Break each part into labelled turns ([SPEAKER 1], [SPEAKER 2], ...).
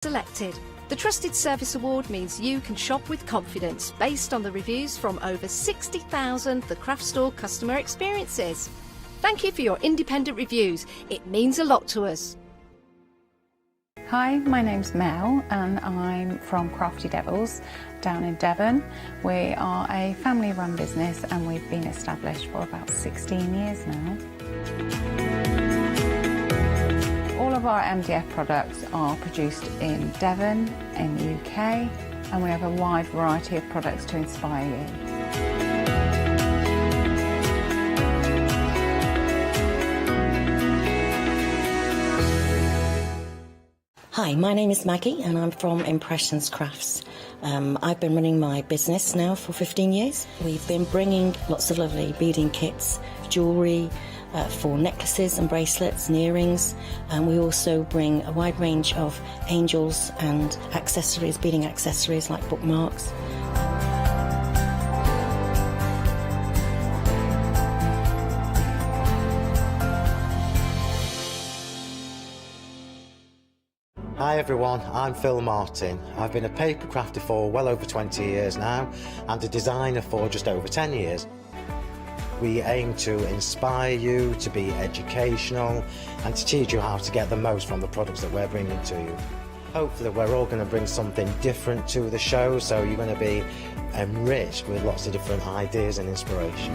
[SPEAKER 1] Selected. The Trusted Service Award means you can shop with confidence based on the reviews from over 60,000 The Craft Store customer experiences. Thank you for your independent reviews. It means a lot to us.
[SPEAKER 2] Hi, my name's Mel and I'm from Crafty Devils down in Devon. We are a family-run business and we've been established for about 16 years now. All of our MDF products are produced in Devon, in the UK, and we have a wide variety of products to inspire you.
[SPEAKER 3] Hi, my name is Maggie and I'm from Impressions Crafts. I've been running my business now for 15 years. We've been bringing lots of lovely beading kits, jewellery, for necklaces and bracelets and earrings, and we also bring a wide range of angels and accessories, beading accessories like bookmarks.
[SPEAKER 4] Hi everyone, I'm Phil Martin. I've been a paper crafter for well over 20 years now and a designer for just over 10 years. We aim to inspire you, to be educational and to teach you how to get the most from the products that we're bringing to you. Hopefully we're all going to bring something different to the show, so you're going to be enriched with lots of different ideas and inspiration.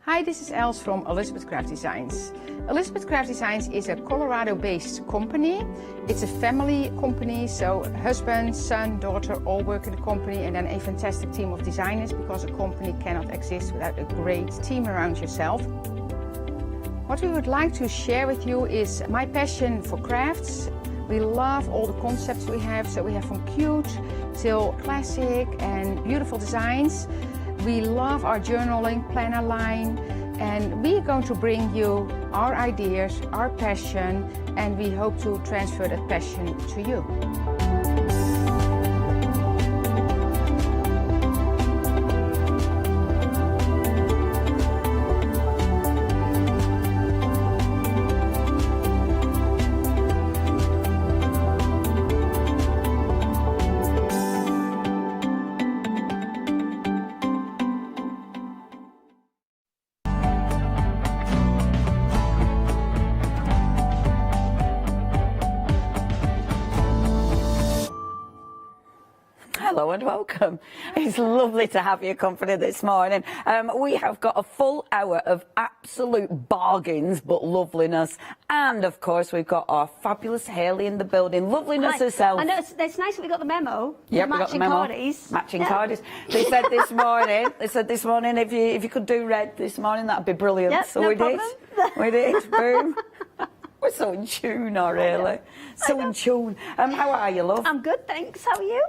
[SPEAKER 2] Hi, this is Els from Elizabeth Craft Designs. Elizabeth Craft Designs is a Colorado-based company. It's a family company, so husband, son, daughter all work in the company, and then a fantastic team of designers, because a company cannot exist without a great team around yourself. What we would like to share with you is my passion for crafts. We love all the concepts we have, so we have from cute till classic and beautiful designs. We love our journaling planner line, and we're going to bring you our ideas, our passion, and we hope to transfer that passion to you.
[SPEAKER 5] Hello and welcome. It's lovely to have your company this morning. We have got a full hour of absolute bargains but loveliness, and of course we've got our fabulous Hayley in the building, loveliness herself.
[SPEAKER 6] I know it's nice that we got the memo.
[SPEAKER 5] Yeah, we got the memo.
[SPEAKER 6] Cardies.
[SPEAKER 5] Matching cardies. They said this morning, if you could do red this morning, that'd be brilliant.
[SPEAKER 6] Yep,
[SPEAKER 5] so
[SPEAKER 6] no
[SPEAKER 5] we
[SPEAKER 6] problem.
[SPEAKER 5] did. We did. Boom. We're so in tune, really. So in tune. How are you, love?
[SPEAKER 6] I'm good, thanks. How are you?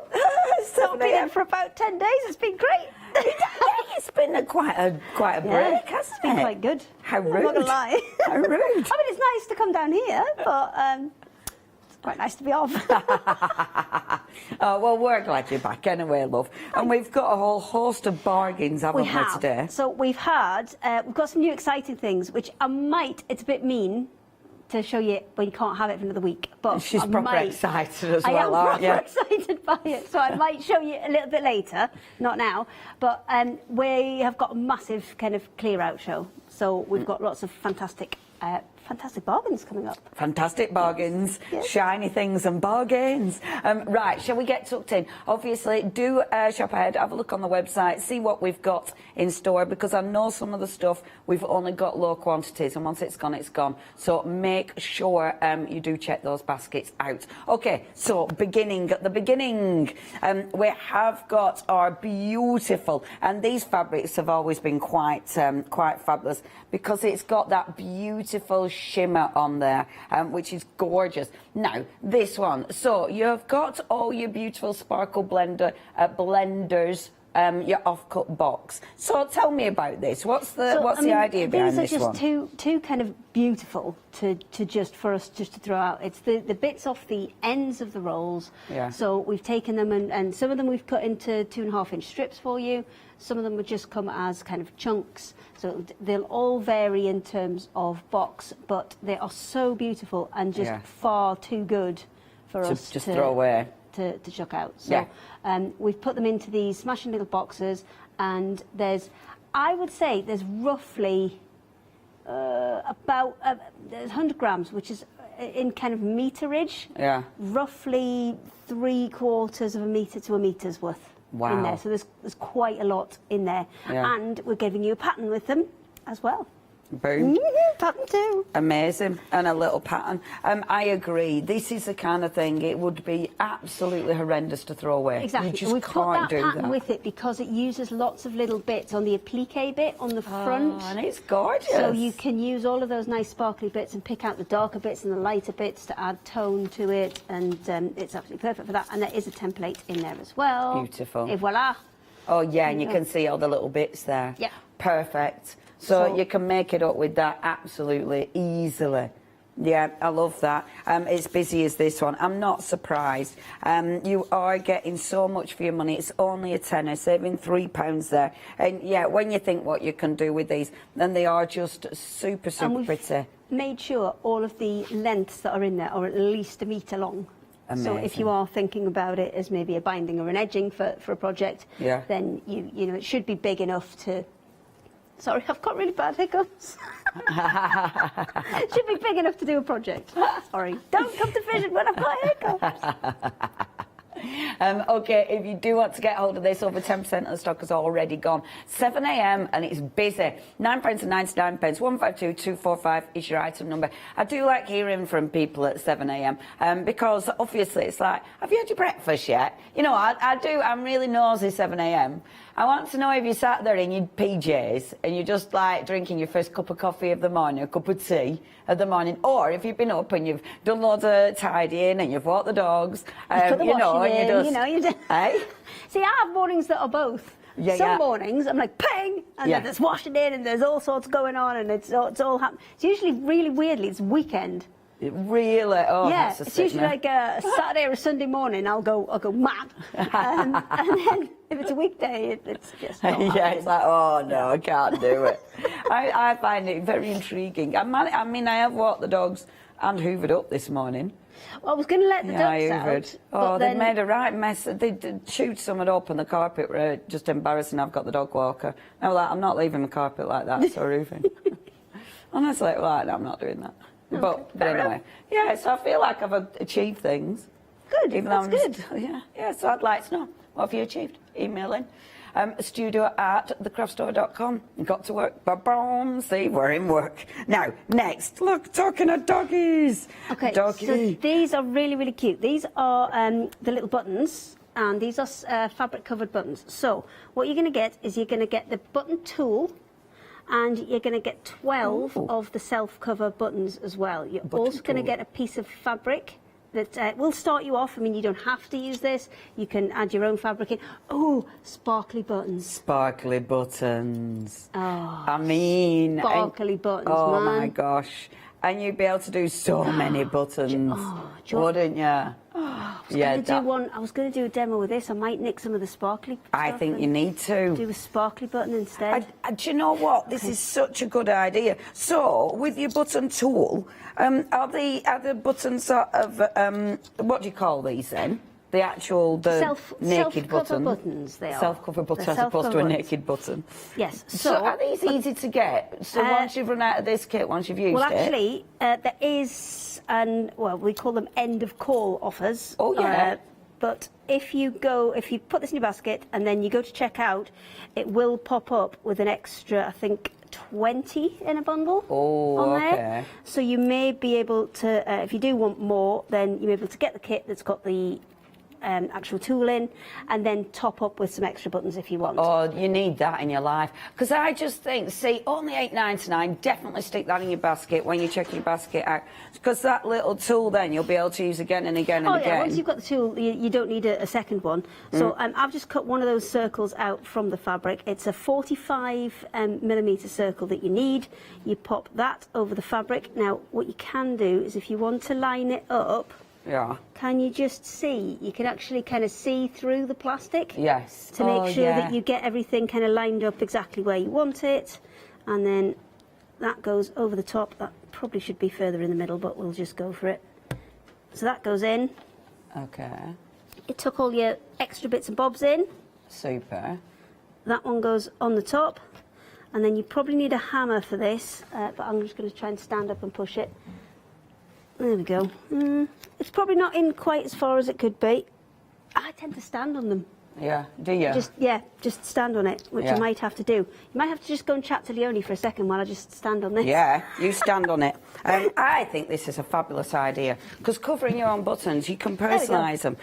[SPEAKER 5] So
[SPEAKER 6] I've been here for about 10 days. It's been great.
[SPEAKER 5] It's been quite a break, hasn't it?
[SPEAKER 6] It's been quite good.
[SPEAKER 5] How rude.
[SPEAKER 6] I'm not gonna lie.
[SPEAKER 5] How rude.
[SPEAKER 6] I mean, it's nice to come down here, but it's quite nice to be off.
[SPEAKER 5] Oh, well, we're glad you're back anyway, love. And we've got a whole host of bargains, haven't we today?
[SPEAKER 6] So we've got some new exciting things, which it's a bit mean to show you when you can't have it for another week. But
[SPEAKER 5] she's proper excited as well, aren't you?
[SPEAKER 6] I am proper excited by it, so I might show you a little bit later, not now. But we have got a massive kind of clear out show, so we've got lots of fantastic bargains coming up.
[SPEAKER 5] Fantastic bargains,
[SPEAKER 6] yes.
[SPEAKER 5] Shiny things and bargains. Right, shall we get tucked in? Obviously, do shop ahead, have a look on the website, see what we've got in store, because I know some of the stuff we've only got low quantities, and once it's gone, it's gone. So make sure you do check those baskets out. Okay, so at the beginning, we have got our beautiful, and these fabrics have always been quite fabulous, because it's got that beautiful shimmer on there, which is gorgeous. Now this one, so you've got all your beautiful sparkle blenders your off-cut box. So tell me about this. What's the idea behind this one?
[SPEAKER 6] These are just two kind of beautiful for us to throw out. It's the bits off the ends of the rolls.
[SPEAKER 5] Yeah.
[SPEAKER 6] So we've taken them and some of them we've cut into 2.5-inch strips for you. Some of them would just come as kind of chunks. So they'll all vary in terms of box, but they are so beautiful and just far too good for us
[SPEAKER 5] to throw away.
[SPEAKER 6] To chuck out. So we've put them into these smashing little boxes, and I would say there's roughly about 100 grams, which is in kind of meterage. Yeah. Roughly 3/4 of a metre to a metre's worth in there. So there's quite a lot in there, and we're giving you a pattern with them as well.
[SPEAKER 5] Boom.
[SPEAKER 6] Pattern too.
[SPEAKER 5] Amazing. And a little pattern. I agree. This is the kind of thing it would be absolutely horrendous to throw away.
[SPEAKER 6] Exactly.
[SPEAKER 5] You just
[SPEAKER 6] we
[SPEAKER 5] can't
[SPEAKER 6] put that
[SPEAKER 5] do
[SPEAKER 6] pattern
[SPEAKER 5] that.
[SPEAKER 6] with it because it uses lots of little bits on the applique bit on the front.
[SPEAKER 5] And it's gorgeous.
[SPEAKER 6] So you can use all of those nice sparkly bits and pick out the darker bits and the lighter bits to add tone to it, and it's absolutely perfect for that. And there is a template in there as well.
[SPEAKER 5] Beautiful.
[SPEAKER 6] Et voila.
[SPEAKER 5] Oh yeah, and you can see all the little bits there.
[SPEAKER 6] Yeah.
[SPEAKER 5] Perfect. So you can make it up with that absolutely easily. Yeah, I love that. It's busy as this one. I'm not surprised. You are getting so much for your money. It's only a tenner, saving £3 there. And yeah, when you think what you can do with these, then they are just super, super pretty.
[SPEAKER 6] Made sure all of the lengths that are in there are at least 1 metre long.
[SPEAKER 5] Amazing.
[SPEAKER 6] So if you are thinking about it as maybe a binding or an edging for a project, then you know it should be big enough to. Sorry, I've got really bad hiccups. Should be big enough to do a project. Sorry, don't come to visit when I've got hiccups.
[SPEAKER 5] Okay, if you do want to get hold of this, over 10% of the stock is already gone. 7 a.m. and it's busy. £9.99, 152245 is your item number. I do like hearing from people at 7 a.m. Because obviously it's like, have you had your breakfast yet? You know, I do, I'm really nosy 7 a.m. I want to know if you sat there in your PJs and you're just like drinking your first cup of coffee of the morning, a cup of tea of the morning, or if you've been up and you've done loads of tidying and you've walked the dogs, you know, and you just,
[SPEAKER 6] hey? See, I have mornings that are both. Some mornings I'm like, ping, and then there's washing in and there's all sorts going on and it's all happening. It's usually really weirdly, it's weekend.
[SPEAKER 5] Really? Oh,
[SPEAKER 6] yeah,
[SPEAKER 5] that's a
[SPEAKER 6] it's usually like a Saturday or a Sunday morning. I'll go mad, and then if it's a weekday, it's just not
[SPEAKER 5] it's like, oh no, I can't do it. I find it very intriguing. I mean, I have walked the dogs and hoovered up this morning.
[SPEAKER 6] Well, I was going to let the ducks out.
[SPEAKER 5] Oh, they made a right mess. They chewed some up and the carpet were just embarrassing. I've got the dog walker. I was like, I'm not leaving the carpet like that, so roofing. And I was like, well, no, I'm not doing that.
[SPEAKER 6] Okay,
[SPEAKER 5] But anyway, yeah, so I feel like I've achieved things.
[SPEAKER 6] Good, that's good.
[SPEAKER 5] Yeah, so I'd like to know, what have you achieved? Email in. studio@thecraftstore.com. Got to work. Ba-boom. See, we're in work. Now, next, look, talking of doggies.
[SPEAKER 6] Okay,
[SPEAKER 5] Doggy.
[SPEAKER 6] so these are really, really cute. These are the little buttons, and these are fabric-covered buttons. So what you're going to get is you're going to get the button tool, and you're going to get 12 of the self-cover buttons as well. You're also going to get a piece of fabric that will start you off. I mean, you don't have to use this. You can add your own fabric in. Oh, sparkly buttons.
[SPEAKER 5] Sparkly buttons.
[SPEAKER 6] Oh,
[SPEAKER 5] I mean...
[SPEAKER 6] Sparkly buttons,
[SPEAKER 5] oh,
[SPEAKER 6] man.
[SPEAKER 5] my gosh. And you'd be able to do so many buttons, wouldn't you? I
[SPEAKER 6] was going to do a demo with this. I might nick some of the sparkly stuff.
[SPEAKER 5] I think you need to.
[SPEAKER 6] Do a sparkly button instead.
[SPEAKER 5] Do you know what? This is such a good idea. So, with your button tool, are the buttons sort of, what do you call these then? The actual, naked button.
[SPEAKER 6] Buttons, they are.
[SPEAKER 5] Self-cover button as opposed to a naked button.
[SPEAKER 6] Yes.
[SPEAKER 5] So are these easy to get? So once you've run out of this kit, once you've used
[SPEAKER 6] well, actually, there is, we call them end of call offers.
[SPEAKER 5] Oh, yeah.
[SPEAKER 6] But if you put this in your basket and then you go to check out, it will pop up with an extra, I think, 20 in a bundle on there. So you may be able to, if you do want more, then you're able to get the kit that's got the actual tool in, and then top up with some extra buttons if you want.
[SPEAKER 5] Oh, you need that in your life. Because I just think, see, only $8.99, definitely stick that in your basket when you check your basket out. Because that little tool then you'll be able to use again and again and again.
[SPEAKER 6] Yeah, once you've got the tool, you don't need a second one. So I've just cut one of those circles out from the fabric. It's a 45 millimetre circle that you need. You pop that over the fabric. Now, what you can do is if you want to line it up, can you just see? You can actually kind of see through the plastic.
[SPEAKER 5] Yes.
[SPEAKER 6] To make sure that you get everything kind of lined up exactly where you want it. And then that goes over the top. That probably should be further in the middle, but we'll just go for it. So that goes in. Okay. It took all your extra bits and bobs in.
[SPEAKER 5] Super.
[SPEAKER 6] That one goes on the top. And then you probably need a hammer for this, but I'm just going to try and stand up and push it. There we go. It's probably not in quite as far as it could be. I tend to stand on them.
[SPEAKER 5] Yeah, do you?
[SPEAKER 6] Just stand on it, which I might have to do. You might have to just go and chat to Leonie for a second while I just stand on this.
[SPEAKER 5] Yeah, you stand on it. I think this is a fabulous idea, because covering your own buttons, you can personalise them.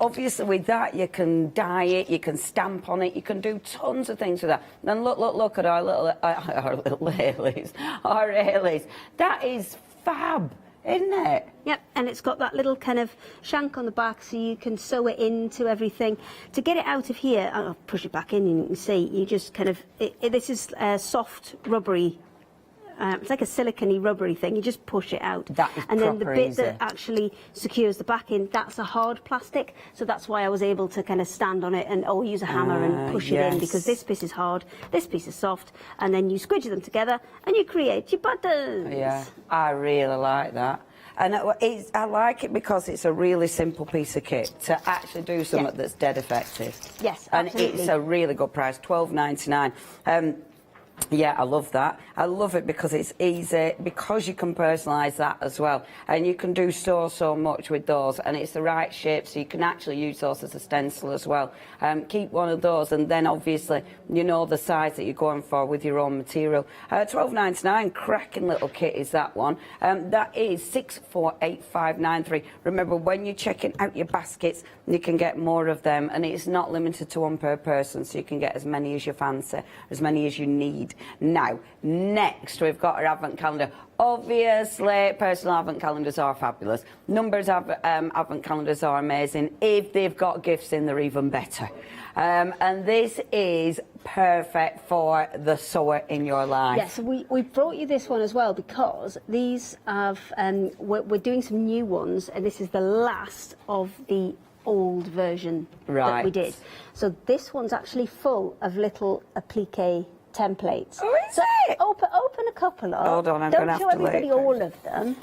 [SPEAKER 5] Obviously, with that, you can dye it, you can stamp on it, you can do tons of things with that. And look at our little Ailey's. Our Ailey's. That is fab, isn't it?
[SPEAKER 6] Yep, and it's got that little kind of shank on the back so you can sew it into everything. To get it out of here, I'll push it back in and you can see, you just kind of, this is soft, rubbery, it's like a silicone-y, rubbery thing. You just push it out.
[SPEAKER 5] That is
[SPEAKER 6] and then the bit
[SPEAKER 5] easy.
[SPEAKER 6] that actually secures the back in, that's a hard plastic. So that's why I was able to kind of stand on it and use a hammer and push it in, because this piece is hard, this piece is soft, and then you squidge them together and you create your buttons.
[SPEAKER 5] Yeah, I really like that. And I like it because it's a really simple piece of kit to actually do something that's dead effective.
[SPEAKER 6] Yes, absolutely.
[SPEAKER 5] And it's a really good price, $12.99. Yeah, I love that. I love it because it's easy, because you can personalise that as well. And you can do so much with those, and it's the right shape, so you can actually use those as a stencil as well. Keep one of those, and then obviously you know the size that you're going for with your own material. $12.99, cracking little kit is that one. That is 648593. Remember, when you're checking out your baskets, you can get more of them, and it's not limited to one per person, so you can get as many as you fancy, as many as you need. Now, next we've got our advent calendar. Obviously, personal advent calendars are fabulous. Numbers advent calendars are amazing. If they've got gifts in, they're even better. And this is perfect for the sewer in your life.
[SPEAKER 6] Yes, we brought you this one as well because these have, we're doing some new ones, and this is the last of the old version that we did. So this one's actually full of little applique templates.
[SPEAKER 5] Oh, is it?
[SPEAKER 6] Open a couple up.
[SPEAKER 5] Hold on, I'm going to have to
[SPEAKER 6] Don't show everybody all of them.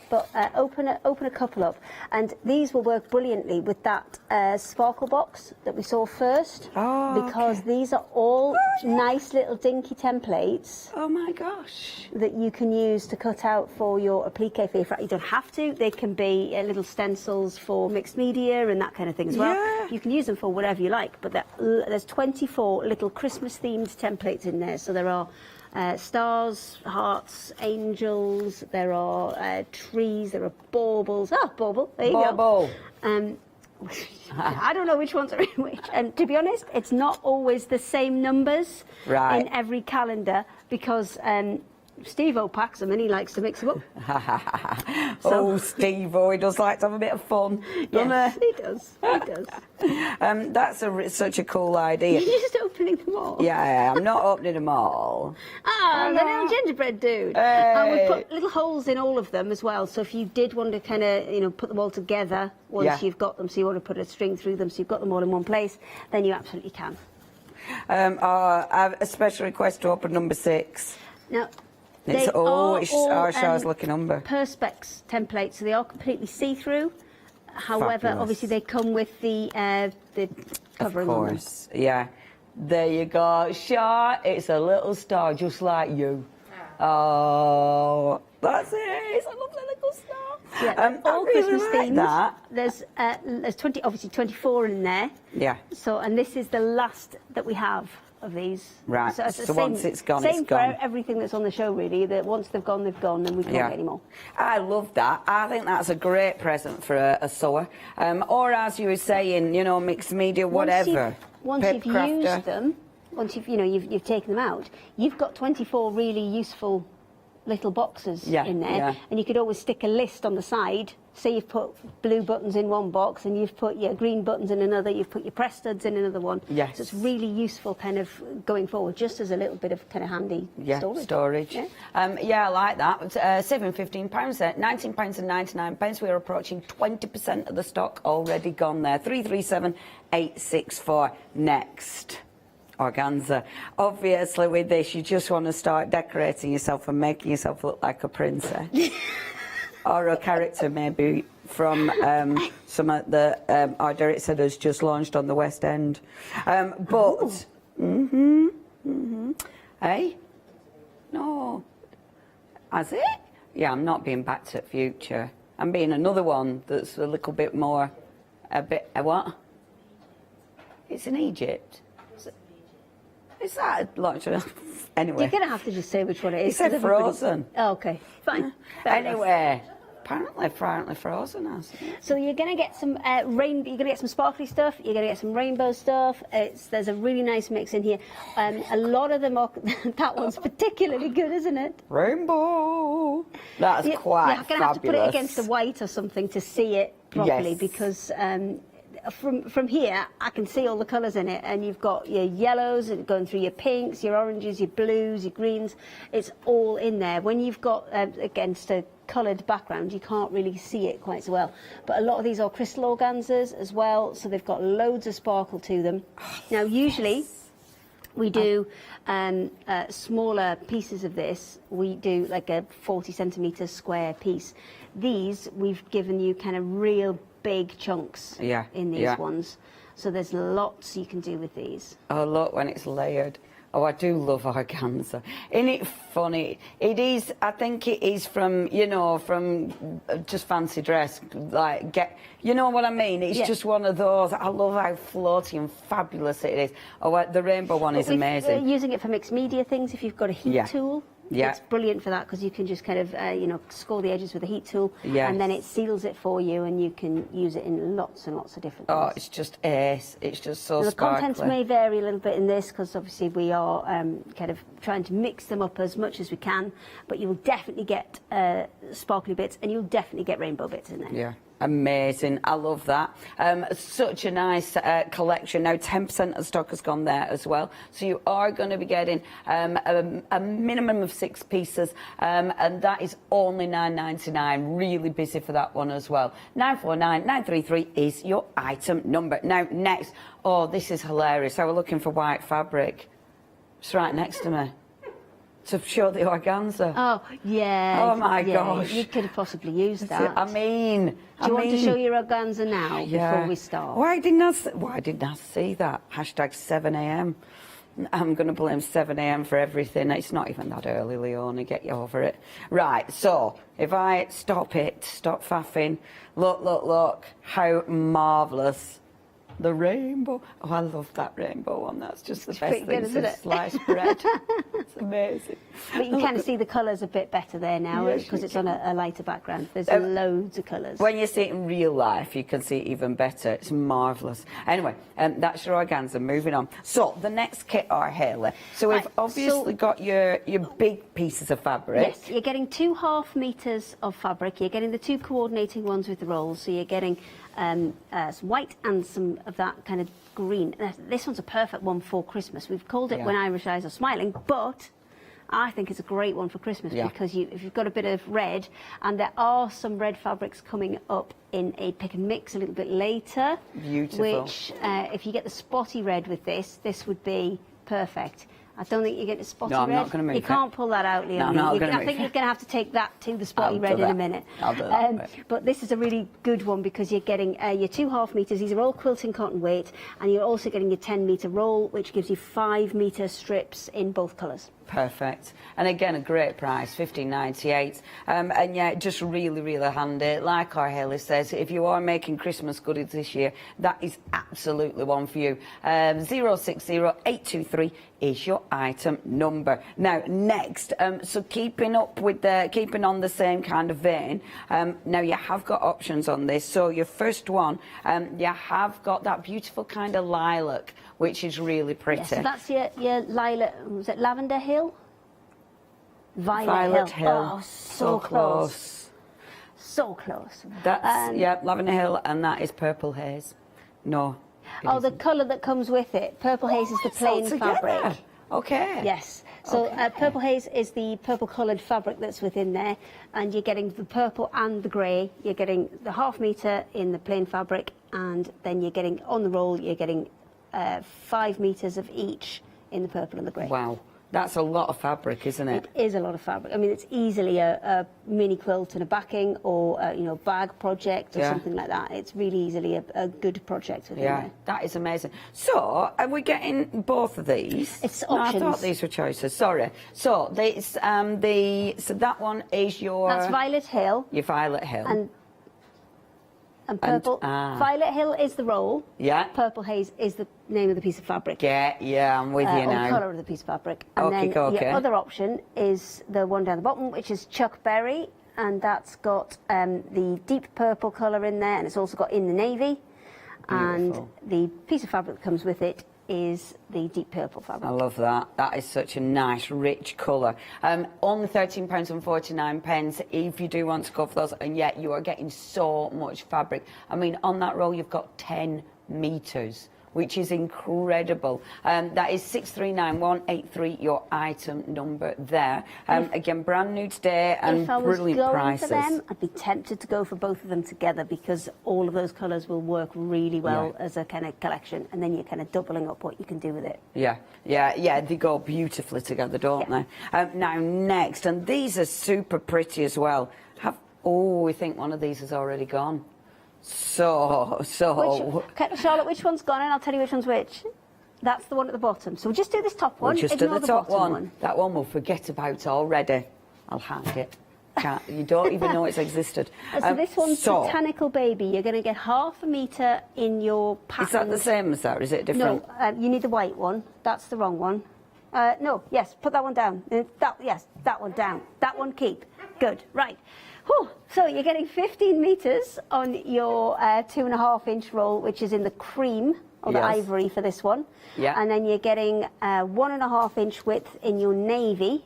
[SPEAKER 6] But open a couple up, and these will work brilliantly with that sparkle box that we saw first, because these are all nice little dinky templates.
[SPEAKER 5] Oh my gosh!
[SPEAKER 6] That you can use to cut out for your applique favorite. You don't have to. They can be little stencils for mixed media and that kind of thing as well.
[SPEAKER 5] Yeah.
[SPEAKER 6] You can use them for whatever you like. But there's 24 little Christmas-themed templates in there. So there are stars, hearts, angels, there are trees, there are baubles. Oh, bauble, there you go. I don't know which ones are in which. And to be honest, it's not always the same numbers in every calendar, because Steve-O packs them and he likes to mix them up.
[SPEAKER 5] Steve-O, he does like to have a bit of fun, doesn't
[SPEAKER 6] he? He does, he does.
[SPEAKER 5] That's such a cool idea.
[SPEAKER 6] You're just opening them all?
[SPEAKER 5] Yeah, I'm not opening them all.
[SPEAKER 6] The little gingerbread dude. And we put little holes in all of them as well, so if you did want to kind of, put them all together once you've got them, so you want to put a string through them, so you've got them all in one place, then you absolutely can.
[SPEAKER 5] I have a special request to open number 6.
[SPEAKER 6] Now,
[SPEAKER 5] it's our show's looking number.
[SPEAKER 6] Perspex templates, so they are completely see-through. However, obviously they come with the covering on them. Of course,
[SPEAKER 5] yeah. There you go. Sure, it's a little star just like you. Oh, that's it. It's a lovely little star.
[SPEAKER 6] Yeah, all
[SPEAKER 5] really
[SPEAKER 6] Christmas
[SPEAKER 5] like
[SPEAKER 6] themes.
[SPEAKER 5] That.
[SPEAKER 6] There's 24 in there.
[SPEAKER 5] Yeah.
[SPEAKER 6] So, and this is the last that we have. of these.
[SPEAKER 5] Right,
[SPEAKER 6] So,
[SPEAKER 5] so once it's gone,
[SPEAKER 6] same
[SPEAKER 5] it's gone.
[SPEAKER 6] for everything that's on the show, really, that once they've gone, and we can't get any more.
[SPEAKER 5] I love that. I think that's a great present for a sewer. Or as you were saying, you know, mixed media, whatever.
[SPEAKER 6] Once you've used them, once you've taken them out, you've got 24 really useful little boxes in there, and you could always stick a list on the side. Say you've put blue buttons in one box and you've put your green buttons in another, you've put your press studs in another one.
[SPEAKER 5] Yes.
[SPEAKER 6] So it's really useful kind of going forward, just as a little bit of kind of handy storage.
[SPEAKER 5] Yeah, I like that. Saving £15 there, £19.99. We're approaching 20% of the stock already gone there. 337864 next. Organza. Obviously with this you just want to start decorating yourself and making yourself look like a princess. Or a character maybe from some of the our director has just launched on the West End. Hey? No. Has it? Yeah, I'm not being Back to the Future. I'm being another one that's a little bit more what? It's in Egypt. Is that launch? Anyway.
[SPEAKER 6] You're going to have to just say which one it is.
[SPEAKER 5] He said Frozen.
[SPEAKER 6] Oh, okay, fine.
[SPEAKER 5] Anyway, apparently Frozen has.
[SPEAKER 6] So you're going to get some you're going to get some sparkly stuff. You're going to get some rainbow stuff. There's a really nice mix in here. A lot of them are. That one's particularly good, isn't it?
[SPEAKER 5] Rainbow. That's quite
[SPEAKER 6] You're going to have to put it against the white or something to see it properly, because. From here, I can see all the colours in it, and you've got your yellows going through your pinks, your oranges, your blues, your greens. It's all in there. When you've got against a coloured background, you can't really see it quite so well. But a lot of these are crystal organzas as well, so they've got loads of sparkle to them. Now, usually we do smaller pieces of this. We do like a 40 centimetre square piece. These, we've given you kind of real big chunks in these ones, so there's lots you can do with these. Oh, look, when it's layered. Oh, I do love organza. Isn't it funny? It is. I think it is from, you know, from just fancy dress. Like, you know what I mean? It's just one of those. I love how floaty and fabulous it is. Oh, the rainbow one is amazing. Using it for mixed media things. If you've got a heat tool. Yeah. It's brilliant for that, because you can just kind of, score the edges with a heat tool, and then it seals it for you, and you can use it in lots and lots of different things. Oh, it's just ace. It's just so sparkly. The contents may vary a little bit in this, because obviously we are kind of trying to mix them up as much as we can, but you will definitely get sparkly bits, and you'll definitely get rainbow bits in there. Yeah. Amazing. I love that. Such a nice collection. Now 10% of stock has gone there as well, so you are going to be getting a minimum of 6 pieces, and that is only £9.99. Really busy for that one as well. 949933 is your item number. Now next, oh, this is hilarious. I was looking for white fabric. It's right next to me to show the organza. Oh, yeah. Oh, my gosh. You could have possibly used that. I mean... Do you want to show your organza now before we start? Why didn't I see that? Hashtag 7 a.m. I'm going to blame 7 a.m. for everything. It's not even that early, Leona. Get you over it. Right, so if I stop faffing. Look. How marvellous. The rainbow. Oh, I love that rainbow one. That's just the best thing since sliced bread. It's amazing. But you kind of see the colours a bit better there now, because it's on a lighter background. There's loads of colours. When you see it in real life, you can see it even better. It's marvellous. Anyway, that's your organza. Moving on. So, the next kit are Haley. So, we've obviously got your big pieces of fabric. Yes, you're getting 2.5 metres of fabric. You're getting the 2 coordinating ones with the rolls. So, you're getting... some white and some of that kind of green. This one's a perfect one for Christmas. We've called it When Irish Eyes Are Smiling, but I think it's a great one for Christmas because if you've got a bit of red, and there are some red fabrics coming up in a pick and mix a little bit later. Beautiful. Which, if you get the spotty red with this would be perfect. I don't think you get the spotty red. No, I'm not going to move it. You can't pull that out, Leonie. No, I think you're going to have to take that to the spotty red in a minute. I'll do that. But this is a really good one because you're getting your 2.5 metres. These are all quilting cotton weight, and you're also getting your 10 metre roll, which gives you 5 metre strips in both colours.
[SPEAKER 5] Perfect. And again, a great price, $15.98. And yeah, just really, really handy. Like our Haley says, if you are making Christmas goodies this year, that is absolutely one for you. 060823 is your item number. Now, next, so keeping on the same kind of vein, now you have got options on this. So your first one, you have got that beautiful kind of lilac, which is really pretty.
[SPEAKER 6] Yeah, so that's your lilac, was it Lavender Hill?
[SPEAKER 5] Violet Hill.
[SPEAKER 6] Oh, so close. So close.
[SPEAKER 5] That's, yeah, Lavender Hill, and that is Purple Haze. No.
[SPEAKER 6] Oh, the colour that comes with it. Purple Haze is the plain fabric.
[SPEAKER 5] Okay.
[SPEAKER 6] Yes. So Purple Haze is the purple coloured fabric that's within there, and you're getting the purple and the grey. You're getting the ½ metre in the plain fabric, and then you're getting, on the roll, you're getting 5 metres of each in the purple and the grey.
[SPEAKER 5] Wow. That's a lot of fabric, isn't it?
[SPEAKER 6] It is a lot of fabric. I mean, it's easily a mini quilt and a backing, or a, bag project or something like that. It's really easily a good project within there.
[SPEAKER 5] That is amazing. So, are we getting both of these?
[SPEAKER 6] It's
[SPEAKER 5] No,
[SPEAKER 6] options.
[SPEAKER 5] I thought these were choices. Sorry. So, so that one is your.
[SPEAKER 6] That's Violet Hill.
[SPEAKER 5] Your Violet Hill.
[SPEAKER 6] And purple. Violet Hill is the roll.
[SPEAKER 5] Yeah.
[SPEAKER 6] Purple Haze is the name of the piece of fabric.
[SPEAKER 5] Yeah, I'm with you now.
[SPEAKER 6] Or the colour of the piece of fabric. And then your other option is the one down the bottom, which is Chuck Berry, and that's got the deep purple colour in there, and it's also got in the navy. Beautiful. And the piece of fabric that comes with it is the deep purple fabric.
[SPEAKER 5] I love that. That is such a nice, rich colour. Only £13.49 if you do want to go for those, and yet you are getting so much fabric. I mean, on that roll you've got 10 metres, which is incredible. That is 639183, your item number there. Again, brand new today and brilliant prices.
[SPEAKER 6] If I was going for them, I'd be tempted to go for both of them together, because all of those colours will work really well as a kind of collection, and then you're kind of doubling up what you can do with it.
[SPEAKER 5] Yeah, they go beautifully together, don't they? Now, next, and these are super pretty as well. We think one of these has already gone.
[SPEAKER 6] Charlotte, which one's gone, and I'll tell you which one's which. That's the one at the bottom. So we'll just do this top one.
[SPEAKER 5] We'll just do the top
[SPEAKER 6] one.
[SPEAKER 5] That one we'll forget about already. I'll hang it. You don't even know it's existed.
[SPEAKER 6] So this one's Botanical Baby. You're going to get ½ metre in your pattern.
[SPEAKER 5] Is that the same as that, or is it different?
[SPEAKER 6] No, you need the white one. That's the wrong one. No, yes, put that one down. That one down. That one keep. Good, right. Whew. So you're getting 15 metres on your 2.5-inch roll, which is in the cream, or the ivory for this one.
[SPEAKER 5] Yeah.
[SPEAKER 6] And then you're getting 1.5-inch width in your navy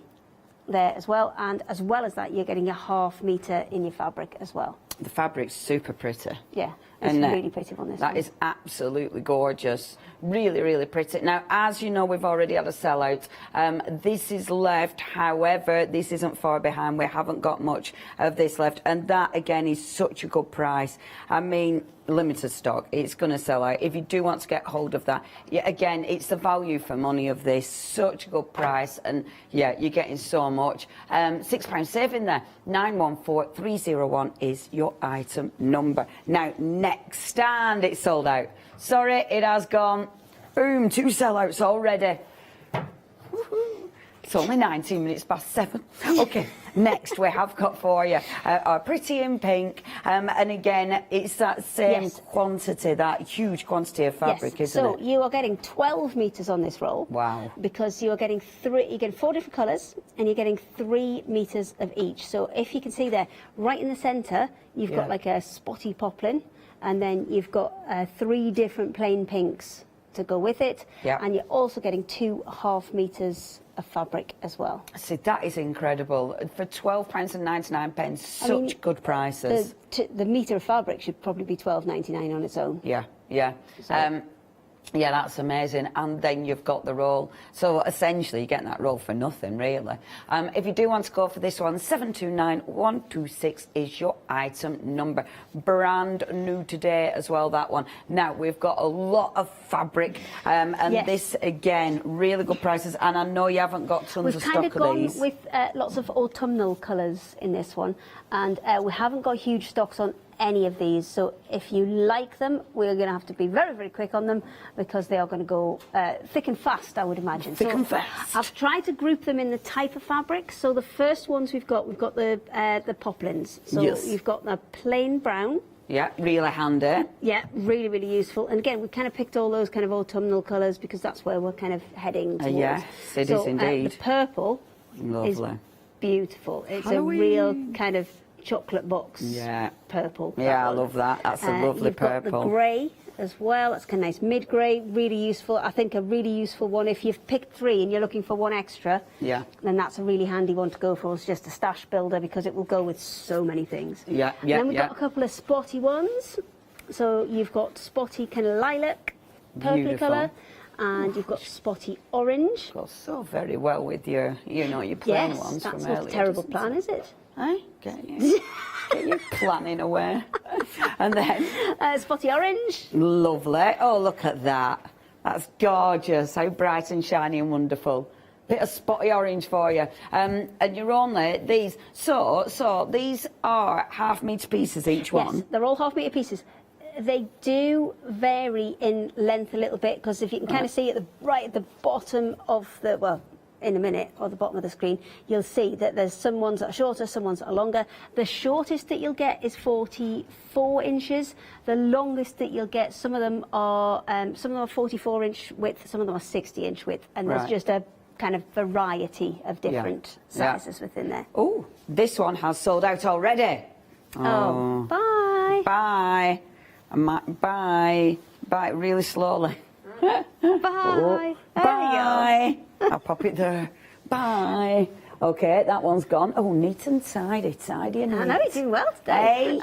[SPEAKER 6] there as well. And as well as that, you're getting a ½ metre in your fabric as well.
[SPEAKER 5] The fabric's super pretty.
[SPEAKER 6] Yeah, it's really pretty on this one.
[SPEAKER 5] That is absolutely gorgeous. Really, really pretty. Now, as you know, we've already had a sellout. This is left. However, this isn't far behind. We haven't got much of this left. And that, again, is such a good price. I mean, limited stock. It's going to sell out. If you do want to get hold of that, again, it's the value for money of this. Such a good price. And, yeah, you're getting so much. £6 saving there. 914301 is your item number. Now, next stand, it's sold out. Sorry, it has gone. Boom, 2 sellouts already. It's only 19 minutes past 7. Okay, next we have got for you our Pretty in Pink. And again, it's that same quantity, that huge quantity of fabric, isn't it?
[SPEAKER 6] So you are getting 12 metres on this roll.
[SPEAKER 5] Wow. Because
[SPEAKER 6] you are getting 4 different colours, and you're getting 3 metres of each. So if you can see there, right in the centre, you've got like a spotty poplin, and then you've got 3 different plain pinks to go with it. Yeah. And you're also getting 2.5 metres of fabric as well.
[SPEAKER 5] See, that is incredible. For £12.99, such good prices.
[SPEAKER 6] The metre of fabric should probably be £12.99 on its own.
[SPEAKER 5] Yeah. So. Yeah, that's amazing. And then you've got the roll. So essentially, you're getting that roll for nothing, really. If you do want to go for this one, 729126 is your item number. Brand new today as well, that one. Now, we've got a lot of fabric. And this, again, really good prices. And I know you haven't got tons of stock of these.
[SPEAKER 6] We've kind of gone with lots of autumnal colours in this one. And we haven't got huge stocks on any of these. So if you like them, we're going to have to be very, very quick on them because they are going to go thick and fast, I would imagine.
[SPEAKER 5] Thick and fast.
[SPEAKER 6] I've tried to group them in the type of fabric. So the first ones we've got the poplins. So
[SPEAKER 5] yes.
[SPEAKER 6] you've got the plain brown.
[SPEAKER 5] Yeah, really handy.
[SPEAKER 6] Yeah, really, really useful. And again, we kind of picked all those kind of autumnal colours because that's where we're kind of heading towards.
[SPEAKER 5] Yes, it is indeed.
[SPEAKER 6] The purple
[SPEAKER 5] Lovely.
[SPEAKER 6] is beautiful. It's
[SPEAKER 5] Halloween.
[SPEAKER 6] a real kind of chocolate box purple.
[SPEAKER 5] Yeah, I love that. That's a lovely
[SPEAKER 6] you've
[SPEAKER 5] purple.
[SPEAKER 6] Got the grey as well. That's kind of nice mid-grey, really useful. I think a really useful one if you've picked 3 and you're looking for one extra.
[SPEAKER 5] Yeah.
[SPEAKER 6] Then that's a really handy one to go for. It's just a stash builder because it will go with so many things.
[SPEAKER 5] Yeah,
[SPEAKER 6] And then we've got a couple of spotty ones. So you've got spotty kind of lilac, purple colour. And you've got spotty orange.
[SPEAKER 5] Goes so very well with your, your plain ones from earlier.
[SPEAKER 6] Yes, that's not a terrible plan, is it?
[SPEAKER 5] Eh? Get your planning away. And then...
[SPEAKER 6] spotty orange.
[SPEAKER 5] Lovely. Oh, look at that. That's gorgeous. How bright and shiny and wonderful. Bit of spotty orange for you. And you're only these. So these are half-metre pieces each one.
[SPEAKER 6] Yes, they're all half-metre pieces. They do vary in length a little bit because if you can kind of see at the bottom of the, well, in a minute, or the bottom of the screen, you'll see that there's some ones that are shorter, some ones that are longer. The shortest that you'll get is 44 inches. The longest that you'll get, some of them are 44-inch width, some of them are 60-inch width, and there's just a kind of variety of different sizes within there.
[SPEAKER 5] Oh, this one has sold out already.
[SPEAKER 6] Oh, bye.
[SPEAKER 5] Bye. Bye. Bye. Really slowly.
[SPEAKER 6] Bye.
[SPEAKER 5] Oh, bye. I'll pop it there. Bye. Okay, that one's gone. Oh, neat and tidy. Tidy and neat.
[SPEAKER 6] I know, you're doing well today.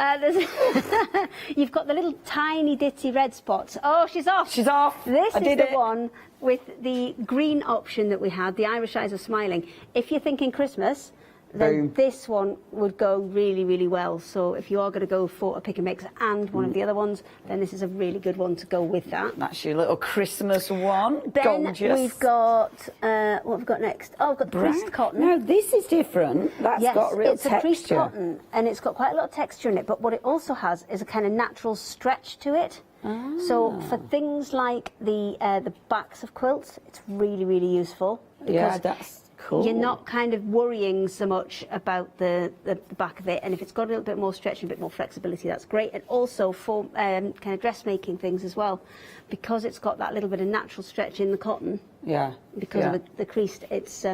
[SPEAKER 6] You've got the little tiny ditty red spots. Oh, she's off.
[SPEAKER 5] She's off.
[SPEAKER 6] This is the one with the green option that we had, the Irish Eyes Are Smiling. If you're thinking Christmas, then this one would go really, really well. So if you are going to go for a pick and mix and one of the other ones, then this is a really good one to go with that.
[SPEAKER 5] That's your little Christmas one.
[SPEAKER 6] Then
[SPEAKER 5] gorgeous.
[SPEAKER 6] We've got, what have we got next? Oh, we've got the creased cotton.
[SPEAKER 5] Now, this is different. That's got real texture.
[SPEAKER 6] It's a creased cotton, and it's got quite a lot of texture in it, but what it also has is a kind of natural stretch to it. So for things like the backs of quilts, it's really, really useful.
[SPEAKER 5] Yeah, that's cool.
[SPEAKER 6] You're not kind of worrying so much about the back of it, and if it's got a little bit more stretch and a bit more flexibility, that's great. And also for kind of dressmaking things as well, because it's got that little bit of natural stretch in the cotton.
[SPEAKER 5] Yeah.
[SPEAKER 6] Because of the creased, it's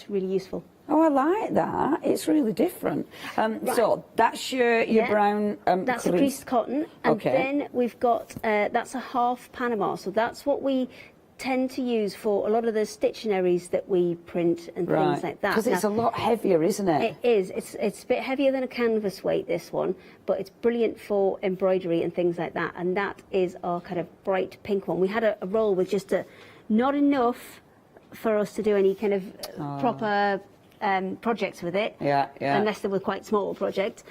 [SPEAKER 6] really useful.
[SPEAKER 5] Oh, I like that. It's really different. So that's your brown.
[SPEAKER 6] That's a creased cotton, and then we've got that's a half Panama. So that's what we tend to use for a lot of the stationaries that we print and things like that.
[SPEAKER 5] Because it's a lot heavier, isn't it?
[SPEAKER 6] It is. It's a bit heavier than a canvas weight, this one, but it's brilliant for embroidery and things like that. And that is our kind of bright pink one. We had a roll with just not enough for us to do any kind of proper projects with it, unless they were quite small projects.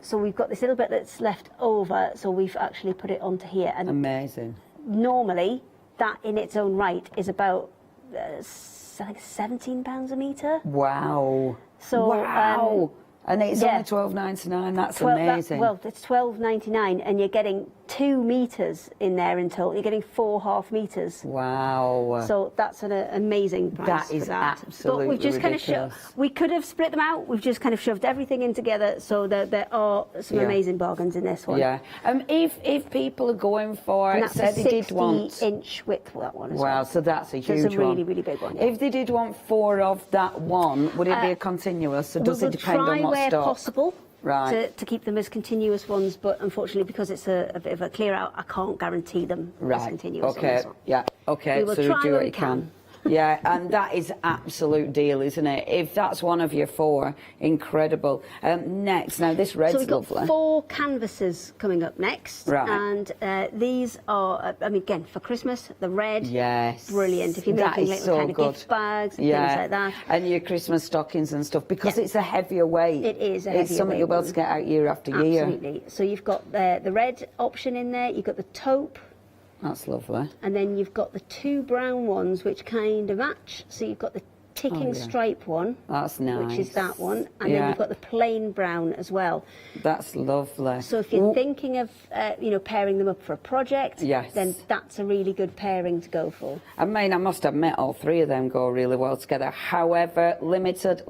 [SPEAKER 6] So we've got this little bit that's left over, so we've actually put it onto here. And
[SPEAKER 5] amazing.
[SPEAKER 6] Normally, that in its own right is about I think £17 a metre.
[SPEAKER 5] Wow.
[SPEAKER 6] So
[SPEAKER 5] wow. And it's only £12.99. That's amazing.
[SPEAKER 6] Well, it's £12.99, and you're getting 2 metres in there in total. You're getting 4 half metres.
[SPEAKER 5] Wow.
[SPEAKER 6] So that's an amazing price.
[SPEAKER 5] That is
[SPEAKER 6] for that.
[SPEAKER 5] absolutely
[SPEAKER 6] But we've just
[SPEAKER 5] ridiculous.
[SPEAKER 6] we could have split them out. We've just kind of shoved everything in together. So there are some amazing bargains in this one.
[SPEAKER 5] Yeah. If people are going for,
[SPEAKER 6] and that's
[SPEAKER 5] say
[SPEAKER 6] a
[SPEAKER 5] they did want
[SPEAKER 6] 60-inch width for that one as
[SPEAKER 5] wow,
[SPEAKER 6] well.
[SPEAKER 5] so that's a huge one.
[SPEAKER 6] That's a really, really big one. Yeah.
[SPEAKER 5] If they did want 4 of that one, would it be a continuous, or does it depend on what
[SPEAKER 6] where
[SPEAKER 5] stock?
[SPEAKER 6] Possible.
[SPEAKER 5] Right.
[SPEAKER 6] To keep them as continuous ones, but unfortunately, because it's a bit of a clear out, I can't guarantee them as continuous.
[SPEAKER 5] Okay. Yeah. Okay.
[SPEAKER 6] We will
[SPEAKER 5] so
[SPEAKER 6] try
[SPEAKER 5] do
[SPEAKER 6] what
[SPEAKER 5] what
[SPEAKER 6] we
[SPEAKER 5] you
[SPEAKER 6] can.
[SPEAKER 5] can. Yeah, and that is absolute deal, isn't it? If that's one of your 4, incredible. Next, now this red's lovely.
[SPEAKER 6] So we've got 4 canvases coming up next.
[SPEAKER 5] Right.
[SPEAKER 6] And these are, I mean, again, for Christmas, the red.
[SPEAKER 5] Yes.
[SPEAKER 6] Brilliant. If you're making little kind of gift bags and things like that.
[SPEAKER 5] And your Christmas stockings and stuff, because it's a heavier weight.
[SPEAKER 6] It is a heavier weight.
[SPEAKER 5] It's something you'll be able to get out year after year.
[SPEAKER 6] Absolutely. So you've got the red option in there, you've got the taupe.
[SPEAKER 5] That's lovely.
[SPEAKER 6] And then you've got the 2 brown ones which kind of match. So you've got the ticking stripe one.
[SPEAKER 5] That's nice.
[SPEAKER 6] Which is that one. And then we've got the plain brown as well.
[SPEAKER 5] That's lovely.
[SPEAKER 6] So if you're thinking of, you know, pairing them up for a project, then that's a really good pairing to go for.
[SPEAKER 5] I mean, I must admit, all three of them go really well together. However, limited,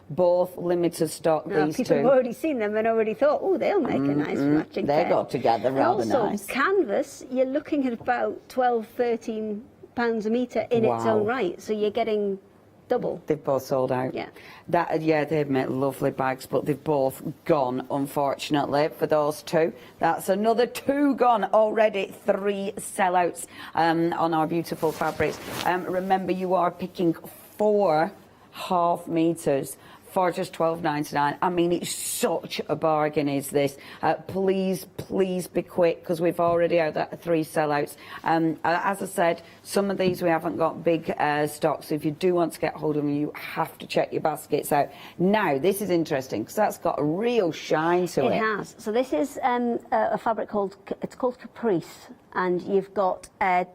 [SPEAKER 5] both limited stock, these
[SPEAKER 6] people have already seen them and already thought, oh, they'll make a nice matching pair.
[SPEAKER 5] They go together rather
[SPEAKER 6] also,
[SPEAKER 5] nice.
[SPEAKER 6] Canvas, you're looking at about 12, 13 pounds a metre in its own right. So you're getting double.
[SPEAKER 5] They've both sold out.
[SPEAKER 6] Yeah.
[SPEAKER 5] They've made lovely bags, but they've both gone, unfortunately, for those two. That's another 2 gone already. 3 sellouts on our beautiful fabrics. Remember, you are picking 4 half meters for just $12.99. I mean, it's such a bargain, is this. Please be quick, because we've already had 3 sellouts. As I said, some of these we haven't got big stocks, so if you do want to get hold of them, you have to check your baskets out. Now, this is interesting, because that's got a real shine to it.
[SPEAKER 6] It has. So this is a fabric called Caprice, and you've got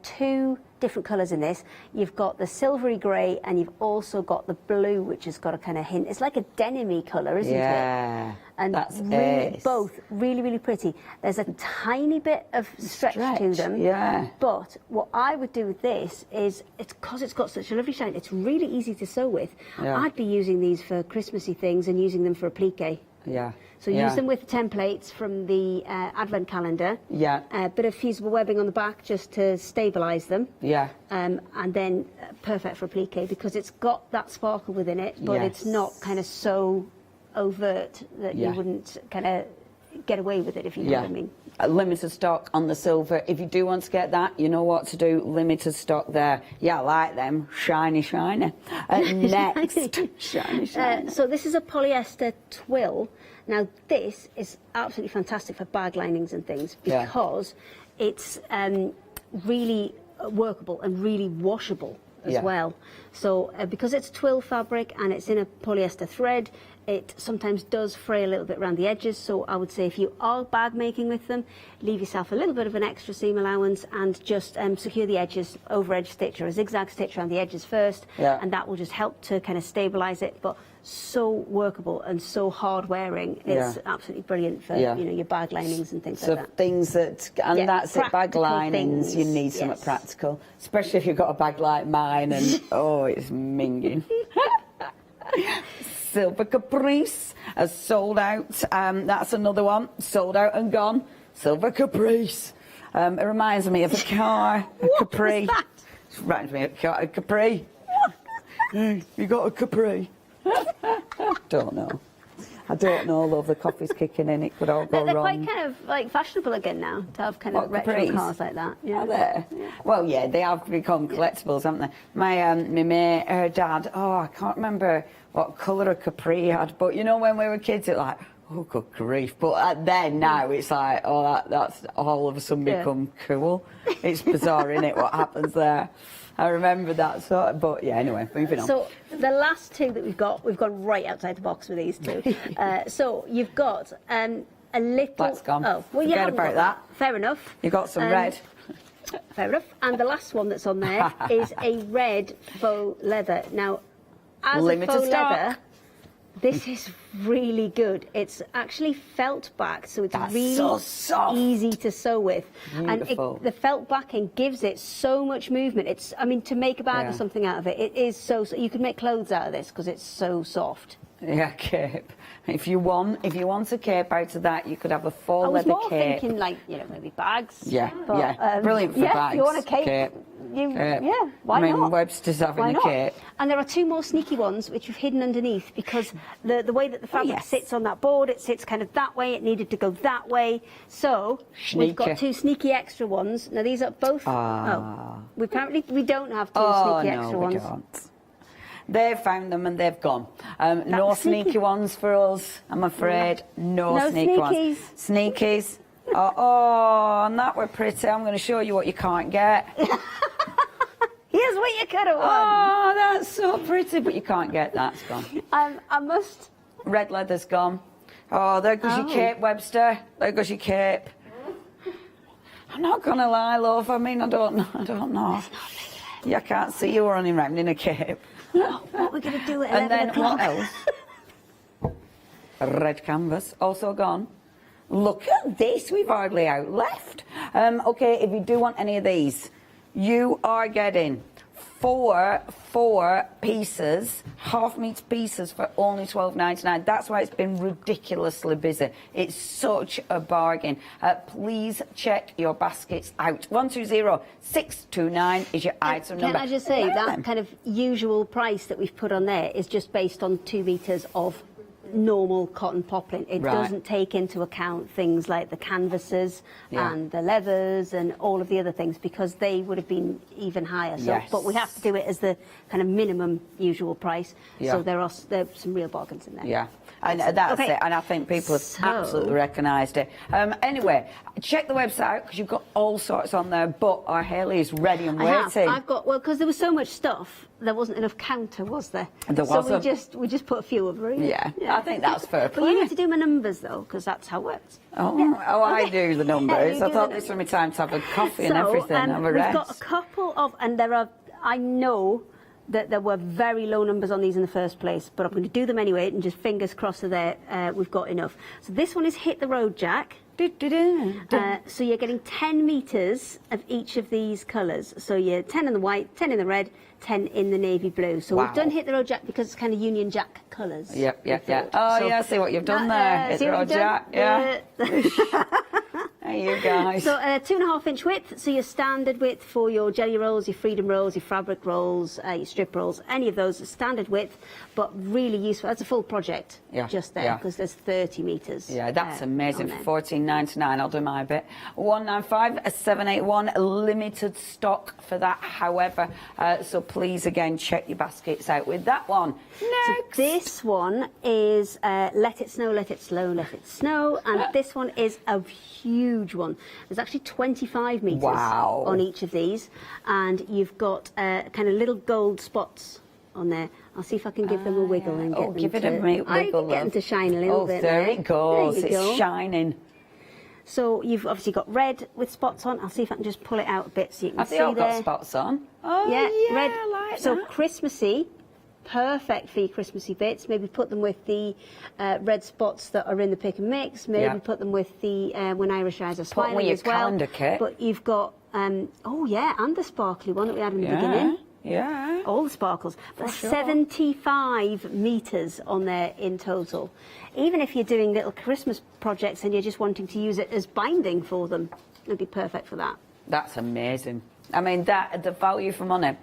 [SPEAKER 6] 2 different colours in this. You've got the silvery grey, and you've also got the blue, which has got a kind of hint. It's like a denim-y colour, isn't it?
[SPEAKER 5] Yeah,
[SPEAKER 6] and
[SPEAKER 5] that's
[SPEAKER 6] really, both really pretty. There's a tiny bit of stretch to them.
[SPEAKER 5] Yeah.
[SPEAKER 6] But what I would do with this is, because it's got such a lovely shine, it's really easy to sew with.
[SPEAKER 5] Yeah.
[SPEAKER 6] I'd be using these for Christmassy things and using them for applique.
[SPEAKER 5] Yeah.
[SPEAKER 6] So use them with templates from the advent calendar.
[SPEAKER 5] Yeah.
[SPEAKER 6] A bit of fusible webbing on the back just to stabilise them.
[SPEAKER 5] Yeah.
[SPEAKER 6] And then perfect for applique, because it's got that sparkle within it, but it's not kind of so overt that you wouldn't kind of get away with it, if you know what I mean.
[SPEAKER 5] Limited stock on the silver. If you do want to get that, you know what to do. Limited stock there. Yeah, I like them. Shiny. Next. Shiny.
[SPEAKER 6] So this is a polyester twill. Now this is absolutely fantastic for bag linings and things, because it's really workable and really washable as well. So because it's twill fabric and it's in a polyester thread, it sometimes does fray a little bit around the edges. So I would say, if you are bag making with them, leave yourself a little bit of an extra seam allowance and just secure the edges, over edge stitch or a zigzag stitch around the edges first, and that will just help to kind of stabilize it. But so workable and so hard wearing. It's absolutely brilliant for you know, your bag linings and things like that.
[SPEAKER 5] So things that, and that's it, bag linings, you need something practical, especially if you've got a bag like mine and oh, it's minging. Silver Caprice has sold out. That's another one, sold out and gone. Silver Caprice. It reminds me of a car, a Capri.
[SPEAKER 6] What was that?
[SPEAKER 5] It reminds me of a Capri. Hey, you got a Capri? Don't know. I don't know, love. The coffee's kicking in. It could all go
[SPEAKER 6] They're
[SPEAKER 5] wrong.
[SPEAKER 6] quite kind of like fashionable again now to have kind of retro
[SPEAKER 5] Capris?
[SPEAKER 6] cars like that. Yeah.
[SPEAKER 5] Are they? Yeah. Well, yeah, they have become collectibles, haven't they? My mate, her dad. Oh, I can't remember what colour a Capri he had, but you know, when we were kids, it's like, oh, good grief. But then now it's like, oh, that's all of a sudden become cool. It's bizarre, isn't it? What happens there? I remember that sort of, but yeah, anyway, moving on.
[SPEAKER 6] So the last 2 that we've gone right outside the box with these 2. So you've got a little...
[SPEAKER 5] That's gone.
[SPEAKER 6] Oh, well, you
[SPEAKER 5] Forget
[SPEAKER 6] haven't
[SPEAKER 5] about
[SPEAKER 6] got
[SPEAKER 5] that.
[SPEAKER 6] Fair enough.
[SPEAKER 5] You got some red.
[SPEAKER 6] Fair enough. And the last one that's on there is a red faux leather. Now, as
[SPEAKER 5] Limited
[SPEAKER 6] a faux
[SPEAKER 5] stock.
[SPEAKER 6] leather, this is really good. It's actually felt back, so it's really
[SPEAKER 5] so soft.
[SPEAKER 6] easy to sew with.
[SPEAKER 5] Beautiful.
[SPEAKER 6] And the felt backing gives it so much movement. It's, I mean, to make a bag or something out of it, it is so you can make clothes out of this because it's so soft.
[SPEAKER 5] Yeah, cape. If you want a cape out of that, you could have a faux leather cape.
[SPEAKER 6] I was more thinking, like, you know, maybe bags.
[SPEAKER 5] Yeah,
[SPEAKER 6] but,
[SPEAKER 5] brilliant for bags.
[SPEAKER 6] If you want a cape. Why not?
[SPEAKER 5] I mean, Webster's having a cape.
[SPEAKER 6] And there are 2 more sneaky ones which you've hidden underneath, because the way that the fabric sits on that board, it sits kind of that way. It needed to go that way. So we've got 2 sneaky extra ones. Now these are both. We don't have 2 sneaky extra ones.
[SPEAKER 5] Don't. They've found them and they've gone. No sneaky ones for us, I'm afraid. No sneaky ones. Sneakies. Oh, and that were pretty. I'm going to show you what you can't get.
[SPEAKER 6] Here's what you could have won.
[SPEAKER 5] Oh, that's so pretty, but you can't get that. It's gone.
[SPEAKER 6] I must.
[SPEAKER 5] Red leather's gone. Oh, there goes your cape, Webster. There goes your cape. I'm not going to lie, love. I mean, I don't know. Yeah, I can't see you running around in a cape.
[SPEAKER 6] What are we going to do at 11
[SPEAKER 5] And then
[SPEAKER 6] o'clock?
[SPEAKER 5] what else? Red canvas, also gone. Look at this, we've hardly out left. Okay, if you do want any of these, you are getting four pieces, half-meter pieces for only $12.99. That's why it's been ridiculously busy. It's such a bargain. Please check your baskets out. 120629 is your item number.
[SPEAKER 6] Can I just say, that kind of usual price that we've put on there is just based on 2 meters of normal cotton poplin. It doesn't take into account things like the canvases and the leathers and all of the other things, because they would have been even higher. So, but we have to do it as the kind of minimum usual price. So there's some real bargains in there.
[SPEAKER 5] Yeah, and that's it. And I think people have absolutely recognised it. Anyway, check the website because you've got all sorts on there. But our Haley is ready and waiting.
[SPEAKER 6] I've got, well, because there was so much stuff, there wasn't enough counter, was there?
[SPEAKER 5] There
[SPEAKER 6] wasn't.
[SPEAKER 5] So
[SPEAKER 6] we just put a few of them in.
[SPEAKER 5] Yeah, I think that's fair play.
[SPEAKER 6] But you need to do my numbers though, because that's how it works.
[SPEAKER 5] I do the numbers. I thought this was my time to have a coffee and everything. Have a rest.
[SPEAKER 6] We've got a couple of, and there are. I know that there were very low numbers on these in the first place, but I'm going to do them anyway, and just fingers crossed that we've got enough. So this one is Hit the Road Jack. So you're getting 10 meters of each of these colours. So you're 10 in the white, 10 in the red, 10 in the navy blue. So we've done Hit the Road Jack because it's kind of Union Jack colours.
[SPEAKER 5] Yep. Oh, yeah, see what you've done there. Hit the Road Jack. Yeah. There you guys.
[SPEAKER 6] So 2.5-inch width, so your standard width for your jelly rolls, your freedom rolls, your fabric rolls, your strip rolls, any of those are standard width, but really useful. That's a full project just there, because there's 30 metres.
[SPEAKER 5] Yeah, that's amazing. For $14.99, I'll do my bit. 195-781, limited stock for that, however. So please, again, check your baskets out with that one. Next.
[SPEAKER 6] So this one is Let It Snow, Let It Slow, Let It Snow, and this one is a huge one. There's actually 25 metres on each of these, and you've got kind of little gold spots on there. I'll see if I can give them a wiggle and get them
[SPEAKER 5] give it a wiggle.
[SPEAKER 6] I can get them to shine a little bit.
[SPEAKER 5] There it goes. It's shining.
[SPEAKER 6] So you've obviously got red with spots on. I'll see if I can just pull it out a bit so you can see
[SPEAKER 5] there. Have they all
[SPEAKER 6] there.
[SPEAKER 5] got spots on? Oh,
[SPEAKER 6] yeah, red.
[SPEAKER 5] I like
[SPEAKER 6] so
[SPEAKER 5] that.
[SPEAKER 6] Christmassy. Perfect for your Christmassy bits. Maybe put them with the red spots that are in the pick and mix. Maybe put them with the When Irish Eyes Are Smiling as well.
[SPEAKER 5] Calendar kit.
[SPEAKER 6] But you've got, and the sparkly one that we had in the beginning.
[SPEAKER 5] Yeah.
[SPEAKER 6] All the sparkles. But 75 metres on there in total. Even if you're doing little Christmas projects and you're just wanting to use it as binding for them, it'd be perfect for that.
[SPEAKER 5] That's amazing. I mean, the value for money.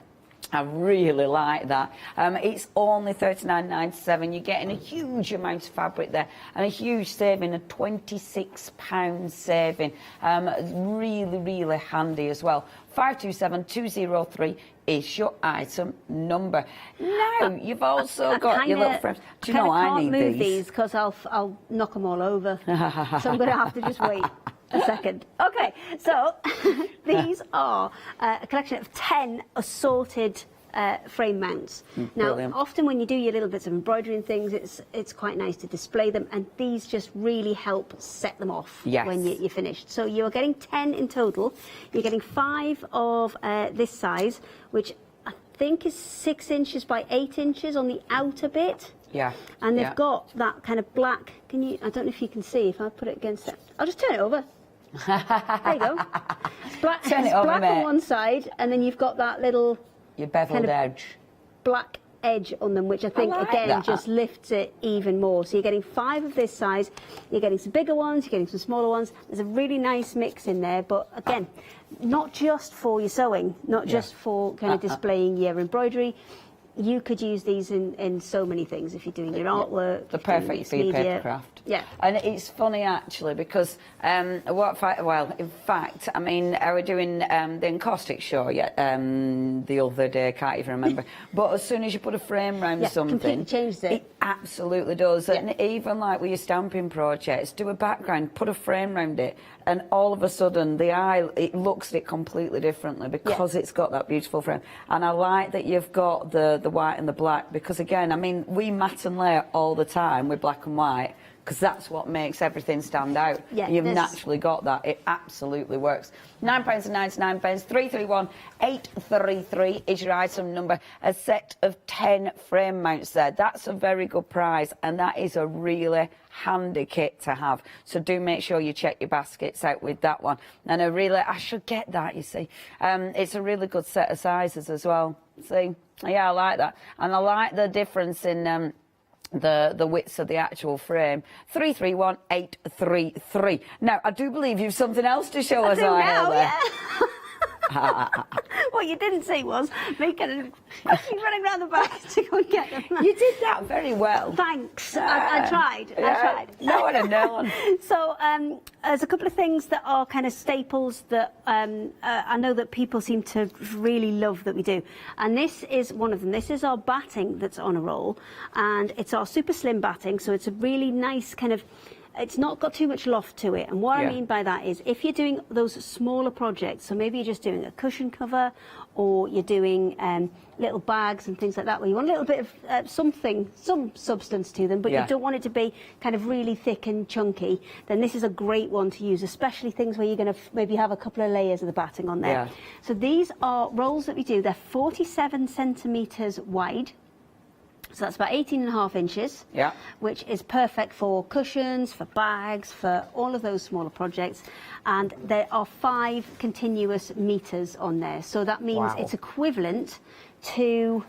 [SPEAKER 5] I really like that. It's only $39.97. You're getting a huge amount of fabric there and a huge saving, a £26 saving. Really, really handy as well. 527203 is your item number. Now, you've also got your little frames. Do you know I need
[SPEAKER 6] move these because I'll knock them all over. So I'm going to have to just wait a second. Okay, so these are a collection of 10 assorted frame mounts. Now, often when you do your little bits of embroidery and things, it's quite nice to display them, and these just really help set them off when you're finished. So you're getting 10 in total. You're getting 5 of this size, which I think is 6 inches by 8 inches on the outer bit.
[SPEAKER 5] Yeah.
[SPEAKER 6] And they've got that kind of black. I don't know if you can see. If I put it against it, I'll just turn it over. There you go. It's black,
[SPEAKER 5] Turn it over,
[SPEAKER 6] black on one side, and then you've got that little
[SPEAKER 5] your beveled edge,
[SPEAKER 6] black edge on them, which I think just lifts it even more. So you're getting 5 of this size. You're getting some bigger ones. You're getting some smaller ones. There's a really nice mix in there, but again, not just for your sewing, not just for kind of displaying your embroidery. You could use these in so many things if you're doing your artwork.
[SPEAKER 5] The perfect for your paper craft.
[SPEAKER 6] Yeah.
[SPEAKER 5] And it's funny actually because in fact, I mean, I was doing the encaustic show the other day, I can't even remember. But as soon as you put a frame around something,
[SPEAKER 6] completely changes it.
[SPEAKER 5] It absolutely does. Yeah. And even like with your stamping projects, do a background, put a frame around it, and all of a sudden the eye, it looks at it completely differently because it's got that beautiful frame. And I like that you've got the white and the black because again, I mean, we mat and layer all the time with black and white. because that's what makes everything stand out.
[SPEAKER 6] Yeah,
[SPEAKER 5] You've naturally got that. It absolutely works. £9.99, 331833 is your item number. A set of 10 frame mounts there. That's a very good price, and that is a really handy kit to have. So do make sure you check your baskets out with that one. And I should get that, you see. It's a really good set of sizes as well. See, yeah, I like that, and I like the difference in the widths of the actual frame. 331833. Now, I do believe you've something else to show us,
[SPEAKER 6] now, yeah. What you didn't see was me kind of running around the back to go and get them.
[SPEAKER 5] You did that very well.
[SPEAKER 6] Thanks. I tried. I tried.
[SPEAKER 5] No one had known.
[SPEAKER 6] So there's a couple of things that are kind of staples that I know that people seem to really love that we do. And this is one of them. This is our batting that's on a roll. And it's our super slim batting. So it's a really nice kind of... It's not got too much loft to it, and what I mean by that is if you're doing those smaller projects, so maybe you're just doing a cushion cover, or you're doing little bags and things like that, where you want a little bit of some substance to them, but you don't want it to be kind of really thick and chunky, then this is a great one to use, especially things where you're going to maybe have a couple of layers of the batting on there. So these are rolls that we do. They're 47 centimetres wide. So that's about 18.5 inches, which is perfect for cushions, for bags, for all of those smaller projects. And there are 5 continuous meters on there. So that means it's equivalent to,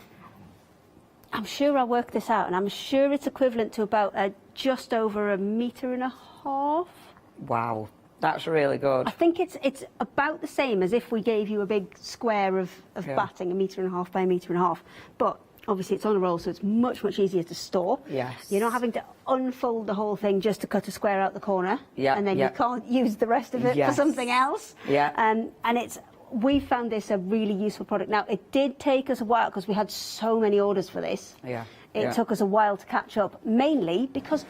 [SPEAKER 6] I'm sure I worked this out, and I'm sure it's equivalent to about just over 1.5 meters.
[SPEAKER 5] Wow. That's really good.
[SPEAKER 6] I think it's about the same as if we gave you a big square of batting, 1.5 meters by 1.5 meters. But obviously, it's on a roll, so it's much, much easier to store. Yes. You're not having to unfold the whole thing just to cut a square out the corner. And then you can't use the rest of it for something else. And we found this a really useful product. Now, it did take us a while because we had so many orders for this. It took us a while to catch up, mainly because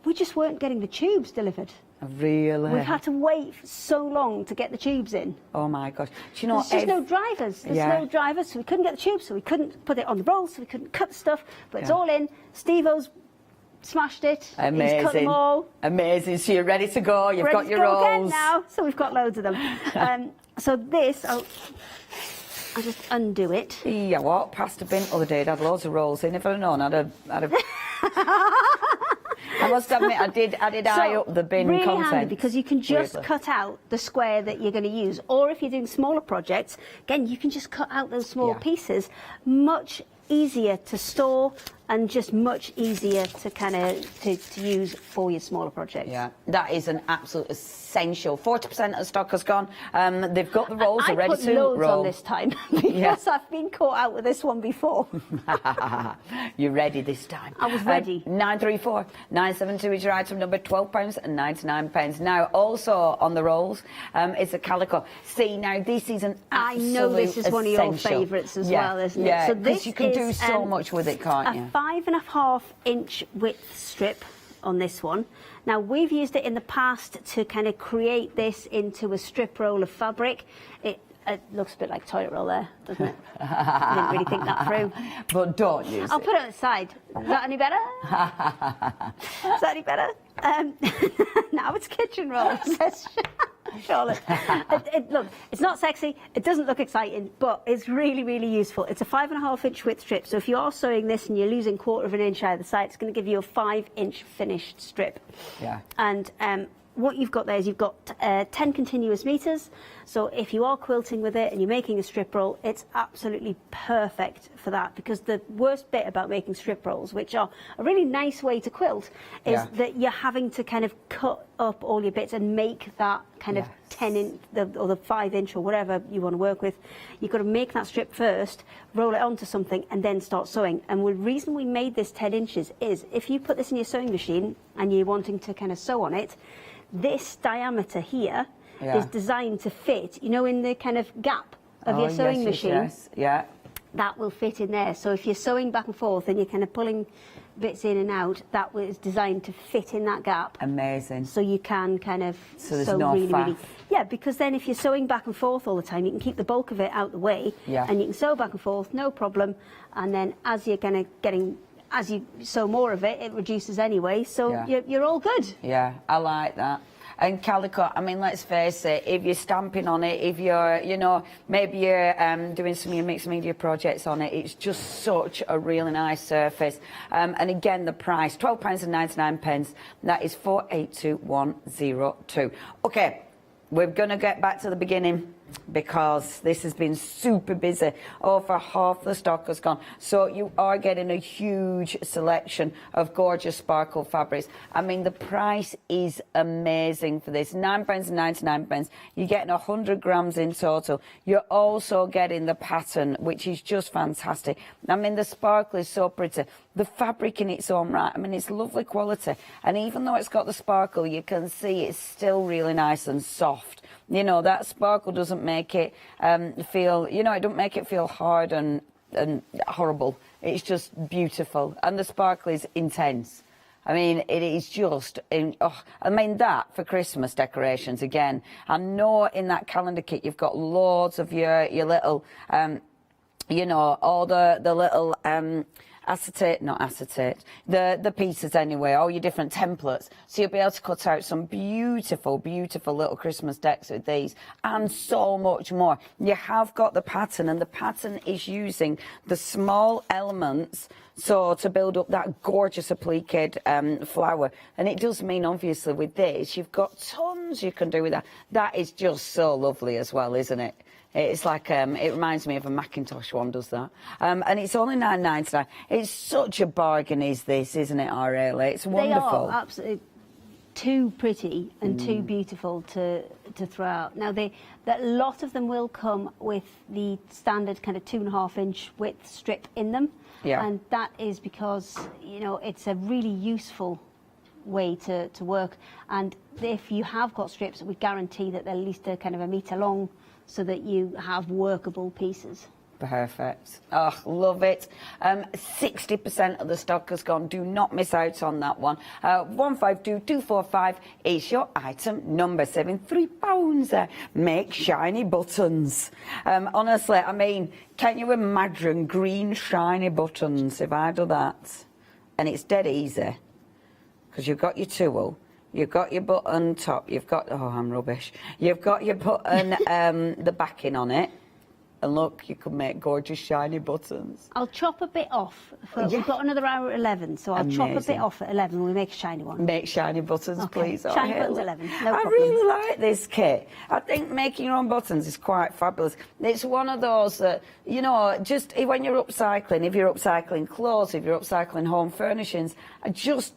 [SPEAKER 6] we just weren't getting the tubes delivered.
[SPEAKER 5] Really?
[SPEAKER 6] We've had to wait so long to get the tubes in.
[SPEAKER 5] Oh my gosh. Do you know,
[SPEAKER 6] there's just no drivers. There's no drivers, so we couldn't get the tubes, so we couldn't put it on the roll, so we couldn't cut the stuff. But it's all in. Steve-O's smashed it.
[SPEAKER 5] Amazing.
[SPEAKER 6] He's cut them all.
[SPEAKER 5] Amazing. So you're ready to go. You've got your rolls.
[SPEAKER 6] Ready to go again now. So we've got loads of them. So this, I'll just undo it.
[SPEAKER 5] Yeah, what? Past a bin other day, it had loads of rolls in. If I'd known, I'd have... I must admit, I did eye up the bin
[SPEAKER 6] really
[SPEAKER 5] content.
[SPEAKER 6] Handy because you can just cut out the square that you're going to use, or if you're doing smaller projects, again, you can just cut out those small pieces. Much easier to store and just much easier to kind of to use for your smaller projects.
[SPEAKER 5] Yeah, that is an absolute essential. 40% of the stock has gone. They've got the rolls, they're ready to roll.
[SPEAKER 6] I put loads on this time because I've been caught out with this one before.
[SPEAKER 5] You're ready this time.
[SPEAKER 6] I was ready.
[SPEAKER 5] 934 972 is your item number, £12.99. Now, also on the rolls, it's a Calico. See, now this is an absolute
[SPEAKER 6] I know this is one of your favourites as well, isn't it?
[SPEAKER 5] Yeah,
[SPEAKER 6] so this
[SPEAKER 5] you can do so much with it, can't you?
[SPEAKER 6] 5.5 inch width strip on this one. Now, we've used it in the past to kind of create this into a strip roll of fabric. It looks a bit like toilet roll there, doesn't it? I didn't really think that through.
[SPEAKER 5] But don't use
[SPEAKER 6] I'll put it on the side. Is that any better? Is that any better? Now it's kitchen roll, says Charlotte. Look, it's not sexy, it doesn't look exciting, but it's really, really useful. It's a 5.5 inch width strip, so if you are sewing this and you're losing 1/4 inch out of the side, it's going to give you a 5 inch finished strip. Yeah. And what you've got there is you've got 10 continuous meters. So if you are quilting with it and you're making a strip roll, it's absolutely perfect for that, because the worst bit about making strip rolls, which are a really nice way to quilt, is that you're having to kind of cut up all your bits and make that kind of 10 inch or the 5 inch or whatever you want to work with. You've got to make that strip first, roll it onto something, and then start sewing. And the reason we made this 10 inches is if you put this in your sewing machine and you're wanting to kind of sew on it, this diameter here is designed to fit, you know, in the kind of gap of your sewing machine.
[SPEAKER 5] Yeah.
[SPEAKER 6] That will fit in there. So if you're sewing back and forth and you're kind of pulling bits in and out, that was designed to fit in that gap.
[SPEAKER 5] Amazing.
[SPEAKER 6] So you can kind of
[SPEAKER 5] sew no really,
[SPEAKER 6] yeah, because then if you're sewing back and forth all the time, you can keep the bulk of it out the way, and you can sew back and forth, no problem. And then as you're kind of getting as you sew more of it, it reduces anyway, so you're all good.
[SPEAKER 5] Yeah, I like that. And Calico, I mean, let's face it, if you're stamping on it, if you're, you know, maybe you're doing some of your mixed media projects on it, it's just such a really nice surface. And again, the price, £12.99, that is 482102. Okay, we're going to get back to the beginning, because this has been super busy. Over half the stock has gone. So you are getting a huge selection of gorgeous sparkle fabrics. I mean, the price is amazing for this. £9.99. You're getting 100 grams in total. You're also getting the pattern, which is just fantastic. I mean, the sparkle is so pretty. The fabric in its own right, I mean, it's lovely quality. And even though it's got the sparkle, you can see it's still really nice and soft. You know, that sparkle doesn't make it feel, you know, it don't make it feel hard and horrible. It's just beautiful. And the sparkle is intense. I mean, it is just, I mean, that for Christmas decorations, again. I know in that calendar kit you've got loads of your little, you know, all the little... the pieces anyway, all your different templates. So you'll be able to cut out some beautiful, beautiful little Christmas decks with these, and so much more. You have got the pattern, and the pattern is using the small elements so to build up that gorgeous appliqued flower. And it does mean, obviously, with this, you've got tons you can do with that. That is just so lovely as well, isn't it? It's like, it reminds me of a Macintosh one, does that? And it's only £9.99. It's such a bargain, is this, isn't it, RAL? It's wonderful.
[SPEAKER 6] They are absolutely too pretty and too beautiful to throw out. Now, a lot of them will come with the standard kind of 2.5-inch width strip in them. Yeah. And that is because, you know, it's a really useful way to work. And if you have got strips, we guarantee that they're at least a kind of 1 metre long, so that you have workable pieces.
[SPEAKER 5] Perfect. Oh, love it. 60% of the stock has gone. Do not miss out on that one. 152245 is your item number. Saving £3 there. Make shiny buttons. Honestly, I mean, can you imagine green shiny buttons if I do that? And it's dead easy, because you've got your tool. You've got your button top, you've got, oh, I'm rubbish. You've got your button, the backing on it. And look, you can make gorgeous shiny buttons.
[SPEAKER 6] I'll chop a bit off. We've got another hour at 11, so I'll chop a bit off at 11 and we make a shiny one.
[SPEAKER 5] Make shiny buttons, please.
[SPEAKER 6] Shiny buttons 11, no
[SPEAKER 5] I really like this kit. I think making your own buttons is quite fabulous. It's one of those that, you know, just when you're upcycling, if you're upcycling clothes, if you're upcycling home furnishings, just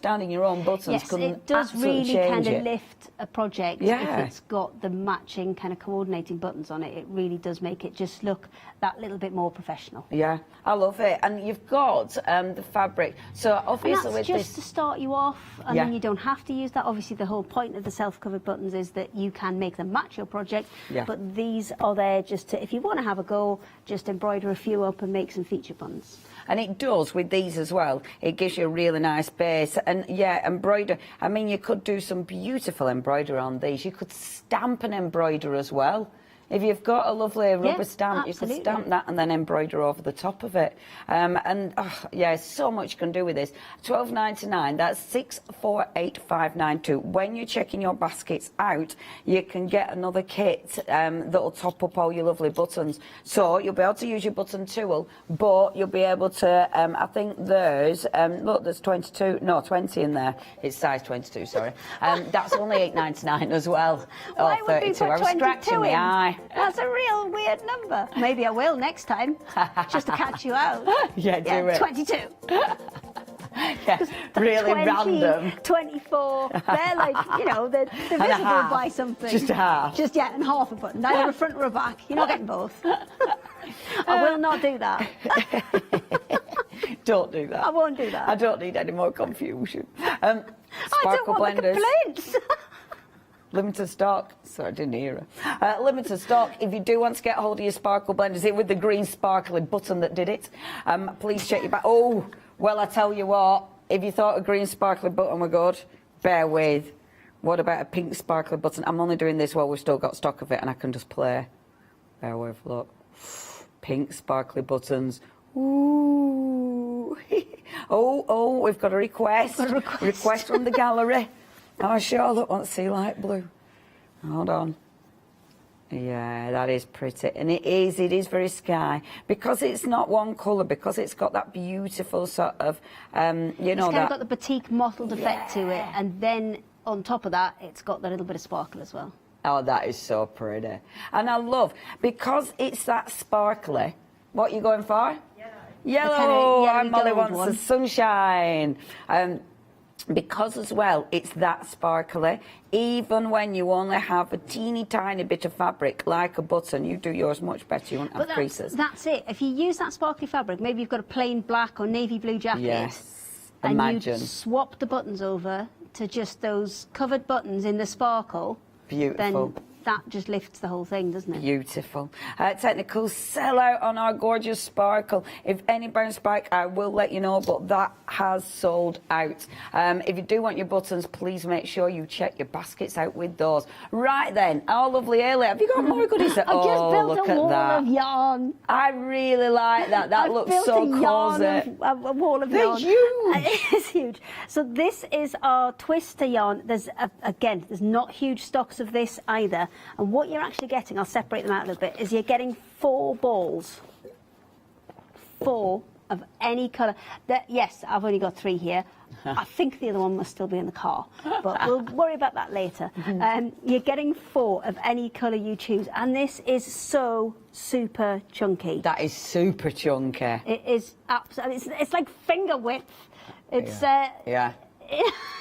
[SPEAKER 5] adding your own buttons can
[SPEAKER 6] it does really kind of lift a project if
[SPEAKER 5] Yeah.
[SPEAKER 6] it's got the matching kind of coordinating buttons on it. It really does make it just look that little bit more professional.
[SPEAKER 5] Yeah, I love it. And you've got the fabric. So obviously
[SPEAKER 6] and that's
[SPEAKER 5] with
[SPEAKER 6] just to start you off, and then you don't have to use that. Obviously, the whole point of the self-covered buttons is that you can make them match your project. Yeah. But these are there just to, if you want to have a go, just embroider a few up and make some feature buttons.
[SPEAKER 5] And it does with these as well. It gives you a really nice base. And yeah, embroider. I mean, you could do some beautiful embroider on these. You could stamp and embroider as well. If you've got a lovely rubber stamp, you can stamp that and then embroider over the top of it. Yeah, so much you can do with this. £12.99, that's 648592. When you're checking your baskets out, you can get another kit that'll top up all your lovely buttons. So you'll be able to use your button tool, but you'll be able to, I think there's, look, there's 20 in there. It's size 22, sorry. That's only £8.99 as well.
[SPEAKER 6] Why
[SPEAKER 5] or
[SPEAKER 6] would we
[SPEAKER 5] 32.
[SPEAKER 6] put
[SPEAKER 5] I was
[SPEAKER 6] 22
[SPEAKER 5] scratching my
[SPEAKER 6] in?
[SPEAKER 5] eye.
[SPEAKER 6] That's a real weird number. Maybe I will next time, just to catch you out.
[SPEAKER 5] Yeah, do it.
[SPEAKER 6] 22.
[SPEAKER 5] Yeah, really
[SPEAKER 6] 20,
[SPEAKER 5] random.
[SPEAKER 6] 24. They're like, you know, they're visible by something.
[SPEAKER 5] Just a half.
[SPEAKER 6] Just, yeah, and half a button. Neither a front or a back. You're not getting both. I will not do that.
[SPEAKER 5] Don't do that.
[SPEAKER 6] I won't do that.
[SPEAKER 5] I don't need any more confusion.
[SPEAKER 6] I don't want the complaints.
[SPEAKER 5] Limited stock. Sorry, I didn't hear her. Limited stock. If you do want to get hold of your sparkle blenders, it with the green sparkly button that did it. Please check your back. Oh, well, I tell you what. If you thought a green sparkly button were good, bear with. What about a pink sparkly button? I'm only doing this while we've still got stock of it, and I can just play. Bear with. Look. Pink sparkly buttons. Ooh. Oh, we've got a request. Request from the gallery. Oh, Charlotte wants to see light blue. Hold on. Yeah, that is pretty. And it is very sky. Because it's not one colour, because it's got that beautiful sort of, you know,
[SPEAKER 6] it's kind of got the batik mottled effect to it. And then on top of that, it's got that little bit of sparkle as well.
[SPEAKER 5] Oh, that is so pretty. And I love, because it's that sparkly, what are you going for? Yellow. And Molly wants the sunshine. Because as well, it's that sparkly. Even when you only have a teeny tiny bit of fabric, like a button, you do yours much better. You won't have creases.
[SPEAKER 6] That's it. If you use that sparkly fabric, maybe you've got a plain black or navy blue jacket.
[SPEAKER 5] Yes.
[SPEAKER 6] And
[SPEAKER 5] Imagine.
[SPEAKER 6] you swap the buttons over to just those covered buttons in the sparkle.
[SPEAKER 5] Beautiful.
[SPEAKER 6] Then that just lifts the whole thing, doesn't it?
[SPEAKER 5] Beautiful. Technical sellout on our gorgeous sparkle. If any bounce back, I will let you know, but that has sold out. If you do want your buttons, please make sure you check your baskets out with those. Right then, our lovely Ailey, have you got more goodies?
[SPEAKER 6] I've just built a wall of yarn.
[SPEAKER 5] I really like that. That looks so cozy.
[SPEAKER 6] A wall of yarn.
[SPEAKER 5] They're huge.
[SPEAKER 6] It's huge. So this is our twister yarn. There's again, there's not huge stocks of this either. And what you're actually getting, I'll separate them out a little bit, is you're getting 4 balls. 4 of any colour. Yes, I've only got 3 here. I think the other one must still be in the car, but we'll worry about that later. You're getting 4 of any colour you choose, and this is so super chunky.
[SPEAKER 5] That is super chunky.
[SPEAKER 6] It is absolutely. It's like finger width. It's
[SPEAKER 5] yeah.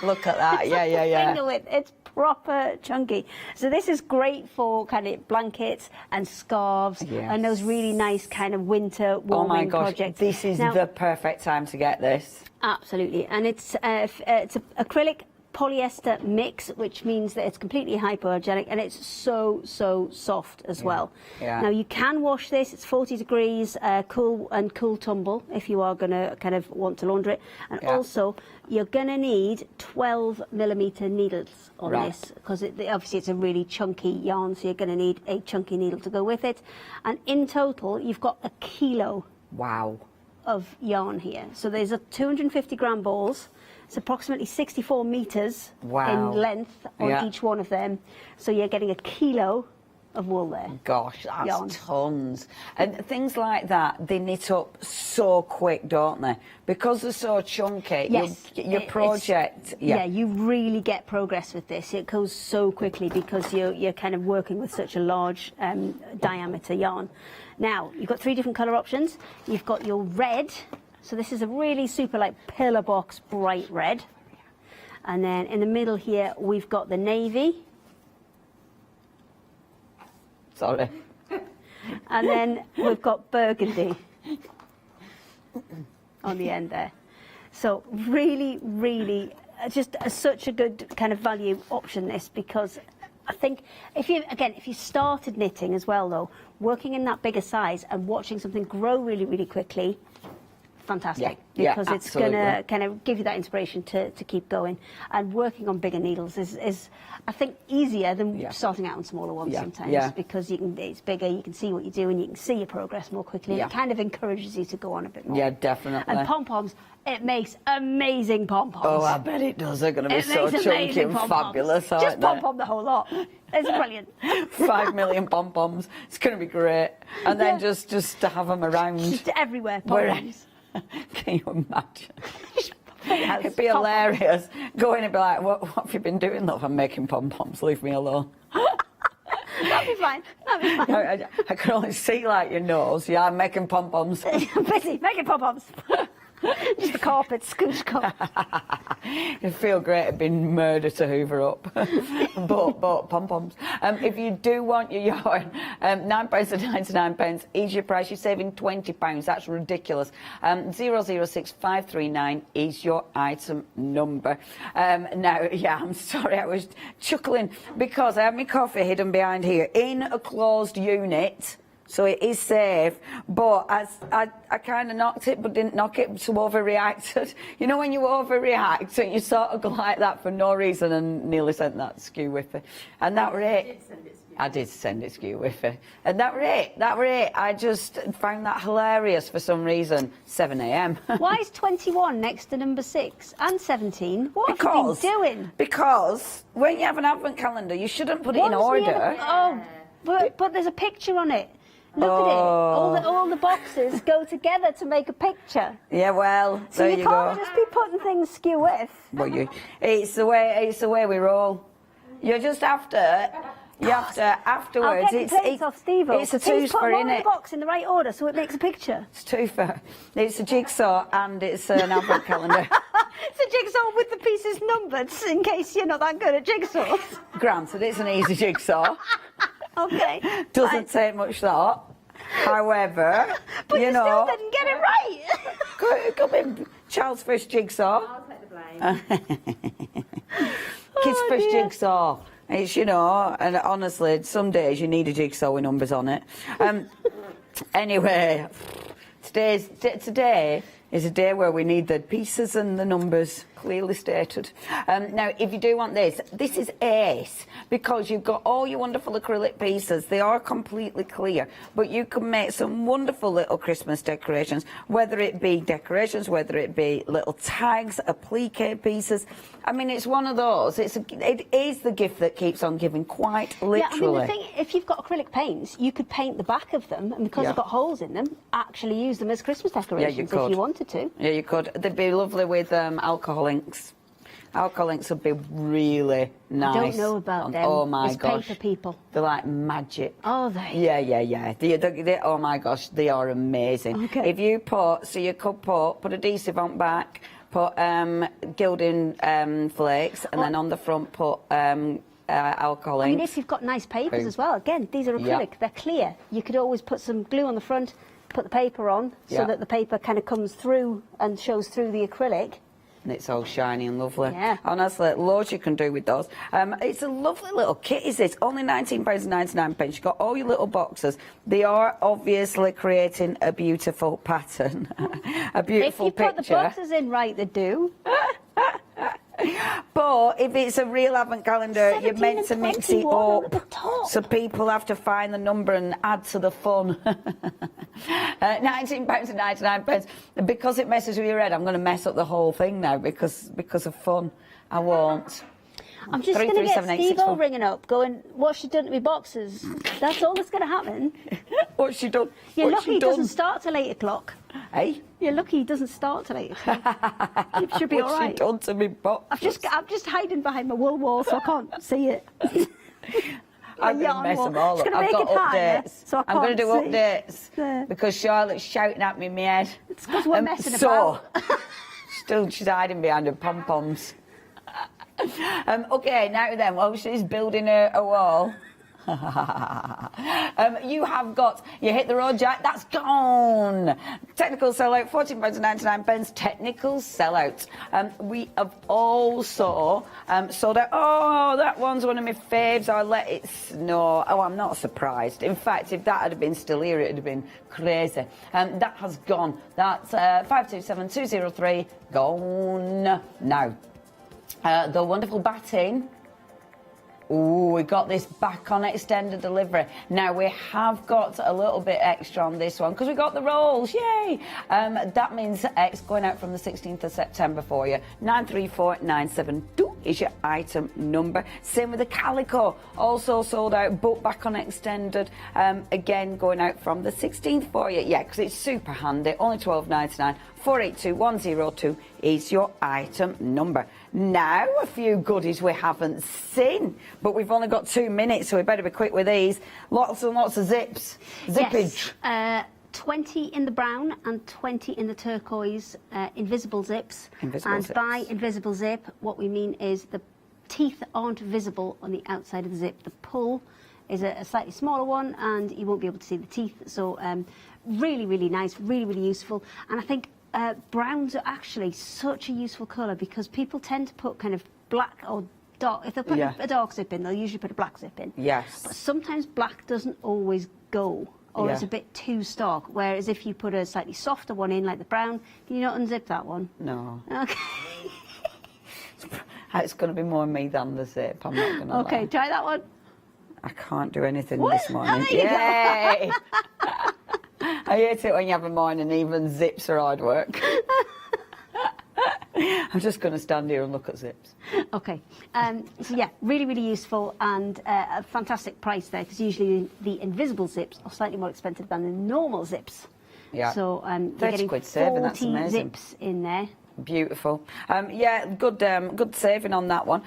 [SPEAKER 5] Look at that. Yeah.
[SPEAKER 6] Finger width. It's proper chunky. So this is great for kind of blankets and scarves and those really nice kind of winter warming projects.
[SPEAKER 5] This is the perfect time to get this.
[SPEAKER 6] Absolutely, and it's acrylic polyester mix, which means that it's completely hypoallergenic and it's so soft as well. Now you can wash this. It's 40 degrees, cool tumble if you are going to kind of want to launder it, and also you're going to need 12mm needles on this, because obviously it's a really chunky yarn, so you're going to need a chunky needle to go with it. And in total, you've got 1 kilo.
[SPEAKER 5] Wow.
[SPEAKER 6] Of yarn here. So there's a 250 gram balls. It's approximately 64 meters in length on each one of them. So you're getting 1 kilo of wool there.
[SPEAKER 5] Gosh, that's tons. And things like that, they knit up so quick, don't they? Because they're so chunky, your project...
[SPEAKER 6] you really get progress with this. It goes so quickly because you're kind of working with such a large diameter yarn. Now, you've got 3 different colour options. You've got your red. So this is a really super like pillar box bright red. And then in the middle here, we've got the navy.
[SPEAKER 5] Sorry.
[SPEAKER 6] And then we've got burgundy on the end there. So really, just such a good kind of value option this, because I think if you started knitting as well though, working in that bigger size and watching something grow really quickly, fantastic, because it's going to kind of give you that inspiration to keep going. And working on bigger needles is I think easier than starting out on smaller ones sometimes, because it's bigger, you can see what you do and you can see your progress more quickly, and it kind of encourages you to go on a bit more.
[SPEAKER 5] Yeah, definitely.
[SPEAKER 6] And pom-poms, it makes amazing pom-poms.
[SPEAKER 5] Oh, I bet it does. They're going to be so chunky and fabulous.
[SPEAKER 6] Just pom-pom the whole lot. It's brilliant.
[SPEAKER 5] 5 million pom-poms. It's going to be great. And then just to have them around.
[SPEAKER 6] Just everywhere, pom-poms.
[SPEAKER 5] Can you imagine? It'd be hilarious. Going and be like, what have you been doing, love? I'm making pom-poms. Leave me alone.
[SPEAKER 6] That'd be fine.
[SPEAKER 5] I can only see like your nose. Yeah, I'm making pom-poms.
[SPEAKER 6] I'm busy making pom-poms. Just the carpet, scooch carpet.
[SPEAKER 5] It'd feel great. It'd be murder to hoover up. but pom-poms. If you do want your yarn, £9 to 99 is your price. You're saving £20. That's ridiculous. 006539 is your item number. Now, I'm sorry, I was chuckling because I had my coffee hidden behind here in a closed unit. So it is safe, but I kind of knocked it, but didn't knock it, so overreacted. You know when you overreact, and you sort of go like that for no reason, and nearly sent that skew with it. And that was it. I did send it to you with it. And that were it. I just found that hilarious for some reason. 7 a.m.
[SPEAKER 6] Why is 21 next to number 6 and 17? What have you been doing?
[SPEAKER 5] Because when you have an advent calendar, you shouldn't put it in order.
[SPEAKER 6] But there's a picture on it. Look at it. All the boxes go together to make a picture.
[SPEAKER 5] Yeah, well,
[SPEAKER 6] so
[SPEAKER 5] there you go.
[SPEAKER 6] So you can't just be putting things skew with.
[SPEAKER 5] Well, it's the way we roll. You just have to. Afterwards.
[SPEAKER 6] I'll get the plates off Steve.
[SPEAKER 5] It's a twofer,
[SPEAKER 6] isn't it? The box in the right order so it makes a picture.
[SPEAKER 5] It's twofer. It's a jigsaw and it's an advent calendar.
[SPEAKER 6] It's a jigsaw with the pieces numbered, in case you're not that good at jigsaws.
[SPEAKER 5] Granted, it's an easy jigsaw.
[SPEAKER 6] Okay.
[SPEAKER 5] Doesn't take much thought. However,
[SPEAKER 6] but you
[SPEAKER 5] know,
[SPEAKER 6] still didn't get it right.
[SPEAKER 5] Could be child's first jigsaw.
[SPEAKER 6] I'll take the blame.
[SPEAKER 5] Kids' first jigsaw. It's, and honestly, some days you need a jigsaw with numbers on it. Anyway, today is a day where we need the pieces and the numbers clearly stated. Now, if you do want this is ace, because you've got all your wonderful acrylic pieces. They are completely clear, but you can make some wonderful little Christmas decorations, whether it be decorations, whether it be little tags, applique pieces. I mean, it's one of those. It is the gift that keeps on giving, quite literally.
[SPEAKER 6] Yeah, I mean, the thing, if you've got acrylic paints, you could paint the back of them, and because they've got holes in them, actually use them as Christmas decorations if you wanted to.
[SPEAKER 5] Yeah, you could. They'd be lovely with alcohol inks. Alcohol inks would be really nice.
[SPEAKER 6] I don't know about them.
[SPEAKER 5] Oh my gosh.
[SPEAKER 6] Paper people.
[SPEAKER 5] They're like magic.
[SPEAKER 6] Are they?
[SPEAKER 5] Yeah. They, oh my gosh, they are amazing.
[SPEAKER 6] Okay.
[SPEAKER 5] If you you could put adhesive on back, put gilding flakes, and then on the front put alcohol inks.
[SPEAKER 6] I mean, if you've got nice papers as well, again, these are acrylic, they're clear. You could always put some glue on the front, put the paper on, so that the paper kind of comes through and shows through the acrylic.
[SPEAKER 5] And it's all shiny and lovely.
[SPEAKER 6] Yeah.
[SPEAKER 5] Honestly, loads you can do with those. It's a lovely little kit, is this? Only £19.99. You've got all your little boxes. They are obviously creating a beautiful pattern, a beautiful picture.
[SPEAKER 6] If you put the boxes in right, they do.
[SPEAKER 5] But if it's a real advent calendar, you're meant to mix it up. So people have to find the number and add to the fun. £19.99. Because it messes with your head, I'm going to mess up the whole thing now because of fun. I won't.
[SPEAKER 6] I'm just going to get Steve ringing up, going, what's she done to me boxes? That's all that's going to happen.
[SPEAKER 5] What's she done?
[SPEAKER 6] You're lucky he doesn't start till 8 o'clock.
[SPEAKER 5] Hey?
[SPEAKER 6] You're lucky he doesn't start till 8 o'clock. It should be all right.
[SPEAKER 5] What's she done to me boxes?
[SPEAKER 6] I'm just hiding behind my wool wall so I can't see it.
[SPEAKER 5] I'm going to mess them all up. I've got updates.
[SPEAKER 6] So
[SPEAKER 5] I'm going to do updates because Charlotte's shouting at me in my head.
[SPEAKER 6] It's because we're messing about.
[SPEAKER 5] She's hiding behind her pom-poms. Okay, now then, while she's building a wall, you hit the road, Jack, that's gone. Technical sellout, £14.99. Technical sellout. We have also sold out. Oh, that one's one of my faves. I'll let it snow. Oh, I'm not surprised. In fact, if that had been still here, it would have been crazy. That has gone. That's 527203, gone now. The wonderful batting. Ooh, we got this back on extended delivery. Now, we have got a little bit extra on this one because we got the rolls. Yay! That means it's going out from the 16th of September for you. 934972 is your item number. Same with the Calico. Also sold out, but back on extended. Again, going out from the 16th for you. Yeah, because it's super handy. Only £12.99. 482102 is your item number. Now, a few goodies we haven't seen, but we've only got 2 minutes, so we better be quick with these. Lots and lots of zips. Zippage.
[SPEAKER 6] Yes, 20 in the brown and 20 in the turquoise invisible zips. By invisible zip, what we mean is the teeth aren't visible on the outside of the zip. The pull is a slightly smaller one, and you won't be able to see the teeth. So really, really nice, really, really useful. And I think browns are actually such a useful colour because people tend to put kind of black or dark. If they put a dark zip in, they'll usually put a black zip in.
[SPEAKER 5] Yes.
[SPEAKER 6] But sometimes black doesn't always go, or it's a bit too stark. Whereas if you put a slightly softer one in, like the brown, can you not unzip that one?
[SPEAKER 5] No.
[SPEAKER 6] Okay.
[SPEAKER 5] It's going to be more me than the zip. I'm not going to lie.
[SPEAKER 6] Okay, try that one.
[SPEAKER 5] I can't do anything
[SPEAKER 6] What?
[SPEAKER 5] this morning.
[SPEAKER 6] Oh, there you
[SPEAKER 5] Yay! I hate it when you have a morning, even zips are hard work. I'm just going to stand here and look at zips.
[SPEAKER 6] Okay, so yeah, really, really useful and a fantastic price there, because usually the invisible zips are slightly more expensive than the normal zips. Yeah. So you're getting
[SPEAKER 5] 30 quid saving, that's
[SPEAKER 6] 40
[SPEAKER 5] amazing.
[SPEAKER 6] zips in there.
[SPEAKER 5] Beautiful. Yeah, good saving on that one.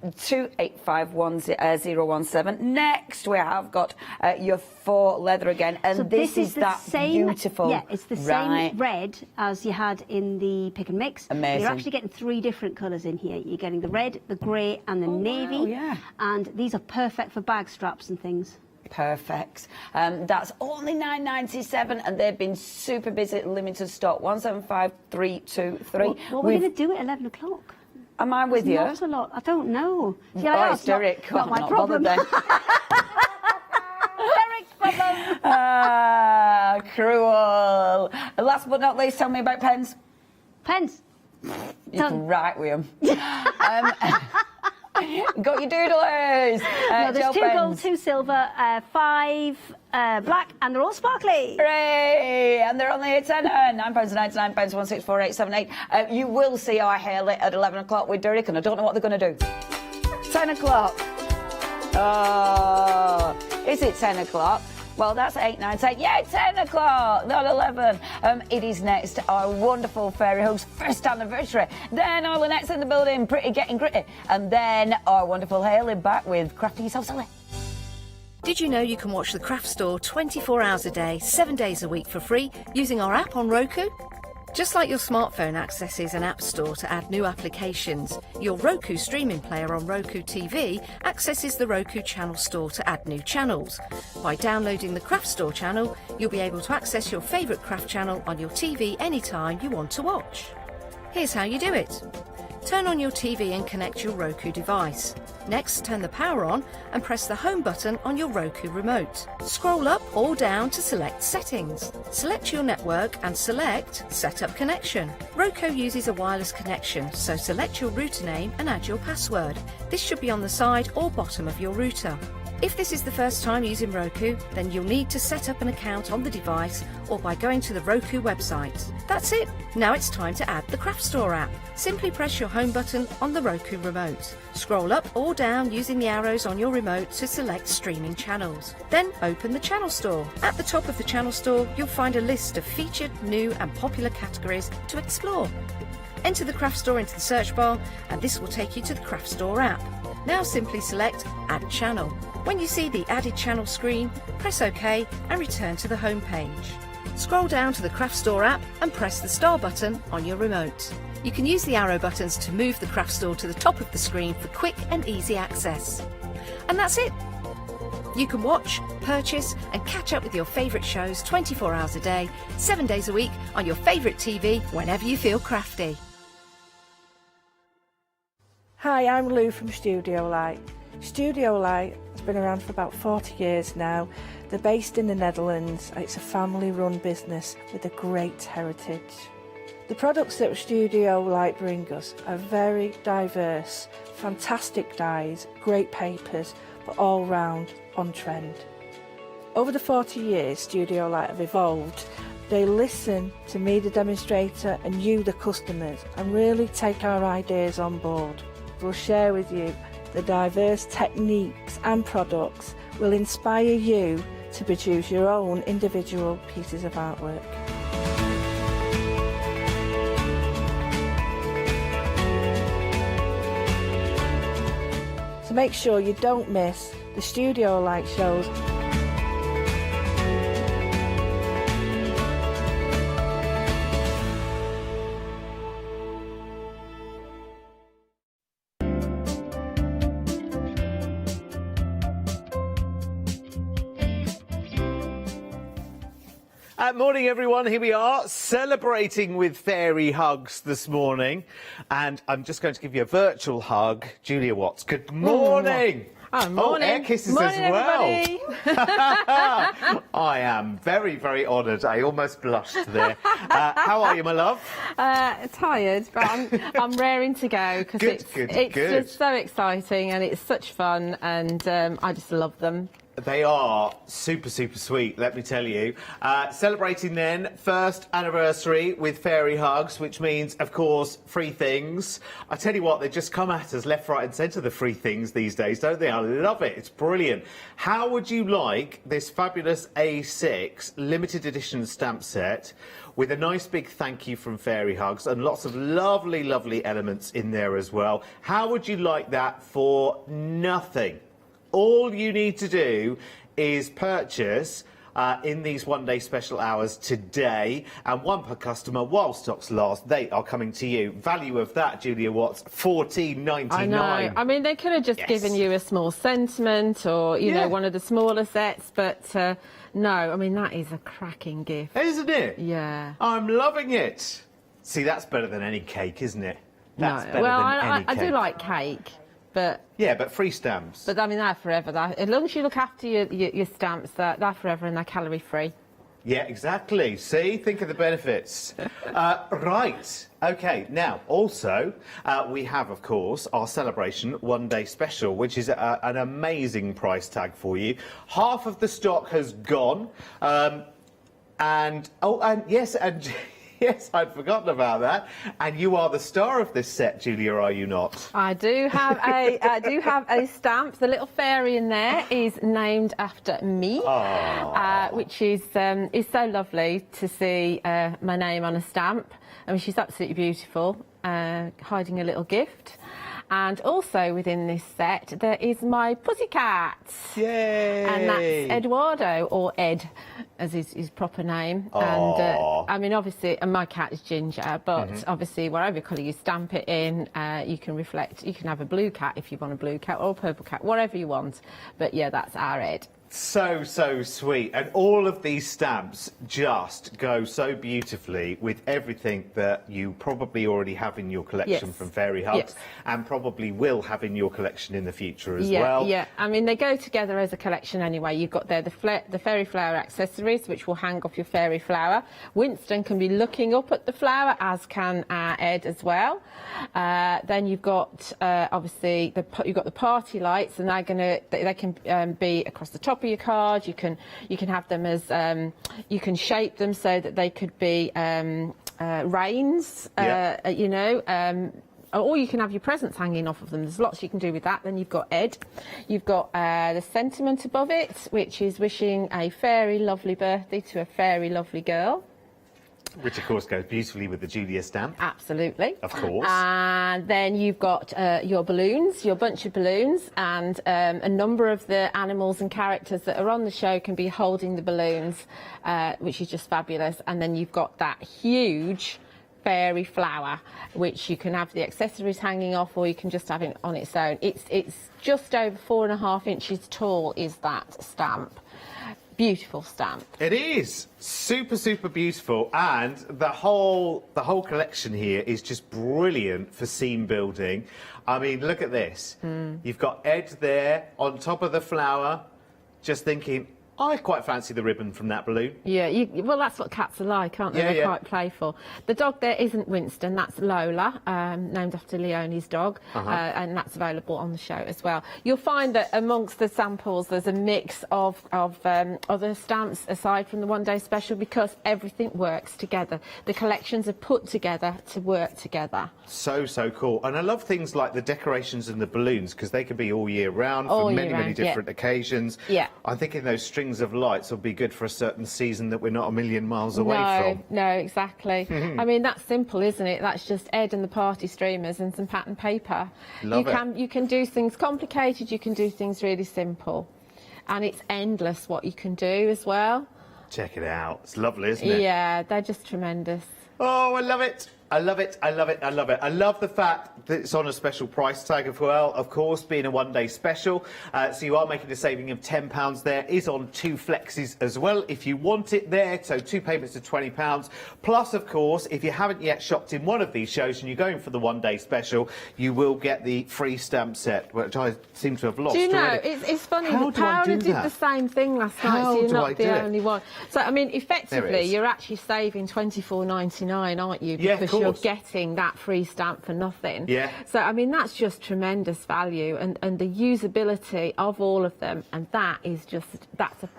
[SPEAKER 5] 2851017. Next, we have got your faux leather again, and
[SPEAKER 6] So
[SPEAKER 5] this is that
[SPEAKER 6] same,
[SPEAKER 5] beautiful.
[SPEAKER 6] Yeah, it's the same red as you had in the pick and mix.
[SPEAKER 5] Amazing.
[SPEAKER 6] You're actually getting 3 different colours in here. You're getting the red, the grey, and the navy.
[SPEAKER 5] Wow, yeah.
[SPEAKER 6] And these are perfect for bag straps and things.
[SPEAKER 5] Perfect. That's only $9.97, and they've been super busy at limited stock. 175323.
[SPEAKER 6] What are we going to do at 11 o'clock?
[SPEAKER 5] Am I with you?
[SPEAKER 6] Not a lot. I don't know. See,
[SPEAKER 5] It's Derek.
[SPEAKER 6] Not my
[SPEAKER 5] not
[SPEAKER 6] problem.
[SPEAKER 5] bothered then.
[SPEAKER 6] Derek's problem.
[SPEAKER 5] Ah, cruel. And last but not least, tell me about pens.
[SPEAKER 6] Pens.
[SPEAKER 5] You can write with them. Got your doodlers.
[SPEAKER 6] No, there's
[SPEAKER 5] gel
[SPEAKER 6] 2
[SPEAKER 5] pens.
[SPEAKER 6] gold, 2 silver, 5 black, and they're all sparkly.
[SPEAKER 5] Hooray! And they're only a tenner. £9.99, £164,878. You will see our hair lit at 11 o'clock with Derek, and I don't know what they're going to do. 10 o'clock. Oh, is it 10 o'clock? Well, that's 8, 9, 10. Yeah, 10 o'clock, not 11. It is next our wonderful Fairy Hug's first anniversary. Then our Lynette's in the building, pretty getting gritty. And then our wonderful Hayley back with Crafty Yourself Silly.
[SPEAKER 1] Did you know you can watch the Craft Store 24 hours a day, 7 days a week for free using our app on Roku? Just like your smartphone accesses an app store to add new applications, your Roku streaming player on Roku TV accesses the Roku channel store to add new channels. By downloading the Craft Store channel, you'll be able to access your favourite craft channel on your TV anytime you want to watch. Here's how you do it. Turn on your TV and connect your Roku device. Next, turn the power on and press the home button on your Roku remote. Scroll up or down to select Settings. Select your network and select Set up Connection. Roku uses a wireless connection, so select your router name and add your password. This should be on the side or bottom of your router. If this is the first time using Roku, then you'll need to set up an account on the device or by going to the Roku website. That's it. Now it's time to add the Craft Store app. Simply press your home button on the Roku remote. Scroll up or down using the arrows on your remote to select streaming channels. Then open the Channel Store. At the top of the Channel Store, you'll find a list of featured, new and popular categories to explore. Enter the Craft Store into the search bar and this will take you to the Craft Store app. Now simply select Add Channel. When you see the Added Channel screen, press OK and return to the home page. Scroll down to the Craft Store app and press the star button on your remote. You can use the arrow buttons to move the Craft Store to the top of the screen for quick and easy access. And that's it. You can watch, purchase and catch up with your favourite shows 24 hours a day, 7 days a week on your favourite TV whenever you feel crafty.
[SPEAKER 7] Hi, I'm Lou from Studio Light. Studio Light has been around for about 40 years now. They're based in the Netherlands. It's a family-run business with a great heritage. The products that Studio Light bring us are very diverse, fantastic dyes, great papers, but all round on trend. Over the 40 years Studio Light have evolved. They listen to me, the demonstrator, and you, the customers, and really take our ideas on board. We'll share with you the diverse techniques and products will inspire you to produce your own individual pieces of artwork. So make sure you don't miss the Studio Light shows.
[SPEAKER 8] Morning everyone, here we are celebrating with fairy hugs this morning, and I'm just going to give you a virtual hug. Julia Watts, good morning.
[SPEAKER 9] Oh, morning.
[SPEAKER 8] Oh, air kisses
[SPEAKER 9] morning,
[SPEAKER 8] as well.
[SPEAKER 9] Everybody.
[SPEAKER 8] I am very, very honoured. I almost blushed there. How are you, my love?
[SPEAKER 9] Tired, but I'm raring to go because it's just so exciting and it's such fun, and I just love them.
[SPEAKER 8] They are super, super sweet, let me tell you. Celebrating then, first anniversary with Fairy Hugs, which means, of course, free things. I tell you what, they just come at us left, right and centre, the free things these days, don't they? I love it. It's brilliant. How would you like this fabulous A6 limited edition stamp set with a nice big thank you from Fairy Hugs and lots of lovely, lovely elements in there as well? How would you like that for nothing? All you need to do is purchase in these one-day special hours today, and one per customer while stocks last. They are coming to you. Value of that, Julia Watts, $14.99.
[SPEAKER 9] I know. I mean, they could have just given you a small sentiment or, you know, one of the smaller sets, but no, I mean, that is a cracking gift.
[SPEAKER 8] Isn't it?
[SPEAKER 9] Yeah.
[SPEAKER 8] I'm loving it. See, that's better than any cake, isn't it? That's better than any cake.
[SPEAKER 9] I do like cake. But
[SPEAKER 8] yeah, but free stamps.
[SPEAKER 9] But I mean, they're forever. As long as you look after your stamps, they're forever and they're calorie free.
[SPEAKER 8] Yeah, exactly. See, think of the benefits. Right. Okay. Now, also, we have, of course, our celebration one-day special, which is an amazing price tag for you. Half of the stock has gone, Yes, I'd forgotten about that. And you are the star of this set, Julia, are you not?
[SPEAKER 9] I do have a stamp. The little fairy in there is named after me, which is so lovely to see my name on a stamp. I mean, she's absolutely beautiful, hiding a little gift. And also within this set, there is my pussycat.
[SPEAKER 8] Yay!
[SPEAKER 9] And that's Eduardo, or Ed, as his proper name.
[SPEAKER 8] Aww.
[SPEAKER 9] And I mean, obviously, and my cat is Ginger, but obviously, whatever colour you stamp it in, you can reflect. You can have a blue cat if you want a blue cat, or a purple cat, whatever you want. But yeah, that's our Ed.
[SPEAKER 8] So, so sweet. And all of these stamps just go so beautifully with everything that you probably already have in your collection from Fairy Hugs, and probably will have in your collection in the future as well.
[SPEAKER 9] Yeah, I mean, they go together as a collection anyway. You've got there the fairy flower accessories, which will hang off your fairy flower. Winston can be looking up at the flower, as can Ed as well. Then you've got, obviously, you've got the party lights, and they can be across the top of your card. You can have them as you can shape them so that they could be reins, you know, or you can have your presents hanging off of them. There's lots you can do with that. Then you've got Ed. You've got the sentiment above it, which is wishing a very lovely birthday to a very lovely girl.
[SPEAKER 8] Which, of course, goes beautifully with the Julia stamp.
[SPEAKER 9] Absolutely.
[SPEAKER 8] Of course.
[SPEAKER 9] And then you've got your balloons, your bunch of balloons, and a number of the animals and characters that are on the show can be holding the balloons, which is just fabulous. And then you've got that huge fairy flower, which you can have the accessories hanging off, or you can just have it on its own. It's just over 4.5 inches tall, is that stamp. Beautiful stamp.
[SPEAKER 8] It is super, super beautiful, and the whole collection here is just brilliant for scene building. I mean, look at this. You've got Ed there on top of the flower, just thinking, I quite fancy the ribbon from that balloon.
[SPEAKER 9] Yeah, well, that's what cats are like, aren't they? They're quite playful. The dog there isn't Winston, that's Lola, named after Leonie's dog, and that's available on the show as well. You'll find that amongst the samples, there's a mix of other stamps aside from the one-day special, because everything works together. The collections are put together to work together. So,
[SPEAKER 8] so cool. And I love things like the decorations and the balloons, because they can be all year round for many different occasions.
[SPEAKER 9] Yeah.
[SPEAKER 8] I'm thinking those strings of lights will be good for a certain season that we're not a million miles away from.
[SPEAKER 9] No, exactly. I mean, that's simple, isn't it? That's just Ed and the party streamers and some pattern paper. You can do things complicated, you can do things really simple. And it's endless what you can do as well.
[SPEAKER 8] Check it out. It's lovely, isn't it?
[SPEAKER 9] Yeah, they're just tremendous.
[SPEAKER 8] Oh, I love it. I love it, I love it, I love it. I love the fact that it's on a special price tag as well, of course, being a one-day special. So you are making a saving of £10 there. Is on 2 flexes as well, if you want it there. So 2 payments of £20. Plus, of course, if you haven't yet shopped in one of these shows and you're going for the one-day special, you will get the free stamp set, which I seem to have lost.
[SPEAKER 9] Do you know,
[SPEAKER 8] already.
[SPEAKER 9] it's funny,
[SPEAKER 8] How
[SPEAKER 9] the
[SPEAKER 8] do I
[SPEAKER 9] Paola
[SPEAKER 8] do
[SPEAKER 9] did
[SPEAKER 8] that?
[SPEAKER 9] the same thing last night,
[SPEAKER 8] How
[SPEAKER 9] so you're
[SPEAKER 8] do I
[SPEAKER 9] not
[SPEAKER 8] do
[SPEAKER 9] the
[SPEAKER 8] it?
[SPEAKER 9] only one. So, I mean,
[SPEAKER 8] There it
[SPEAKER 9] effectively,
[SPEAKER 8] is.
[SPEAKER 9] you're actually saving £24.99, aren't you?
[SPEAKER 8] Yeah, of
[SPEAKER 9] Because you're
[SPEAKER 8] course.
[SPEAKER 9] getting that free stamp for nothing.
[SPEAKER 8] Yeah.
[SPEAKER 9] So, I mean, that's just tremendous value, and the usability of all of them, and that is just, that's a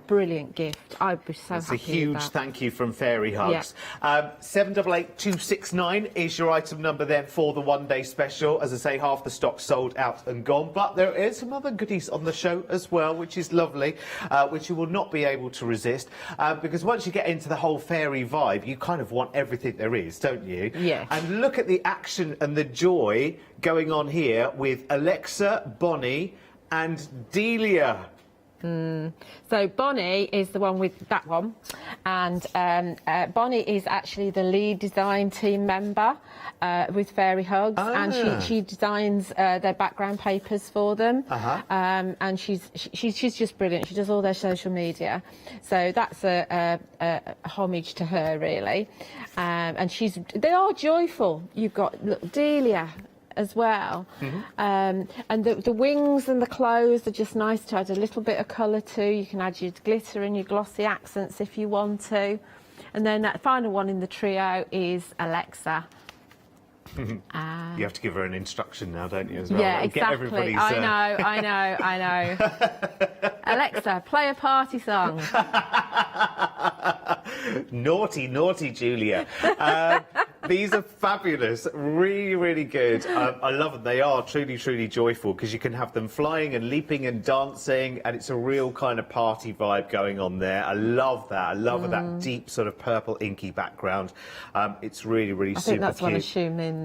[SPEAKER 9] brilliant gift. I'd be so
[SPEAKER 8] It's a
[SPEAKER 9] happy with
[SPEAKER 8] huge
[SPEAKER 9] that.
[SPEAKER 8] thank you from Fairy Hugs. 788269 is your item number then for the one-day special. As I say, half the stock sold out and gone, but there is some other goodies on the show as well, which is lovely, which you will not be able to resist, because once you get into the whole fairy vibe, you kind of want everything there is, don't you?
[SPEAKER 9] Yes.
[SPEAKER 8] And look at the action and the joy going on here with Alexa, Bonnie and Delia.
[SPEAKER 9] So Bonnie is the one with that one, and Bonnie is actually the lead design team member with Fairy Hugs, and she designs their background papers for them, and she's just brilliant. She does all their social media, so that's a homage to her, really. And they are joyful. You've got, look, Delia as well, and the wings and the clothes are just nice to add a little bit of colour to. You can add your glitter and your glossy accents if you want to. And then that final one in the trio is Alexa.
[SPEAKER 8] You have to give her an instruction now, don't you, as well?
[SPEAKER 9] Yeah,
[SPEAKER 8] It'll
[SPEAKER 9] exactly.
[SPEAKER 8] Get everybody's,
[SPEAKER 9] I know. Alexa, play a party song.
[SPEAKER 8] Naughty, naughty Julia. These are fabulous, really, really good. I love them. They are truly, truly joyful, because you can have them flying and leaping and dancing, and it's a real kind of party vibe going on there. I love that. I love that deep sort of purple inky background. It's really, really super
[SPEAKER 9] I think that's
[SPEAKER 8] cute.
[SPEAKER 9] one of Xiumin's.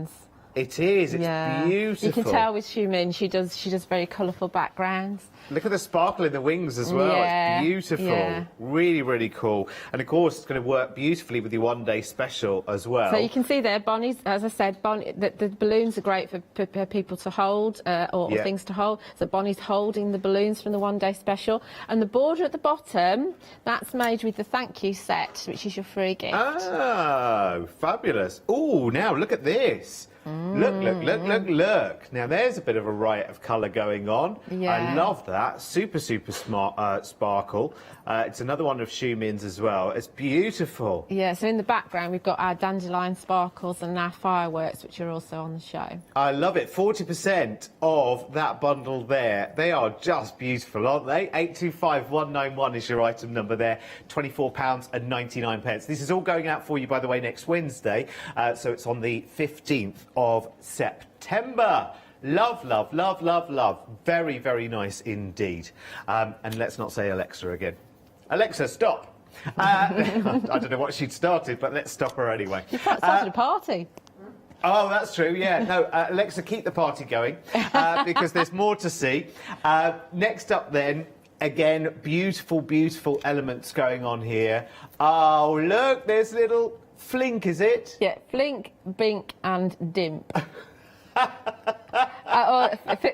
[SPEAKER 8] It is. It's beautiful.
[SPEAKER 9] You can tell with Xiumin, she does very colourful backgrounds.
[SPEAKER 8] Look at the sparkle in the wings as well.
[SPEAKER 9] Yeah,
[SPEAKER 8] It's beautiful.
[SPEAKER 9] yeah.
[SPEAKER 8] Really, really cool. And of course, it's going to work beautifully with your one-day special as well.
[SPEAKER 9] So you can see there, Bonnie's, as I said, the balloons are great for people to hold or things to hold. So Bonnie's holding the balloons from the one-day special. And the border at the bottom, that's made with the thank you set, which is your free gift.
[SPEAKER 8] Oh, fabulous. Oh, now look at this. Look. Now, there's a bit of a riot of colour going on.
[SPEAKER 9] Yeah.
[SPEAKER 8] I love that. Super, super smart sparkle. It's another one of Xiumin's as well. It's beautiful.
[SPEAKER 9] Yeah, so in the background, we've got our dandelion sparkles and our fireworks, which are also on the show.
[SPEAKER 8] I love it. 40% of that bundle there. They are just beautiful, aren't they? 825191 is your item number there. £24.99. This is all going out for you, by the way, next Wednesday. So it's on the 15th of September. Love. Very, very nice indeed. And let's not say Alexa again. Alexa, stop. I don't know what she'd started, but let's stop her anyway.
[SPEAKER 9] You can't start a party.
[SPEAKER 8] Oh, that's true, yeah. No, Alexa, keep the party going, because there's more to see. Next up then, again, beautiful, beautiful elements going on here. Oh, look, there's little Flink, is it?
[SPEAKER 9] Yeah, Flink, Bink and Dimp.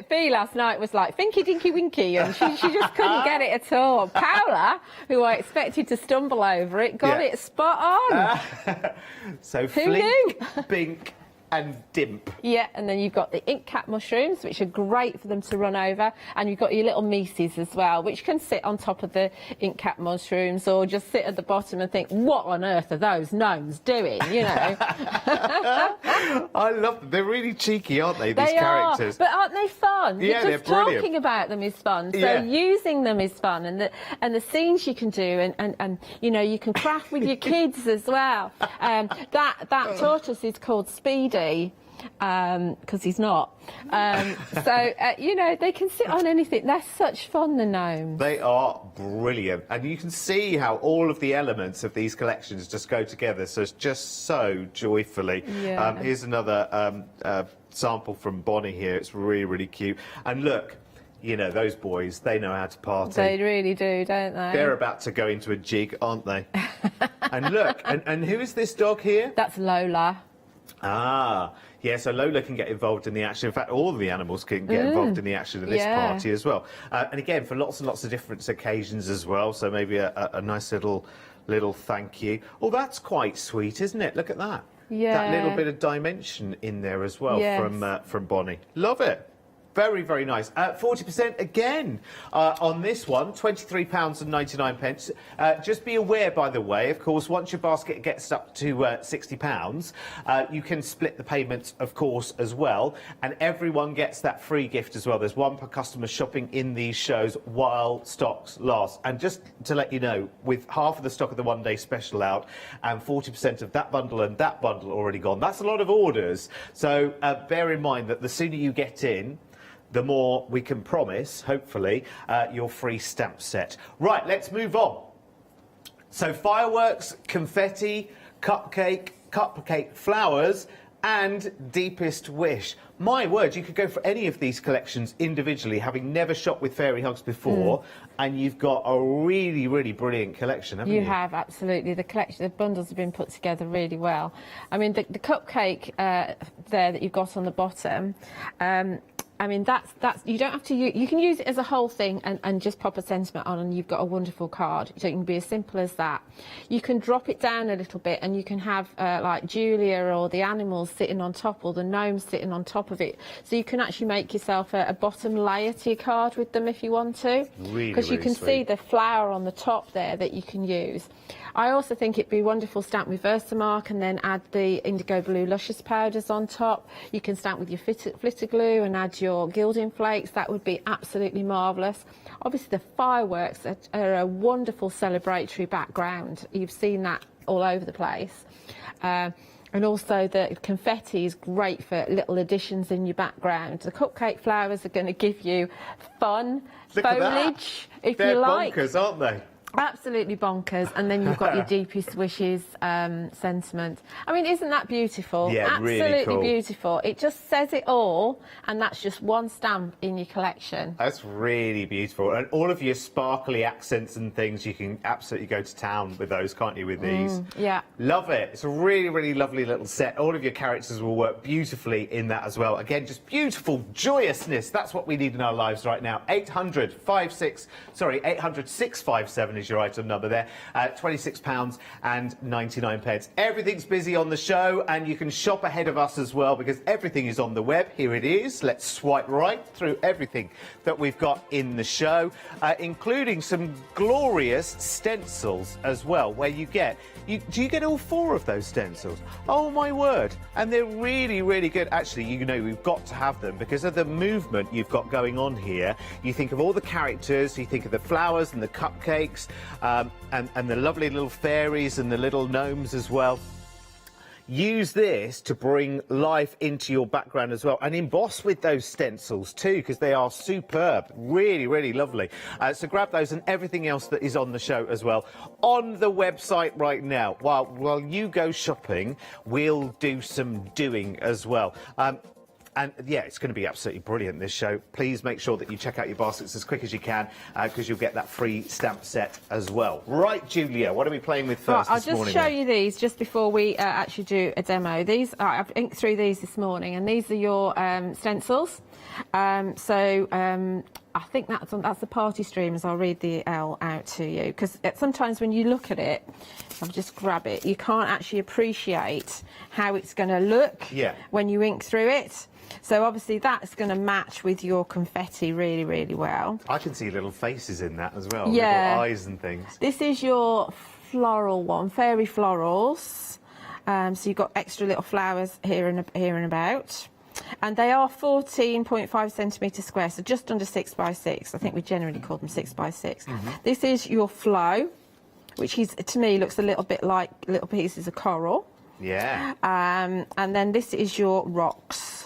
[SPEAKER 9] Fee last night was like Finky Dinky Winky, and she just couldn't get it at all. Paola, who I expected to stumble over it, got it spot on.
[SPEAKER 8] So
[SPEAKER 9] Who
[SPEAKER 8] Flink,
[SPEAKER 9] knew?
[SPEAKER 8] Bink and Dimp.
[SPEAKER 9] Yeah, and then you've got the ink cap mushrooms, which are great for them to run over, and you've got your little Mises as well, which can sit on top of the ink cap mushrooms or just sit at the bottom and think, what on earth are those gnomes doing, you know?
[SPEAKER 8] I love them. They're really cheeky, aren't they, these
[SPEAKER 9] They
[SPEAKER 8] characters?
[SPEAKER 9] are, but aren't they fun?
[SPEAKER 8] Yeah,
[SPEAKER 9] Just
[SPEAKER 8] they're brilliant.
[SPEAKER 9] talking about them is fun. So
[SPEAKER 8] Yeah.
[SPEAKER 9] using them is fun, and the scenes you can do, and you know, you can craft with your kids as well. That tortoise is called Speedy. Because he's not. You know, they can sit on anything. They're such fun, the gnomes.
[SPEAKER 8] They are brilliant. And you can see how all of the elements of these collections just go together. So it's just so joyfully.
[SPEAKER 9] Yeah.
[SPEAKER 8] Here's another sample from Bonnie here. It's really, really cute. And look, you know, those boys, they know how to party.
[SPEAKER 9] They really do, don't they?
[SPEAKER 8] They're about to go into a jig, aren't they? And look, and who is this dog here?
[SPEAKER 9] That's Lola.
[SPEAKER 8] Ah, yeah, so Lola can get involved in the action. In fact, all of the animals can get involved in the action of this party as well. And again, for lots and lots of different occasions as well, so maybe a nice little thank you. Oh, that's quite sweet, isn't it? Look at that.
[SPEAKER 9] Yeah.
[SPEAKER 8] That little bit of dimension in there as well from Bonnie. Love it. Very, very nice. 40% again on this one, £23.99. Just be aware, by the way, of course, once your basket gets up to £60, you can split the payments, of course, as well. And everyone gets that free gift as well. There's one per customer shopping in these shows while stocks last. And just to let you know, with half of the stock of the one-day special out and 40% of that bundle and that bundle already gone, that's a lot of orders. So bear in mind that the sooner you get in, the more we can promise, hopefully, your free stamp set. Right, let's move on. So fireworks, confetti, cupcake flowers, and deepest wish. My word, you could go for any of these collections individually, having never shopped with Fairy Hugs before, and you've got a really, really brilliant collection, haven't you?
[SPEAKER 9] You have, absolutely. The collection, the bundles have been put together really well. I mean, the cupcake there that you've got on the bottom, I mean, that's you don't have to use, you can use it as a whole thing and just pop a sentiment on and you've got a wonderful card. So it can be as simple as that. You can drop it down a little bit and you can have like Julia or the animals sitting on top or the gnomes sitting on top of it. So you can actually make yourself a bottom layer to your card with them if you want to.
[SPEAKER 8] Really,
[SPEAKER 9] because you can see the flower on the top there that you can use. I also think it'd be wonderful stamp with Versamark and then add the indigo blue luscious powders on top. You can stamp with your flitter glue and add your gilding flakes. That would be absolutely marvellous. Obviously the fireworks are a wonderful celebratory background. You've seen that all over the place. And also the confetti is great for little additions in your background. The cupcake flowers are going to give you fun, foliage, if you like.
[SPEAKER 8] They're bonkers, aren't they?
[SPEAKER 9] Absolutely bonkers. And then you've got your deepest wishes sentiment. I mean, isn't that beautiful?
[SPEAKER 8] Yeah,
[SPEAKER 9] absolutely
[SPEAKER 8] really cool.
[SPEAKER 9] Beautiful. It just says it all, and that's just one stamp in your collection.
[SPEAKER 8] That's really beautiful. And all of your sparkly accents and things, you can absolutely go to town with those, can't you, with these?
[SPEAKER 9] Yeah.
[SPEAKER 8] Love it. It's a really, really lovely little set. All of your characters will work beautifully in that as well. Again, just beautiful joyousness. That's what we need in our lives right now. 800-657 is your item number there. £26.99. Everything's busy on the show, and you can shop ahead of us as well because everything is on the web. Here it is. Let's swipe right through everything that we've got in the show, including some glorious stencils as well, where you get... do you get all 4 of those stencils? Oh, my word. And they're really, really good. Actually, you know, we've got to have them because of the movement you've got going on here. You think of all the characters, you think of the flowers and the cupcakes, and the lovely little fairies and the little gnomes as well. Use this to bring life into your background as well, and emboss with those stencils too, because they are superb. Really, really lovely. So grab those and everything else that is on the show as well on the website right now. While you go shopping, we'll do some doing as well. And yeah, it's going to be absolutely brilliant, this show. Please make sure that you check out your baskets as quick as you can, because you'll get that free stamp set as well. Right, Julia, what are we playing with first this morning?
[SPEAKER 9] I'll just show you these just before we actually do a demo. These, I've inked through these this morning, and these are your stencils. I think that's the party streamers. I'll read the L out to you, because sometimes when you look at it, I'll just grab it, you can't actually appreciate how it's going to look when you ink through it. So obviously that's going to match with your confetti really, really well.
[SPEAKER 8] I can see little faces in that as well,
[SPEAKER 9] yeah.
[SPEAKER 8] little eyes and things.
[SPEAKER 9] This is your floral one, fairy florals. So you've got extra little flowers here and about. And they are 14.5 centimetres square, so just under 6 by 6. I think we generally call them 6 by 6. This is your flow, which is, to me, looks a little bit like little pieces of coral.
[SPEAKER 8] Yeah.
[SPEAKER 9] And then this is your rocks.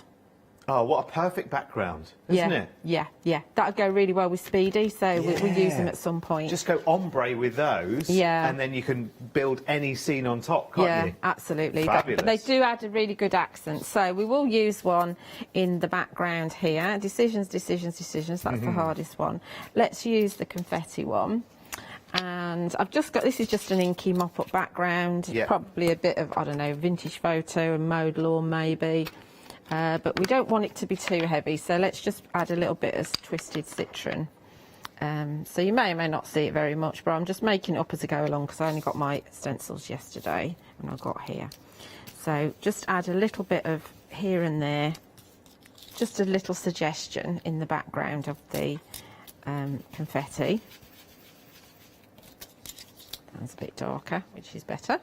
[SPEAKER 8] Oh, what a perfect background, isn't it?
[SPEAKER 9] Yeah, yeah. That would go really well with Speedy, so we'll use them at some point.
[SPEAKER 8] Just go ombre with those, and then you can build any scene on top, can't you?
[SPEAKER 9] Yeah, absolutely.
[SPEAKER 8] Fabulous.
[SPEAKER 9] But they do add a really good accent. So we will use one in the background here. Decisions, decisions, decisions. That's the hardest one. Let's use the confetti one. And I've just got, this is just an inky mop-up background, probably a bit of, I don't know, vintage photo and mowed lawn maybe. But we don't want it to be too heavy, so let's just add a little bit of twisted citron. So you may or may not see it very much, but I'm just making it up as I go along because I only got my stencils yesterday when I got here. So just add a little bit of here and there, just a little suggestion in the background of the confetti. That's a bit darker, which is better.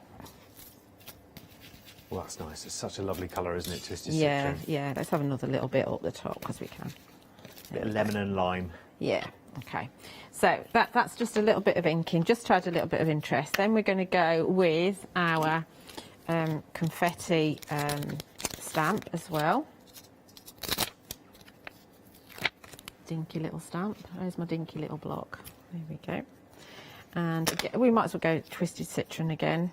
[SPEAKER 8] Well, that's nice. It's such a lovely colour, isn't it? Twisted
[SPEAKER 9] Yeah,
[SPEAKER 8] citron.
[SPEAKER 9] yeah. Let's have another little bit up the top because we can.
[SPEAKER 8] Bit of lemon and lime.
[SPEAKER 9] Yeah. Okay. So that's just a little bit of inking, just to add a little bit of interest. Then we're going to go with our confetti stamp as well. Dinky little stamp. There's my dinky little block. There we go. And again, we might as well go twisted citron again.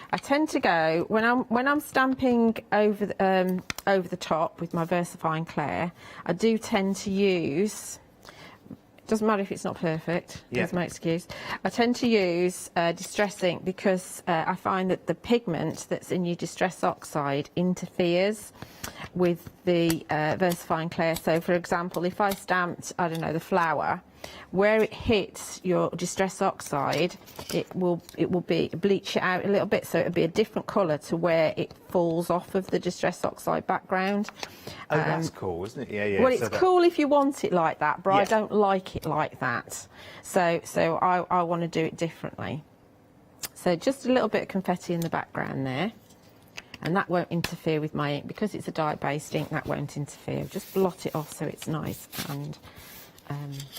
[SPEAKER 9] I tend to go when I'm stamping over the top with my VersaFine Clair. I do tend to use. Doesn't matter if it's not perfect. There's no excuse. I tend to use Distress ink because I find that the pigment that's in your Distress oxide interferes with the VersaFine Clair. So, for example, if I stamped, I don't know, the flower, where it hits your Distress oxide, it will bleach it out a little bit, so it'll be a different colour to where it falls off of the Distress oxide background.
[SPEAKER 8] Oh, that's cool, isn't it? Yeah, yeah.
[SPEAKER 9] Well, it's cool if you want it like that, but I don't like it like that. So I want to do it differently. So just a little bit of confetti in the background there. And that won't interfere with my ink. Because it's a dye-based ink, that won't interfere. Just blot it off so it's nice and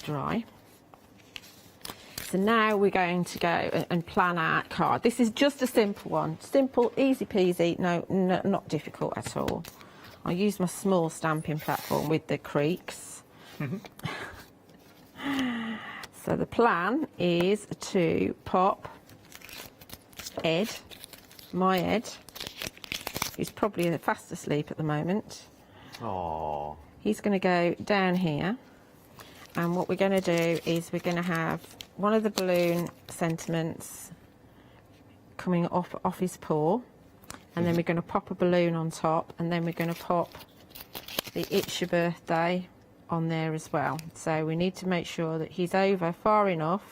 [SPEAKER 9] dry. So now we're going to go and plan our card. This is just a simple one. Simple, easy peasy, no, not difficult at all. I use my small stamping platform with the creaks. So the plan is to pop Ed, my Ed, who's probably fast asleep at the moment.
[SPEAKER 8] Oh.
[SPEAKER 9] He's going to go down here, and what we're going to do is we're going to have one of the balloon sentiments coming off his paw, and then we're going to pop a balloon on top, and then we're going to pop the It's Your Birthday on there as well. So we need to make sure that he's over far enough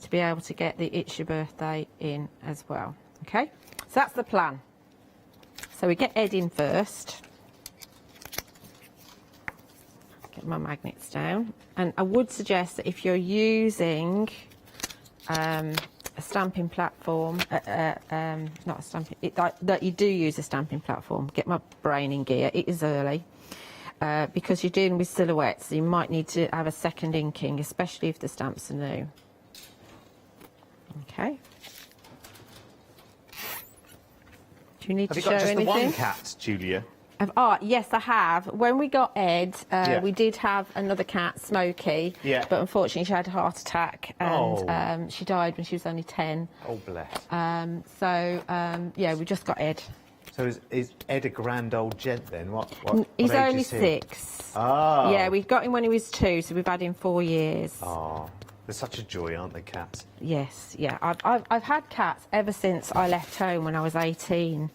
[SPEAKER 9] to be able to get the It's Your Birthday in as well. Okay, so that's the plan. So we get Ed in first. Get my magnets down. And I would suggest that if you're using a stamping platform, not a stamping, that you do use a stamping platform. Get my brain in gear. It is early. Because you're dealing with silhouettes, you might need to have a second inking, especially if the stamps are new. Okay. Do you need to show anything?
[SPEAKER 8] Have you got just the one cat, Julia?
[SPEAKER 9] Yes, I have. When we got Ed, we did have another cat, Smokey.
[SPEAKER 8] Yeah.
[SPEAKER 9] But unfortunately, she had a heart attack, and she died when she was only 10.
[SPEAKER 8] Oh, bless.
[SPEAKER 9] Yeah, we just got Ed.
[SPEAKER 8] So is Ed a grand old gent then? What
[SPEAKER 9] He's
[SPEAKER 8] age
[SPEAKER 9] only
[SPEAKER 8] is he?
[SPEAKER 9] 6.
[SPEAKER 8] Oh.
[SPEAKER 9] Yeah, we got him when he was 2, so we've had him 4 years.
[SPEAKER 8] Oh, they're such a joy, aren't they, cats?
[SPEAKER 9] Yes, yeah. I've had cats ever since I left home when I was 18,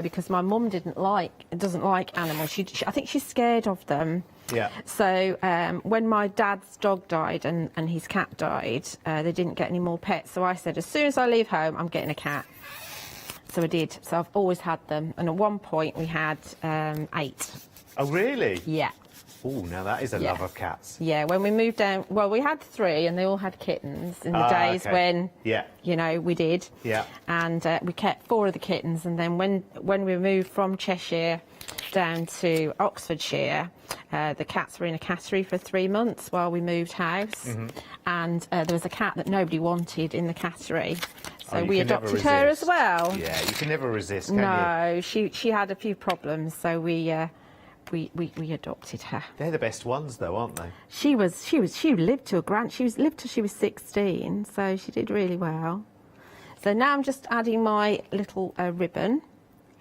[SPEAKER 9] because my mum doesn't like animals. I think she's scared of them.
[SPEAKER 8] Yeah.
[SPEAKER 9] So when my dad's dog died and his cat died, they didn't get any more pets. So I said, as soon as I leave home, I'm getting a cat. So I did. So I've always had them. And at one point we had 8.
[SPEAKER 8] Oh, really?
[SPEAKER 9] Yeah.
[SPEAKER 8] Oh, now that is a love of cats.
[SPEAKER 9] Yeah, when we moved down, well, we had 3 and they all had kittens in the days when, you know, we did.
[SPEAKER 8] Yeah.
[SPEAKER 9] And we kept 4 of the kittens. And then when we moved from Cheshire down to Oxfordshire, the cats were in a cattery for 3 months while we moved house. And there was a cat that nobody wanted in the cattery. So we adopted her as well.
[SPEAKER 8] Yeah, you can never resist, can you?
[SPEAKER 9] No, she had a few problems, so we adopted her.
[SPEAKER 8] They're the best ones, though, aren't they?
[SPEAKER 9] She lived till she was 16, so she did really well. So now I'm just adding my little ribbon.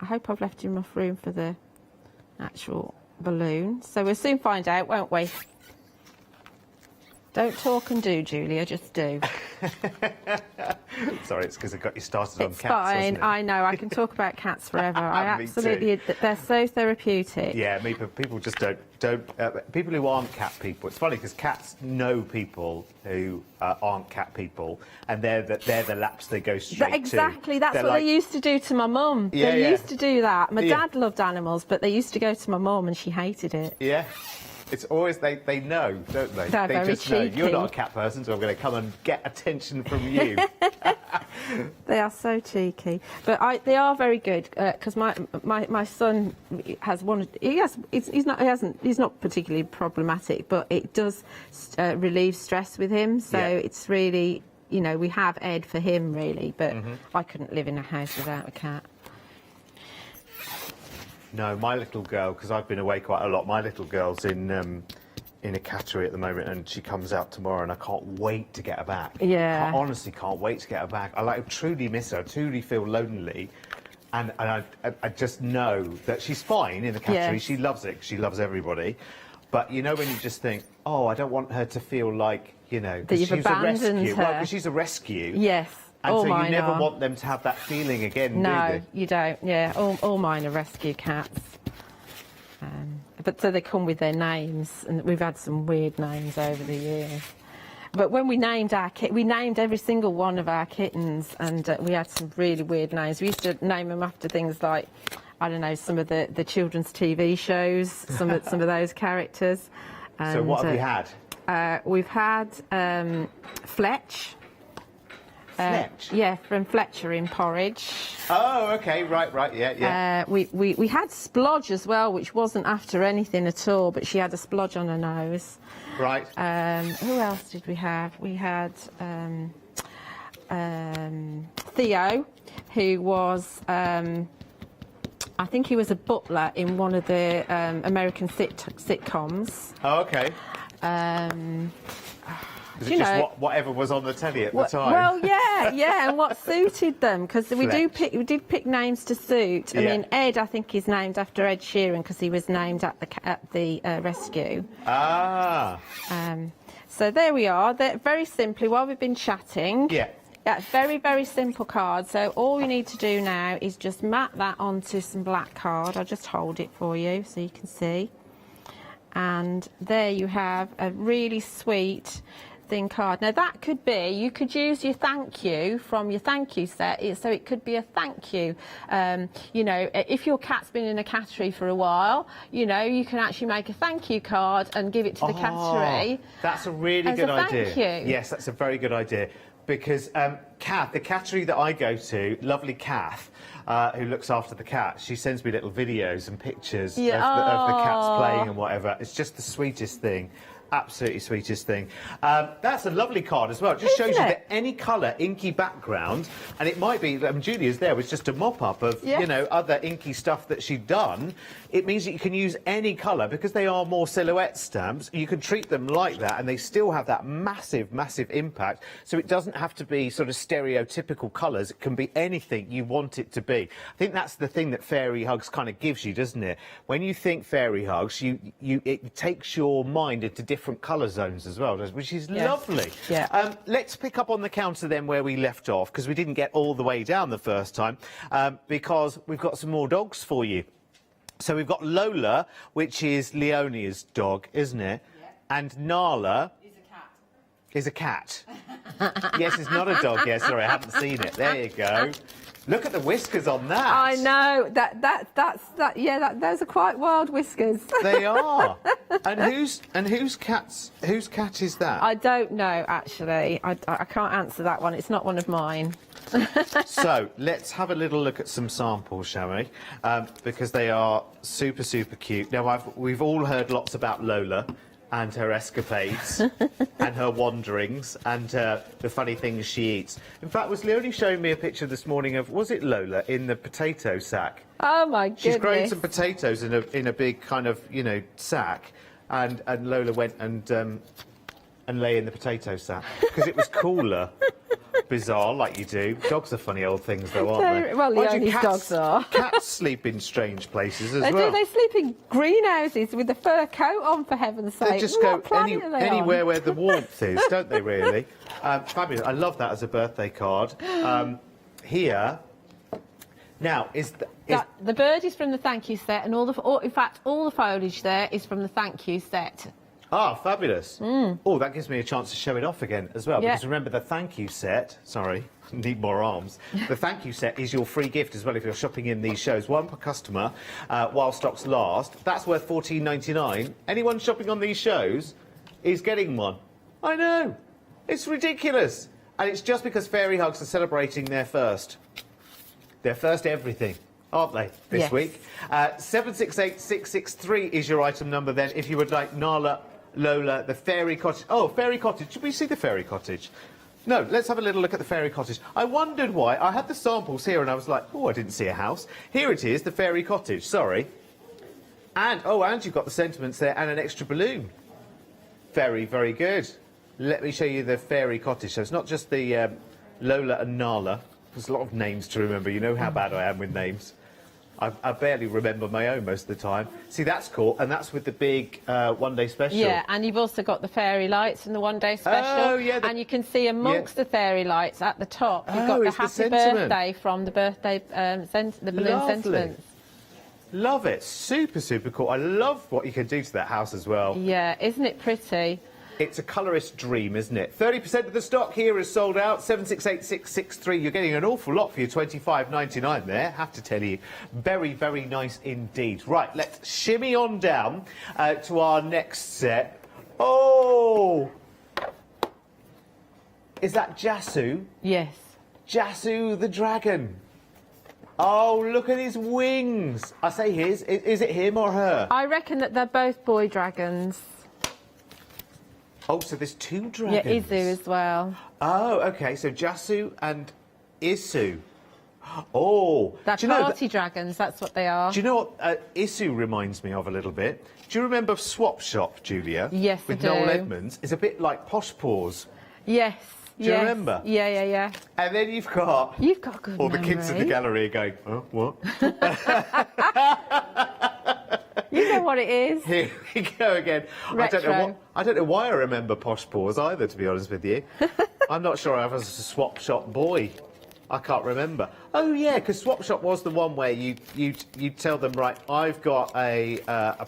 [SPEAKER 9] I hope I've left enough room for the actual balloon. So we'll soon find out, won't we? Don't talk and do, Julia, just do.
[SPEAKER 8] Sorry, it's because I got you started on
[SPEAKER 9] It's
[SPEAKER 8] cats.
[SPEAKER 9] fine.
[SPEAKER 8] Wasn't it?
[SPEAKER 9] I know. I can talk about cats forever. I
[SPEAKER 8] Me
[SPEAKER 9] absolutely. They're so therapeutic.
[SPEAKER 8] Yeah, people just don't. People who aren't cat people. It's funny because cats know people who aren't cat people, and they're the laps they go straight to.
[SPEAKER 9] Exactly. That's
[SPEAKER 8] They're
[SPEAKER 9] what
[SPEAKER 8] like,
[SPEAKER 9] they used to do to my mum.
[SPEAKER 8] Yeah,
[SPEAKER 9] They
[SPEAKER 8] yeah.
[SPEAKER 9] used to do that. My
[SPEAKER 8] Yeah.
[SPEAKER 9] dad loved animals, but they used to go to my mum, and she hated it.
[SPEAKER 8] Yeah. It's always they know, don't they?
[SPEAKER 9] They're
[SPEAKER 8] they
[SPEAKER 9] very
[SPEAKER 8] just know.
[SPEAKER 9] cheeky.
[SPEAKER 8] You're not a cat person, so I'm going to come and get attention from you.
[SPEAKER 9] They are so cheeky, but they are very good because my son has one. He's not particularly problematic, but it does relieve stress with him. So it's really, you know, we have Ed for him really, but I couldn't live in a house without a cat.
[SPEAKER 8] No, my little girl, because I've been away quite a lot. My little girl's in a cattery at the moment, and she comes out tomorrow, and I can't wait to get her back.
[SPEAKER 9] Yeah.
[SPEAKER 8] I honestly can't wait to get her back. I truly miss her. I truly feel lonely, and I just know that she's fine in the cattery.
[SPEAKER 9] Yes.
[SPEAKER 8] She loves it. She loves everybody. But you know when you just think, oh, I don't want her to feel like, you know,
[SPEAKER 9] That you've
[SPEAKER 8] she's a
[SPEAKER 9] abandoned
[SPEAKER 8] rescue.
[SPEAKER 9] her.
[SPEAKER 8] Well, because she's a rescue.
[SPEAKER 9] Yes.
[SPEAKER 8] And
[SPEAKER 9] all
[SPEAKER 8] so
[SPEAKER 9] mine
[SPEAKER 8] you never
[SPEAKER 9] are.
[SPEAKER 8] want them to have that feeling again, do
[SPEAKER 9] No,
[SPEAKER 8] they?
[SPEAKER 9] you don't. Yeah, all mine are rescue cats. But so they come with their names, and we've had some weird names over the years. But when we named we named every single one of our kittens, and we had some really weird names. We used to name them after things like, I don't know, some of the children's TV shows, some of those characters. And,
[SPEAKER 8] So what have you had?
[SPEAKER 9] We've had Fletch.
[SPEAKER 8] Fletch?
[SPEAKER 9] Yeah, from Fletcher in Porridge.
[SPEAKER 8] Oh, okay, right, yeah.
[SPEAKER 9] We had Splodge as well, which wasn't after anything at all, but she had a splodge on her nose.
[SPEAKER 8] Right.
[SPEAKER 9] Who else did we have? We had Theo, who was, I think he was a butler in one of the American sitcoms.
[SPEAKER 8] Oh, okay. Is it just whatever was on the telly at the time?
[SPEAKER 9] Well, yeah, and what suited them, because we did pick names to suit. I mean, Ed, I think, is named after Ed Sheeran because he was named at the rescue.
[SPEAKER 8] Ah.
[SPEAKER 9] So there we are. Very simply, while we've been chatting.
[SPEAKER 8] Yeah.
[SPEAKER 9] Yeah, very, very simple card. So all you need to do now is just mat that onto some black card. I'll just hold it for you so you can see. And there you have a really sweet thin card. Now that could be, you could use your thank you from your thank you set, so it could be a thank you. You know, if your cat's been in a cattery for a while, you know, you can actually make a thank you card and give it to the cattery.
[SPEAKER 8] That's a really
[SPEAKER 9] as
[SPEAKER 8] good
[SPEAKER 9] a
[SPEAKER 8] idea.
[SPEAKER 9] Thank you.
[SPEAKER 8] Yes, that's a very good idea. Because Kath, the cattery that I go to, lovely Kath, who looks after the cats, she sends me little videos and pictures of the cats playing and whatever. It's just the sweetest thing. Absolutely sweetest thing. That's a lovely card as well. It just shows you that any colour, inky background, and it might be, Julia's there was just a mop-up of, you know, other inky stuff that she'd done. It means that you can use any colour, because they are more silhouette stamps. You can treat them like that, and they still have that massive, massive impact. So it doesn't have to be sort of stereotypical colours. It can be anything you want it to be. I think that's the thing that Fairy Hugs kind of gives you, doesn't it? When you think Fairy Hugs, it takes your mind into different colour zones as well, which is lovely.
[SPEAKER 9] Yeah.
[SPEAKER 8] Let's pick up on the counter then where we left off, because we didn't get all the way down the first time, because we've got some more dogs for you. So we've got Lola, which is Leonia's dog, isn't it? Yeah. And Nala is a cat. Yes, it's not a dog. Yeah, sorry, I haven't seen it. There you go. Look at the whiskers on that.
[SPEAKER 9] I know those are quite wild whiskers.
[SPEAKER 8] They are. And whose cat is that?
[SPEAKER 9] I don't know actually. I can't answer that one. It's not one of mine.
[SPEAKER 8] So let's have a little look at some samples, shall we? Because they are super, super cute. Now we've all heard lots about Lola and her escapades and her wanderings and the funny things she eats. In fact, was Leonie showing me a picture this morning of, was it Lola in the potato sack?
[SPEAKER 9] Oh my goodness.
[SPEAKER 8] She's growing some potatoes in a big kind of, you know, sack, and Lola went and lay in the potato sack because it was cooler. bizarre, like you do. Dogs are funny old things, though, aren't they?
[SPEAKER 9] Well,
[SPEAKER 8] Mind you,
[SPEAKER 9] Leonie's dogs are.
[SPEAKER 8] Cats sleep in strange places as
[SPEAKER 9] They
[SPEAKER 8] well.
[SPEAKER 9] do. They sleep in greenhouses with a fur coat on, for heaven's sake.
[SPEAKER 8] They just
[SPEAKER 9] What
[SPEAKER 8] go
[SPEAKER 9] planet are they
[SPEAKER 8] anywhere
[SPEAKER 9] on?
[SPEAKER 8] where the warmth is, don't they, really? Fabulous. I love that as a birthday card. Here, now,
[SPEAKER 9] The bird is from the thank you set, and in fact, all the foliage there is from the thank you set.
[SPEAKER 8] Ah, fabulous. Oh, that gives me a chance to show it off again as well,
[SPEAKER 9] Yeah.
[SPEAKER 8] because remember the thank you set, sorry, need more arms. The thank you set is your free gift as well if you're shopping in these shows. One per customer while stocks last. That's worth $14.99. Anyone shopping on these shows is getting one. I know. It's ridiculous. And it's just because Fairy Hugs are celebrating their first everything, aren't they, this
[SPEAKER 9] Yes.
[SPEAKER 8] week? 768663 is your item number then, if you would like Nala, Lola, the Fairy Cottage. Oh, Fairy Cottage. Should we see the Fairy Cottage? No, let's have a little look at the Fairy Cottage. I wondered why. I had the samples here and I was like, oh, I didn't see a house. Here it is, the Fairy Cottage, sorry. And you've got the sentiments there and an extra balloon. Very, very good. Let me show you the Fairy Cottage. So it's not just the Lola and Nala. There's a lot of names to remember. You know how bad I am with names. I barely remember my own most of the time. See, that's cool, and that's with the big one-day special.
[SPEAKER 9] Yeah, and you've also got the fairy lights in the one-day special.
[SPEAKER 8] Oh, yeah.
[SPEAKER 9] And you can see amongst the fairy lights at the top, you've got the
[SPEAKER 8] it's the
[SPEAKER 9] happy
[SPEAKER 8] sentiment.
[SPEAKER 9] birthday from the birthday, the balloon
[SPEAKER 8] Lovely.
[SPEAKER 9] sentiments.
[SPEAKER 8] Love it. Super, super cool. I love what you can do to that house as well.
[SPEAKER 9] Yeah, isn't it pretty?
[SPEAKER 8] It's a colorist's dream, isn't it? 30% of the stock here is sold out. 768663. You're getting an awful lot for your $25.99 there, have to tell you. Very, very nice indeed. Right, let's shimmy on down to our next set. Oh! Is that Jasu?
[SPEAKER 9] Yes.
[SPEAKER 8] Jasu the dragon. Oh, look at his wings. I say his. Is it him or her?
[SPEAKER 9] I reckon that they're both boy dragons.
[SPEAKER 8] Oh, so there's two dragons.
[SPEAKER 9] Yeah, Izu as well.
[SPEAKER 8] Oh, OK, so Jasu and Isu. Oh.
[SPEAKER 9] They're
[SPEAKER 8] do you know
[SPEAKER 9] party dragons, that's what they are.
[SPEAKER 8] Do you know what Isu reminds me of a little bit? Do you remember Swap Shop, Julia?
[SPEAKER 9] Yes,
[SPEAKER 8] With
[SPEAKER 9] I do.
[SPEAKER 8] Noel Edmonds? It's a bit like Posh Paws.
[SPEAKER 9] Yes.
[SPEAKER 8] Do you remember?
[SPEAKER 9] Yeah, yeah, yeah.
[SPEAKER 8] And then you've got...
[SPEAKER 9] You've got a good
[SPEAKER 8] all
[SPEAKER 9] memory.
[SPEAKER 8] the kids in the gallery are going, oh, what?
[SPEAKER 9] You know what it is.
[SPEAKER 8] Here we go again.
[SPEAKER 9] Retro.
[SPEAKER 8] I don't know why I remember Posh Paws either, to be honest with you. I'm not sure I was a Swap Shop boy. I can't remember. Oh yeah, because Swap Shop was the one where you tell them, right, I've got a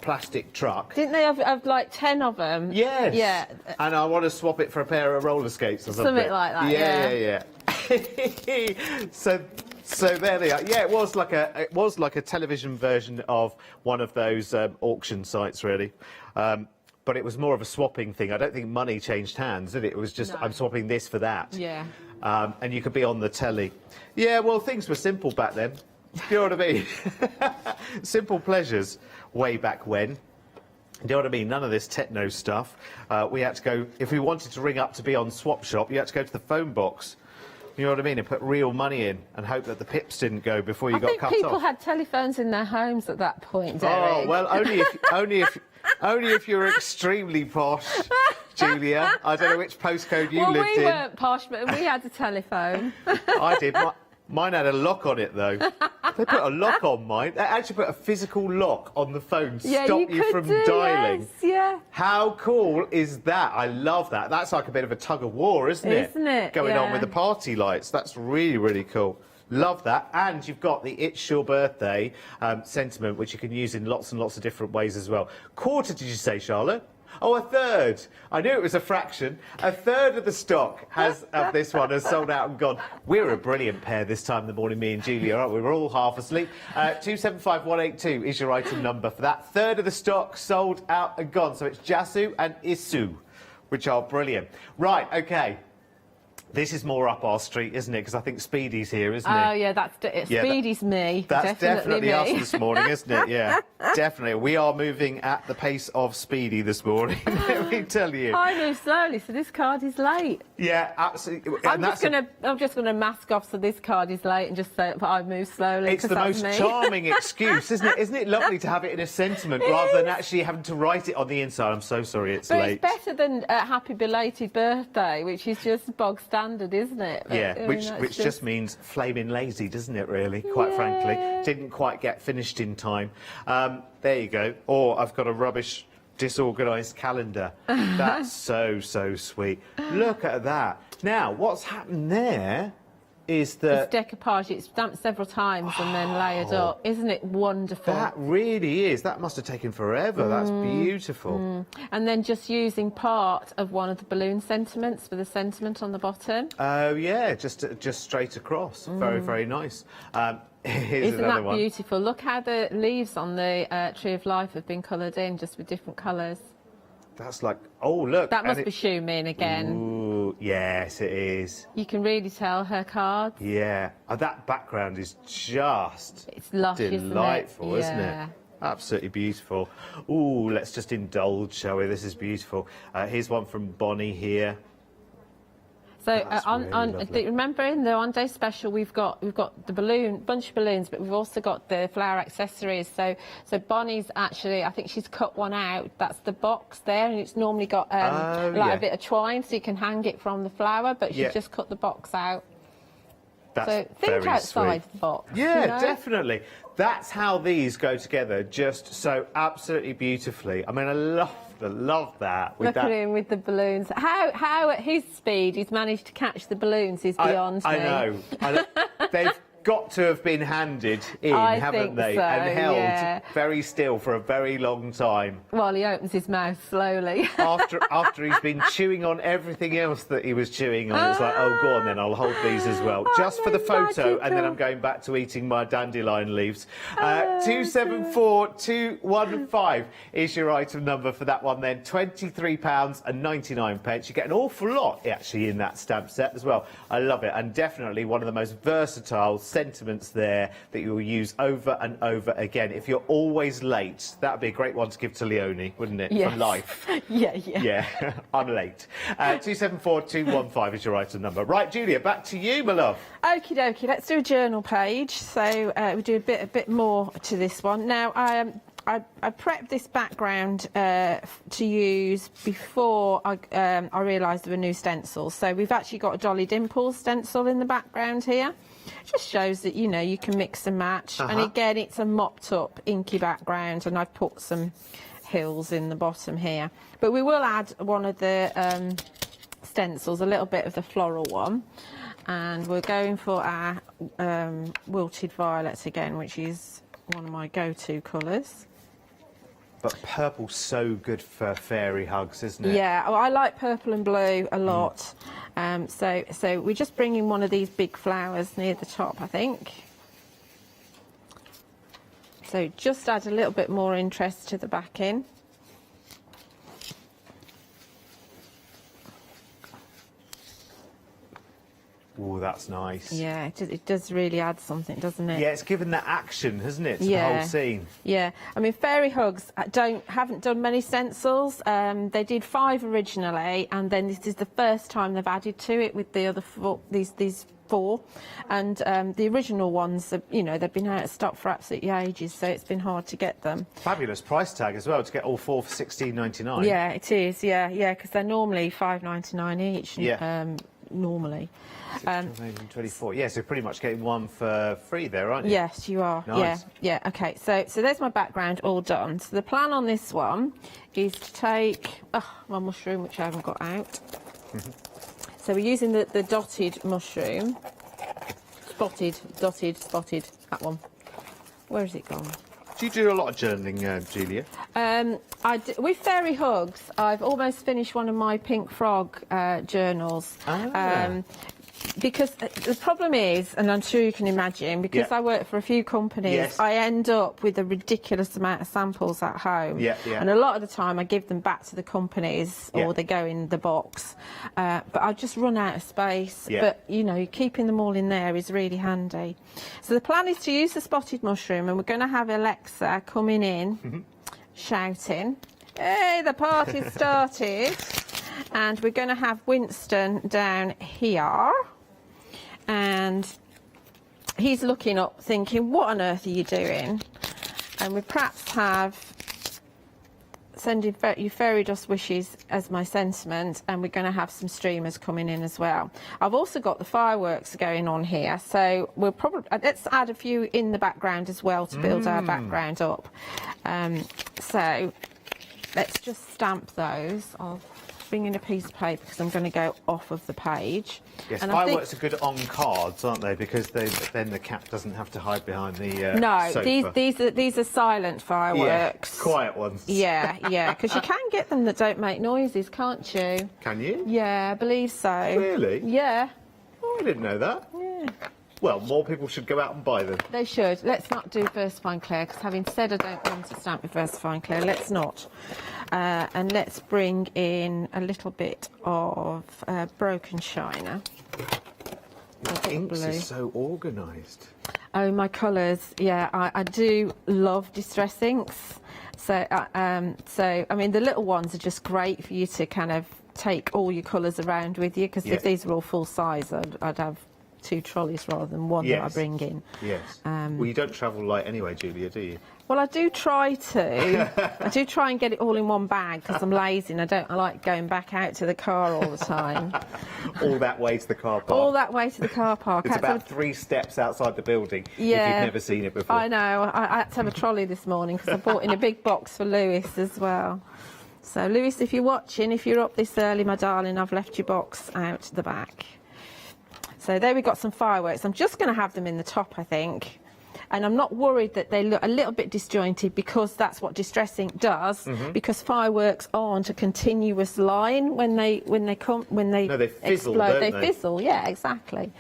[SPEAKER 8] plastic truck.
[SPEAKER 9] Didn't they have like 10 of them?
[SPEAKER 8] Yes.
[SPEAKER 9] Yeah.
[SPEAKER 8] And I want to swap it for a pair of roller skates or something.
[SPEAKER 9] Something like that.
[SPEAKER 8] Yeah. So there they are. Yeah, it was like a television version of one of those auction sites, really. But it was more of a swapping thing. I don't think money changed hands, did it? It was just,
[SPEAKER 9] No.
[SPEAKER 8] I'm swapping this for that.
[SPEAKER 9] Yeah.
[SPEAKER 8] And you could be on the telly. Yeah, well, things were simple back then. You know what I mean? Simple pleasures way back when. Do you know what I mean? None of this techno stuff. We had to go, if we wanted to ring up to be on Swap Shop, you had to go to the phone box. You know what I mean? And put real money in and hope that the pips didn't go before you got cut off.
[SPEAKER 9] I think people had telephones in their homes at that point, Derek.
[SPEAKER 8] Oh, well, only if you're extremely posh, Julia. I don't know which postcode you lived
[SPEAKER 9] we
[SPEAKER 8] in.
[SPEAKER 9] weren't posh, but we had a telephone.
[SPEAKER 8] I did. Mine had a lock on it, though. They put a lock on mine. They actually put a physical lock on the phone to stop you from dialing.
[SPEAKER 9] Yes, yeah.
[SPEAKER 8] How cool is that? I love that. That's like a bit of a tug of war, isn't it?
[SPEAKER 9] Isn't it?
[SPEAKER 8] Going on
[SPEAKER 9] Yeah.
[SPEAKER 8] with the party lights. That's really, really cool. Love that. And you've got the It's Your Birthday sentiment, which you can use in lots and lots of different ways as well. Quarter, did you say, Charlotte? Oh, a third. I knew it was a fraction. A third of the stock of this one has sold out and gone. We're a brilliant pair this time in the morning, me and Julia, aren't we? We're all half asleep. 275182 is your item number for that. Third of the stock sold out and gone. So it's Jasu and Isu, which are brilliant. Right, OK. This is more up our street, isn't it? Because I think Speedy's here, isn't it?
[SPEAKER 9] Oh, yeah, Speedy's me.
[SPEAKER 8] That's definitely
[SPEAKER 9] me.
[SPEAKER 8] us this morning, isn't it? Yeah, definitely. We are moving at the pace of Speedy this morning, let me tell you.
[SPEAKER 9] I move slowly, so this card is late.
[SPEAKER 8] Yeah, absolutely.
[SPEAKER 9] I'm just gonna mask off so this card is late and just say that I move slowly.
[SPEAKER 8] It's the most charming excuse, isn't it? Isn't it lovely to have it in a sentiment rather than actually having to write it on the inside? I'm so sorry it's late.
[SPEAKER 9] It's better than happy belated birthday, which is just bog standard. standard, isn't it? But,
[SPEAKER 8] Yeah,
[SPEAKER 9] I mean,
[SPEAKER 8] which
[SPEAKER 9] that's
[SPEAKER 8] just means flaming lazy, doesn't it, really, quite frankly. Didn't quite get finished in time. There you go. Or I've got a rubbish, disorganised calendar. That's so sweet. Look at that. Now, what's happened there is that...
[SPEAKER 9] It's decoupage. It's stamped several times and then layered up. Isn't it wonderful?
[SPEAKER 8] That really is. That must have taken forever. That's beautiful.
[SPEAKER 9] And then just using part of one of the balloon sentiments with a sentiment on the bottom.
[SPEAKER 8] Oh, yeah, just straight across. Very, very nice. Here's
[SPEAKER 9] Isn't
[SPEAKER 8] another
[SPEAKER 9] that
[SPEAKER 8] one.
[SPEAKER 9] beautiful? Look how the leaves on the Tree of Life have been coloured in, just with different colours.
[SPEAKER 8] That's like, oh, look.
[SPEAKER 9] That must be Shumin again.
[SPEAKER 8] Ooh, yes, it is.
[SPEAKER 9] You can really tell her cards.
[SPEAKER 8] Yeah. That background is just
[SPEAKER 9] It's lush,
[SPEAKER 8] delightful,
[SPEAKER 9] isn't it?
[SPEAKER 8] isn't it? Absolutely beautiful. Ooh, let's just indulge, shall we? This is beautiful. Here's one from Bonnie here.
[SPEAKER 9] So
[SPEAKER 8] That's really lovely.
[SPEAKER 9] remember in the On Day special we've got the bunch of balloons, but we've also got the flower accessories. So Bonnie's actually, I think she's cut one out. That's the box there, and it's normally got a bit of twine, so you can hang it from the flower. But she just cut the box out.
[SPEAKER 8] That's
[SPEAKER 9] so think
[SPEAKER 8] very
[SPEAKER 9] outside
[SPEAKER 8] sweet.
[SPEAKER 9] the box.
[SPEAKER 8] Yeah,
[SPEAKER 9] you know?
[SPEAKER 8] definitely. That's how these go together, just so absolutely beautifully. I mean, I love that.
[SPEAKER 9] Look at him with the balloons. How at his speed he's managed to catch the balloons is beyond me.
[SPEAKER 8] I know. They've got to have been handed in, haven't they?
[SPEAKER 9] So,
[SPEAKER 8] and held
[SPEAKER 9] yeah.
[SPEAKER 8] very still for a very long time.
[SPEAKER 9] While he opens his mouth slowly.
[SPEAKER 8] After he's been chewing on everything else that he was chewing on, it's like, oh, go on then, I'll hold these as well. Just for the photo, and then I'm going back to eating my dandelion leaves. 274215 is your item number for that one then. £23.99. You get an awful lot, actually, in that stamp set as well. I love it, and definitely one of the most versatile sentiments there that you'll use over and over again. If you're always late, that would be a great one to give to Leonie, wouldn't it?
[SPEAKER 9] Yes.
[SPEAKER 8] For life.
[SPEAKER 9] Yeah.
[SPEAKER 8] I'm late. 274215 is your item number. Right, Julia, back to you, my love.
[SPEAKER 9] Okie dokie, let's do a journal page. So we do a bit more to this one. Now, I prepped this background to use before I realised there were new stencils. So we've actually got a Dolly Dimples stencil in the background here. Just shows that, you know, you can mix and match. And again, it's a mopped up inky background, and I've put some hills in the bottom here. But we will add one of the stencils, a little bit of the floral one. And we're going for our wilted violets again, which is one of my go-to colours.
[SPEAKER 8] But purple's so good for fairy hugs, isn't it?
[SPEAKER 9] Yeah, I like purple and blue a lot. So we're just bringing one of these big flowers near the top, I think. So just add a little bit more interest to the backing.
[SPEAKER 8] Oh, that's nice.
[SPEAKER 9] Yeah, it does really add something, doesn't it?
[SPEAKER 8] Yeah, it's given that action, hasn't it, to the whole scene?
[SPEAKER 9] Yeah, I mean, Fairy Hugs haven't done many stencils. They did 5 originally, and then this is the first time they've added to it with the other 4, these 4. And the original ones, you know, they've been out of stock for absolutely ages, so it's been hard to get them.
[SPEAKER 8] Fabulous price tag as well to get all 4 for £16.99.
[SPEAKER 9] Yeah, it is. Yeah, because they're normally £5.99 each.
[SPEAKER 8] Yeah.
[SPEAKER 9] Normally.
[SPEAKER 8] 24. Yeah, so pretty much getting one for free there, aren't you?
[SPEAKER 9] Yes, you are.
[SPEAKER 8] Nice.
[SPEAKER 9] Yeah. Okay. So there's my background all done. So the plan on this one is to take my mushroom, which I haven't got out. So we're using the dotted mushroom, spotted. That one. Where has it gone?
[SPEAKER 8] Do you do a lot of journaling, Julia?
[SPEAKER 9] With Fairy Hugs, I've almost finished one of my Pink Frog journals. Because the problem is, and I'm sure you can imagine, because I work for a few companies, I end up with a ridiculous amount of samples at home. And a lot of the time I give them back to the companies or they go in the box. But I just run out of space. But, you know, keeping them all in there is really handy. So the plan is to use the spotted mushroom, and we're going to have Alexa coming in, shouting, "Hey, the party's started." And we're going to have Winston down here. And he's looking up thinking, what on earth are you doing? And we perhaps have sending you fairy dust wishes as my sentiment, and we're going to have some streamers coming in as well. I've also got the fireworks going on here, so we'll probably let's add a few in the background as well to build our background up. So let's just stamp those. I'll bring in a piece of paper because I'm going to go off of the page.
[SPEAKER 8] Yes,
[SPEAKER 9] and
[SPEAKER 8] fireworks are good on cards, aren't they? Because then the cat doesn't have to hide behind the
[SPEAKER 9] no,
[SPEAKER 8] sofa.
[SPEAKER 9] these are silent fireworks.
[SPEAKER 8] Yeah, quiet ones.
[SPEAKER 9] Yeah, because you can get them that don't make noises, can't you?
[SPEAKER 8] Can you?
[SPEAKER 9] Yeah, I believe so.
[SPEAKER 8] Really?
[SPEAKER 9] Yeah.
[SPEAKER 8] Oh, I didn't know that.
[SPEAKER 9] Yeah.
[SPEAKER 8] Well, more people should go out and buy them.
[SPEAKER 9] They should. Let's not do VersaFine Claire, because having said I don't want to stamp with VersaFine Claire, let's not. And let's bring in a little bit of broken china.
[SPEAKER 8] Inks is so organised.
[SPEAKER 9] Oh, my colours, yeah, I do love distress inks. So, I mean, the little ones are just great for you to kind of take all your colours around with you, because if these were all full size, I'd have 2 trolleys rather than one that I bring in.
[SPEAKER 8] Yes. Well, you don't travel light anyway, Julia, do you?
[SPEAKER 9] Well, I do try to. I do try and get it all in one bag because I'm lazy and I like going back out to the car all the time.
[SPEAKER 8] All that way to the car park.
[SPEAKER 9] All that way to the car park.
[SPEAKER 8] It's about 3 steps outside the building if you've never seen it before.
[SPEAKER 9] I know. I had to have a trolley this morning because I brought in a big box for Lewis as well. So, Lewis, if you're watching, if you're up this early, my darling, I've left your box out the back. So there we've got some fireworks. I'm just going to have them in the top, I think. And I'm not worried that they look a little bit disjointed because that's what distress ink does. Because fireworks aren't a continuous line when they fizzle,
[SPEAKER 8] Don't
[SPEAKER 9] explode.
[SPEAKER 8] they
[SPEAKER 9] Fizzle, yeah, exactly.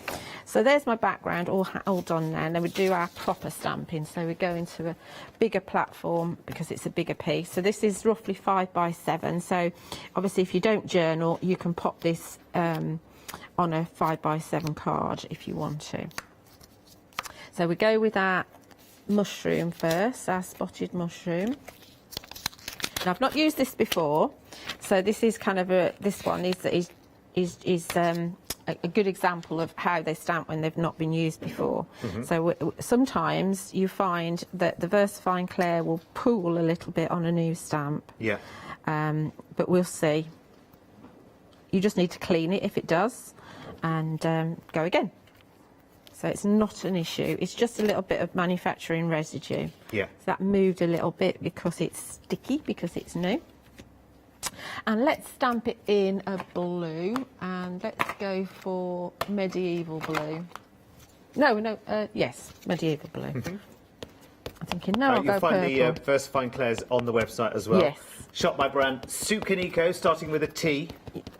[SPEAKER 9] So there's my background all done now. And then we do our proper stamping. So we go into a bigger platform because it's a bigger piece. So this is roughly 5 by 7. So obviously, if you don't journal, you can pop this on a 5 by 7 card if you want to. So we go with our mushroom first, our spotted mushroom. Now, I've not used this before, so this is kind of this one is a good example of how they stamp when they've not been used before. So sometimes you find that the VersaFine Claire will pool a little bit on a new stamp.
[SPEAKER 8] Yeah.
[SPEAKER 9] But we'll see. You just need to clean it if it does, and go again. So it's not an issue. It's just a little bit of manufacturing residue.
[SPEAKER 8] Yeah.
[SPEAKER 9] So that moved a little bit because it's sticky, because it's new. And let's stamp it in a blue, and let's go for medieval blue. Yes, medieval blue. I'm thinking, no, I'll go purple.
[SPEAKER 8] You'll find the VersaFine Claire's on the website as well.
[SPEAKER 9] Yes.
[SPEAKER 8] Shop by brand Calico, starting with a T.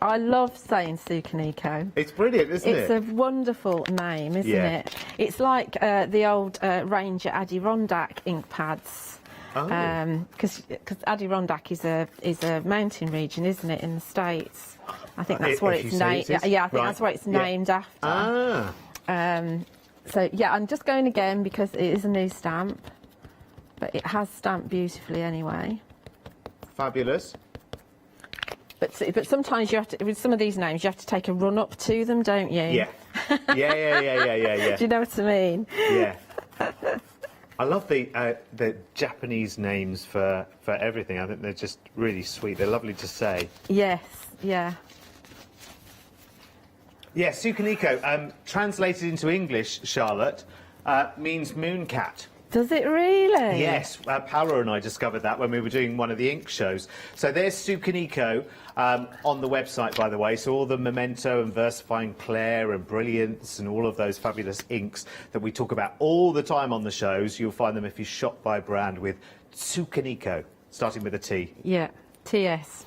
[SPEAKER 9] I love saying Calico.
[SPEAKER 8] It's brilliant, isn't it?
[SPEAKER 9] It's a wonderful name, isn't it? It's like the old Ranger Adirondack ink pads. Because Adirondack is a mountain region, isn't it, in the States? I think that's what it's named. Yeah, I think that's what it's named after. So yeah, I'm just going again because it is a new stamp, but it has stamped beautifully anyway.
[SPEAKER 8] Fabulous.
[SPEAKER 9] But sometimes you have to, with some of these names, you have to take a run up to them, don't you?
[SPEAKER 8] Yeah. Yeah.
[SPEAKER 9] Do you know what I mean?
[SPEAKER 8] Yeah. I love the Japanese names for everything. I think they're just really sweet. They're lovely to say.
[SPEAKER 9] Yes, yeah.
[SPEAKER 8] Yeah, Calico, translated into English, Charlotte, means mooncat.
[SPEAKER 9] Does it really?
[SPEAKER 8] Yes, Paola and I discovered that when we were doing one of the ink shows. So there's Calico on the website, by the way. So all the Memento and VersaFine Claire and Brilliance and all of those fabulous inks that we talk about all the time on the shows, you'll find them if you shop by brand with Calico, starting with a T.
[SPEAKER 9] Yeah, TS.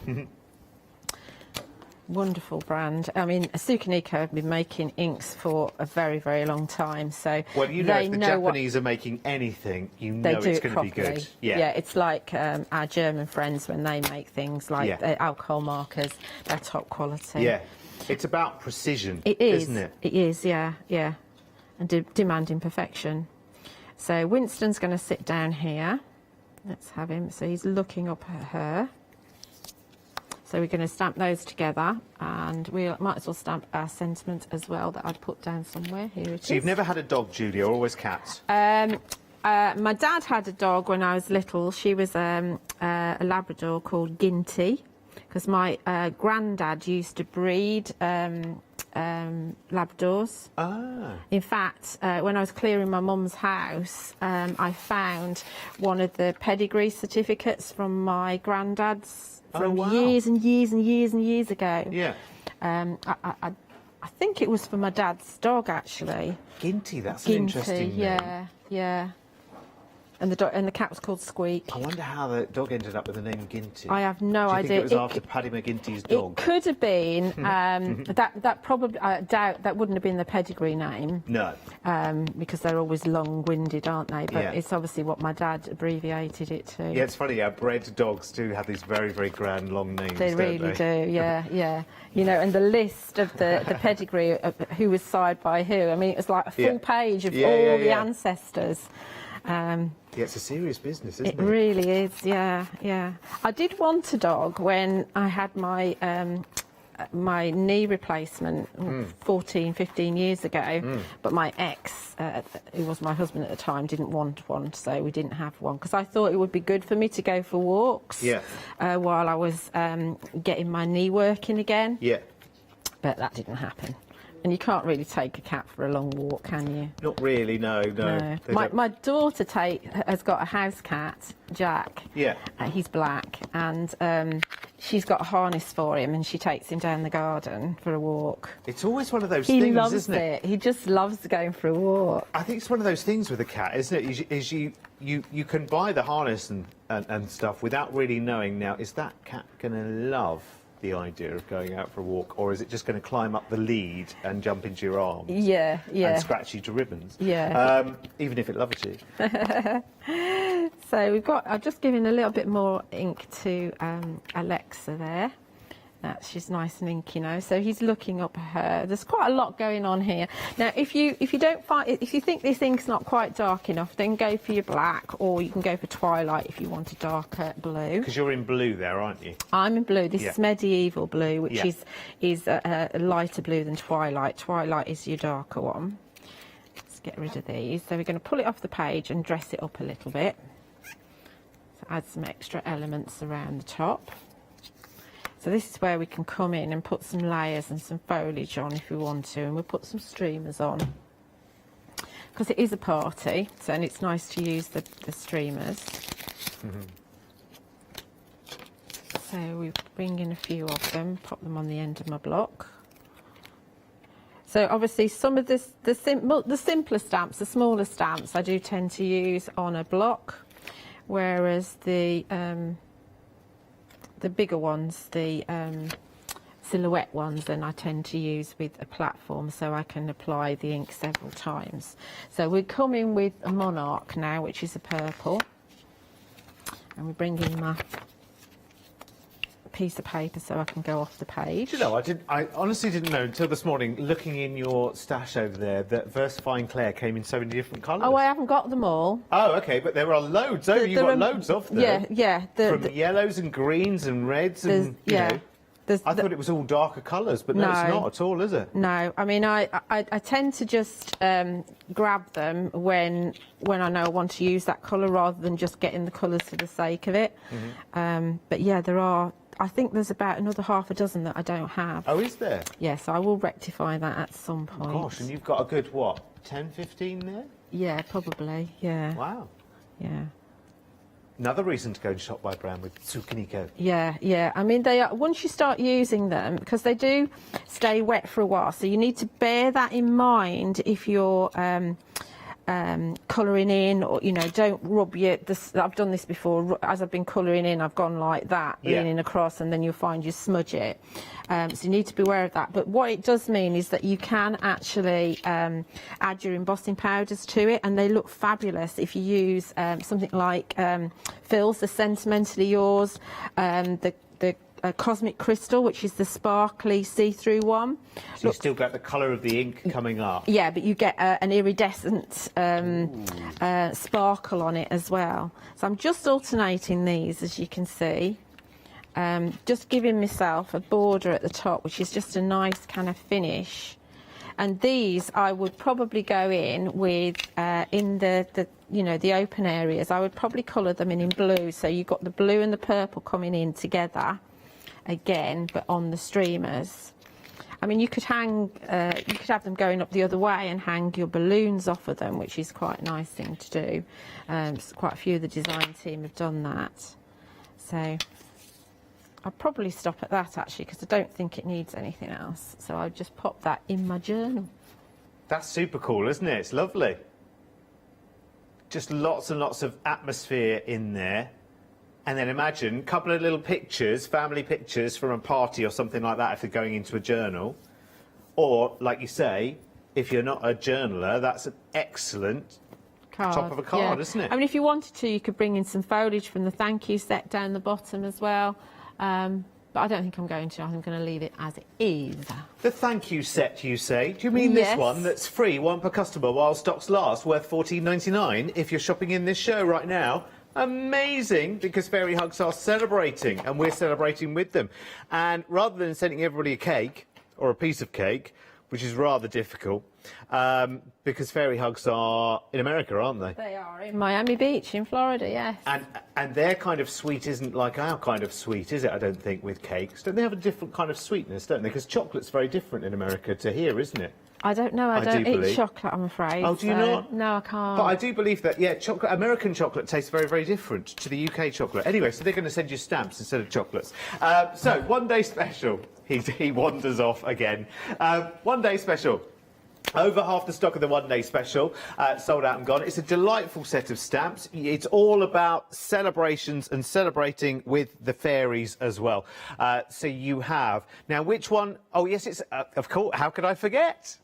[SPEAKER 9] Wonderful brand. I mean, Calico have been making inks for a very, very long time. So
[SPEAKER 8] well, you know, if the Japanese are making anything, you know it's going to be good.
[SPEAKER 9] Yeah, it's like our German friends when they make things like alcohol markers. They're top quality.
[SPEAKER 8] Yeah, it's about precision.
[SPEAKER 9] It is,
[SPEAKER 8] isn't it?
[SPEAKER 9] It is. Yeah, and demanding perfection. So Winston's going to sit down here. Let's have him. So he's looking up at her. So we're going to stamp those together, and we might as well stamp our sentiment as well that I'd put down somewhere. Here it is.
[SPEAKER 8] So you've never had a dog, Julia, or always cats?
[SPEAKER 9] My dad had a dog when I was little. She was a Labrador called Ginty, because my granddad used to breed Labradors.
[SPEAKER 8] Ah.
[SPEAKER 9] In fact, when I was clearing my mum's house, I found one of the pedigree certificates from my granddad's from years and years and years and years ago.
[SPEAKER 8] Yeah.
[SPEAKER 9] I think it was for my dad's dog, actually.
[SPEAKER 8] Ginty, that's an interesting name.
[SPEAKER 9] Yeah, yeah. And the cat was called Squeak.
[SPEAKER 8] I wonder how the dog ended up with the name Ginty.
[SPEAKER 9] I have no idea.
[SPEAKER 8] Do you think it was after Paddy McGinty's dog?
[SPEAKER 9] It could have been. That probably, I doubt that wouldn't have been the pedigree name.
[SPEAKER 8] No.
[SPEAKER 9] Because they're always long-winded, aren't they? But
[SPEAKER 8] Yeah.
[SPEAKER 9] it's obviously what my dad abbreviated it to.
[SPEAKER 8] Yeah, it's funny how bred dogs do have these very, very grand long names.
[SPEAKER 9] They
[SPEAKER 8] don't
[SPEAKER 9] really
[SPEAKER 8] they?
[SPEAKER 9] do, yeah, yeah. You know, and the list of the pedigree of who was side by who. I mean, it was like a full page of all the ancestors.
[SPEAKER 8] Yeah, it's a serious business, isn't it?
[SPEAKER 9] It really is, yeah, yeah. I did want a dog when I had my my knee replacement 14, 15 years ago, but my ex, who was my husband at the time, didn't want one, so we didn't have one, because I thought it would be good for me to go for walks while I was getting my knee working again.
[SPEAKER 8] Yeah.
[SPEAKER 9] But that didn't happen. And you can't really take a cat for a long walk, can you?
[SPEAKER 8] Not really, no.
[SPEAKER 9] My daughter has got a house cat, Jack.
[SPEAKER 8] Yeah.
[SPEAKER 9] He's black, and she's got a harness for him, and she takes him down the garden for a walk.
[SPEAKER 8] It's always one of those things,
[SPEAKER 9] loves
[SPEAKER 8] isn't it?
[SPEAKER 9] He just loves going for a walk.
[SPEAKER 8] I think it's one of those things with a cat, isn't it? You can buy the harness and stuff without really knowing, now, is that cat going to love the idea of going out for a walk, or is it just going to climb up the lead and jump into your arms?
[SPEAKER 9] Yeah, yeah.
[SPEAKER 8] And scratch you to ribbons?
[SPEAKER 9] Yeah.
[SPEAKER 8] Even if it loves you.
[SPEAKER 9] So I've just given a little bit more ink to Alexa there. She's nice and inky now, so he's looking up at her. There's quite a lot going on here. Now, if you think this ink's not quite dark enough, then go for your black, or you can go for twilight if you want a darker blue.
[SPEAKER 8] Because you're in blue there, aren't you?
[SPEAKER 9] I'm in blue. This is medieval blue, which is a lighter blue than twilight. Twilight is your darker one. Let's get rid of these. So we're going to pull it off the page and dress it up a little bit. So add some extra elements around the top. So this is where we can come in and put some layers and some foliage on if we want to, and we'll put some streamers on. Because it is a party, and it's nice to use the streamers. So we bring in a few of them, pop them on the end of my block. So obviously some of the simpler stamps, the smaller stamps, I do tend to use on a block, whereas the bigger ones, the silhouette ones, then I tend to use with a platform, so I can apply the ink several times. So we come in with a Monarch now, which is a purple, and we bring in my piece of paper so I can go off the page.
[SPEAKER 8] Do you know, I honestly didn't know until this morning, looking in your stash over there, that Versifying Claire came in so many different colours.
[SPEAKER 9] Oh, I haven't got them all.
[SPEAKER 8] Oh, okay, but there are loads. You've got loads of them.
[SPEAKER 9] Yeah, yeah.
[SPEAKER 8] From yellows and greens and reds and, you know. I thought it was all darker colours, but no, it's not at all, is it? No, I mean, I tend to just grab them when I know I want to use that colour, rather than just getting the colours for the sake of it. But yeah, there are. I think there's about another half a dozen that I don't have. Oh, is there?
[SPEAKER 9] Yes, I will rectify that at some point.
[SPEAKER 8] Gosh, and you've got a good, what, 10, 15 there?
[SPEAKER 9] Yeah, probably, yeah.
[SPEAKER 8] Wow.
[SPEAKER 9] Yeah.
[SPEAKER 8] Another reason to go and shop by brand with Calico.
[SPEAKER 9] Yeah, yeah. I mean, they are, once you start using them, because they do stay wet for a while, so you need to bear that in mind if you're colouring in, or, you know, don't rub I've done this before, as I've been colouring in, I've gone like that, leaning across, and then you'll find you smudge it. So you need to be aware of that. But what it does mean is that you can actually add your embossing powders to it, and they look fabulous if you use something like Phil's, the Sentimentally Yours, the Cosmic Crystal, which is the sparkly see-through one.
[SPEAKER 8] So you still get the colour of the ink coming up.
[SPEAKER 9] Yeah, but you get an iridescent sparkle on it as well. So I'm just alternating these, as you can see. Just giving myself a border at the top, which is just a nice kind of finish. And these I would probably go in with in the you know, the open areas, I would probably colour them in blue. So you've got the blue and the purple coming in together again, but on the streamers. I mean, you could hang, you could have them going up the other way and hang your balloons off of them, which is quite a nice thing to do. Quite a few of the design team have done that. So I'll probably stop at that actually, because I don't think it needs anything else. So I'll just pop that in my journal.
[SPEAKER 8] That's super cool, isn't it? It's lovely. Just lots and lots of atmosphere in there. And then imagine a couple of little pictures, family pictures from a party or something like that if they're going into a journal. Or, like you say, if you're not a journaler, that's an excellent top of a card, isn't it?
[SPEAKER 9] I mean, if you wanted to, you could bring in some foliage from the thank you set down the bottom as well. But I don't think I'm going to. I'm going to leave it as it is.
[SPEAKER 8] The thank you set, you say? Do you mean this one that's free, one per customer while stocks last, worth $14.99 if you're shopping in this show right now? Amazing, because Fairy Hugs are celebrating, and we're celebrating with them. And rather than sending everybody a cake, or a piece of cake, which is rather difficult, because Fairy Hugs are in America, aren't they?
[SPEAKER 9] They are in Miami Beach in Florida, yes.
[SPEAKER 8] And their kind of sweet isn't like our kind of sweet, is it? I don't think, with cakes. Don't they have a different kind of sweetness, don't they? Because chocolate's very different in America to here, isn't it?
[SPEAKER 9] I don't know. I don't eat chocolate, I'm afraid.
[SPEAKER 8] Oh, do you not?
[SPEAKER 9] No, I can't.
[SPEAKER 8] But I do believe that, yeah, chocolate, American chocolate tastes very, very different to the UK chocolate. Anyway, so they're going to send you stamps instead of chocolates. So, one day special. He wanders off again. One day special. Over half the stock of the one-day special sold out and gone. It's a delightful set of stamps. It's all about celebrations and celebrating with the fairies as well. So you have... Now, which one... Oh, yes, it's... of course, how could I forget?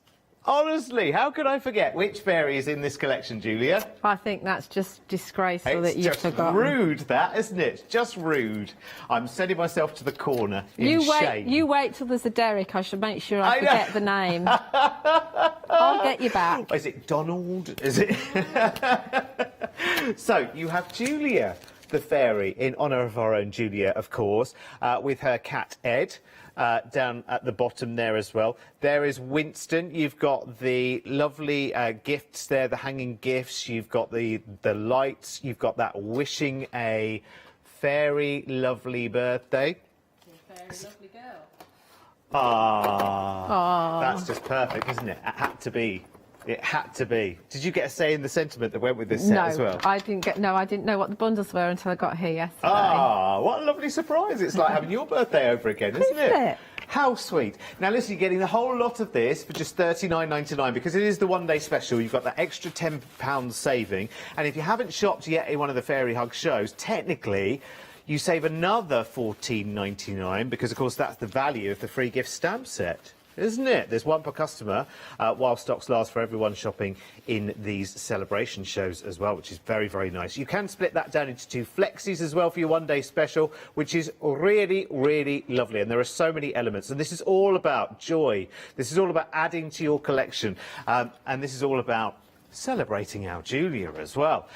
[SPEAKER 8] Honestly, how could I forget? Which fairy is in this collection, Julia?
[SPEAKER 9] I think that's just disgraceful that you've forgotten.
[SPEAKER 8] It's just rude, that, isn't it? Just rude. I'm sending myself to the corner in shame.
[SPEAKER 9] You wait till there's a Derek. I should make sure I forget the name. I'll get you back.
[SPEAKER 8] Is it Donald? Is it? So, you have Julia, the fairy, in honour of our own Julia, of course, with her cat Ed. Down at the bottom there as well. There is Winston. You've got the lovely gifts there, the hanging gifts. You've got the lights. You've got that wishing a very lovely birthday.
[SPEAKER 9] Very lovely girl.
[SPEAKER 8] Ah, that's just perfect, isn't it? It had to be. It had to be. Did you get a say in the sentiment that went with this set as well?
[SPEAKER 9] I didn't get. No, I didn't know what the bundles were until I got here yesterday.
[SPEAKER 8] Ah, what a lovely surprise! It's like having your birthday over again, isn't it? How sweet. Now, listen, you're getting a whole lot of this for just $39.99 because it is the one-day special. You've got that extra £10 saving. And if you haven't shopped yet in one of the Fairy Hug shows, technically, you save another $14.99 because, of course, that's the value of the free gift stamp set. Isn't it? There's one per customer while stocks last for everyone shopping in these celebration shows as well, which is very, very nice. You can split that down into 2 flexis as well for your one-day special, which is really, really lovely. And there are so many elements. And this is all about joy. This is all about adding to your collection. And this is all about celebrating our Julia as well.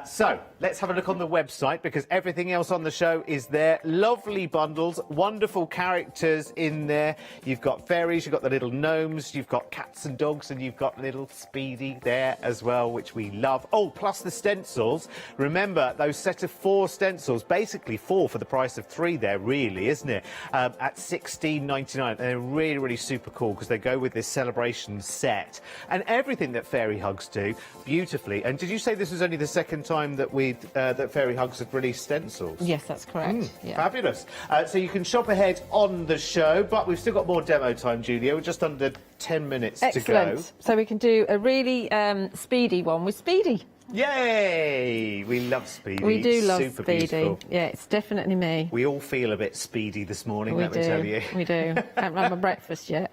[SPEAKER 8] So let's have a look on the website because everything else on the show is there. Lovely bundles, wonderful characters in there. You've got fairies, you've got the little gnomes, you've got cats and dogs, and you've got little Speedy there as well, which we love. Oh, plus the stencils. Remember those set of 4 stencils, basically 4 for the price of 3 there, really, isn't it? At $16.99. And they're really, really super cool because they go with this celebration set and everything that Fairy Hugs do beautifully. And did you say this was only the second time that that Fairy Hugs have released stencils?
[SPEAKER 9] Yes, that's correct. Yeah.
[SPEAKER 8] Fabulous. So you can shop ahead on the show, but we've still got more demo time, Julia. We're just under 10 minutes to go.
[SPEAKER 9] So we can do a really speedy one with Speedy.
[SPEAKER 8] Yay! We love Speedy.
[SPEAKER 9] We do love
[SPEAKER 8] Super
[SPEAKER 9] Speedy.
[SPEAKER 8] Beautiful.
[SPEAKER 9] Yeah, it's definitely me.
[SPEAKER 8] We all feel a bit speedy this morning, let me tell you.
[SPEAKER 9] We do. Haven't had my breakfast yet.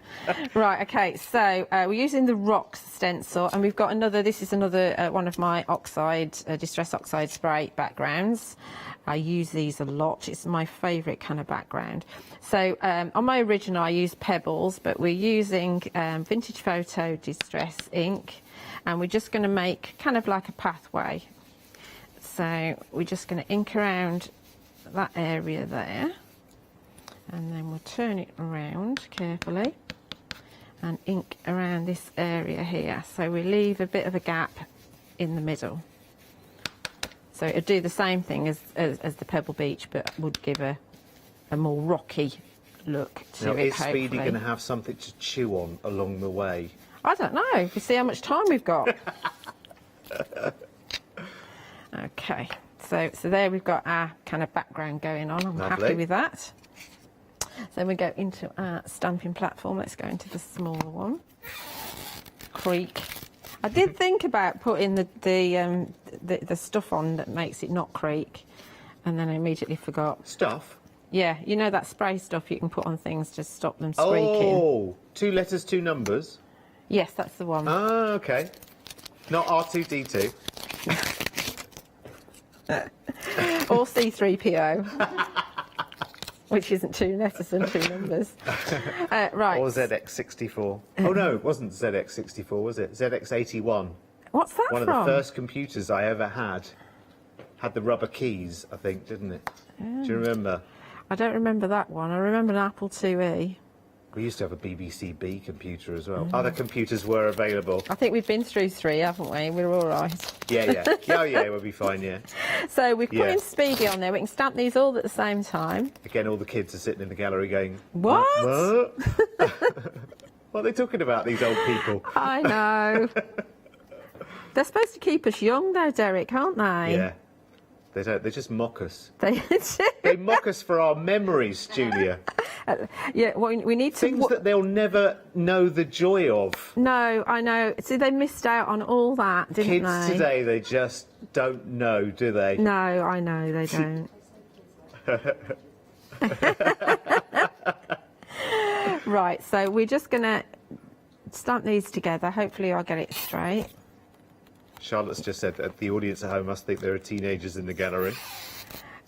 [SPEAKER 9] Right, okay, so we're using the Rocks stencil, and we've got another, this is another one of my oxide, Distress Oxide spray backgrounds. I use these a lot. It's my favourite kind of background. So on my original, I used Pebbles, but we're using Vintage Photo Distress ink. And we're just going to make kind of like a pathway. So we're just going to ink around that area there. And then we'll turn it around carefully and ink around this area here. So we leave a bit of a gap in the middle. So it'd do the same thing as the Pebble Beach, but would give a more rocky look to
[SPEAKER 8] Now,
[SPEAKER 9] it.
[SPEAKER 8] is Speedy going to have something to chew on along the way?
[SPEAKER 9] I don't know. We see how much time we've got. Okay, so there we've got our kind of background going on. I'm happy with that. So we go into our stamping platform. Let's go into the smaller one. Creak. I did think about putting the stuff on that makes it not creak, and then I immediately forgot.
[SPEAKER 8] Stuff?
[SPEAKER 9] Yeah, you know that spray stuff you can put on things to stop them squeaking.
[SPEAKER 8] Oh, 2 letters, 2 numbers?
[SPEAKER 9] Yes, that's the one.
[SPEAKER 8] Oh, okay. Not R2D2.
[SPEAKER 9] Or C3PO. Which isn't 2 letters and 2 numbers. Right.
[SPEAKER 8] Or ZX64. Oh, no, it wasn't ZX64, was it? ZX81.
[SPEAKER 9] What's that
[SPEAKER 8] One
[SPEAKER 9] from?
[SPEAKER 8] of the first computers I ever had the rubber keys, I think, didn't it? Do you remember?
[SPEAKER 9] I don't remember that one. I remember an Apple IIe.
[SPEAKER 8] We used to have a BBC B computer as well. Other computers were available.
[SPEAKER 9] I think we've been through 3, haven't we? We're all right.
[SPEAKER 8] Yeah. Oh, yeah, we'll be fine, yeah.
[SPEAKER 9] So we've put in Speedy on there. We can stamp these all at the same time.
[SPEAKER 8] Again, all the kids are sitting in the gallery going,
[SPEAKER 9] What?
[SPEAKER 8] What are they talking about, these old people?
[SPEAKER 9] I know. They're supposed to keep us young, though, Derek, aren't they?
[SPEAKER 8] Yeah. They don't. They just mock us.
[SPEAKER 9] They
[SPEAKER 8] They mock us for our memories, Julia.
[SPEAKER 9] Yeah, well, we need to...
[SPEAKER 8] Things that they'll never know the joy of.
[SPEAKER 9] No, I know. See, they missed out on all that, didn't they?
[SPEAKER 8] Kids today, they just don't know, do they?
[SPEAKER 9] No, I know, they don't. Right, so we're just going to stamp these together. Hopefully I'll get it straight.
[SPEAKER 8] Charlotte's just said that the audience at home must think there are teenagers in the gallery.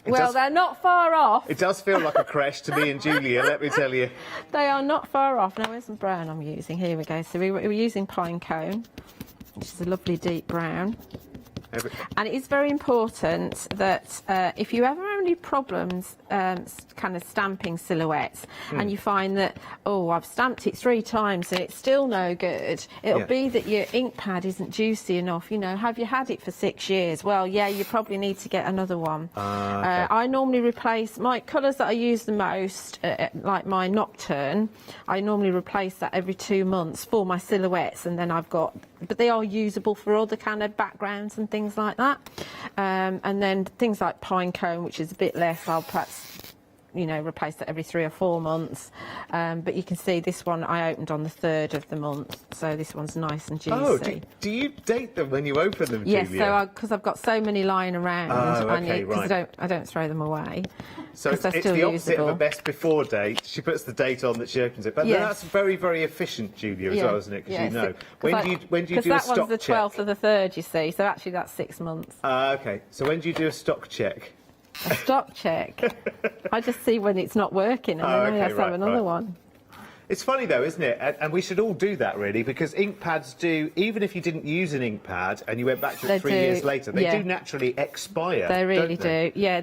[SPEAKER 9] They're not far off.
[SPEAKER 8] It does feel like a creche to me and Julia, let me tell you.
[SPEAKER 9] They are not far off. Now, where's the brown I'm using? Here we go. So we're using pine cone, which is a lovely deep brown. And it is very important that if you ever have any problems kind of stamping silhouettes and you find that, oh, I've stamped it 3 times and it's still no good, it'll be that your ink pad isn't juicy enough. You know, have you had it for 6 years? Well, yeah, you probably need to get another one. Okay. I normally replace my colours that I use the most, like my Nocturne, I normally replace that every 2 months for my silhouettes, and then I've got, but they are usable for other kind of backgrounds and things like that. And then things like pine cone, which is a bit less, I'll perhaps, you know, replace that every 3 or 4 months. But you can see this one I opened on the 3rd of the month, so this one's nice and juicy.
[SPEAKER 8] Oh, do you date them when you open them,
[SPEAKER 9] Yes,
[SPEAKER 8] Julia?
[SPEAKER 9] so because I've got so many lying around, I don't throw them away.
[SPEAKER 8] So it's the opposite of a best before date. She puts the date on that she opens it. But that's very, very efficient, Julia, as well, isn't it? Because you know. When do you do a stock check? Because
[SPEAKER 9] that one's the 12th of the 3rd, you see, so actually that's 6 months.
[SPEAKER 8] Okay, so when do you do a stock check?
[SPEAKER 9] A stock check? I just see when it's not working and then I have to have another one.
[SPEAKER 8] It's funny though, isn't it? And we should all do that really, because ink pads do, even if you didn't use an ink pad and you went back to it 3 years later, they do naturally expire.
[SPEAKER 9] They really
[SPEAKER 8] don't
[SPEAKER 9] do. Yeah,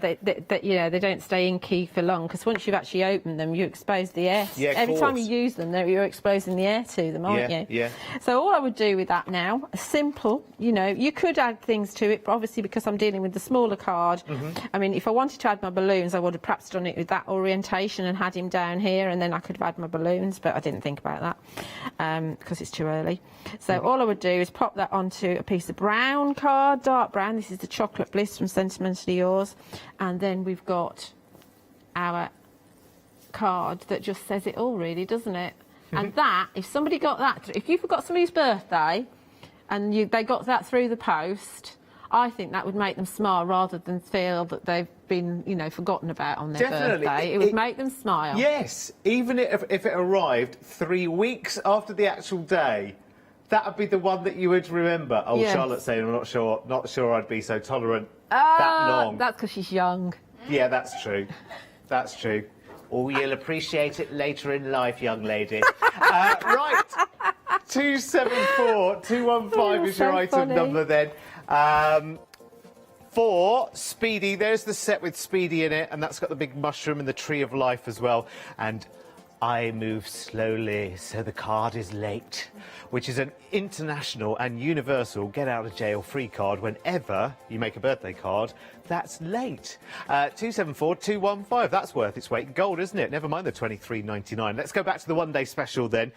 [SPEAKER 9] they don't stay inky for long, because once you've actually opened them, you expose the air.
[SPEAKER 8] Yeah,
[SPEAKER 9] every time you use them, you're exposing the air to them, aren't you?
[SPEAKER 8] Yeah.
[SPEAKER 9] So all I would do with that now, simple, you know, you could add things to it, but obviously because I'm dealing with the smaller card, I mean, if I wanted to add my balloons, I would have perhaps done it with that orientation and had him down here, and then I could have had my balloons, but I didn't think about that because it's too early. So all I would do is pop that onto a piece of brown card, dark brown. This is the Chocolate Bliss from Sentimentally Yours, and then we've got our card that just says it all, really, doesn't it? And that, if somebody got that, if you forgot somebody's birthday and they got that through the post, I think that would make them smile rather than feel that they've been, you know, forgotten about on their birthday. It would make them smile. Yes,
[SPEAKER 8] even if it arrived 3 weeks after the actual day, that would be the one that you would remember. Oh, yes. Charlotte's saying, I'm not sure I'd be so tolerant that long. That's because she's young. Yeah, that's true. That's true. Oh, you'll appreciate it later in life, young lady. Right, 274 215 is your item number then. For Speedy, there's the set with Speedy in it, and that's got the big mushroom and the tree of life as well. And I move slowly, so the card is late, which is an international and universal get-out-of-jail-free card whenever you make a birthday card that's late. 274215, that's worth its weight in gold, isn't it? Never mind the $23.99. Let's go back to the one-day special then.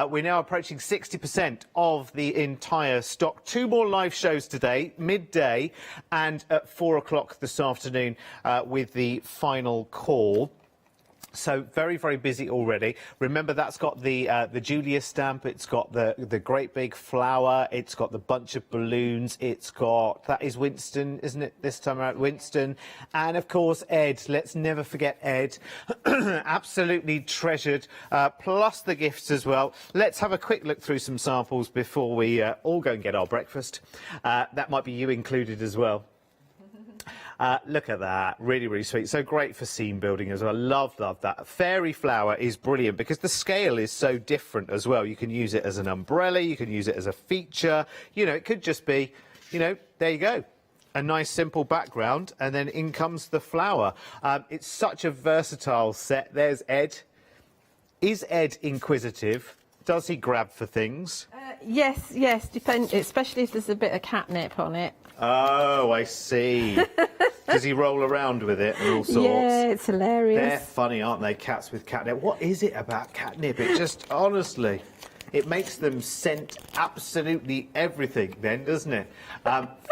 [SPEAKER 8] We're now approaching 60% of the entire stock. 2 more live shows today, midday and at 4 o'clock this afternoon with the final call. So very, very busy already. Remember, that's got the Julia stamp. It's got the great big flower. It's got the bunch of balloons. It's got, that is Winston, isn't it? This time around, Winston. And of course, Ed. Let's never forget Ed. Absolutely treasured. Plus the gifts as well. Let's have a quick look through some samples before we all go and get our breakfast. That might be you included as well. Look at that, really, really sweet. So great for scene building as well. Love that. Fairy flower is brilliant because the scale is so different as well. You can use it as an umbrella, you can use it as a feature. You know, it could just be, you know, there you go. A nice simple background, and then in comes the flower. It's such a versatile set. There's Ed. Is Ed inquisitive? Does he grab for things?
[SPEAKER 9] Yes, depends, especially if there's a bit of catnip on it.
[SPEAKER 8] Oh, I see. Does he roll around with it and all sorts?
[SPEAKER 9] Yeah, it's hilarious.
[SPEAKER 8] They're funny, aren't they, cats with catnip? What is it about catnip? It just, honestly, it makes them scent absolutely everything then, doesn't it?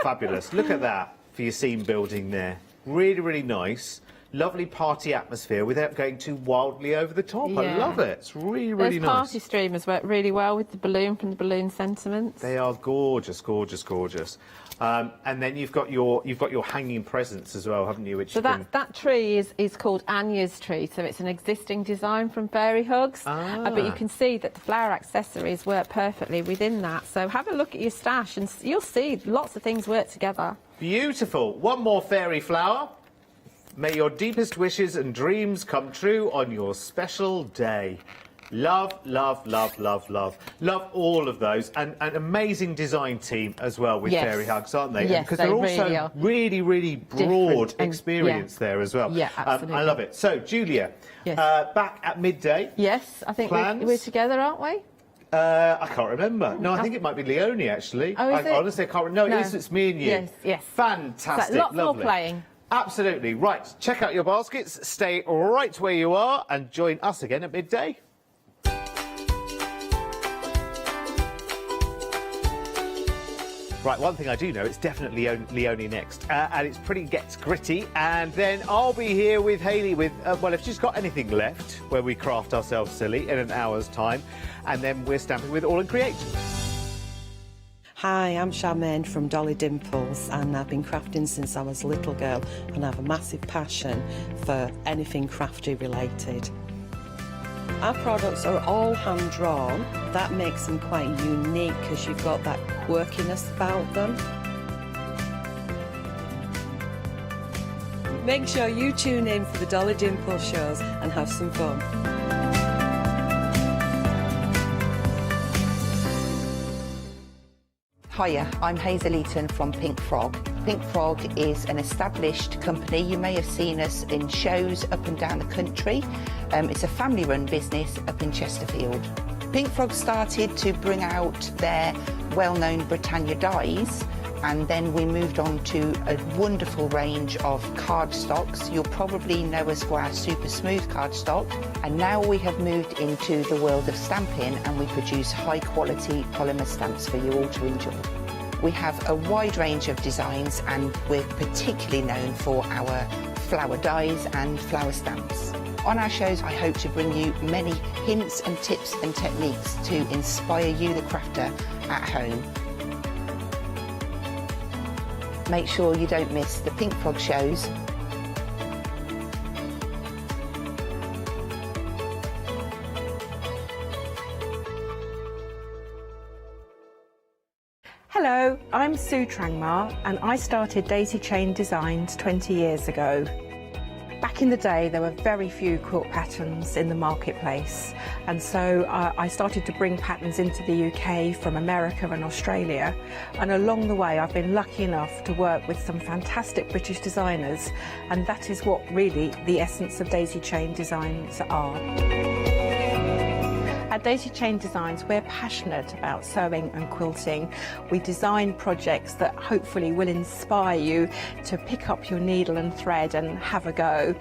[SPEAKER 8] Fabulous. Look at that for your scene building there. Really, really nice. Lovely party atmosphere without going too wildly over the top. Yeah. I love it. It's really, really
[SPEAKER 9] nice. Those party streamers work really well with the balloon from the balloon sentiments.
[SPEAKER 8] They are gorgeous, gorgeous, gorgeous. And then you've got your hanging presents as well, haven't you? Which
[SPEAKER 9] so that tree is called Anya's tree. So it's an existing design from Fairy Hugs. But you can see that the flower accessories work perfectly within that. So have a look at your stash and you'll see lots of things work together.
[SPEAKER 8] Beautiful. One more fairy flower. May your deepest wishes and dreams come true on your special day. Love, love, love, love, love. Love all of those. And an amazing design team as well with Fairy Hugs, aren't they?
[SPEAKER 9] Yes,
[SPEAKER 8] because they're also really, really broad experience there as well.
[SPEAKER 9] Yeah, absolutely.
[SPEAKER 8] I love it. So, Julia, back at midday.
[SPEAKER 9] Yes, I think we're together, aren't we?
[SPEAKER 8] I can't remember. No, I think it might be Leonie, actually.
[SPEAKER 9] Oh, is it?
[SPEAKER 8] Honestly, I can't remember. No, it's me and you.
[SPEAKER 9] Yes, yes.
[SPEAKER 8] Fantastic,
[SPEAKER 9] lots
[SPEAKER 8] lovely.
[SPEAKER 9] more playing.
[SPEAKER 8] Absolutely. Right, check out your baskets, stay right where you are and join us again at midday. Right, one thing I do know, it's definitely Leonie next, and it's gets gritty, and then I'll be here with Hayley with, well, if she's got anything left, where we craft ourselves silly in an hour's time, and then we're stamping with AALL Create.
[SPEAKER 3] Hi, I'm Charmaine from Dolly Dimples, and I've been crafting since I was a little girl, and I have a massive passion for anything crafty related. Our products are all hand drawn. That makes them quite unique because you've got that quirkiness about them. Make sure you tune in for the Dolly Dimples shows and have some fun.
[SPEAKER 10] Hiya, I'm Hazel Eaton from Pink Frog. Pink Frog is an established company. You may have seen us in shows up and down the country. It's a family-run business up in Chesterfield. Pink Frog started to bring out their well-known Britannia dies, and then we moved on to a wonderful range of cardstocks. You'll probably know us for our super smooth cardstock, and now we have moved into the world of stamping, and we produce high-quality polymer stamps for you all to enjoy. We have a wide range of designs, and we're particularly known for our flower dies and flower stamps. On our shows, I hope to bring you many hints and tips and techniques to inspire you, the crafter, at home. Make sure you don't miss the Pink Frog shows.
[SPEAKER 7] Hello, I'm Sue Trangmar, and I started Daisy Chain Designs 20 years ago. Back in the day, there were very few quilt patterns in the marketplace, and so I started to bring patterns into the UK from America and Australia, and along the way I've been lucky enough to work with some fantastic British designers, and that is what really the essence of Daisy Chain Designs are. At Daisy Chain Designs, we're passionate about sewing and quilting. We design projects that hopefully will inspire you to pick up your needle and thread and have a go.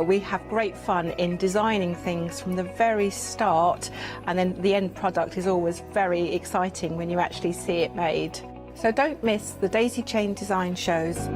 [SPEAKER 7] We have great fun in designing things from the very start, and then the end product is always very exciting when you actually see it made. So don't miss the Daisy Chain Design shows.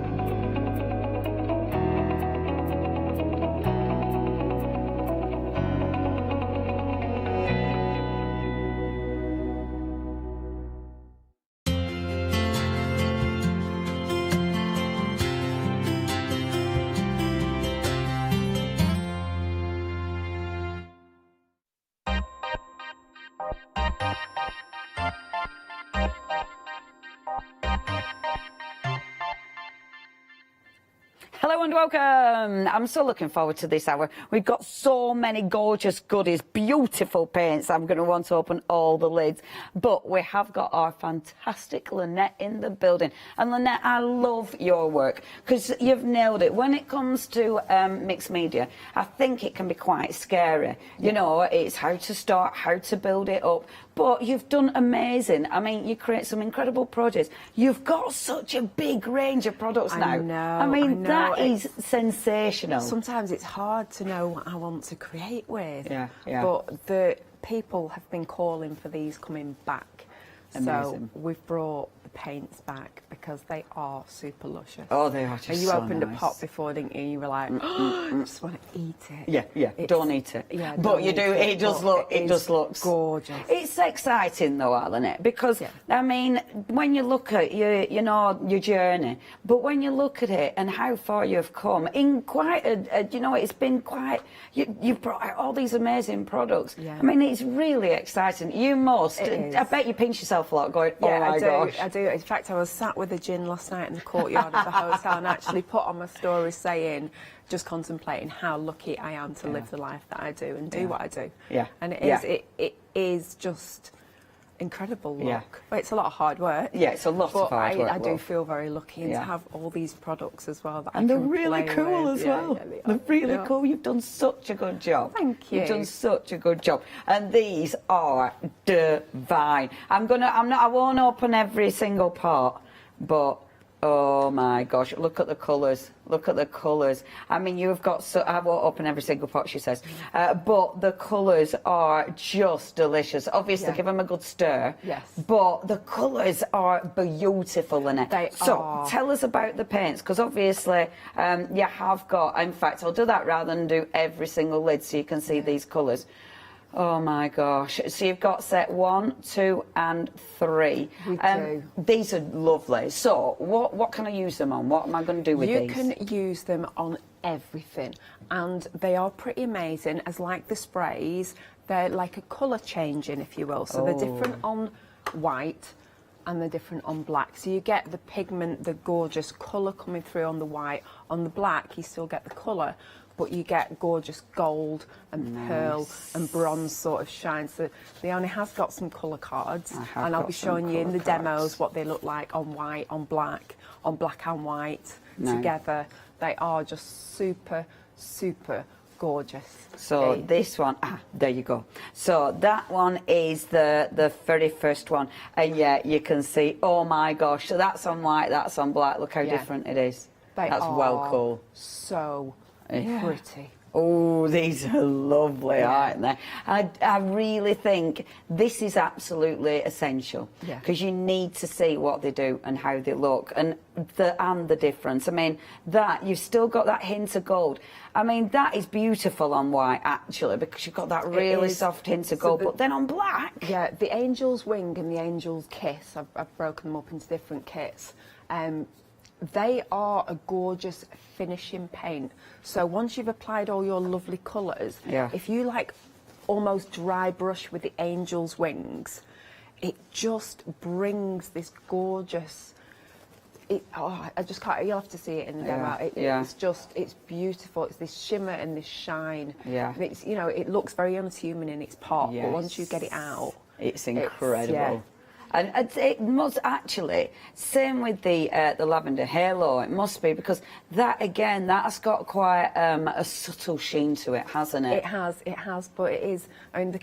[SPEAKER 5] Hello and welcome. I'm so looking forward to this hour. We've got so many gorgeous goodies, beautiful paints. I'm going to want to open all the lids. But we have got our fantastic Lynette in the building. And Lynette, I love your work because you've nailed it. When it comes to mixed media, I think it can be quite scary. You know, it's how to start, how to build it up. But you've done amazing. I mean, you create some incredible projects. You've got such a big range of products now. I mean, that is sensational.
[SPEAKER 11] Sometimes it's hard to know what I want to create with.
[SPEAKER 5] Yeah.
[SPEAKER 11] But the people have been calling for these coming back.
[SPEAKER 5] Amazing.
[SPEAKER 11] So we've brought the paints back because they are super luscious.
[SPEAKER 5] Oh, they are just
[SPEAKER 11] And you
[SPEAKER 5] so
[SPEAKER 11] opened
[SPEAKER 5] nice.
[SPEAKER 11] a pot before, didn't you? You were like, oh, I just want to eat it.
[SPEAKER 5] Yeah. Don't eat it.
[SPEAKER 11] Yeah,
[SPEAKER 5] but you do. It does look. It just looks
[SPEAKER 11] gorgeous.
[SPEAKER 5] It's exciting though, isn't it? Because I mean, when you look at your journey, but when you look at it and how far you've come in quite a it's been quite. You've brought out all these amazing products.
[SPEAKER 11] Yeah.
[SPEAKER 5] I mean, it's really exciting. You must. I bet you pinch yourself a lot, going, oh my gosh.
[SPEAKER 11] I do. In fact, I was sat with a gin last night in the courtyard of the hotel and actually put on my story saying, just contemplating how lucky I am to live the life that I do and do what I do.
[SPEAKER 5] Yeah.
[SPEAKER 11] And it is just incredible look.
[SPEAKER 5] Yeah.
[SPEAKER 11] But it's a lot of hard work.
[SPEAKER 5] Yeah, it's a lot of hard work.
[SPEAKER 11] I do feel very lucky and to have all these products as well. That
[SPEAKER 5] And
[SPEAKER 11] I
[SPEAKER 5] they're
[SPEAKER 11] can
[SPEAKER 5] really
[SPEAKER 11] play
[SPEAKER 5] cool
[SPEAKER 11] with.
[SPEAKER 5] as well. They're really cool. You've done such a good job.
[SPEAKER 11] Thank you.
[SPEAKER 5] You've done such a good job. And these are divine. I won't open every single part, but oh my gosh, look at the colours. Look at the colours. I mean, you've got I won't open every single pot, she says. But the colours are just delicious. Obviously, give them a good stir.
[SPEAKER 11] Yes.
[SPEAKER 5] But the colours are beautiful in it.
[SPEAKER 11] They
[SPEAKER 5] so
[SPEAKER 11] are.
[SPEAKER 5] tell us about the paints, because obviously you have got, in fact, I'll do that rather than do every single lid so you can see these colours. Oh my gosh. So you've got set 1, 2 and 3.
[SPEAKER 11] We do.
[SPEAKER 5] These are lovely. So what can I use them on? What am I going to do with these?
[SPEAKER 11] You can use them on everything, and they are pretty amazing. As like the sprays, they're like a colour changing, if you will. So they're different on white and they're different on black. So you get the pigment, the gorgeous colour coming through on the white. On the black, you still get the colour, but you get gorgeous gold and pearl and bronze sort of shine. So Leonie has got some colour cards, and I'll be showing you in the demos what they look like on white, on black and white together. They are just super, super gorgeous.
[SPEAKER 5] So this one, there you go. So that one is the very first one, and yeah, you can see, oh my gosh, so that's on white, that's on black. Look how different it is. That's well cool.
[SPEAKER 11] So pretty.
[SPEAKER 5] Oh, these are lovely, aren't they? I really think this is absolutely essential, because you need to see what they do and how they look and the difference. I mean, that you've still got that hint of gold. I mean, that is beautiful on white, actually, because you've got that really soft hint of gold, but then on black.
[SPEAKER 11] Yeah, the Angel's Wing and the Angel's Kiss, I've broken them up into different kits. They are a gorgeous finishing paint. So once you've applied all your lovely colours, if you like almost dry brush with the Angel's Wings, it just brings this gorgeous... I just can't... You'll have to see it in the demo. It's beautiful. It's this shimmer and this shine.
[SPEAKER 5] Yeah.
[SPEAKER 11] And it's, it looks very unhuman in its pot, but once you get it out...
[SPEAKER 5] It's incredible. And it must actually, same with the lavender halo, it must be, because that, again, that's got quite a subtle sheen to it, hasn't it?
[SPEAKER 11] It has, but it is, I mean,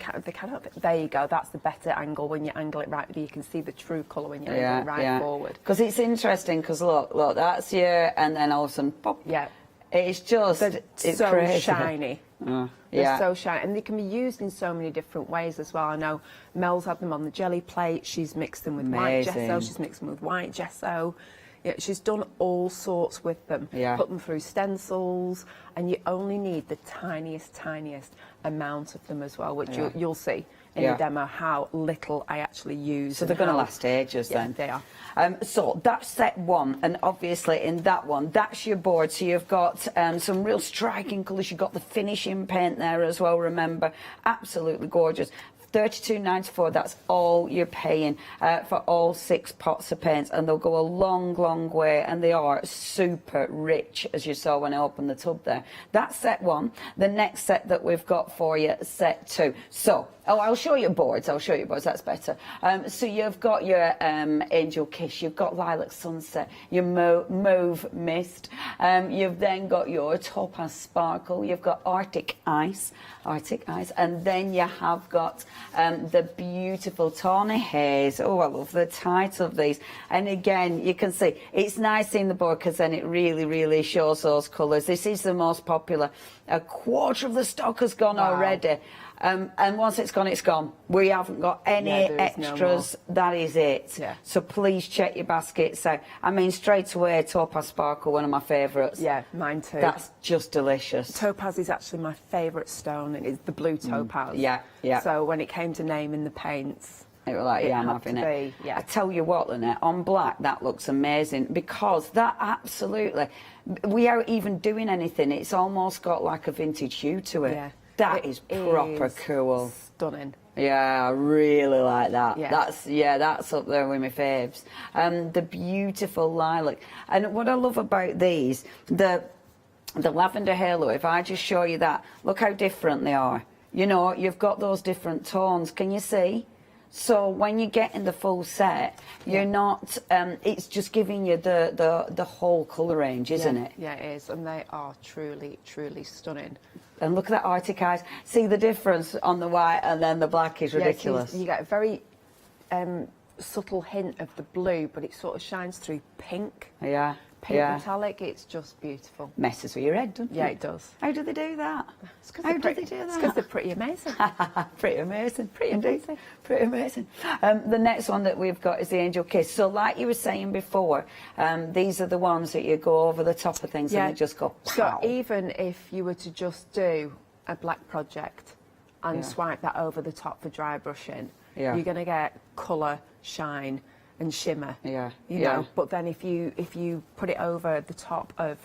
[SPEAKER 11] there you go, that's the better angle. When you angle it right, you can see the true colour when you angle it right forward.
[SPEAKER 5] Because it's interesting, because look, that's you, and then all of a sudden, pop.
[SPEAKER 11] Yeah.
[SPEAKER 5] It's just, it's
[SPEAKER 11] so
[SPEAKER 5] crazy.
[SPEAKER 11] shiny.
[SPEAKER 5] Yeah.
[SPEAKER 11] They're so shiny, and they can be used in so many different ways as well. I know Mel's had them on the jelly plate. She's mixed them with white gesso. She's mixed them with white gesso. Yeah, she's done all sorts with them.
[SPEAKER 5] Yeah.
[SPEAKER 11] Put them through stencils, and you only need the tiniest amount of them as well, which you'll see in the demo how little I actually use.
[SPEAKER 5] So they're going to last ages then.
[SPEAKER 11] They are.
[SPEAKER 5] So that's set one, and obviously in that one, that's your board. So you've got some real striking colours. You've got the finishing paint there as well, remember. Absolutely gorgeous. $32.94, that's all you're paying for all 6 pots of paints, and they'll go a long way, and they are super rich, as you saw when I opened the tub there. That's set one. The next set that we've got for you, set 2. So, I'll show you boards, that's better. So you've got your Angel Kiss, you've got Lilac Sunset, your Mauve Mist, you've then got your Topaz Sparkle, you've got Arctic Ice, and then you have got the beautiful Tawny Haze. Oh, I love the title of these. And again, you can see, it's nice seeing the board because then it really shows those colours. This is the most popular. A quarter of the stock has gone already. And once it's gone, it's gone. We haven't got any extras. No, that is it. Yeah. So please check your baskets out. I mean, straight away, Topaz Sparkle, one of my favourites.
[SPEAKER 11] Yeah, mine too.
[SPEAKER 5] That's just delicious.
[SPEAKER 11] Topaz is actually my favourite stone. It is the blue topaz.
[SPEAKER 5] Yeah. So
[SPEAKER 11] when it came to naming the paints,
[SPEAKER 5] it was like, I'm having it. I tell you what, Lynette, on black, that looks amazing, because that absolutely, without even doing anything, it's almost got like a vintage hue to it. Yeah. That is proper cool.
[SPEAKER 11] Stunning.
[SPEAKER 5] Yeah, I really like that. Yeah. That's up there with my faves. The beautiful lilac. And what I love about these, the lavender halo, if I just show you that, look how different they are. You know, you've got those different tones. Can you see? So when you get in the full set, you're not, it's just giving you the whole colour range, isn't it?
[SPEAKER 11] Yeah, it is. And they are truly stunning.
[SPEAKER 5] And look at that Arctic Eyes. See the difference on the white and then the black is ridiculous.
[SPEAKER 11] So you get a very subtle hint of the blue, but it sort of shines through pink.
[SPEAKER 5] Yeah.
[SPEAKER 11] Pink metallic, it's just beautiful.
[SPEAKER 5] Messes with your head, doesn't it?
[SPEAKER 11] Yeah, it does.
[SPEAKER 5] How do they do that?
[SPEAKER 11] How do they do that? It's because they're pretty amazing.
[SPEAKER 5] Pretty amazing. Pretty amazing. The next one that we've got is the Angel Kiss. So like you were saying before, these are the ones that you go over the top of things and they just go pow.
[SPEAKER 11] So even if you were to just do a black project and swipe that over the top for dry brushing, you're going to get colour, shine and shimmer, you know. But then if you put it over the top of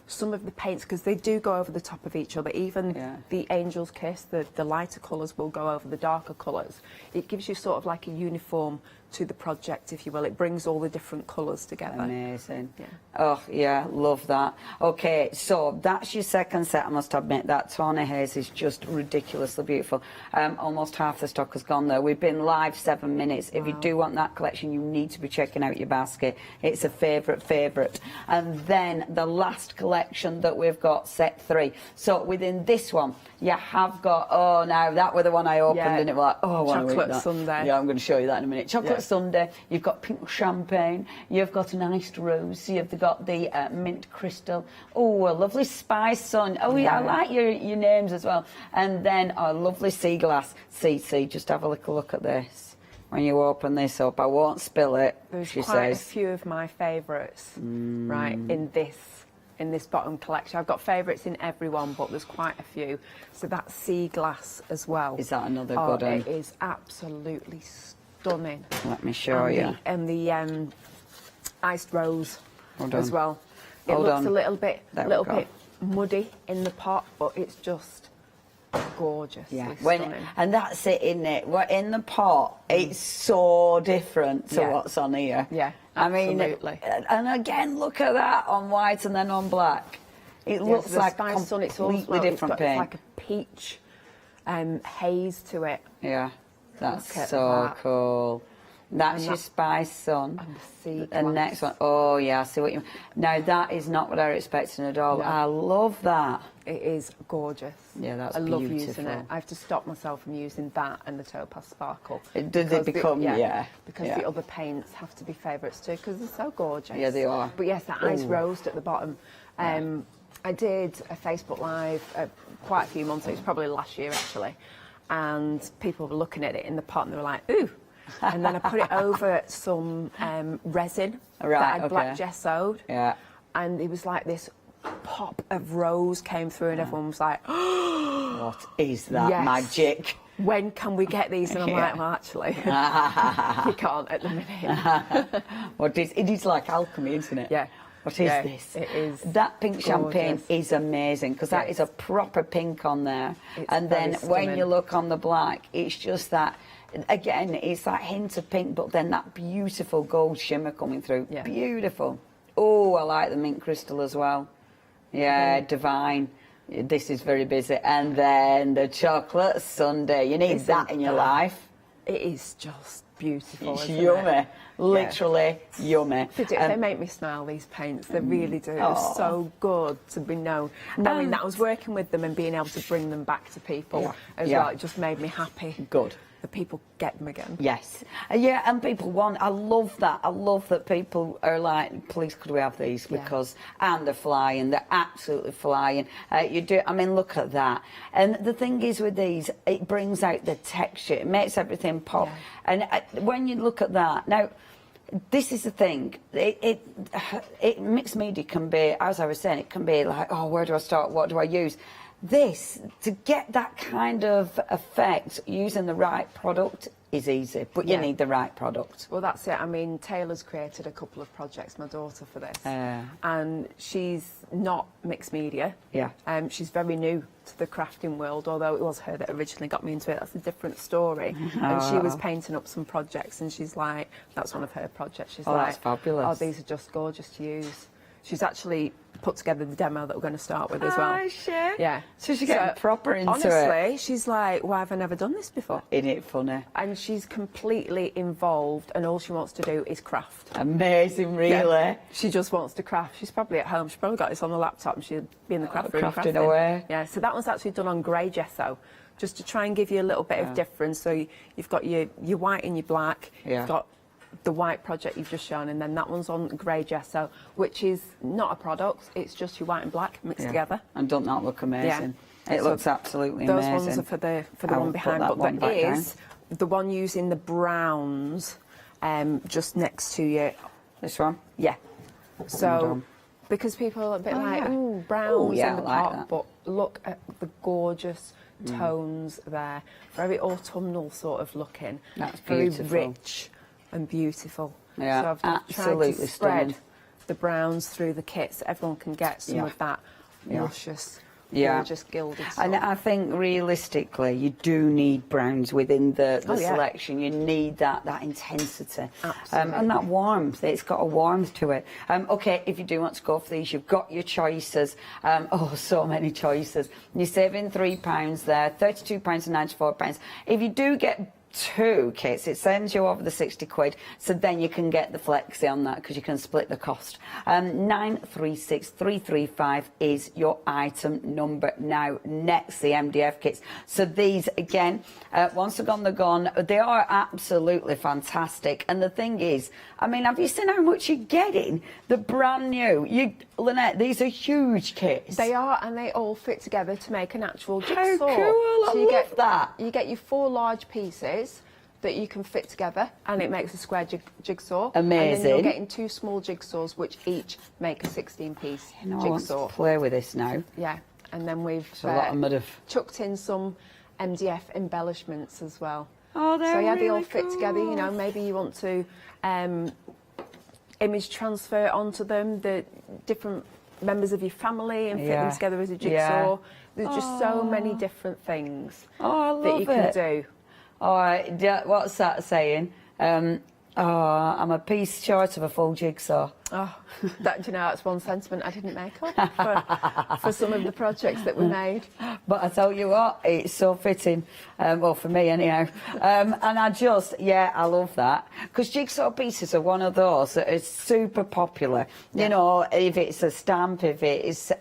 [SPEAKER 11] some of the paints, because they do go over the top of each other, even the Angel's Kiss, the lighter colours will go over the darker colours. It gives you sort of like a uniform to the project, if you will. It brings all the different colours together.
[SPEAKER 5] Amazing. Oh, yeah, love that. Okay, so that's your second set, I must admit. That Tawny Haze is just ridiculously beautiful. Almost half the stock has gone there. We've been live 7 minutes. If you do want that collection, you need to be checking out your basket. It's a favourite. And then the last collection that we've got, set 3. So within this one, you have got, now that was the one I opened and it was like, I want to eat that.
[SPEAKER 11] Chocolate sundae.
[SPEAKER 5] Yeah, I'm going to show you that in a minute. Chocolate sundae. You've got pink champagne. You've got an iced rose. You've got the mint crystal. Oh, a lovely spice sun. Oh, yeah, I like your names as well. And then a lovely sea glass. See, just have a little look at this. When you open this up, I won't spill it.
[SPEAKER 11] There's quite a few of my favourites, right, in this bottom collection. I've got favourites in every one, but there's quite a few. So that's sea glass as well.
[SPEAKER 5] Is that another good one?
[SPEAKER 11] It is absolutely stunning.
[SPEAKER 5] Let me show you.
[SPEAKER 11] And the iced rose as well. It looks a little bit muddy in the pot, but it's just gorgeous.
[SPEAKER 5] Yeah,
[SPEAKER 11] stunning.
[SPEAKER 5] And that's it, isn't it? In the pot, it's so different to what's on here.
[SPEAKER 11] Yeah,
[SPEAKER 5] absolutely. I mean, and again, look at that on white and then on black. It looks like a completely different paint.
[SPEAKER 11] It's like a peach haze to it.
[SPEAKER 5] Yeah, that's so cool. That's
[SPEAKER 11] And
[SPEAKER 5] your spice sun.
[SPEAKER 11] And the seed
[SPEAKER 5] And
[SPEAKER 11] ones.
[SPEAKER 5] next one, oh yeah, I see what you mean. Now that is not what I was expecting at all.
[SPEAKER 11] No.
[SPEAKER 5] I love that.
[SPEAKER 11] It is gorgeous.
[SPEAKER 5] Yeah, that's
[SPEAKER 11] I love
[SPEAKER 5] beautiful.
[SPEAKER 11] using it. I have to stop myself from using that and the Topaz Sparkle.
[SPEAKER 5] Does it
[SPEAKER 11] Because
[SPEAKER 5] become,
[SPEAKER 11] Because the other paints have to be favourites too, because they're so gorgeous.
[SPEAKER 5] Yeah, they are.
[SPEAKER 11] But yes, that ice rose at the bottom. I did a Facebook Live quite a few months ago, it was probably last year actually, and people were looking at it in the pot and they were like, ooh. And then I put it over some resin that I'd black gessoed.
[SPEAKER 5] Yeah.
[SPEAKER 11] And it was like this pop of rose came through and everyone was like,
[SPEAKER 5] What is that
[SPEAKER 11] Yes.
[SPEAKER 5] magic?
[SPEAKER 11] when can we get these? And I'm like, well, actually, you can't at the minute.
[SPEAKER 5] It is like alchemy, isn't it?
[SPEAKER 11] Yeah.
[SPEAKER 5] What is this?
[SPEAKER 11] It is.
[SPEAKER 5] That pink champagne
[SPEAKER 11] gorgeous.
[SPEAKER 5] is amazing because that
[SPEAKER 11] Yes.
[SPEAKER 5] is a proper pink on there.
[SPEAKER 11] It's
[SPEAKER 5] And
[SPEAKER 11] very
[SPEAKER 5] then when
[SPEAKER 11] stunning.
[SPEAKER 5] you look on the black, it's just that, again, it's that hint of pink, but then that beautiful gold shimmer coming through.
[SPEAKER 11] Yeah.
[SPEAKER 5] Beautiful. Oh, I like the mint crystal as well. Yeah, divine. This is very busy. And then the chocolate sundae. You need that in your life.
[SPEAKER 11] It is just beautiful.
[SPEAKER 5] It's
[SPEAKER 11] isn't
[SPEAKER 5] yummy.
[SPEAKER 11] It?
[SPEAKER 5] Literally yummy.
[SPEAKER 11] They do. They make me smile, these paints. They really do. It's so good to be known. Knowing that I was working with them and being able to bring them back to people as well, it just made me happy.
[SPEAKER 5] Good.
[SPEAKER 11] That people get them again.
[SPEAKER 5] Yes. Yeah, and people want, I love that. I love that people are like, please could we have these? Because, and they're flying, they're absolutely flying. You do, I mean, look at that. And the thing is with these, it brings out the texture, it makes everything pop. And when you look at that, now, this is the thing, it mixed media can be, as I was saying, it can be like, oh, where do I start, what do I use? This, to get that kind of effect using the right product is easy, but you need the right product.
[SPEAKER 11] Well, that's it. I mean, Taylor's created a couple of projects, my daughter, for this. And she's not mixed media.
[SPEAKER 5] Yeah.
[SPEAKER 11] She's very new to the crafting world, although it was her that originally got me into it. That's a different story. And she was painting up some projects and she's like, that's one of her projects. She's like,
[SPEAKER 5] that's fabulous.
[SPEAKER 11] oh, these are just gorgeous to use. She's actually put together the demo that we're going to start with as well.
[SPEAKER 5] Oh, shit.
[SPEAKER 11] Yeah.
[SPEAKER 5] So she's getting proper into it.
[SPEAKER 11] Honestly, she's like, why have I never done this before?
[SPEAKER 5] Isn't it funny?
[SPEAKER 11] And she's completely involved and all she wants to do is craft.
[SPEAKER 5] Amazing, really.
[SPEAKER 11] Yeah. She just wants to craft. She's probably at home. She's probably got this on the laptop and she'll be in the craft room
[SPEAKER 5] crafting away.
[SPEAKER 11] Yeah, so that one's actually done on grey gesso, just to try and give you a little bit of difference. So you've got your white and your black. You've got the white project you've just shown, and then that one's on grey gesso, which is not a product, it's just your white and black mixed together.
[SPEAKER 5] And doesn't that look amazing? It looks absolutely
[SPEAKER 11] those
[SPEAKER 5] amazing.
[SPEAKER 11] Those ones are for the one behind, but there is the one using the browns just next to you.
[SPEAKER 5] This one?
[SPEAKER 11] Yeah. So, because people are a bit ooh, browns in the pot, but look at the gorgeous tones there. Very autumnal sort of looking.
[SPEAKER 5] That's beautiful.
[SPEAKER 11] Very rich and beautiful.
[SPEAKER 5] Yeah,
[SPEAKER 11] so I've
[SPEAKER 5] absolutely
[SPEAKER 11] tried to
[SPEAKER 5] stunning.
[SPEAKER 11] spread the browns through the kit so everyone can get some of that luscious, gorgeous gilded stuff.
[SPEAKER 5] And I think realistically, you do need browns within the selection. You need that intensity. And that warmth. It's got a warmth to it. Okay, if you do want to go for these, you've got your choices. So many choices. You're saving £3 there, £32.94. If you do get 2 kits, it sends you over the 60 quid, so then you can get the flexi on that because you can split the cost. 936335 is your item number now. Next, the MDF kits. So these again, once they're gone, they're gone. They are absolutely fantastic. And the thing is, I mean, have you seen how much you're getting? The brand new. Lynette, these are huge kits.
[SPEAKER 11] They are, and they all fit together to make an actual jigsaw.
[SPEAKER 5] How cool! I love that.
[SPEAKER 11] You get your 4 large pieces that you can fit together, and it makes a square jigsaw.
[SPEAKER 5] Amazing.
[SPEAKER 11] And then you're getting 2 small jigsaws, which each make a 16-piece jigsaw.
[SPEAKER 5] I want to play with this now.
[SPEAKER 11] Yeah, and then we've
[SPEAKER 5] a lot of mud
[SPEAKER 11] chucked in some MDF embellishments as well.
[SPEAKER 5] Oh, they're
[SPEAKER 11] so they all
[SPEAKER 5] really
[SPEAKER 11] fit together. You know, maybe you want to image transfer onto them the different members of your family and fit them together as a jigsaw. There's just so many different things
[SPEAKER 5] that
[SPEAKER 11] you can do.
[SPEAKER 5] What's that saying? Oh, I'm a piece short of a full jigsaw.
[SPEAKER 11] Oh, that, do you know, that's one sentiment I didn't make up for some of the projects that we made.
[SPEAKER 5] But I tell you what, it's so fitting. Well, for me anyhow. And I love that. Because jigsaw pieces are one of those that is super popular. You know, if it's a stamp, if it's,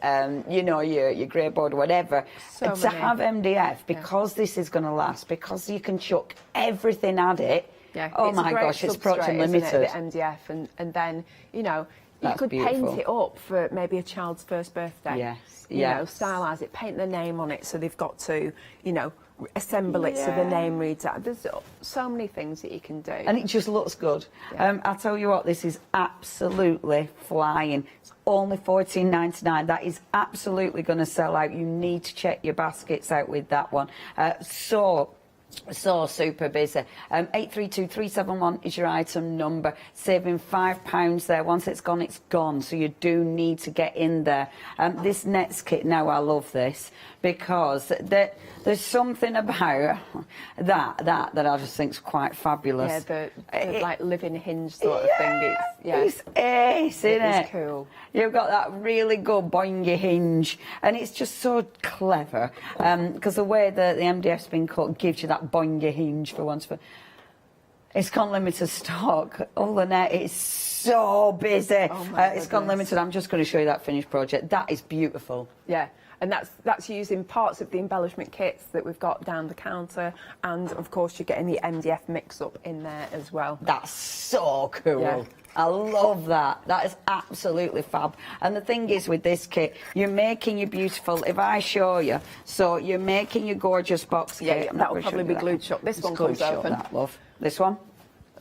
[SPEAKER 5] you know, your grey board, whatever.
[SPEAKER 11] So
[SPEAKER 5] to
[SPEAKER 11] many.
[SPEAKER 5] have MDF, because this is going to last, because you can chuck everything at it.
[SPEAKER 11] Yeah,
[SPEAKER 5] oh
[SPEAKER 11] it's a
[SPEAKER 5] my
[SPEAKER 11] great
[SPEAKER 5] gosh, it's
[SPEAKER 11] substrate,
[SPEAKER 5] product
[SPEAKER 11] isn't
[SPEAKER 5] unlimited.
[SPEAKER 11] it, the MDF, and then, you know, you
[SPEAKER 5] That's
[SPEAKER 11] could
[SPEAKER 5] beautiful.
[SPEAKER 11] paint it up for maybe a child's first birthday.
[SPEAKER 5] Yes,
[SPEAKER 11] You
[SPEAKER 5] yes.
[SPEAKER 11] know, stylize it, paint their name on it, so they've got to, you know, assemble it so the name reads out. There's so many things that you can do.
[SPEAKER 5] And it just looks good.
[SPEAKER 11] Yeah.
[SPEAKER 5] I'll tell you what, this is absolutely flying. It's only $14.99. That is absolutely going to sell out. You need to check your baskets out with that one. So super busy. 832371 is your item number. Saving £5 there. Once it's gone, it's gone. So you do need to get in there. This Nets kit, now I love this because there's something about that I just think is quite fabulous.
[SPEAKER 11] Yeah, the like living hinge sort of thing.
[SPEAKER 5] It's ace, isn't it?
[SPEAKER 11] It is cool.
[SPEAKER 5] You've got that really good boingy hinge, and it's just so clever because the way that the MDF's been cut gives you that boingy hinge for once. It's gone limited stock. All the net is so busy.
[SPEAKER 11] Oh my
[SPEAKER 5] It's gone
[SPEAKER 11] goodness.
[SPEAKER 5] limited. I'm just going to show you that finished project. That is beautiful.
[SPEAKER 11] Yeah, and that's using parts of the embellishment kits that we've got down the counter, and of course you're getting the MDF mix-up in there as well.
[SPEAKER 5] That's so cool.
[SPEAKER 11] Yeah.
[SPEAKER 5] I love that. That is absolutely fab. And the thing is with this kit, you're making your beautiful, if I show you, so you're making your gorgeous box kit.
[SPEAKER 11] Yeah,
[SPEAKER 5] I'm not
[SPEAKER 11] that will
[SPEAKER 5] gonna show
[SPEAKER 11] probably
[SPEAKER 5] you
[SPEAKER 11] be
[SPEAKER 5] that
[SPEAKER 11] glued shut. This
[SPEAKER 5] It's
[SPEAKER 11] one
[SPEAKER 5] glued
[SPEAKER 11] comes
[SPEAKER 5] shut,
[SPEAKER 11] open.
[SPEAKER 5] That, love. This one?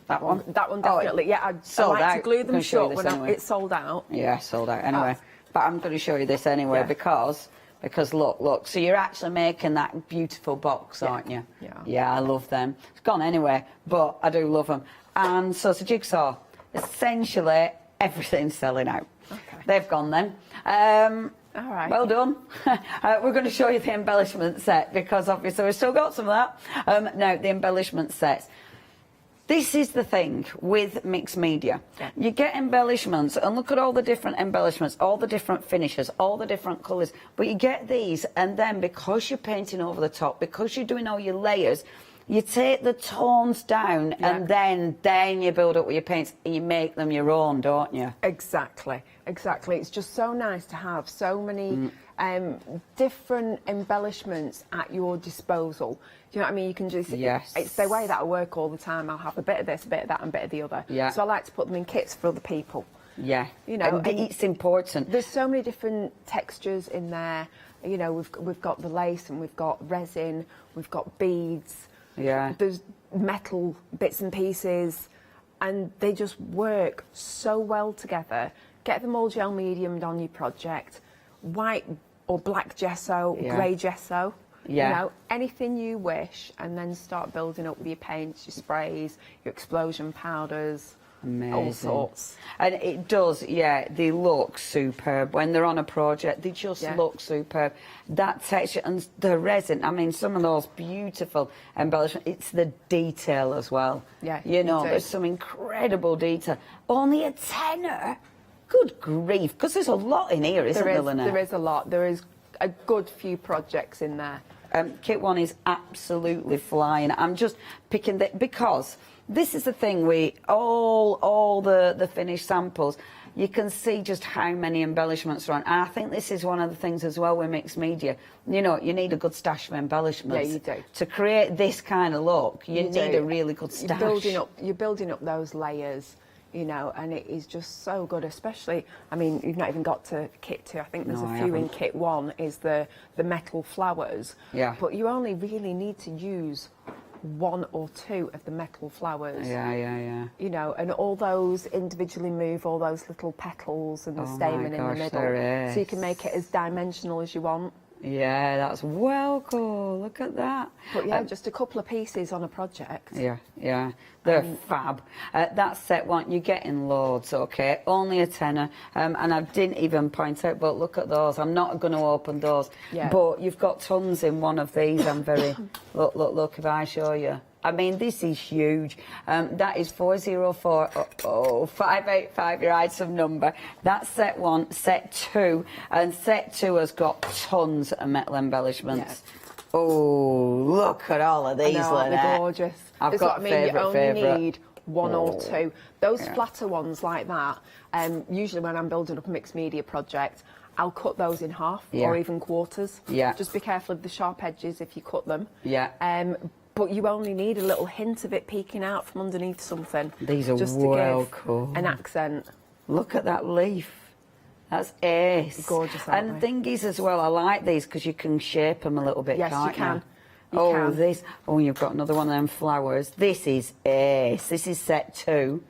[SPEAKER 5] That one?
[SPEAKER 11] That one
[SPEAKER 5] Oh,
[SPEAKER 11] definitely. Yeah, I
[SPEAKER 5] sold
[SPEAKER 11] like to
[SPEAKER 5] out.
[SPEAKER 11] glue
[SPEAKER 5] I'm
[SPEAKER 11] them
[SPEAKER 5] gonna show you
[SPEAKER 11] shut
[SPEAKER 5] this
[SPEAKER 11] when
[SPEAKER 5] anyway.
[SPEAKER 11] it's sold out.
[SPEAKER 5] Yeah, sold out. Anyway,
[SPEAKER 11] Ah.
[SPEAKER 5] but I'm going to show you this anyway
[SPEAKER 11] Yeah.
[SPEAKER 5] because look. So you're actually making that beautiful box, aren't you?
[SPEAKER 11] Yeah.
[SPEAKER 5] Yeah, I love them. It's gone anyway, but I do love them. And so it's a jigsaw. Essentially, everything's selling out.
[SPEAKER 11] Okay.
[SPEAKER 5] They've gone then.
[SPEAKER 11] All right.
[SPEAKER 5] Well done. We're going to show you the embellishment set because obviously we've still got some of that. Now, the embellishment sets. This is the thing with mixed media. You get embellishments, and look at all the different embellishments, all the different finishes, all the different colours. But you get these, and then because you're painting over the top, because you're doing all your layers, you take the tones down, and then you build up with your paints, and you make them your own, don't you?
[SPEAKER 11] Exactly. It's just so nice to have so many different embellishments at your disposal. Do you know what I mean? You can just,
[SPEAKER 5] Yes.
[SPEAKER 11] it's the way that I work all the time. I'll have a bit of this, a bit of that, and a bit of the other.
[SPEAKER 5] Yeah.
[SPEAKER 11] So I like to put them in kits for other people.
[SPEAKER 5] Yeah.
[SPEAKER 11] You know,
[SPEAKER 5] and
[SPEAKER 11] and
[SPEAKER 5] it's important.
[SPEAKER 11] There's so many different textures in there. You know, we've got the lace, and we've got resin, we've got beads.
[SPEAKER 5] Yeah.
[SPEAKER 11] There's metal bits and pieces, and they just work so well together. Get them all gel mediumed on your project. White or black gesso,
[SPEAKER 5] Yeah.
[SPEAKER 11] grey gesso.
[SPEAKER 5] Yeah.
[SPEAKER 11] You know, anything you wish, and then start building up with your paints, your sprays, your explosion powders.
[SPEAKER 5] Amazing.
[SPEAKER 11] All sorts.
[SPEAKER 5] And it does, yeah, they look superb. When they're on a project, they just
[SPEAKER 11] Yeah.
[SPEAKER 5] look superb. That texture and the resin, I mean, some of those beautiful embellishments, it's the detail as well.
[SPEAKER 11] Yeah,
[SPEAKER 5] You know,
[SPEAKER 11] it
[SPEAKER 5] there's
[SPEAKER 11] is.
[SPEAKER 5] some incredible detail. Only a tenner? Good grief, because there's a lot in here, isn't there, Lynette?
[SPEAKER 11] There is a lot. There is a good few projects in there.
[SPEAKER 5] Kit 1 is absolutely flying. I'm just picking that because this is the thing with all the finished samples. You can see just how many embellishments are on. And I think this is one of the things as well with mixed media. You know, you need a good stash of embellishments.
[SPEAKER 11] Yeah, you do.
[SPEAKER 5] To create this kind of look, you need
[SPEAKER 11] do.
[SPEAKER 5] a really good stash.
[SPEAKER 11] You're building up those layers, you know, and it is just so good. Especially, I mean, you've not even got to kit 2. I think there's
[SPEAKER 5] No,
[SPEAKER 11] a
[SPEAKER 5] I
[SPEAKER 11] few in
[SPEAKER 5] haven't.
[SPEAKER 11] kit 1 is the metal flowers.
[SPEAKER 5] Yeah.
[SPEAKER 11] But you only really need to use 1 or 2 of the metal flowers.
[SPEAKER 5] Yeah.
[SPEAKER 11] You know, and all those individually move all those little petals and the
[SPEAKER 5] Oh my
[SPEAKER 11] stamen in the
[SPEAKER 5] gosh,
[SPEAKER 11] middle.
[SPEAKER 5] there
[SPEAKER 11] So you
[SPEAKER 5] is.
[SPEAKER 11] can make it as dimensional as you want.
[SPEAKER 5] Yeah, that's well cool. Look at that.
[SPEAKER 11] But yeah, just a couple of pieces on a project.
[SPEAKER 5] Yeah, they're fab. That set one, you're getting loads, okay? Only a tenner, and I didn't even point out, but look at those. I'm not going to open those,
[SPEAKER 11] Yeah.
[SPEAKER 5] but you've got tons in one of these. I'm very, look, if I show you. I mean, this is huge. That is 4040585, your item number. That's set 1, set 2, and set 2 has got tons of metal embellishments.
[SPEAKER 9] Yeah.
[SPEAKER 5] Oh, look at all of these,
[SPEAKER 9] They're
[SPEAKER 5] Lynette.
[SPEAKER 9] gorgeous.
[SPEAKER 5] I've got
[SPEAKER 9] what I mean. You only
[SPEAKER 5] favourite.
[SPEAKER 9] need one or two. Those flatter ones like that, usually when I'm building up a mixed media project, I'll cut those in half or even quarters.
[SPEAKER 5] Yeah.
[SPEAKER 9] Just be careful of the sharp edges if you cut them.
[SPEAKER 5] Yeah.
[SPEAKER 9] But you only need a little hint of it peeking out from underneath something.
[SPEAKER 5] These are
[SPEAKER 9] just
[SPEAKER 5] well
[SPEAKER 9] to give
[SPEAKER 5] cool.
[SPEAKER 9] an accent.
[SPEAKER 5] Look at that leaf. That's ace.
[SPEAKER 9] Gorgeous,
[SPEAKER 5] and
[SPEAKER 9] aren't
[SPEAKER 5] the
[SPEAKER 9] they?
[SPEAKER 5] thing is as well, I like these because you can shape them a little bit,
[SPEAKER 9] Yes,
[SPEAKER 5] can't
[SPEAKER 9] you can. You
[SPEAKER 5] oh,
[SPEAKER 9] can.
[SPEAKER 5] this. Oh, you've got another one of them flowers. This is ace. This is set 2.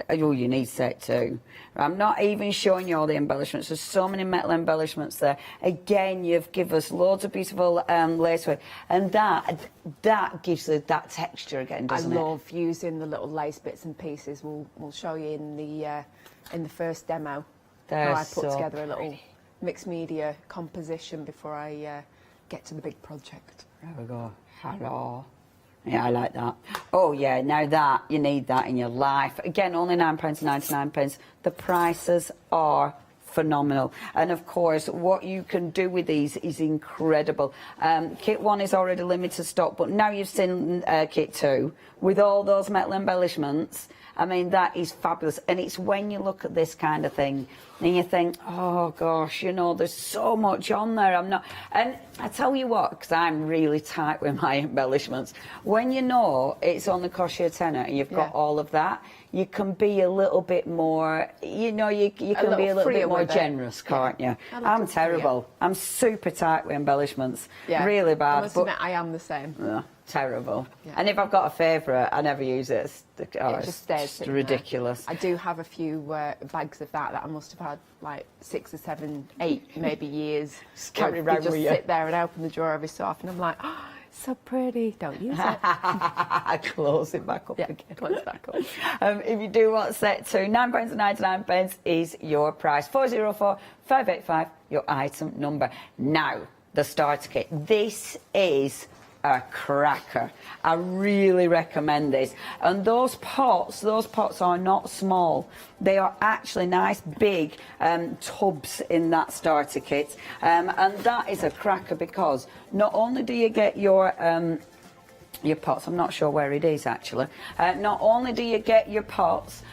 [SPEAKER 5] Oh, you need set 2. I'm not even showing you all the embellishments. There's so many metal embellishments there. Again, you've given us loads of beautiful lacework, and that gives it that texture again, doesn't it?
[SPEAKER 9] I love using the little lace bits and pieces. We'll show you in the first demo how I put together a little mixed media composition before I get to the big project.
[SPEAKER 5] There we go. Hello. Yeah, I like that. Oh, yeah, now that, you need that in your life. Again, only £9.99. The prices are phenomenal. And, of course, what you can do with these is incredible. Kit 1 is already limited stock, but now you've seen Kit 2 with all those metal embellishments. I mean, that is fabulous. And it's when you look at this kind of thing and you think, oh, gosh, you know, there's so much on there. I'm not... And I tell you what, because I'm really tight with my embellishments, when you know it's only cost you a tenner and you've got all of that, you can be a little bit more, you know, you can be a little bit more generous, can't you? I'm terrible. I'm super tight with embellishments. Really bad.
[SPEAKER 9] I must admit, I am the same.
[SPEAKER 5] Terrible. And if I've got a favourite, I never use it. It
[SPEAKER 9] just stays
[SPEAKER 5] just ridiculous.
[SPEAKER 9] I do have a few bags of that I must have had like 6 or 7, 8 maybe years.
[SPEAKER 5] Just carry
[SPEAKER 9] around
[SPEAKER 5] with
[SPEAKER 9] just
[SPEAKER 5] you.
[SPEAKER 9] sit there and open the drawer every so often. I'm like, oh, so pretty. Don't use it.
[SPEAKER 5] Close it back up again.
[SPEAKER 9] Close it back up.
[SPEAKER 5] If you do want set 2, £9.99 is your price. 404-585, your item number. Now, the starter kit. This is a cracker. I really recommend this. And those pots are not small. They are actually nice big tubs in that starter kit. And that is a cracker because not only do you get your pots, I'm not sure where it is actually, not only do you get your pots,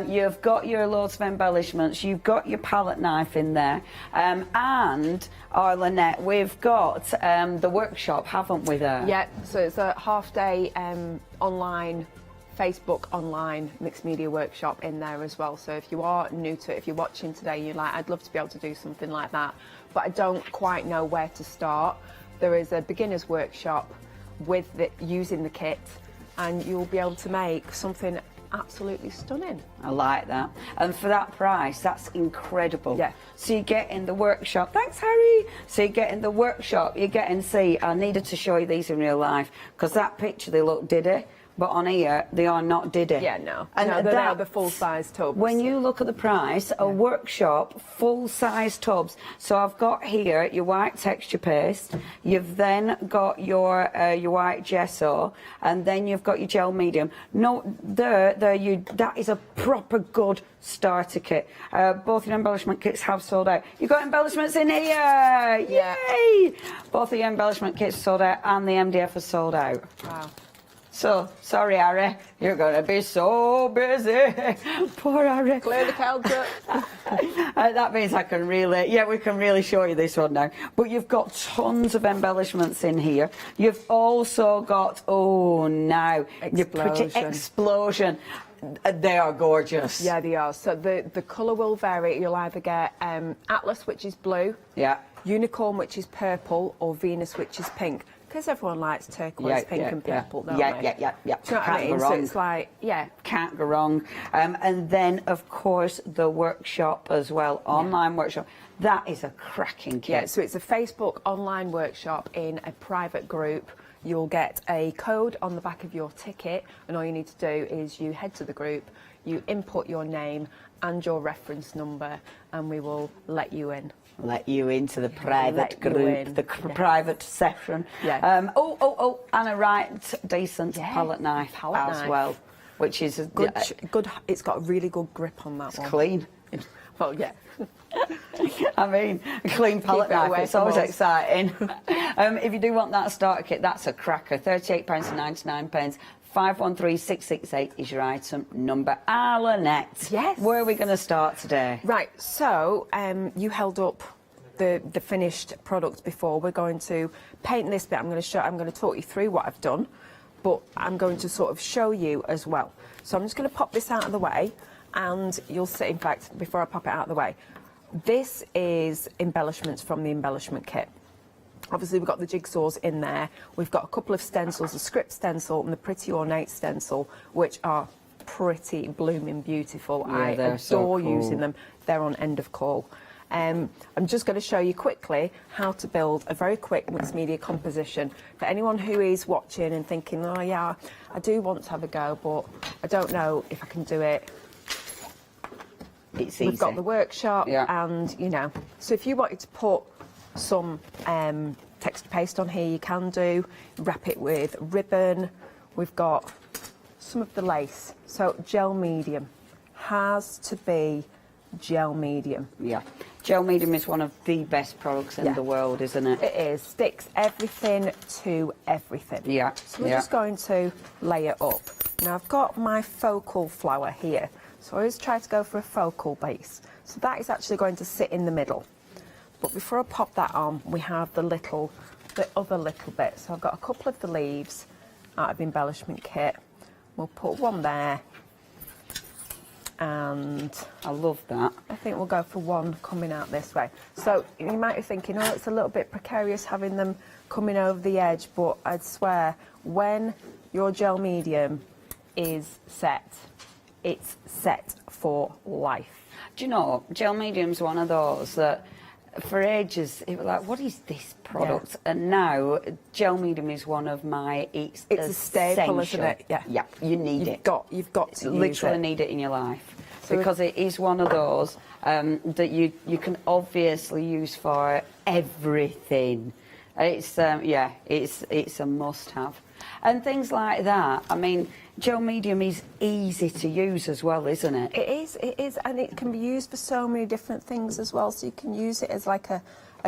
[SPEAKER 5] you've got your loads of embellishments, you've got your palette knife in there, and Lynette, we've got the workshop, haven't we there?
[SPEAKER 9] Yeah, so it's a half-day online, Facebook online mixed media workshop in there as well. So if you are new to it, if you're watching today, you're like, I'd love to be able to do something like that, but I don't quite know where to start. There is a beginner's workshop with using the kit, and you'll be able to make something absolutely stunning.
[SPEAKER 5] I like that. And for that price, that's incredible.
[SPEAKER 9] Yeah.
[SPEAKER 5] So you get in the workshop. Thanks, Harry. So you get in the workshop, you get and see, I needed to show you these in real life, because that picture, they look diddy, but on here, they are not diddy.
[SPEAKER 9] Yeah, no.
[SPEAKER 5] And
[SPEAKER 9] no, they're the full-size tubs.
[SPEAKER 5] When you look at the price, a workshop, full-size tubs. So I've got here your white texture paste, you've then got your white gesso, and then you've got your gel medium. No, that is a proper good starter kit. Both your embellishment kits have sold out. You've got embellishments in here!
[SPEAKER 9] Yeah.
[SPEAKER 5] Yay! Both of your embellishment kits sold out, and the MDF has sold out.
[SPEAKER 9] Wow.
[SPEAKER 5] So, sorry, Harry, you're going to be so busy. Poor Harry.
[SPEAKER 9] Clear the counter.
[SPEAKER 5] That means we can really show you this one now. But you've got tons of embellishments in here. You've also got, explosion. They are gorgeous.
[SPEAKER 9] Yeah, they are. So the colour will vary. You'll either get Atlas, which is blue, Unicorn, which is purple, or Venus, which is pink. Because everyone likes turquoise, pink and purple, don't they?
[SPEAKER 5] Yeah.
[SPEAKER 9] Do you know what I mean?
[SPEAKER 5] Go wrong.
[SPEAKER 9] So it's like,
[SPEAKER 5] Can't go wrong. And then, of course, the workshop as well, online workshop. That is a cracking kit.
[SPEAKER 9] Yeah, so it's a Facebook online workshop in a private group. You'll get a code on the back of your ticket, and all you need to do is you head to the group, you input your name and your reference number, and we will let you in.
[SPEAKER 5] let you into the private
[SPEAKER 9] Let you
[SPEAKER 5] group,
[SPEAKER 9] in.
[SPEAKER 5] the private session.
[SPEAKER 9] Yeah.
[SPEAKER 5] Oh, and a right decent
[SPEAKER 9] Yeah,
[SPEAKER 5] palette knife
[SPEAKER 9] palette
[SPEAKER 5] as
[SPEAKER 9] knife.
[SPEAKER 5] well, which is
[SPEAKER 9] Good, good. It's got a really good grip on that
[SPEAKER 5] it's
[SPEAKER 9] one.
[SPEAKER 5] clean.
[SPEAKER 9] Well, yeah.
[SPEAKER 5] I mean, a clean palette
[SPEAKER 9] Keep it
[SPEAKER 5] knife,
[SPEAKER 9] away
[SPEAKER 5] it's
[SPEAKER 9] from
[SPEAKER 5] always
[SPEAKER 9] us.
[SPEAKER 5] exciting. If you do want that starter kit, that's a cracker. £38.99. 513668 is your item number. Lynette,
[SPEAKER 9] Yes.
[SPEAKER 5] where are we going to start today?
[SPEAKER 9] Right, so you held up the finished product before. We're going to paint this bit. I'm going to talk you through what I've done, but I'm going to sort of show you as well. So I'm just going to pop this out of the way, and you'll see, in fact, before I pop it out of the way, this is embellishments from the embellishment kit. Obviously, we've got the jigsaws in there. We've got a couple of stencils, the script stencil and the pretty ornate stencil, which are pretty blooming beautiful.
[SPEAKER 5] Yeah,
[SPEAKER 9] I
[SPEAKER 5] they're
[SPEAKER 9] adore
[SPEAKER 5] so cool.
[SPEAKER 9] using them. They're on end of call. I'm just going to show you quickly how to build a very quick mixed media composition. For anyone who is watching and thinking, oh yeah, I do want to have a go, but I don't know if I can do it.
[SPEAKER 5] It's easy.
[SPEAKER 9] We've got the workshop,
[SPEAKER 5] Yeah.
[SPEAKER 9] and you know, so if you wanted to put some texture paste on here, you can do. Wrap it with ribbon. We've got some of the lace. So gel medium has to be gel medium.
[SPEAKER 5] Yeah. Gel medium is one of the best products in the world, isn't it?
[SPEAKER 9] It is. Sticks everything to everything.
[SPEAKER 5] Yeah.
[SPEAKER 9] So we're just going to lay it up. Now I've got my focal flower here. So I always try to go for a focal base. So that is actually going to sit in the middle. But before I pop that on, we have the other little bit. So I've got a couple of the leaves out of embellishment kit. We'll put one there. And
[SPEAKER 5] I love that.
[SPEAKER 9] I think we'll go for one coming out this way. So you might be thinking, oh, it's a little bit precarious having them coming over the edge, but I'd swear when your gel medium is set, it's set for life.
[SPEAKER 5] Do you know, gel medium's one of those that for ages it was like, what is this product?
[SPEAKER 9] Yeah.
[SPEAKER 5] And now gel medium is one of my
[SPEAKER 9] It's a staple, isn't it? Yeah.
[SPEAKER 5] Yeah, you need it.
[SPEAKER 9] You've got to
[SPEAKER 5] Literally
[SPEAKER 9] use it.
[SPEAKER 5] need it in your life.
[SPEAKER 9] So
[SPEAKER 5] because it is one of those that you can obviously use for everything. It's it's a must-have. And things like that. I mean, gel medium is easy to use as well, isn't it?
[SPEAKER 9] It is, and it can be used for so many different things as well. So you can use it as like a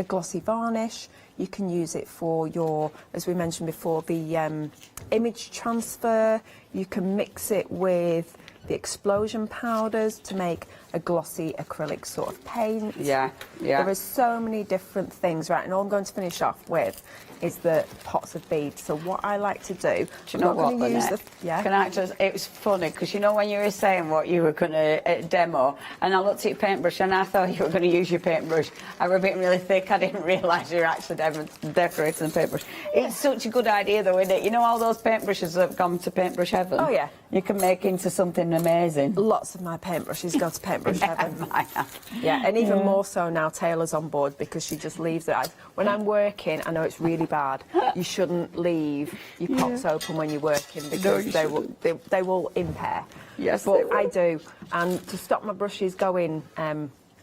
[SPEAKER 9] glossy varnish. You can use it for your, as we mentioned before, the image transfer. You can mix it with the explosion powders to make a glossy acrylic sort of paint.
[SPEAKER 5] Yeah.
[SPEAKER 9] There are so many different things, right? And all I'm going to finish off with is the pots of beads. So what I like to do,
[SPEAKER 5] you know what, Lynette? Can I just, it was funny because you know when you were saying what you were going to demo, and I looked at your paintbrush and I thought you were going to use your paintbrush. I were being really thick. I didn't realise you were actually decorating the paintbrush. It's such a good idea though, isn't it? You know all those paintbrushes that have gone to paintbrush heaven?
[SPEAKER 9] Oh yeah.
[SPEAKER 5] You can make into something amazing.
[SPEAKER 9] Lots of my paintbrushes go to paintbrush heaven.
[SPEAKER 5] Yeah.
[SPEAKER 9] Yeah, and even more so now Taylor's on board because she just leaves it. When I'm working, I know it's really bad. You shouldn't leave your pots open when you're working because they will impair.
[SPEAKER 5] Yes,
[SPEAKER 9] but
[SPEAKER 5] they will.
[SPEAKER 9] I do. And to stop my brushes going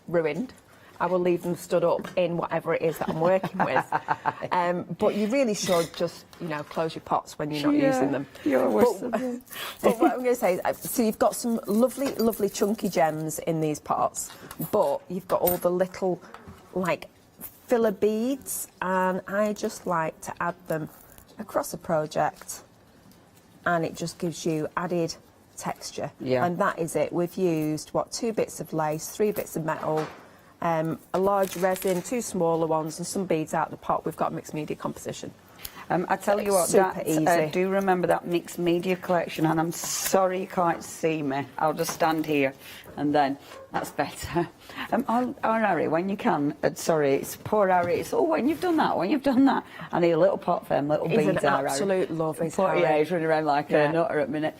[SPEAKER 9] ruined, I will leave them stood up in whatever it is that I'm working with. But you really should just, close your pots when you're not using them. But what I'm going to say is, so you've got some lovely, lovely chunky gems in these pots, but you've got all the little, filler beads, and I just like to add them across a project, and it just gives you added texture.
[SPEAKER 5] Yeah.
[SPEAKER 9] And that is it. We've used, 2 bits of lace, 3 bits of metal, a large resin, 2 smaller ones, and some beads out of the pot. We've got a mixed media composition.
[SPEAKER 5] I tell you what,
[SPEAKER 9] super easy.
[SPEAKER 5] Do remember that mixed media collection, and I'm sorry you can't see me. I'll just stand here, and then that's better. Harry, when you can, sorry, it's poor Harry. It's when you've done that. I need a little pot for them, little
[SPEAKER 9] He's
[SPEAKER 5] beads.
[SPEAKER 9] an absolute love, is
[SPEAKER 5] Harry.
[SPEAKER 9] Harry.
[SPEAKER 5] Yeah, he's running around like a nutter at a minute.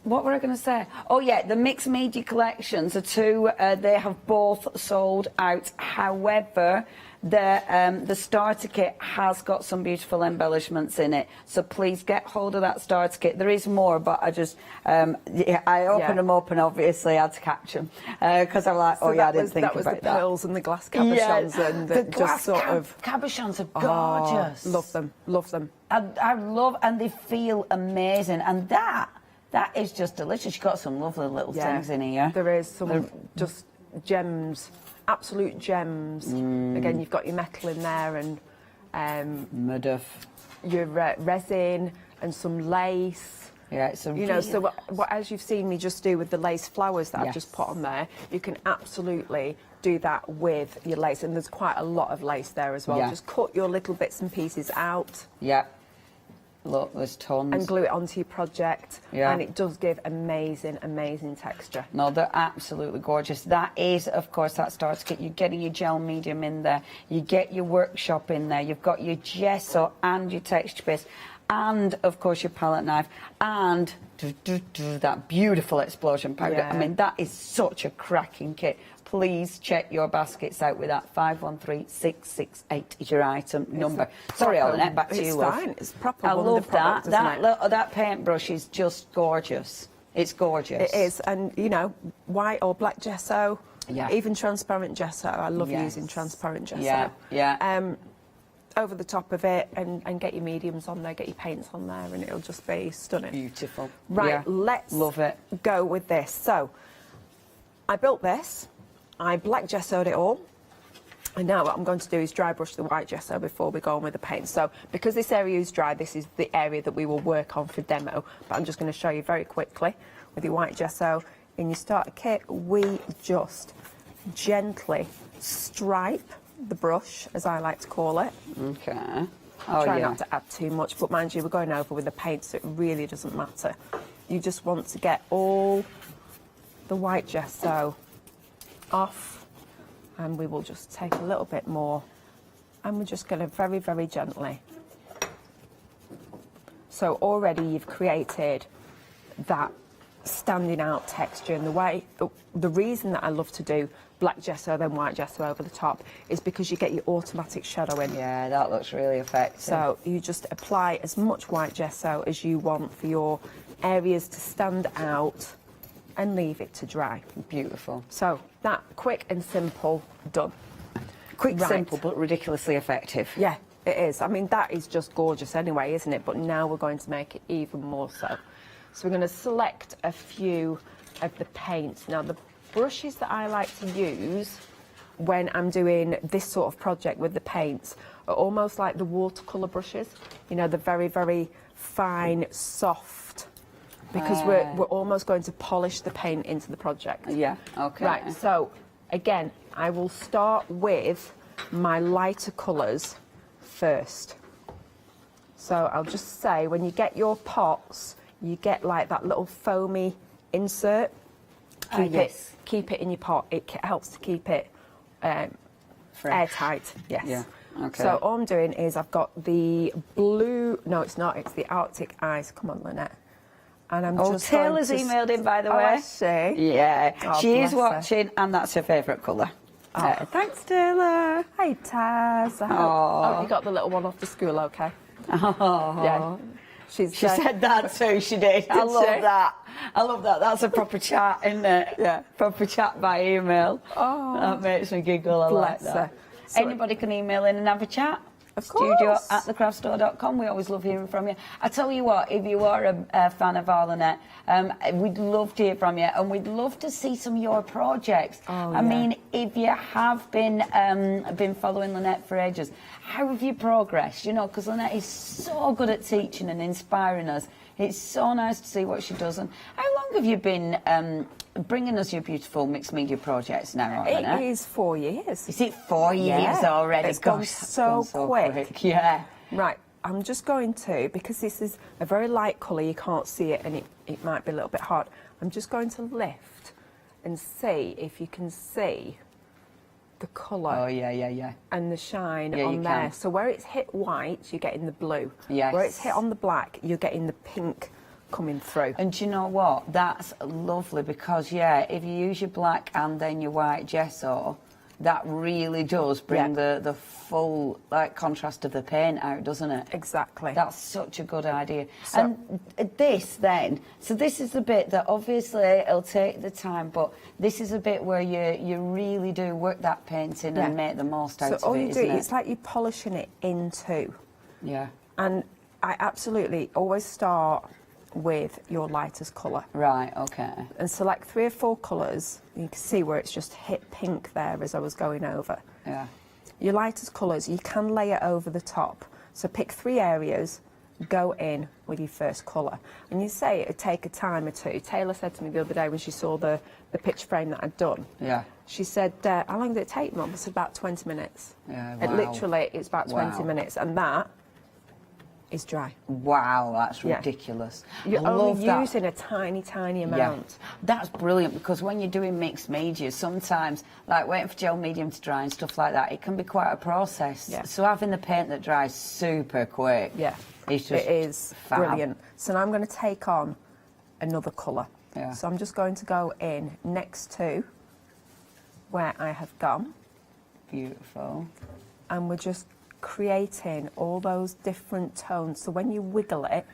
[SPEAKER 5] What were I going to say? Oh yeah, the mixed media collections are 2. They have both sold out. However, the starter kit has got some beautiful embellishments in it, so please get hold of that starter kit. There is more, but I just I opened them up and obviously had to catch them. Because I'm like, oh yeah, I didn't think
[SPEAKER 11] that was
[SPEAKER 5] about
[SPEAKER 11] the pearls and the glass cabochons and
[SPEAKER 5] the
[SPEAKER 11] just
[SPEAKER 5] glass
[SPEAKER 11] sort of
[SPEAKER 5] cabochons are gorgeous.
[SPEAKER 11] Love them, love them.
[SPEAKER 5] I love, and they feel amazing, and that is just delicious. You've got some lovely little things in here.
[SPEAKER 11] There is some just gems, absolute gems. Again, you've got your metal in there and your resin and some lace.
[SPEAKER 5] Yeah, it's a
[SPEAKER 11] so what as you've seen me just do with the lace flowers that I've just put on there, you can absolutely do that with your lace, and there's quite a lot of lace there as well. Just cut your little bits and pieces out.
[SPEAKER 5] Yeah. Look, there's tons.
[SPEAKER 11] And glue it onto your project. Yeah. And it does give amazing, amazing texture.
[SPEAKER 5] No, they're absolutely gorgeous. That is, of course, that starts you're getting your gel medium in there. You get your workshop in there. You've got your gesso and your texture base. And, of course, your palette knife. And that beautiful explosion powder.
[SPEAKER 11] Yeah.
[SPEAKER 5] I mean, that is such a cracking kit. Please check your baskets out with that. 513668 is your item number. Sorry, Lynette, back to you, love.
[SPEAKER 11] It's fine. It's proper.
[SPEAKER 5] I love that. That paintbrush is just gorgeous. It's gorgeous.
[SPEAKER 11] It is, and you know, white or black gesso, even transparent gesso. I love using transparent gesso. Over the top of it, and get your mediums on there, get your paints on there, and it'll just be stunning.
[SPEAKER 5] Beautiful.
[SPEAKER 11] Right, let's
[SPEAKER 5] love it.
[SPEAKER 11] Go with this. So, I built this. I black gessoed it all, and now what I'm going to do is dry brush the white gesso before we go on with the paint. So because this area is dry, this is the area that we will work on for demo, but I'm just going to show you very quickly with your white gesso. In your starter kit, we just gently stripe the brush, as I like to call it.
[SPEAKER 5] Okay.
[SPEAKER 11] Try not to add too much, but mind you, we're going over with the paint, so it really doesn't matter. You just want to get all the white gesso off, and we will just take a little bit more, and we're just going to very, very gently. So already you've created that standing out texture, and the reason that I love to do black gesso then white gesso over the top is because you get your automatic shadowing.
[SPEAKER 5] Yeah, that looks really effective.
[SPEAKER 11] So you just apply as much white gesso as you want for your areas to stand out and leave it to dry.
[SPEAKER 5] Beautiful.
[SPEAKER 11] So that quick and simple, done.
[SPEAKER 5] Quick, simple, but ridiculously effective.
[SPEAKER 11] Yeah, it is. I mean, that is just gorgeous anyway, isn't it? But now we're going to make it even more so. So we're going to select a few of the paints. Now, the brushes that I like to use when I'm doing this sort of project with the paints are almost like the watercolor brushes. You know, the very, very fine, soft, because we're almost going to polish the paint into the project.
[SPEAKER 5] Yeah, okay.
[SPEAKER 11] Right, so again, I will start with my lighter colours first. So I'll just say, when you get your pots, you get like that little foamy insert. Keep it in your pot. It helps to keep it airtight. Yes.
[SPEAKER 5] Yeah. Okay.
[SPEAKER 11] So all I'm doing is I've got the blue. No, it's not. It's the Arctic Ice. Come on, Lynette. And I'm just
[SPEAKER 5] Taylor's emailed in, by the way.
[SPEAKER 11] I see.
[SPEAKER 5] Yeah, she is
[SPEAKER 11] bless her.
[SPEAKER 5] watching, and that's her favourite colour.
[SPEAKER 11] Thanks, Taylor. Hi, Taz. Oh, you got the little one off to school, okay?
[SPEAKER 5] Oh.
[SPEAKER 11] Yeah. She
[SPEAKER 5] said that too, she did. I love that. I love that. That's a proper chat, isn't it?
[SPEAKER 11] Yeah.
[SPEAKER 5] Proper chat by email.
[SPEAKER 11] Oh.
[SPEAKER 5] That makes me giggle. I like that.
[SPEAKER 11] Her. So
[SPEAKER 5] anybody can email in and have a chat.
[SPEAKER 11] Of course.
[SPEAKER 5] Studio@thecraftstore.com. We always love hearing from you. I tell you what, if you are a fan of our Lynette, we'd love to hear from you, and we'd love to see some of your projects. I mean, if you have been following Lynette for ages, how have you progressed? You know, because Lynette is so good at teaching and inspiring us. It's so nice to see what she does. And how long have you been bringing us your beautiful mixed media projects now, Lynette?
[SPEAKER 11] It is 4 years.
[SPEAKER 5] Is it 4 years already?
[SPEAKER 11] It's gone so quick.
[SPEAKER 5] Yeah.
[SPEAKER 11] Right, I'm just going to, because this is a very light colour, you can't see it, and it might be a little bit hard. I'm just going to lift and see if you can see the colour.
[SPEAKER 5] Oh, yeah.
[SPEAKER 11] And the shine
[SPEAKER 5] Yeah,
[SPEAKER 11] on
[SPEAKER 5] you
[SPEAKER 11] there.
[SPEAKER 5] can.
[SPEAKER 11] So where it's hit white, you're getting the blue.
[SPEAKER 5] Yes.
[SPEAKER 11] Where it's hit on the black, you're getting the pink coming through.
[SPEAKER 5] And do you know what? That's lovely, because, yeah, if you use your black and then your white gesso, that really does bring the full contrast of the paint out, doesn't it?
[SPEAKER 11] Exactly.
[SPEAKER 5] That's such a good idea. So, and this then, so this is the bit that obviously it'll take the time, but this is a bit where you really do work that painting and make the most out of it,
[SPEAKER 11] So all you do,
[SPEAKER 5] isn't it?
[SPEAKER 11] it's like you're polishing it into.
[SPEAKER 5] Yeah.
[SPEAKER 11] And I absolutely always start with your lightest colour.
[SPEAKER 5] Right, okay.
[SPEAKER 11] And select 3 or 4 colours. You can see where it's just hit pink there as I was going over.
[SPEAKER 5] Yeah.
[SPEAKER 11] Your lightest colours, you can layer over the top. So pick 3 areas, go in with your first colour. And you say it'd take a time or two. Taylor said to me the other day when she saw the picture frame that I'd done.
[SPEAKER 5] Yeah.
[SPEAKER 11] She said, how long did it take, Mum? I said, about 20 minutes.
[SPEAKER 5] Yeah,
[SPEAKER 11] It
[SPEAKER 5] wow.
[SPEAKER 11] literally, it's about 20 minutes. And that is dry.
[SPEAKER 5] Wow, that's ridiculous.
[SPEAKER 11] You're
[SPEAKER 5] I
[SPEAKER 11] only
[SPEAKER 5] love
[SPEAKER 11] using a tiny, tiny amount.
[SPEAKER 5] Yeah. That's brilliant, because when you're doing mixed media, sometimes, like waiting for gel medium to dry and stuff like that, it can be quite a process.
[SPEAKER 11] Yeah.
[SPEAKER 5] So having the paint that dries super quick, it's just
[SPEAKER 11] it is
[SPEAKER 5] fab.
[SPEAKER 11] brilliant. So now I'm going to take on another colour.
[SPEAKER 5] Yeah.
[SPEAKER 11] So I'm just going to go in next to where I have gone.
[SPEAKER 5] Beautiful.
[SPEAKER 11] And we're just creating all those different tones. So when you wiggle it,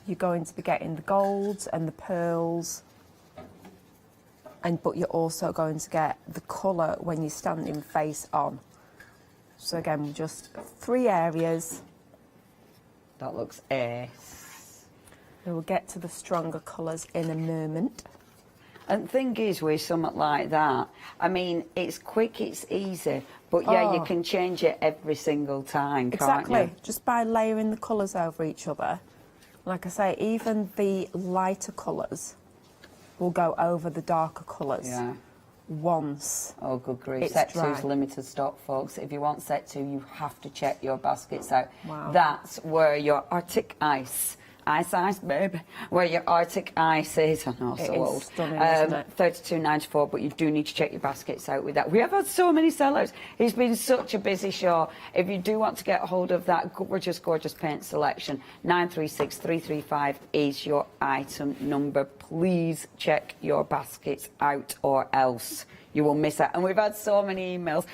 [SPEAKER 11] you're going to be getting the golds and the pearls, but you're also going to get the colour when you're standing face on. So again, just 3 areas.
[SPEAKER 5] That looks ace.
[SPEAKER 11] We will get to the stronger colours in a moment.
[SPEAKER 5] And the thing is, with something like that, I mean, it's quick, it's easy, but yeah, you can change it every single time, can't you?
[SPEAKER 11] Just by layering the colours over each other. Like I say, even the lighter colours will go over the darker colours once.
[SPEAKER 5] Oh, good grief.
[SPEAKER 11] It's
[SPEAKER 5] Set
[SPEAKER 11] dry.
[SPEAKER 5] 2's limited stock, folks. If you want set 2, you have to check your baskets out.
[SPEAKER 11] Wow.
[SPEAKER 5] That's where your Arctic Ice, baby, where your Arctic Ice is. I know, so old.
[SPEAKER 11] Stunning, isn't it?
[SPEAKER 5] $32.94, but you do need to check your baskets out with that. We have had so many sellers. It's been such a busy show. If you do want to get hold of that gorgeous, gorgeous paint selection, 936335 is your item number. Please check your baskets out, or else you will miss out. And we've had so many emails.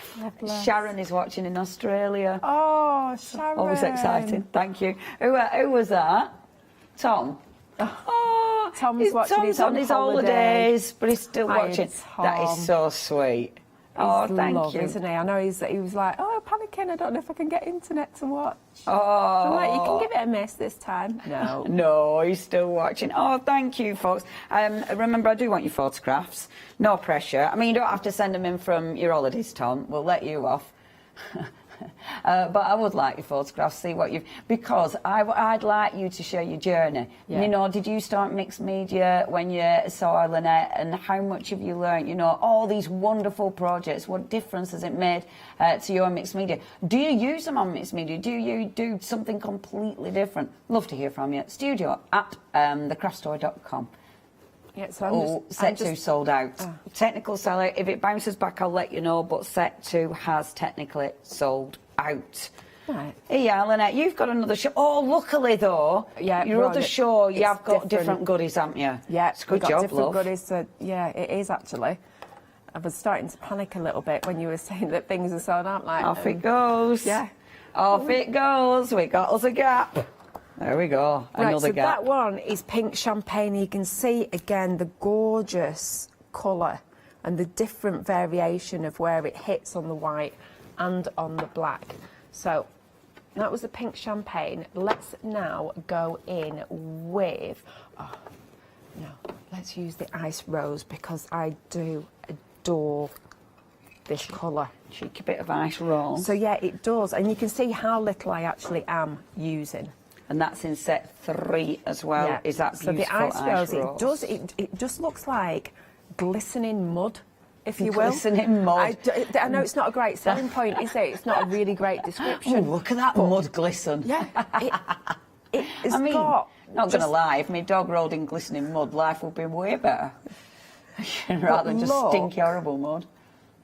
[SPEAKER 5] Sharon is watching in Australia.
[SPEAKER 11] Oh, Sharon.
[SPEAKER 5] Always exciting. Thank you. Who was that? Tom. Oh,
[SPEAKER 11] Tom's watching.
[SPEAKER 5] Tom's
[SPEAKER 11] He's
[SPEAKER 5] on his holidays, but he's still
[SPEAKER 11] Hi,
[SPEAKER 5] watching.
[SPEAKER 11] Tom.
[SPEAKER 5] That is so sweet. Oh, thank
[SPEAKER 11] love,
[SPEAKER 5] you.
[SPEAKER 11] Isn't he? I know he was like, oh, panicking. I don't know if I can get internet to watch.
[SPEAKER 5] Oh.
[SPEAKER 11] I'm like, you can give it a miss this time. No.
[SPEAKER 5] No, he's still watching. Oh, thank you, folks. Remember, I do want your photographs. No pressure. I mean, you don't have to send them in from your holidays, Tom. We'll let you off. But I would like your photographs, see what you've... Because I'd like you to share your journey.
[SPEAKER 11] Yeah.
[SPEAKER 5] You know, did you start mixed media when you saw Lynette, and how much have you learned? You know, all these wonderful projects, what difference has it made to your mixed media? Do you use them on mixed media? Do you do something completely different? Love to hear from you. studio@thecraftstore.com.
[SPEAKER 11] Yeah, so
[SPEAKER 5] set 2 sold out. Technical seller. If it bounces back, I'll let you know, but set 2 has technically sold out.
[SPEAKER 11] Right.
[SPEAKER 5] Yeah, Lynette, you've got another show. Oh, luckily though, your other show, you have got different goodies, haven't you?
[SPEAKER 11] Yeah,
[SPEAKER 5] it's a good
[SPEAKER 11] got
[SPEAKER 5] job,
[SPEAKER 11] different
[SPEAKER 5] love.
[SPEAKER 11] goodies. Yeah, it is actually. I was starting to panic a little bit when you were saying that things are sold out. Like,
[SPEAKER 5] off it goes.
[SPEAKER 11] Yeah.
[SPEAKER 5] Off it goes. We got us a gap. There we go.
[SPEAKER 11] Right,
[SPEAKER 5] Another
[SPEAKER 11] so
[SPEAKER 5] gap.
[SPEAKER 11] that one is pink champagne. You can see again the gorgeous colour and the different variation of where it hits on the white and on the black. So that was the pink champagne. Let's now go in with, let's use the ice rose, because I do adore this colour.
[SPEAKER 5] Cheeky bit of ice rose.
[SPEAKER 11] So yeah, it does, and you can see how little I actually am using.
[SPEAKER 5] And that's in set 3 as well.
[SPEAKER 11] Yeah.
[SPEAKER 5] Is that
[SPEAKER 11] so
[SPEAKER 5] beautiful
[SPEAKER 11] the ice rose? It just looks like glistening mud, if you will.
[SPEAKER 5] Glistening mud.
[SPEAKER 11] I know it's not a great selling point, is it? It's not a really great description.
[SPEAKER 5] Oh, look at that mud glisten.
[SPEAKER 11] Yeah. It has
[SPEAKER 5] I mean,
[SPEAKER 11] got...
[SPEAKER 5] not going to lie, if my dog rolled in glistening mud, life would be way better. Rather than just stinky, horrible mud.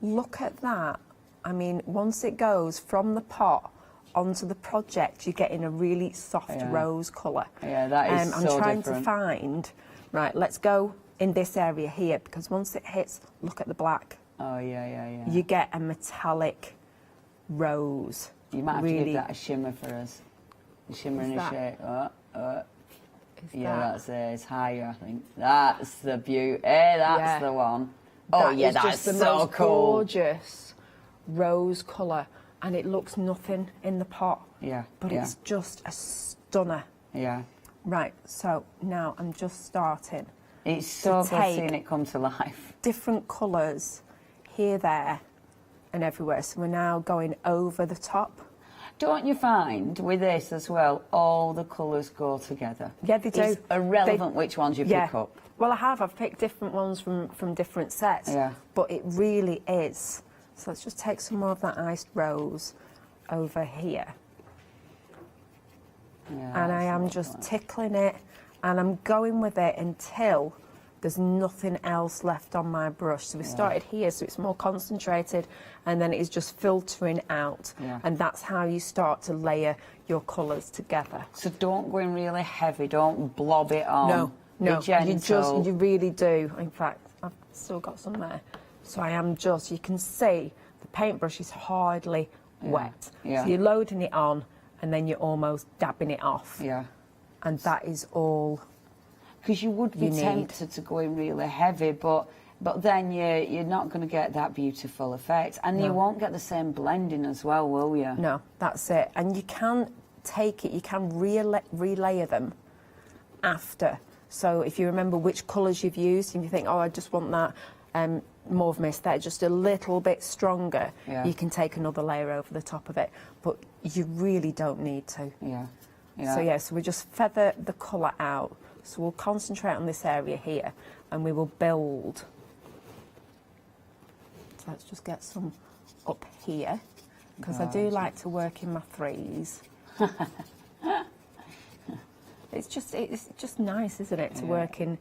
[SPEAKER 11] Look at that. I mean, once it goes from the pot onto the project, you're getting a really soft rose colour.
[SPEAKER 5] Yeah, that is
[SPEAKER 11] I'm
[SPEAKER 5] so
[SPEAKER 11] trying
[SPEAKER 5] different.
[SPEAKER 11] to find... Right, let's go in this area here, because once it hits, look at the black.
[SPEAKER 5] Oh, yeah.
[SPEAKER 11] you get a metallic rose.
[SPEAKER 5] You might have to
[SPEAKER 11] really,
[SPEAKER 5] give that a shimmer for us. A shimmer and a shake. Yeah, that's it. It's higher, I think. That's the beauty. That's the one. Oh, yeah, that's
[SPEAKER 11] just the
[SPEAKER 5] so
[SPEAKER 11] most
[SPEAKER 5] cool.
[SPEAKER 11] gorgeous rose colour, and it looks nothing in the pot.
[SPEAKER 5] Yeah,
[SPEAKER 11] but it's just a stunner.
[SPEAKER 5] Yeah.
[SPEAKER 11] Right, so now I'm just starting.
[SPEAKER 5] It's so good seeing it come to life.
[SPEAKER 11] Different colours here, there, and everywhere. So we're now going over the top.
[SPEAKER 5] Don't you find with this as well, all the colours go together?
[SPEAKER 11] Yeah, they do.
[SPEAKER 5] It's irrelevant which ones you pick up.
[SPEAKER 11] Well, I've picked different ones from different sets.
[SPEAKER 5] Yeah.
[SPEAKER 11] But it really is. So let's just take some more of that iced rose over here.
[SPEAKER 5] Yeah,
[SPEAKER 11] and I am just tickling it, and I'm going with it until there's nothing else left on my brush. So we started here, so it's more concentrated, and then it is just filtering out. And that's how you start to layer your colours together.
[SPEAKER 5] So don't go in really heavy, don't blob it on.
[SPEAKER 11] No, you really do. In fact, I've still got some there. So I am just, you can see the paintbrush is hardly wet. So you're loading it on, and then you're almost dabbing it off.
[SPEAKER 5] Yeah.
[SPEAKER 11] And that is all.
[SPEAKER 5] Because you would be tempted to go in really heavy, but then you're not going to get that beautiful effect, and you won't get the same blending as well, will you?
[SPEAKER 11] No, that's it. And you can take it, you can relayer them after. So if you remember which colours you've used, and you think, oh, I just want that mauve mist there just a little bit stronger, you can take another layer over the top of it, but you really don't need to. So we just feather the colour out. So we'll concentrate on this area here, and we will build. So let's just get some up here, because I do like to work in my threes. It's just nice, isn't it, to work in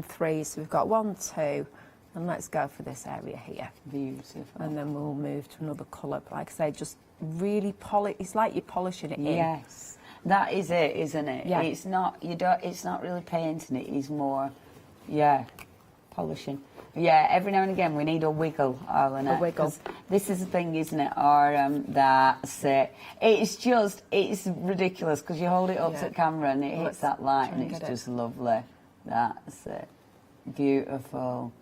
[SPEAKER 11] threes. So we've got 1, 2, and let's go for this area here.
[SPEAKER 5] Beautiful.
[SPEAKER 11] And then we'll move to another colour. But like I say, just really polish. It's like you're polishing it in.
[SPEAKER 5] Yes, that is it, isn't it?
[SPEAKER 11] Yeah.
[SPEAKER 5] It's not. It's not really painting it. It's more, polishing. Yeah. Every now and again, we need a wiggle, Arlene.
[SPEAKER 11] A wiggle.
[SPEAKER 5] This is the thing, isn't it? Or that's it. It's ridiculous because you hold it up to the camera and it hits that light, and it's just lovely. That's it. Beautiful.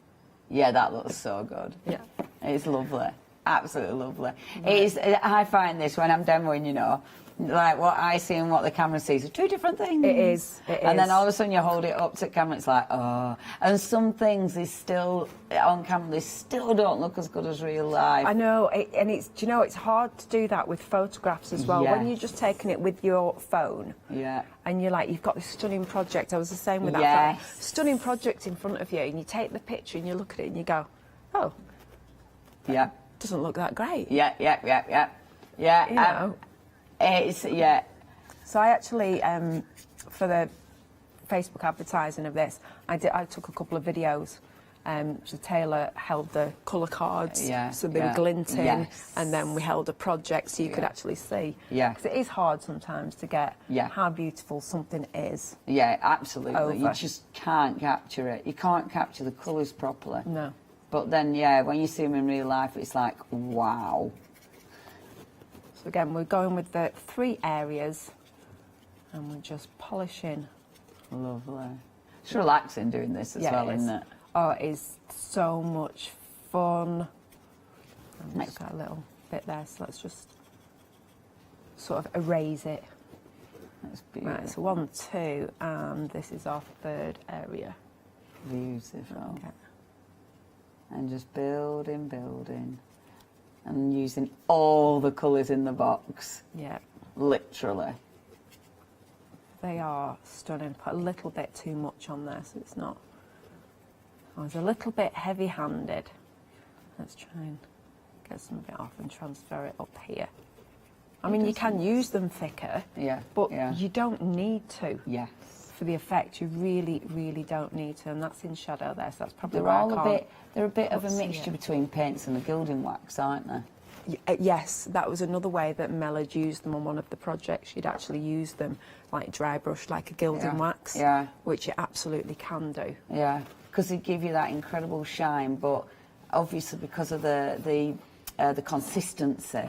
[SPEAKER 5] Yeah, that looks so good.
[SPEAKER 11] Yeah.
[SPEAKER 5] It's lovely. Absolutely lovely. Right. I find this when I'm demoing, like what I see and what the camera sees are two different things.
[SPEAKER 11] It is.
[SPEAKER 5] And then all of a sudden you hold it up to the camera, it's like, oh. And some things is still, on camera, they still don't look as good as real life.
[SPEAKER 11] I know, and it's, it's hard to do that with photographs as well. When you're just taking it with your phone.
[SPEAKER 5] Yeah.
[SPEAKER 11] And you're like, you've got this stunning project. I was the same with that. Stunning project in front of you, and you take the picture and you look at it and you go, oh.
[SPEAKER 5] Yeah.
[SPEAKER 11] Doesn't look that great.
[SPEAKER 5] Yeah.
[SPEAKER 11] So I actually, for the Facebook advertising of this, I took a couple of videos. So Taylor held the colour cards, so they were glinting, and then we held a project so you could actually see. Yeah. Because it is hard sometimes to get how beautiful something is.
[SPEAKER 5] Yeah, absolutely.
[SPEAKER 11] Over.
[SPEAKER 5] You just can't capture it. You can't capture the colours properly.
[SPEAKER 11] No.
[SPEAKER 5] But then, when you see them in real life, it's like, wow.
[SPEAKER 11] So again, we're going with the 3 areas, and we're just polishing.
[SPEAKER 5] Lovely. It's relaxing doing this as well, isn't it?
[SPEAKER 11] Oh, it is so much fun. I've just got a little bit there, so let's just sort of erase it.
[SPEAKER 5] That's beautiful.
[SPEAKER 11] Right, so 1, 2, and this is our 3rd area.
[SPEAKER 5] Beautiful. Okay. And just building, and using all the colours in the box.
[SPEAKER 11] Yeah.
[SPEAKER 5] Literally.
[SPEAKER 11] They are stunning. Put a little bit too much on there, so it's not. I was a little bit heavy-handed. Let's try and get some of it off and transfer it up here. I mean, you can use them thicker, but you don't need to.
[SPEAKER 5] Yes.
[SPEAKER 11] For the effect, you really, really don't need to, and that's in shadow there, so that's probably
[SPEAKER 5] They're a bit of a mixture between paints and the gilding wax, aren't they?
[SPEAKER 11] Yes, that was another way that Mel had used them on one of the projects. She'd actually used them like dry brush, like a gilding wax, which you absolutely can do.
[SPEAKER 5] Yeah, because they give you that incredible shine, but obviously because of the consistency.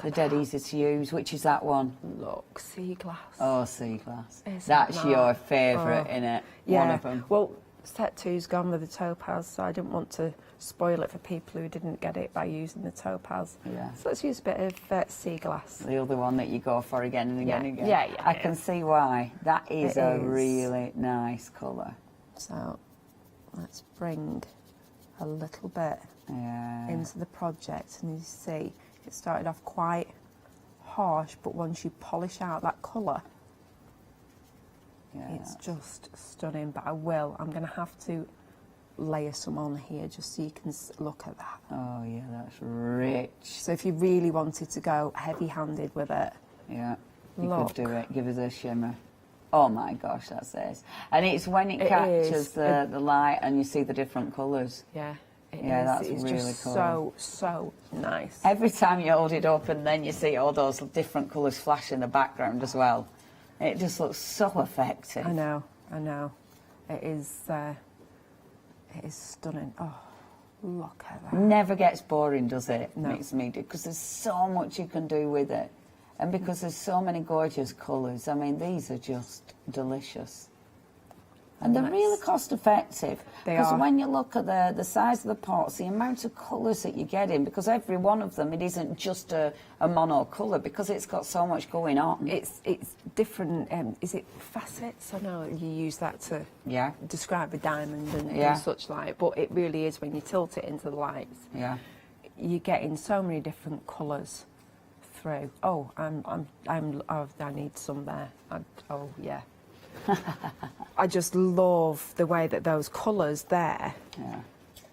[SPEAKER 5] They're dead easy to use. Which is that one?
[SPEAKER 11] Look, sea glass.
[SPEAKER 5] Oh, sea glass.
[SPEAKER 11] Isn't
[SPEAKER 5] That's
[SPEAKER 11] that?
[SPEAKER 5] your favourite, innit?
[SPEAKER 11] Yeah.
[SPEAKER 5] One of them.
[SPEAKER 11] Well, set 2's gone with the topaz, so I didn't want to spoil it for people who didn't get it by using the topaz.
[SPEAKER 5] Yeah.
[SPEAKER 11] So let's use a bit of sea glass.
[SPEAKER 5] The other one that you go for again and again and again.
[SPEAKER 11] Yeah,
[SPEAKER 5] I can see why. That is
[SPEAKER 11] It
[SPEAKER 5] a
[SPEAKER 11] is.
[SPEAKER 5] really nice colour.
[SPEAKER 11] So let's bring a little bit into the project, and you see it started off quite harsh, but once you polish out that colour, it's just stunning. But I'm going to have to layer some on here just so you can look at that.
[SPEAKER 5] Oh yeah, that's rich.
[SPEAKER 11] So if you really wanted to go heavy-handed with it,
[SPEAKER 5] yeah, you
[SPEAKER 11] look.
[SPEAKER 5] could do it. Give us a shimmer. Oh my gosh, that's it. And it's when it catches the light and you see the different colours.
[SPEAKER 11] Yeah, it
[SPEAKER 5] yeah,
[SPEAKER 11] is.
[SPEAKER 5] that's
[SPEAKER 11] It's
[SPEAKER 5] really
[SPEAKER 11] just
[SPEAKER 5] cool.
[SPEAKER 11] so nice.
[SPEAKER 5] Every time you hold it up and then you see all those different colours flash in the background as well. It just looks so effective.
[SPEAKER 11] I know. It is stunning. Oh, look at that.
[SPEAKER 5] Never gets boring, does it?
[SPEAKER 11] No.
[SPEAKER 5] Mixed media, because there's so much you can do with it. And because there's so many gorgeous colours, I mean, these are just delicious. And they're really cost effective.
[SPEAKER 11] They
[SPEAKER 5] because
[SPEAKER 11] are.
[SPEAKER 5] when you look at the size of the pots, the amount of colours that you get in, because every one of them, it isn't just a mono colour, because it's got so much going on.
[SPEAKER 11] It's different. Is it facets? I know you use that to describe a diamond and such like, but it really is when you tilt it into the lights.
[SPEAKER 5] Yeah,
[SPEAKER 11] you're getting so many different colours through. Oh, I need some there. Oh yeah. I just love the way that those colours there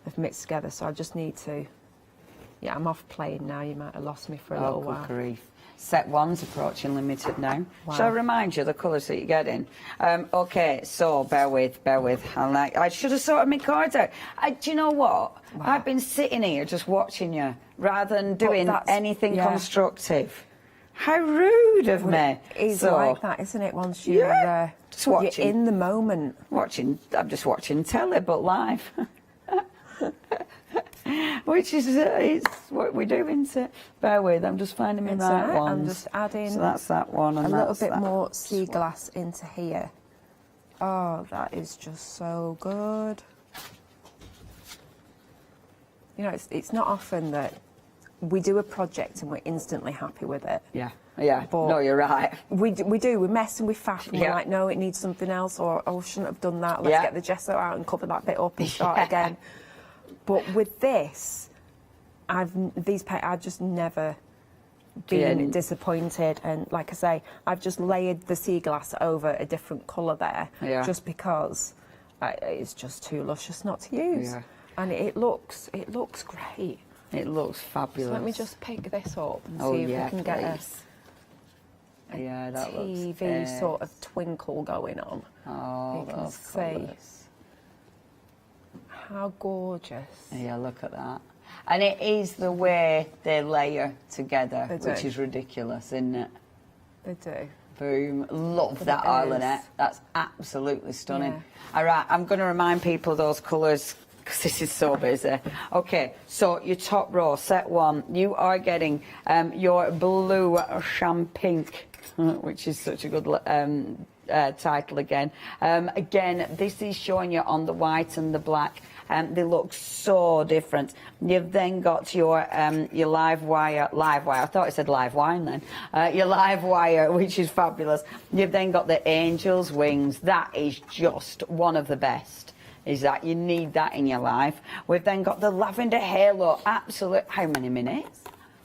[SPEAKER 11] have mixed together. So I just need to. Yeah, I'm off playing now. You might have lost me for a little while.
[SPEAKER 5] Grief. Set 1's approaching limited now.
[SPEAKER 11] Wow.
[SPEAKER 5] Shall I remind you the colours that you're getting? Okay, so bear with. I should have sorted my cards out. Do you know what?
[SPEAKER 11] Wow.
[SPEAKER 5] I've been sitting here just watching you rather than doing anything constructive. How rude of me.
[SPEAKER 11] It's like that, isn't it? Once you're,
[SPEAKER 5] just watching.
[SPEAKER 11] You're in the moment.
[SPEAKER 5] I'm just watching telly, but live. Which is it's what we do, isn't it? Bear with, I'm just finding my right ones.
[SPEAKER 11] I'm just adding
[SPEAKER 5] so that's that one, and
[SPEAKER 11] a little bit more sea glass into here. Oh, that is just so good. You know, it's not often that we do a project and we're instantly happy with it.
[SPEAKER 5] Yeah.
[SPEAKER 11] But
[SPEAKER 5] no, you're right.
[SPEAKER 11] We do. We mess and we faff and we're like, no, it needs something else, or oh, shouldn't have done that. Let's get the gesso out and cover that bit up and start again. But with this, I've just never been disappointed. And like I say, I've just layered the sea glass over a different colour there, just because it's just too luscious not to use. Yeah. And it looks great.
[SPEAKER 5] It looks fabulous.
[SPEAKER 11] So let me just pick this up and see if we can get a
[SPEAKER 5] that
[SPEAKER 11] TV
[SPEAKER 5] looks
[SPEAKER 11] sort of twinkle going on.
[SPEAKER 5] Oh,
[SPEAKER 11] you can see how gorgeous.
[SPEAKER 5] Yeah, look at that. And it is the way they layer together, which is ridiculous, isn't it?
[SPEAKER 11] They do.
[SPEAKER 5] Boom. Love that Arlenette. That's absolutely stunning. Yeah. All right, I'm going to remind people of those colours, because this is so busy. Okay, so your top row, set 1, you are getting your blue champagne, which is such a good title again. Again, this is showing you on the white and the black. They look so different. You've then got your live wire. I thought it said live wine then. Your live wire, which is fabulous. You've then got the angel's wings. That is just one of the best. Is that you need that in your life. We've then got the lavender halo. Absolute. How many minutes?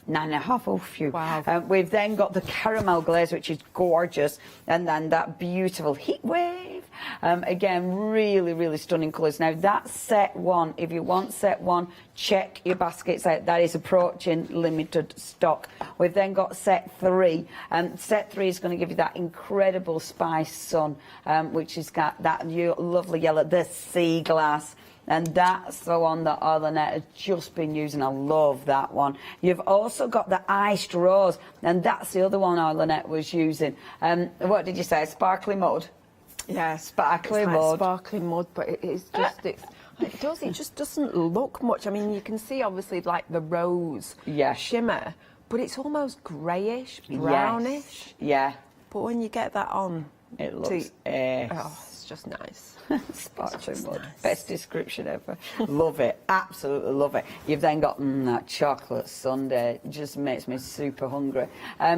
[SPEAKER 5] 9.5. Oh, phew.
[SPEAKER 11] Wow.
[SPEAKER 5] We've then got the caramel glaze, which is gorgeous, and then that beautiful heat wave. Again, really, really stunning colours. Now, that's set 1. If you want set 1, check your baskets out. That is approaching limited stock. We've then got set 3. Set 3 is going to give you that incredible Spice Sun, which has got that lovely yellow, the sea glass. And that's the one that Arlenette has just been using. I love that one. You've also got the iced rose, and that's the other one Arlenette was using. What did you say? Sparkly mud?
[SPEAKER 11] Yeah,
[SPEAKER 5] sparkly
[SPEAKER 11] it's like
[SPEAKER 5] mud.
[SPEAKER 11] Sparkly mud, but it's just. It does. It just doesn't look much. I mean, you can see obviously like the rose shimmer, but it's almost greyish, brownish.
[SPEAKER 5] Yeah.
[SPEAKER 11] But when you get that on,
[SPEAKER 5] it looks.
[SPEAKER 11] It's just nice.
[SPEAKER 5] Sparkling mud. Nice. Best description ever. Love it. Absolutely love it. You've then got that chocolate sundae. Just makes me super hungry.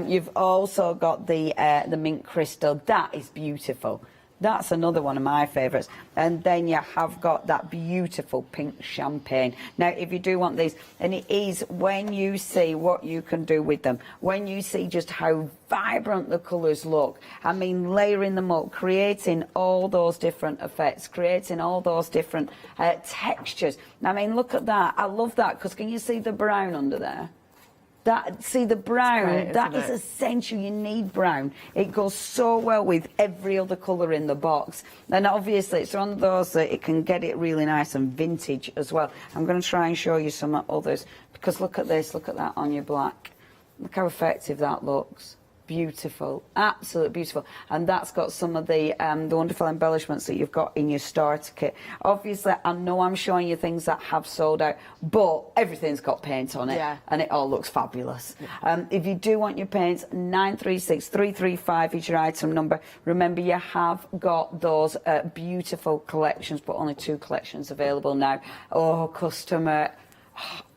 [SPEAKER 5] You've also got the mint crystal. That is beautiful. That's another one of my favourites. And then you have got that beautiful pink champagne. Now, if you do want these, and it is when you see what you can do with them, when you see just how vibrant the colours look, I mean, layering them up, creating all those different effects, creating all those different textures. I mean, look at that. I love that, because can you see the brown under there? See the brown, great, that is essential. You need brown. It goes so well with every other colour in the box. And obviously it's one of those that it can get it really nice and vintage as well. I'm going to try and show you some others, because look at this, look at that on your black. Look how effective that looks. Beautiful, absolutely beautiful. And that's got some of the wonderful embellishments that you've got in your starter kit. Obviously, I know I'm showing you things that have sold out, but everything's got paint on it, and it all looks fabulous. If you do want your paints, 936335 is your item number. Remember, you have got those beautiful collections, but only 2 collections available now. Oh, customer,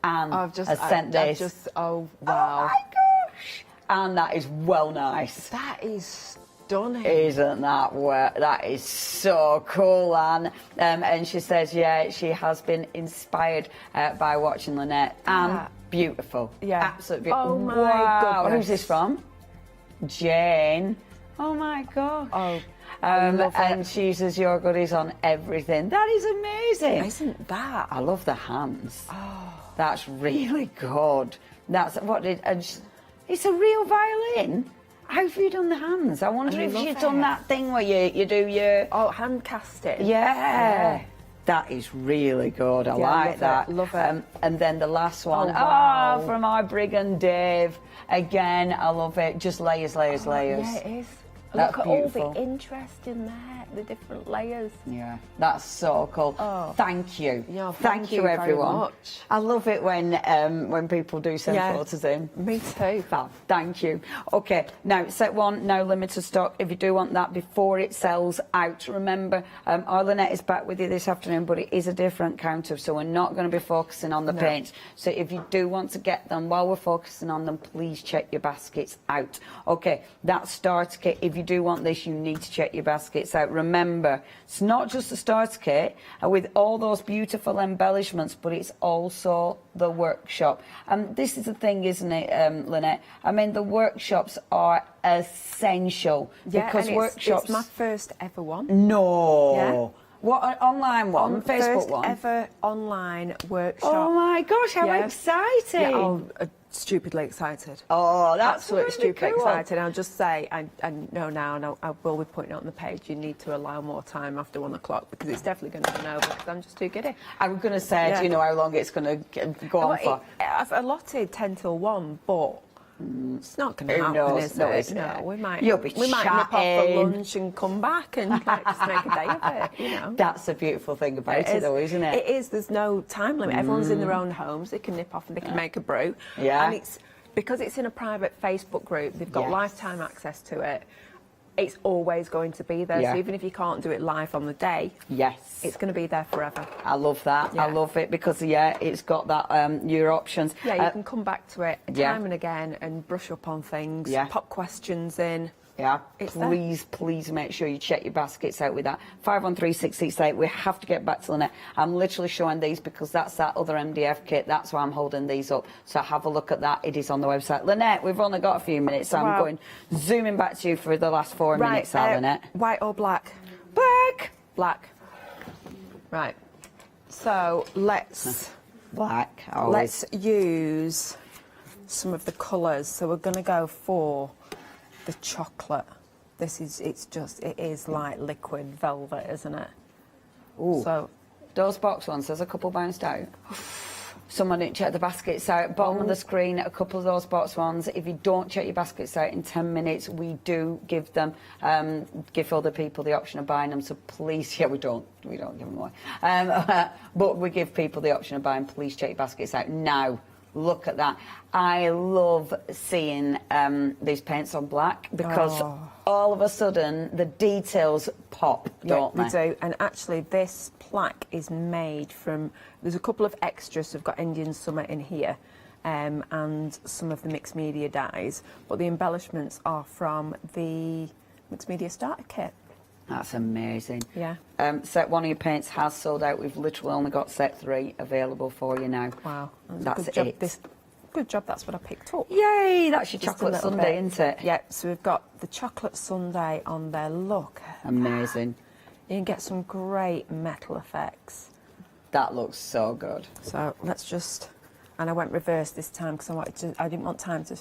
[SPEAKER 5] Anne has sent this.
[SPEAKER 11] Oh, wow.
[SPEAKER 5] Oh, my gosh. And that is well nice.
[SPEAKER 11] That is stunning.
[SPEAKER 5] Isn't that that is so cool, Anne. And she says, yeah, she has been inspired by watching Lynette. And beautiful.
[SPEAKER 11] Yeah.
[SPEAKER 5] Absolutely beautiful.
[SPEAKER 11] Oh, my goodness.
[SPEAKER 5] Who's this from? Jane. Oh, my gosh.
[SPEAKER 11] Oh,
[SPEAKER 5] and she uses your goodies on everything. That is amazing.
[SPEAKER 11] Isn't that?
[SPEAKER 5] I love the hands. Oh. That's really good. That's what did... It's a real violin. How have you done the hands? I wonder if you've done that thing where you do your...
[SPEAKER 11] Oh, hand casting.
[SPEAKER 5] Yeah. That is really good. I like that.
[SPEAKER 11] Love it.
[SPEAKER 5] And then the last one.
[SPEAKER 11] Oh, wow.
[SPEAKER 5] From our Brig and Dave. Again, I love it. Just layers, layers, layers.
[SPEAKER 11] Yeah, it is.
[SPEAKER 5] That's
[SPEAKER 11] Look at
[SPEAKER 5] beautiful.
[SPEAKER 11] all the interest in there, the different layers.
[SPEAKER 5] Yeah, that's so cool.
[SPEAKER 11] Oh.
[SPEAKER 5] Thank you.
[SPEAKER 11] Yeah,
[SPEAKER 5] thank you everyone.
[SPEAKER 11] Very much.
[SPEAKER 5] I love it when people do send photos in.
[SPEAKER 11] Me too.
[SPEAKER 5] Fab. Thank you. Okay, now set 1, now limited stock. If you do want that before it sells out, remember, our Lynette is back with you this afternoon, but it is a different counter, so we're not going to be focusing on the paints. So if you do want to get them while we're focusing on them, please check your baskets out. Okay, that starter kit. If you do want this, you need to check your baskets out. Remember, it's not just the starter kit with all those beautiful embellishments, but it's also the workshop. This is the thing, isn't it, Lynette? I mean, the workshops are essential, because workshops...
[SPEAKER 11] It's my first ever one.
[SPEAKER 5] No.
[SPEAKER 11] Yeah.
[SPEAKER 5] What, an online one? Facebook one?
[SPEAKER 11] First ever online workshop.
[SPEAKER 5] Oh my gosh, how exciting!
[SPEAKER 11] Yeah, stupidly excited.
[SPEAKER 5] Oh, that's
[SPEAKER 11] absolutely
[SPEAKER 5] really
[SPEAKER 11] stupidly
[SPEAKER 5] cool.
[SPEAKER 11] excited. I'll just say, I know now, and I will be putting it on the page, you need to allow more time after 1 o'clock, because it's definitely going to run over, because I'm just too giddy.
[SPEAKER 5] I'm going to say, do you know how long it's going to go on for?
[SPEAKER 11] I've allotted 10 till 1, but it's not going to happen, is it? No, we might nip off for lunch and come back and just make a day of it, you know.
[SPEAKER 5] That's the beautiful thing about it, though, isn't it?
[SPEAKER 11] It is. There's no time limit. Everyone's in their own homes. They can nip off and they can make a brew.
[SPEAKER 5] Yeah.
[SPEAKER 11] And it's because it's in a private Facebook group. They've got lifetime access to it. It's always going to be there. So even if you can't do it live on the day, it's going to be there forever.
[SPEAKER 5] I love that. I love it because it's got that your options.
[SPEAKER 11] Yeah, you can come back to it time and again and brush up on things. Pop questions in.
[SPEAKER 5] Yeah, please make sure you check your baskets out with that. 513668. We have to get back to Lynette. I'm literally showing these because that's that other MDF kit. That's why I'm holding these up. So have a look at that. It is on the website. Lynette, we've only got a few minutes, so I'm going zooming back to you for the last 4 minutes, Lynette.
[SPEAKER 11] White or black?
[SPEAKER 5] Black.
[SPEAKER 11] Black. Right. So let's
[SPEAKER 5] black.
[SPEAKER 11] Let's use some of the colours. So we're going to go for the chocolate. It is like liquid velvet, isn't it?
[SPEAKER 5] Ooh.
[SPEAKER 11] So
[SPEAKER 5] those box ones, there's a couple bounced out. Someone didn't check the baskets out. Bottom of the screen, a couple of those box ones. If you don't check your baskets out in 10 minutes, we do give them, give other people the option of buying them. So please, we don't give them away. But we give people the option of buying. Please check your baskets out now. Look at that. I love seeing these paints on black because all of a sudden the details pop, don't they?
[SPEAKER 9] They do. And actually this plaque is made from, there's a couple of extras. We've got Indian Summer in here and some of the mixed media dyes, but the embellishments are from the mixed media starter kit.
[SPEAKER 5] That's amazing.
[SPEAKER 9] Yeah.
[SPEAKER 5] Set 1 of your paints has sold out. We've literally only got set 3 available for you now.
[SPEAKER 9] Wow.
[SPEAKER 5] That's
[SPEAKER 9] good
[SPEAKER 5] it.
[SPEAKER 9] Job. Good job, that's what I picked up.
[SPEAKER 5] Yay, that's your
[SPEAKER 9] Just
[SPEAKER 5] chocolate sundae, isn't it?
[SPEAKER 9] Yeah, so we've got the chocolate sundae on there. Look.
[SPEAKER 5] Amazing.
[SPEAKER 9] You can get some great metal effects.
[SPEAKER 5] That looks so good.
[SPEAKER 9] So let's just, and I went reverse this time because I didn't want time to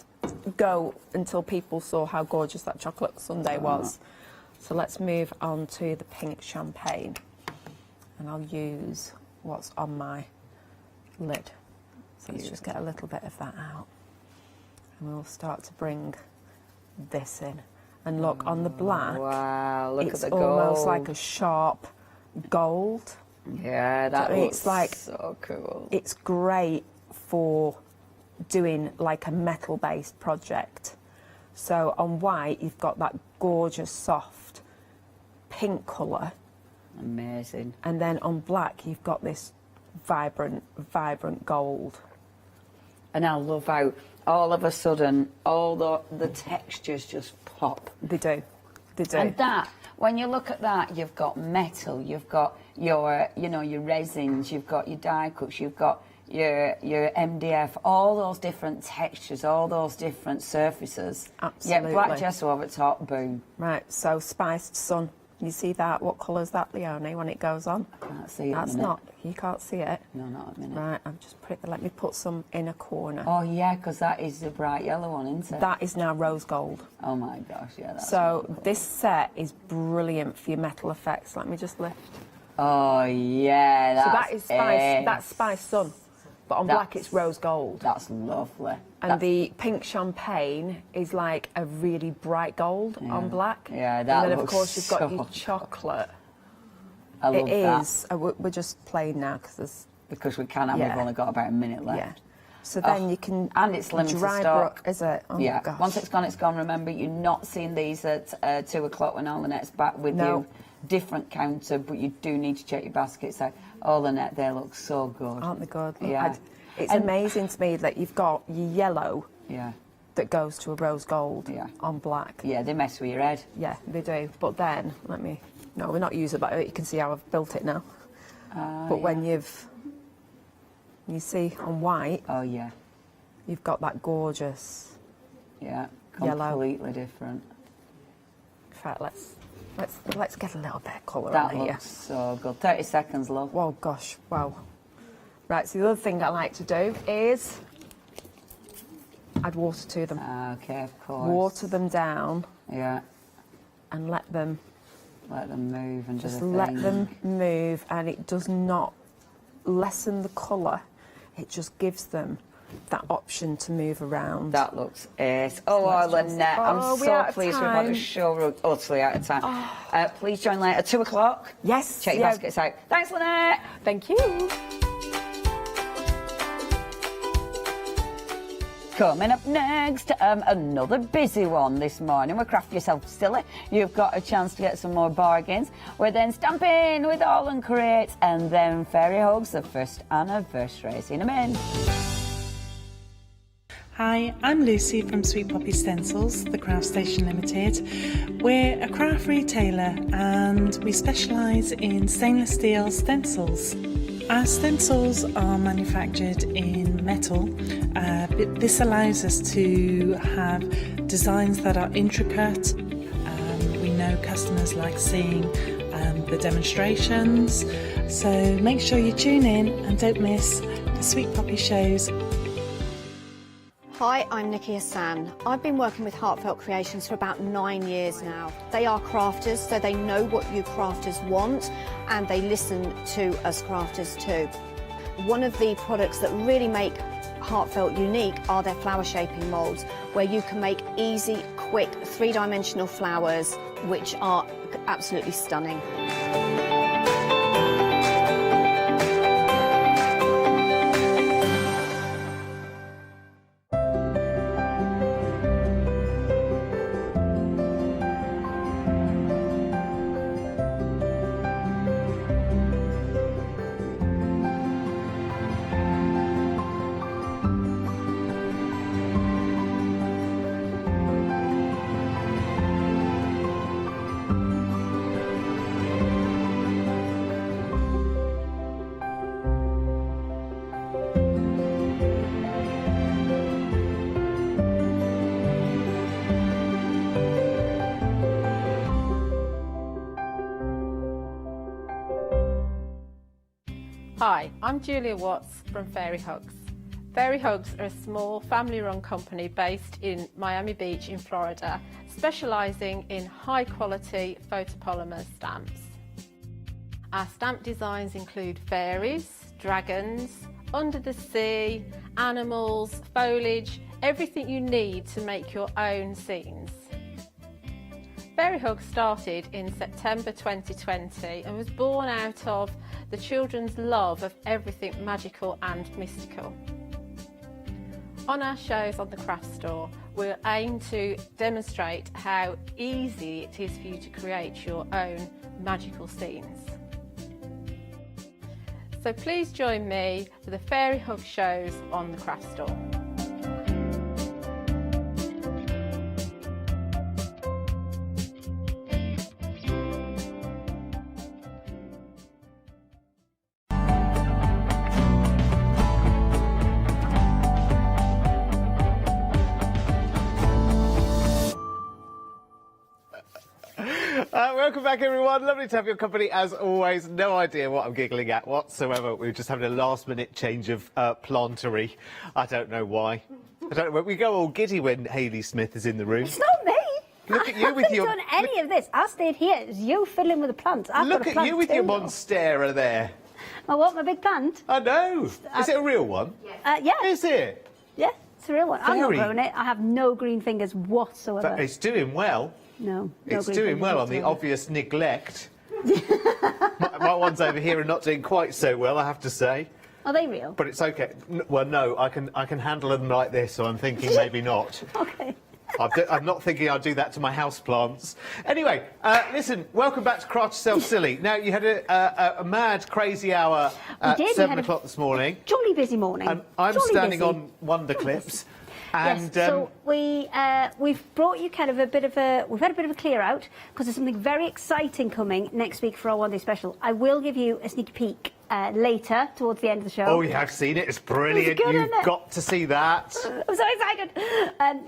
[SPEAKER 9] go until people saw how gorgeous that chocolate sundae was. So let's move on to the pink champagne, and I'll use what's on my lid. So let's just get a little bit of that out, and we'll start to bring this in. And look, on the black,
[SPEAKER 5] wow, look
[SPEAKER 9] it's
[SPEAKER 5] at the gold.
[SPEAKER 9] almost like a sharp gold.
[SPEAKER 5] Yeah, that
[SPEAKER 9] So
[SPEAKER 5] looks
[SPEAKER 9] it's like,
[SPEAKER 5] so cool.
[SPEAKER 9] It's great for doing like a metal-based project. So on white, you've got that gorgeous, soft pink colour.
[SPEAKER 5] Amazing.
[SPEAKER 9] And then on black, you've got this vibrant gold.
[SPEAKER 5] And I love how all of a sudden all the textures just pop.
[SPEAKER 9] They do. They do.
[SPEAKER 5] And that, when you look at that, you've got metal, you've got your, your resins, you've got your die cuts, you've got your MDF, all those different textures, all those different surfaces.
[SPEAKER 9] Absolutely.
[SPEAKER 5] Yeah, black gesso over top, boom.
[SPEAKER 9] Right, so spiced sun. You see that? What colour's that, Leonie, when it goes on?
[SPEAKER 5] I can't see it.
[SPEAKER 9] That's not, you can't see it?
[SPEAKER 5] No, not at the minute.
[SPEAKER 9] Right, I've just let me put some in a corner.
[SPEAKER 5] Oh, yeah, because that is the bright yellow one, isn't it?
[SPEAKER 9] That is now rose gold.
[SPEAKER 5] Oh, my gosh, yeah, that's
[SPEAKER 9] So
[SPEAKER 5] cool.
[SPEAKER 9] this set is brilliant for your metal effects. Let me just lift.
[SPEAKER 5] Oh, yeah, that's
[SPEAKER 9] So that is spice, that's spice sun, but on black it's rose gold.
[SPEAKER 5] That's lovely.
[SPEAKER 9] And the pink champagne is like a really bright gold on black.
[SPEAKER 5] Yeah, that
[SPEAKER 9] And then, of
[SPEAKER 5] looks
[SPEAKER 9] course, you've got
[SPEAKER 5] so
[SPEAKER 9] your chocolate.
[SPEAKER 5] I love
[SPEAKER 9] It is. We're just playing now
[SPEAKER 5] because we can, and we've only got about a minute left.
[SPEAKER 9] Yeah. So then you can...
[SPEAKER 5] And it's limited
[SPEAKER 9] dry
[SPEAKER 5] stock.
[SPEAKER 9] Is it? Oh,
[SPEAKER 5] yeah.
[SPEAKER 9] gosh.
[SPEAKER 5] Once it's gone, it's gone. Remember, you're not seeing these at 2 o'clock when all the net's back with you. Different counter, but you do need to check your baskets out. All the net there looks so good.
[SPEAKER 9] Aren't they good? Look,
[SPEAKER 5] Yeah.
[SPEAKER 9] It's amazing to me that you've got your yellow that goes to a rose gold on black.
[SPEAKER 5] Yeah, they mess with your head.
[SPEAKER 9] Yeah, they do. But then, no, we're not using that. You can see how I've built it now. But when you see on white, you've got that gorgeous yellow.
[SPEAKER 5] Completely different.
[SPEAKER 9] In fact, let's get a little bit of colour
[SPEAKER 5] That
[SPEAKER 9] on here.
[SPEAKER 5] looks so good. 30 seconds, love.
[SPEAKER 9] Oh gosh, wow. Right, so the other thing I like to do is add water to them.
[SPEAKER 5] Okay, of course.
[SPEAKER 9] Water them down.
[SPEAKER 5] Yeah.
[SPEAKER 9] And let them
[SPEAKER 5] move and
[SPEAKER 9] just let them move, and it does not lessen the colour. It just gives them that option to move around.
[SPEAKER 5] That looks ace. Oh, Lynette, I'm so pleased we've had a show utterly out of time. Please join later at 2 o'clock.
[SPEAKER 9] Yes.
[SPEAKER 5] Check your baskets out. Thanks, Lynette.
[SPEAKER 9] Thank you.
[SPEAKER 5] Coming up next, another busy one this morning. We're Craft Yourself Silly. You've got a chance to get some more bargains. We're then stamping with AALL Create, and then Fairy Hugs, the first anniversary. See you in a minute.
[SPEAKER 12] Hi, I'm Lucy from Sweet Poppy Stencils, the Craft Station Limited. We're a craft retailer and we specialise in stainless steel stencils. Our stencils are manufactured in metal. This allows us to have designs that are intricate. We know customers like seeing the demonstrations, so make sure you tune in and don't miss the Sweet Poppy shows.
[SPEAKER 1] Hi, I'm Nikki Hassan. I've been working with Heartfelt Creations for about 9 years now. They are crafters, so they know what you crafters want, and they listen to us crafters too.
[SPEAKER 6] one of the products that really make Heartfelt unique are their flower shaping moulds, where you can make easy, quick, three-dimensional flowers, which are absolutely stunning.
[SPEAKER 9] Hi, I'm Julia Watts from Fairy Hugs. Fairy Hugs are a small family-run company based in Miami Beach in Florida, specialising in high-quality photopolymer stamps. Our stamp designs include fairies, dragons, under the sea, animals, foliage, everything you need to make your own scenes. Fairy Hugs started in September 2020 and was born out of the children's love of everything magical and mystical. On our shows on the craft store, we'll aim to demonstrate how easy it is for you to create your own magical scenes. So please join me for the Fairy Hug shows on the craft store.
[SPEAKER 8] Welcome back, everyone. Lovely to have your company as always. No idea what I'm giggling at whatsoever. We were just having a last-minute change of plantery. I don't know why. I don't know. We go all giddy when Hayley Smith is in the room.
[SPEAKER 6] It's not me.
[SPEAKER 8] Look at you with your.
[SPEAKER 6] I haven't done any of this. I stayed here. It's you fiddling with the plants.
[SPEAKER 8] Look at you with your monstera there.
[SPEAKER 6] My what? My big plant?
[SPEAKER 8] I know. Is it a real one?
[SPEAKER 6] Yeah.
[SPEAKER 8] Is it?
[SPEAKER 6] Yeah, it's a real one. I'm not
[SPEAKER 8] Very.
[SPEAKER 6] growing it. I have no green fingers whatsoever.
[SPEAKER 8] But it's doing well.
[SPEAKER 6] No.
[SPEAKER 8] It's
[SPEAKER 6] green
[SPEAKER 8] doing
[SPEAKER 6] fingers
[SPEAKER 8] well on the
[SPEAKER 6] whatsoever.
[SPEAKER 8] obvious neglect. my ones over here are not doing quite so well, I have to say.
[SPEAKER 6] Are they real?
[SPEAKER 8] But it's okay. Well, no, I can handle them like this, so I'm thinking maybe not.
[SPEAKER 6] Okay.
[SPEAKER 8] I'm not thinking I'll do that to my houseplants. Anyway, listen, welcome back to Craft Yourself Silly. Now, you had a mad, crazy hour at 7 o'clock this morning.
[SPEAKER 6] Jolly busy morning.
[SPEAKER 8] And I'm
[SPEAKER 6] Jolly
[SPEAKER 8] standing
[SPEAKER 6] busy.
[SPEAKER 8] on Wonder Clips. And,
[SPEAKER 6] Yes, so we've brought you kind of we've had a bit of a clear out because there's something very exciting coming next week for our one day special. I will give you a sneak peek later towards the end of the show.
[SPEAKER 8] Oh, yeah, I've seen it. It's brilliant.
[SPEAKER 6] It's good,
[SPEAKER 8] You've
[SPEAKER 6] isn't it?
[SPEAKER 8] got to see that.
[SPEAKER 6] I'm so excited.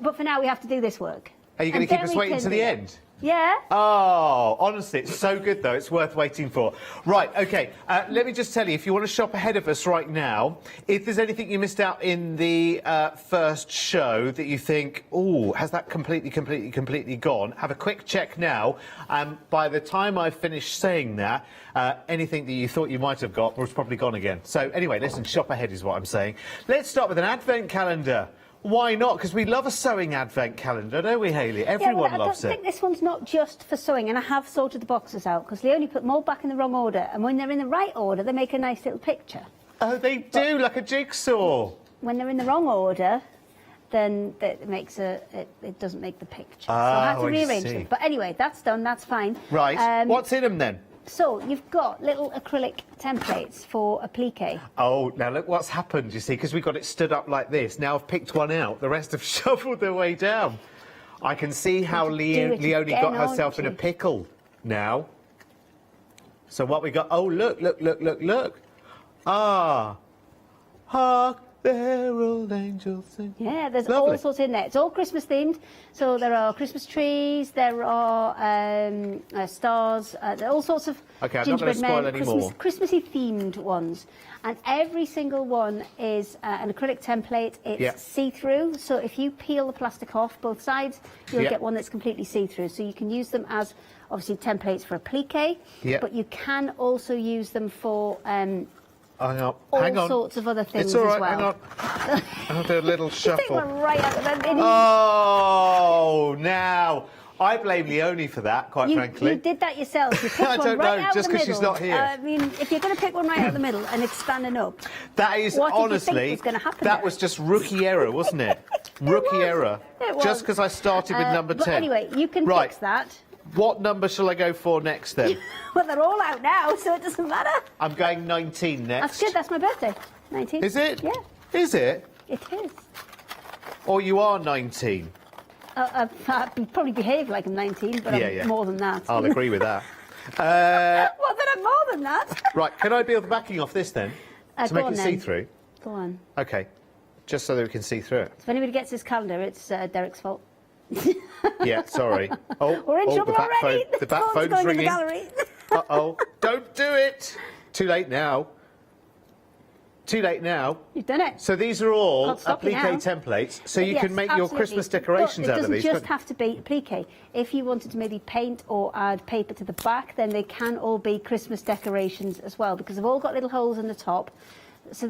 [SPEAKER 6] But for now, we have to do this work.
[SPEAKER 8] Are you going to keep us waiting to the end?
[SPEAKER 6] Yeah.
[SPEAKER 8] Oh, honestly, it's so good, though. It's worth waiting for. Right, OK, let me just tell you, if you want to shop ahead of us right now, if there's anything you missed out in the first show that you think, oh, has that completely gone, have a quick check now. By the time I finish saying that, anything that you thought you might have got was probably gone again. So, anyway, listen, shop ahead is what I'm saying. Let's start with an advent calendar. Why not? Because we love a sewing advent calendar, don't we, Hayley? Everyone loves it.
[SPEAKER 6] I think this one's not just for sewing, and I have sorted the boxes out because they only put them all back in the wrong order, and when they're in the right order, they make a nice little picture.
[SPEAKER 8] Oh, they do, like a jigsaw.
[SPEAKER 6] When they're in the wrong order, then it doesn't make the picture. So I had to rearrange them. But anyway, that's done. That's fine.
[SPEAKER 8] Right. What's in them then?
[SPEAKER 6] So you've got little acrylic templates for applique.
[SPEAKER 8] Oh, now look what's happened, you see, because we got it stood up like this. Now I've picked one out. The rest have shuffled their way down. I can see how Leonie got herself in a pickle now. So what we got? Oh, look. Ah. Hark, the herald angels sing.
[SPEAKER 6] Yeah, there's
[SPEAKER 8] Lovely.
[SPEAKER 6] all sorts in there. It's all Christmas themed. So there are Christmas trees, there are stars, there are all sorts of
[SPEAKER 8] Okay, I'm not going to spoil any more.
[SPEAKER 6] Christmassy themed ones. And every single one is an acrylic template. It's see-through, so if you peel the plastic off both sides, you'll get one that's completely see-through. So you can use them as, obviously, templates for applique, but you can also use them for
[SPEAKER 8] hang on.
[SPEAKER 6] all sorts of other things
[SPEAKER 8] it's all right,
[SPEAKER 6] as well.
[SPEAKER 8] hang on. I'll do a little
[SPEAKER 6] Take
[SPEAKER 8] shuffle.
[SPEAKER 6] one right out of them.
[SPEAKER 8] Oh, now I blame Leonie for that, quite frankly.
[SPEAKER 6] You did that yourself. You picked
[SPEAKER 8] I
[SPEAKER 6] one
[SPEAKER 8] don't
[SPEAKER 6] right
[SPEAKER 8] know,
[SPEAKER 6] out
[SPEAKER 8] just
[SPEAKER 6] of the
[SPEAKER 8] 'cause
[SPEAKER 6] middle.
[SPEAKER 8] she's not here.
[SPEAKER 6] I mean, if you're going to pick one right out of the middle and it's standing up,
[SPEAKER 8] That is
[SPEAKER 6] what
[SPEAKER 8] honestly,
[SPEAKER 6] did you think was going to happen
[SPEAKER 8] that
[SPEAKER 6] there?
[SPEAKER 8] was just rookie error, wasn't it? Rookie error.
[SPEAKER 6] It was.
[SPEAKER 8] Just because I started with number 10.
[SPEAKER 6] But anyway, you can
[SPEAKER 8] right.
[SPEAKER 6] fix that.
[SPEAKER 8] What number shall I go for next then?
[SPEAKER 6] Well, they're all out now, so it doesn't matter.
[SPEAKER 8] I'm going 19 next.
[SPEAKER 6] That's good. That's my birthday. 19.
[SPEAKER 8] Is it?
[SPEAKER 6] Yeah.
[SPEAKER 8] Is it?
[SPEAKER 6] It is.
[SPEAKER 8] Or you are 19?
[SPEAKER 6] I probably behave like I'm 19, but I'm more than that.
[SPEAKER 8] I'll agree with that.
[SPEAKER 6] Well, then I'm more than that.
[SPEAKER 8] Right, can I build the backing off this then? To
[SPEAKER 6] Go
[SPEAKER 8] make
[SPEAKER 6] on,
[SPEAKER 8] it
[SPEAKER 6] then.
[SPEAKER 8] see-through?
[SPEAKER 6] Go on.
[SPEAKER 8] OK. Just so that we can see through it.
[SPEAKER 6] If anybody gets this calendar, it's Derek's fault.
[SPEAKER 8] Yeah, sorry. Oh,
[SPEAKER 6] We're in trouble
[SPEAKER 8] the back
[SPEAKER 6] already.
[SPEAKER 8] phone, the back phone's
[SPEAKER 6] going
[SPEAKER 8] ringing.
[SPEAKER 6] in the gallery.
[SPEAKER 8] Uh-oh. Don't do it. Too late now. Too late now.
[SPEAKER 6] You've done it.
[SPEAKER 8] So these are all
[SPEAKER 6] Can't stop you
[SPEAKER 8] applique
[SPEAKER 6] now.
[SPEAKER 8] templates, so you
[SPEAKER 6] Yes,
[SPEAKER 8] can make your
[SPEAKER 6] absolutely.
[SPEAKER 8] Christmas decorations
[SPEAKER 6] But
[SPEAKER 8] out of these.
[SPEAKER 6] It doesn't just have to be applique. If you wanted to maybe paint or add paper to the back, then they can all be Christmas decorations as well, because they've all got little holes in the top. So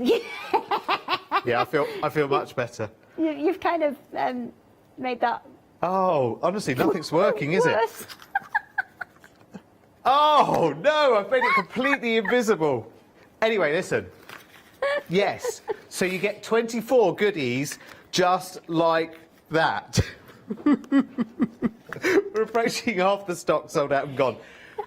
[SPEAKER 8] Yeah, I feel much better.
[SPEAKER 6] you've kind of made that.
[SPEAKER 8] Oh, honestly, nothing's working, is it?
[SPEAKER 6] worse.
[SPEAKER 8] Oh, no, I've made it completely invisible. Anyway, listen. Yes, so you get 24 goodies just like that. We're approaching half the stock sold out and gone.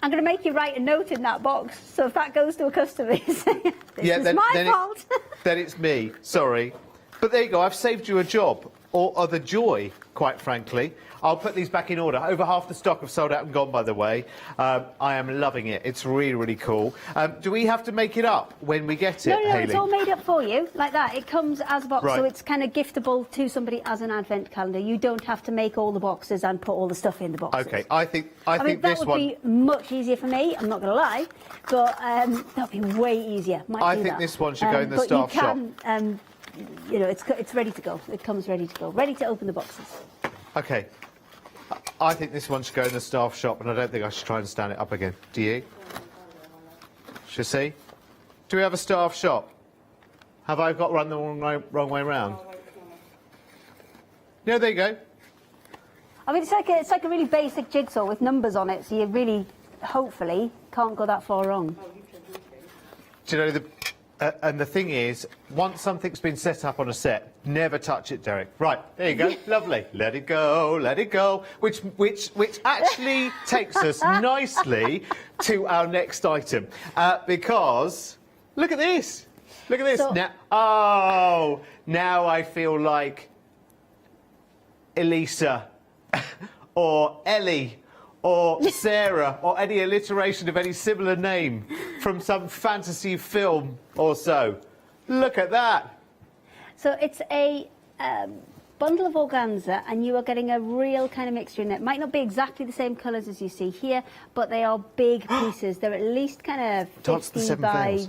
[SPEAKER 6] I'm going to make you write a note in that box, so if that goes to a customer, you say, this is my fault.
[SPEAKER 8] Then it's me, sorry. But there you go, I've saved you a job, or other joy, quite frankly. I'll put these back in order. Over half the stock have sold out and gone, by the way. I am loving it. It's really, really cool. Do we have to make it up when we get it,
[SPEAKER 6] No,
[SPEAKER 8] Hayley?
[SPEAKER 6] it's all made up for you, like that. It comes as a box,
[SPEAKER 8] Right.
[SPEAKER 6] so it's kind of giftable to somebody as an advent calendar. You don't have to make all the boxes and put all the stuff in the boxes.
[SPEAKER 8] OK, I think
[SPEAKER 6] I mean, that
[SPEAKER 8] this
[SPEAKER 6] would
[SPEAKER 8] one...
[SPEAKER 6] be much easier for me, I'm not going to lie, but that would be way easier.
[SPEAKER 8] I think this one should go in the staff shop.
[SPEAKER 6] But you can, you know, it's ready to go. It comes ready to go. Ready to open the boxes.
[SPEAKER 8] OK. I think this one should go in the staff shop, and I don't think I should try and stand it up again. Do you? Shall I see? Do we have a staff shop? Have I got run the wrong way round? No, there you go.
[SPEAKER 6] I mean, it's like a really basic jigsaw with numbers on it, so you really, hopefully, can't go that far wrong.
[SPEAKER 8] Do you know, and the thing is, once something's been set up on a set, never touch it, Derek. Right, there you go. Lovely. Let it go, let it go. Which actually takes us nicely to our next item. Because, look at this. Look at this.
[SPEAKER 6] So,
[SPEAKER 8] Now I feel like Elisa or Ellie or Sarah or any alliteration of any similar name from some fantasy film or so. Look at that.
[SPEAKER 6] So it's a bundle of organza, and you are getting a real kind of mixture in there. It might not be exactly the same colours as you see here, but they are big pieces. They're at least kind of
[SPEAKER 8] Dance the
[SPEAKER 6] 50
[SPEAKER 8] seven
[SPEAKER 6] by
[SPEAKER 8] veils.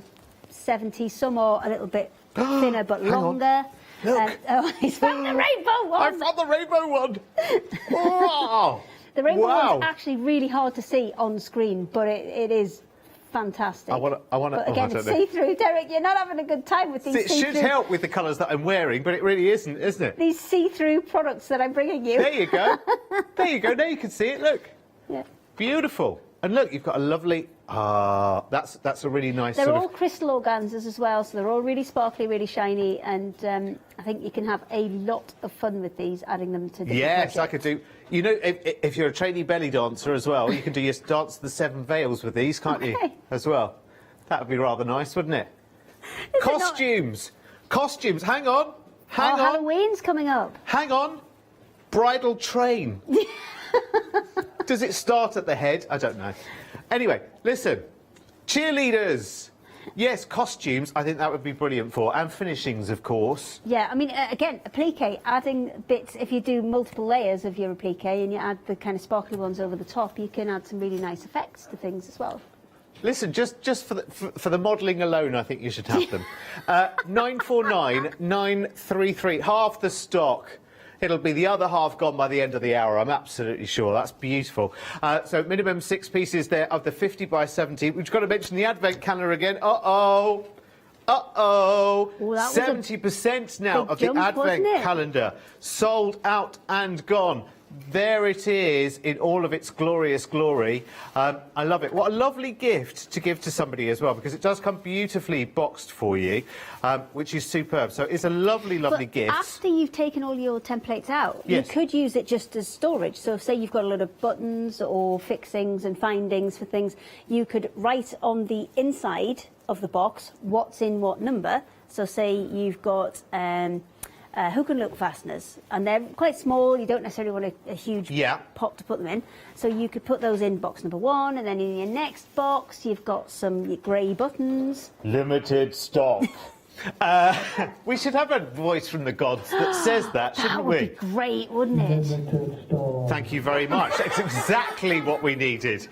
[SPEAKER 6] 70. Some are a little bit thinner but
[SPEAKER 8] Hang on.
[SPEAKER 6] longer.
[SPEAKER 8] Look.
[SPEAKER 6] He's found the rainbow one.
[SPEAKER 8] I found the rainbow one. Oh.
[SPEAKER 6] The rainbow
[SPEAKER 8] Wow.
[SPEAKER 6] one's actually really hard to see on screen, but it is fantastic.
[SPEAKER 8] I wanna-
[SPEAKER 6] But
[SPEAKER 8] oh, I
[SPEAKER 6] again,
[SPEAKER 8] don't
[SPEAKER 6] it's
[SPEAKER 8] know.
[SPEAKER 6] see-through, Derek. You're not having a good time with these
[SPEAKER 8] It should
[SPEAKER 6] see-through.
[SPEAKER 8] help with the colours that I'm wearing, but it really isn't it?
[SPEAKER 6] These see-through products that I'm bringing you.
[SPEAKER 8] There you go. There you go. Now you can see it. Look.
[SPEAKER 6] Yeah.
[SPEAKER 8] Beautiful. And look, you've got a lovely... that's a really nice
[SPEAKER 6] They're
[SPEAKER 8] sort
[SPEAKER 6] all
[SPEAKER 8] of...
[SPEAKER 6] crystal organzas as well, so they're all really sparkly, really shiny, and I think you can have a lot of fun with these, adding them to different
[SPEAKER 8] Yes, I
[SPEAKER 6] projects.
[SPEAKER 8] could do... You know, if you're a trainee belly dancer as well, you can do your dance the seven veils with these, can't you?
[SPEAKER 6] Okay.
[SPEAKER 8] As well. That would be rather nice, wouldn't it?
[SPEAKER 6] Is it not-
[SPEAKER 8] Costumes. Costumes. Hang on. Hang on.
[SPEAKER 6] Halloween's coming up.
[SPEAKER 8] Hang on. Bridal train. Does it start at the head? I don't know. Anyway, listen. Cheerleaders. Yes, costumes, I think that would be brilliant for. And finishings, of course.
[SPEAKER 6] Yeah, I mean, again, applique, adding bits, if you do multiple layers of your applique and you add the kind of sparkly ones over the top, you can add some really nice effects to things as well.
[SPEAKER 8] Listen, just for the modelling alone, I think you should have them. 949 933, half the stock. It'll be the other half gone by the end of the hour, I'm absolutely sure. That's beautiful. So minimum 6 pieces there of the 50 by 70. We've got to mention the advent calendar again. Uh-oh. Uh-oh,
[SPEAKER 6] Ooh, that was a
[SPEAKER 8] 70% now
[SPEAKER 6] big
[SPEAKER 8] of the
[SPEAKER 6] jump,
[SPEAKER 8] advent
[SPEAKER 6] wasn't it?
[SPEAKER 8] calendar sold out and gone. There it is in all of its glorious glory. I love it. What a lovely gift to give to somebody as well, because it does come beautifully boxed for you, which is superb. So it's a lovely, lovely
[SPEAKER 6] But
[SPEAKER 8] gift.
[SPEAKER 6] after you've taken all your templates out,
[SPEAKER 8] Yes.
[SPEAKER 6] you could use it just as storage. So say you've got a lot of buttons or fixings and findings for things, you could write on the inside of the box what's in what number. So say you've got hook and look fasteners, and they're quite small. You don't necessarily want a huge pot to put them in. So you could put those in box number 1, and then in your next box, you've got some grey buttons.
[SPEAKER 8] Limited stock. We should have a voice from the gods that says that, shouldn't we?
[SPEAKER 6] That would be great, wouldn't it?
[SPEAKER 8] Thank you very much. That's exactly what we needed.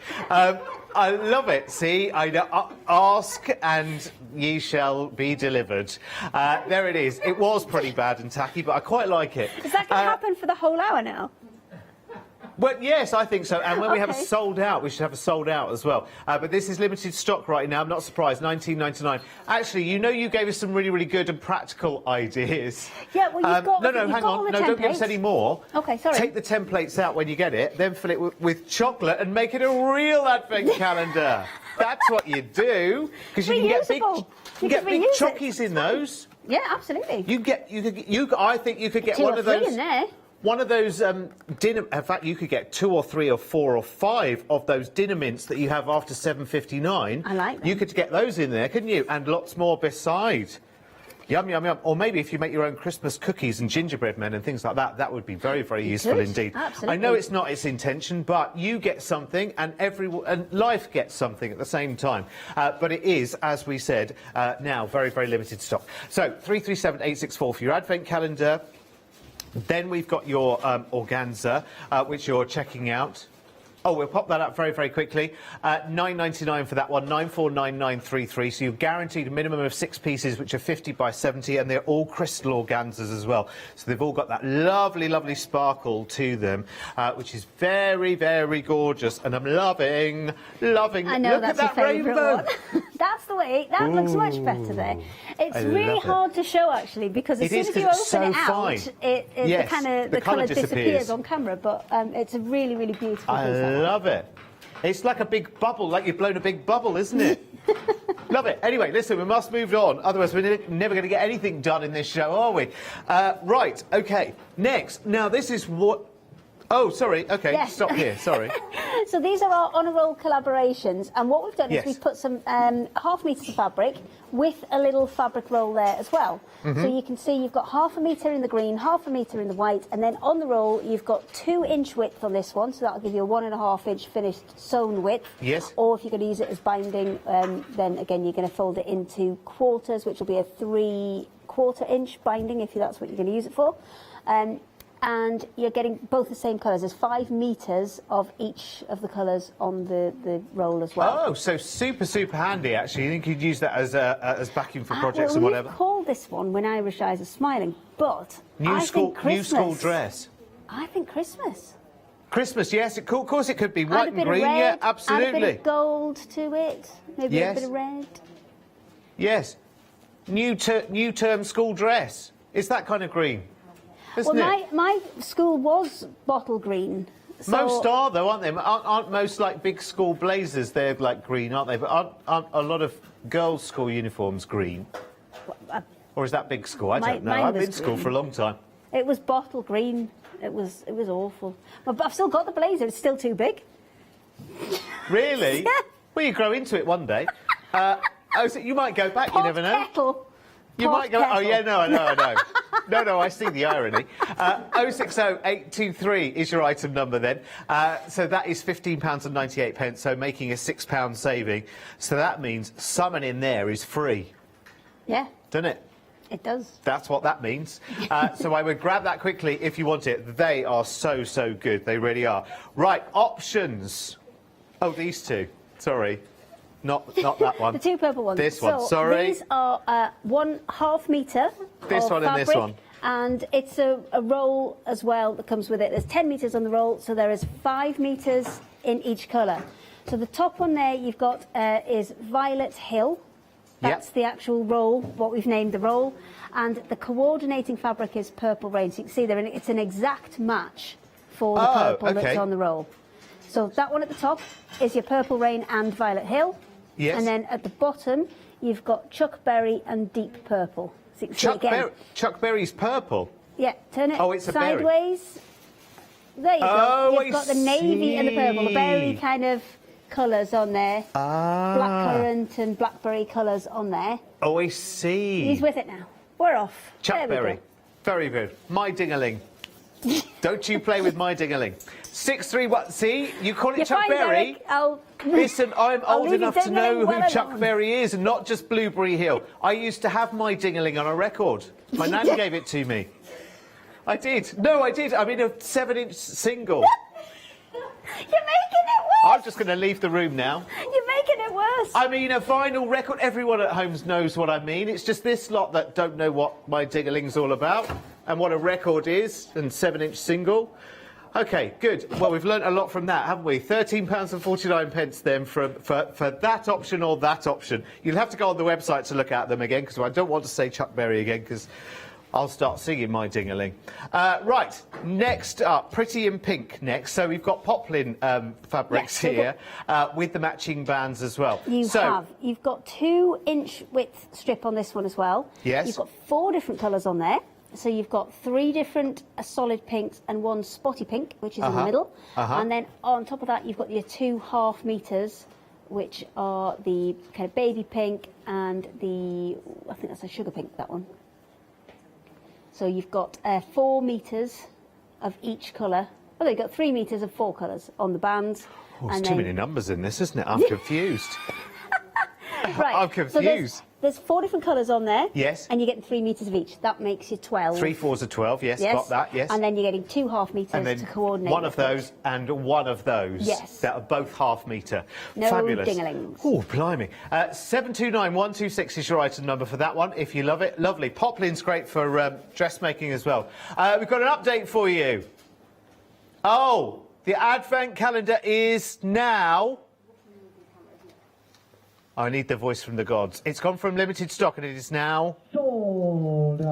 [SPEAKER 8] I love it. See, I know, ask and ye shall be delivered. There it is. It was pretty bad and tacky, but I quite like it.
[SPEAKER 6] Is that going to happen for the whole hour now?
[SPEAKER 8] Well, yes, I think so. And when we have a
[SPEAKER 6] Okay.
[SPEAKER 8] sold out, we should have a sold out as well. But this is limited stock right now. I'm not surprised. £19.99. Actually, you know, you gave us some really, really good and practical ideas.
[SPEAKER 6] Yeah, well, you've got
[SPEAKER 8] no,
[SPEAKER 6] you've
[SPEAKER 8] hang
[SPEAKER 6] got all
[SPEAKER 8] on.
[SPEAKER 6] the
[SPEAKER 8] No, don't give us
[SPEAKER 6] templates.
[SPEAKER 8] any more.
[SPEAKER 6] Okay, sorry.
[SPEAKER 8] Take the templates out when you get it, then fill it with chocolate and make it a real advent calendar. That's what you do, because you can get big,
[SPEAKER 6] Reusable. You
[SPEAKER 8] get
[SPEAKER 6] can
[SPEAKER 8] big
[SPEAKER 6] reuse it.
[SPEAKER 8] chockies in those.
[SPEAKER 6] Yeah, absolutely.
[SPEAKER 8] I think you could get
[SPEAKER 6] 2
[SPEAKER 8] one
[SPEAKER 6] or
[SPEAKER 8] of
[SPEAKER 6] 3
[SPEAKER 8] those.
[SPEAKER 6] in there.
[SPEAKER 8] One of those dinner. In fact, you could get 2 or 3 or 4 or 5 of those dinner mints that you have after 7:59.
[SPEAKER 6] I like them.
[SPEAKER 8] You could get those in there, couldn't you? And lots more beside. Yum, yum, yum. Or maybe if you make your own Christmas cookies and gingerbread men and things like that, that would be very, very useful
[SPEAKER 6] could,
[SPEAKER 8] indeed.
[SPEAKER 6] absolutely.
[SPEAKER 8] I know it's not its intention, but you get something and life gets something at the same time. But it is, as we said, now very, very limited stock. So 337864 for your advent calendar. Then we've got your organza, which you're checking out. Oh, we'll pop that up very, very quickly. £9.99 for that one, 949933. So you're guaranteed a minimum of 6 pieces, which are 50 by 70, and they're all crystal organzas as well. So they've all got that lovely, lovely sparkle to them, which is very, very gorgeous. And I'm loving.
[SPEAKER 6] I know,
[SPEAKER 8] Look
[SPEAKER 6] that's
[SPEAKER 8] at that
[SPEAKER 6] your favourite
[SPEAKER 8] rainbow.
[SPEAKER 6] one. That's the way. That looks much better there. It's
[SPEAKER 8] I
[SPEAKER 6] really
[SPEAKER 8] love it.
[SPEAKER 6] hard to show, actually, because as
[SPEAKER 8] It
[SPEAKER 6] soon
[SPEAKER 8] is,
[SPEAKER 6] as you
[SPEAKER 8] 'cause
[SPEAKER 6] open
[SPEAKER 8] it's
[SPEAKER 6] it
[SPEAKER 8] so
[SPEAKER 6] out,
[SPEAKER 8] fine. Yes,
[SPEAKER 6] the
[SPEAKER 8] the
[SPEAKER 6] colour
[SPEAKER 8] colour
[SPEAKER 6] disappears
[SPEAKER 8] disappears.
[SPEAKER 6] on camera. But it's a really, really beautiful
[SPEAKER 8] I
[SPEAKER 6] piece. that one.
[SPEAKER 8] love it. It's like a big bubble, like you've blown a big bubble, isn't it? Love it. Anyway, listen, we must move on. Otherwise, we're never going to get anything done in this show, are we? Right, OK. Next. Now, this is what... Oh, sorry. OK,
[SPEAKER 6] Yes.
[SPEAKER 8] stop here. Sorry.
[SPEAKER 6] So these are our honour roll collaborations, and what we've done
[SPEAKER 8] Yes.
[SPEAKER 6] is we've put some half metres of fabric with a little fabric roll there as well.
[SPEAKER 8] Mm-hmm.
[SPEAKER 6] So you can see you've got 1/2 metre in the green, 1/2 metre in the white, and then on the roll you've got 2-inch width on this one, so that'll give you a 1.5-inch finished sewn width.
[SPEAKER 8] Yes.
[SPEAKER 6] Or if you're going to use it as binding, then again you're going to fold it into quarters, which will be a 3/4-inch binding if that's what you're going to use it for. And you're getting both the same colours. There's 5 metres of each of the colours on the roll as well.
[SPEAKER 8] Oh, so super, super handy, actually. You think you'd use that as backing for projects and
[SPEAKER 6] well,
[SPEAKER 8] whatever?
[SPEAKER 6] we call this one When Irish Eyes Are Smiling, but
[SPEAKER 8] New
[SPEAKER 6] I
[SPEAKER 8] school
[SPEAKER 6] think Christmas,
[SPEAKER 8] dress.
[SPEAKER 6] I think Christmas.
[SPEAKER 8] Christmas, yes. Of course it could be
[SPEAKER 6] Add
[SPEAKER 8] white
[SPEAKER 6] a
[SPEAKER 8] and
[SPEAKER 6] bit
[SPEAKER 8] green.
[SPEAKER 6] of red,
[SPEAKER 8] Yeah,
[SPEAKER 6] add
[SPEAKER 8] absolutely.
[SPEAKER 6] a bit of gold to it, maybe
[SPEAKER 8] Yes.
[SPEAKER 6] a bit of red.
[SPEAKER 8] Yes. New term school dress. It's that kind of green. Isn't
[SPEAKER 6] Well,
[SPEAKER 8] it?
[SPEAKER 6] my school was bottle green. So
[SPEAKER 8] Most are, though, aren't they? Aren't most, like, big school blazers, they're, like, green, aren't they? But aren't a lot of girls' school uniforms green? Or is that big school? I don't know.
[SPEAKER 6] mine
[SPEAKER 8] I've
[SPEAKER 6] was
[SPEAKER 8] been to school
[SPEAKER 6] green.
[SPEAKER 8] for a long time.
[SPEAKER 6] It was bottle green. It was awful. But I've still got the blazer. It's still too big.
[SPEAKER 8] Really?
[SPEAKER 6] Yeah.
[SPEAKER 8] Well, you grow into it one day. So you might go back, you never know.
[SPEAKER 6] Kettle.
[SPEAKER 8] You
[SPEAKER 6] Pot
[SPEAKER 8] might go...
[SPEAKER 6] kettle.
[SPEAKER 8] Oh, yeah, no, I know. No, I see the irony. 060823 is your item number then. So that is £15.98, so making a £6 saving. So that means someone in there is free,
[SPEAKER 6] Yeah,
[SPEAKER 8] doesn't it?
[SPEAKER 6] it does.
[SPEAKER 8] That's what that means. So I would grab that quickly if you want it. They are so, so good. They really are. Right, options. Oh, these two. Sorry. Not that one.
[SPEAKER 6] The 2 purple ones.
[SPEAKER 8] This one,
[SPEAKER 6] so
[SPEAKER 8] sorry.
[SPEAKER 6] These are 1/2 metre
[SPEAKER 8] This
[SPEAKER 6] of
[SPEAKER 8] one and this
[SPEAKER 6] fabric,
[SPEAKER 8] one.
[SPEAKER 6] And it's a roll as well that comes with it. There's 10 metres on the roll, so there is 5 metres in each colour. So the top one there you've got is Violet Hill. That's the actual roll, what we've named the roll. And the coordinating fabric is Purple Rain. So you can see there, it's an exact match for the purple that's on the roll. So that one at the top is your Purple Rain and Violet Hill.
[SPEAKER 8] Yes.
[SPEAKER 6] And then at the bottom, you've got Chuck Berry and Deep Purple. So you can see it again.
[SPEAKER 8] Chuck Berry's purple?
[SPEAKER 6] Yeah, turn it
[SPEAKER 8] it's
[SPEAKER 6] sideways. There you go. You've got the navy and the purple, the berry kind of colours on there. Blackcurrant and blackberry colours on there.
[SPEAKER 8] Oh, I see.
[SPEAKER 6] He's with it now. We're off.
[SPEAKER 8] Chuck Berry. Very good. My ding-a-ling. Don't you play with my ding-a-ling. 631. See, you call it Chuck Berry. Listen, I'm old enough to know who Chuck Berry is, and not just Blueberry Hill. I used to have my ding-a-ling on a record. My nan gave it to me. I did. No, I did. I mean, a 7-inch single.
[SPEAKER 6] You're making it worse.
[SPEAKER 8] I'm just going to leave the room now.
[SPEAKER 6] You're making it worse.
[SPEAKER 8] I mean, a vinyl record. Everyone at home knows what I mean. It's just this lot that don't know what my ding-a-ling's all about and what a record is and 7-inch single. OK, good. Well, we've learnt a lot from that, haven't we? £13.49 then for that option or that option. You'll have to go on the website to look at them again, because I don't want to say Chuck Berry again, because I'll start singing my ding-a-ling. Right, next up, Pretty in Pink next. So we've got poplin fabrics here with the matching bands as well. You've got
[SPEAKER 6] 2-inch width strip on this one as well.
[SPEAKER 8] Yes.
[SPEAKER 6] You've got 4 different colours on there. So you've got 3 different solid pinks and 1 spotty pink, which is in the middle. And then on top of that, you've got your 2 half meters, which are the kind of baby pink and the, I think that's a sugar pink, that one. So you've got 4 meters of each colour. Oh, you've got 3 meters of 4 colours on the bands.
[SPEAKER 8] Oh, there's too many numbers in this, isn't it? I'm confused.
[SPEAKER 6] Right.
[SPEAKER 8] I'm confused.
[SPEAKER 6] So there's 4 different colours on there.
[SPEAKER 8] Yes.
[SPEAKER 6] And you're getting 3 meters of each. That makes you 12.
[SPEAKER 8] 3 fours are 12, yes, got that, yes.
[SPEAKER 6] And then you're getting 2 half meters
[SPEAKER 8] and then
[SPEAKER 6] to coordinate.
[SPEAKER 8] one of those and one of those.
[SPEAKER 6] Yes.
[SPEAKER 8] That are both half metre.
[SPEAKER 6] No
[SPEAKER 8] Fabulous.
[SPEAKER 6] ding-a-lings.
[SPEAKER 8] Oh, blimey. 729126 is your item number for that one, if you love it. Lovely. Poplin's great for dressmaking as well. We've got an update for you. Oh, the advent calendar is now... I need the voice from the gods. It's gone from limited stock and it is now... sold out.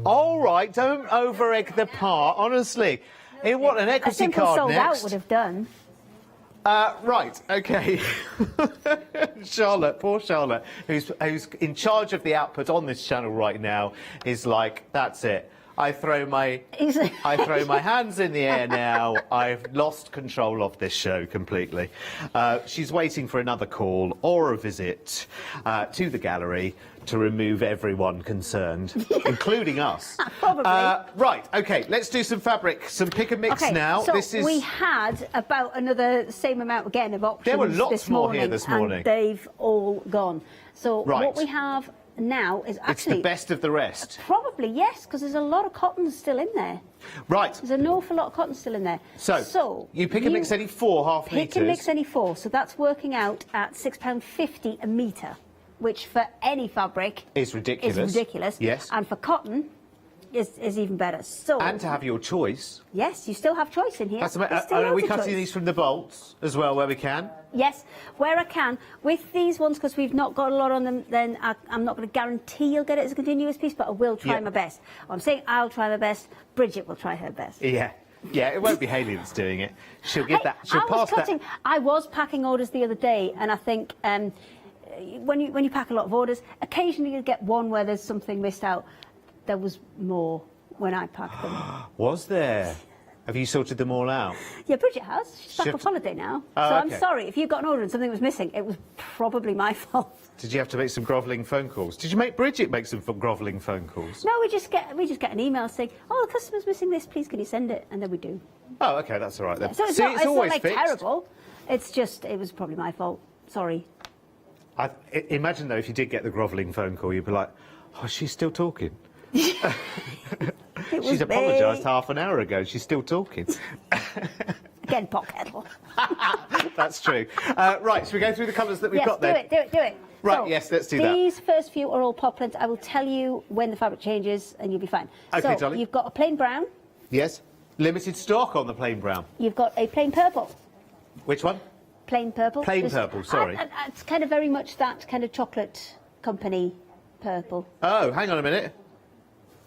[SPEAKER 8] All right, don't over-egg the part, honestly. What, an equity card
[SPEAKER 6] sold
[SPEAKER 8] next?
[SPEAKER 6] out would have done.
[SPEAKER 8] Right, OK. Charlotte, poor Charlotte, who's in charge of the output on this channel right now, is like, that's it. I throw my hands in the air now. I've lost control of this show completely. She's waiting for another call or a visit to the gallery to remove everyone concerned, including us.
[SPEAKER 6] Probably.
[SPEAKER 8] Right, OK, let's do some fabric, some pick and mix now.
[SPEAKER 6] So we had about another same amount again of options.
[SPEAKER 8] There were lots more here this morning.
[SPEAKER 6] And they've all gone. So what we have now is actually...
[SPEAKER 8] It's the best of the rest.
[SPEAKER 6] Probably, yes, because there's a lot of cotton still in there.
[SPEAKER 8] Right.
[SPEAKER 6] There's an awful lot of cotton still in there.
[SPEAKER 8] So you pick and mix any 4 half metres?
[SPEAKER 6] Pick and mix any 4, so that's working out at £6.50 a metre, which for any fabric...
[SPEAKER 8] is ridiculous.
[SPEAKER 6] Is ridiculous.
[SPEAKER 8] Yes.
[SPEAKER 6] And for cotton... Is even better. So
[SPEAKER 8] and to have your choice.
[SPEAKER 6] Yes, you still have choice in here.
[SPEAKER 8] That's are we cutting these from the bolts as well, where we can?
[SPEAKER 6] Yes, where I can. With these ones, because we've not got a lot on them, then I'm not going to guarantee you'll get it as a continuous piece, but I will try my best. I'm saying I'll try my best. Bridget will try her best.
[SPEAKER 8] Yeah. Yeah, it won't be Hayley that's doing it. She'll give that. She'll pass that.
[SPEAKER 6] I was packing orders the other day, and I think when you pack a lot of orders, occasionally you get one where there's something missed out. There was more when I packed them.
[SPEAKER 8] Was there? Have you sorted them all out?
[SPEAKER 6] Yeah, Bridget has. She's back off holiday now.
[SPEAKER 8] Oh,
[SPEAKER 6] so
[SPEAKER 8] okay.
[SPEAKER 6] I'm sorry. If you got an order and something was missing, it was probably my fault.
[SPEAKER 8] Did you have to make some grovelling phone calls? Did you make Bridget make some grovelling phone calls?
[SPEAKER 6] No, we just get an email saying, "Oh, the customer's missing this. Please, can you send it?" And then we do.
[SPEAKER 8] Oh, OK, that's all right then.
[SPEAKER 6] Yeah, so it's
[SPEAKER 8] it's always
[SPEAKER 6] not like
[SPEAKER 8] fixed.
[SPEAKER 6] terrible. It's just it was probably my fault. Sorry.
[SPEAKER 8] Imagine though, if you did get the grovelling phone call, you'd be like, "Oh, she's still talking." She's apologised half an hour ago. She's still talking.
[SPEAKER 6] Again, pot kettle.
[SPEAKER 8] That's true. Right, so we go through the colours that we've got there.
[SPEAKER 6] Do it.
[SPEAKER 8] Right,
[SPEAKER 6] so,
[SPEAKER 8] yes, let's do that.
[SPEAKER 6] These first few are all poplins. I will tell you when the fabric changes, and you'll be fine.
[SPEAKER 8] OK,
[SPEAKER 6] so
[SPEAKER 8] darling.
[SPEAKER 6] You've got a plain brown.
[SPEAKER 8] Yes. Limited stock on the plain brown.
[SPEAKER 6] You've got a plain purple.
[SPEAKER 8] Which one?
[SPEAKER 6] plain purple.
[SPEAKER 8] Plain purple, sorry.
[SPEAKER 6] It's kind of very much that kind of chocolate company purple.
[SPEAKER 8] Oh, hang on a minute.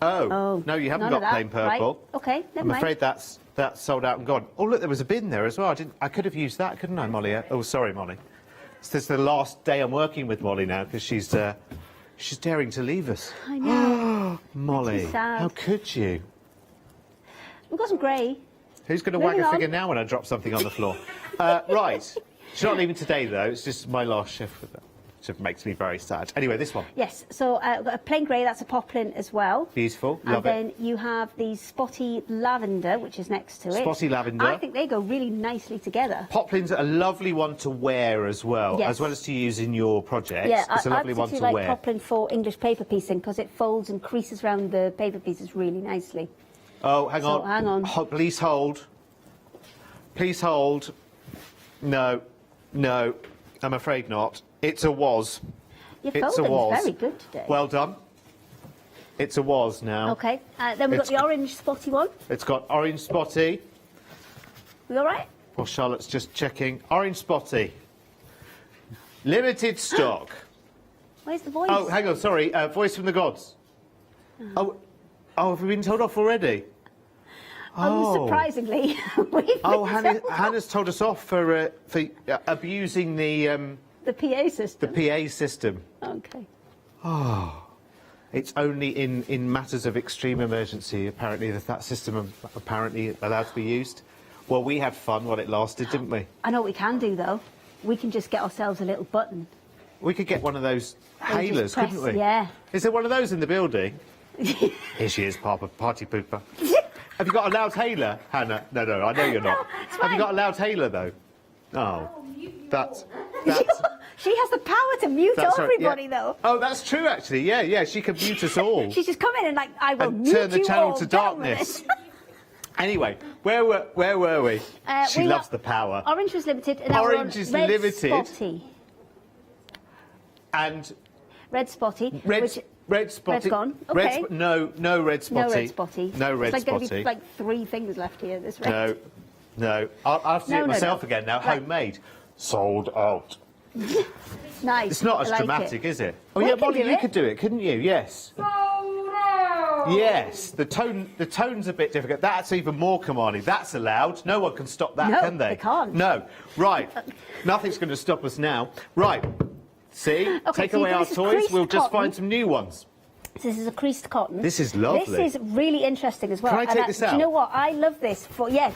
[SPEAKER 8] Oh, no, you haven't got plain purple.
[SPEAKER 6] Right. Okay, never mind.
[SPEAKER 8] I'm afraid that's sold out and gone. Oh, look, there was a bin there as well. I could have used that, couldn't I, Molly? Oh, sorry, Molly. This is the last day I'm working with Molly now because she's daring to leave us.
[SPEAKER 6] I know.
[SPEAKER 8] Molly, how could you?
[SPEAKER 6] We've got some grey.
[SPEAKER 8] Who's going to wag a figure now when I drop something on the floor? Right. She's not leaving today, though. It's just my last shift with her. Which makes me very sad. Anyway, this one.
[SPEAKER 6] Yes, so we've got a plain grey, that's a poplin as well.
[SPEAKER 8] Beautiful, love
[SPEAKER 6] it. And then you have the spotty lavender, which is next to it.
[SPEAKER 8] Spotty lavender.
[SPEAKER 6] I think they go really nicely together.
[SPEAKER 8] Poplin's a lovely one to wear as well,
[SPEAKER 6] yes.
[SPEAKER 8] as well as to use in your projects.
[SPEAKER 6] Yeah,
[SPEAKER 8] it's a lovely one to wear.
[SPEAKER 6] I like poplin for English paper piecing because it folds and creases around the paper pieces really nicely.
[SPEAKER 8] Oh, hang on.
[SPEAKER 6] Hang on.
[SPEAKER 8] Please hold. Please hold. No, I'm afraid not. It's a was.
[SPEAKER 6] Your
[SPEAKER 8] it's a
[SPEAKER 6] folding's
[SPEAKER 8] was.
[SPEAKER 6] very good today.
[SPEAKER 8] Well done. It's a was now.
[SPEAKER 6] Okay, then we've got the orange spotty one.
[SPEAKER 8] It's got orange spotty.
[SPEAKER 6] We all right?
[SPEAKER 8] Well, Charlotte's just checking. Orange spotty. Limited stock.
[SPEAKER 6] Where's the voice?
[SPEAKER 8] Oh, hang on, sorry. Voice from the gods. Oh, have we been told off already?
[SPEAKER 6] Unsurprisingly,
[SPEAKER 8] Hannah's told us off for abusing the
[SPEAKER 6] PA system.
[SPEAKER 8] The PA system.
[SPEAKER 6] Okay.
[SPEAKER 8] Oh, it's only in matters of extreme emergency apparently that system apparently allowed to be used. Well, we had fun while it lasted, didn't we?
[SPEAKER 6] I know what we can do though. We can just get ourselves a little button.
[SPEAKER 8] We could get one of those hailers, couldn't we?
[SPEAKER 6] Yeah.
[SPEAKER 8] Is there one of those in the building? Here she is, Papa, party pooper. Have you got a loud hailer, Hannah? No, I know you're not. Have you got a loud hailer, though? Oh, that's...
[SPEAKER 6] She has the power to mute everybody, though.
[SPEAKER 8] Oh, that's true, actually. Yeah, she can mute us all.
[SPEAKER 6] She's just come in and, I will mute
[SPEAKER 8] turn the
[SPEAKER 6] you
[SPEAKER 8] channel
[SPEAKER 6] all
[SPEAKER 8] to
[SPEAKER 6] down
[SPEAKER 8] darkness. Anyway, where were we? She loves the power.
[SPEAKER 6] Orange was limited. And
[SPEAKER 8] orange is
[SPEAKER 6] red
[SPEAKER 8] limited.
[SPEAKER 6] Spotty.
[SPEAKER 8] And...
[SPEAKER 6] Red spotty.
[SPEAKER 8] Red spotty.
[SPEAKER 6] Red's gone. Okay.
[SPEAKER 8] No red spotty.
[SPEAKER 6] No red spotty.
[SPEAKER 8] No red
[SPEAKER 6] It's
[SPEAKER 8] spotty.
[SPEAKER 6] Going to be like 3 things left here. This red.
[SPEAKER 8] No. I'll have to do it myself again now. Right. Homemade. Sold out.
[SPEAKER 6] Nice.
[SPEAKER 8] It's not as dramatic, is it? Oh yeah, Molly, you could do it, couldn't you? Yes.
[SPEAKER 6] Sold out.
[SPEAKER 8] Yes. The tone's a bit difficult. That's even more commanding. That's allowed. No one can stop that, can they?
[SPEAKER 6] They can't.
[SPEAKER 8] No. Right. Nothing's going to stop us now. Right. See?
[SPEAKER 6] Okay,
[SPEAKER 8] take away our toys, we'll just find some new ones.
[SPEAKER 6] So this is a creased cotton.
[SPEAKER 8] This is lovely.
[SPEAKER 6] This is really interesting as well.
[SPEAKER 8] Can I take this out?
[SPEAKER 6] Do you know what? I love this.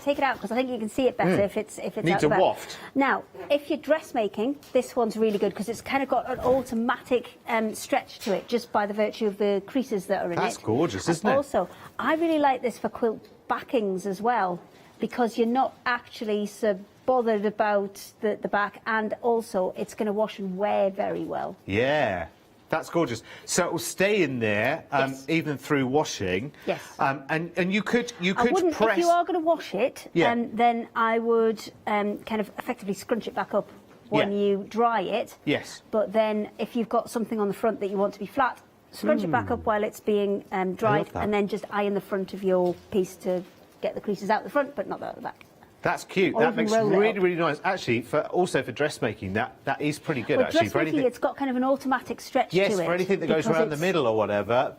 [SPEAKER 6] Take it out because I think you can see it better if it's
[SPEAKER 8] Needs
[SPEAKER 6] out
[SPEAKER 8] a waft.
[SPEAKER 6] Now, if you're dressmaking, this one's really good because it's kind of got an automatic stretch to it just by the virtue of the creases that are in it.
[SPEAKER 8] That's gorgeous, isn't it?
[SPEAKER 6] Also, I really like this for quilt backings as well because you're not actually so bothered about the back, and also it's going to wash and wear very well.
[SPEAKER 8] Yeah, that's gorgeous. So it will stay in there even through washing.
[SPEAKER 6] Yes.
[SPEAKER 8] And you could
[SPEAKER 6] If
[SPEAKER 8] press.
[SPEAKER 6] you are going to wash it, then I would kind of effectively scrunch it back up when you dry it.
[SPEAKER 8] Yes.
[SPEAKER 6] But then if you've got something on the front that you want to be flat, scrunch it back up while it's being dried, and then just iron the front of your piece to get the creases out the front, but not out the back.
[SPEAKER 8] That's cute.
[SPEAKER 6] Or
[SPEAKER 8] that makes
[SPEAKER 6] really
[SPEAKER 8] really nice. Actually, also for dressmaking, that is pretty good.
[SPEAKER 6] Well,
[SPEAKER 8] actually,
[SPEAKER 6] for anything, it's got kind of an automatic stretch to it.
[SPEAKER 8] Yes, for anything that goes around the middle or whatever,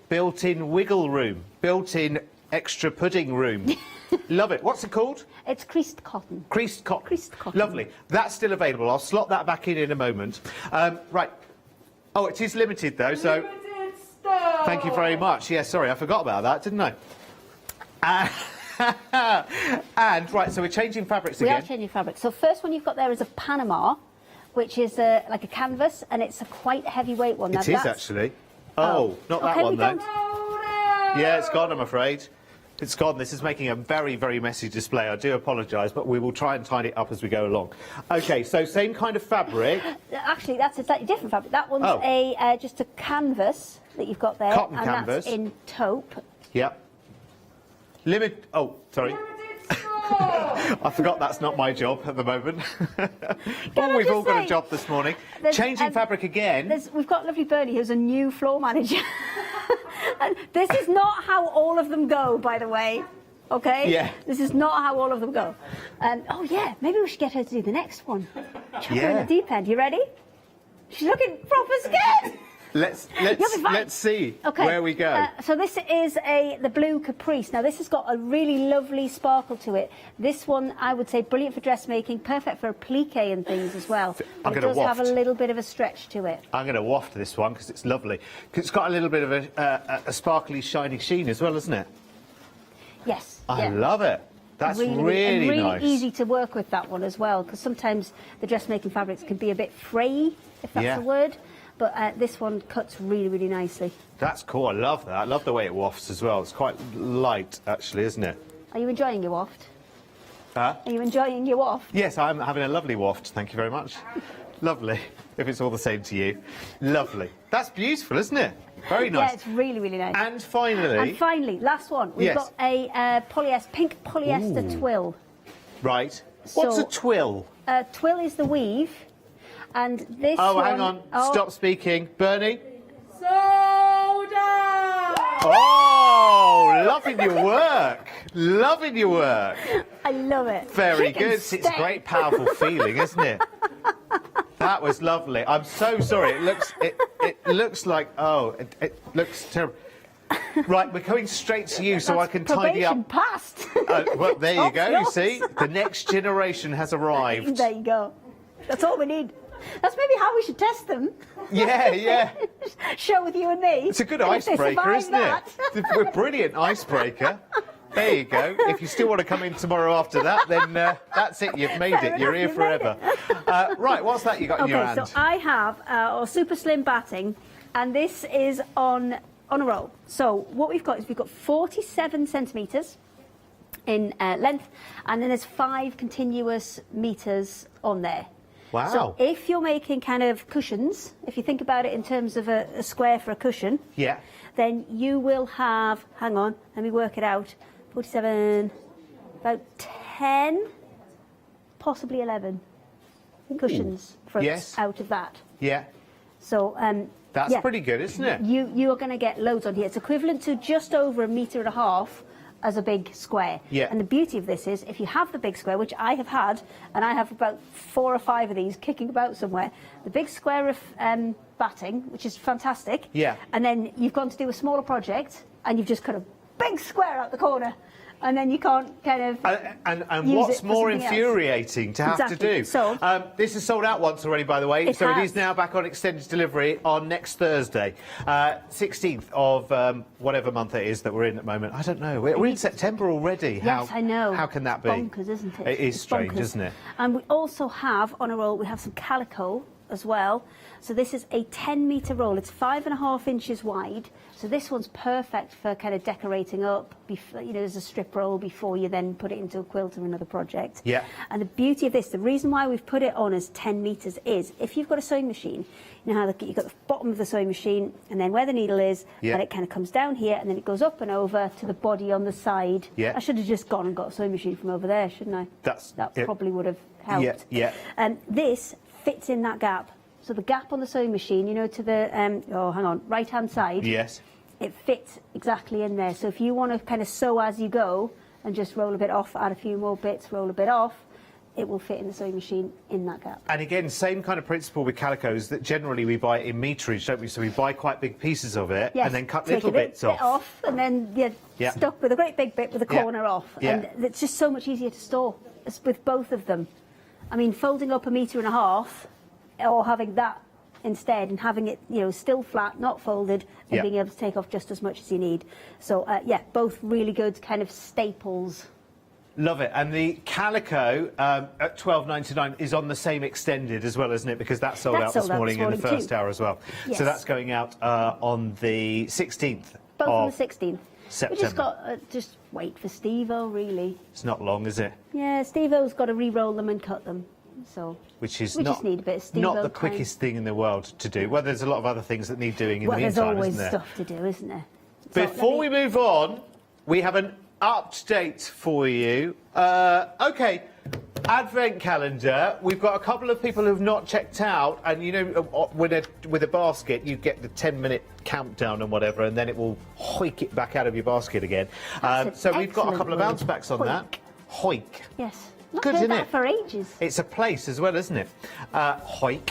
[SPEAKER 8] built-in wiggle room, built-in extra pudding room. Love it. What's it called?
[SPEAKER 6] It's creased cotton.
[SPEAKER 8] Creased cotton.
[SPEAKER 6] Creased cotton.
[SPEAKER 8] Lovely. That's still available. I'll slot that back in a moment. Right. Oh, it is limited though, so.
[SPEAKER 6] Limited stock.
[SPEAKER 8] Thank you very much. Yeah, sorry, I forgot about that, didn't I? And right, so we're changing fabrics again.
[SPEAKER 6] We are changing fabrics. So first one you've got there is a Panama, which is like a canvas, and it's a quite heavyweight one.
[SPEAKER 8] It is actually. Oh, not that one though. Yeah, it's gone, I'm afraid. It's gone. This is making a very, very messy display. I do apologise, but we will try and tidy it up as we go along. OK, so same kind of fabric. Actually,
[SPEAKER 6] that's a slightly different fabric. That one's just a canvas that you've got there.
[SPEAKER 8] Cotton canvas.
[SPEAKER 6] That's in taupe.
[SPEAKER 8] Yep. Oh, sorry. I forgot that's not my job at the moment. Well, we've all got a job this morning. Changing fabric again.
[SPEAKER 6] We've got lovely Bernie, who's a new floor manager. And this is not how all of them go, by the way. okay?
[SPEAKER 8] Yeah.
[SPEAKER 6] This is not how all of them go. Oh yeah, maybe we should get her to do the next one. Chuck her in the deep end. You ready? She's looking proper scared.
[SPEAKER 8] Let's see where we go.
[SPEAKER 6] So this is the blue Caprice. Now this has got a really lovely sparkle to it. This one I would say brilliant for dressmaking, perfect for applique and things as well.
[SPEAKER 8] I'm
[SPEAKER 6] But it
[SPEAKER 8] gonna
[SPEAKER 6] does have a
[SPEAKER 8] waft.
[SPEAKER 6] little bit of a stretch to it.
[SPEAKER 8] I'm going to waft this one because it's lovely. 'Cause it's got a little bit of a sparkly, shiny sheen as well, isn't it?
[SPEAKER 6] Yes.
[SPEAKER 8] I love it. That's really nice.
[SPEAKER 6] Easy to work with that one as well, because sometimes the dressmaking fabrics can be a bit frayy, if that's the word. But this one cuts really, really nicely.
[SPEAKER 8] That's cool. I love that. I love the way it wafts as well. It's quite light, actually, isn't it?
[SPEAKER 6] Are you enjoying your waft?
[SPEAKER 8] Huh?
[SPEAKER 6] Are you enjoying your waft?
[SPEAKER 8] Yes, I'm having a lovely waft. Thank you very much. Lovely. If it's all the same to you. Lovely. That's beautiful, isn't it? Very nice.
[SPEAKER 6] Yeah, it's really, really nice.
[SPEAKER 8] And finally...
[SPEAKER 6] last one. We've got a pink polyester twill.
[SPEAKER 8] Right. What's
[SPEAKER 6] So-
[SPEAKER 8] a twill?
[SPEAKER 6] Twill is the weave. And this
[SPEAKER 8] Oh,
[SPEAKER 6] one...
[SPEAKER 8] hang on. Stop speaking. Bernie?
[SPEAKER 7] Soda!
[SPEAKER 8] Oh, loving your work. Loving your work.
[SPEAKER 6] I love it.
[SPEAKER 8] Very
[SPEAKER 6] Chicken
[SPEAKER 8] good. It's a
[SPEAKER 6] steak.
[SPEAKER 8] great, powerful feeling, isn't it? That was lovely. I'm so sorry. It looks like it looks terrible. Right, we're coming straight to you so I can tidy up.
[SPEAKER 6] Probation passed.
[SPEAKER 8] Well, there you
[SPEAKER 6] Top
[SPEAKER 8] go. You
[SPEAKER 6] notch.
[SPEAKER 8] see, the next generation has arrived.
[SPEAKER 6] There you go. That's all we need. That's maybe how we should test them.
[SPEAKER 8] Yeah.
[SPEAKER 6] Show with you and me.
[SPEAKER 8] It's a good
[SPEAKER 6] And if they
[SPEAKER 8] icebreaker,
[SPEAKER 6] survive
[SPEAKER 8] isn't
[SPEAKER 6] that-
[SPEAKER 8] it? We're a brilliant icebreaker. There you go. If you still want to come in tomorrow after that, then that's it. You've made
[SPEAKER 6] Fair
[SPEAKER 8] it. You're
[SPEAKER 6] enough,
[SPEAKER 8] here
[SPEAKER 6] you've made
[SPEAKER 8] forever. Right, what's that you got in your hand?
[SPEAKER 6] So I have our super slim batting, and this is on a roll. So what we've got is we've got 47 centimetres in length, and then there's 5 continuous meters on there.
[SPEAKER 8] Wow.
[SPEAKER 6] So if you're making kind of cushions, if you think about it in terms of a square for a cushion,
[SPEAKER 8] Yeah.
[SPEAKER 6] then you will have, hang on, let me work it out, 47, about 10, possibly 11 cushions fronts out of that.
[SPEAKER 8] Yeah.
[SPEAKER 6] So
[SPEAKER 8] That's pretty good, isn't it?
[SPEAKER 6] You are going to get loads on here. It's equivalent to just over 1.5 meters as a big square.
[SPEAKER 8] Yeah.
[SPEAKER 6] And the beauty of this is, if you have the big square, which I have had, and I have about 4 or 5 of these kicking about somewhere, the big square of batting, which is fantastic.
[SPEAKER 8] Yeah.
[SPEAKER 6] And then you've gone to do a smaller project, and you've just cut a big square out the corner, and then you can't kind of
[SPEAKER 8] And
[SPEAKER 6] use
[SPEAKER 8] what's
[SPEAKER 6] it for
[SPEAKER 8] more
[SPEAKER 6] something else.
[SPEAKER 8] infuriating to have to
[SPEAKER 6] Exactly.
[SPEAKER 8] do?
[SPEAKER 6] So
[SPEAKER 8] this is sold out once already, by the way.
[SPEAKER 6] It
[SPEAKER 8] So it
[SPEAKER 6] has.
[SPEAKER 8] is now back on extended delivery on next Thursday, 16th of whatever month it is that we're in at the moment. I don't know. We're in September already.
[SPEAKER 6] Yes, I know.
[SPEAKER 8] How can that be?
[SPEAKER 6] Bonkers, isn't it?
[SPEAKER 8] It is
[SPEAKER 6] It's
[SPEAKER 8] strange,
[SPEAKER 6] bonkers.
[SPEAKER 8] isn't it?
[SPEAKER 6] And we also have on a roll, we have some Calico as well. So this is a 10-meter roll. It's 5.5 inches wide. So this one's perfect for kind of decorating up, as a strip roll before you then put it into a quilt or another project.
[SPEAKER 8] Yeah.
[SPEAKER 6] And the beauty of this, the reason why we've put it on as 10 meters is, if you've got a sewing machine, you know how you've got the bottom of the sewing machine and then where the needle is, and it kind of comes down here and then it goes up and over to the body on the side.
[SPEAKER 8] Yeah.
[SPEAKER 6] I should have just gone and got a sewing machine from over there, shouldn't I? That probably would have helped.
[SPEAKER 8] Yeah.
[SPEAKER 6] This fits in that gap. So the gap on the sewing machine, to the right-hand side.
[SPEAKER 8] Yes.
[SPEAKER 6] It fits exactly in there. So if you want to kind of sew as you go and just roll a bit off, add a few more bits, roll a bit off, it will fit in the sewing machine in that gap.
[SPEAKER 8] And again, same kind of principle with Calicos, that generally we buy in meterage, don't we? So we buy quite big pieces of it
[SPEAKER 6] Yes,
[SPEAKER 8] and then cut
[SPEAKER 6] take
[SPEAKER 8] little
[SPEAKER 6] a bit
[SPEAKER 8] bits off.
[SPEAKER 6] and then you're stuck with a great big bit with a
[SPEAKER 8] Yeah.
[SPEAKER 6] corner off.
[SPEAKER 8] Yeah.
[SPEAKER 6] And it's just so much easier to store with both of them. I mean, folding up 1.5 meters or having that instead and having it, still flat, not folded, and being able to take off just as much as you need. So, both really good kind of staples.
[SPEAKER 8] Love it. And the Calico at $12.99 is on the same extended as well, isn't it? Because that sold out this morning in the first hour as well.
[SPEAKER 6] Yes.
[SPEAKER 8] So that's going out on the 16th
[SPEAKER 6] Both on
[SPEAKER 8] of
[SPEAKER 6] the 16th.
[SPEAKER 8] September.
[SPEAKER 6] We just got just wait for Steve-O, really.
[SPEAKER 8] It's not long, is it?
[SPEAKER 6] Yeah, Steve-O's got to re-roll them and cut them. So
[SPEAKER 8] Which is
[SPEAKER 6] we
[SPEAKER 8] not,
[SPEAKER 6] just need a bit of Steve-O
[SPEAKER 8] not the
[SPEAKER 6] time.
[SPEAKER 8] quickest thing in the world to do. Well, there's a lot of other things that need doing in the
[SPEAKER 6] there's
[SPEAKER 8] meantime,
[SPEAKER 6] always
[SPEAKER 8] isn't there?
[SPEAKER 6] stuff to do, isn't there? So
[SPEAKER 8] Before we move on, we have an update for you. Okay, Advent calendar. We've got a couple of people who've not checked out, and you know, with a basket, you get the 10-minute countdown and whatever, and then it will hoik it back out of your basket again. So we've got a couple of bounce backs on that. Hoik.
[SPEAKER 6] Yes. Not
[SPEAKER 8] Good,
[SPEAKER 6] heard
[SPEAKER 8] isn't
[SPEAKER 6] that
[SPEAKER 8] it?
[SPEAKER 6] for ages.
[SPEAKER 8] It's a place as well, isn't it? Hoik.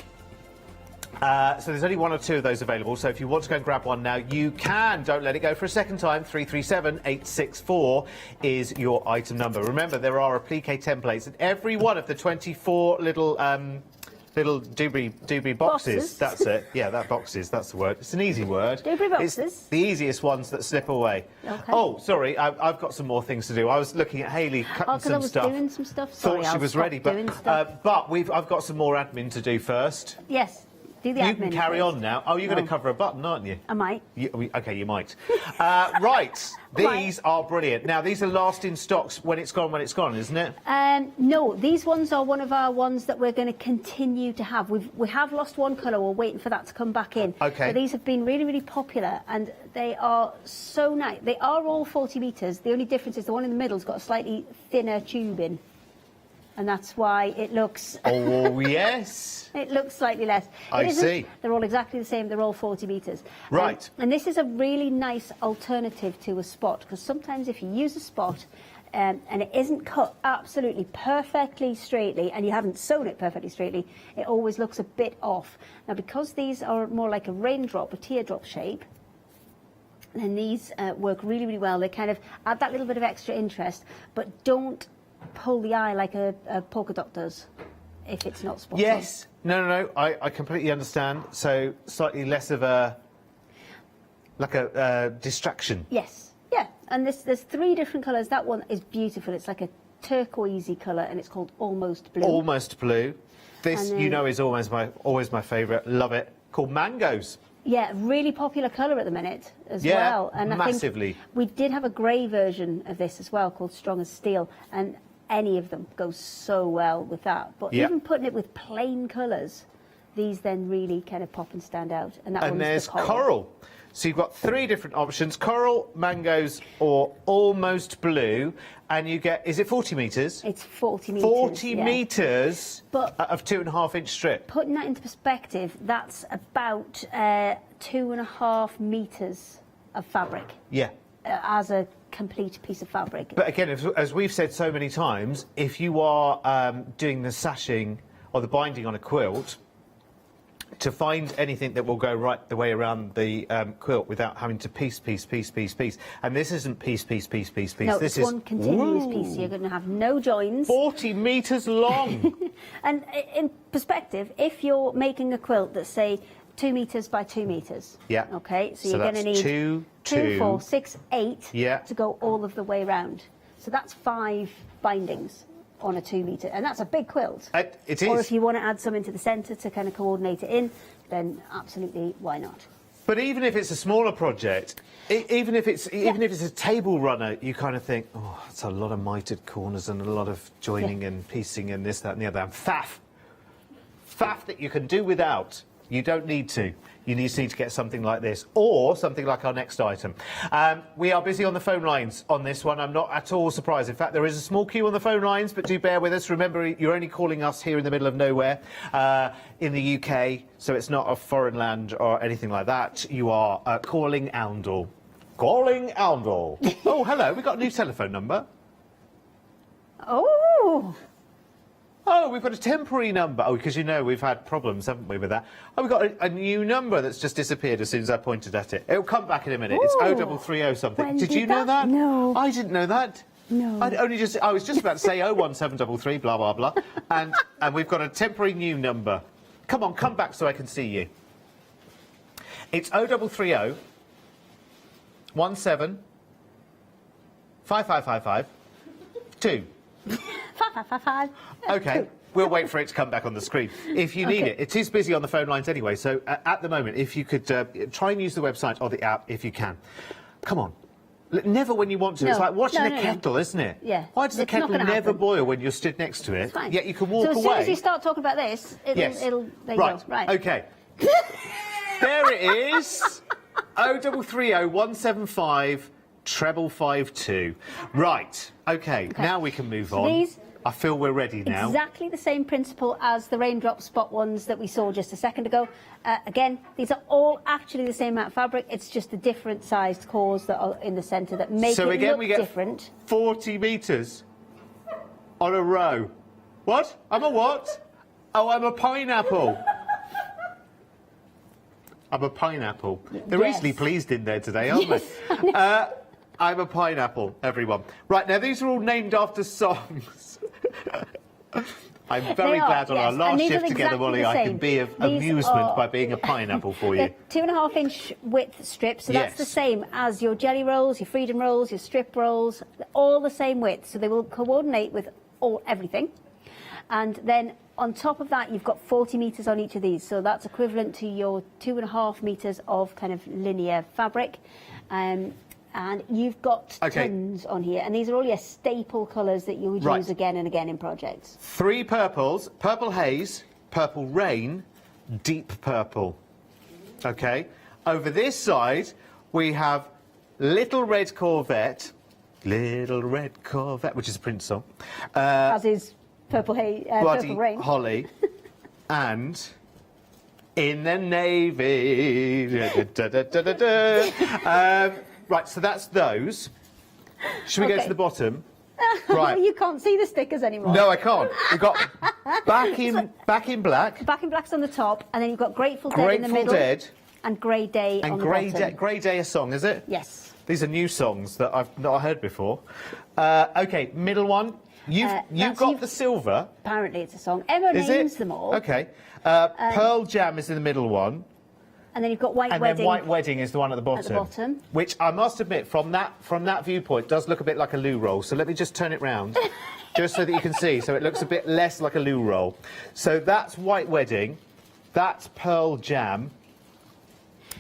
[SPEAKER 8] So there's only one or two of those available, so if you want to go and grab one now, you can. Don't let it go for a second time. 337864 is your item number. Remember, there are applique templates in every one of the 24 little doobie boxes. That's it. Yeah, boxes. That's the word. It's an easy word.
[SPEAKER 6] Doobie boxes.
[SPEAKER 8] It's the easiest ones that slip away.
[SPEAKER 6] Okay.
[SPEAKER 8] Oh, sorry. I've got some more things to do. I was looking at Hayley cutting some stuff.
[SPEAKER 6] doing some stuff. Sorry,
[SPEAKER 8] Thought she was ready, but I've got some more admin to do first.
[SPEAKER 6] Yes. Do the admin.
[SPEAKER 8] You can carry on now. Oh, you're going to cover a button, aren't you?
[SPEAKER 6] I might.
[SPEAKER 8] Okay, you might. Right, these are brilliant. Now, these are last in stocks when it's gone, isn't it?
[SPEAKER 6] No, these ones are one of our ones that we're going to continue to have. We have lost one colour. We're waiting for that to come back in.
[SPEAKER 8] Okay.
[SPEAKER 6] But these have been really, really popular, and they are so nice. They are all 40 metres. The only difference is the one in the middle's got a slightly thinner tubing. And that's why it looks...
[SPEAKER 8] Oh, yes.
[SPEAKER 6] It looks slightly less.
[SPEAKER 8] I see.
[SPEAKER 6] They're all exactly the same. They're all 40 metres.
[SPEAKER 8] Right.
[SPEAKER 6] And this is a really nice alternative to a spot, because sometimes if you use a spot and it isn't cut absolutely perfectly straightly, and you haven't sewn it perfectly straightly, it always looks a bit off. Now, because these are more like a raindrop, a teardrop shape, then these work really, really well. They kind of add that little bit of extra interest, but don't pull the eye like a polka dot does if it's not spot on.
[SPEAKER 8] Yes. No. I completely understand. So slightly less of a distraction.
[SPEAKER 6] Yes. Yeah. And there's 3 different colours. That one is beautiful. It's like a turquoisey colour, and it's called Almost Blue.
[SPEAKER 8] Almost Blue. This,
[SPEAKER 6] then,
[SPEAKER 8] you know, is always my favourite. Love it. Called Mangoes.
[SPEAKER 6] Yeah, really popular colour at the minute as
[SPEAKER 8] Yeah,
[SPEAKER 6] well. And
[SPEAKER 8] massively.
[SPEAKER 6] I think we did have a grey version of this as well called Strong as Steel, and any of them goes so well with that. But even putting it with plain colours, these then really kind of pop and stand out. And
[SPEAKER 8] there's Coral. So you've got 3 different options: Coral, Mangoes, or Almost Blue. And you get, is it 40 metres?
[SPEAKER 6] It's 40 metres.
[SPEAKER 8] 40 metres of 2.5-inch strip.
[SPEAKER 6] Putting that into perspective, that's about 2.5 metres of fabric.
[SPEAKER 8] Yeah.
[SPEAKER 6] As a complete piece of fabric.
[SPEAKER 8] But again, as we've said so many times, if you are doing the sashing or the binding on a quilt, to find anything that will go right the way around the quilt without having to piece. And this isn't piece.
[SPEAKER 6] No,
[SPEAKER 8] this
[SPEAKER 6] it's one continuous piece. You're going to have no joins.
[SPEAKER 8] 40 metres long.
[SPEAKER 6] And in perspective, if you're making a quilt that's, say, 2 metres by 2 metres.
[SPEAKER 8] Yeah.
[SPEAKER 6] Okay, so you're going to need
[SPEAKER 8] 2,
[SPEAKER 6] 4, 6, 8
[SPEAKER 8] yeah.
[SPEAKER 6] to go all of the way round. So that's 5 bindings on a 2 metre, and that's a big quilt.
[SPEAKER 8] It is.
[SPEAKER 6] Or if you want to add some into the centre to kind of coordinate it in, then absolutely, why not?
[SPEAKER 8] But even if it's a smaller project, even if it's a table runner, you kind of think, oh, it's a lot of mitered corners and a lot of joining and piecing and this, that, and the other. And faff that you can do without. You don't need to. You need to get something like this, or something like our next item. We are busy on the phone lines on this one. I'm not at all surprised. In fact, there is a small queue on the phone lines, but do bear with us. Remember, you're only calling us here in the middle of nowhere in the UK, so it's not a foreign land or anything like that. You are calling Oundle. Calling Oundle. Oh, hello. We've got a new telephone number.
[SPEAKER 6] Oh!
[SPEAKER 8] Oh, we've got a temporary number. Oh, because, you know, we've had problems, haven't we, with that? Oh, we've got a new number that's just disappeared as soon as I pointed at it. It'll come back in a minute.
[SPEAKER 6] Ooh.
[SPEAKER 8] It's 0330 something.
[SPEAKER 6] When
[SPEAKER 8] Did you know that?
[SPEAKER 6] No.
[SPEAKER 8] I didn't know that.
[SPEAKER 6] No.
[SPEAKER 8] I was just about to say 01733, blah, blah, blah. And we've got a temporary new number. Come on, come back so I can see you. It's 0330 17 5555 2.
[SPEAKER 6] 5.
[SPEAKER 8] OK, we'll wait for it to come back on the screen. If you need it. It is busy on the phone lines anyway, so at the moment, if you could try and use the website or the app if you can. Come on. Never when you want to.
[SPEAKER 6] No.
[SPEAKER 8] It's like watching a
[SPEAKER 6] No.
[SPEAKER 8] kettle, isn't it?
[SPEAKER 6] Yeah.
[SPEAKER 8] Why does the
[SPEAKER 6] It's
[SPEAKER 8] kettle
[SPEAKER 6] not gonna
[SPEAKER 8] never
[SPEAKER 6] happen.
[SPEAKER 8] boil when you're stood next to it?
[SPEAKER 6] It's fine.
[SPEAKER 8] Yet you can walk
[SPEAKER 6] so
[SPEAKER 8] away.
[SPEAKER 6] as soon as you start talking about this, it'll...
[SPEAKER 8] Yes.
[SPEAKER 6] there you
[SPEAKER 8] Right.
[SPEAKER 6] go. Right.
[SPEAKER 8] OK. There it is. 0330 175 treble 52. Right. OK. Now we can move on.
[SPEAKER 6] These
[SPEAKER 8] I feel we're ready now.
[SPEAKER 6] Exactly the same principle as the raindrop spot ones that we saw just a second ago. Again, these are all actually the same amount of fabric. It's just the different sized cores that are in the centre that make
[SPEAKER 8] so
[SPEAKER 6] it
[SPEAKER 8] again,
[SPEAKER 6] look
[SPEAKER 8] we get
[SPEAKER 6] different.
[SPEAKER 8] 40 metres on a row. What? I'm a what? Oh, I'm a pineapple. I'm a pineapple. They're easily pleased in there today, aren't they? I'm a pineapple, everyone. Right, now these are all named after songs. I'm very glad on our last shift together, Molly, I can be of amusement by being a pineapple for you.
[SPEAKER 6] 2.5-inch width strips, so that's the same as your jelly rolls, your freedom rolls, your strip rolls, all the same width, so they will coordinate with everything. And then on top of that, you've got 40 metres on each of these, so that's equivalent to your 2.5 metres of kind of linear fabric. And you've got tons on here, and these are all your staple colours that you would use again and again in projects.
[SPEAKER 8] 3 purples: purple haze, purple rain, deep purple. Okay. Over this side, we have Little Red Corvette, which is a Prince song.
[SPEAKER 6] As is purple haze, purple rain.
[SPEAKER 8] Holly, and In the Navy. Right, so that's those. Should we go to the bottom? Right.
[SPEAKER 6] You can't see the stickers anymore.
[SPEAKER 8] No, I can't. We've got Back in Black.
[SPEAKER 6] Back in Black's on the top, and then you've got Grateful Dead in the middle.
[SPEAKER 8] Dead.
[SPEAKER 6] And Grey Day on the bottom.
[SPEAKER 8] Grey Day a song, is it?
[SPEAKER 6] Yes.
[SPEAKER 8] These are new songs that I've not heard before. Okay, middle one. You've got the silver.
[SPEAKER 6] Apparently it's a song. Emma names them all.
[SPEAKER 8] Okay. Pearl Jam is in the middle one.
[SPEAKER 6] And then you've got White Wedding.
[SPEAKER 8] And then White Wedding is the one at the bottom.
[SPEAKER 6] At the bottom.
[SPEAKER 8] Which I must admit, from that viewpoint, does look a bit like a loo roll. So let me just turn it round, just so that you can see. So it looks a bit less like a loo roll. So that's White Wedding. That's Pearl Jam.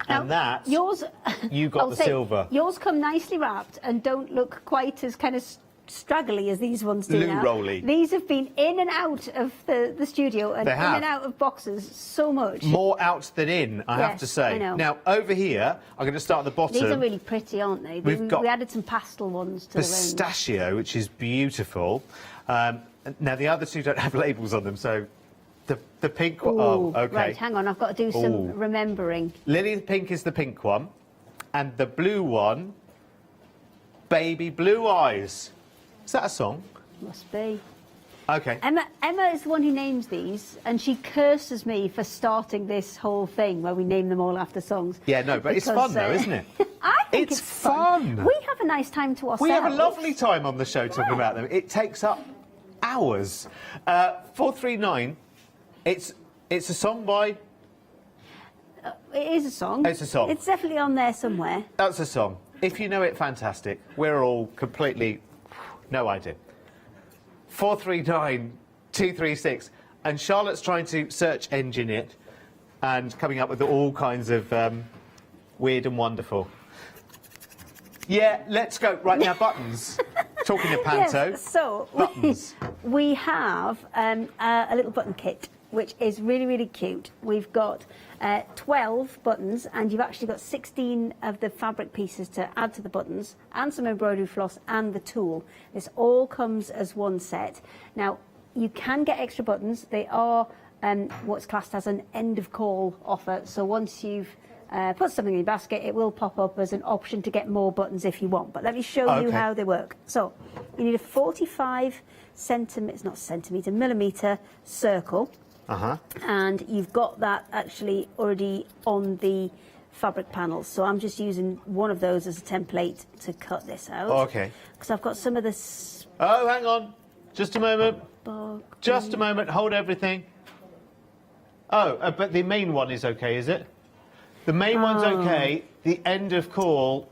[SPEAKER 6] Now,
[SPEAKER 8] and that's
[SPEAKER 6] yours.
[SPEAKER 8] You got the silver.
[SPEAKER 6] Yours come nicely wrapped and don't look quite as kind of straggly as these ones do now.
[SPEAKER 8] Loo-rolly.
[SPEAKER 6] These have been in and out of the studio and in and out of boxes so much.
[SPEAKER 8] More out than in, I have to say.
[SPEAKER 6] I know.
[SPEAKER 8] Now, over here, I'm going to start at the bottom.
[SPEAKER 6] These are really pretty, aren't they? We added some pastel ones to
[SPEAKER 8] Pistachio, the range. Which is beautiful. Now, the other two don't have labels on them, so the pink one... Oh, OK.
[SPEAKER 6] Right, hang on, I've got to do some remembering.
[SPEAKER 8] Lily Pink is the pink one, and the blue one, Baby Blue Eyes. Is that a song?
[SPEAKER 6] Must be.
[SPEAKER 8] OK.
[SPEAKER 6] Emma is the one who names these, and she curses me for starting this whole thing where we name them all after songs.
[SPEAKER 8] Yeah, no, but it's fun, though, isn't it?
[SPEAKER 6] I think it's fun. We have a nice time to ourselves.
[SPEAKER 8] We have a lovely time on the show talking about them. It takes up hours. 439, it's a song by...
[SPEAKER 6] it is a song.
[SPEAKER 8] It's a song.
[SPEAKER 6] It's definitely on there somewhere.
[SPEAKER 8] That's a song. If you know it, fantastic. We're all completely... no idea. 439-236. And Charlotte's trying to search engine it and coming up with all kinds of weird and wonderful. Yeah, let's go. Right now, buttons. Talking of Panto.
[SPEAKER 6] Yes, so
[SPEAKER 8] buttons.
[SPEAKER 6] We have a little button kit, which is really, really cute. We've got 12 buttons, and you've actually got 16 of the fabric pieces to add to the buttons, and some embroidery floss and the tool. This all comes as one set. Now, you can get extra buttons. They are what's classed as an end of call offer. So once you've put something in your basket, it will pop up as an option to get more buttons if you want. But let me show you how they work. So you need a 45 millimetre circle. And you've got that actually already on the fabric panels. So I'm just using one of those as a template to cut this out.
[SPEAKER 8] OK.
[SPEAKER 6] Because I've got some of this...
[SPEAKER 8] Oh, hang on. Just a moment. Just a moment. Hold everything. Oh, but the main one is OK, is it? The main one's OK. The end of call...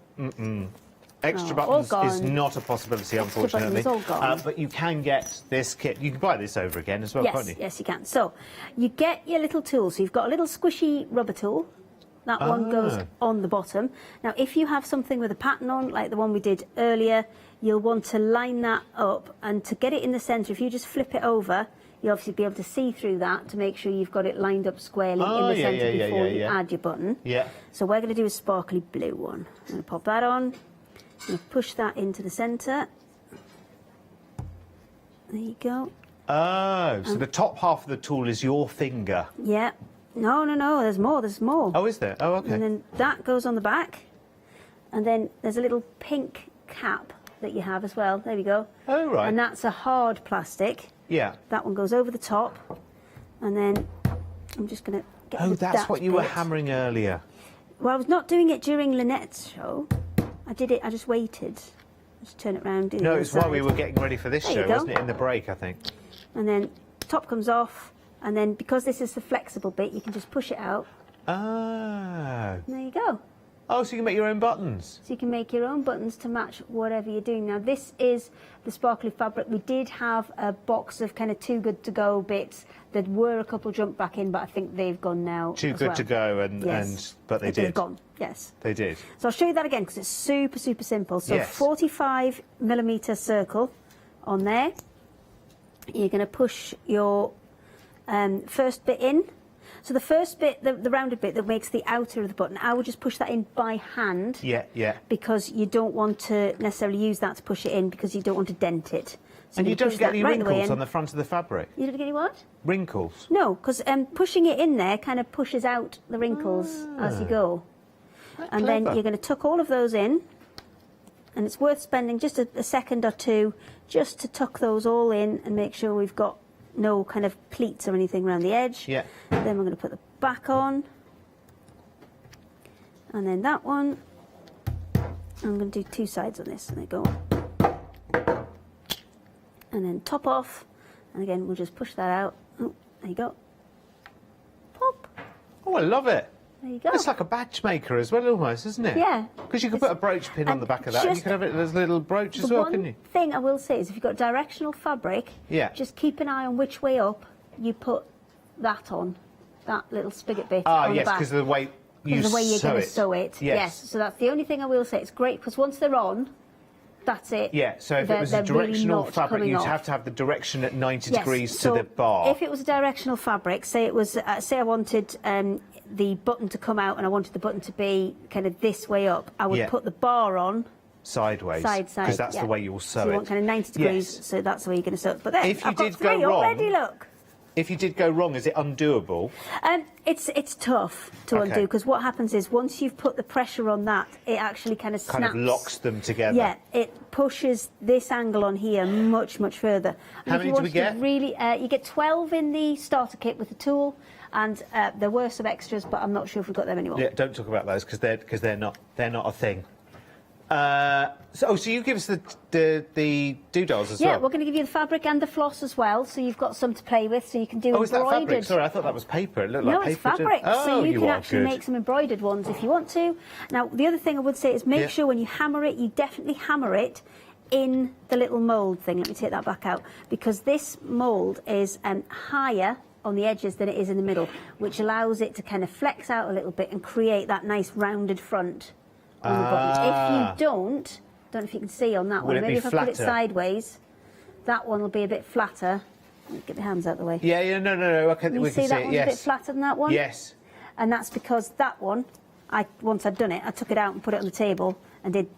[SPEAKER 8] Extra buttons is not a possibility, unfortunately.
[SPEAKER 6] All gone.
[SPEAKER 8] But you can get this kit. You can buy this over again as well, can't you?
[SPEAKER 6] Yes, you can. So you get your little tool. So you've got a little squishy rubber tool. That one goes on the bottom. Now, if you have something with a pattern on, like the one we did earlier, you'll want to line that up. And to get it in the centre, if you just flip it over, you'll obviously be able to see through that to make sure you've got it lined up squarely in the centre before you add your button.
[SPEAKER 8] Yeah.
[SPEAKER 6] So we're going to do a sparkly blue one. I'm going to pop that on. I'm going to push that into the centre. There you go.
[SPEAKER 8] Oh, so the top half of the tool is your finger.
[SPEAKER 6] Yeah. No, there's more, there's more.
[SPEAKER 8] Oh, is there? Oh, okay.
[SPEAKER 6] And then that goes on the back. And then there's a little pink cap that you have as well. There we go.
[SPEAKER 8] Oh, right.
[SPEAKER 6] And that's a hard plastic.
[SPEAKER 8] Yeah.
[SPEAKER 6] That one goes over the top. And then I'm just going to get
[SPEAKER 8] Oh,
[SPEAKER 6] the
[SPEAKER 8] that's
[SPEAKER 6] that
[SPEAKER 8] what you were
[SPEAKER 6] bit.
[SPEAKER 8] hammering earlier.
[SPEAKER 6] Well, I was not doing it during Lynette's show. I did it, I just waited. Just turn it around. Do the
[SPEAKER 8] No,
[SPEAKER 6] other
[SPEAKER 8] it's while we
[SPEAKER 6] side.
[SPEAKER 8] were getting ready for this
[SPEAKER 6] There you
[SPEAKER 8] show,
[SPEAKER 6] go.
[SPEAKER 8] wasn't it? In the break, I think.
[SPEAKER 6] And then top comes off. And then because this is the flexible bit, you can just push it out.
[SPEAKER 8] Ah.
[SPEAKER 6] And there you go.
[SPEAKER 8] Oh, so you can make your own buttons.
[SPEAKER 6] So you can make your own buttons to match whatever you're doing. Now this is the sparkly fabric. We did have a box of kind of too good to go bits. There were a couple jumped back in, but I think they've gone now.
[SPEAKER 8] Too
[SPEAKER 6] as
[SPEAKER 8] good
[SPEAKER 6] well.
[SPEAKER 8] to go,
[SPEAKER 6] Yes.
[SPEAKER 8] but they
[SPEAKER 6] They've
[SPEAKER 8] did.
[SPEAKER 6] gone. Yes.
[SPEAKER 8] They did.
[SPEAKER 6] So I'll show you that again because it's super, super simple. So
[SPEAKER 8] Yes.
[SPEAKER 6] 45mm circle on there. You're going to push your first bit in. So the first bit, the rounded bit that makes the outer of the button, I would just push that in by hand.
[SPEAKER 8] Yeah, yeah.
[SPEAKER 6] Because you don't want to necessarily use that to push it in because you don't want to dent it. So
[SPEAKER 8] And you
[SPEAKER 6] you're gonna
[SPEAKER 8] don't
[SPEAKER 6] push
[SPEAKER 8] get
[SPEAKER 6] that
[SPEAKER 8] any
[SPEAKER 6] right the way
[SPEAKER 8] wrinkles
[SPEAKER 6] in.
[SPEAKER 8] on the front of the fabric?
[SPEAKER 6] You don't get any what?
[SPEAKER 8] Wrinkles?
[SPEAKER 6] No, because pushing it in there kind of pushes out the wrinkles as you go. And then
[SPEAKER 8] clever.
[SPEAKER 6] you're going to tuck all of those in. And it's worth spending just a second or two just to tuck those all in and make sure we've got no kind of pleats or anything around the edge.
[SPEAKER 8] Yeah.
[SPEAKER 6] Then we're going to put the back on. And then that one. I'm going to do two sides on this and they go on. And then top off. And again, we'll just push that out. Oh, there you go. Pop.
[SPEAKER 8] Oh, I love it.
[SPEAKER 6] There you go.
[SPEAKER 8] It's like a badge maker as well, almost, isn't it?
[SPEAKER 6] Yeah.
[SPEAKER 8] Because you could put a brooch pin on the back of that, and you
[SPEAKER 6] just
[SPEAKER 8] could have it as a little brooch as
[SPEAKER 6] The
[SPEAKER 8] well,
[SPEAKER 6] one
[SPEAKER 8] couldn't you?
[SPEAKER 6] thing I will say is if you've got directional fabric,
[SPEAKER 8] Yeah.
[SPEAKER 6] just keep an eye on which way up you put that on, that little spigot bit
[SPEAKER 8] Ah,
[SPEAKER 6] on the
[SPEAKER 8] yes,
[SPEAKER 6] back.
[SPEAKER 8] because of the way you
[SPEAKER 6] Because of the way you're
[SPEAKER 8] sew
[SPEAKER 6] going
[SPEAKER 8] it.
[SPEAKER 6] to sew it.
[SPEAKER 8] Yes.
[SPEAKER 6] So that's the only thing I will say. It's great because once they're on, that's it.
[SPEAKER 8] Yeah, so if
[SPEAKER 6] They're-
[SPEAKER 8] it was
[SPEAKER 6] they're
[SPEAKER 8] a
[SPEAKER 6] really
[SPEAKER 8] directional
[SPEAKER 6] not
[SPEAKER 8] fabric,
[SPEAKER 6] coming
[SPEAKER 8] you'd
[SPEAKER 6] off.
[SPEAKER 8] have to have the direction at 90
[SPEAKER 6] Yes,
[SPEAKER 8] degrees
[SPEAKER 6] so
[SPEAKER 8] to the bar.
[SPEAKER 6] If it was a directional fabric, say it was, say I wanted the button to come out and I wanted the button to be kind of this way up, I would
[SPEAKER 8] Yeah.
[SPEAKER 6] put the bar on
[SPEAKER 8] Sideways.
[SPEAKER 6] side,
[SPEAKER 8] Because that's
[SPEAKER 6] yeah.
[SPEAKER 8] the way you'll sew
[SPEAKER 6] so you
[SPEAKER 8] it.
[SPEAKER 6] want kind of 90 degrees,
[SPEAKER 8] Yes.
[SPEAKER 6] so that's the way you're going to sew it. But there,
[SPEAKER 8] If you
[SPEAKER 6] I've got
[SPEAKER 8] did go
[SPEAKER 6] three
[SPEAKER 8] wrong-
[SPEAKER 6] already, look.
[SPEAKER 8] If you did go wrong, is it undoable?
[SPEAKER 6] It's tough to
[SPEAKER 8] Okay.
[SPEAKER 6] undo because what happens is once you've put the pressure on that, it actually kind of snaps.
[SPEAKER 8] Kind of locks them together.
[SPEAKER 6] Yeah, it pushes this angle on here much, much further. And
[SPEAKER 8] How
[SPEAKER 6] if you
[SPEAKER 8] many do we
[SPEAKER 6] wanted to
[SPEAKER 8] get?
[SPEAKER 6] Really, you get 12 in the starter kit with the tool, and there were some extras, but I'm not sure if we've got them anymore.
[SPEAKER 8] Yeah, don't talk about those because they're not a thing. So you give us the doodles as
[SPEAKER 6] Yeah,
[SPEAKER 8] well.
[SPEAKER 6] we're going to give you the fabric and the floss as well, so you've got some to play with, so you can do
[SPEAKER 8] Oh, is that
[SPEAKER 6] embroidered.
[SPEAKER 8] fabric? Sorry, I thought that was paper. It looked
[SPEAKER 6] No,
[SPEAKER 8] like
[SPEAKER 6] it's
[SPEAKER 8] paper.
[SPEAKER 6] fabric,
[SPEAKER 8] Oh,
[SPEAKER 6] so you can
[SPEAKER 8] are
[SPEAKER 6] actually
[SPEAKER 8] good.
[SPEAKER 6] make some embroidered ones if you want to. Now, the other thing I would say is make
[SPEAKER 8] Yeah.
[SPEAKER 6] sure when you hammer it, you definitely hammer it in the little mould thing. Let me take that back out, because this mould is higher on the edges than it is in the middle, which allows it to kind of flex out a little bit and create that nice rounded front on the button. If you don't know if you can see on that
[SPEAKER 8] Will
[SPEAKER 6] one,
[SPEAKER 8] it
[SPEAKER 6] maybe
[SPEAKER 8] be
[SPEAKER 6] if I put it
[SPEAKER 8] flatter?
[SPEAKER 6] sideways, that one will be a bit flatter. Get the hands out of the way.
[SPEAKER 8] Yeah, no. Okay,
[SPEAKER 6] You
[SPEAKER 8] we
[SPEAKER 6] see
[SPEAKER 8] can
[SPEAKER 6] that
[SPEAKER 8] see it.
[SPEAKER 6] one's a bit
[SPEAKER 8] Yes.
[SPEAKER 6] flatter than that one?
[SPEAKER 8] Yes.
[SPEAKER 6] And that's because that one, once I'd done it, I took it out and put it on the table and did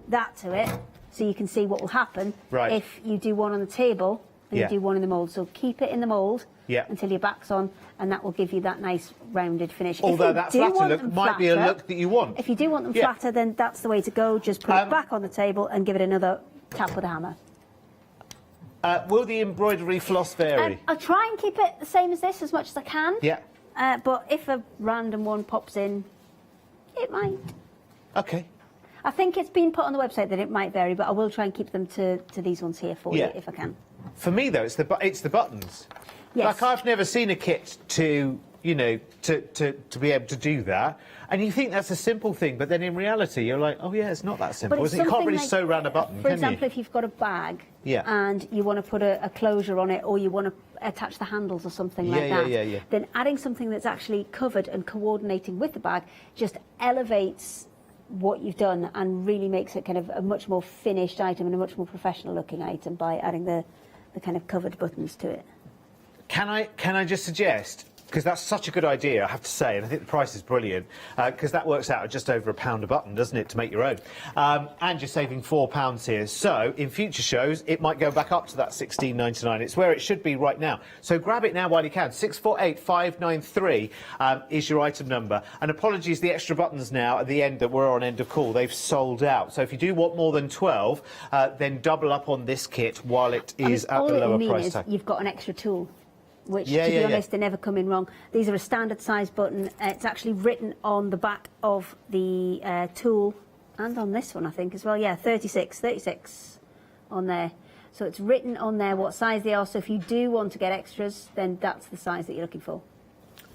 [SPEAKER 6] that to it, so you can see what will happen
[SPEAKER 8] Right.
[SPEAKER 6] if you do one on the table and
[SPEAKER 8] Yeah.
[SPEAKER 6] you do one in the mould. So keep it in the mould
[SPEAKER 8] Yeah.
[SPEAKER 6] until your back's on, and that will give you that nice rounded finish.
[SPEAKER 8] Although
[SPEAKER 6] if you
[SPEAKER 8] that
[SPEAKER 6] do
[SPEAKER 8] flatter
[SPEAKER 6] want
[SPEAKER 8] look
[SPEAKER 6] them
[SPEAKER 8] might be a
[SPEAKER 6] flatter-
[SPEAKER 8] look that you want.
[SPEAKER 6] If you do want them
[SPEAKER 8] Yeah.
[SPEAKER 6] flatter, then that's the way to go. Just put it back on the table and give it another tap with a hammer.
[SPEAKER 8] Will the embroidery floss vary?
[SPEAKER 6] I'll try and keep it the same as this as much as I can.
[SPEAKER 8] Yeah.
[SPEAKER 6] But if a random one pops in, it might.
[SPEAKER 8] Okay.
[SPEAKER 6] I think it's been put on the website that it might vary, but I will try and keep them to these ones here for
[SPEAKER 8] Yeah.
[SPEAKER 6] you if I can.
[SPEAKER 8] For me though, it's the buttons.
[SPEAKER 6] Yes.
[SPEAKER 8] Like I've never seen a kit to be able to do that, and you think that's a simple thing, but then in reality you're like, oh yeah, it's not that simple.
[SPEAKER 6] But it's
[SPEAKER 8] You can't
[SPEAKER 6] something
[SPEAKER 8] really
[SPEAKER 6] like,
[SPEAKER 8] sew around a button,
[SPEAKER 6] For
[SPEAKER 8] can
[SPEAKER 6] example,
[SPEAKER 8] you?
[SPEAKER 6] if you've got a bag
[SPEAKER 8] Yeah.
[SPEAKER 6] and you want to put a closure on it, or you want to attach the handles or something like that,
[SPEAKER 8] Yeah.
[SPEAKER 6] then adding something that's actually covered and coordinating with the bag just elevates what you've done and really makes it kind of a much more finished item and a much more professional looking item by adding the kind of covered buttons to it.
[SPEAKER 8] Can I just suggest, because that's such a good idea, I have to say, and I think the price is brilliant, because that works out at just over £1 a button, doesn't it, to make your own? And you're saving £4 here. So in future shows, it might go back up to that £16.99. It's where it should be right now. So grab it now while you can. 648593 is your item number. And apologies, the extra buttons now at the end that were on end of call, they've sold out. So if you do want more than 12, then double up on this kit while it is at the lower price tag.
[SPEAKER 6] You've got an extra tool, which, to be honest, they never come in wrong. These are a standard size button. It's actually written on the back of the tool, and on this one, I think, as well. Yeah, 36 on there. So it's written on there what size they are. So if you do want to get extras, then that's the size that you're looking for.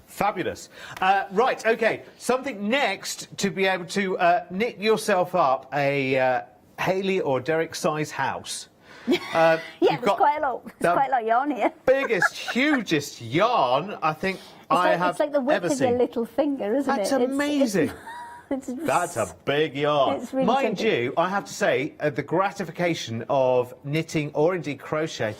[SPEAKER 8] Fabulous. Right, OK, something next to be able to knit yourself up a Hayley or Derek size house.
[SPEAKER 6] Yeah, there's quite a lot of yarn here.
[SPEAKER 8] Biggest, hugest yarn I think I have
[SPEAKER 6] It's like the width of your little finger, isn't it?
[SPEAKER 8] That's amazing. That's a big yarn.
[SPEAKER 6] It's really
[SPEAKER 8] Mind
[SPEAKER 6] simple.
[SPEAKER 8] you, I have to say, the gratification of knitting or indeed crocheting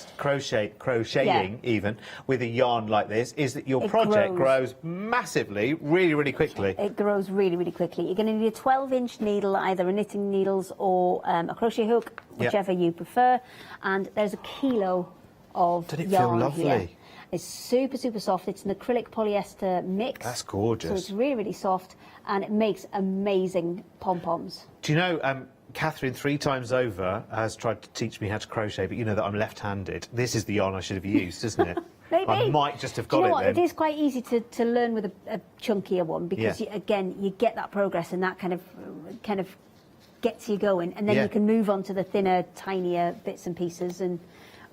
[SPEAKER 8] even with a yarn like this is that your project grows massively, really, really quickly.
[SPEAKER 6] It grows really, really quickly. You're going to need a 12-inch needle, either a knitting needles or a crochet hook, whichever you prefer. And there's a kilo of
[SPEAKER 8] Doesn't it
[SPEAKER 6] yarn
[SPEAKER 8] feel lovely?
[SPEAKER 6] here. It's super, super soft. It's an acrylic polyester mix.
[SPEAKER 8] That's gorgeous.
[SPEAKER 6] So it's really, really soft, and it makes amazing pom-poms.
[SPEAKER 8] Do you know, Catherine 3 times over has tried to teach me how to crochet, but you know that I'm left-handed. This is the yarn I should have used, isn't it?
[SPEAKER 6] Maybe.
[SPEAKER 8] I might just have got
[SPEAKER 6] Do you know
[SPEAKER 8] it
[SPEAKER 6] what?
[SPEAKER 8] then.
[SPEAKER 6] It is quite easy to learn with a chunkier one, because again, you get that progress, and that kind of gets you going, and then you can move on to the thinner, tinier bits and pieces and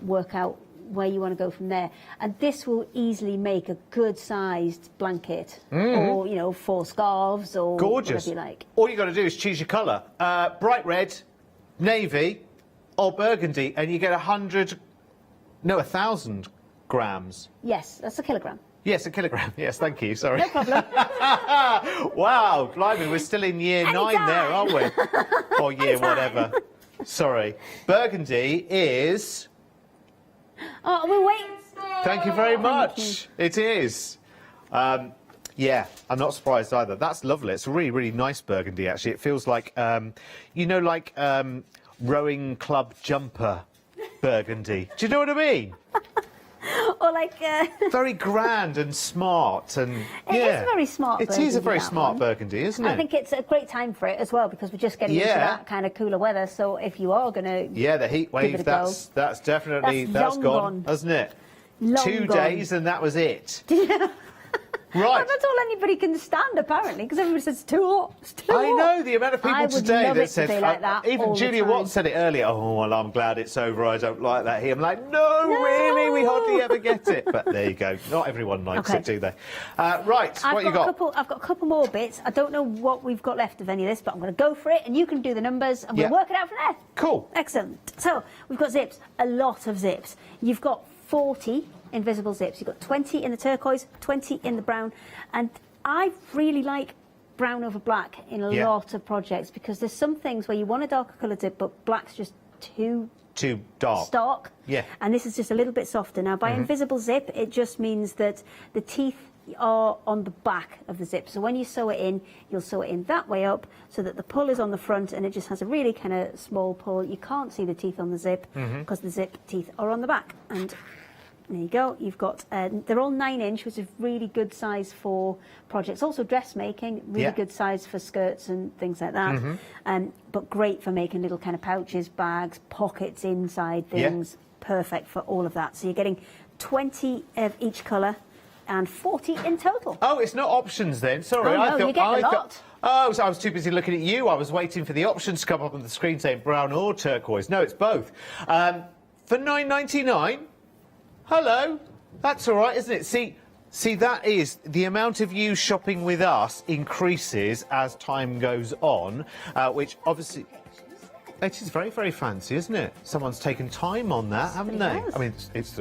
[SPEAKER 6] work out where you want to go from there. And this will easily make a good-sized blanket, or, you know, 4 scarves, or
[SPEAKER 8] gorgeous.
[SPEAKER 6] whatever you like.
[SPEAKER 8] All you got to do is choose your colour. Bright red, navy, or burgundy, and you get 1,000 grams.
[SPEAKER 6] Yes, that's a kilogram.
[SPEAKER 8] Yes, a kilogram. Yes, thank you. Sorry.
[SPEAKER 6] No problem.
[SPEAKER 8] Wow, blimey, we're still in year 9 there, aren't we? Or year whatever. Sorry. Burgundy is...
[SPEAKER 6] Oh, we're waiting.
[SPEAKER 8] Thank you very much. It is. Yeah, I'm not surprised either. That's lovely. It's a really, really nice burgundy, actually. It feels like, you know, like rowing club jumper burgundy. Do you know what I mean?
[SPEAKER 6] Or like...
[SPEAKER 8] Very grand and smart, and
[SPEAKER 6] It is a very smart burgundy.
[SPEAKER 8] It is a very
[SPEAKER 6] that
[SPEAKER 8] smart
[SPEAKER 6] one.
[SPEAKER 8] burgundy, isn't it?
[SPEAKER 6] I think it's a great time for it as well, because we're just getting into that kind of cooler weather. So if you are going to...
[SPEAKER 8] Yeah, the heat wave, that's definitely... That's gone, hasn't it?
[SPEAKER 6] Long
[SPEAKER 8] 2
[SPEAKER 6] gone.
[SPEAKER 8] days and that was it. Right.
[SPEAKER 6] Well, that's all anybody can stand, apparently, because everybody says it's too hot. It's too hot.
[SPEAKER 8] I know the amount of people today
[SPEAKER 6] love
[SPEAKER 8] that
[SPEAKER 6] it to
[SPEAKER 8] said,
[SPEAKER 6] be like that
[SPEAKER 8] even
[SPEAKER 6] all the
[SPEAKER 8] Julia
[SPEAKER 6] time.
[SPEAKER 8] Watts said it earlier, oh, well, I'm glad it's over, I don't like that here. I'm like, no, really, we hardly ever get it. But there you go. Not everyone likes it, do they? Right, what you got?
[SPEAKER 6] I've got a couple more bits. I don't know what we've got left of any of this, but I'm going to go for it, and you can do the numbers, and we'll work it out from there.
[SPEAKER 8] Cool.
[SPEAKER 6] Excellent. So we've got zips, a lot of zips. You've got 40 invisible zips. You've got 20 in the turquoise, 20 in the brown, and I really like brown over black in a lot of projects, because there's some things where you want a darker coloured zip, but black's just too
[SPEAKER 8] dark.
[SPEAKER 6] Stark.
[SPEAKER 8] Yeah.
[SPEAKER 6] And this is just a little bit softer. Now, by invisible zip, it just means that the teeth are on the back of the zip. So when you sew it in, you'll sew it in that way up, so that the pull is on the front, and it just has a really kind of small pull. You can't see the teeth on the zip, because the zip teeth are on the back. And there you go. You've got, they're all 9-inch, which is really good size for projects. Also dressmaking, really good size for skirts and things like that. But great for making little kind of pouches, bags, pockets inside things. Perfect for all of that. So you're getting 20 of each colour and 40 in total.
[SPEAKER 8] Oh, it's not options then. Sorry,
[SPEAKER 6] I thought, you get a lot.
[SPEAKER 8] Oh, so I was too busy looking at you. I was waiting for the options to come up on the screen saying brown or turquoise. No, it's both. For $9.99. Hello, that's all right, isn't it? See, that is the amount of you shopping with us increases as time goes on, which obviously it is very, very fancy, isn't it? Someone's taken time on that, haven't they? I mean, it's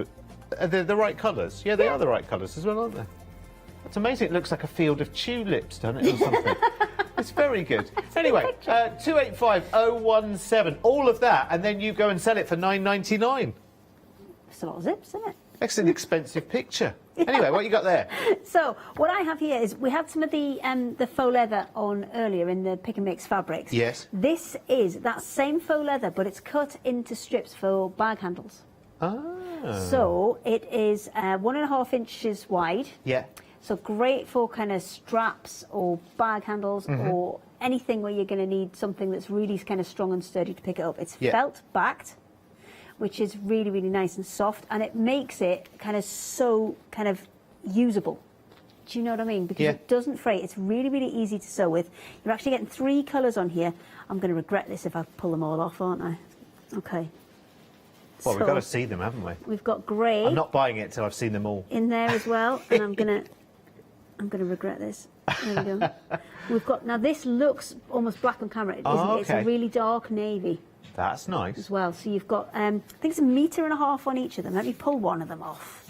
[SPEAKER 8] they're the right colours. Yeah, they are the right colours as well, aren't they? It's amazing. It looks like a field of tulips, doesn't it, or something? It's very good. Anyway, 285017, all of that, and then you go and sell it for $9.99.
[SPEAKER 6] It's a lot of zips, isn't it?
[SPEAKER 8] That's an expensive picture. Anyway, what you got there?
[SPEAKER 6] So what I have here is we had some of the faux leather on earlier in the pick and mix fabrics.
[SPEAKER 8] Yes.
[SPEAKER 6] This is that same faux leather, but it's cut into strips for bag handles.
[SPEAKER 8] Ah.
[SPEAKER 6] So it is 1.5 inches wide.
[SPEAKER 8] Yeah.
[SPEAKER 6] So great for kind of straps or bag handles or anything where you're going to need something that's really kind of strong and sturdy to pick it up. It's felt backed, which is really, really nice and soft, and it makes it kind of so kind of usable. Do you know what I mean? Because it doesn't fray. It's really, really easy to sew with. You're actually getting 3 colours on here. I'm going to regret this if I pull them all off, aren't I? Okay.
[SPEAKER 8] Well, we've got to see them, haven't we?
[SPEAKER 6] We've got grey.
[SPEAKER 8] I'm not buying it till I've seen them all.
[SPEAKER 6] In there as well, and I'm gonna regret this. There we go. We've got, now this looks almost black on camera, isn't it? It's a really dark navy.
[SPEAKER 8] That's nice.
[SPEAKER 6] As well, so you've got, I think it's 1.5 meters on each of them. Let me pull one of them off.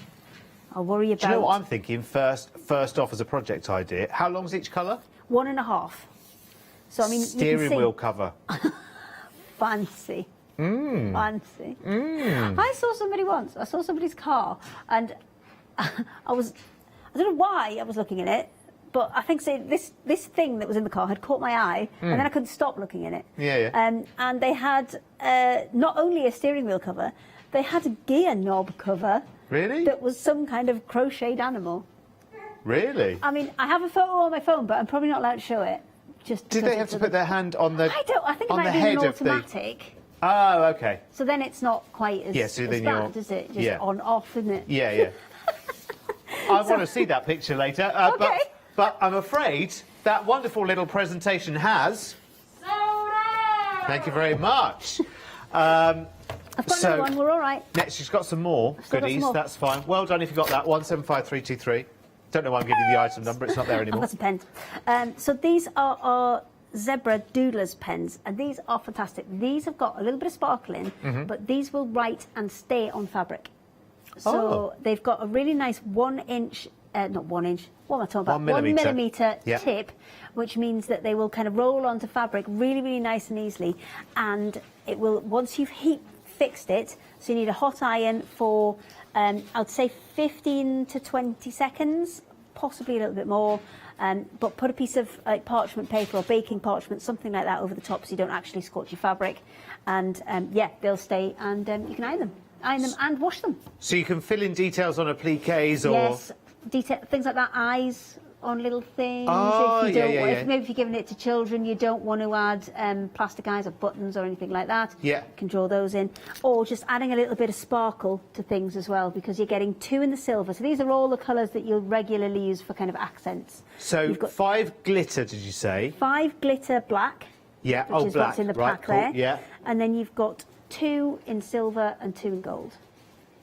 [SPEAKER 6] I'll worry about...
[SPEAKER 8] Do you know what I'm thinking? First off, as a project idea, how long's each colour?
[SPEAKER 6] 1.5. So I mean,
[SPEAKER 8] steering wheel cover.
[SPEAKER 6] Fancy. Fancy. I saw somebody once. I saw somebody's car, and I don't know why I was looking at it, but I think this thing that was in the car had caught my eye, and then I couldn't stop looking at it. And they had not only a steering wheel cover, they had a gear knob cover.
[SPEAKER 8] Really?
[SPEAKER 6] That was some kind of crocheted animal.
[SPEAKER 8] Really?
[SPEAKER 6] I mean, I have a photo on my phone, but I'm probably not allowed to show it. Just
[SPEAKER 8] did they have to put their hand on the?
[SPEAKER 6] I think it might be an automatic.
[SPEAKER 8] Oh, okay.
[SPEAKER 6] So then it's not quite as, as bad, is it? Just on, off, isn't it?
[SPEAKER 8] Yeah, yeah. I want to see that picture later.
[SPEAKER 6] Okay.
[SPEAKER 8] But I'm afraid that wonderful little presentation has... Thank you very much.
[SPEAKER 6] I've got another one, we're all right.
[SPEAKER 8] Next, she's got some more goodies, that's fine. Well done if you got that, 175323. Don't know why I'm giving you the item number, it's not there anymore.
[SPEAKER 6] I've got some pens. So these are our Zebra Doodlers pens, and these are fantastic. These have got a little bit of sparkle in, but these will write and stay on fabric. So they've got a really nice 1 inch, not 1 inch, what am I talking about? 1 millimetre tip, which means that they will kind of roll onto fabric really, really nice and easily. And it will, once you've fixed it, so you need a hot iron for, I'd say 15 to 20 seconds, possibly a little bit more. But put a piece of parchment paper or baking parchment, something like that, over the top so you don't actually scorch your fabric. And yeah, they'll stay, and you can iron them and wash them.
[SPEAKER 8] So you can fill in details on appliques or...
[SPEAKER 6] Yes, things like that, eyes on little things.
[SPEAKER 8] Oh,
[SPEAKER 6] if you don't, maybe if you're giving it to children, you don't want to add plastic eyes or buttons or anything like that.
[SPEAKER 8] Yeah.
[SPEAKER 6] You can draw those in. Or just adding a little bit of sparkle to things as well, because you're getting 2 in the silver. So these are all the colours that you'll regularly use for kind of accents.
[SPEAKER 8] So you've got 5 glitter, did you say?
[SPEAKER 6] 5 glitter black.
[SPEAKER 8] Yeah,
[SPEAKER 6] which is
[SPEAKER 8] black.
[SPEAKER 6] what's in the
[SPEAKER 8] right,
[SPEAKER 6] pack
[SPEAKER 8] cool.
[SPEAKER 6] there.
[SPEAKER 8] Yeah.
[SPEAKER 6] And then you've got 2 in silver and 2 in gold.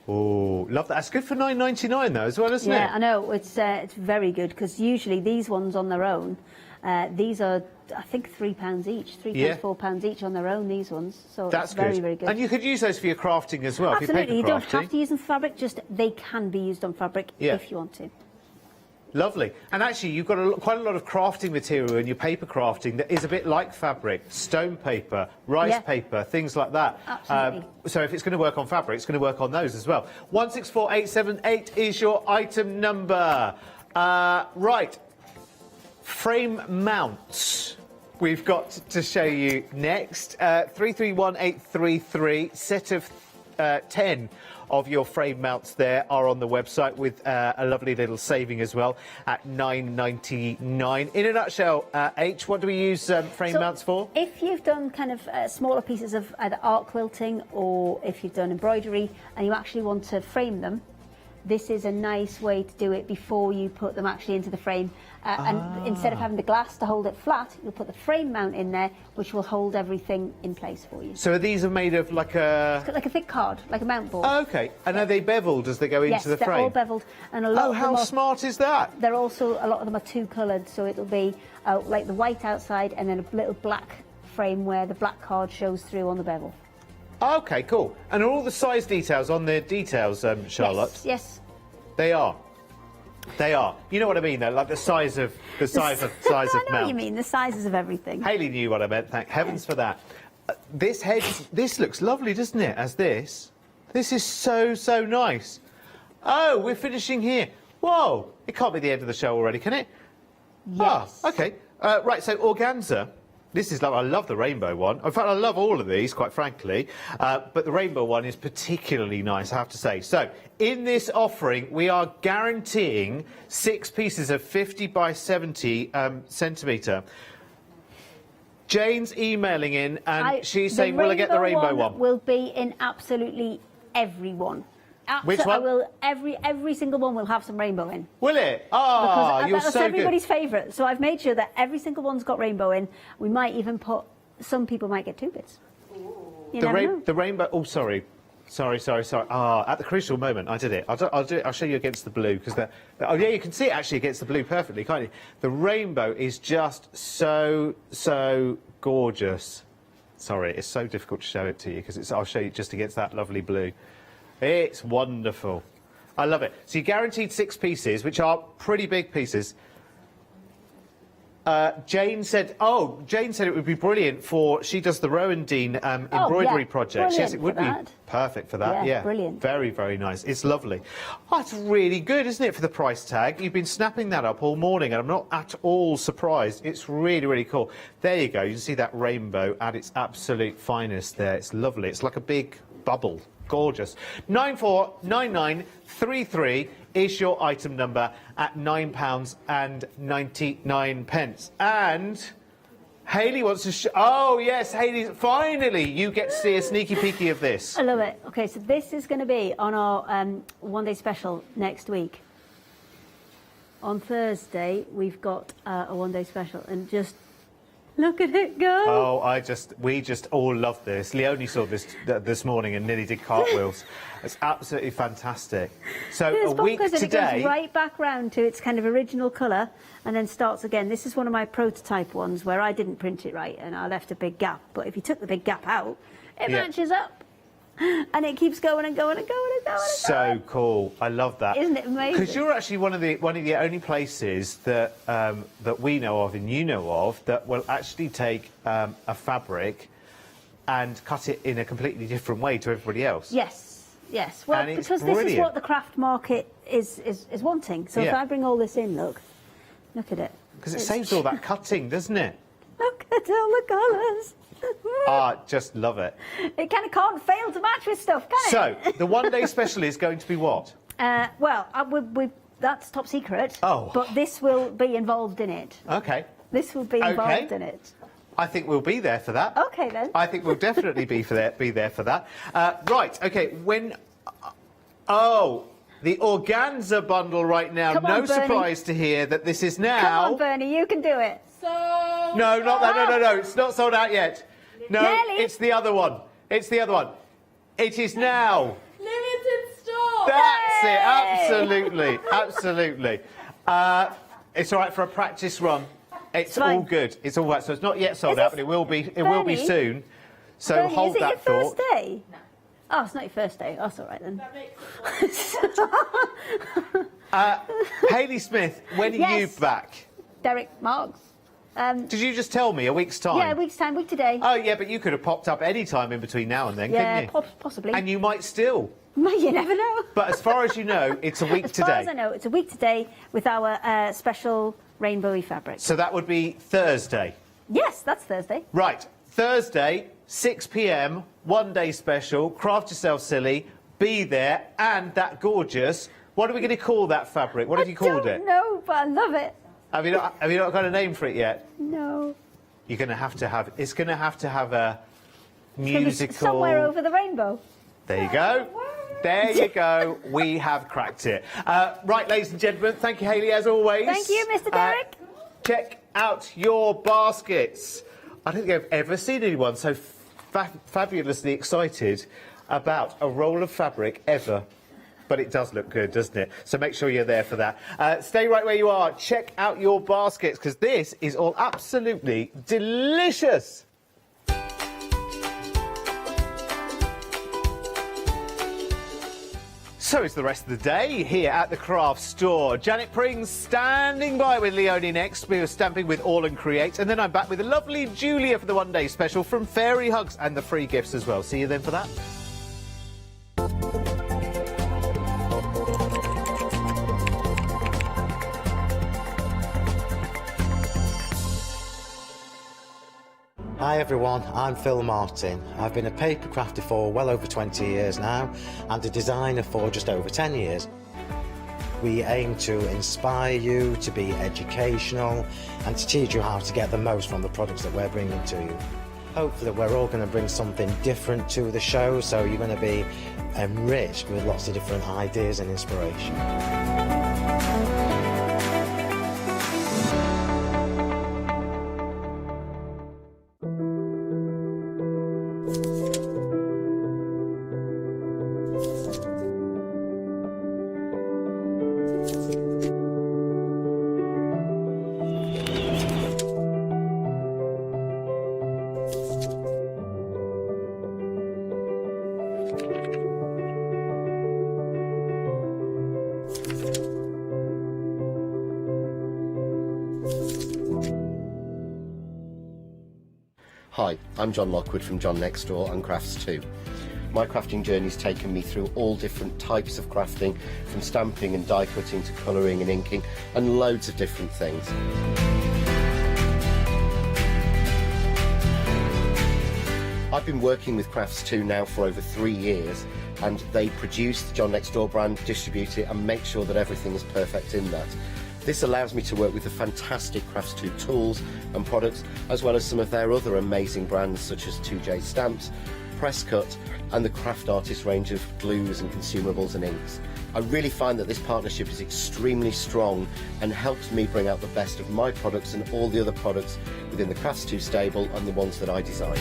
[SPEAKER 8] Oh, love that. That's good for £9.99 though, as well, isn't it?
[SPEAKER 6] Yeah, I know. It's very good, because usually these ones on their own, these are, I think, £3 each, £3, £4 each on their own, these ones. So
[SPEAKER 8] that's
[SPEAKER 6] it's very, very good.
[SPEAKER 8] And you could use those for your crafting as well.
[SPEAKER 6] Absolutely,
[SPEAKER 8] you
[SPEAKER 6] don't have to use them for fabric, just they can be used on fabric if you want to.
[SPEAKER 8] Lovely. And actually, you've got quite a lot of crafting material in your paper crafting that is a bit like fabric, stone paper, rice paper, things like that.
[SPEAKER 6] Absolutely.
[SPEAKER 8] So if it's going to work on fabric, it's going to work on those as well. 164878 is your item number. Right. Frame mounts. We've got to show you next. 331833, set of 10 of your frame mounts there are on the website, with a lovely little saving as well at £9.99. In a nutshell, H, what do we use frame mounts for?
[SPEAKER 6] If you've done kind of smaller pieces of either art quilting, or if you've done embroidery and you actually want to frame them, this is a nice way to do it before you put them actually into the frame. And instead of having the glass to hold it flat, you'll put the frame mount in there, which will hold everything in place for you.
[SPEAKER 8] So are these made of like a...
[SPEAKER 6] It's got like a thick card, like a mount board.
[SPEAKER 8] Oh, OK. And are they beveled as they go into the frame?
[SPEAKER 6] Yes, they're all beveled. And a lot of them
[SPEAKER 8] how smart is that?
[SPEAKER 6] They're also, a lot of them are 2-coloured, so it'll be like the white outside and then a little black frame where the black card shows through on the bevel.
[SPEAKER 8] OK, cool. And are all the size details on the details, Charlotte?
[SPEAKER 6] Yes.
[SPEAKER 8] They are. They are. You know what I mean, though, like the size of
[SPEAKER 6] I know
[SPEAKER 8] mount.
[SPEAKER 6] what you mean, the sizes of everything.
[SPEAKER 8] Hayley knew what I meant. Thank heavens for that. This looks lovely, doesn't it? As this is so nice. Oh, we're finishing here. Whoa, it can't be the end of the show already, can it?
[SPEAKER 6] Yes.
[SPEAKER 8] Ah, okay. Right, so Organza. This is I love the rainbow one. In fact, I love all of these, quite frankly. But the rainbow one is particularly nice, I have to say. So, in this offering, we are guaranteeing 6 pieces of 50 by 70 centimetre. Jane's emailing in, and she's saying, will I get the rainbow one?
[SPEAKER 6] Will be in absolutely everyone.
[SPEAKER 8] Which one?
[SPEAKER 6] I will, every single one will have some rainbow in.
[SPEAKER 8] Will it? Oh, you're so good.
[SPEAKER 6] That's everybody's favourite. So I've made sure that every single one's got rainbow in. We might even put, some people might get 2 bits. You never know.
[SPEAKER 8] The rainbow, oh, sorry. Ah, at the crucial moment, I did it. I'll show you against the blue, because oh yeah, you can see it actually against the blue perfectly, can't you? The rainbow is just so gorgeous. Sorry, it's so difficult to show it to you, because I'll show you just against that lovely blue. It's wonderful. I love it. So you're guaranteed 6 pieces, which are pretty big pieces. Jane said it would be brilliant for, she does the Rowan-Dean embroidery project. Yes, it would be perfect for that. Yeah,
[SPEAKER 6] brilliant.
[SPEAKER 8] Very, very nice. It's lovely. Oh, it's really good, isn't it, for the price tag? You've been snapping that up all morning, and I'm not at all surprised. It's really, really cool. There you go. You can see that rainbow at its absolute finest there. It's lovely. It's like a big bubble. Gorgeous. 949933 is your item number at £9.99. And Hayley wants to oh yes, Hayley, finally you get to see a sneaky peeky of this.
[SPEAKER 6] I love it. Okay, so this is going to be on our one-day special next week. On Thursday we've got a one-day special, and just look at it go.
[SPEAKER 8] Oh, we just all love this. Leonie saw this this morning and nearly did cartwheels. It's absolutely fantastic. So a week today,
[SPEAKER 6] it goes right back round to its kind of original colour and then starts again. This is one of my prototype ones where I didn't print it right and I left a big gap. But if you took the big gap out, it matches up. And it keeps going and going and going and going.
[SPEAKER 8] So cool! I love that.
[SPEAKER 6] Isn't it amazing?
[SPEAKER 8] Because you're actually one of the only places that that we know of and you know of that will actually take a fabric and cut it in a completely different way to everybody else.
[SPEAKER 6] Yes, yes. Well, because this is what the craft market is wanting. So if I bring all this in, look at it.
[SPEAKER 8] Because it saves all that cutting, doesn't it?
[SPEAKER 6] Look at all the colours.
[SPEAKER 8] Just love it.
[SPEAKER 6] It kind of can't fail to match with stuff, can it?
[SPEAKER 8] So, the one-day special is going to be what?
[SPEAKER 6] Well, that's top secret.
[SPEAKER 8] Oh.
[SPEAKER 6] But this will be involved in it.
[SPEAKER 8] Okay.
[SPEAKER 6] This will be involved in it.
[SPEAKER 8] I think we'll be there for that.
[SPEAKER 6] Okay, then.
[SPEAKER 8] I think we'll definitely be there for that. Right, okay, Oh, the Organza bundle right now.
[SPEAKER 6] Come on,
[SPEAKER 8] no
[SPEAKER 6] Bernie.
[SPEAKER 8] Surprise to hear that this is now...
[SPEAKER 6] Come on, Bernie, you can do it.
[SPEAKER 8] No, not that. No. It's not sold out yet. No,
[SPEAKER 6] Nearly.
[SPEAKER 8] It's the other one. It's the other one. It is now.
[SPEAKER 13] Limited stock.
[SPEAKER 8] That's it. Absolutely. Absolutely. It's all right for a practice run. It's all good. It's all right. So it's not yet sold out, but it will be. It will be soon. So
[SPEAKER 6] Bernie,
[SPEAKER 8] hold that thought.
[SPEAKER 6] Is it your first day? No. Oh, it's not your first day. That's all right then.
[SPEAKER 8] Hayley Smith, when are you back?
[SPEAKER 6] Derek Marks.
[SPEAKER 8] Did you just tell me a week's time?
[SPEAKER 6] Yeah, a week's time, week today.
[SPEAKER 8] Oh, yeah, but you could have popped up any time in between now and then, couldn't you?
[SPEAKER 6] Possibly.
[SPEAKER 8] And you might still.
[SPEAKER 6] You never know.
[SPEAKER 8] But as far as you know, it's a week today.
[SPEAKER 6] As far as I know, it's a week today with our special rainbowy fabric.
[SPEAKER 8] So that would be Thursday?
[SPEAKER 6] Yes, that's Thursday.
[SPEAKER 8] Right. Thursday, 6 p.m, one-day special. Craft yourself silly. Be there. And that gorgeous... What are we going to call that fabric? What have you called it?
[SPEAKER 6] I don't know, but I love it.
[SPEAKER 8] Have you not got a name for it yet?
[SPEAKER 6] No.
[SPEAKER 8] You're going to have to have... It's going to have a musical...
[SPEAKER 6] Somewhere over the rainbow.
[SPEAKER 8] There you go. There you go. We have cracked it. Right, ladies and gentlemen, thank you, Hayley, as always.
[SPEAKER 6] Thank you, Mr. Derek.
[SPEAKER 8] Check out your baskets. I don't think I've ever seen anyone so fabulously excited about a roll of fabric ever. But it does look good, doesn't it? So make sure you're there for that. Stay right where you are. Check out your baskets, because this is all absolutely delicious. So it's the rest of the day here at the craft store. Janet Pring's standing by with Leonie next. We were stamping with AALL Create. And then I'm back with the lovely Julia for the one-day special from Fairy Hugs and the free gifts as well. See you then for that.
[SPEAKER 4] Hi everyone, I'm Phil Martin. I've been a paper crafter for well over 20 years now and a designer for just over 10 years. We aim to inspire you, to be educational and to teach you how to get the most from the products that we're bringing to you. Hopefully we're all going to bring something different to the show, so you're going to be enriched with lots of different ideas and inspiration.
[SPEAKER 14] Hi, I'm John Lockwood from John Next Door and Crafts 2. My crafting journey's taken me through all different types of crafting, from stamping and die cutting to colouring and inking, and loads of different things. I've been working with Crafts 2 now for over 3 years, and they produce the John Next Door brand, distribute it and make sure that everything is perfect in that. This allows me to work with the fantastic Crafts 2 tools and products, as well as some of their other amazing brands such as 2J Stamps, Presscut and the Craft Artist range of glues and consumables and inks. I really find that this partnership is extremely strong and helps me bring out the best of my products and all the other products within the Crafts 2 stable and the ones that I design.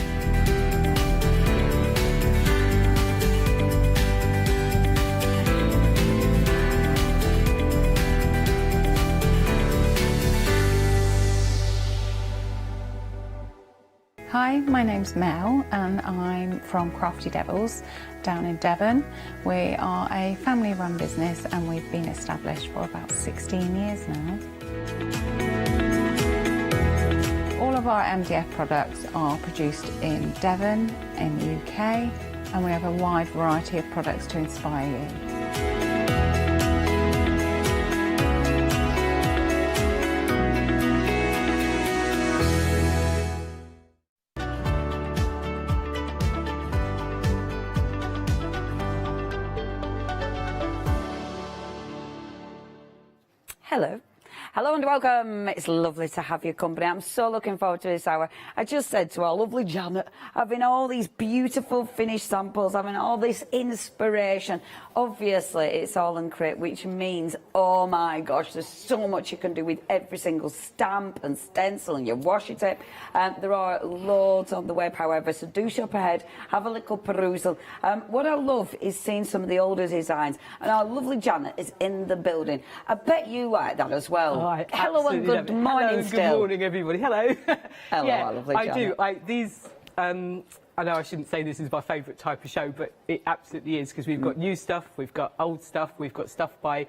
[SPEAKER 2] Hi, my name's Mel and I'm from Crafty Devils down in Devon. We are a family-run business and we've been established for about 16 years now. All of our MDF products are produced in Devon, in the UK, and we have a wide variety of products to inspire you.
[SPEAKER 5] Hello. Hello and welcome. It's lovely to have your company. I'm so looking forward to this hour. I just said to our lovely Janet, having all these beautiful finished samples, having all this inspiration. Obviously, it's AALL Create, which means, oh my gosh, there's so much you can do with every single stamp and stencil and your washi tape. There are loads on the web, however, so do shop ahead, have a little perusal. What I love is seeing some of the older designs, and our lovely Janet is in the building. I bet you like that as well.
[SPEAKER 15] Oh,
[SPEAKER 5] hello and good morning.
[SPEAKER 15] Hello,
[SPEAKER 5] still.
[SPEAKER 15] Good morning, everybody. Hello.
[SPEAKER 5] Hello,
[SPEAKER 15] yeah,
[SPEAKER 5] our lovely
[SPEAKER 15] I
[SPEAKER 5] Janet.
[SPEAKER 15] do. These. I know I shouldn't say this is my favourite type of show, but it absolutely is, because we've got new stuff, we've got old stuff, we've got stuff by,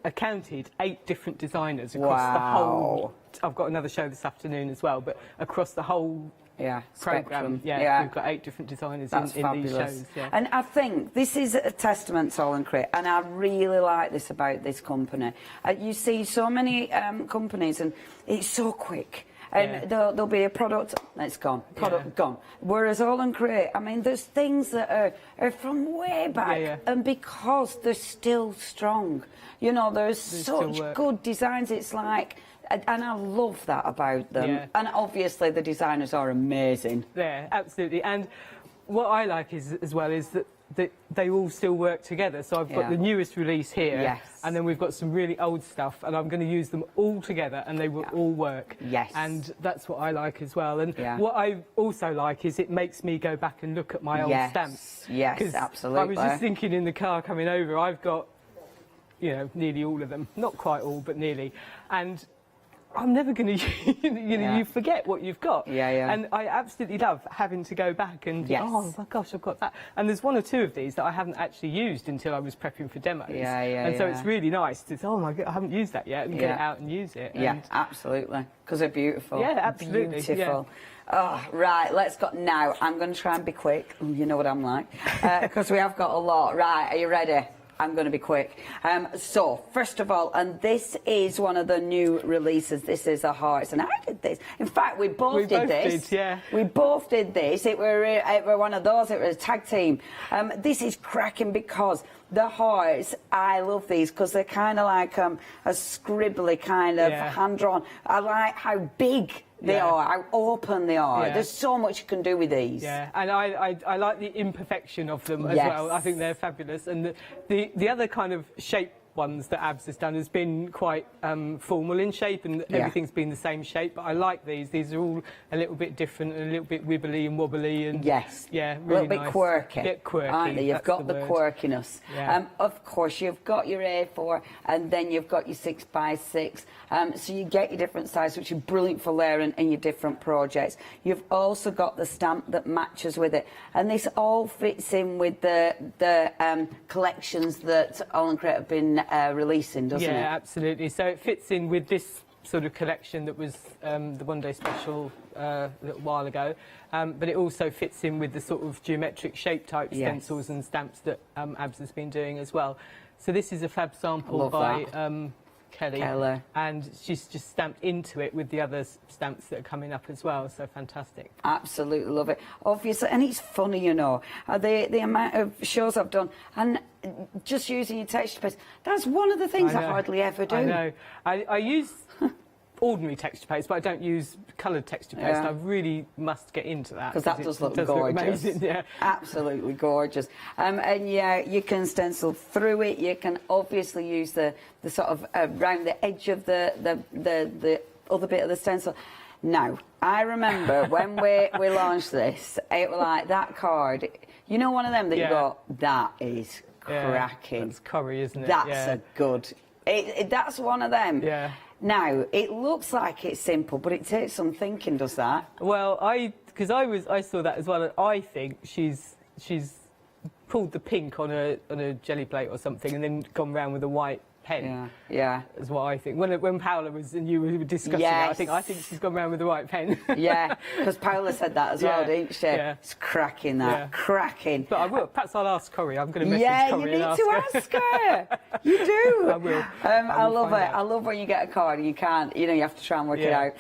[SPEAKER 15] I counted 8 different designers across the whole. I've got another show this afternoon as well, but across the whole. Programme, we've got 8 different designers in these shows. Yeah.
[SPEAKER 5] And I think this is a testament to AALL Create, and I really like this about this company. You see so many companies, and it's so quick. And there'll be a product, it's gone, gone. Whereas AALL Create, I mean, there's things that are from way back, and because they're still strong. You know, there's such good designs, it's like... And I love that about them. Yeah. And obviously the designers are amazing.
[SPEAKER 15] Yeah, absolutely. And what I like is, as well, is that they all still work together. So I've got the newest release here, and then we've got some really old stuff, and I'm going to use them all together, and they will all work.
[SPEAKER 5] Yes.
[SPEAKER 15] And that's what I like as well. And what I also like is it makes me go back and look at my old stamps.
[SPEAKER 5] Yes, absolutely.
[SPEAKER 15] I was just thinking in the car coming over, I've got, you know, nearly all of them. Not quite all, but nearly. And I'm never going to, you forget what you've got. And I absolutely love having to go back and, oh my gosh, I've got that. And there's 1 or 2 of these that I haven't actually used until I was prepping for demos. And so it's really nice to say, oh my God, I haven't used that yet, and get it out and use it.
[SPEAKER 5] Yeah, absolutely. Because they're beautiful.
[SPEAKER 15] Yeah, absolutely.
[SPEAKER 5] Beautiful. Oh, right, let's go. Now, I'm going to try and be quick. You know what I'm like. Because we have got a lot. Right, are you ready? I'm going to be quick. So, first of all, and this is one of the new releases. This is a hearts, and I did this. In fact, we both did this.
[SPEAKER 15] Yeah.
[SPEAKER 5] We both did this. It were one of those. It was a tag team. This is cracking because the hearts, I love these because they're kind of like a scribbly kind of hand-drawn. I like how big they are, how open they are. There's so much you can do with these.
[SPEAKER 15] Yeah, and I like the imperfection of them as well. I think they're fabulous. And the other kind of shape ones that Abs has done has been quite formal in shape, and everything's been the same shape, but I like these. These are all a little bit different and a little bit wibbly and wobbly, and really
[SPEAKER 5] a little bit
[SPEAKER 15] nice.
[SPEAKER 5] quirky.
[SPEAKER 15] A bit quirky,
[SPEAKER 5] aren't they? You've got the quirkiness. Of course, you've got your A4 and then you've got your 6x6, so you get your different sizes, which is brilliant for layering in your different projects. You've also got the stamp that matches with it, and this all fits in with the collections that AALL Create have been releasing, doesn't it?
[SPEAKER 15] Yeah, absolutely. So it fits in with this sort of collection that was the one-day special a little while ago, but it also fits in with the sort of geometric shape type stencils and stamps that Abs has been doing as well. So this is a fab sample by Kelly, and she's just stamped into it with the other stamps that are coming up as well, so fantastic.
[SPEAKER 5] Absolutely love it. Obviously, and it's funny, you know, the amount of shows I've done, and just using your texture paste, that's one of the things I hardly ever do.
[SPEAKER 15] I know. I use ordinary texture paste, but I don't use coloured texture paste. I really must get into that.
[SPEAKER 5] Because that does look gorgeous.
[SPEAKER 15] Look amazing,
[SPEAKER 5] Absolutely gorgeous. And yeah, you can stencil through it. You can obviously use the sort of around the edge of the other bit of the stencil. Now, I remember when we launched this, it was like that card. You know, one of them that you go, that is cracking.
[SPEAKER 15] That's curry, isn't it?
[SPEAKER 5] That's a good. That's one of them.
[SPEAKER 15] Yeah.
[SPEAKER 5] Now, it looks like it's simple, but it takes some thinking, does that?
[SPEAKER 15] Well, I saw that as well, and I think she's pulled the pink on a jelly plate or something, and then gone round with a white pen.
[SPEAKER 5] Yeah.
[SPEAKER 15] Is what I think. When Paola was and you were discussing it, I think she's gone round with the white pen.
[SPEAKER 5] Yeah, because Paola said that as well, didn't she? Yeah. It's cracking, that. Cracking.
[SPEAKER 15] But I will. Perhaps I'll ask Corrie. I'm going to message Corrie and ask her.
[SPEAKER 5] Yeah, you need to ask her. You do.
[SPEAKER 15] I will.
[SPEAKER 5] I love it. I love when you get a card and you can't, you know, you have to try and work it out.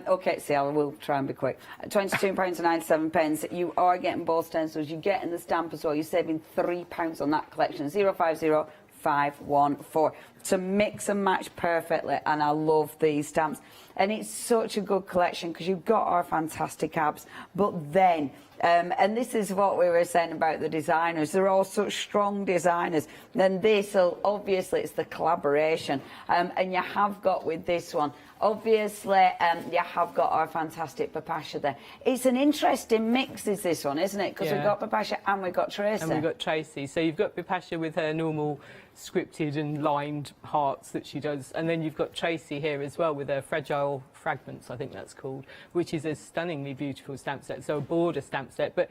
[SPEAKER 5] OK, see, I will try and be quick. £22.97. You are getting both stencils. You're getting the stamp as well. You're saving £3 on that collection. 050514 to mix and match perfectly, and I love these stamps. And it's such a good collection because you've got our fantastic Abs, but then and this is what we were saying about the designers. They're all such strong designers. Then this, obviously, it's the collaboration. And you have got with this one, obviously, you have got our fantastic Papasha there. It's an interesting mix, is this one, isn't it? Because we've got Papasha and we've got Tracy.
[SPEAKER 15] And we've got Tracy. So you've got Papasha with her normal scripted and lined hearts that she does, and then you've got Tracy here as well with her fragile fragments, I think that's called, which is a stunningly beautiful stamp set, so a border stamp set, but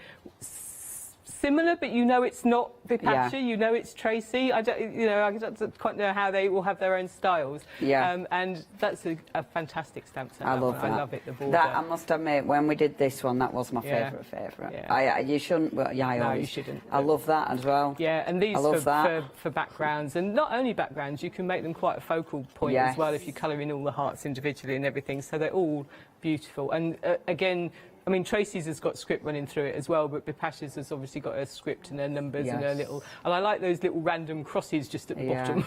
[SPEAKER 15] similar, but you know it's not Papasha, you know it's Tracy. I don't quite know how they all have their own styles. And that's a fantastic stamp set.
[SPEAKER 5] I love that.
[SPEAKER 15] I love it, the border.
[SPEAKER 5] That, I must admit, when we did this one, that was my favourite. You shouldn't, well,
[SPEAKER 15] No, you shouldn't.
[SPEAKER 5] I love that as well.
[SPEAKER 15] Yeah, and these for backgrounds, and not only backgrounds, you can make them quite a focal point as well if you colour in all the hearts individually and everything, so they're all beautiful. And again, I mean, Tracy's has got script running through it as well, but Papasha's has obviously got her script and her numbers and her little... And I like those little random crosses just at the bottom.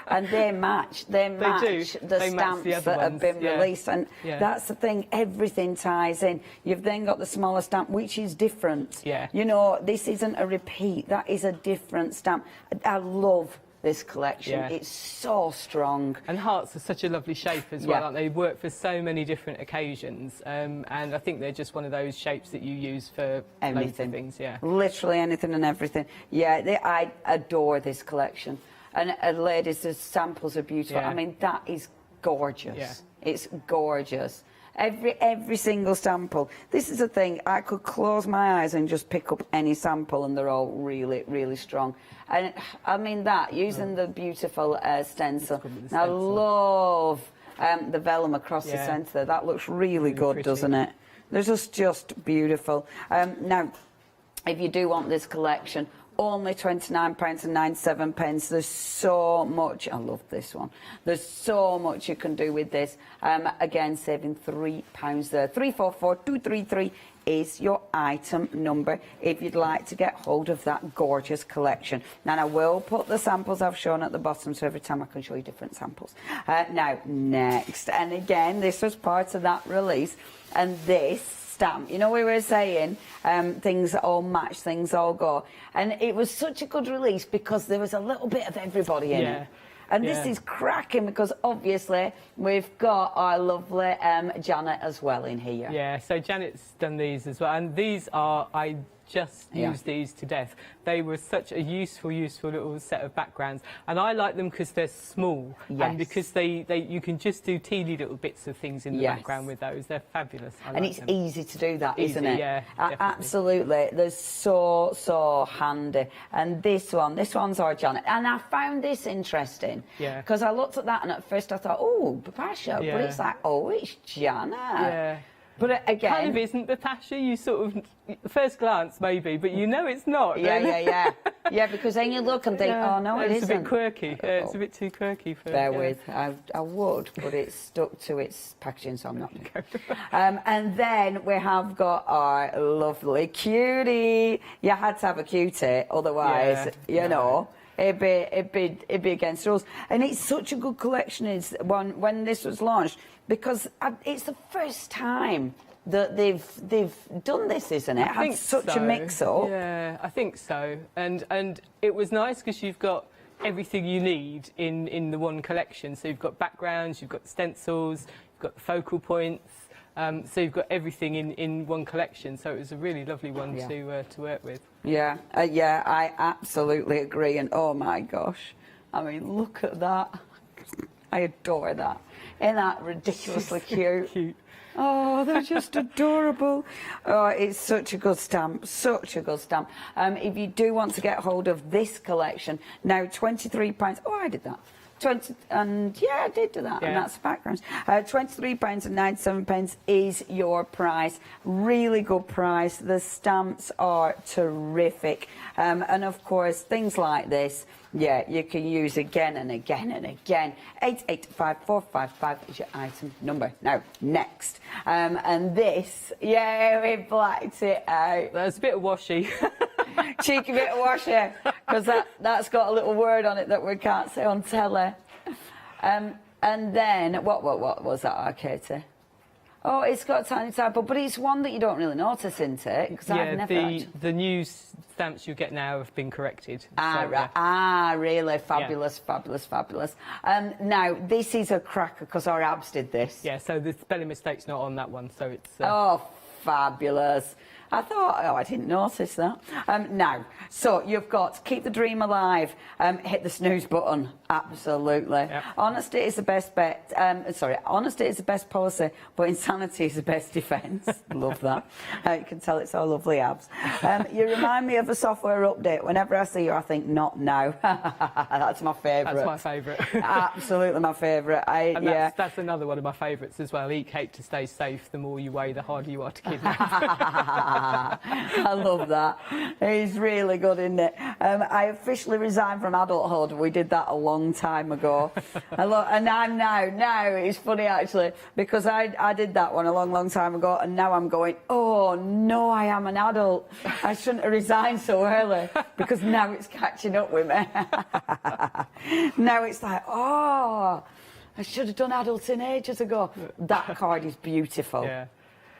[SPEAKER 5] And they match the stamps that have been released. And that's the thing, everything ties in. You've then got the smaller stamp, which is different. You know, this isn't a repeat. That is a different stamp. I love this collection. It's so strong.
[SPEAKER 15] And hearts are such a lovely shape as well, aren't they? They work for so many different occasions, and I think they're just one of those shapes that you use for loads of things.
[SPEAKER 5] Literally anything and everything. I adore this collection. And ladies, the samples are beautiful. I mean, that is gorgeous. It's gorgeous. Every single sample. This is the thing, I could close my eyes and just pick up any sample and they're all really, really strong. And I mean that, using the beautiful stencil. I love the vellum across the centre. That looks really good, doesn't it? They're just beautiful. Now, if you do want this collection, only £29.97. There's so much. I love this one. There's so much you can do with this. Again, saving £3 there. 344233 is your item number if you'd like to get hold of that gorgeous collection. Now, I will put the samples I've shown at the bottom, so every time I can show you different samples. Now, next, and again, this was part of that release, and this stamp, you know, we were saying things all match, things all go, and it was such a good release because there was a little bit of everybody in it. And this is cracking because obviously we've got our lovely Janet as well in here.
[SPEAKER 15] Yeah, so Janet's done these as well, and these are, I just used these to death. They were such a useful little set of backgrounds, and I like them because they're small and because you can just do teeny little bits of things in the background with those. They're fabulous.
[SPEAKER 5] And it's easy to do that, isn't it?
[SPEAKER 15] Yeah,
[SPEAKER 5] absolutely. They're so handy. And this one's our Janet. And I found this interesting because I looked at that and at first I thought, oh, Papasha, but it's like, oh, it's Janet.
[SPEAKER 15] Yeah.
[SPEAKER 5] But again,
[SPEAKER 15] kind of isn't Papasha. You sort of, first glance maybe, but you know it's not.
[SPEAKER 5] Yeah, because then you look and think, oh no, it isn't.
[SPEAKER 15] It's a bit quirky. It's a bit too quirky for.
[SPEAKER 5] Bear with, I would, but it's stuck to its packaging, so I'm not. And then we have got our lovely cutie. You had to have a cutie, otherwise, you know. It'd be against the rules. And it's such a good collection is when this was launched, because it's the first time that they've done this, isn't it?
[SPEAKER 15] I think
[SPEAKER 5] such
[SPEAKER 15] so.
[SPEAKER 5] a mix-up.
[SPEAKER 15] Yeah, I think so. And it was nice because you've got everything you need in the one collection. So you've got backgrounds, you've got stencils, you've got the focal points. So you've got everything in one collection. So it was a really lovely one to work with.
[SPEAKER 5] Yeah, I absolutely agree. And oh my gosh, I mean, look at that. I adore that. Isn't that ridiculously cute? Oh, they're just adorable. Oh, it's such a good stamp, such a good stamp. If you do want to get hold of this collection, now £23. Oh, I did that. And yeah, I did do that, and that's the backgrounds. £23.97 is your price. Really good price. The stamps are terrific, and of course things like this, you can use again and again and again. 885455 is your item number. Now next, and this, we blacked it out.
[SPEAKER 15] There's a bit of washi.
[SPEAKER 5] Cheeky bit of washer, because that's got a little word on it that we can't say on telly. And then, what was that, Katie? Oh, it's got a tiny typo, but it's one that you don't really notice, isn't it? Because I've never
[SPEAKER 15] the new stamps you get now have been corrected.
[SPEAKER 5] Really? Fabulous, fabulous. Now, this is a cracker, because our abs did this.
[SPEAKER 15] Yeah, so the spelling mistake's not on that one, so it's...
[SPEAKER 5] Oh, fabulous. I thought, I didn't notice that. Now, so you've got Keep the Dream Alive, hit the snooze button, absolutely. Yep. Honesty is the best bet, honesty is the best policy, but insanity is the best defence. Love that. You can tell it's our lovely abs. You remind me of a software update. Whenever I see you, I think, not now. That's my favourite.
[SPEAKER 15] That's my favourite.
[SPEAKER 5] Absolutely my favourite.
[SPEAKER 15] That's another one of my favourites as well. Eat cake to stay safe. The more you weigh, the harder you are to kidnap.
[SPEAKER 5] I love that. It's really good, isn't it? I officially resigned from adulthood. We did that a long time ago. And I'm now, it's funny actually, because I did that one a long time ago, and now I'm going, oh no, I am an adult. I shouldn't have resigned so early, because now it's catching up with me. Now it's like, oh, I should have done adulting ages ago. That card is beautiful. Yeah.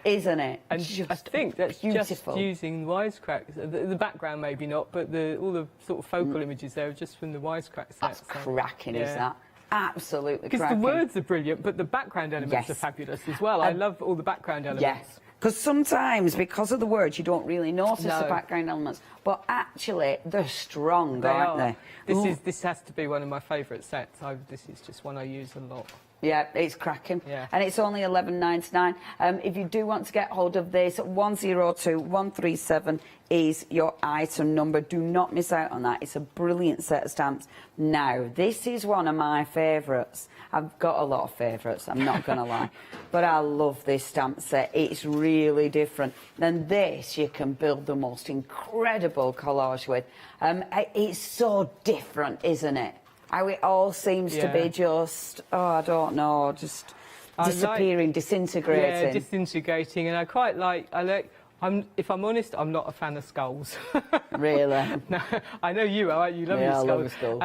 [SPEAKER 5] Isn't it?
[SPEAKER 15] And I think that's beautiful. Just using wisecracks. The background maybe not, but all the sort of focal images there are just from the wisecrack set.
[SPEAKER 5] That's cracking, is that? Absolutely cracking.
[SPEAKER 15] Because the words are brilliant, but the background elements are fabulous as well. I love all the background elements.
[SPEAKER 5] Yes. Because sometimes, because of the words, you don't really notice the background elements. But actually, they're strong, aren't they?
[SPEAKER 15] This has to be one of my favourite sets. This is just one I use a lot.
[SPEAKER 5] Yeah, it's cracking.
[SPEAKER 15] Yeah.
[SPEAKER 5] And it's only £11.99. If you do want to get hold of this, 102137 is your item number. Do not miss out on that. It's a brilliant set of stamps. Now, this is one of my favourites. I've got a lot of favourites, I'm not going to lie. But I love this stamp set. It's really different. And this, you can build the most incredible collage with. It's so different, isn't it? How it all seems to be just, I don't know, just disappearing, disintegrating.
[SPEAKER 15] Yeah, disintegrating. And I quite like, if I'm honest, I'm not a fan of skulls.
[SPEAKER 5] Really?
[SPEAKER 15] No, I know you are. You love your skulls.
[SPEAKER 5] I love a skull.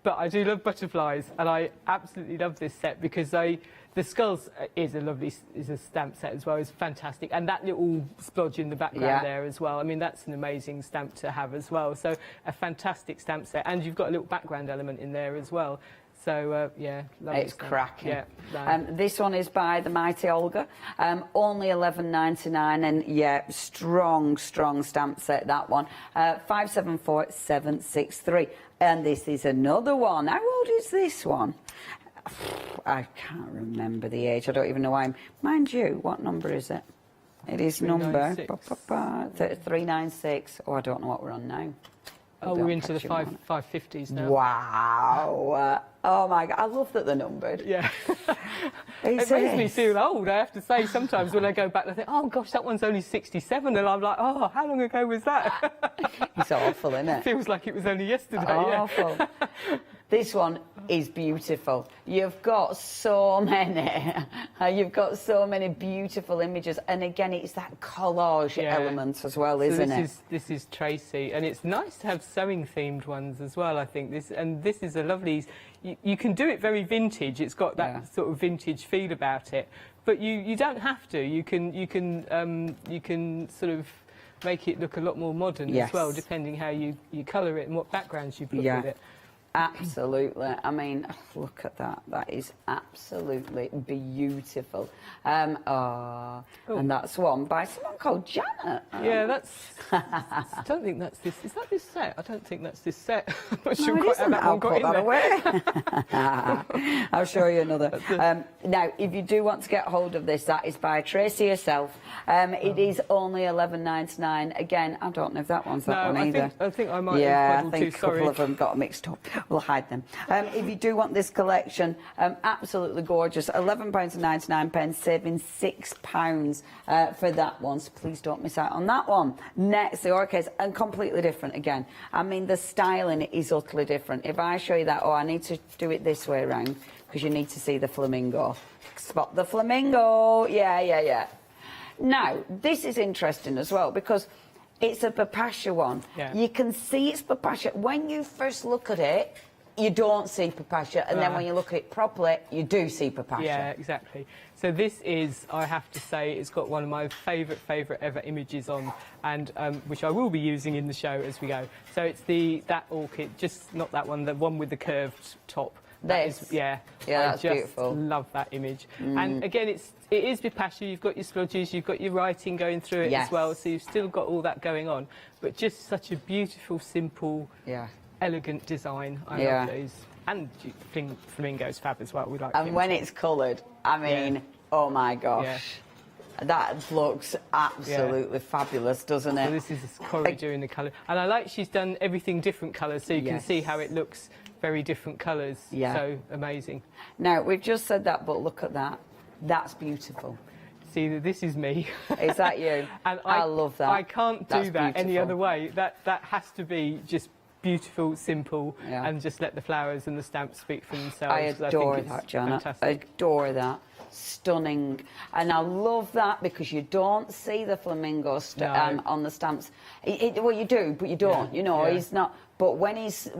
[SPEAKER 15] But I do love butterflies, and I absolutely love this set because the skulls is a stamp set as well. It's fantastic, and that little splodge in the background there as well. I mean, that's an amazing stamp to have as well. So a fantastic stamp set, and you've got a little background element in there as well. So yeah,
[SPEAKER 5] it's cracking.
[SPEAKER 15] Yeah,
[SPEAKER 5] this one is by the mighty Olga, only £11.99, and yeah, strong stamp set, that one. 574763, and this is another one. How old is this one? I can't remember the age. I don't even know why. Mind you, what number is it? It is number 396. Oh, I don't know what we're on now.
[SPEAKER 15] Oh, we're into the 550s now.
[SPEAKER 5] Wow. Oh, my God. I love that they're numbered.
[SPEAKER 15] Yeah. It makes me feel old, I have to say. Sometimes when I go back, I think, oh, gosh, that one's only 67. And I'm like, oh, how long ago was that?
[SPEAKER 5] It's awful, isn't it?
[SPEAKER 15] It feels like it was only yesterday.
[SPEAKER 5] Awful. Yeah. This one is beautiful. You've got so many. You've got so many beautiful images, and again, it's that collage element as well, isn't it?
[SPEAKER 15] This is Tracy, and it's nice to have sewing themed ones as well. I think this is a lovely. You can do it very vintage. It's got that sort of vintage feel about it, but you don't have to. You can sort of make it look a lot more modern as well, depending how you colour it and what backgrounds you put with it.
[SPEAKER 5] Absolutely. I mean, look at that. That is absolutely beautiful. And that's one by someone called Janet.
[SPEAKER 15] Yeah, I don't think that's this. Is that this set? I don't think that's this set. I'm not sure
[SPEAKER 5] it isn't. I'll put that away. I'll show you another. Now, if you do want to get hold of this, that is by Tracy herself. It is only £11.99. Again, I don't know if that one's that one either.
[SPEAKER 15] I think I might have
[SPEAKER 5] I think a couple of them got mixed up. We'll hide them. If you do want this collection, absolutely gorgeous. £11.99, saving £6 for that one. So please don't miss out on that one. Next, the Orcas, and completely different again. I mean, the styling is utterly different. If I show you that, I need to do it this way around because you need to see the flamingo. Spot the flamingo. Yeah. Now, this is interesting as well because it's a papasha one. Yeah. You can see it's papasha. When you first look at it, you don't see papasha, and then when you look at it properly, you do see papasha.
[SPEAKER 15] Yeah, exactly. So this is, I have to say, it's got one of my favourite ever images on, and which I will be using in the show as we go. So it's that orchid, just not that one, the one with the curved top.
[SPEAKER 5] That's beautiful.
[SPEAKER 15] Love that image. And again, it is papasha. You've got your splodges, you've got your writing going through it as well, so you've still got all that going on. But just such a beautiful, simple, elegant design. I love those. And flamingo's fab as well. We like.
[SPEAKER 5] And when it's coloured, I mean, oh my gosh. That looks absolutely fabulous, doesn't it?
[SPEAKER 15] So this is Corey doing the colour. And I like she's done everything different colours, so you can see how it looks very different colours. So amazing.
[SPEAKER 5] Now, we've just said that, but look at that. That's beautiful.
[SPEAKER 15] See, this is me.
[SPEAKER 5] Is that you?
[SPEAKER 15] And
[SPEAKER 5] I love that.
[SPEAKER 15] I can't do that any other way. That has to be just beautiful, simple, and just let the flowers and the stamps speak for themselves.
[SPEAKER 5] I adore that, Janet. I adore that. Stunning. And I love that because you don't see the flamingo on the stamps. Well, you do, but you don't. You know, he's not. But when he's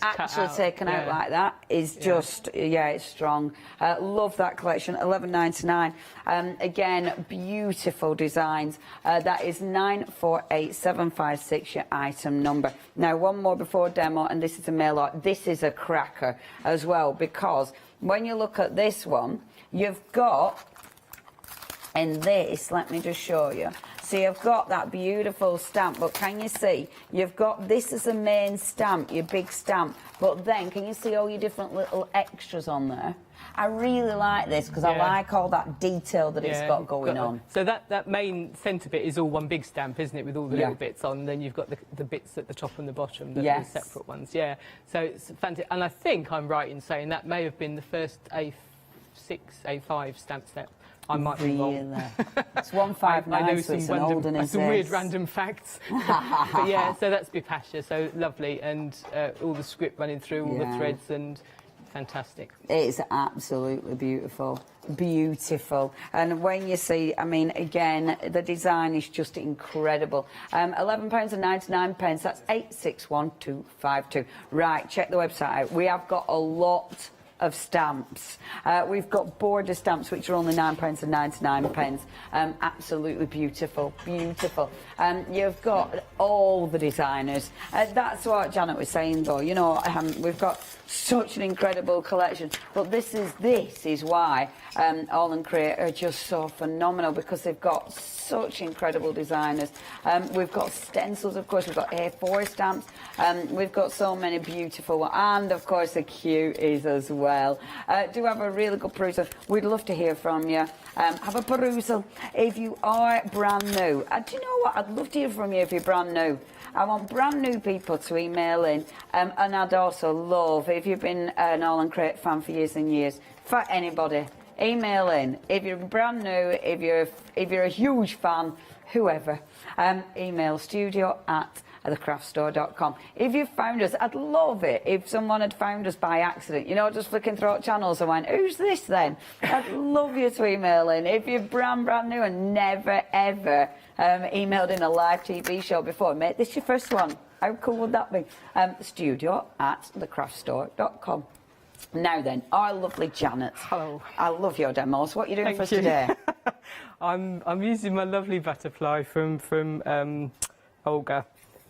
[SPEAKER 5] actually taken out like that, is just it's strong. Love that collection. £11.99. Again, beautiful designs. That is 948756, your item number. Now, one more before demo, and this is a mail art. This is a cracker as well because when you look at this one, you've got in this. Let me just show you. So you've got that beautiful stamp, but can you see, you've got this as a main stamp, your big stamp, but then can you see all your different little extras on there? I really like this because I like all that detail that it's got going on.
[SPEAKER 15] So that main centre bit is all one big stamp, isn't it, with all the little bits on, and then you've got the bits at the top and the bottom, the separate ones. Yeah, so it's fantastic. And I think I'm right in saying that may have been the first A6, A5 stamp set. I might be wrong.
[SPEAKER 5] It's 159, so it's an olden as
[SPEAKER 15] some weird random facts. But yeah, so that's Bipasha, so lovely, and all the script running through, all the threads, and fantastic.
[SPEAKER 5] It's absolutely beautiful. Beautiful. And when you see, I mean, again, the design is just incredible. £11.99, that's 861252. Right, check the website out. We have got a lot of stamps. We've got border stamps, which are only £9.99. Absolutely beautiful, beautiful. You've got all the designers. That's what Janet was saying, though. You know, we've got such an incredible collection. But this is why AALL Create are just so phenomenal, because they've got such incredible designers. We've got stencils, of course. We've got A4 stamps. We've got so many beautiful ones, and of course the cuties as well. Do have a really good perusal. We'd love to hear from you. Have a perusal if you are brand new. Do you know what? I'd love to hear from you if you're brand new. I want brand new people to email in, and I'd also love, if you've been an AALL Create fan for years and years, for anybody, email in. If you're brand new, if you're a huge fan, whoever, email studio@thecraftstore.com. If you found us, I'd love it if someone had found us by accident, you know, just flicking through channels and went, who's this then? I'd love you to email in. If you're brand new and never ever emailed in a live TV show before, mate, this is your first one. How cool would that be? Studio@thecraftstore.com. Now then, our lovely Janet.
[SPEAKER 15] Hello.
[SPEAKER 5] I love your demos. What are you doing for us today?
[SPEAKER 15] I'm using my lovely butterfly from Olga,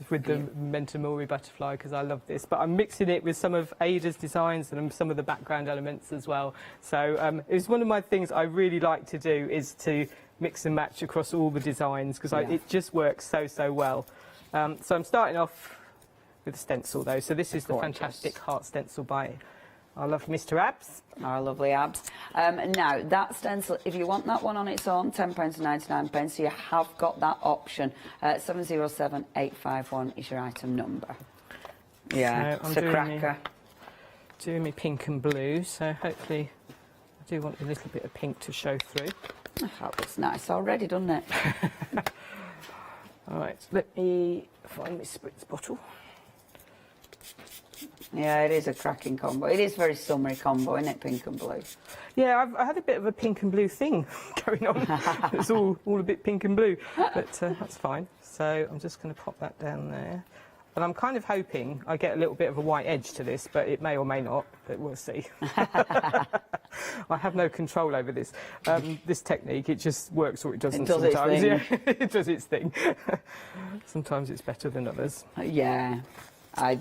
[SPEAKER 15] with the Memento Mori butterfly, because I love this. But I'm mixing it with some of Ada's designs and some of the background elements as well. So it's one of my things I really like to do, is to mix and match across all the designs, because it just works so well. So I'm starting off with a stencil though. So this is the fantastic heart stencil by our lovely Mr. Abs.
[SPEAKER 5] Our lovely Abs. Now, that stencil, if you want that one on its own, £10.99, so you have got that option. 707851 is your item number. Yeah,
[SPEAKER 15] so
[SPEAKER 5] it's a cracker.
[SPEAKER 15] Doing me pink and blue, so hopefully I do want a little bit of pink to show through.
[SPEAKER 5] Oh, that looks nice already, doesn't it?
[SPEAKER 15] All right, let me find my spritz bottle.
[SPEAKER 5] Yeah, it is a cracking combo. It is a very summery combo, isn't it, pink and blue?
[SPEAKER 15] Yeah, I had a bit of a pink and blue thing going on. It's all a bit pink and blue, but that's fine. So I'm just going to pop that down there. And I'm kind of hoping I get a little bit of a white edge to this, but it may or may not, but we'll see. I have no control over this. This technique, it just works or it doesn't sometimes. Yeah, it does its thing. Sometimes it's better than others.
[SPEAKER 5] Yeah. I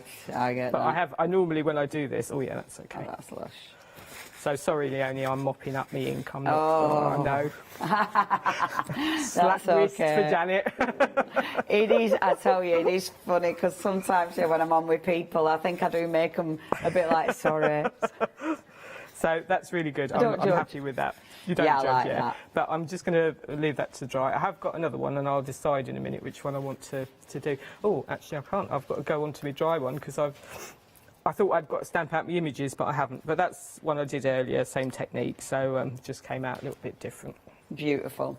[SPEAKER 5] get
[SPEAKER 15] but
[SPEAKER 5] that.
[SPEAKER 15] I normally, when I do this, oh yeah, that's okay.
[SPEAKER 5] Oh, that's lush.
[SPEAKER 15] So sorry, Leonie, I'm mopping up my ink. I'm not.
[SPEAKER 5] Oh,
[SPEAKER 15] no.
[SPEAKER 5] That's
[SPEAKER 15] wrist
[SPEAKER 5] okay.
[SPEAKER 15] for Janet.
[SPEAKER 5] It is. I tell you, it is funny because sometimes when I'm on with people, I think I do make them a bit like sorry.
[SPEAKER 15] So that's really good. I'm happy with that. You don't judge,
[SPEAKER 5] like that.
[SPEAKER 15] But I'm just going to leave that to dry. I have got another one, and I'll decide in a minute which one I want to do. Oh, actually, I can't. I've got to go on to my dry one because I thought I'd got to stamp out my images, but I haven't. But that's one I did earlier, same technique, so just came out a little bit different.
[SPEAKER 5] Beautiful.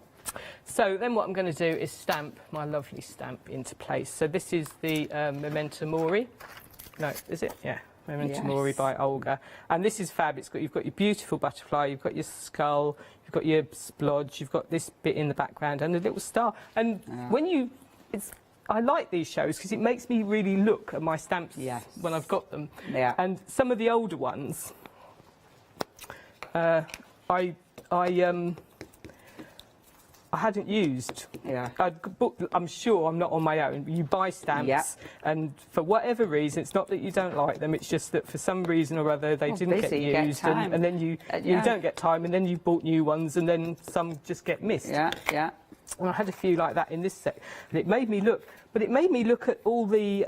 [SPEAKER 15] So then what I'm going to do is stamp my lovely stamp into place. So this is the Memento Mori. No, is it? Yeah. Memento Mori by Olga, and this is fab. You've got your beautiful butterfly, you've got your skull, you've got your splodge, you've got this bit in the background, and a little star. And when I like these shows because it makes me really look at my stamps when I've got them. Yeah. And some of the older ones, I hadn't used. Yeah. I'm sure I'm not on my own. You buy stamps, and for whatever reason, it's not that you don't like them. It's just that for some reason or other they didn't get used, and then you don't get time, and then you bought new ones, and then some just get missed.
[SPEAKER 5] Yeah, yeah.
[SPEAKER 15] And I had a few like that in this set, and it made me look. But it made me look at all the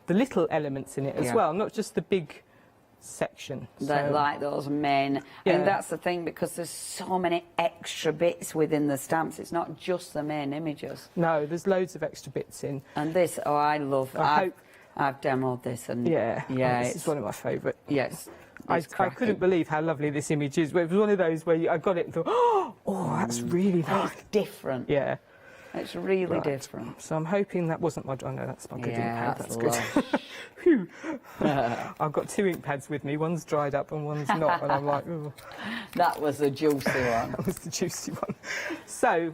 [SPEAKER 15] little elements in it as well, not just the big section.
[SPEAKER 5] Like those main, and that's the thing, because there's so many extra bits within the stamps. It's not just the main images.
[SPEAKER 15] No, there's loads of extra bits in.
[SPEAKER 5] And this, I love. I've demoed this, and
[SPEAKER 15] this is one of my favourite.
[SPEAKER 5] Yes.
[SPEAKER 15] I couldn't believe how lovely this image is. It was one of those where I got it and thought, oh, that's really nice.
[SPEAKER 5] It's different.
[SPEAKER 15] Yeah.
[SPEAKER 5] It's really different.
[SPEAKER 15] So I'm hoping that wasn't my... Oh, no, that's my good ink pad. That's good.
[SPEAKER 5] Phew.
[SPEAKER 15] I've got 2 ink pads with me. One's dried up and one's not. And I'm like, ooh.
[SPEAKER 5] That was the juicy one.
[SPEAKER 15] That was the juicy one. So...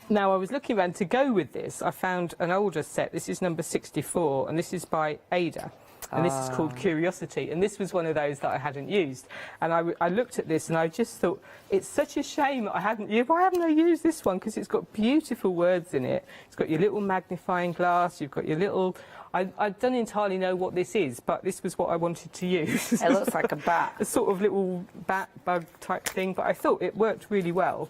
[SPEAKER 15] Now, I was looking around to go with this. I found an older set. This is number 64, and this is by Ada. And this is called Curiosity. And this was one of those that I hadn't used. And I looked at this, and I just thought, it's such a shame that I hadn't used. Why haven't I used this one? Because it's got beautiful words in it. It's got your little magnifying glass. You've got your little... I don't entirely know what this is, but this was what I wanted to use.
[SPEAKER 5] It looks like a bat.
[SPEAKER 15] A sort of little bat bug type thing. But I thought it worked really well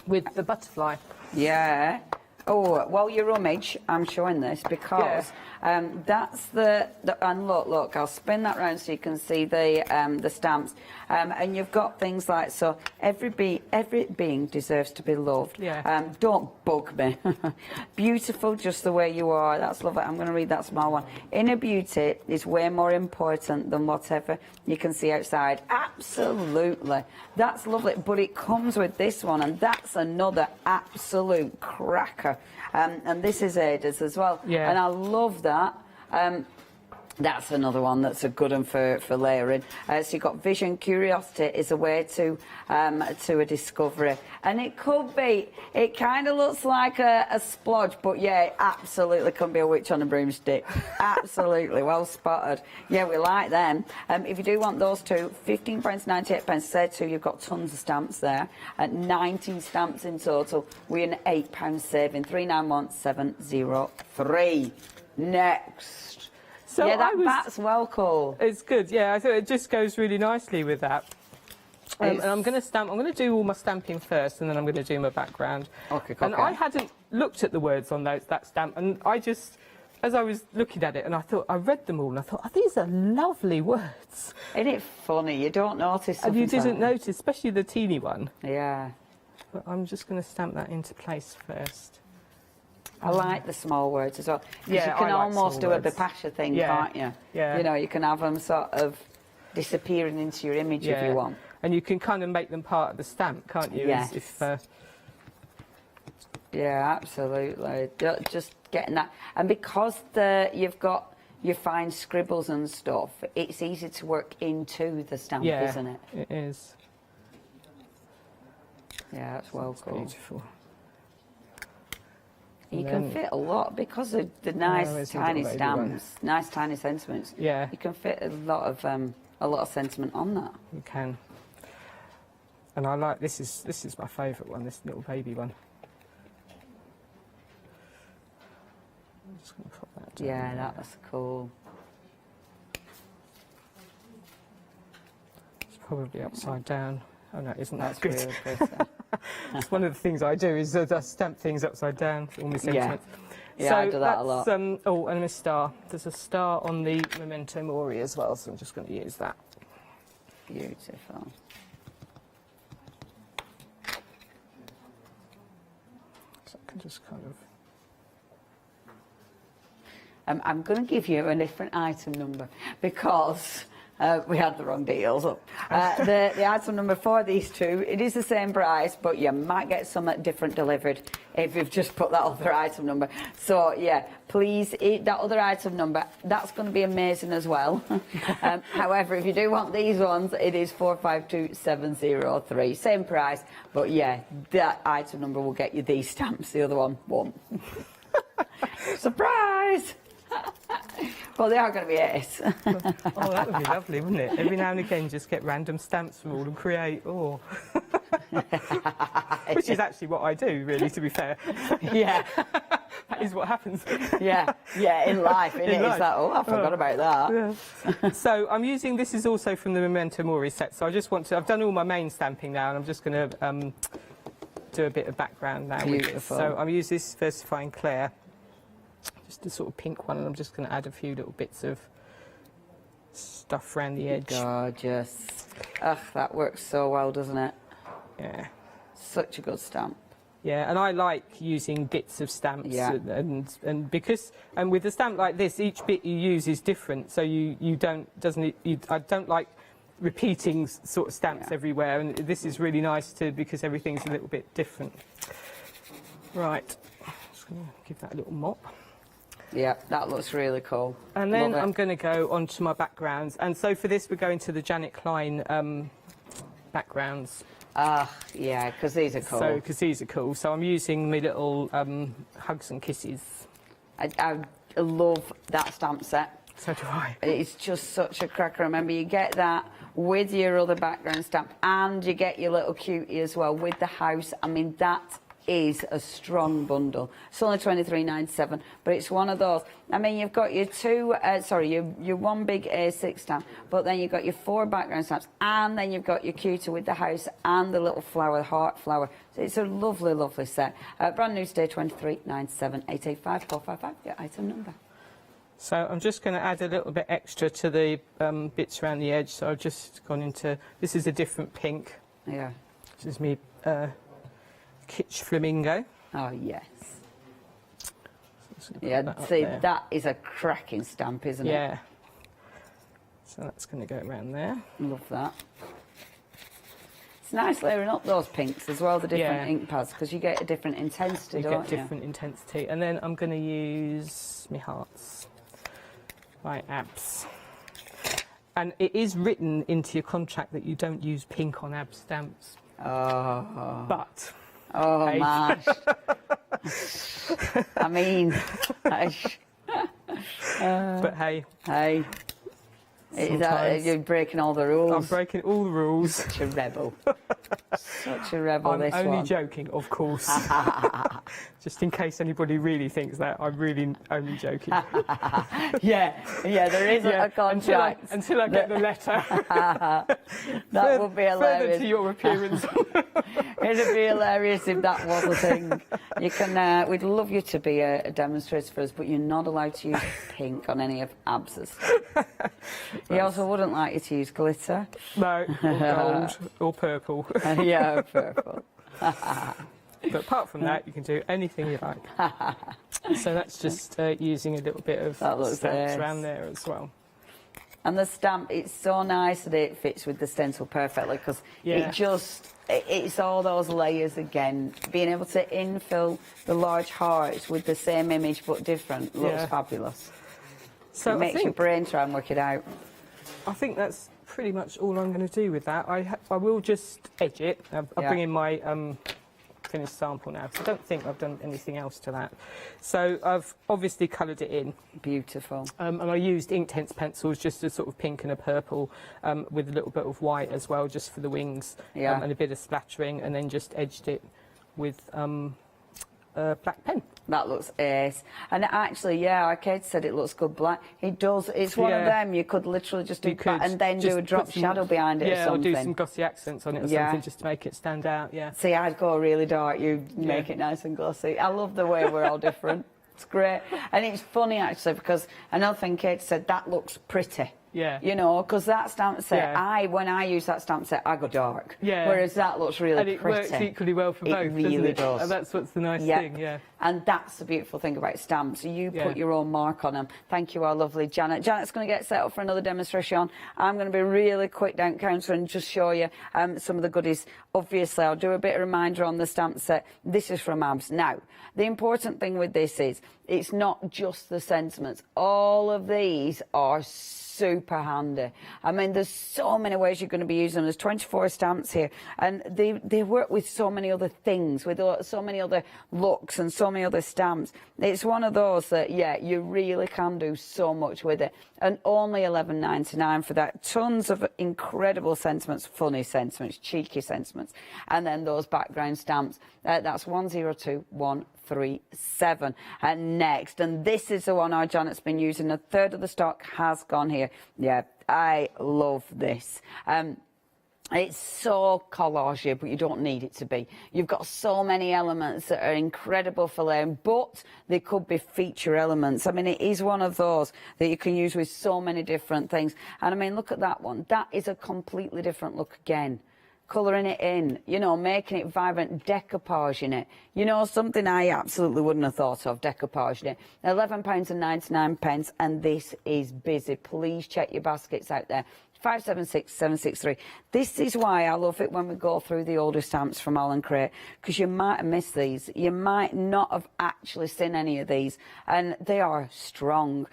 [SPEAKER 15] with the butterfly.
[SPEAKER 5] Yeah. Oh, well, your rummage, I'm showing this because that's the and look, I'll spin that round so you can see the stamps. And you've got things like, so every being deserves to be loved.
[SPEAKER 15] Yeah.
[SPEAKER 5] Don't bug me. Beautiful just the way you are. That's lovely. I'm going to read that small one. Inner beauty is way more important than whatever you can see outside. Absolutely. That's lovely. But it comes with this one, and that's another absolute cracker. And this is Ada's as well.
[SPEAKER 15] Yeah.
[SPEAKER 5] And I love that. That's another one that's a good one for layering. So you've got vision. Curiosity is a way to a discovery. And it could be, it kind of looks like a splodge, but yeah, it absolutely can be a witch on a broomstick. Absolutely, well spotted. Yeah, we like them. If you do want those two, £15.98 there too. You've got tons of stamps there. 19 stamps in total. We're an £8 saving. 391703. Next.
[SPEAKER 15] So
[SPEAKER 5] yeah, that's well cool.
[SPEAKER 15] It's good, yeah. I thought it just goes really nicely with that. And I'm going to stamp. I'm going to do all my stamping first, and then I'm going to do my background.
[SPEAKER 5] Okay.
[SPEAKER 15] And I hadn't looked at the words on that stamp, and I just, as I was looking at it, and I read them all, and I thought, oh, these are lovely words.
[SPEAKER 5] Isn't it funny? You don't notice.
[SPEAKER 15] And you didn't notice, especially the teeny one.
[SPEAKER 5] Yeah.
[SPEAKER 15] But I'm just going to stamp that into place first.
[SPEAKER 5] I like the small words as well.
[SPEAKER 15] Yeah,
[SPEAKER 5] you can almost do
[SPEAKER 15] words.
[SPEAKER 5] a Bipasha thing, can't you?
[SPEAKER 15] Yeah.
[SPEAKER 5] You know, you can have them sort of disappearing into your image if you want.
[SPEAKER 15] And you can kind of make them part of the stamp, can't you?
[SPEAKER 5] Yes.
[SPEAKER 15] Yeah,
[SPEAKER 5] absolutely. Just getting that. And because you've got your fine scribbles and stuff, it's easy to work into the stamp, isn't it?
[SPEAKER 15] It is.
[SPEAKER 5] Yeah, that's well cool.
[SPEAKER 15] Beautiful.
[SPEAKER 5] You can fit a lot because of the nice tiny stamps, nice tiny sentiments.
[SPEAKER 15] Yeah.
[SPEAKER 5] You can fit a lot of sentiment on that.
[SPEAKER 15] You can. And I like this is my favourite one, this little baby one. I'm just going to put that down.
[SPEAKER 5] Yeah, that's cool.
[SPEAKER 15] It's probably upside down. Oh no, it isn't.
[SPEAKER 5] That's
[SPEAKER 15] good.
[SPEAKER 5] really pretty.
[SPEAKER 15] It's one of the things I do is I stamp things upside down, all my sentiments.
[SPEAKER 5] Yeah,
[SPEAKER 15] so
[SPEAKER 5] I do that a lot.
[SPEAKER 15] Oh, and a star. There's a star on the Memento Mori as well, so I'm just going to use that.
[SPEAKER 5] Beautiful.
[SPEAKER 15] So I can just kind of...
[SPEAKER 5] I'm going to give you a different item number because... we had the wrong details up. The item number for these two, it is the same price, but you might get something different delivered if you've just put that other item number. So, yeah, please, that other item number, that's going to be amazing as well. However, if you do want these ones, it is 452703. Same price, but, yeah, that item number will get you these stamps. The other one won't. Surprise! Well, they are going to be ace.
[SPEAKER 15] Oh, that would be lovely, wouldn't it? Every now and again, just get random stamps from AALL Create. Oh. Which is actually what I do, really, to be fair.
[SPEAKER 5] Yeah.
[SPEAKER 15] That is what happens.
[SPEAKER 5] Yeah, in life, isn't it? It's like, oh, I forgot about that.
[SPEAKER 15] Yeah. So I'm using, this is also from the Memento Mori set, so I just want to, I've done all my main stamping now, and I'm just going to do a bit of background now with this. So I'm using this Versifying Clair, just a sort of pink one, and I'm just going to add a few little bits of stuff around the edge.
[SPEAKER 5] Gorgeous. Ugh, that works so well, doesn't it?
[SPEAKER 15] Yeah.
[SPEAKER 5] Such a good stamp.
[SPEAKER 15] Yeah, and I like using bits of stamps, and because with a stamp like this, each bit you use is different, so I don't like repeating sort of stamps everywhere, and this is really nice too because everything's a little bit different. Right, just going to give that a little mop.
[SPEAKER 5] Yeah, that looks really cool.
[SPEAKER 15] And then I'm going to go on to my backgrounds, and so for this we're going to the Janet Klein backgrounds.
[SPEAKER 5] Yeah, because these are cool.
[SPEAKER 15] So I'm using my little Hugs and Kisses.
[SPEAKER 5] I love that stamp set.
[SPEAKER 15] So do I.
[SPEAKER 5] It's just such a cracker. Remember, you get that with your other background stamp, and you get your little cutie as well with the house. I mean, that is a strong bundle. It's only $23.97, but it's one of those. I mean, you've got your your one big A6 stamp, but then you've got your 4 background stamps, and then you've got your cutie with the house and the little flower, the heart flower. So it's a lovely, lovely set. Brand new today, $23.97, 885-455, your item number.
[SPEAKER 15] So I'm just going to add a little bit extra to the bits around the edge. So I've just gone into, this is a different pink.
[SPEAKER 5] Yeah.
[SPEAKER 15] This is me Kitsch Flamingo.
[SPEAKER 5] Oh, yes.
[SPEAKER 15] So
[SPEAKER 5] yeah, see, that is a cracking stamp, isn't it?
[SPEAKER 15] Yeah. So that's going to go around there.
[SPEAKER 5] Love that. It's nice layering up those pinks as well, the different ink pads, because you get a different intensity, don't you?
[SPEAKER 15] You get different intensity. And then I'm going to use my hearts, my abs. And it is written into your contract that you don't use pink on ab stamps.
[SPEAKER 5] Oh.
[SPEAKER 15] But...
[SPEAKER 5] Oh, hey. Mash. I mean...
[SPEAKER 15] but hey.
[SPEAKER 5] Hey. You're breaking all the rules.
[SPEAKER 15] I'm breaking all the rules.
[SPEAKER 5] Such a rebel. Such a rebel, this one.
[SPEAKER 15] I'm only joking, of course. Just in case anybody really thinks that, I'm really only joking.
[SPEAKER 5] yeah, there is a contract.
[SPEAKER 15] Until I get the letter.
[SPEAKER 5] That would be hilarious.
[SPEAKER 15] Further to your appearance.
[SPEAKER 5] It'd be hilarious if that was a thing. You can. We'd love you to be a demonstrator for us, but you're not allowed to use pink on any of Abs's. He also wouldn't like you to use glitter.
[SPEAKER 15] No, or gold, or purple.
[SPEAKER 5] Yeah, purple.
[SPEAKER 15] But apart from that, you can do anything you like. So that's just using a little bit of stamps around there as well.
[SPEAKER 5] And the stamp, it's so nice that it fits with the stencil perfectly, because it's all those layers again. Being able to infill the large hearts with the same image but different looks fabulous. So it makes your brain try and work it out.
[SPEAKER 15] I think that's pretty much all I'm going to do with that. I will just edge it. I'll bring in my finished sample now, because I don't think I've done anything else to that. So I've obviously coloured it in.
[SPEAKER 5] Beautiful.
[SPEAKER 15] And I used Inktense pencils, just a sort of pink and a purple, with a little bit of white as well, just for the wings, and a bit of splattering, and then just edged it with a black pen.
[SPEAKER 5] That looks ace. And actually, Kate said it looks good black. It does. It's one of them you could literally just do black and then do a drop shadow behind it or something.
[SPEAKER 15] Yeah, or do some glossy accents on it or something just to make it stand out,
[SPEAKER 5] See, I'd go really dark. You make it nice and glossy. I love the way we're all different. It's great. And it's funny, actually, because another thing Kate said, that looks pretty.
[SPEAKER 15] Yeah.
[SPEAKER 5] You know, because that stamp set, when I use that stamp set, I go dark.
[SPEAKER 15] Yeah.
[SPEAKER 5] Whereas that looks really pretty.
[SPEAKER 15] And it works equally well for both,
[SPEAKER 5] really
[SPEAKER 15] doesn't it?
[SPEAKER 5] does.
[SPEAKER 15] And that's what's the nice thing,
[SPEAKER 5] And that's the beautiful thing about stamps. You put your own mark on them. Thank you, our lovely Janet. Janet's going to get set up for another demonstration. I'm going to be really quick down counter and just show you some of the goodies. Obviously, I'll do a bit of reminder on the stamp set. This is from Abs. Now, the important thing with this is it's not just the sentiments. All of these are super handy. I mean, there's so many ways you're going to be using them. There's 24 stamps here, and they work with so many other things, with so many other looks and so many other stamps. It's one of those that, you really can do so much with it. And only $11.99 for that. Tons of incredible sentiments, funny sentiments, cheeky sentiments, and then those background stamps. That's 102137. And next, and this is the one our Janet's been using. A third of the stock has gone here. Yeah, I love this. It's so collagey, but you don't need it to be. You've got so many elements that are incredible for layering, but they could be feature elements. I mean, it is one of those that you can use with so many different things. And I mean, look at that one. That is a completely different look again. Colouring it in, you know, making it vibrant, decoupaging it. You know, something I absolutely wouldn't have thought of, decoupaging it. £11.99, and this is busy. Please check your baskets out there. 576763. This is why I love it when we go through the older stamps from AALL Create, because you might have missed these. You might not have actually seen any of these, and they are strong.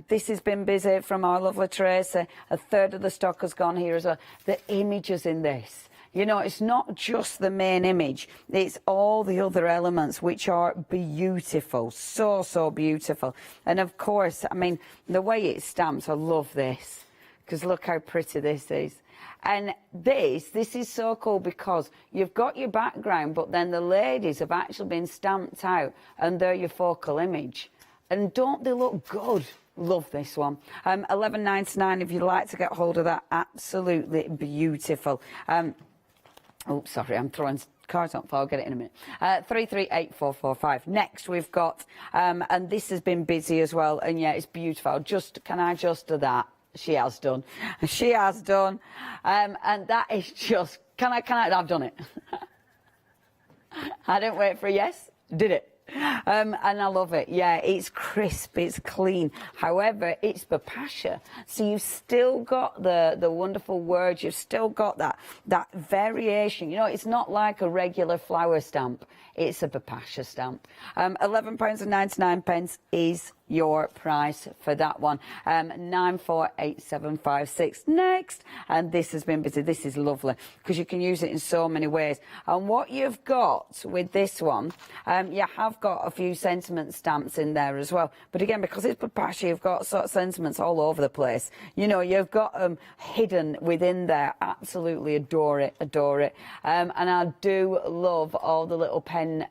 [SPEAKER 5] This has been busy from our lovely Tracy. A third of the stock has gone here as well. The images in this, you know, it's not just the main image, it's all the other elements which are beautiful, so, so beautiful. And of course, I mean, the way it stamps, I love this. Because look how pretty this is. And this is so cool because you've got your background, but then the ladies have actually been stamped out and they're your focal image. And don't they look good? Love this one. £11.99 if you'd like to get hold of that. Absolutely beautiful. Oh, sorry, I'm throwing cards on, I'll get it in a minute. 338445. Next we've got, and this has been busy as well, and yeah, it's beautiful. Can I just do that? She has done. She has done. And that is just, I've done it. I didn't wait for a yes, did it. And I love it. Yeah, it's crisp, it's clean. However, it's Papasha. So you've still got the wonderful words, you've still got that variation. You know, it's not like a regular flower stamp. It's a Papasha stamp. £11.99 is your price for that one. 948756 next. And this has been busy. This is lovely because you can use it in so many ways. And what you've got with this one, you have got a few sentiment stamps in there as well. But again, because it's Papasha, you've got sort of sentiments all over the place. You know, you've got them hidden within there. Absolutely adore it, adore it. And I do love all the little pen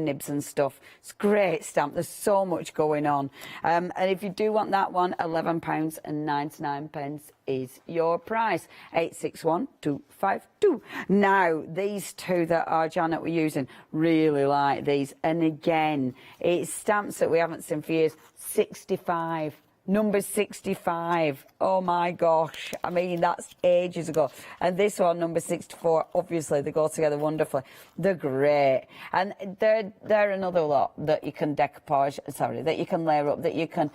[SPEAKER 5] nibs and stuff. It's a great stamp. There's so much going on. And if you do want that one, £11.99 is your price. 861252. Now, these two that our Janet were using, really like these. And again, it's stamps that we haven't seen for years. 65. Number 65. Oh my gosh. I mean, that's ages ago. And this one, number 64, obviously they go together wonderfully. They're great. And they're another lot that you can decoupage, that you can layer up, that you can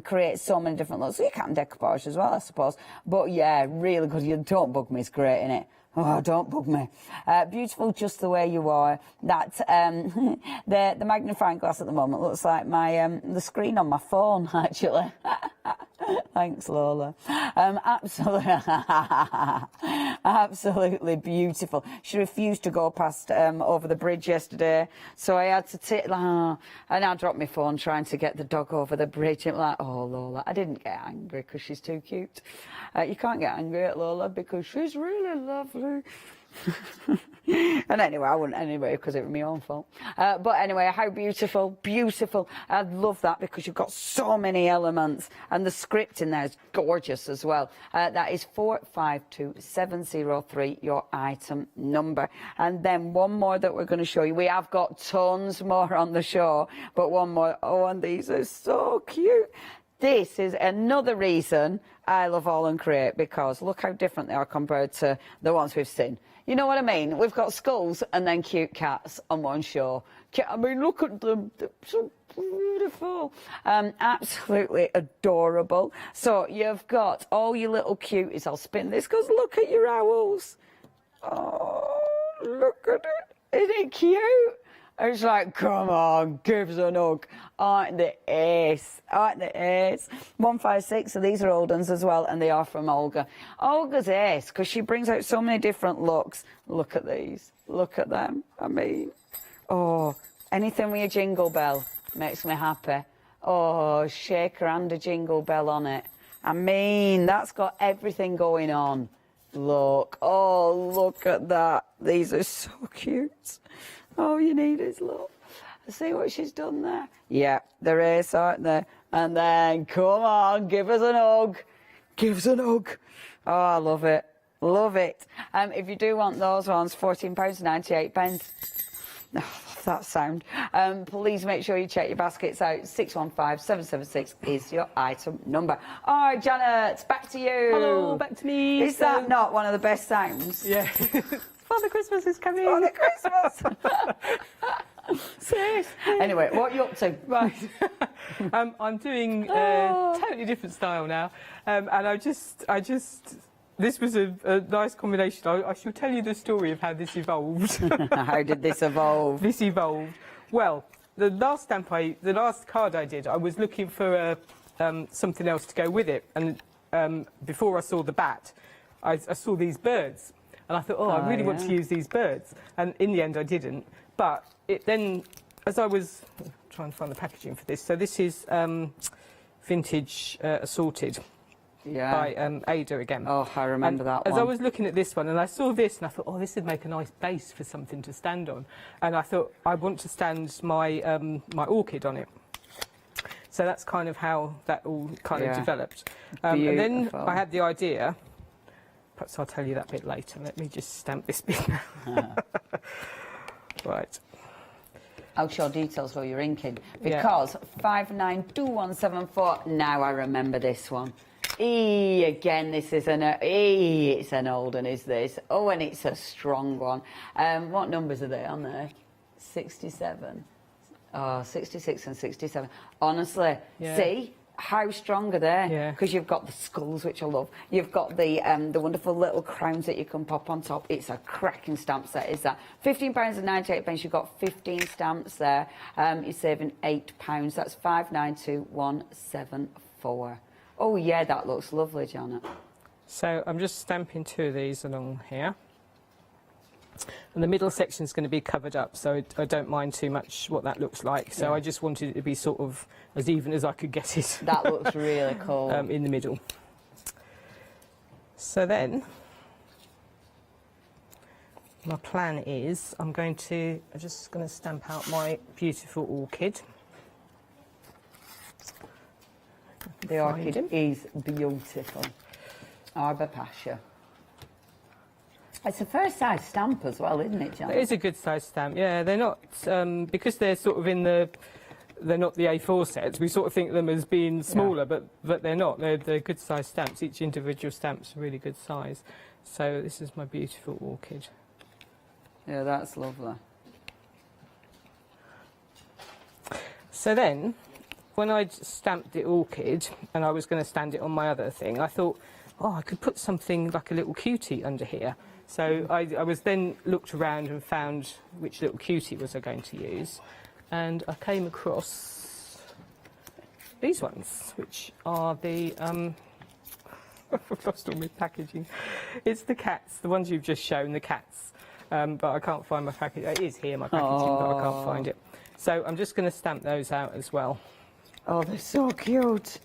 [SPEAKER 5] create so many different looks. So you can decoupage as well, I suppose. But yeah, really good. You don't bug me, it's great, innit? Oh, don't bug me. Beautiful just the way you are. That the magnifying glass at the moment looks like my the screen on my phone, actually. Thanks, Lola. Absolutely beautiful. She refused to go past over the bridge yesterday, so I had to take and I dropped my phone trying to get the dog over the bridge. It was like, oh, Lola. I didn't get angry because she's too cute. You can't get angry at Lola because she's really lovely. And anyway, I wouldn't anyway because it was my own fault. But anyway, how beautiful, beautiful. I love that because you've got so many elements and the script in there is gorgeous as well. That is 452703, your item number. And then one more that we're going to show you. We have got tons more on the show, but one more. Oh, and these are so cute. This is another reason I love AALL Create, because look how different they are compared to the ones we've seen. You know what I mean? We've got skulls and then cute cats on one show. I mean, look at them. They're so beautiful. Absolutely adorable. So you've got all your little cuties. I'll spin this because look at your owls. Oh, look at it. Isn't it cute? It's like, come on, give us a hug. Aren't they ace? Aren't they ace? 156, so these are old ones as well, and they are from Olga. Olga's ace, because she brings out so many different looks. Look at these. Look at them. I mean, oh, anything with a jingle bell makes me happy. Oh, shaker and a jingle bell on it. I mean, that's got everything going on. Look. Oh, look at that. These are so cute. All you need is love. See what she's done there? Yeah, they're ace, aren't they? And then, come on, give us an hug. Give us an hug. Oh, I love it. Love it. If you do want those ones, £14.98. Oh, that sound. Please make sure you check your baskets out. 615776 is your item number. All right, Janet, back to you.
[SPEAKER 15] Hello, back to me.
[SPEAKER 5] Is that not one of the best sounds?
[SPEAKER 15] Yeah. Father Christmas is coming.
[SPEAKER 5] Father Christmas. Serious. Anyway, what are you up to?
[SPEAKER 15] Right. I'm doing a totally different style now, and I just. This was a nice combination. I shall tell you the story of how this evolved.
[SPEAKER 5] How did this evolve?
[SPEAKER 15] This evolved. Well, the last card I did, I was looking for something else to go with it, and before I saw the bat, I saw these birds, and I thought, I really want to use these birds, and in the end I didn't. But then, as I was trying to find the packaging for this, so this is vintage Assorted.
[SPEAKER 5] Yeah.
[SPEAKER 15] By Ada again.
[SPEAKER 5] Oh, I remember that one.
[SPEAKER 15] As I was looking at this one, and I saw this, and I thought, this would make a nice base for something to stand on. And I thought, I want to stand my my orchid on it. So that's kind of how that all kind of developed. And then I had the idea. Perhaps I'll tell you that bit later. Let me just stamp this bit now. Right.
[SPEAKER 5] I'll show details while you're inking. Because 592174, now I remember this one. Again, this is it's an old one, is this? Oh, and it's a strong one. What numbers are they on there? 67. Oh, 66 and 67. Honestly, see how strong are they? Because you've got the skulls, which I love. You've got the wonderful little crowns that you can pop on top. It's a cracking stamp set, is that? £15.98. You've got 15 stamps there. You're saving £8. That's 592174. Oh, yeah, that looks lovely, Janet.
[SPEAKER 15] So I'm just stamping 2 of these along here. And the middle section is going to be covered up, so I don't mind too much what that looks like. So I just wanted it to be sort of as even as I could get it.
[SPEAKER 5] That looks really cool.
[SPEAKER 15] In the middle. So then, my plan is I'm just going to stamp out my beautiful orchid.
[SPEAKER 5] The orchid is beautiful. Arbor Pasha. It's a first size stamp as well, isn't it, John?
[SPEAKER 15] It is a good size stamp, yeah. They're not, because they're sort of they're not the A4 sets, we sort of think of them as being smaller, but they're not. They're good size stamps. Each individual stamp's a really good size. So this is my beautiful orchid.
[SPEAKER 5] Yeah, that's lovely.
[SPEAKER 15] So then, when I'd stamped the orchid and I was going to stand it on my other thing, I thought, I could put something like a little cutie under here. So I was then looked around and found which little cutie was I going to use, and I came across these ones, which are the I've lost all my packaging. It's the cats, the ones you've just shown, the cats. But I can't find my packaging. It is here, my packaging, but I can't find it. So I'm just going to stamp those out as well.
[SPEAKER 5] Oh, they're so cute.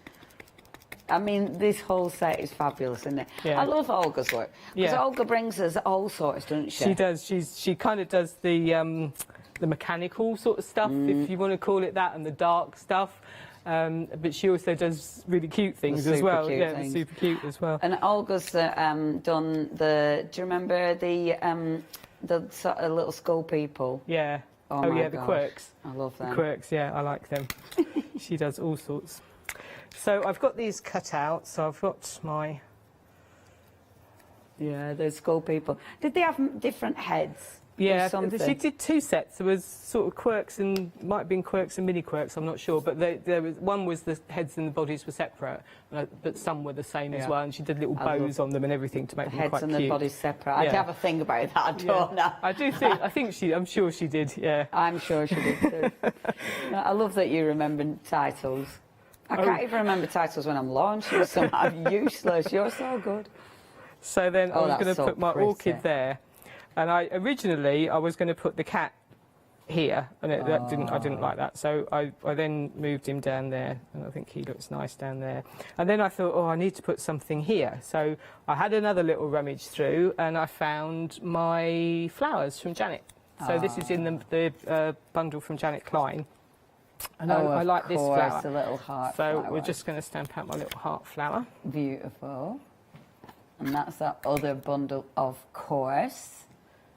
[SPEAKER 5] I mean, this whole set is fabulous, isn't it?
[SPEAKER 15] Yeah.
[SPEAKER 5] I love Olga's work. Because Olga brings us all sorts, doesn't she?
[SPEAKER 15] She does. She kind of does the mechanical sort of stuff, if you want to call it that, and the dark stuff. But she also does really cute things as well.
[SPEAKER 5] Things.
[SPEAKER 15] Super cute as well.
[SPEAKER 5] And Olga's done the. Do you remember the sort of little skull people?
[SPEAKER 15] Yeah.
[SPEAKER 5] Oh my
[SPEAKER 15] the quirks.
[SPEAKER 5] I love them.
[SPEAKER 15] The quirks, yeah, I like them. She does all sorts. So I've got these cut out. So I've got my.
[SPEAKER 5] Yeah, those skull people. Did they have different heads?
[SPEAKER 15] Yeah, she did 2 sets. There was sort of quirks and might have been quirks and mini quirks. I'm not sure, but there was one was the heads and the bodies were separate, but some were the same as well. And she did little bows on them and everything to make them quite cute.
[SPEAKER 5] The heads and the bodies separate. I'd have a thing about that. I don't know.
[SPEAKER 15] I do think. I'm sure she did. Yeah.
[SPEAKER 5] I'm sure she did too. I love that you remember titles. I can't even remember titles when I'm launching some. I'm useless. You're so good.
[SPEAKER 15] So then I was going to put my orchid there. And originally I was going to put the cat here, and I didn't like that. So I then moved him down there, and I think he looks nice down there. And then I thought, I need to put something here. So I had another little rummage through, and I found my flowers from Janet. So this is in the bundle from Janet Klein. And I like this flower.
[SPEAKER 5] It's a little heart
[SPEAKER 15] flower.
[SPEAKER 5] So
[SPEAKER 15] we're just going to stamp out my little heart flower.
[SPEAKER 5] Beautiful. And that's that other bundle, of course,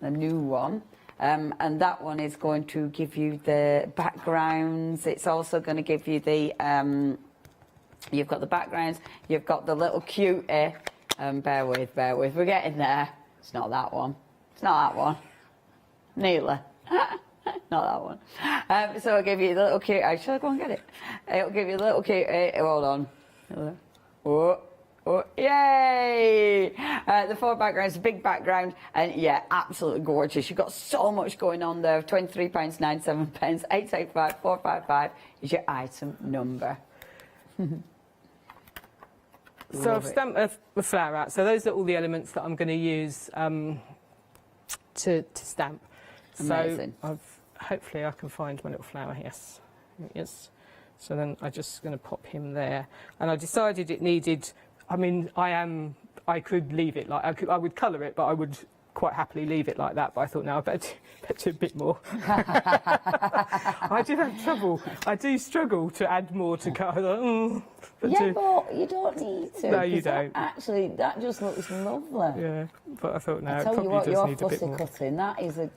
[SPEAKER 5] the new one. And that one is going to give you the backgrounds. It's also going to give you the, you've got the backgrounds, you've got the little cutie. Bear with, we're getting there. It's not that one. It's not that one. Neither. Not that one. So I'll give you the little cutie. Shall I go and get it? It'll give you the little cutie. Hold on. Oh. Oh, yay! The 4 backgrounds, big background, and yeah, absolutely gorgeous. You've got so much going on there. £23.97, 885 455 is your item number.
[SPEAKER 15] So I've stamped the flower out. So those are all the elements that I'm going to use to stamp.
[SPEAKER 5] Amazing.
[SPEAKER 15] So hopefully I can find my little flower. Yes. Yes. So then I'm just going to pop him there. And I decided it needed. I mean, I could leave it like I would colour it, but I would quite happily leave it like that. But I thought, no, I better do a bit more. I do have trouble. I do struggle to add more to colour.
[SPEAKER 5] But you don't need to.
[SPEAKER 15] No, you don't.
[SPEAKER 5] Actually, that just looks lovely.
[SPEAKER 15] Yeah, but I thought, no,
[SPEAKER 5] I
[SPEAKER 15] it
[SPEAKER 5] tell you
[SPEAKER 15] probably
[SPEAKER 5] what,
[SPEAKER 15] does
[SPEAKER 5] your
[SPEAKER 15] need a bit
[SPEAKER 5] fussy
[SPEAKER 15] more.
[SPEAKER 5] cutting, that is a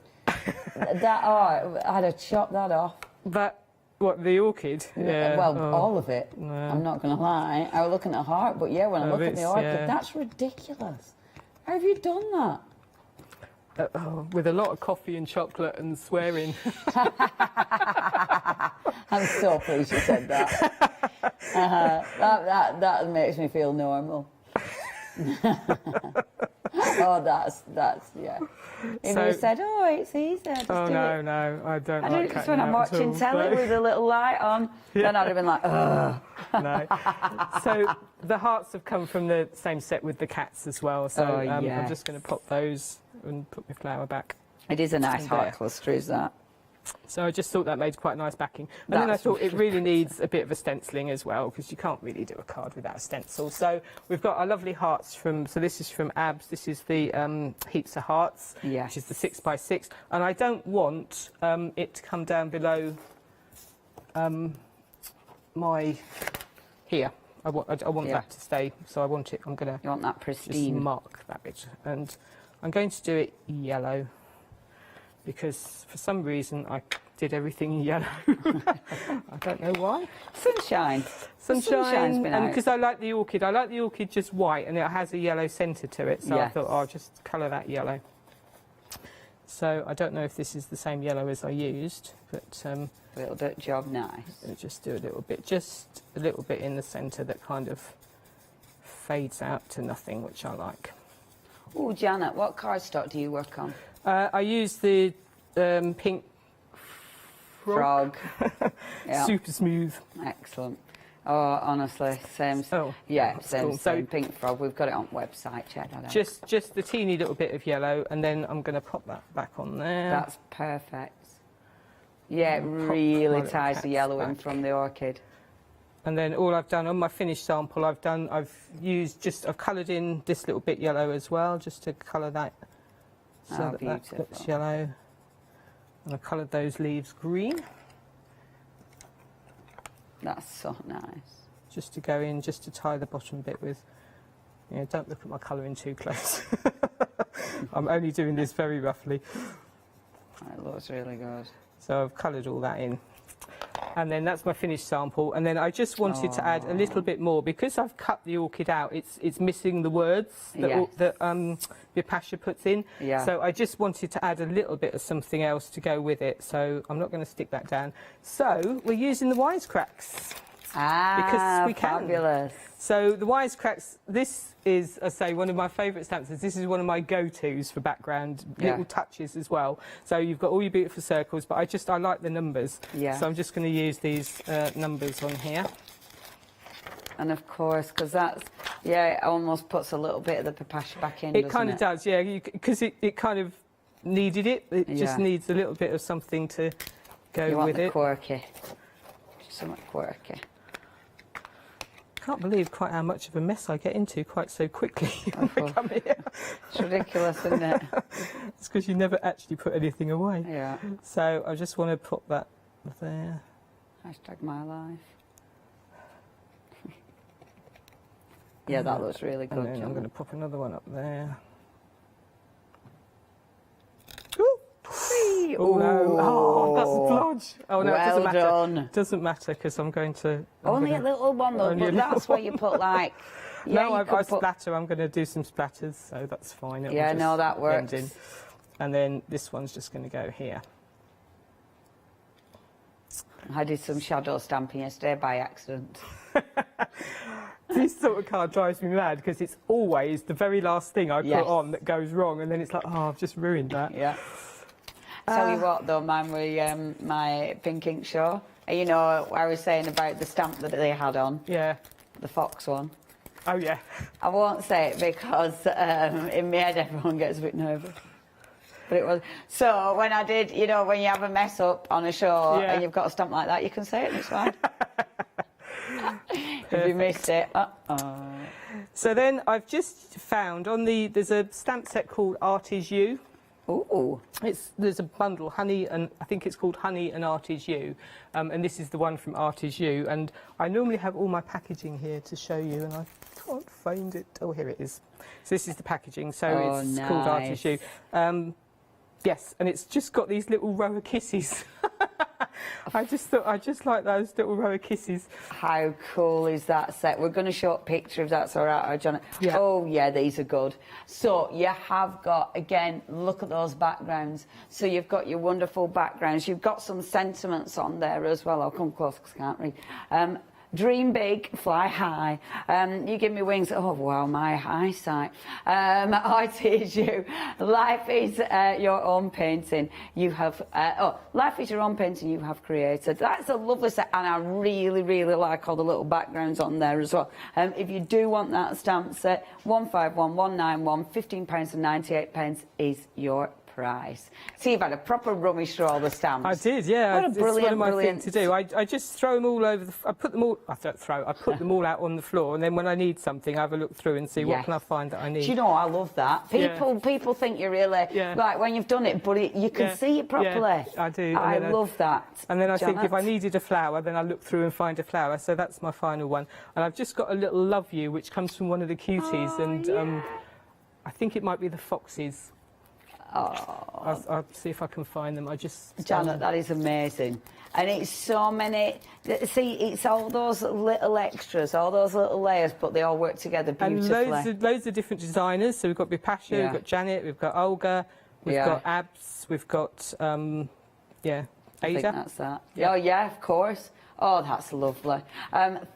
[SPEAKER 5] I'd have chopped that off.
[SPEAKER 15] But what, the orchid? Yeah.
[SPEAKER 5] Well, all of it.
[SPEAKER 15] No.
[SPEAKER 5] I'm not going to lie. I was looking at heart, but yeah, when I look at the orchid, that's ridiculous. How have you done that?
[SPEAKER 15] With a lot of coffee and chocolate and swearing.
[SPEAKER 5] I'm so pleased you said that. That makes me feel normal. Oh, that's yeah. If you said, oh, it's easy, just
[SPEAKER 15] oh
[SPEAKER 5] do
[SPEAKER 15] no,
[SPEAKER 5] it.
[SPEAKER 15] No, I don't.
[SPEAKER 5] I
[SPEAKER 15] like
[SPEAKER 5] do just when I'm watching
[SPEAKER 15] all,
[SPEAKER 5] telly with a little light on, then I'd have been like, ugh.
[SPEAKER 15] No. So the hearts have come from the same set with the cats as well. So I'm just going to pop those and put my flower back.
[SPEAKER 5] It is a nice heart cluster, is that?
[SPEAKER 15] So I just thought that made quite a nice backing. And then I thought it really needs a bit of a stenciling as well, because you can't really do a card without a stencil. So we've got our lovely hearts from, so this is from Abs, this is the Heaps of Hearts, which is the 6x6. And I don't want it to come down below my, here. I want that to stay, so I want it, I'm going to...
[SPEAKER 5] You want that pristine?
[SPEAKER 15] Just mark that bit. And I'm going to do it yellow, because for some reason I did everything in yellow. I don't know why.
[SPEAKER 5] Sunshine.
[SPEAKER 15] Sunshine, and because I like the orchid just white, and it has a yellow centre to it, so I thought I'll just colour that yellow. So I don't know if this is the same yellow as I used, but...
[SPEAKER 5] it'll do the job nice.
[SPEAKER 15] I'll just do a little bit in the centre that kind of fades out to nothing, which I like.
[SPEAKER 5] Oh, Janet, what cardstock do you work on?
[SPEAKER 15] I use the pink frog. Super smooth.
[SPEAKER 5] Excellent. Oh, honestly, same.
[SPEAKER 15] Oh,
[SPEAKER 5] yeah, same,
[SPEAKER 15] cool.
[SPEAKER 5] same pink frog. We've got it on website. Check that out.
[SPEAKER 15] Just the teeny little bit of yellow, and then I'm going to pop that back on there.
[SPEAKER 5] That's perfect. Yeah, it really ties the yellow in from the orchid.
[SPEAKER 15] And then all I've done on my finished sample, I've coloured in this little bit yellow as well, just to colour that. So that looks yellow. And I coloured those leaves green.
[SPEAKER 5] That's so nice.
[SPEAKER 15] Just to go in, just to tie the bottom bit with. You know, don't look at my colouring too close. I'm only doing this very roughly.
[SPEAKER 5] It looks really good.
[SPEAKER 15] So I've coloured all that in. And then that's my finished sample. And then I just wanted to add a little bit more, because I've cut the orchid out. It's missing the words that Vipasha puts in. Yeah. So I just wanted to add a little bit of something else to go with it. So I'm not going to stick that down. So we're using the wisecracks. Because we can.
[SPEAKER 5] Fabulous.
[SPEAKER 15] So the wisecracks, this is, I say, one of my favourite stamps. This is one of my go-tos for background, little touches as well. So you've got all your beautiful circles, but I like the numbers. Yeah. So I'm just going to use these numbers on here.
[SPEAKER 5] And of course, because that's, it almost puts a little bit of the Vipasha back in,
[SPEAKER 15] It kind of does, yeah, because it kind of needed it. It just needs a little bit of something to go
[SPEAKER 5] you want
[SPEAKER 15] with
[SPEAKER 5] the
[SPEAKER 15] it.
[SPEAKER 5] Quirky. Somewhat quirky.
[SPEAKER 15] I can't believe quite how much of a mess I get into quite so quickly when I come here.
[SPEAKER 5] It's ridiculous, isn't it?
[SPEAKER 15] It's because you never actually put anything away.
[SPEAKER 5] Yeah.
[SPEAKER 15] So I just want to put that there.
[SPEAKER 5] Hashtag my life. Yeah, that looks really good.
[SPEAKER 15] And then I'm going to pop another one up there. Oh no! Oh, that's a blodge. Oh no,
[SPEAKER 5] well
[SPEAKER 15] it doesn't matter.
[SPEAKER 5] Done.
[SPEAKER 15] Doesn't matter because I'm going to.
[SPEAKER 5] Only a little one though, but that's where you put like. Yeah,
[SPEAKER 15] no, I splatter. I'm going to do some splatters, so that's fine. It'll
[SPEAKER 5] yeah,
[SPEAKER 15] just
[SPEAKER 5] no, that works.
[SPEAKER 15] blend in. And then this one's just going to go here.
[SPEAKER 5] I did some shadow stamping yesterday by accident.
[SPEAKER 15] This sort of card drives me mad because it's always the very last thing I put on that goes wrong, and then it's like, oh, I've just ruined that.
[SPEAKER 5] Yeah. Tell you what, though, man, with my pink ink show, you know, I was saying about the stamp that they had on.
[SPEAKER 15] Yeah.
[SPEAKER 5] The fox one.
[SPEAKER 15] Oh, yeah.
[SPEAKER 5] I won't say it because in my head everyone gets a bit nervous. But it was. So when I did, you know, when you have a mess up on a show and you've got a stamp like that, you can say it and it's fine. If you missed it,
[SPEAKER 15] So then I've just found on there's a stamp set called Art Is You.
[SPEAKER 5] Ooh.
[SPEAKER 15] There's a bundle, Honey, and I think it's called Honey and Art Is You, and this is the one from Art Is You. And I normally have all my packaging here to show you, and I can't find it. Oh, here it is. So this is the packaging. So it's called Art Is You. Yes, and it's just got these little row of kisses. I just like those little row of kisses.
[SPEAKER 5] How cool is that set? We're going to show a picture if that's all right, John. Yeah. Oh, yeah, these are good. So you have got, again, look at those backgrounds. So you've got your wonderful backgrounds. You've got some sentiments on there as well. I'll come close because I can't read. Dream big, fly high. You give me wings. Oh, wow, my eyesight. Art is you. Life is your own painting. You have... life is your own painting you have created. That's a lovely set, and I really, really like all the little backgrounds on there as well. If you do want that stamp set, 151191, £15.98 is your price. So you've had a proper rummage through all the stamps.
[SPEAKER 15] I did, yeah.
[SPEAKER 5] What a brilliant,
[SPEAKER 15] it's one of my
[SPEAKER 5] brilliant
[SPEAKER 15] things to do. I just throw them all over. I put them all. I put them all out on the floor, and then when I need something, I have a look through and see what can I find that I need.
[SPEAKER 5] Do you know, I love that. People think you're really like when you've done it, but you can see it properly.
[SPEAKER 15] Yeah, I do.
[SPEAKER 5] I love that.
[SPEAKER 15] And then I think if I needed a flower, then I look through and find a flower. So that's my final one. And I've just got a little Love You, which comes from one of the cuties, and I think it might be the foxes.
[SPEAKER 5] Oh.
[SPEAKER 15] I'll see if I can find them.
[SPEAKER 5] Janet, that is amazing. And it's so many... See, it's all those little extras, all those little layers, but they all work together beautifully.
[SPEAKER 15] And loads of different designers. So we've got Bipasha, we've got Janet, we've got Olga, we've got Abs, we've got, Ada.
[SPEAKER 5] I think that's that. Yeah. Oh, yeah, of course. Oh, that's lovely.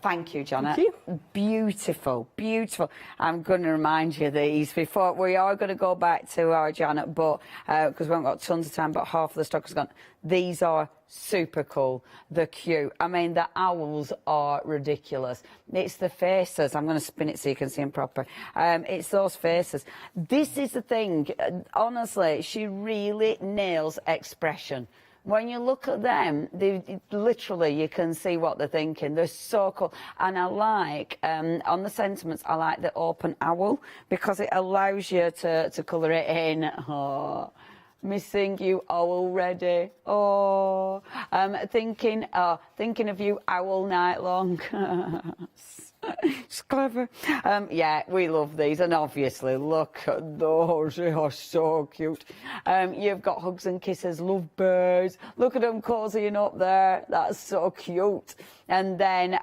[SPEAKER 5] Thank you, Janet.
[SPEAKER 15] Thank you.
[SPEAKER 5] Beautiful, beautiful. I'm going to remind you these before we are going to go back to our Janet, but because we haven't got tons of time, but half of the stock is gone. These are super cool. They're cute. I mean, the owls are ridiculous. It's the faces. I'm going to spin it so you can see them proper. It's those faces. This is the thing. Honestly, she really nails expression. When you look at them, literally you can see what they're thinking. They're so cool. And I like, on the sentiments, I like the open owl because it allows you to colour it in. Oh, missing you already. Oh, thinking of you all night long. It's clever. Yeah, we love these, and obviously look at those, they are so cute. You've got hugs and kisses, love birds. Look at them cozying up there, that's so cute. And then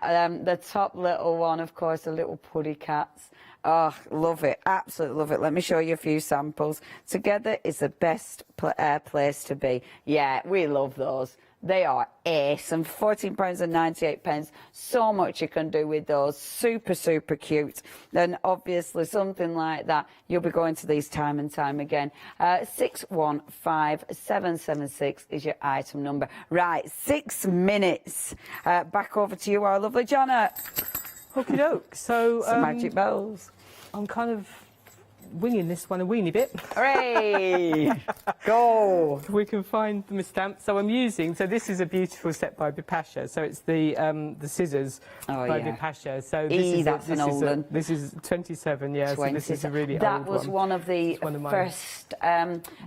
[SPEAKER 5] the top little one, of course, the little puddy cats. Oh, love it, absolutely love it. Let me show you a few samples. Together is the best place to be. Yeah, we love those. They are ace, and £14.98. So much you can do with those. Super, super cute. And obviously something like that, you'll be going to these time and time again. 615776 is your item number. Right, 6 minutes. Back over to you, our lovely Janet.
[SPEAKER 15] Okie doke. So,
[SPEAKER 5] some magic bells.
[SPEAKER 15] I'm kind of winging this one a weeny bit.
[SPEAKER 5] Hooray! Go!
[SPEAKER 15] We can find the stamp. So I'm using. So this is a beautiful set by Bipasha. So it's the scissors by Bipasha. So this is 27. Yeah. So this is a really old one.
[SPEAKER 5] That was one of the first.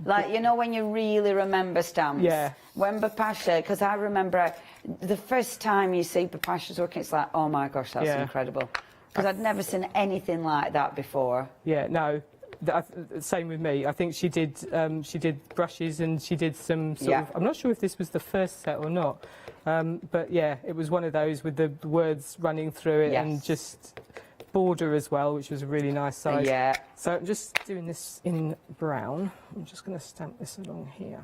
[SPEAKER 5] Like you know when you really remember stamps.
[SPEAKER 15] Yeah.
[SPEAKER 5] When Bipasha, because I remember the first time you see Bipasha's work, it's like, oh my gosh, that's incredible. Because I'd never seen anything like that before.
[SPEAKER 15] Yeah, no. Same with me. I think she did brushes and she did some sort of... I'm not sure if this was the first set or not. But yeah, it was one of those with the words running through it and just border as well, which was a really nice size.
[SPEAKER 5] Yeah.
[SPEAKER 15] So I'm just doing this in brown. I'm just going to stamp this along here.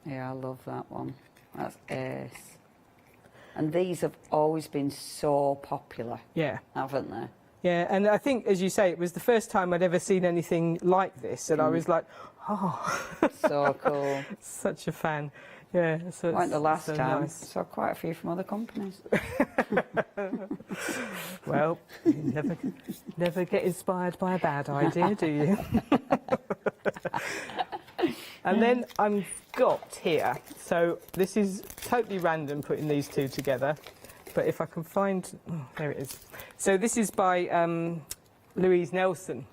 [SPEAKER 5] Yeah, I love that one. That's ace. And these have always been so popular.
[SPEAKER 15] Yeah.
[SPEAKER 5] Haven't they?
[SPEAKER 15] Yeah, and I think, as you say, it was the first time I'd ever seen anything like this, and I was like, oh.
[SPEAKER 5] So cool.
[SPEAKER 15] Such a fan. Yeah. So
[SPEAKER 5] Weren't the last
[SPEAKER 15] so
[SPEAKER 5] time.
[SPEAKER 15] nice.
[SPEAKER 5] Saw quite a few from other companies.
[SPEAKER 15] Well, you never get inspired by a bad idea, do you? And then I've got here, so this is totally random putting these two together, but if I can find, there it is. So this is by Louise Nelson.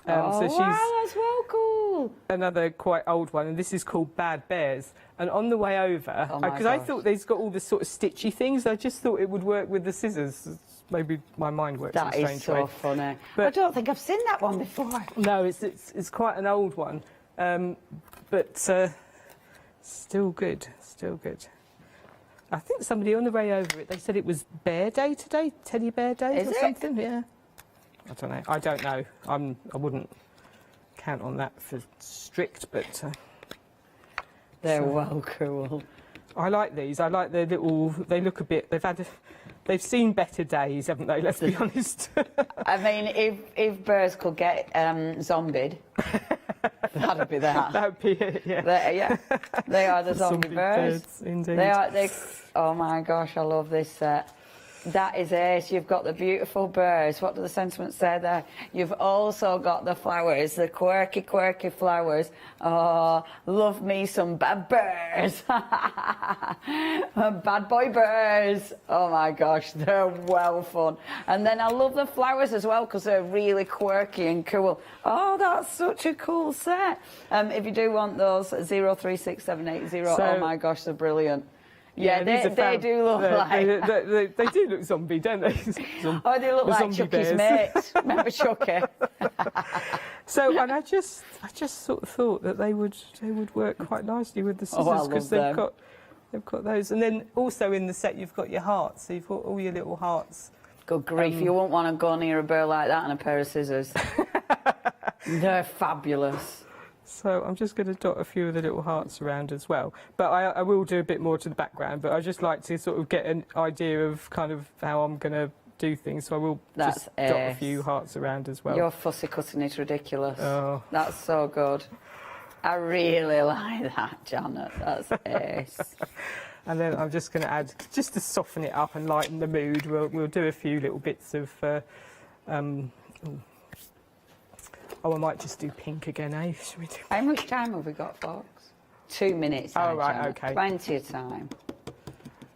[SPEAKER 15] So she's
[SPEAKER 5] that's well cool.
[SPEAKER 15] Another quite old one, and this is called Bad Bears. And on the way over, because I thought they've got all the sort of stitchy things, I just thought it would work with the scissors. Maybe my mind works in a strange way.
[SPEAKER 5] That is so funny. But I don't think I've seen that one before.
[SPEAKER 15] No, it's quite an old one, but still good, still good. I think somebody on the way over it, they said it was Bear Day today, Teddy Bear Day or something. Yeah. I don't know. I wouldn't count on that for strict, but
[SPEAKER 5] they're well cool.
[SPEAKER 15] I like these. I like their little. They look a bit. They've seen better days, haven't they? Let's be honest.
[SPEAKER 5] I mean, if birds could get zombied, that'd be that.
[SPEAKER 15] That'd be it. Yeah.
[SPEAKER 5] They are the zombie birds.
[SPEAKER 15] Indeed.
[SPEAKER 5] Oh my gosh, I love this set. That is ace. You've got the beautiful birds. What do the sentiments say there? You've also got the flowers, the quirky, quirky flowers. Oh, love me some bad birds. Bad boy birds. Oh my gosh, they're well fun. And then I love the flowers as well because they're really quirky and cool. Oh, that's such a cool set. If you do want those, 036780. Oh my gosh, they're brilliant. Yeah, they do look like...
[SPEAKER 15] They do look zombie, don't they?
[SPEAKER 5] They look like Chucky's mates. Remember Chucky?
[SPEAKER 15] So, and I just sort of thought that they would work quite nicely with the scissors because they've got those. And then also in the set you've got your hearts, so you've got all your little hearts.
[SPEAKER 5] Good grief, you won't want to go near a bird like that on a pair of scissors. They're fabulous.
[SPEAKER 15] So I'm just going to dot a few of the little hearts around as well. But I will do a bit more to the background, but I just like to sort of get an idea of kind of how I'm going to do things, so I will just dot a few hearts around as well.
[SPEAKER 5] Your fussy cutting is ridiculous.
[SPEAKER 15] Oh.
[SPEAKER 5] That's so good. I really like that, Janet. That's ace.
[SPEAKER 15] And then I'm just going to add, just to soften it up and lighten the mood, we'll do a few little bits of... I might just do pink again, eh? Should we do...
[SPEAKER 5] How much time have we got, folks? 2 minutes.
[SPEAKER 15] Oh, right,
[SPEAKER 5] Janet.
[SPEAKER 15] OK.
[SPEAKER 5] Plenty of time.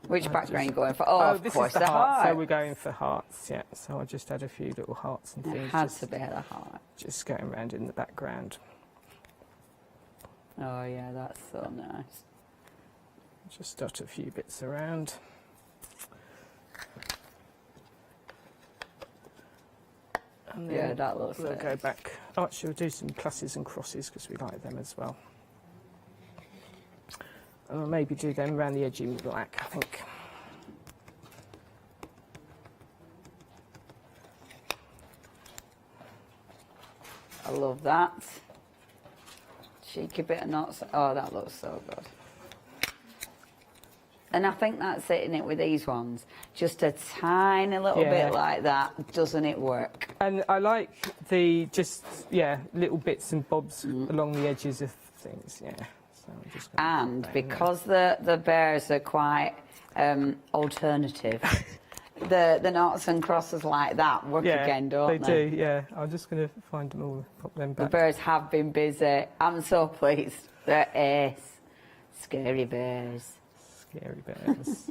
[SPEAKER 5] Which background are you going for? Oh, of
[SPEAKER 15] this
[SPEAKER 5] course,
[SPEAKER 15] is the heart.
[SPEAKER 5] heart.
[SPEAKER 15] So we're going for hearts, yeah. So I'll just add a few little hearts and things.
[SPEAKER 5] It has to be the heart.
[SPEAKER 15] Just going around in the background.
[SPEAKER 5] Oh, yeah, that's so nice.
[SPEAKER 15] Just dot a few bits around. And
[SPEAKER 5] Yeah, that looks
[SPEAKER 15] We'll
[SPEAKER 5] nice.
[SPEAKER 15] go back. Oh, actually, we'll do some pluses and crosses because we like them as well. And I'll maybe do them around the edge in black, I think.
[SPEAKER 5] I love that. Cheeky bit of knots. Oh, that looks so good. And I think that's it, isn't it, with these ones? Just a tiny little bit like that, doesn't it work?
[SPEAKER 15] And I like the little bits and bobs along the edges of things, yeah. So I'm just
[SPEAKER 5] And because the bears are quite alternative, the knots and crosses like that work again, don't they?
[SPEAKER 15] They do, yeah. I'm just going to find them all, pop them back.
[SPEAKER 5] The bears have been busy. I'm so pleased. They're ace. Scary bears.
[SPEAKER 15] Scary bears.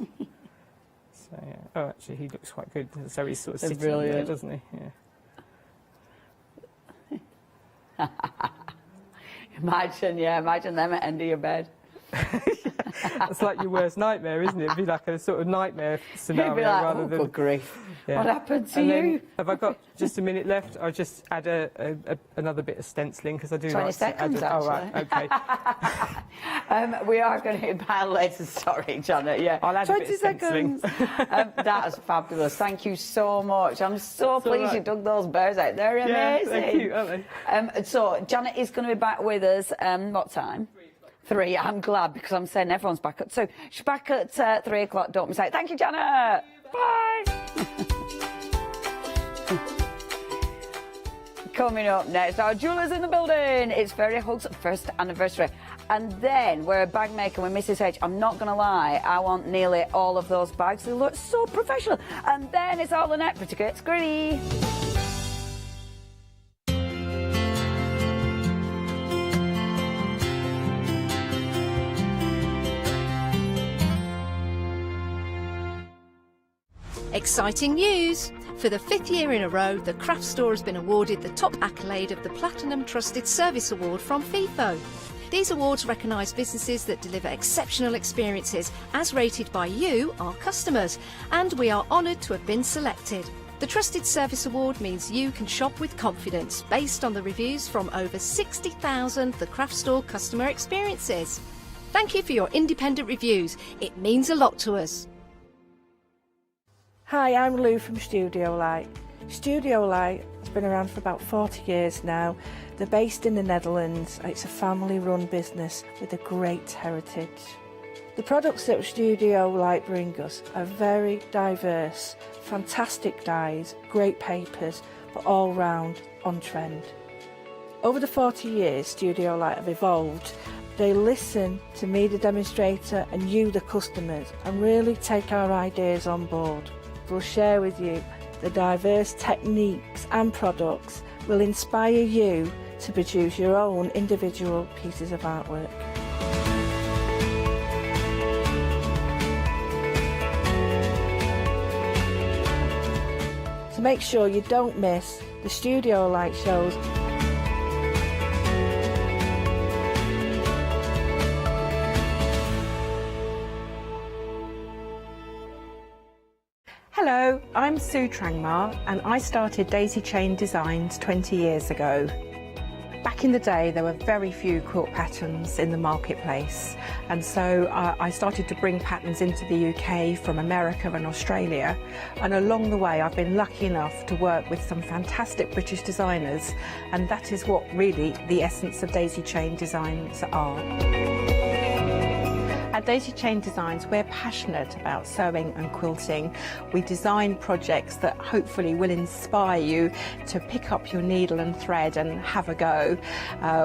[SPEAKER 15] So, yeah. Oh, actually, he looks quite good. So he's sort of
[SPEAKER 5] They're
[SPEAKER 15] sitting
[SPEAKER 5] brilliant.
[SPEAKER 15] there, doesn't he? Yeah.
[SPEAKER 5] Imagine them at the end of your bed.
[SPEAKER 15] That's like your worst nightmare, isn't it? It'd be like a sort of nightmare scenario
[SPEAKER 5] You'd be like,
[SPEAKER 15] rather
[SPEAKER 5] oh,
[SPEAKER 15] than...
[SPEAKER 5] good grief.
[SPEAKER 15] Yeah.
[SPEAKER 5] What happened to
[SPEAKER 15] And
[SPEAKER 5] you?
[SPEAKER 15] then, have I got just a minute left? I'll just add another bit of stenciling because I do
[SPEAKER 5] 20
[SPEAKER 15] like
[SPEAKER 5] seconds,
[SPEAKER 15] to add oh, right, okay.
[SPEAKER 5] We are going to battle later. Sorry, Janet. Yeah,
[SPEAKER 15] I'll add
[SPEAKER 5] 20
[SPEAKER 15] a bit of stenciling.
[SPEAKER 5] seconds. That's fabulous. Thank you so much. I'm so pleased you dug those bears out. They're amazing.
[SPEAKER 15] Yeah, they're cute, aren't they?
[SPEAKER 5] So Janet is going to be back with us. What time? 3. I'm glad because I'm saying everyone's back at 2. She's back at 3 o'clock. Don't miss out. Thank you, Janet. Bye. Coming up next, our jewellers in the building. It's Fairy Hugs' first anniversary. And then we're a bag maker with Mrs. H. I'm not going to lie, I want nearly all of those bags. They look so professional. And then it's all the net for Tickets Gritty.
[SPEAKER 1] Exciting news! For the 5th year in a row, the Craft Store has been awarded the top accolade of the Platinum Trusted Service Award from FIFO. These awards recognise businesses that deliver exceptional experiences as rated by you, our customers, and we are honoured to have been selected. The Trusted Service Award means you can shop with confidence based on the reviews from over 60,000 The Craft Store customer experiences. Thank you for your independent reviews. It means a lot to us.
[SPEAKER 7] Hi, I'm Lou from Studio Light. Studio Light has been around for about 40 years now. They're based in the Netherlands. It's a family-run business with a great heritage. The products that Studio Light bring us are very diverse, fantastic dyes, great papers, but all round on trend. Over the 40 years Studio Light have evolved. They listen to me, the demonstrator, and you, the customers, and really take our ideas on board. We'll share with you the diverse techniques and products will inspire you to produce your own individual pieces of artwork. So make sure you don't miss the Studio Light shows.
[SPEAKER 16] Hello, I'm Sue Trangmar and I started Daisy Chain Designs 20 years ago. Back in the day there were very few quilt patterns in the marketplace, and so I started to bring patterns into the UK from America and Australia, and along the way I've been lucky enough to work with some fantastic British designers, and that is what really the essence of Daisy Chain Designs are. At Daisy Chain Designs, we're passionate about sewing and quilting. We design projects that hopefully will inspire you to pick up your needle and thread and have a go.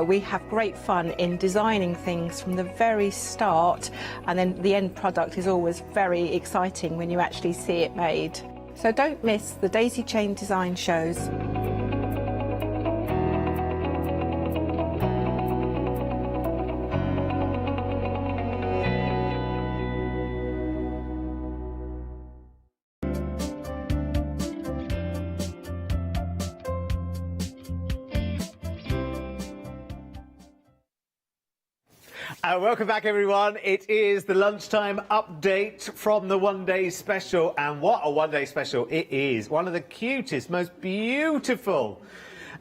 [SPEAKER 16] We have great fun in designing things from the very start, and then the end product is always very exciting when you actually see it made. So don't miss the Daisy Chain Design shows.
[SPEAKER 8] Welcome back, everyone. It is the lunchtime update from the one-day special, and what a one-day special it is. One of the cutest, most beautiful,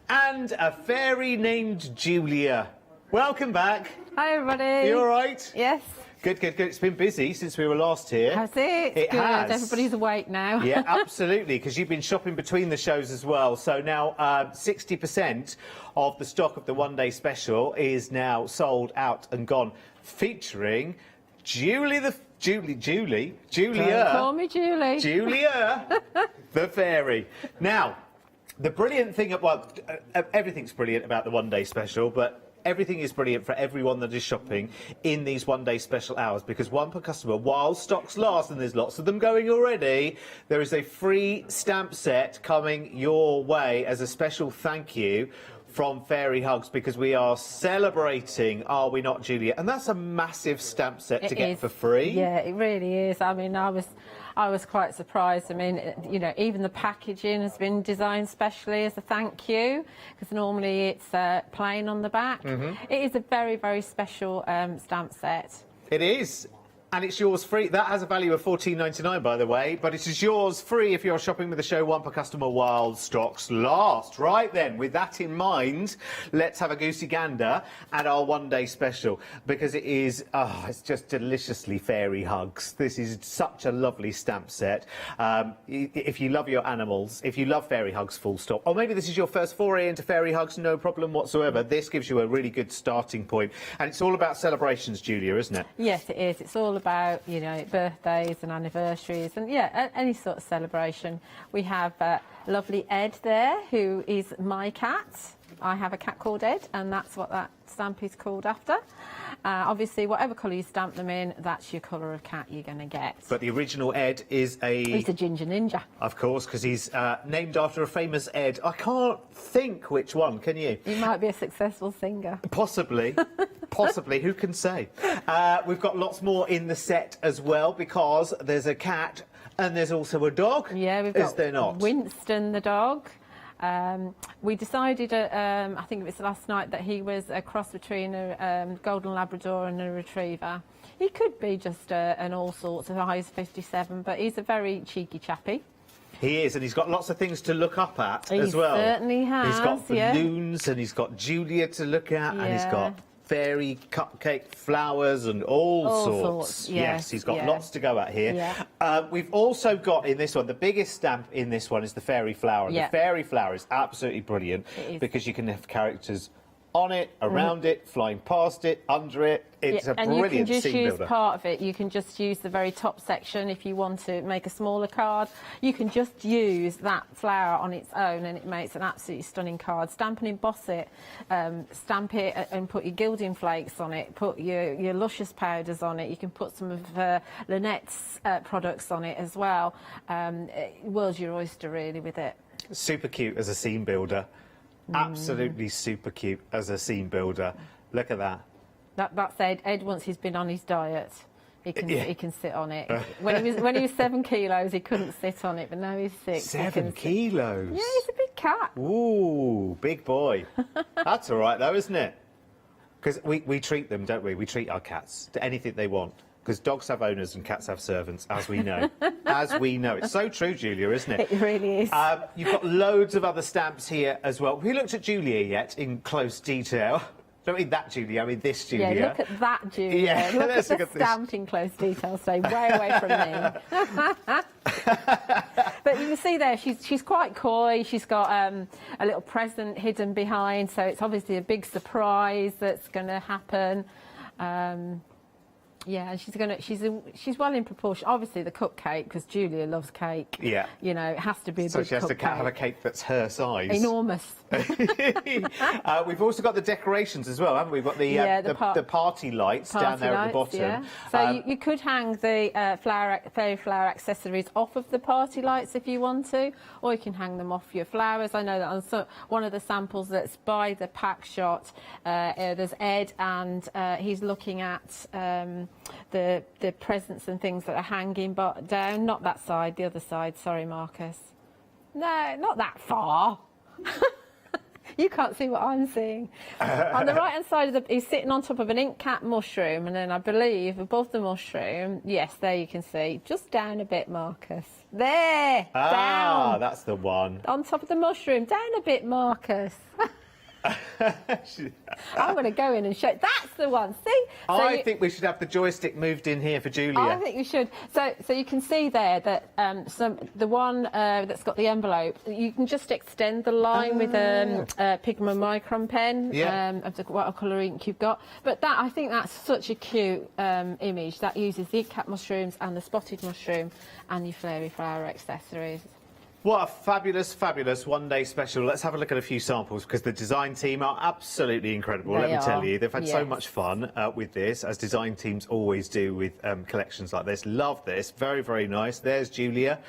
[SPEAKER 8] and a fairy named Julia. Welcome back.
[SPEAKER 9] Hi, everybody.
[SPEAKER 8] You all right?
[SPEAKER 9] Yes.
[SPEAKER 8] Good, good, good. It's been busy since we were last here.
[SPEAKER 9] Has it?
[SPEAKER 8] It
[SPEAKER 9] Good.
[SPEAKER 8] has.
[SPEAKER 9] Everybody's awake now.
[SPEAKER 8] Yeah, absolutely, because you've been shopping between the shows as well. So now 60% of the stock of the one-day special is now sold out and gone, featuring Julia.
[SPEAKER 9] Don't call me Julie.
[SPEAKER 8] Julia, the fairy. Now, the brilliant thing, well, everything's brilliant about the one-day special, but everything is brilliant for everyone that is shopping in these one-day special hours, because one per customer, while stocks last, and there's lots of them going already, there is a free stamp set coming your way as a special thank you from Fairy Hugs, because we are celebrating Are We Not Julia? And that's a massive stamp set to get for free.
[SPEAKER 9] Yeah, it really is. I mean, I was quite surprised. I mean, you know, even the packaging has been designed specially as a thank you, because normally it's plain on the back. It is a very, very special stamp set.
[SPEAKER 8] It is. And it's yours free. That has a value of $14.99, by the way, but it is yours free if you're shopping with the show one per customer while stocks last. Right then, with that in mind, let's have a goosey gander at our one-day special, because it is, it's just deliciously fairy hugs. This is such a lovely stamp set. If you love your animals, if you love fairy hugs, full stop, or maybe this is your first foray into fairy hugs, no problem whatsoever. This gives you a really good starting point. And it's all about celebrations, Julia, isn't it?
[SPEAKER 9] Yes, it is. It's all about, you know, birthdays and anniversaries and, yeah, any sort of celebration. We have lovely Ed there, who is my cat. I have a cat called Ed, and that's what that stamp is called after. Obviously, whatever colour you stamp them in, that's your colour of cat you're going to get.
[SPEAKER 8] But the original Ed is
[SPEAKER 9] He's a ginger ninja.
[SPEAKER 8] Of course, because he's named after a famous Ed. I can't think which one, can you?
[SPEAKER 9] He might be a successful singer.
[SPEAKER 8] Possibly. Possibly, who can say? We've got lots more in the set as well, because there's a cat and there's also a dog.
[SPEAKER 9] Yeah, we've got
[SPEAKER 8] Is there not?
[SPEAKER 9] Winston the dog. We decided, I think it was last night, that he was a cross between a Golden Labrador and a Retriever. He could be just an all sorts of size 57, but he's a very cheeky chappy.
[SPEAKER 8] He is, and he's got lots of things to look up at as well.
[SPEAKER 9] He certainly has.
[SPEAKER 8] He's got balloons, and he's got Julia to look at, and he's got fairy cupcake flowers and all sorts. Yes, he's got lots to go at here.
[SPEAKER 9] Yeah.
[SPEAKER 8] We've also got in this one, the biggest stamp in this one is the fairy flower.
[SPEAKER 9] Yeah.
[SPEAKER 8] The fairy flower is absolutely brilliant because you can have characters on it, around it, flying past it, under it. It's a brilliant scene builder.
[SPEAKER 9] And you can just use part of it. You can just use the very top section if you want to make a smaller card. You can just use that flower on its own and it makes an absolutely stunning card. Stamp and emboss it. Stamp it and put your gilding flakes on it. Put your luscious powders on it. You can put some of Lynette's products on it as well. World's your oyster, really, with it.
[SPEAKER 8] Super cute as a scene builder. Absolutely super cute as a scene builder. Look at that.
[SPEAKER 9] That's Ed. Ed, once he's been on his diet, he can sit on it. When he was 7 kilos, he couldn't sit on it, but now he's 6.
[SPEAKER 8] 7 kilos?
[SPEAKER 9] Yeah, he's a big cat.
[SPEAKER 8] Ooh, big boy. That's all right, though, isn't it? Because we treat them, don't we? We treat our cats to anything they want. Because dogs have owners and cats have servants, as we know. As we know. It's so true, Julia, isn't it?
[SPEAKER 9] It really is.
[SPEAKER 8] You've got loads of other stamps here as well. Have we looked at Julia yet in close detail? I don't mean that Julia, I mean this Julia.
[SPEAKER 9] Yeah, look at that Julia.
[SPEAKER 8] Yeah,
[SPEAKER 9] look at the
[SPEAKER 8] this.
[SPEAKER 9] stamp in close detail, stay way away from me. But you can see there, she's quite coy. She's got a little present hidden behind, so it's obviously a big surprise that's going to happen. Yeah, and she's well in proportion. Obviously, the cupcake, because Julia loves cake.
[SPEAKER 8] Yeah.
[SPEAKER 9] You know, it has to be a big cupcake.
[SPEAKER 8] So she has to have a cake that's her size.
[SPEAKER 9] Enormous.
[SPEAKER 8] We've also got the decorations as well, haven't we? We've got the party lights down there at the bottom.
[SPEAKER 9] Yeah. So you could hang the fairy flower accessories off of the party lights if you want to, or you can hang them off your flowers. I know that on one of the samples that's by the pack shot, there's Ed, and he's looking at the presents and things that are hanging down, not that side, the other side. Sorry, Marcus. No, not that far. You can't see what I'm seeing. On the right-hand side, he's sitting on top of an ink cap mushroom, and then I believe above the mushroom, yes, there you can see, just down a bit, Marcus. There, down.
[SPEAKER 8] That's the one.
[SPEAKER 9] On top of the mushroom, down a bit, Marcus. I'm going to go in and show. That's the one. See? So
[SPEAKER 8] I think we should have the joystick moved in here for Julia.
[SPEAKER 9] I think you should. So you can see there that the one that's got the envelope, you can just extend the line with a Pigma Micron pen of the watercolor ink you've got. But I think that's such a cute image that uses the cat mushrooms and the spotted mushroom and your fairy flower accessories.
[SPEAKER 8] What a fabulous, fabulous one-day special. Let's have a look at a few samples, because the design team are absolutely incredible, let me tell you. They've had so much fun with this, as design teams always do with collections like this. Love this. Very, very nice. There's Julia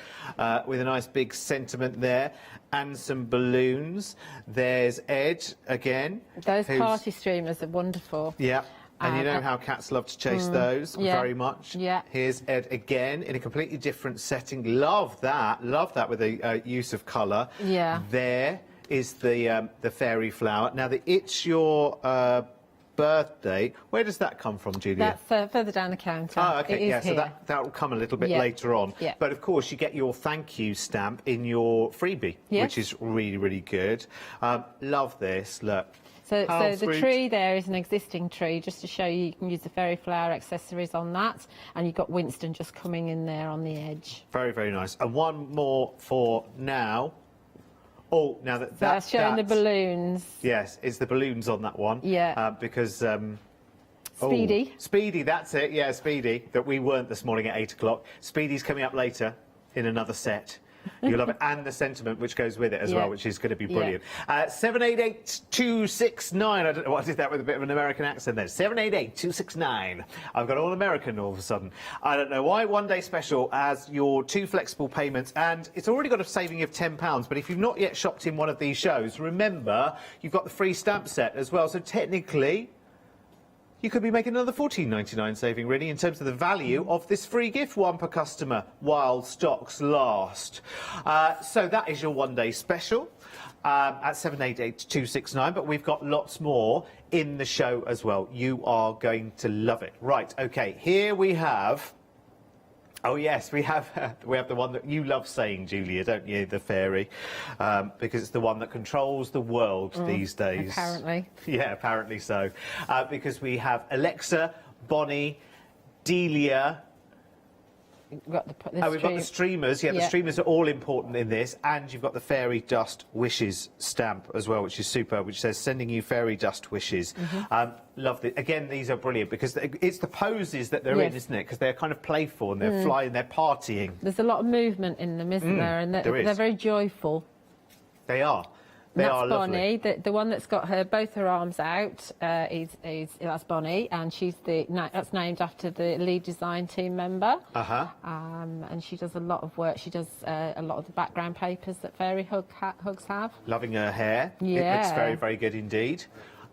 [SPEAKER 8] with a nice big sentiment there and some balloons. There's Ed again.
[SPEAKER 9] Those party streamers are wonderful.
[SPEAKER 8] Yeah. And you know how cats love to chase those very much.
[SPEAKER 9] Yeah.
[SPEAKER 8] Here's Ed again in a completely different setting. Love that. Love that with the use of colour.
[SPEAKER 9] Yeah.
[SPEAKER 8] There is the fairy flower. Now, it's your birthday. Where does that come from, Julia?
[SPEAKER 9] That's further down the counter.
[SPEAKER 8] Oh, okay,
[SPEAKER 9] It is
[SPEAKER 8] yeah, so
[SPEAKER 9] here.
[SPEAKER 8] that will come a little bit later on.
[SPEAKER 9] Yeah.
[SPEAKER 8] But of course, you get your thank you stamp in your freebie,
[SPEAKER 9] Yes.
[SPEAKER 8] which is really, really good. Love this, look.
[SPEAKER 9] So
[SPEAKER 8] How
[SPEAKER 9] the
[SPEAKER 8] sweet.
[SPEAKER 9] tree there is an existing tree, just to show you can use the fairy flower accessories on that, and you've got Winston just coming in there on the edge.
[SPEAKER 8] Very, very nice. And one more for now. Oh, now
[SPEAKER 9] That's showing the balloons.
[SPEAKER 8] Yes, it's the balloons on that one.
[SPEAKER 9] Yeah.
[SPEAKER 8] Because...
[SPEAKER 9] Speedy.
[SPEAKER 8] Speedy, that's it. Yeah, Speedy. That we weren't this morning at 8 o'clock. Speedy's coming up later in another set. You'll love it. And the sentiment which goes with it as well, which is going to be brilliant. 788-269. I don't know why I did that with a bit of an American accent there. 788-269. I've got all American all of a sudden. I don't know why. One day special as your 2 flexible payments. And it's already got a saving of £10. But if you've not yet shopped in one of these shows, remember, you've got the free stamp set as well. So technically, you could be making another £14.99 saving, really, in terms of the value of this free gift, 1 per customer, while stocks last. So that is your one-day special at 788-269, but we've got lots more in the show as well. You are going to love it. Right, OK, here we have... Oh yes, we have the one that you love saying, Julia, don't you? The fairy, because it's the one that controls the world these days.
[SPEAKER 9] Apparently.
[SPEAKER 8] Yeah, apparently so. Because we have Alexa, Bonnie, Delia.
[SPEAKER 9] We've got the
[SPEAKER 8] We've got the streamers. Yeah, the streamers are all important in this, and you've got the fairy dust wishes stamp as well, which is super. Which says sending you fairy dust wishes. Love it. Again, these are brilliant because it's the poses that they're in, isn't it? Because they're kind of playful and they're flying, they're partying.
[SPEAKER 9] There's a lot of movement in them, isn't there? And they're very joyful.
[SPEAKER 8] They are. They
[SPEAKER 9] That's
[SPEAKER 8] are lovely.
[SPEAKER 9] Bonnie, the one that's got both her arms out. That's Bonnie, and that's named after the lead design team member. And she does a lot of work. She does a lot of the background papers that fairy hugs have.
[SPEAKER 8] Loving her hair.
[SPEAKER 9] Yeah.
[SPEAKER 8] It looks very, very good indeed.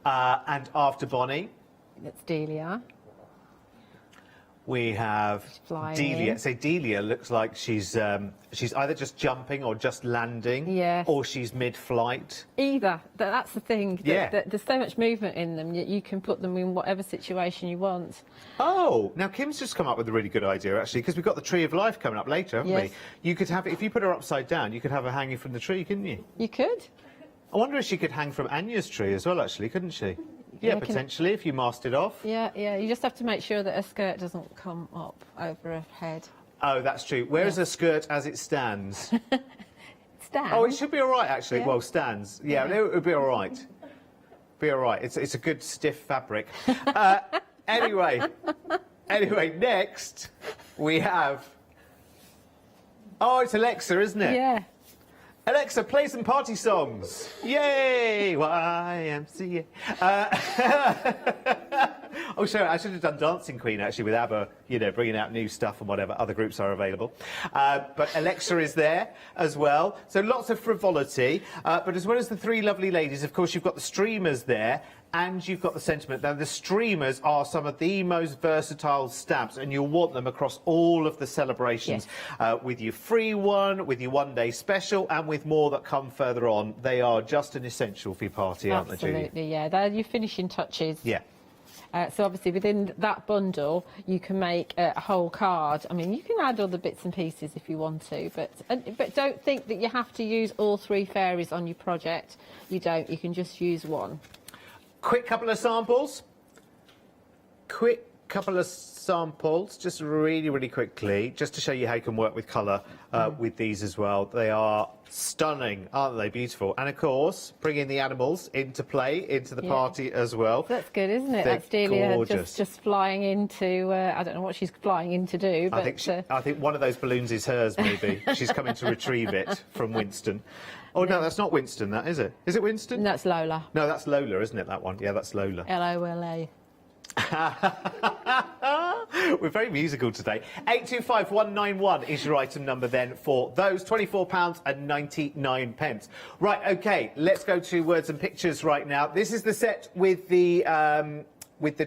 [SPEAKER 8] And after Bonnie,
[SPEAKER 9] that's Delia.
[SPEAKER 8] We have Delia. So Delia looks like she's either just jumping or just landing, or she's mid-flight.
[SPEAKER 9] Either. That's the thing.
[SPEAKER 8] Yeah.
[SPEAKER 9] There's so much movement in them. You can put them in whatever situation you want.
[SPEAKER 8] Oh, now Kim's just come up with a really good idea actually, because we've got the Tree of Life coming up later, haven't we? You could have it if you put her upside down. You could have her hanging from the tree, couldn't you?
[SPEAKER 9] You could.
[SPEAKER 8] I wonder if she could hang from Anya's tree as well, actually, couldn't she? Yeah, potentially, if you masked it off.
[SPEAKER 9] Yeah. You just have to make sure that her skirt doesn't come up over her head.
[SPEAKER 8] Oh, that's true. Where is her skirt as it stands?
[SPEAKER 9] Stands?
[SPEAKER 8] Oh, it should be all right, actually. Well, stands. Yeah, it would be all right. Be all right. It's a good stiff fabric. Anyway, next we have... Oh, it's Alexa, isn't it?
[SPEAKER 9] Yeah.
[SPEAKER 8] Alexa, play some party songs. Yay! YMCA. Oh, sorry, I should have done Dancing Queen, actually, with ABBA, you know, bringing out new stuff and whatever. Other groups are available. But Alexa is there as well. So lots of frivolity. But as well as the 3 lovely ladies, of course, you've got the streamers there. And you've got the sentiment. Now, the streamers are some of the most versatile stamps, and you'll want them across all of the celebrations. With your free one, with your one-day special, and with more that come further on. They are just an essential for your party, aren't they, Julie?
[SPEAKER 9] Absolutely, yeah. They're your finishing touches.
[SPEAKER 8] Yeah.
[SPEAKER 9] So obviously within that bundle you can make a whole card. I mean, you can add other bits and pieces if you want to, but don't think that you have to use all 3 fairies on your project. You don't. You can just use one.
[SPEAKER 8] Quick couple of samples. Just really, really quickly, just to show you how you can work with colour with these as well. They are stunning, aren't they? Beautiful. And, of course, bringing the animals into play, into the party as well.
[SPEAKER 9] That's good, isn't it?
[SPEAKER 8] They're
[SPEAKER 9] That's Delia
[SPEAKER 8] gorgeous.
[SPEAKER 9] just flying into, I don't know what she's flying in to do, but...
[SPEAKER 8] I think one of those balloons is hers, maybe. She's coming to retrieve it from Winston. Oh, no, that's not Winston, that, is it? Is it Winston?
[SPEAKER 9] That's Lola.
[SPEAKER 8] No, that's Lola, isn't it, that one? Yeah, that's Lola.
[SPEAKER 9] L-O-L-A.
[SPEAKER 8] We're very musical today. 825191 is your item number then for those £24.99. Right, OK, let's go to words and pictures right now. This is the set with the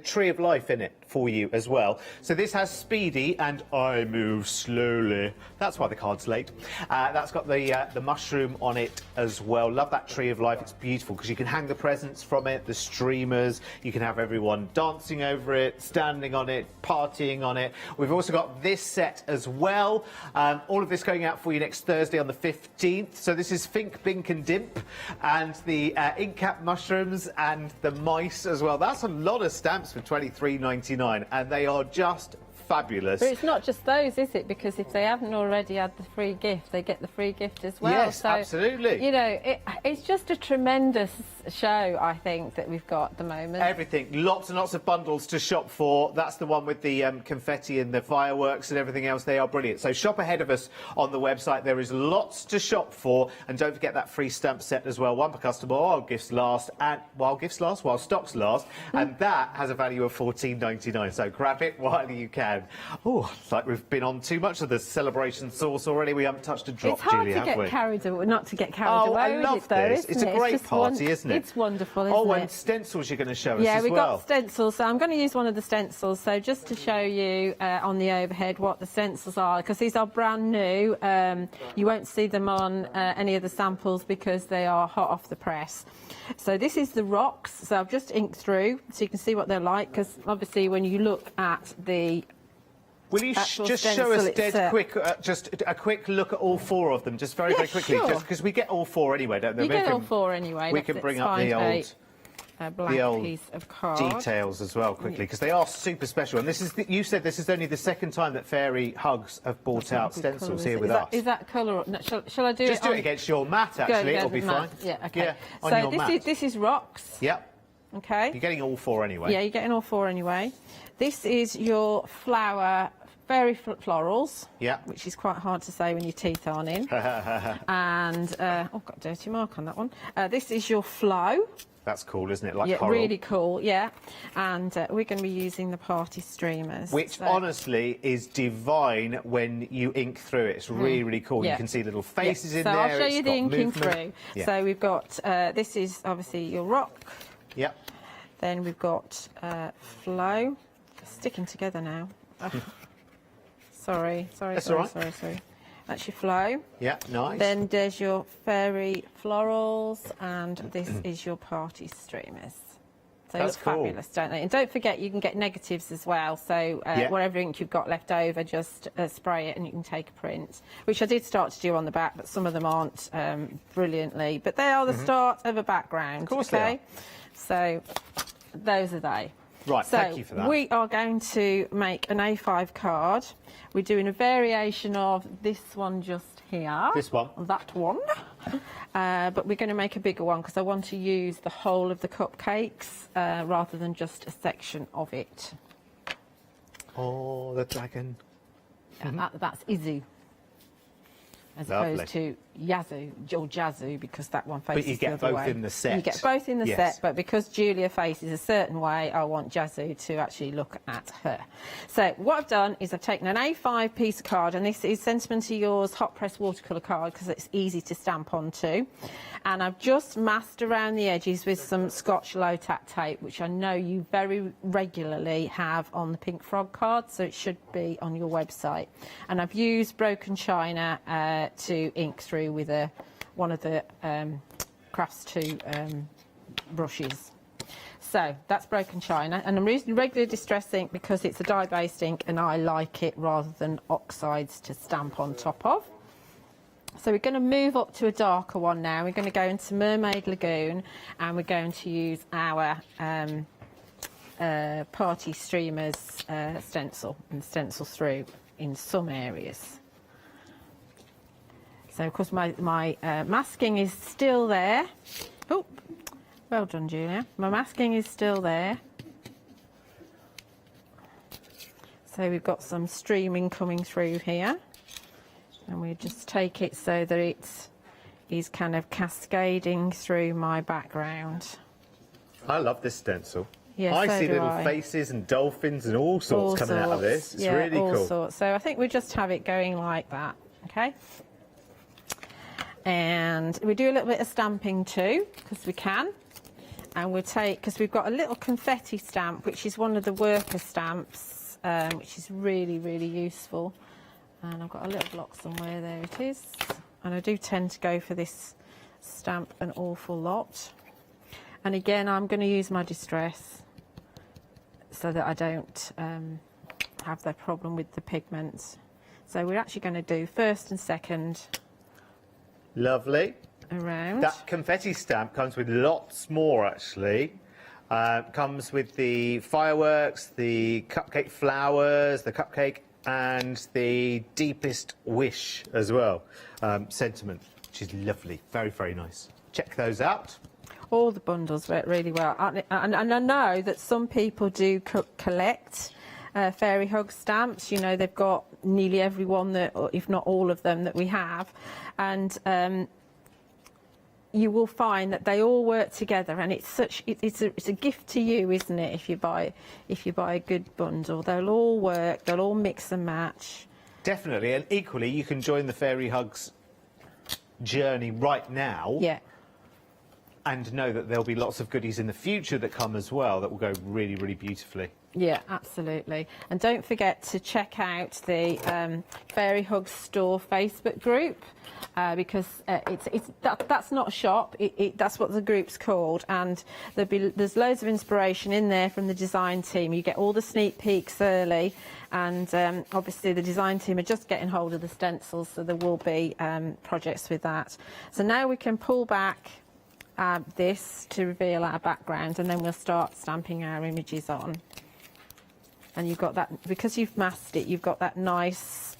[SPEAKER 8] Tree of Life in it. for you as well. So this has Speedy and I Move Slowly. That's why the card's late. That's got the mushroom on it as well. Love that tree of life. It's beautiful because you can hang the presents from it, the streamers. You can have everyone dancing over it, standing on it, partying on it. We've also got this set as well. All of this going out for you next Thursday on the 15th. So this is Fink, Bink and Dimp, and the ink cap mushrooms and the mice as well. That's a lot of stamps for £23.99, and they are just fabulous.
[SPEAKER 9] But it's not just those, is it? Because if they haven't already had the free gift, they get the free gift as well.
[SPEAKER 8] Yes,
[SPEAKER 9] so,
[SPEAKER 8] absolutely.
[SPEAKER 9] You know, it's just a tremendous show, I think, that we've got at the moment.
[SPEAKER 8] Everything. Lots and lots of bundles to shop for. That's the one with the confetti and the fireworks and everything else. They are brilliant. So shop ahead of us on the website. There is lots to shop for. And don't forget that free stamp set as well. One per customer while gifts last. And while stocks last. And that has a value of £14.99. So grab it while you can. Oh, it's like we've been on too much of the celebration sauce already. We haven't touched a drop,
[SPEAKER 9] it's hard
[SPEAKER 8] Julie,
[SPEAKER 9] to
[SPEAKER 8] have
[SPEAKER 9] get
[SPEAKER 8] we?
[SPEAKER 9] carried away, not to get carried away.
[SPEAKER 8] I love this. It's a great party, isn't it?
[SPEAKER 9] It's wonderful, isn't it?
[SPEAKER 8] Oh, and stencils you're going to show us as well.
[SPEAKER 9] Yeah, we've got stencils. So I'm going to use one of the stencils. So just to show you on the overhead what the stencils are, because these are brand new. You won't see them on any of the samples because they are hot off the press. So this is the rocks. So I've just inked through so you can see what they're like, because obviously when you look at the
[SPEAKER 8] will you just show us quick, just a quick look at all four of them, just very quickly,
[SPEAKER 9] sure.
[SPEAKER 8] Just because we get all four anyway, don't we?
[SPEAKER 9] You get all four anyway.
[SPEAKER 8] We can bring up the old
[SPEAKER 9] piece of card.
[SPEAKER 8] Details as well quickly, because they are super special. And this is you said this is only the second time that Fairy Hugs have brought out stencils here with us.
[SPEAKER 9] Is that colour? No, shall I do
[SPEAKER 8] just
[SPEAKER 9] it?
[SPEAKER 8] Do it against your mat. Actually, it'll be fine.
[SPEAKER 9] Yeah. Okay.
[SPEAKER 8] Yeah, on
[SPEAKER 9] so
[SPEAKER 8] your mat.
[SPEAKER 9] this is rocks.
[SPEAKER 8] Yep.
[SPEAKER 9] Okay.
[SPEAKER 8] You're getting all four anyway.
[SPEAKER 9] Yeah, you're getting all four anyway. This is your flower. Fairy florals, which is quite hard to say when your teeth aren't in. And, got a dirty mark on that one. This is your flow.
[SPEAKER 8] That's cool, isn't it? Like coral.
[SPEAKER 9] Really cool, yeah. And we're going to be using the party streamers.
[SPEAKER 8] Which, honestly, is divine when you ink through it. It's really, really cool. You can see little faces in there.
[SPEAKER 9] So I'll show you the inking
[SPEAKER 8] movement.
[SPEAKER 9] through.
[SPEAKER 8] Yeah.
[SPEAKER 9] So we've got, this is obviously your rock.
[SPEAKER 8] Yep.
[SPEAKER 9] Then we've got flow. Sticking together now. Sorry.
[SPEAKER 8] That's all right.
[SPEAKER 9] Sorry. That's your flow.
[SPEAKER 8] Yeah, nice.
[SPEAKER 9] Then there's your fairy florals, and this is your party streamers. So they look fabulous, don't they? And don't forget, you can get negatives as well. So whatever ink you've got left over, just spray it and you can take a print, which I did start to do on the back, but some of them aren't brilliantly. But they are the start of a background.
[SPEAKER 8] Of course they are.
[SPEAKER 9] So those are they.
[SPEAKER 8] Right,
[SPEAKER 9] so
[SPEAKER 8] thank you for that.
[SPEAKER 9] We are going to make an A5 card. We're doing a variation of this one just here.
[SPEAKER 8] This one?
[SPEAKER 9] That one. But we're going to make a bigger one because I want to use the whole of the cupcakes rather than just a section of it.
[SPEAKER 8] Oh, the dragon.
[SPEAKER 9] That's Izu. As opposed to Yazoo or Jazoo, because that one faces the other way.
[SPEAKER 8] But you get both in the set.
[SPEAKER 9] You get both in the set, but because Julia faces a certain way, I want Jazoo to actually look at her. So what I've done is I've taken an A5 piece of card, and this is Sentiment of Yours hot press watercolour card because it's easy to stamp onto. And I've just masked around the edges with some Scotch low-tack tape, which I know you very regularly have on the Pink Frog card, so it should be on your website. And I've used broken china to ink through with one of the Crafts 2 brushes. So that's broken china, and I'm using regular distress ink because it's a dye-based ink and I like it rather than oxides to stamp on top of. So we're going to move up to a darker one now. We're going to go into Mermaid Lagoon, and we're going to use our party streamers stencil and stencil through in some areas. So of course my masking is still there. Oh, well done, Julia. My masking is still there. So we've got some streaming coming through here. And we just take it so that it is kind of cascading through my background.
[SPEAKER 8] I love this stencil.
[SPEAKER 9] Yes,
[SPEAKER 8] I see little faces and dolphins and all sorts coming out of this. It's really cool.
[SPEAKER 9] All sorts. So I think we just have it going like that, okay? And we do a little bit of stamping too, because we can. and we'll take, because we've got a little confetti stamp, which is one of the worker stamps, which is really, really useful. And I've got a little block somewhere, there it is. And I do tend to go for this stamp an awful lot. And again, I'm going to use my distress so that I don't have the problem with the pigments. So we're actually going to do first and second.
[SPEAKER 8] Lovely.
[SPEAKER 9] Around.
[SPEAKER 8] That confetti stamp comes with lots more, actually. Comes with the fireworks, the cupcake flowers, the cupcake, and the deepest wish as well. Sentiment, which is lovely. Very, very nice. Check those out.
[SPEAKER 9] All the bundles work really well. And I know that some people do collect fairy hug stamps. You know, they've got nearly every one, that, or if not all of them, that we have. And you will find that they all work together, and it's a gift to you, isn't it? If you buy a good bundle, they'll all work, they'll all mix and match.
[SPEAKER 8] Definitely, and equally, you can join the Fairy Hugs journey right now.
[SPEAKER 9] Yeah.
[SPEAKER 8] And know that there'll be lots of goodies in the future that come as well that will go really, really beautifully.
[SPEAKER 9] Yeah, absolutely. And don't forget to check out the Fairy Hugs Store Facebook group, because that's not a shop, that's what the group's called, and there's loads of inspiration in there from the design team. You get all the sneak peeks early, and obviously the design team are just getting hold of the stencils, so there will be projects with that. So now we can pull back this to reveal our background, and then we'll start stamping our images on. And you've got that, because you've masked it, you've got that nice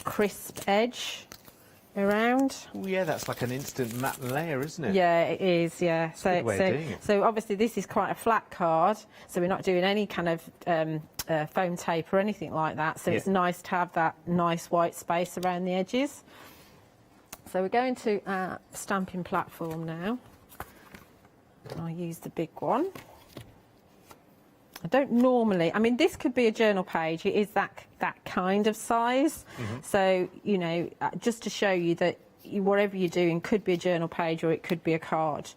[SPEAKER 9] crisp edge around.
[SPEAKER 8] Oh yeah, that's like an instant matte layer, isn't it?
[SPEAKER 9] Yeah, it is, yeah.
[SPEAKER 8] That's a good way of doing it.
[SPEAKER 9] So obviously this is quite a flat card, so we're not doing any kind of foam tape or anything like that, so it's nice to have that nice white space around the edges. So we're going to our stamping platform now. I'll use the big one. I don't normally, I mean, this could be a journal page. It is that kind of size. So, you know, just to show you that whatever you're doing could be a journal page or it could be a card.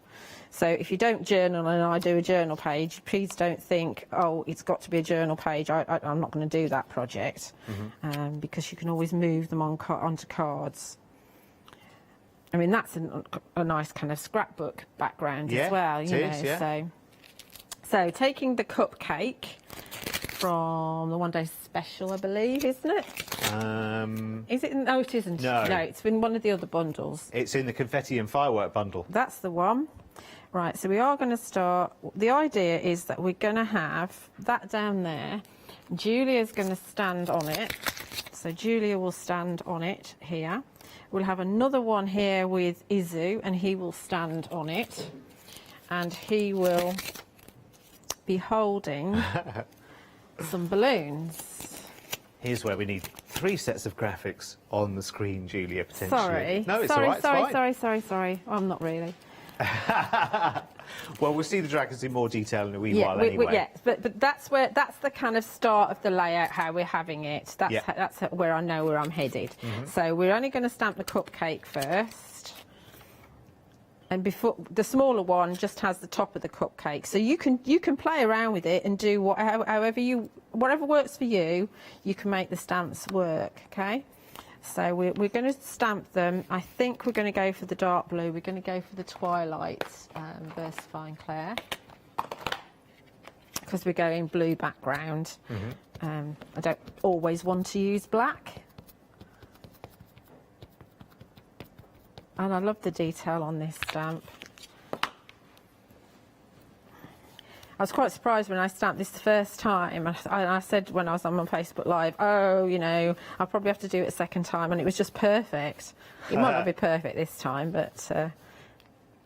[SPEAKER 9] So if you don't journal and I do a journal page, please don't think, oh, it's got to be a journal page. I'm not going to do that project, because you can always move them onto cards. I mean, that's a nice kind of scrapbook background as well, you know. So taking the cupcake from the One Day Special, I believe, isn't it? Is it? No, it isn't.
[SPEAKER 8] No,
[SPEAKER 9] it's in one of the other bundles.
[SPEAKER 8] It's in the confetti and firework bundle.
[SPEAKER 9] That's the one. Right, so we are going to start. The idea is that we're going to have that down there. Julia's going to stand on it. So Julia will stand on it here. We'll have another one here with Izu, and he will stand on it. And he will be holding some balloons.
[SPEAKER 8] Here's where we need 3 sets of graphics on the screen, Julia, potentially.
[SPEAKER 9] Sorry.
[SPEAKER 8] No, it's all right, it's fine.
[SPEAKER 9] Sorry. I'm not really.
[SPEAKER 8] Well, we'll see the dragons in more detail in a wee while anyway.
[SPEAKER 9] But that's the kind of start of the layout, how we're having it. That's where I know where I'm headed. So we're only going to stamp the cupcake first. And before the smaller one just has the top of the cupcake, so you can play around with it and do whatever works for you. You can make the stamps work. Okay, so we're going to stamp them. I think we're going to go for the dark blue. We're going to go for the Twilight Versifying Clair, because we're going blue background. I don't always want to use black. And I love the detail on this stamp. I was quite surprised when I stamped this the first time. I said when I was on my Facebook Live, oh, you know, I'll probably have to do it a second time, and it was just perfect. It might not be perfect this time, but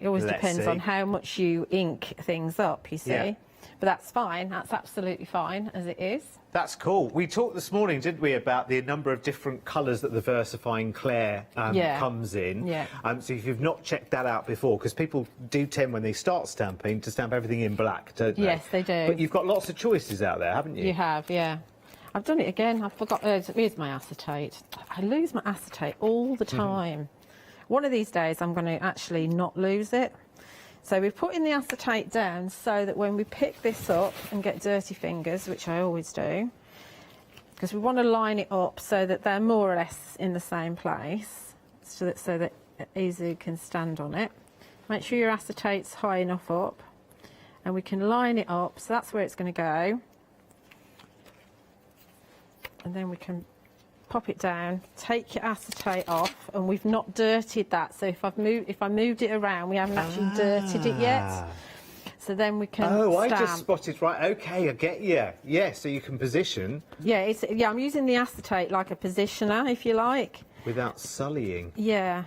[SPEAKER 9] it always depends on how much you ink things up, you see. Yeah. But that's fine. That's absolutely fine as it is.
[SPEAKER 8] That's cool. We talked this morning, didn't we, about the number of different colours that the Versifying Clair comes in. Yeah. So if you've not checked that out before, because people do tend, when they start stamping, to stamp everything in black, don't they?
[SPEAKER 9] Yes, they do.
[SPEAKER 8] But you've got lots of choices out there, haven't you?
[SPEAKER 9] You have, yeah. I've done it again. I forgot. Here's my acetate. I lose my acetate all the time. One of these days, I'm going to actually not lose it. So we're putting the acetate down so that when we pick this up and get dirty fingers, which I always do, because we want to line it up so that they're more or less in the same place, so that Izu can stand on it. Make sure your acetate's high enough up, and we can line it up, so that's where it's going to go. And then we can pop it down, take your acetate off, and we've not dirtied that. So if I moved it around, we haven't actually dirtied it yet. So then we can
[SPEAKER 8] Oh,
[SPEAKER 9] stamp.
[SPEAKER 8] I just spotted, right, okay, I get you. Yeah, so you can position.
[SPEAKER 9] Yeah, I'm using the acetate like a positioner, if you like.
[SPEAKER 8] Without sullying.
[SPEAKER 9] Yeah.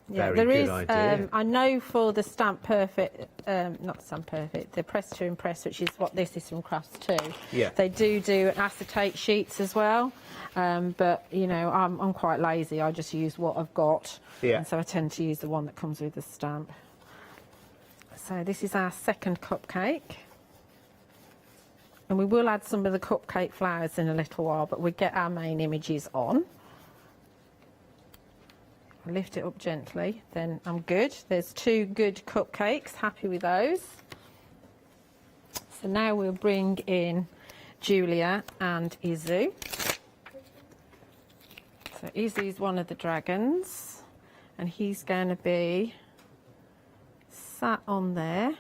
[SPEAKER 9] Yeah,
[SPEAKER 8] Very
[SPEAKER 9] there
[SPEAKER 8] good
[SPEAKER 9] is.
[SPEAKER 8] idea.
[SPEAKER 9] I know for the Stamp Perfect, not Stamp Perfect, the Press to Impress, which is what this is from Crafts too.
[SPEAKER 8] Yeah.
[SPEAKER 9] They do acetate sheets as well, but you know I'm quite lazy. I just use what I've got,
[SPEAKER 8] Yeah.
[SPEAKER 9] and so I tend to use the one that comes with the stamp. So this is our second cupcake, and we will add some of the cupcake flowers in a little while, but we get our main images on. Lift it up gently, then I'm good. There's 2 good cupcakes, happy with those. So now we'll bring in Julia and Izu. So Izu's one of the dragons, and he's going to be sat on there,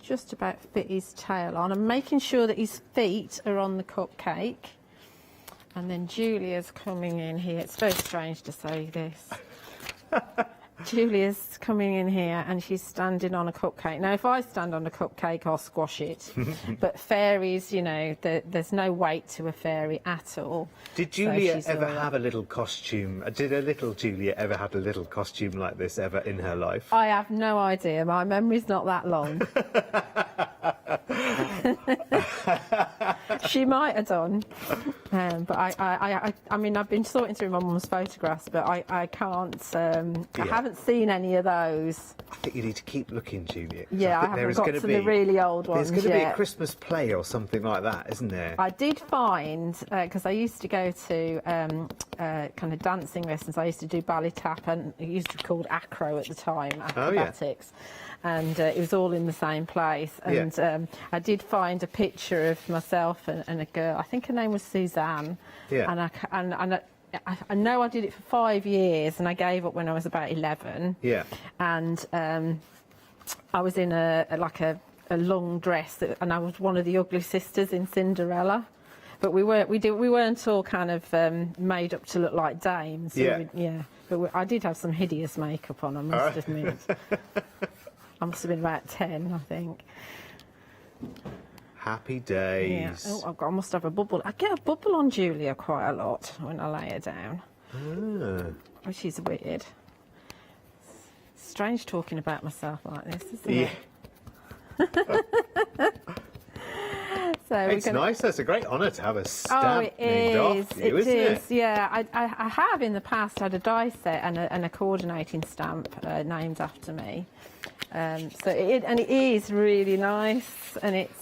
[SPEAKER 9] just about fit his tail on. I'm making sure that his feet are on the cupcake. And then Julia's coming in here. It's very strange to say this. Julia's coming in here and she's standing on a cupcake. Now, if I stand on a cupcake, I'll squash it. But fairies, you know, there's no weight to a fairy at all.
[SPEAKER 8] Did Julia ever have a little costume? Did a little Julia ever have a little costume like this ever in her life?
[SPEAKER 9] I have no idea. My memory's not that long. She might have done, but I mean, I've been sorting through my mum's photographs, but I can't. I haven't seen any of those.
[SPEAKER 8] I think you need to keep looking, Julia.
[SPEAKER 9] Yeah, I haven't got to the really old ones.
[SPEAKER 8] There's going to be a
[SPEAKER 9] yet.
[SPEAKER 8] Christmas play or something like that, isn't there?
[SPEAKER 9] I did find, because I used to go to kind of dancing lessons. I used to do ballet tap, and it used to be called acro at the time, acrobatics. And it was all in the same place. And I did find a picture of myself and a girl. I think her name was Suzanne.
[SPEAKER 8] Yeah.
[SPEAKER 9] And I know I did it for 5 years, and I gave up when I was about 11.
[SPEAKER 8] Yeah.
[SPEAKER 9] And I was in a long dress, and I was one of the ugly sisters in Cinderella. But we weren't all kind of made up to look like dames.
[SPEAKER 8] Yeah.
[SPEAKER 9] But I did have some hideous makeup on, I must admit. I must have been about 10, I think.
[SPEAKER 8] Happy days.
[SPEAKER 9] Yeah. Oh, I must have a bubble. I get a bubble on Julia quite a lot when I lay her down. Which is weird. Strange talking about myself like this, isn't it? So
[SPEAKER 8] it's nice. That's a great honour to have a stamp named after you, isn't it?
[SPEAKER 9] Yeah, I have in the past had a die set and a coordinating stamp named after me. So it is really nice, and it's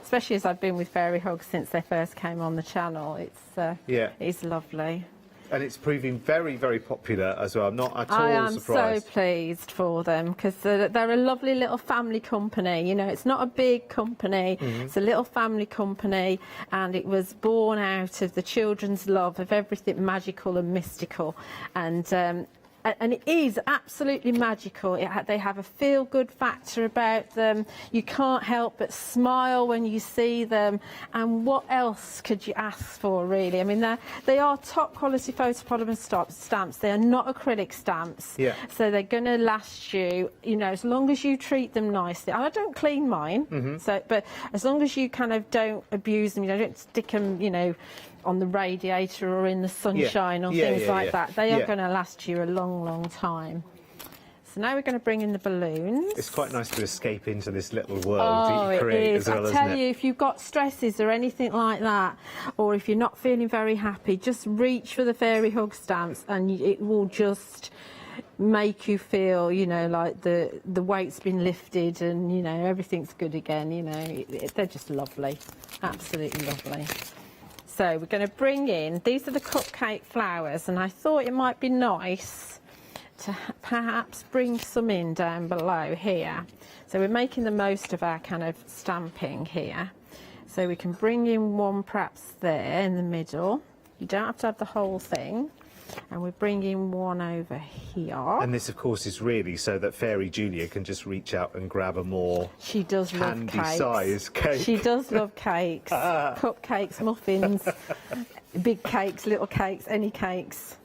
[SPEAKER 9] especially as I've been with Fairy Hugs since they first came on the channel. It's lovely.
[SPEAKER 8] And it's proving very, very popular as well. I'm not at all surprised.
[SPEAKER 9] I am so pleased for them, because they're a lovely little family company. You know, it's not a big company. It's a little family company, and it was born out of the children's love of everything magical and mystical. And it is absolutely magical. They have a feel-good factor about them. You can't help but smile when you see them. And what else could you ask for, really? I mean, they are top-quality photopolymer stamps. They are not acrylic stamps.
[SPEAKER 8] Yeah.
[SPEAKER 9] So they're going to last you, you know, as long as you treat them nicely. I don't clean mine, but as long as you kind of don't abuse them, you know, don't stick them, you know, on the radiator or in the sunshine or things like that. They are going to last you a long, long time. So now we're going to bring in the balloons.
[SPEAKER 8] It's quite nice to escape into this little world that you create as well, isn't it?
[SPEAKER 9] I tell you, if you've got stresses or anything like that, or if you're not feeling very happy, just reach for the Fairy Hug stamps, and it will just make you feel, you know, like the weight's been lifted, and you know, everything's good again. You know, they're just lovely, absolutely lovely. So we're going to bring in, these are the cupcake flowers, and I thought it might be nice perhaps bring some in down below here. So we're making the most of our kind of stamping here. So we can bring in one perhaps there in the middle. You don't have to have the whole thing. And we're bringing one over here.
[SPEAKER 8] And this, of course, is really so that Fairy Julia can just reach out and grab a more
[SPEAKER 9] she does love cakes.
[SPEAKER 8] size cake.
[SPEAKER 9] She does love cakes, cupcakes, muffins, big cakes, little cakes, any cakes,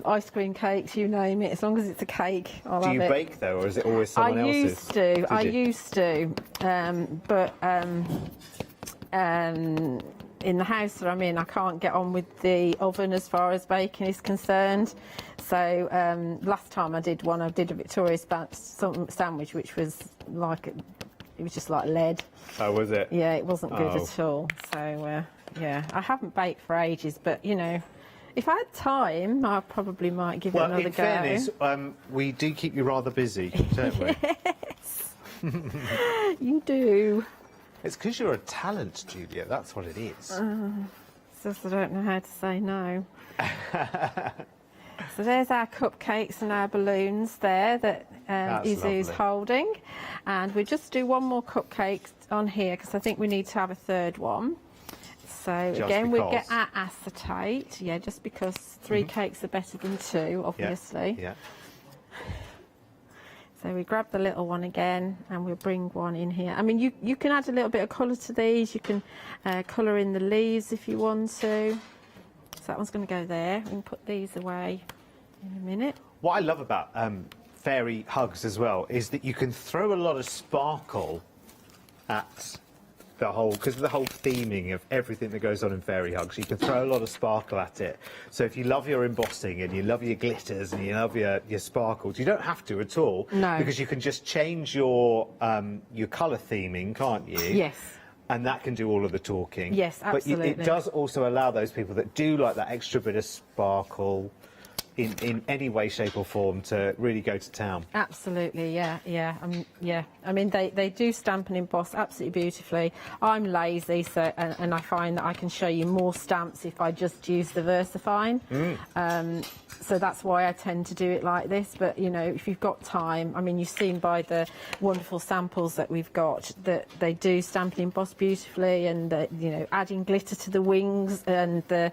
[SPEAKER 9] ice cream cakes, you name it. As long as it's a cake, I'll have it.
[SPEAKER 8] Do you bake though, or is it always someone else's?
[SPEAKER 9] I used to, but in the house that I'm in, I can't get on with the oven as far as baking is concerned. So last time I did one, I did a Victoria sandwich, which was like, it was just like lead.
[SPEAKER 8] Oh, was it?
[SPEAKER 9] Yeah, it wasn't good at all. So yeah, I haven't baked for ages, but you know, if I had time, I probably might give it another go.
[SPEAKER 8] Well, in fairness, we do keep you rather busy, don't we?
[SPEAKER 9] Yes, you do.
[SPEAKER 8] It's because you're a talent, Julia. That's what it is.
[SPEAKER 9] It's just I don't know how to say no. So there's our cupcakes and our balloons there that Izu's holding. And we just do one more cupcake on here because I think we need to have a third one. So again, we get our acetate. Yeah, just because 3 cakes are better than 2, obviously.
[SPEAKER 8] Yeah.
[SPEAKER 9] So we grab the little one again and we'll bring one in here. I mean, you can add a little bit of colour to these. You can colour in the leaves if you want to. So that one's going to go there. We can put these away in a minute.
[SPEAKER 8] What I love about fairy hugs as well is that you can throw a lot of sparkle at the whole, because of the whole theming of everything that goes on in fairy hugs, you can throw a lot of sparkle at it. So if you love your embossing and you love your glitters and you love your sparkles, you don't have to at all.
[SPEAKER 9] No.
[SPEAKER 8] Because you can just change your colour theming, can't you?
[SPEAKER 9] Yes.
[SPEAKER 8] And that can do all of the talking.
[SPEAKER 9] Yes, absolutely.
[SPEAKER 8] But it does also allow those people that do like that extra bit of sparkle in any way, shape or form to really go to town.
[SPEAKER 9] Absolutely, yeah. I mean, they do stamp and emboss absolutely beautifully. I'm lazy, so and I find that I can show you more stamps if I just use the VersaFine. So that's why I tend to do it like this. But you know, if you've got time, I mean, you've seen by the wonderful samples that we've got that they do stamp and emboss beautifully, and you know, adding glitter to the wings and a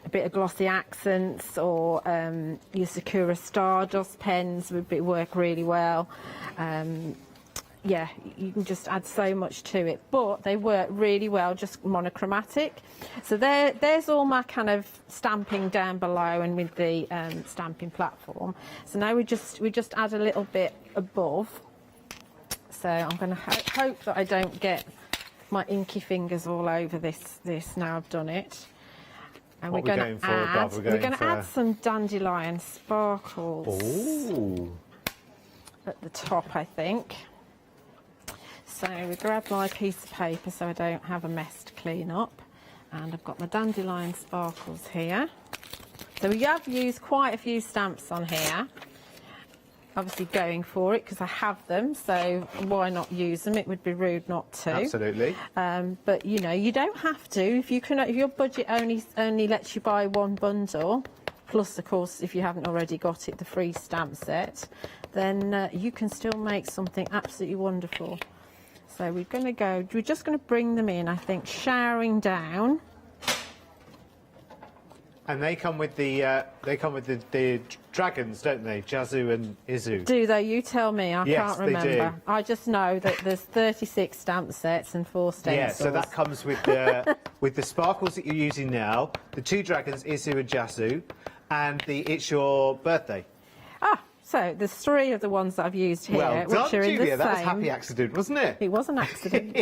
[SPEAKER 9] bit of glossy accents, or your Sakura Stardust pens would work really well. Yeah, you can just add so much to it, but they work really well just monochromatic. So there's all my kind of stamping down below and with the stamping platform. So now we just add a little bit above. So I'm going to hope that I don't get my inky fingers all over this now I've done it. And we're going to add some dandelion sparkles.
[SPEAKER 8] Ooh.
[SPEAKER 9] At the top, I think. So we grab my piece of paper so I don't have a mess to clean up. And I've got my dandelion sparkles here. So we have used quite a few stamps on here. Obviously going for it because I have them, so why not use them? It would be rude not to.
[SPEAKER 8] Absolutely.
[SPEAKER 9] But you know, you don't have to. If your budget only lets you buy one bundle, plus of course if you haven't already got it, the free stamp set, then you can still make something absolutely wonderful. So we're just going to bring them in, I think, showering down.
[SPEAKER 8] And they come with the dragons, don't they? Jazu and Izu.
[SPEAKER 9] Do they? You tell me. I can't remember.
[SPEAKER 8] They do.
[SPEAKER 9] I just know that there's 36 stamp sets and 4 stencils.
[SPEAKER 8] Yeah, so that comes with the with the sparkles that you're using now, the 2 dragons, Izu and Jazu, and it's your birthday.
[SPEAKER 9] So there's 3 of the ones that I've used here,
[SPEAKER 8] well done,
[SPEAKER 9] which are in
[SPEAKER 8] Julia.
[SPEAKER 9] the same.
[SPEAKER 8] That was a happy accident, wasn't it?
[SPEAKER 9] It was an accident.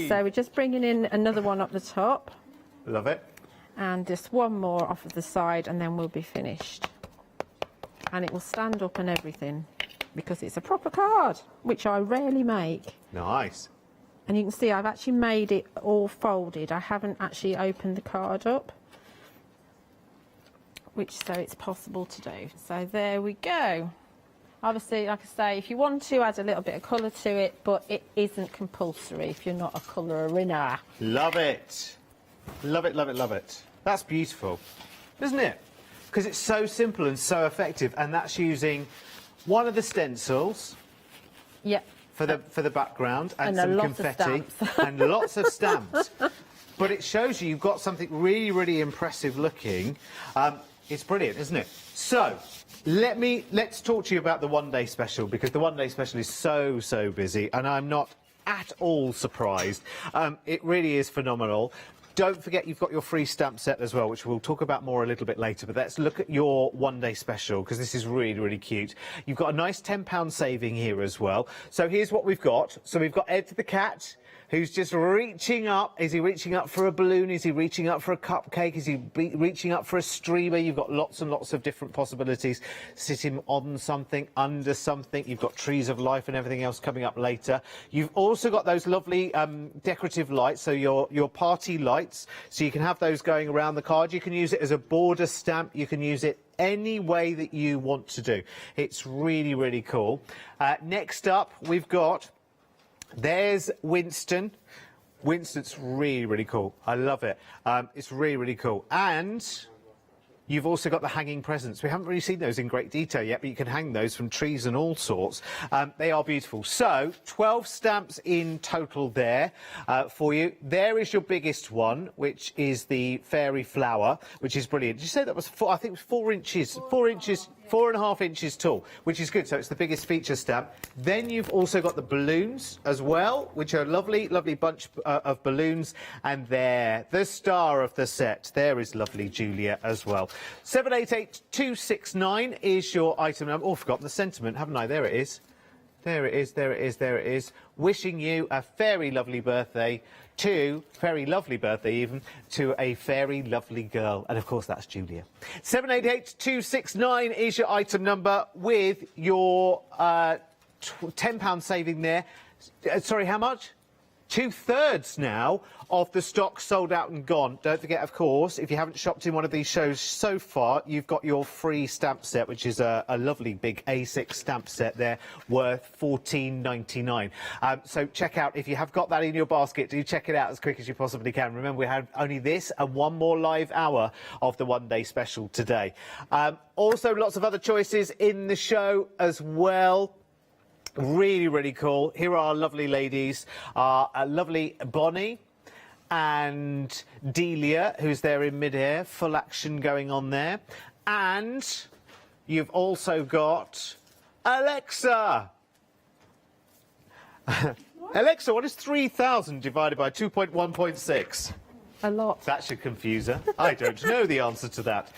[SPEAKER 9] So we're just bringing in another one up the top.
[SPEAKER 8] Love it.
[SPEAKER 9] And just one more off of the side, and then we'll be finished. And it will stand up and everything, because it's a proper card, which I rarely make.
[SPEAKER 8] Nice.
[SPEAKER 9] And you can see I've actually made it all folded. I haven't actually opened the card up, so it's possible to do. So there we go. Obviously, like I say, if you want to add a little bit of colour to it, but it isn't compulsory if you're not a colourer.
[SPEAKER 8] Love it. Love it, love it, love it. That's beautiful, isn't it? Because it's so simple and so effective, and that's using one of the stencils.
[SPEAKER 9] Yeah.
[SPEAKER 8] For the background and
[SPEAKER 9] a
[SPEAKER 8] some
[SPEAKER 9] lot
[SPEAKER 8] confetti
[SPEAKER 9] of stamps.
[SPEAKER 8] and lots of stamps. But it shows you've got something really, really impressive looking. It's brilliant, isn't it? So let's talk to you about the one-day special, because the one-day special is so busy, and I'm not at all surprised. It really is phenomenal. Don't forget you've got your free stamp set as well, which we'll talk about more a little bit later. But let's look at your one-day special, because this is really, really cute. You've got a nice £10 saving here as well. So here's what we've got. So we've got Ed the cat, who's just reaching up. Is he reaching up for a balloon? Is he reaching up for a cupcake? Is he reaching up for a streamer? You've got lots and lots of different possibilities. Sitting on something, under something. You've got trees of life and everything else coming up later. You've also got those lovely decorative lights, so your party lights. So you can have those going around the card. You can use it as a border stamp. You can use it any way that you want to do. It's really, really cool. Next up, we've got... There's Winston. Winston's really, really cool. I love it. It's really, really cool. And you've also got the hanging presents. We haven't really seen those in great detail yet, but you can hang those from trees and all sorts. They are beautiful. So 12 stamps in total there for you. There is your biggest one, which is the fairy flower, which is brilliant. Did you say that was I think it was 4 inches, 4.5 inches tall, which is good. So it's the biggest feature stamp. Then you've also got the balloons as well, which are a lovely, lovely bunch of balloons. And there, the star of the set, there is lovely Julia as well. 788269 is your item number. Oh, I've forgotten the sentiment, haven't I? There it is. There it is, there it is, there it is. Wishing you a very lovely birthday very lovely birthday even, to a very lovely girl. And of course, that's Julia. 788269 is your item number with your £10 saving there. Sorry, how much? 2/3 now of the stock sold out and gone. Don't forget, of course, if you haven't shopped in one of these shows so far, you've got your free stamp set, which is a lovely big A6 stamp set there, worth $14.99. So check out, if you have got that in your basket, do check it out as quick as you possibly can. Remember, we have only this and one more live hour of the one-day special today. Also, lots of other choices in the show as well. Really, really cool. Here are our lovely ladies, a lovely Bonnie and Delia, who's there in mid-air, full action going on there. And you've also got Alexa. Alexa, what is 3,000 divided by 2.1.6?
[SPEAKER 9] A lot.
[SPEAKER 8] That should confuse her. I don't know the answer to that.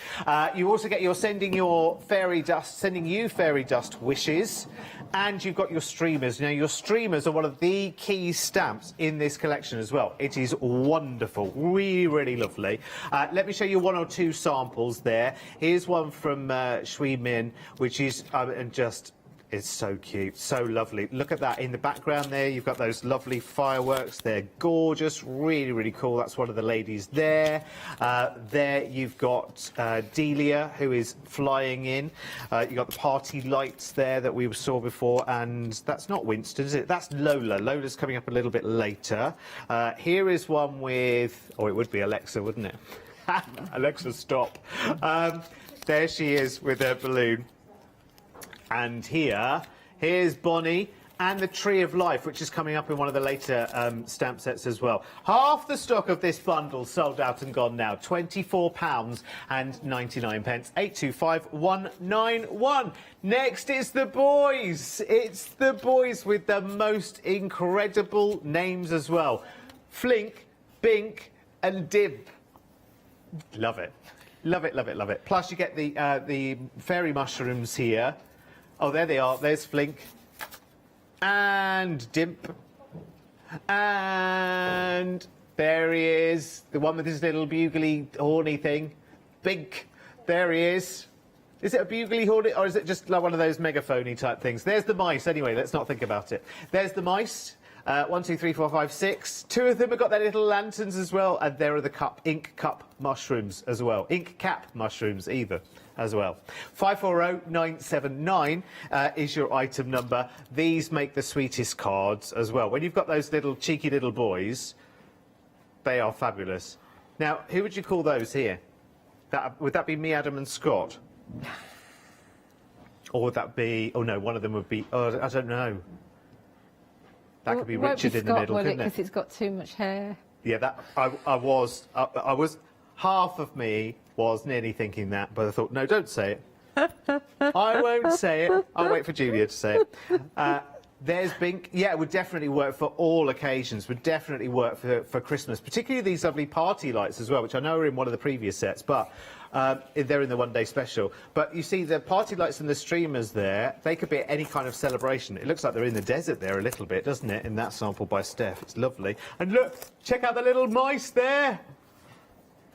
[SPEAKER 8] You also get sending you fairy dust wishes, and you've got your streamers. Now, your streamers are one of the key stamps in this collection as well. It is wonderful, really, really lovely. Let me show you one or two samples there. Here's one from Shui Min, which is just... It's so cute, so lovely. Look at that in the background there. You've got those lovely fireworks. They're gorgeous, really, really cool. That's one of the ladies there. There you've got Delia, who is flying in. You've got the party lights there that we saw before. And that's not Winston, is it? That's Lola. Lola's coming up a little bit later. Here is one with... Oh, it would be Alexa, wouldn't it? Alexa, stop. There she is with her balloon. And here's Bonnie and the Tree of Life, which is coming up in one of the later stamp sets as well. Half the stock of this bundle sold out and gone now. £24.99. 825191. Next is the boys. It's the boys with the most incredible names as well. Flink, Bink and Dib. Love it. Love it, love it, love it. Plus you get the fairy mushrooms here. Oh, there they are. There's Flink. And Dimp. And there he is. The one with his little bugly, horny thing. Bink. There he is. Is it a bugly, horny, or is it just like one of those megaphony type things? There's the mice. Anyway, let's not think about it. There's the mice. 1, 2, 3, 4, 5, 6. 2 of them have got their little lanterns as well. And there are the ink cup mushrooms as well. Ink cap mushrooms either. As well. 540979 is your item number. These make the sweetest cards as well. When you've got those little cheeky little boys, they are fabulous. Now, who would you call those here? Would that be me, Adam and Scott? Or would that be... Oh, no, one of them would be... Oh, I don't know. That could be Richard in the middle, couldn't it?
[SPEAKER 9] Because it's got too much hair.
[SPEAKER 8] Yeah, that I was half of me was nearly thinking that, but I thought, no, don't say it. I won't say it. I'll wait for Julia to say it. There's Bink. Yeah, it would definitely work for all occasions. Would definitely work for Christmas, particularly these lovely party lights as well, which I know are in one of the previous sets, but they're in the one-day special. But you see the party lights and the streamers there, they could be at any kind of celebration. It looks like they're in the desert there a little bit, doesn't it, in that sample by Steph? It's lovely. And look, check out the little mice there.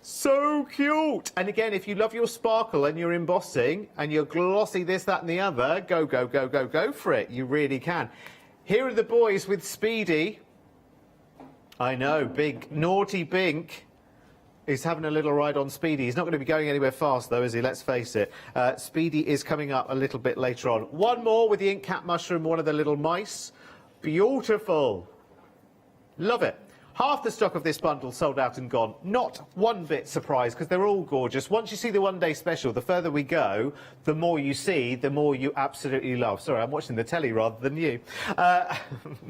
[SPEAKER 8] So cute! And again, if you love your sparkle and your embossing and your glossy this, that and the other, go, go, go, go, go for it. You really can. Here are the boys with Speedy. I know, big naughty Bink is having a little ride on Speedy. He's not going to be going anywhere fast, though, is he? Let's face it. Speedy is coming up a little bit later on. One more with the ink cap mushroom, one of the little mice. Beautiful. Love it. Half the stock of this bundle sold out and gone. Not one bit surprised, because they're all gorgeous. Once you see the one-day special, the further we go, the more you see, the more you absolutely love. Sorry, I'm watching the telly rather than you,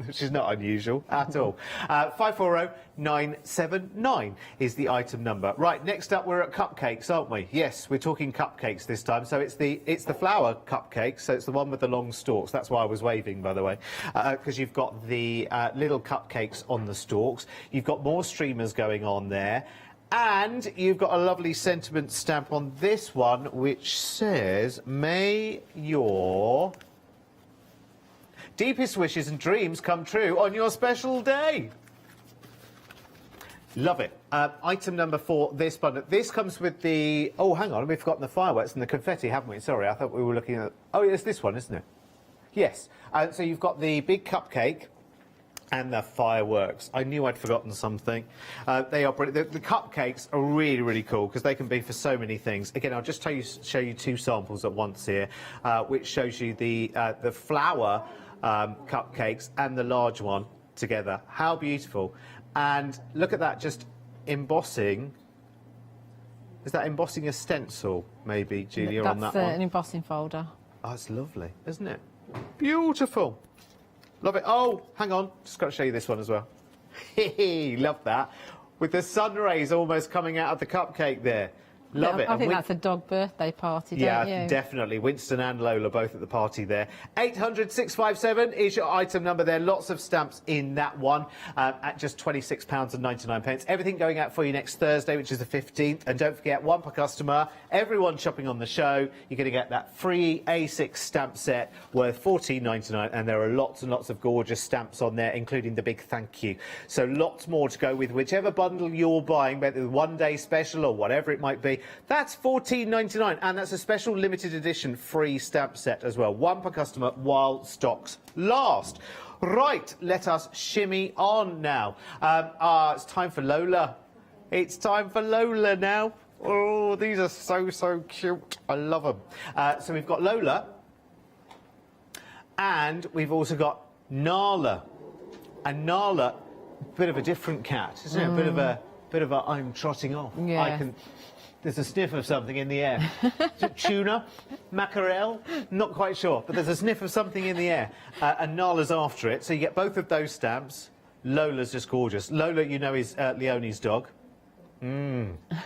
[SPEAKER 8] which is not unusual at all. 540979 is the item number. Right, next up we're at cupcakes, aren't we? Yes, we're talking cupcakes this time. So it's the flower cupcake, so it's the one with the long stalks. That's why I was waving, by the way, because you've got the little cupcakes on the stalks. You've got more streamers going on there. And you've got a lovely sentiment stamp on this one, which says, "May your deepest wishes and dreams come true on your special day." Love it. Item number 4, this bundle. This comes with the... Oh, hang on, we've forgotten the fireworks and the confetti, haven't we? Sorry, I thought we were looking at... Oh, it's this one, isn't it? Yes. So you've got the big cupcake and the fireworks. I knew I'd forgotten something. They are brilliant. The cupcakes are really, really cool because they can be for so many things. Again, I'll just show you 2 samples at once here, which shows you the flower cupcakes and the large one together. How beautiful. And look at that, just embossing. Is that embossing a stencil, maybe, Julia, on that one?
[SPEAKER 9] That's an embossing folder.
[SPEAKER 8] Oh, it's lovely, isn't it? Beautiful. Love it. Oh, hang on. Just got to show you this one as well. Love that. With the sun rays almost coming out of the cupcake there. Love it.
[SPEAKER 9] I think that's a dog birthday party, don't you?
[SPEAKER 8] Yeah, definitely. Winston and Lola both at the party there. 800 657 is your item number there. Lots of stamps in that one at just £26.99. Everything going out for you next Thursday, which is the 15th. And don't forget, one per customer. Everyone shopping on the show, you're going to get that free A6 stamp set worth £14.99. And there are lots and lots of gorgeous stamps on there, including the big thank you. So lots more to go with. Whichever bundle you're buying, whether the one-day special or whatever it might be, that's £14.99, and that's a special limited edition free stamp set as well. One per customer while stocks last. Right, let us shimmy on now. It's time for Lola. It's time for Lola now. Oh, these are so, so cute. I love them. So we've got Lola, and we've also got Nala. And Nala, a bit of a different cat, isn't it? A bit of a I'm trotting off.
[SPEAKER 9] Yeah.
[SPEAKER 8] There's a sniff of something in the air. Is it tuna? Mackerel? Not quite sure, but there's a sniff of something in the air. And Nala's after it, so you get both of those stamps. Lola's just gorgeous. Lola, you know, is Leonie's dog.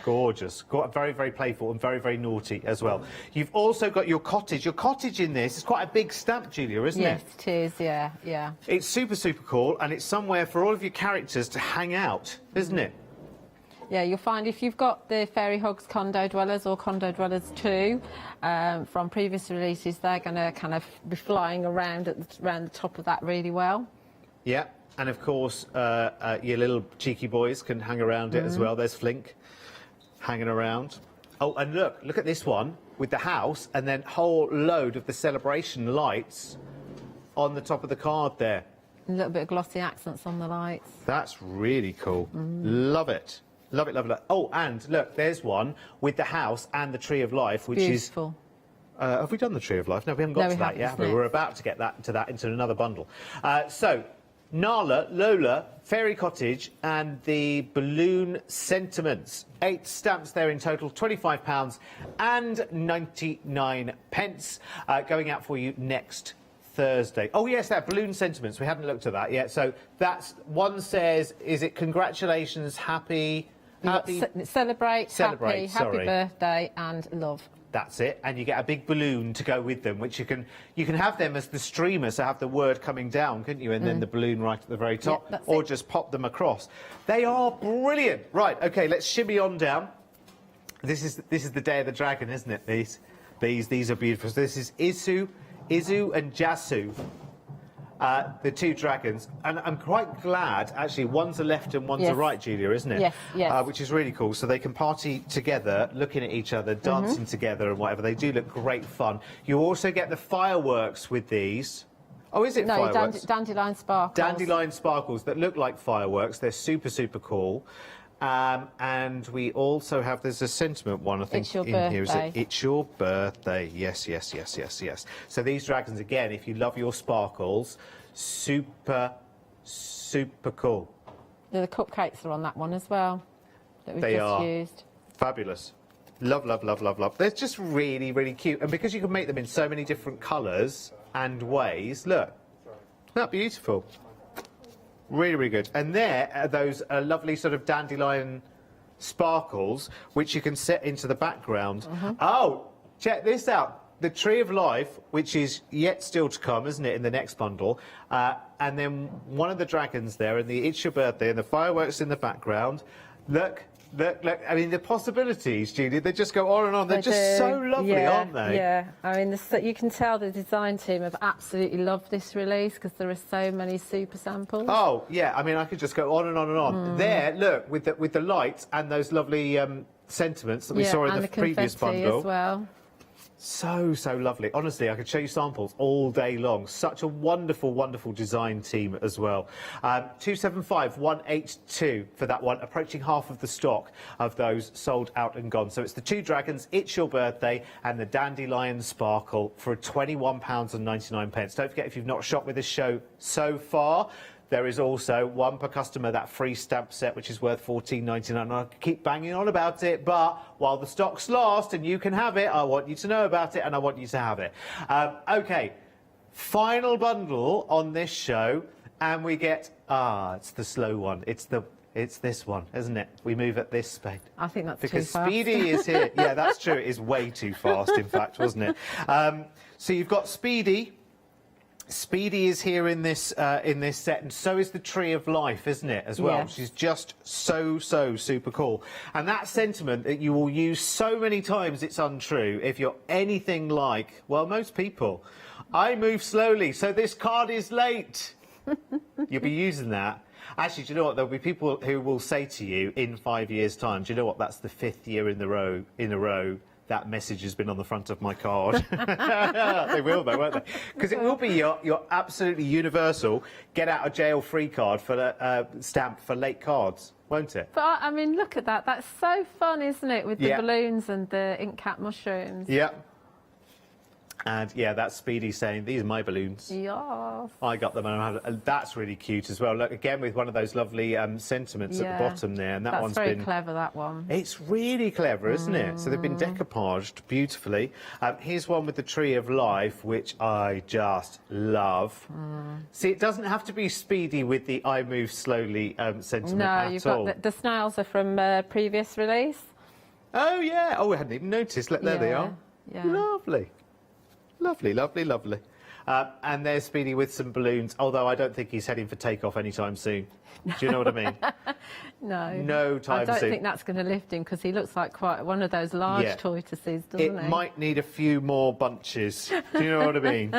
[SPEAKER 8] Gorgeous. Very, very playful and very, very naughty as well. You've also got your cottage. Your cottage in this is quite a big stamp, Julia, isn't it?
[SPEAKER 9] Yes, it is, yeah, yeah.
[SPEAKER 8] It's super, super cool, and it's somewhere for all of your characters to hang out, isn't it?
[SPEAKER 9] Yeah, you'll find if you've got the Fairy Hugs Condo Dwellers or Condo Dwellers 2 from previous releases, they're going to kind of be flying around around the top of that really well.
[SPEAKER 8] Yeah, and of course your little cheeky boys can hang around it as well. There's Flink hanging around. Oh, and look at this one with the house and then whole load of the celebration lights on the top of the card there.
[SPEAKER 9] A little bit of glossy accents on the lights.
[SPEAKER 8] That's really cool. Love it. Love it, love it, love it. Oh, and look, there's one with the house and the Tree of Life, which
[SPEAKER 9] beautiful.
[SPEAKER 8] Is... have we done the Tree of Life? No, we haven't got to that yet, have we? We're about to get that into another bundle. So, Nala, Lola, Fairy Cottage and the Balloon Sentiments. 8 stamps there in total, £25.99, going out for you next Thursday. Oh yes, that Balloon Sentiments, we hadn't looked at that yet. So that's, one says, is it congratulations, happy...
[SPEAKER 9] Celebrate, happy birthday and love.
[SPEAKER 8] That's it, and you get a big balloon to go with them, which you can have them as the streamer, so have the word coming down, couldn't you? And then the balloon right at the very top, or just pop them across. They are brilliant. Right, okay, let's shimmy on down. This is the Day of the Dragon, isn't it? These are beautiful. So this is Izu and Jasu. The 2 dragons, and I'm quite glad, actually, one's a left and one's a right, Julia, isn't it?
[SPEAKER 9] Yes, yes.
[SPEAKER 8] Which is really cool, so they can party together, looking at each other, dancing together and whatever. They do look great fun. You also get the fireworks with these. Oh, is it fireworks?
[SPEAKER 9] Dandelion sparkles.
[SPEAKER 8] Dandelion sparkles that look like fireworks. They're super, super cool. And we also have, there's a sentiment one, I think,
[SPEAKER 9] it's your
[SPEAKER 8] in
[SPEAKER 9] birthday.
[SPEAKER 8] here. Is it? It's your birthday. Yes, yes, yes, yes, yes. So these dragons, again, if you love your sparkles, super, super cool.
[SPEAKER 9] The cupcakes are on that one as well, that we've used.
[SPEAKER 8] Fabulous. Love, love, love, love, love. They're just really, really cute. And because you can make them in so many different colours and ways, look, isn't that beautiful? Really, really good. And there are those lovely sort of dandelion sparkles, which you can set into the background. Oh, check this out. The Tree of Life, which is yet still to come, isn't it, in the next bundle. And then one of the dragons there, and the It's Your Birthday, and the fireworks in the background. Look. Look, look, I mean, the possibilities, Julie, they just go on and on. They're just so lovely, aren't they?
[SPEAKER 9] Yeah, I mean, you can tell the design team have absolutely loved this release because there are so many super samples.
[SPEAKER 8] Oh, yeah, I mean, I could just go on and on and on. There, look, with the lights and those lovely sentiments that we saw in the previous bundle.
[SPEAKER 9] As well.
[SPEAKER 8] So, so lovely. Honestly, I could show you samples all day long. Such a wonderful, wonderful design team as well. 275182 for that one. Approaching half of the stock of those sold out and gone. So it's the 2 dragons, It's Your Birthday, and the Dandelion Sparkle for £21.99. Don't forget, if you've not shopped with this show so far, there is also one per customer, that free stamp set, which is worth £14.99. I keep banging on about it, but while the stock's last and you can have it, I want you to know about it and I want you to have it. OK, final bundle on this show, and we get, it's the slow one. It's this one, isn't it? We move at this speed.
[SPEAKER 9] I think that's
[SPEAKER 8] because
[SPEAKER 9] too fast.
[SPEAKER 8] Speedy is here. Yeah, that's true. It is way too fast, in fact, wasn't it? So you've got Speedy. Speedy is here in this set, and so is the Tree of Life, isn't it, as well?
[SPEAKER 9] Yes.
[SPEAKER 8] She's just so super cool. And that sentiment that you will use so many times it's untrue if you're anything like, well, most people. I move slowly, so this card is late. You'll be using that. Actually, do you know what? There'll be people who will say to you in 5 years' time, do you know what? That's the 5th year in a row that message has been on the front of my card. They will, though, won't they? Because it will be your absolutely universal get-out-of-jail-free card for stamp for late cards, won't it?
[SPEAKER 9] But, I mean, look at that. That's so fun, isn't it, with the balloons and the ink cap mushrooms.
[SPEAKER 8] Yeah. And, yeah, that's Speedy saying, these are my balloons.
[SPEAKER 9] Yes.
[SPEAKER 8] I got them, and that's really cute as well. Look, again, with one of those lovely sentiments at the bottom there. And
[SPEAKER 9] that's very clever, that one.
[SPEAKER 8] It's really clever, isn't it? So they've been decoupaged beautifully. Here's one with the Tree of Life, which I just love. See, it doesn't have to be Speedy with the I move slowly sentiment at all.
[SPEAKER 9] No, you've got the snails are from previous release.
[SPEAKER 8] Oh, yeah. Oh, I hadn't even noticed. There they are.
[SPEAKER 9] Yeah.
[SPEAKER 8] Lovely. Lovely, lovely, lovely. And there's Speedy with some balloons, although I don't think he's heading for takeoff anytime soon. Do you know what I mean?
[SPEAKER 9] No.
[SPEAKER 8] No time soon.
[SPEAKER 9] I don't think that's going to lift him, because he looks like quite one of those large tortoises, doesn't he?
[SPEAKER 8] It might need a few more bunches. Do you know what I mean?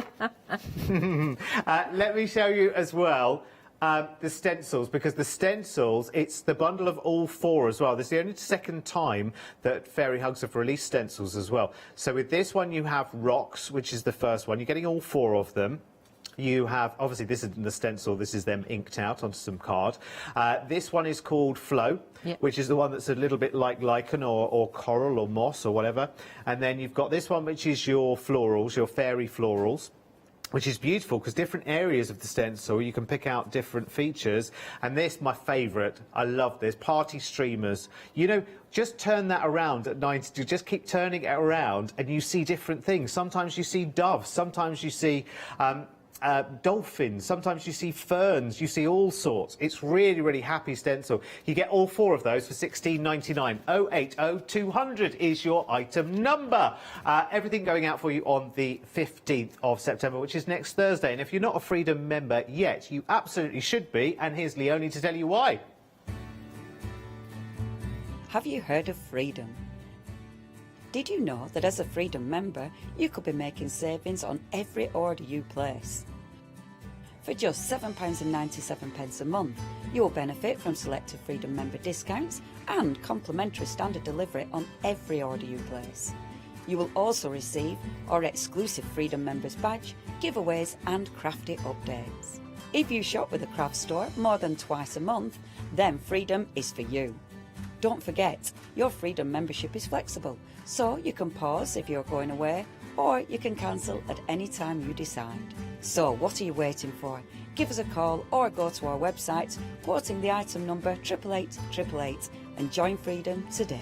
[SPEAKER 8] Let me show you as well the stencils, because the stencils, it's the bundle of all 4 as well. This is the only second time that Fairy Hugs have released stencils as well. So with this one you have Rocks, which is the first one. You're getting all 4 of them. You have, obviously this isn't the stencil, this is them inked out onto some card. This one is called Flow, which is the one that's a little bit like lichen or coral or moss or whatever. And then you've got this one, which is your florals, your fairy florals. which is beautiful because different areas of the stencil you can pick out different features. And this, my favourite, I love this, party streamers. You know, just turn that around at 90, just keep turning it around and you see different things. Sometimes you see doves, sometimes you see dolphins, sometimes you see ferns, you see all sorts. It's really, really happy stencil. You get all 4 of those for £16.99. 080 200 is your item number. Everything going out for you on the 15th of September, which is next Thursday. And if you're not a Freedom member yet, you absolutely should be. And here's Leonie to tell you why.
[SPEAKER 17] Have you heard of Freedom? Did you know that as a Freedom member, you could be making savings on every order you place? For just £7.97 a month, you will benefit from selected Freedom member discounts and complimentary standard delivery on every order you place. You will also receive our exclusive Freedom members badge, giveaways and Crafty updates. If you shop with a craft store more than twice a month, then Freedom is for you. Don't forget, your Freedom membership is flexible, so you can pause if you're going away, or you can cancel at any time you decide. So what are you waiting for? Give us a call or go to our website, quoting the item number 88888 and join Freedom today.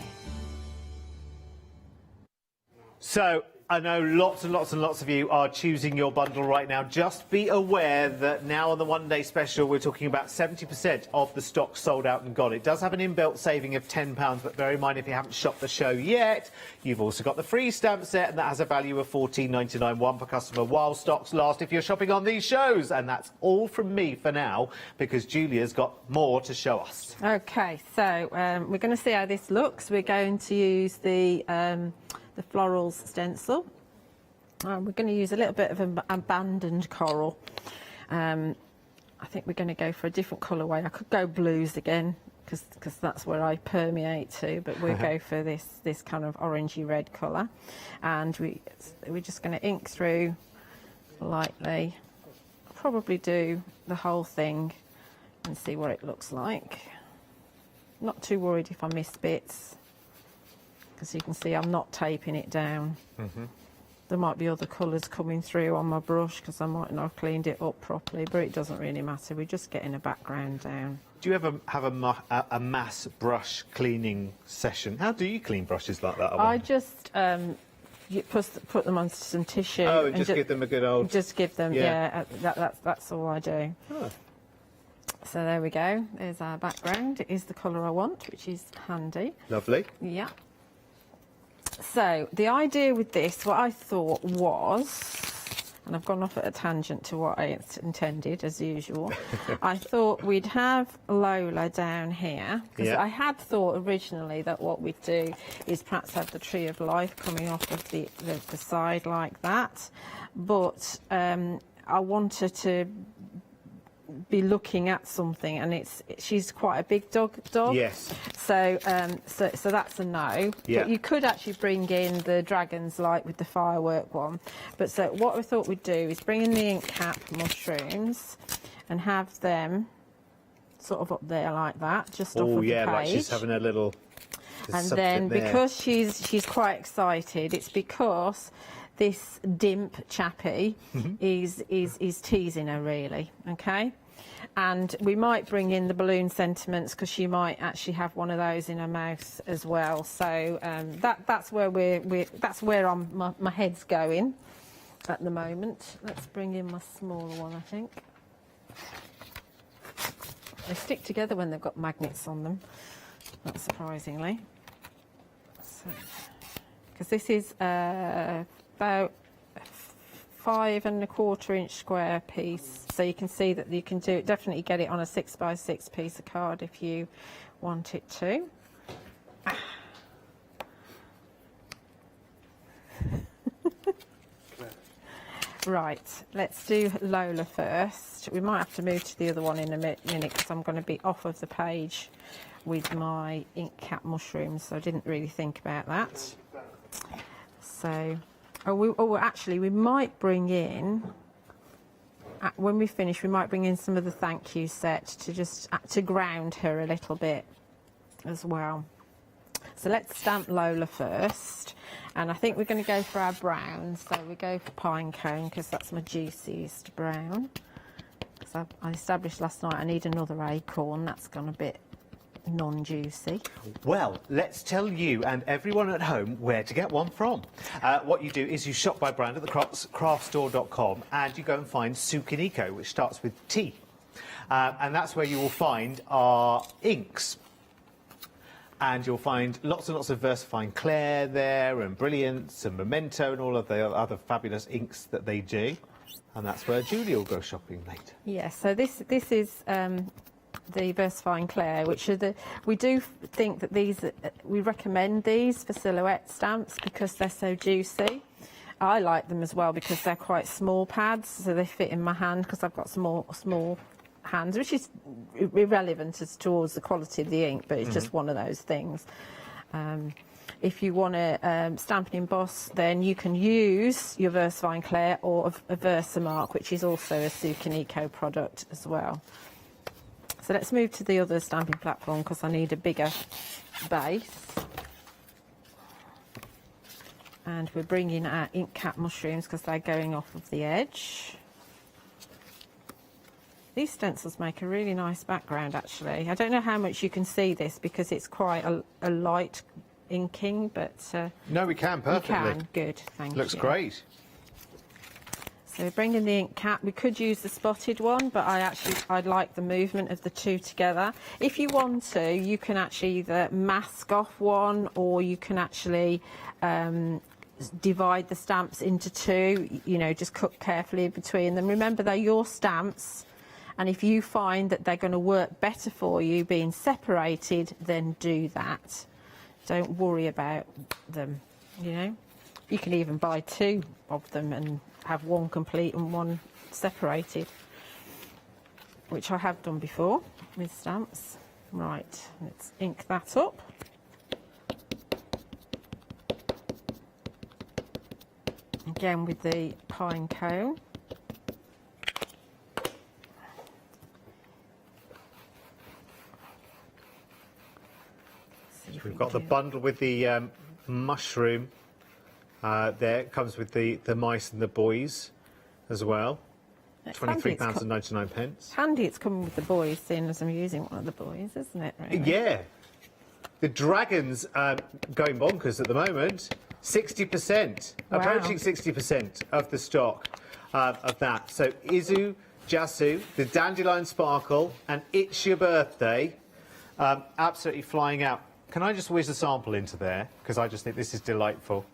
[SPEAKER 8] So, I know lots and lots and lots of you are choosing your bundle right now. Just be aware that now on the one-day special, we're talking about 70% of the stock sold out and gone. It does have an inbuilt saving of £10, but bear in mind, if you haven't shopped the show yet, you've also got the free stamp set, and that has a value of £14.99, one per customer, while stocks last if you're shopping on these shows. And that's all from me for now, because Julia's got more to show us.
[SPEAKER 9] OK, so we're going to see how this looks. We're going to use the florals stencil. We're going to use a little bit of an abandoned coral. I think we're going to go for a different colourway. I could go blues again because that's where I permeate to, but we'll go for this kind of orangey red colour. And we're just going to ink through lightly. Probably do the whole thing and see what it looks like. Not too worried if I miss bits, because you can see I'm not taping it down. There might be other colours coming through on my brush because I might not have cleaned it up properly, but it doesn't really matter. We're just getting a background down.
[SPEAKER 8] Do you ever have a mass brush cleaning session? How do you clean brushes like that?
[SPEAKER 9] I just put them on some tissue.
[SPEAKER 8] Oh, and just give them a good old...
[SPEAKER 9] Just give them, yeah, that's all I do.
[SPEAKER 8] Oh.
[SPEAKER 9] So there we go. There's our background. It is the colour I want, which is handy.
[SPEAKER 8] Lovely.
[SPEAKER 9] Yeah. So the idea with this, what I thought was, and I've gone off at a tangent to what I intended as usual. I thought we'd have Lola down here, because I had thought originally that what we'd do is perhaps have the Tree of Life coming off of the side like that, but I wanted to be looking at something, and she's quite a big dog.
[SPEAKER 8] Yes.
[SPEAKER 9] So so that's a no.
[SPEAKER 8] Yeah.
[SPEAKER 9] But you could actually bring in the dragons like with the firework one. But so what we thought we'd do is bring in the ink cap mushrooms and have them sort of up there like that, just off of the page.
[SPEAKER 8] Like she's having a little.
[SPEAKER 9] And then because she's quite excited, it's because this dimp chappy is teasing her, really, okay? And we might bring in the balloon sentiments because she might actually have one of those in her mouth as well. So that's where that's where my head's going at the moment. Let's bring in my smaller one, I think. They stick together when they've got magnets on them, not surprisingly. Because this is about 5 1/4 inch square piece, so you can see that you can definitely get it on a 6x6 piece of card if you want it to. Right, let's do Lola first. We might have to move to the other one in a minute because I'm going to be off of the page with my ink cap mushrooms, so I didn't really think about that. So, actually, we might bring in, when we finish, we might bring in some of the thank you set to just to ground her a little bit as well. So let's stamp Lola first. And I think we're going to go for our brown. So we go for pine cone because that's my juiciest brown. Because I established last night I need another acorn. That's gone a bit non-juicy.
[SPEAKER 8] Well, let's tell you and everyone at home where to get one from. What you do is you shop by brand at the craftstore.com and you go and find Calico, which starts with T. And that's where you will find our inks. And you'll find lots and lots of VersaFine Clair there, and Brilliance and Memento and all of the other fabulous inks that they do. And that's where Julie will go shopping later.
[SPEAKER 9] Yeah, so this is the VersaFine Clair, which are we do think that these, we recommend these for silhouette stamps because they're so juicy. I like them as well because they're quite small pads, so they fit in my hand because I've got small hands, which is irrelevant as towards the quality of the ink, but it's just one of those things. If you want to stamp and emboss, then you can use your VersaFine Clair or a Versamark, which is also a Calico product as well. So let's move to the other stamping platform because I need a bigger base. And we're bringing our ink cap mushrooms because they're going off of the edge. These stencils make a really nice background actually. I don't know how much you can see this because it's quite a light inking, but
[SPEAKER 8] no, we can perfectly.
[SPEAKER 9] We can, good, thank you.
[SPEAKER 8] Looks great.
[SPEAKER 9] So we're bringing the ink cap. We could use the spotted one, but I'd like the movement of the two together. If you want to, you can actually either mask off one, or you can actually divide the stamps into two. You know, just cut carefully between them. Remember, they're your stamps, and if you find that they're going to work better for you being separated, then do that. Don't worry about them. You know, you can even buy two of them and have one complete and one separated, which I have done before with stamps. Right, let's ink that up. Again with the pine cone.
[SPEAKER 8] We've got the bundle with the mushroom. There it comes with the mice and the boys as well. £23.99.
[SPEAKER 9] Handy it's coming with the boys, seeing as I'm using one of the boys, isn't it? Really?
[SPEAKER 8] Yeah. The dragons going bonkers at the moment. 60%,
[SPEAKER 9] wow.
[SPEAKER 8] Approaching 60% of the stock of that. So Izu, Jasu, the Dandelion Sparkle, and It's Your Birthday, absolutely flying out. Can I just whiz a sample into there? Because I just think this is delightful.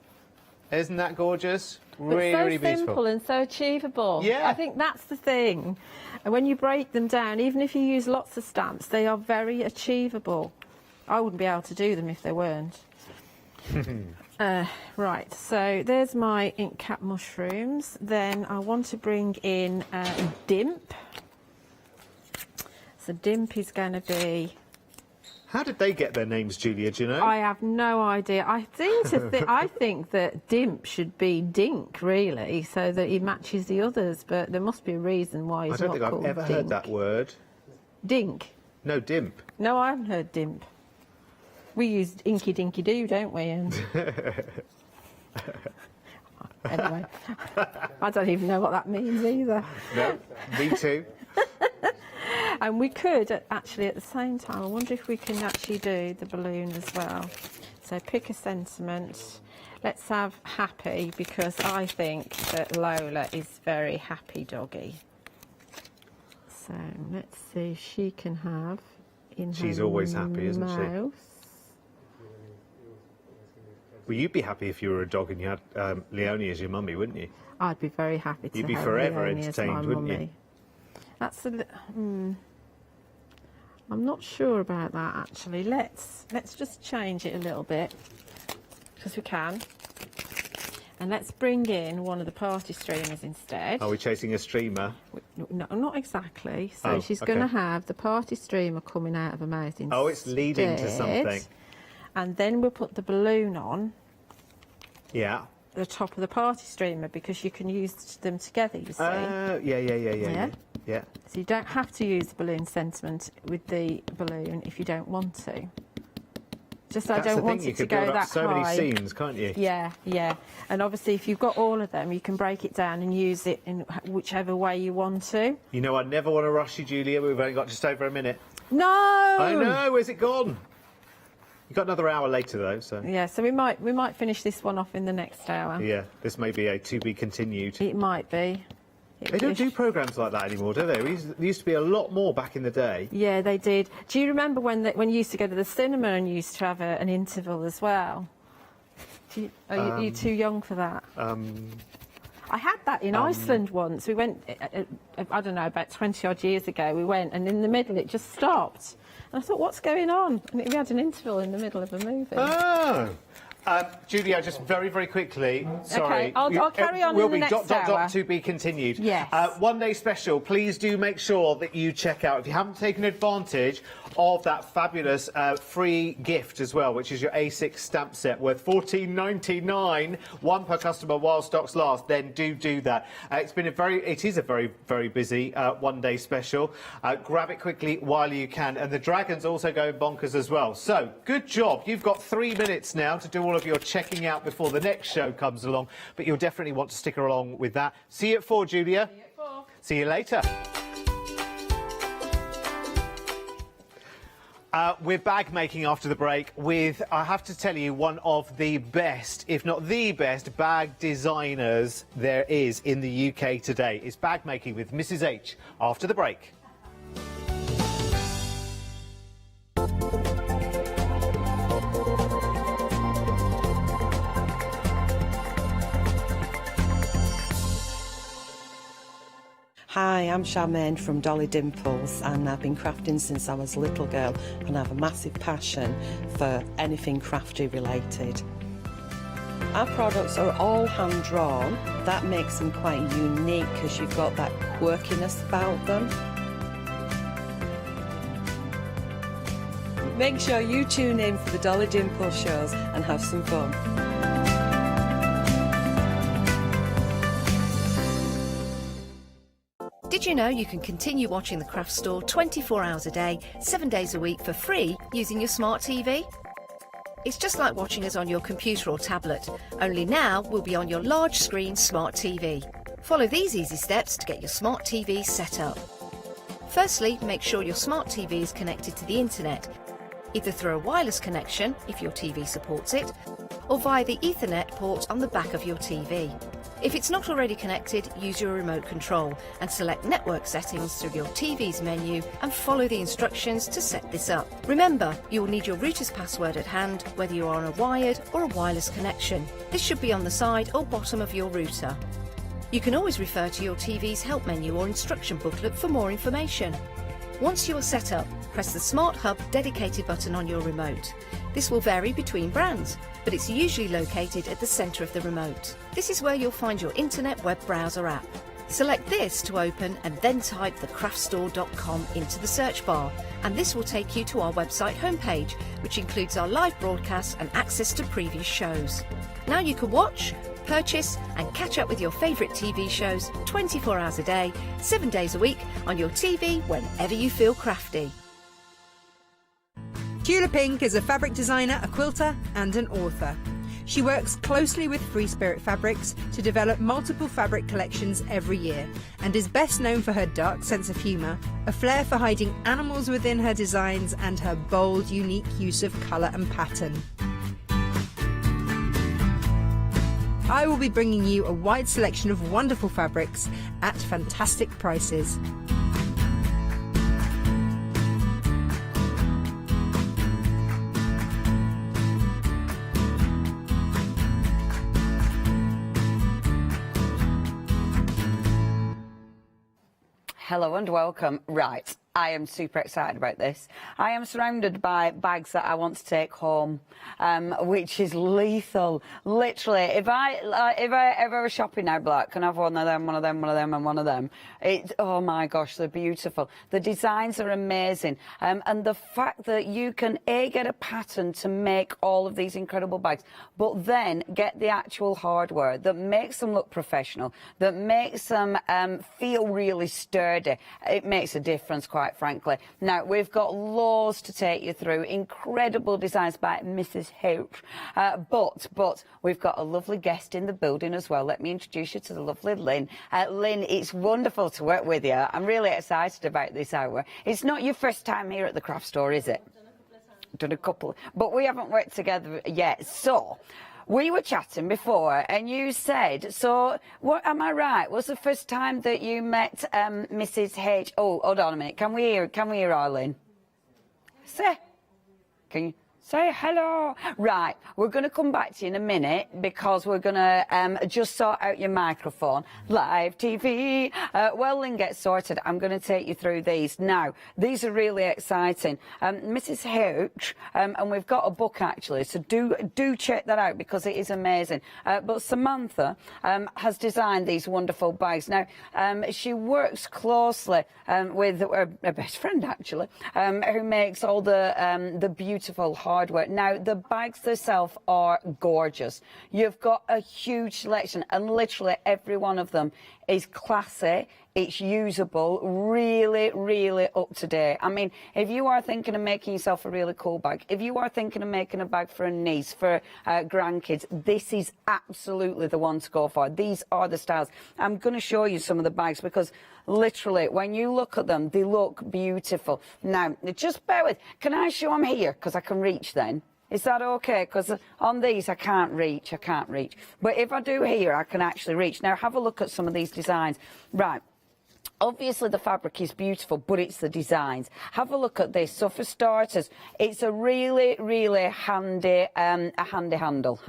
[SPEAKER 8] Isn't that gorgeous? Really,
[SPEAKER 9] so
[SPEAKER 8] really beautiful.
[SPEAKER 9] Simple and so achievable.
[SPEAKER 8] Yeah.
[SPEAKER 9] I think that's the thing. And when you break them down, even if you use lots of stamps, they are very achievable. I wouldn't be able to do them if they weren't. Right, so there's my ink cap mushrooms. Then I want to bring in Dimp. So Dimp is going to be...
[SPEAKER 8] How did they get their names, Julia, do you know?
[SPEAKER 9] I have no idea. I think that Dimp should be Dink, really, so that he matches the others, but there must be a reason why he's not called Dink.
[SPEAKER 8] I don't think I've ever heard that word.
[SPEAKER 9] Dink?
[SPEAKER 8] No, Dimp.
[SPEAKER 9] No, I haven't heard Dimp. We use Inky Dinky Doo, don't we? And anyway, I don't even know what that means either.
[SPEAKER 8] No, me too.
[SPEAKER 9] And we could actually at the same time, I wonder if we can actually do the balloon as well. So pick a sentiment. Let's have happy, because I think that Lola is very happy doggy. So let's see if she can have in
[SPEAKER 8] She's
[SPEAKER 9] her
[SPEAKER 8] always happy, isn't
[SPEAKER 9] mouth.
[SPEAKER 8] she? Well, you'd be happy if you were a dog and you had Leonie as your mummy, wouldn't you?
[SPEAKER 9] I'd be very happy to
[SPEAKER 8] You'd be
[SPEAKER 9] have
[SPEAKER 8] forever
[SPEAKER 9] Leonie as my
[SPEAKER 8] entertained, wouldn't you?
[SPEAKER 9] mummy. That's I'm not sure about that actually. Let's just change it a little bit, because we can. And let's bring in one of the party streamers instead.
[SPEAKER 8] Are we chasing a streamer?
[SPEAKER 9] No, not exactly. So she's going to have the party streamer coming out of her mouth instead.
[SPEAKER 8] Oh, it's leading to something.
[SPEAKER 9] And then we'll put the balloon on.
[SPEAKER 8] Yeah.
[SPEAKER 9] The top of the party streamer, because you can use them together, you see.
[SPEAKER 8] Yeah.
[SPEAKER 9] So you don't have to use the balloon sentiment with the balloon if you don't want to. Just I
[SPEAKER 8] That's
[SPEAKER 9] don't
[SPEAKER 8] the
[SPEAKER 9] want
[SPEAKER 8] thing,
[SPEAKER 9] it to
[SPEAKER 8] you
[SPEAKER 9] go
[SPEAKER 8] could build
[SPEAKER 9] that
[SPEAKER 8] up so
[SPEAKER 9] high.
[SPEAKER 8] many seams, can't you?
[SPEAKER 9] Yeah, yeah. And obviously, if you've got all of them, you can break it down and use it in whichever way you want to.
[SPEAKER 8] You know, I never want to rush you, Julia. We've only got just over a minute.
[SPEAKER 9] No!
[SPEAKER 8] I know. Where's it gone? You've got another hour later, though. So
[SPEAKER 9] Yeah, so we might finish this one off in the next hour.
[SPEAKER 8] yeah, this may be a to be continued.
[SPEAKER 9] It might be.
[SPEAKER 8] They don't do programmes like that anymore, do they? There used to be a lot more back in the day.
[SPEAKER 9] Yeah, they did. Do you remember when you used to go to the cinema and you used to have an interval as well? Are you too young for that? I had that in Iceland once. We went, I don't know, about 20 odd years ago. We went, and in the middle it just stopped. And I thought, what's going on? And we had an interval in the middle of a movie.
[SPEAKER 8] Oh. Julia, just very, very quickly, sorry.
[SPEAKER 9] Okay, I'll carry on in the next hour.
[SPEAKER 8] To be continued.
[SPEAKER 9] Yes.
[SPEAKER 8] One day special, please do make sure that you check out, if you haven't taken advantage of that fabulous free gift as well, which is your A6 stamp set worth $14.99, one per customer while stocks last, then do that. It is a very, very busy one day special. Grab it quickly while you can. And the dragon's also going bonkers as well. So, good job. You've got 3 minutes now to do all of your checking out before the next show comes along, but you'll definitely want to stick along with that. See you at 4, Julia. See you at 4. See you later. We're bag making after the break with, I have to tell you, one of the best, if not the best, bag designers there is in the UK today. It's bag making with Mrs H after the break.
[SPEAKER 3] Hi, I'm Charmaine from Dolly Dimples, and I've been crafting since I was a little girl, and I have a massive passion for anything crafty related. Our products are all hand drawn. That makes them quite unique because you've got that quirkiness about them. Make sure you tune in for the Dolly Dimples shows and have some fun.
[SPEAKER 1] Did you know you can continue watching the Craft Store 24 hours a day, 7 days a week for free using your smart TV? It's just like watching us on your computer or tablet, only now we'll be on your large screen smart TV. Follow these easy steps to get your smart TV set up. Firstly, make sure your smart TV is connected to the internet, either through a wireless connection if your TV supports it, or via the Ethernet port on the back of your TV. If it's not already connected, use your remote control and select network settings through your TV's menu and follow the instructions to set this up. Remember, you will need your router's password at hand, whether you are on a wired or a wireless connection. This should be on the side or bottom of your router. You can always refer to your TV's help menu or instruction booklet for more information. Once you are set up, press the Smart Hub dedicated button on your remote. This will vary between brands, but it's usually located at the centre of the remote. This is where you'll find your internet web browser app. Select this to open and then type thecraftstore.com into the search bar, and this will take you to our website homepage, which includes our live broadcasts and access to previous shows. Now you can watch, purchase and catch up with your favourite TV shows 24 hours a day, 7 days a week on your TV whenever you feel crafty.
[SPEAKER 18] Tula Pink is a fabric designer, a quilter and an author. She works closely with Free Spirit Fabrics to develop multiple fabric collections every year and is best known for her dark sense of humour, a flair for hiding animals within her designs and her bold, unique use of colour and pattern. I will be bringing you a wide selection of wonderful fabrics at fantastic prices.
[SPEAKER 5] Hello and welcome. Right, I am super excited about this. I am surrounded by bags that I want to take home, which is lethal. Literally, if I ever was shopping now, Black, can I have one of them, one of them, one of them, and one of them? Oh my gosh, they're beautiful. The designs are amazing, and the fact that you can get a pattern to make all of these incredible bags, but then get the actual hardware that makes them look professional, that makes them feel really sturdy. It makes a difference, quite quite frankly. Now, we've got loads to take you through, incredible designs by Mrs. Hope. But we've got a lovely guest in the building as well. Let me introduce you to the lovely Lynn. Lynn, it's wonderful to work with you. I'm really excited about this hour. It's not your first time here at the craft store, is it? Done a couple, but we haven't worked together yet. So we were chatting before, and you said, so what am I right? Was the first time that you met Mrs. H? Oh, hold on a minute. Can we hear Arlene? Say, can you say hello? Right, we're going to come back to you in a minute because we're going to just sort out your microphone. Live TV. Well, Lynn gets sorted. I'm going to take you through these. Now, these are really exciting. Mrs. Hoach, and we've got a book actually, so do check that out because it is amazing. But Samantha has designed these wonderful bags. Now, she works closely with her best friend actually, who makes all the beautiful hardware. Now, the bags themselves are gorgeous. You've got a huge selection, and literally every one of them is classy, it's usable, really, really up to date. I mean, if you are thinking of making yourself a really cool bag, if you are thinking of making a bag for a niece, for grandkids, this is absolutely the one to go for. These are the styles. I'm going to show you some of the bags because literally, when you look at them, they look beautiful. Now, just bear with. Can I show them here? Because I can reach then. Is that okay? Because on these I can't reach. But if I do here, I can actually reach. Now, have a look at some of these designs. Right. Obviously, the fabric is beautiful, but it's the designs. Have a look at this. So, for starters, it's a really, really handy handle.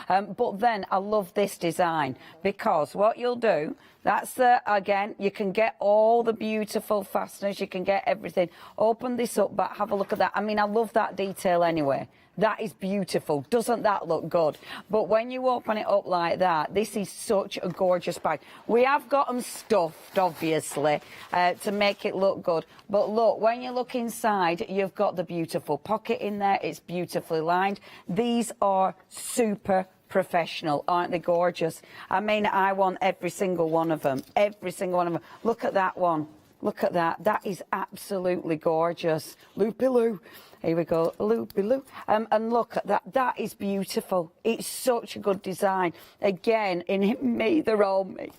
[SPEAKER 5] But then I love this design because what you'll do, that's again, you can get all the beautiful fasteners, you can get everything. Open this up, but have a look at that. I mean, I love that detail anyway. That is beautiful. Doesn't that look good? But when you open it up like that, this is such a gorgeous bag. We have got them stuffed, obviously, to make it look good. But look, when you look inside, you've got the beautiful pocket in there. It's beautifully lined. These are super professional, aren't they gorgeous? I mean, I want every single one of them. Every single one of them. Look at that one. Look at that. That is absolutely gorgeous. Loopy-loo. Here we go, loopy-loo. And look at that. That is beautiful. It's such a good design. Again, in me, they're all me.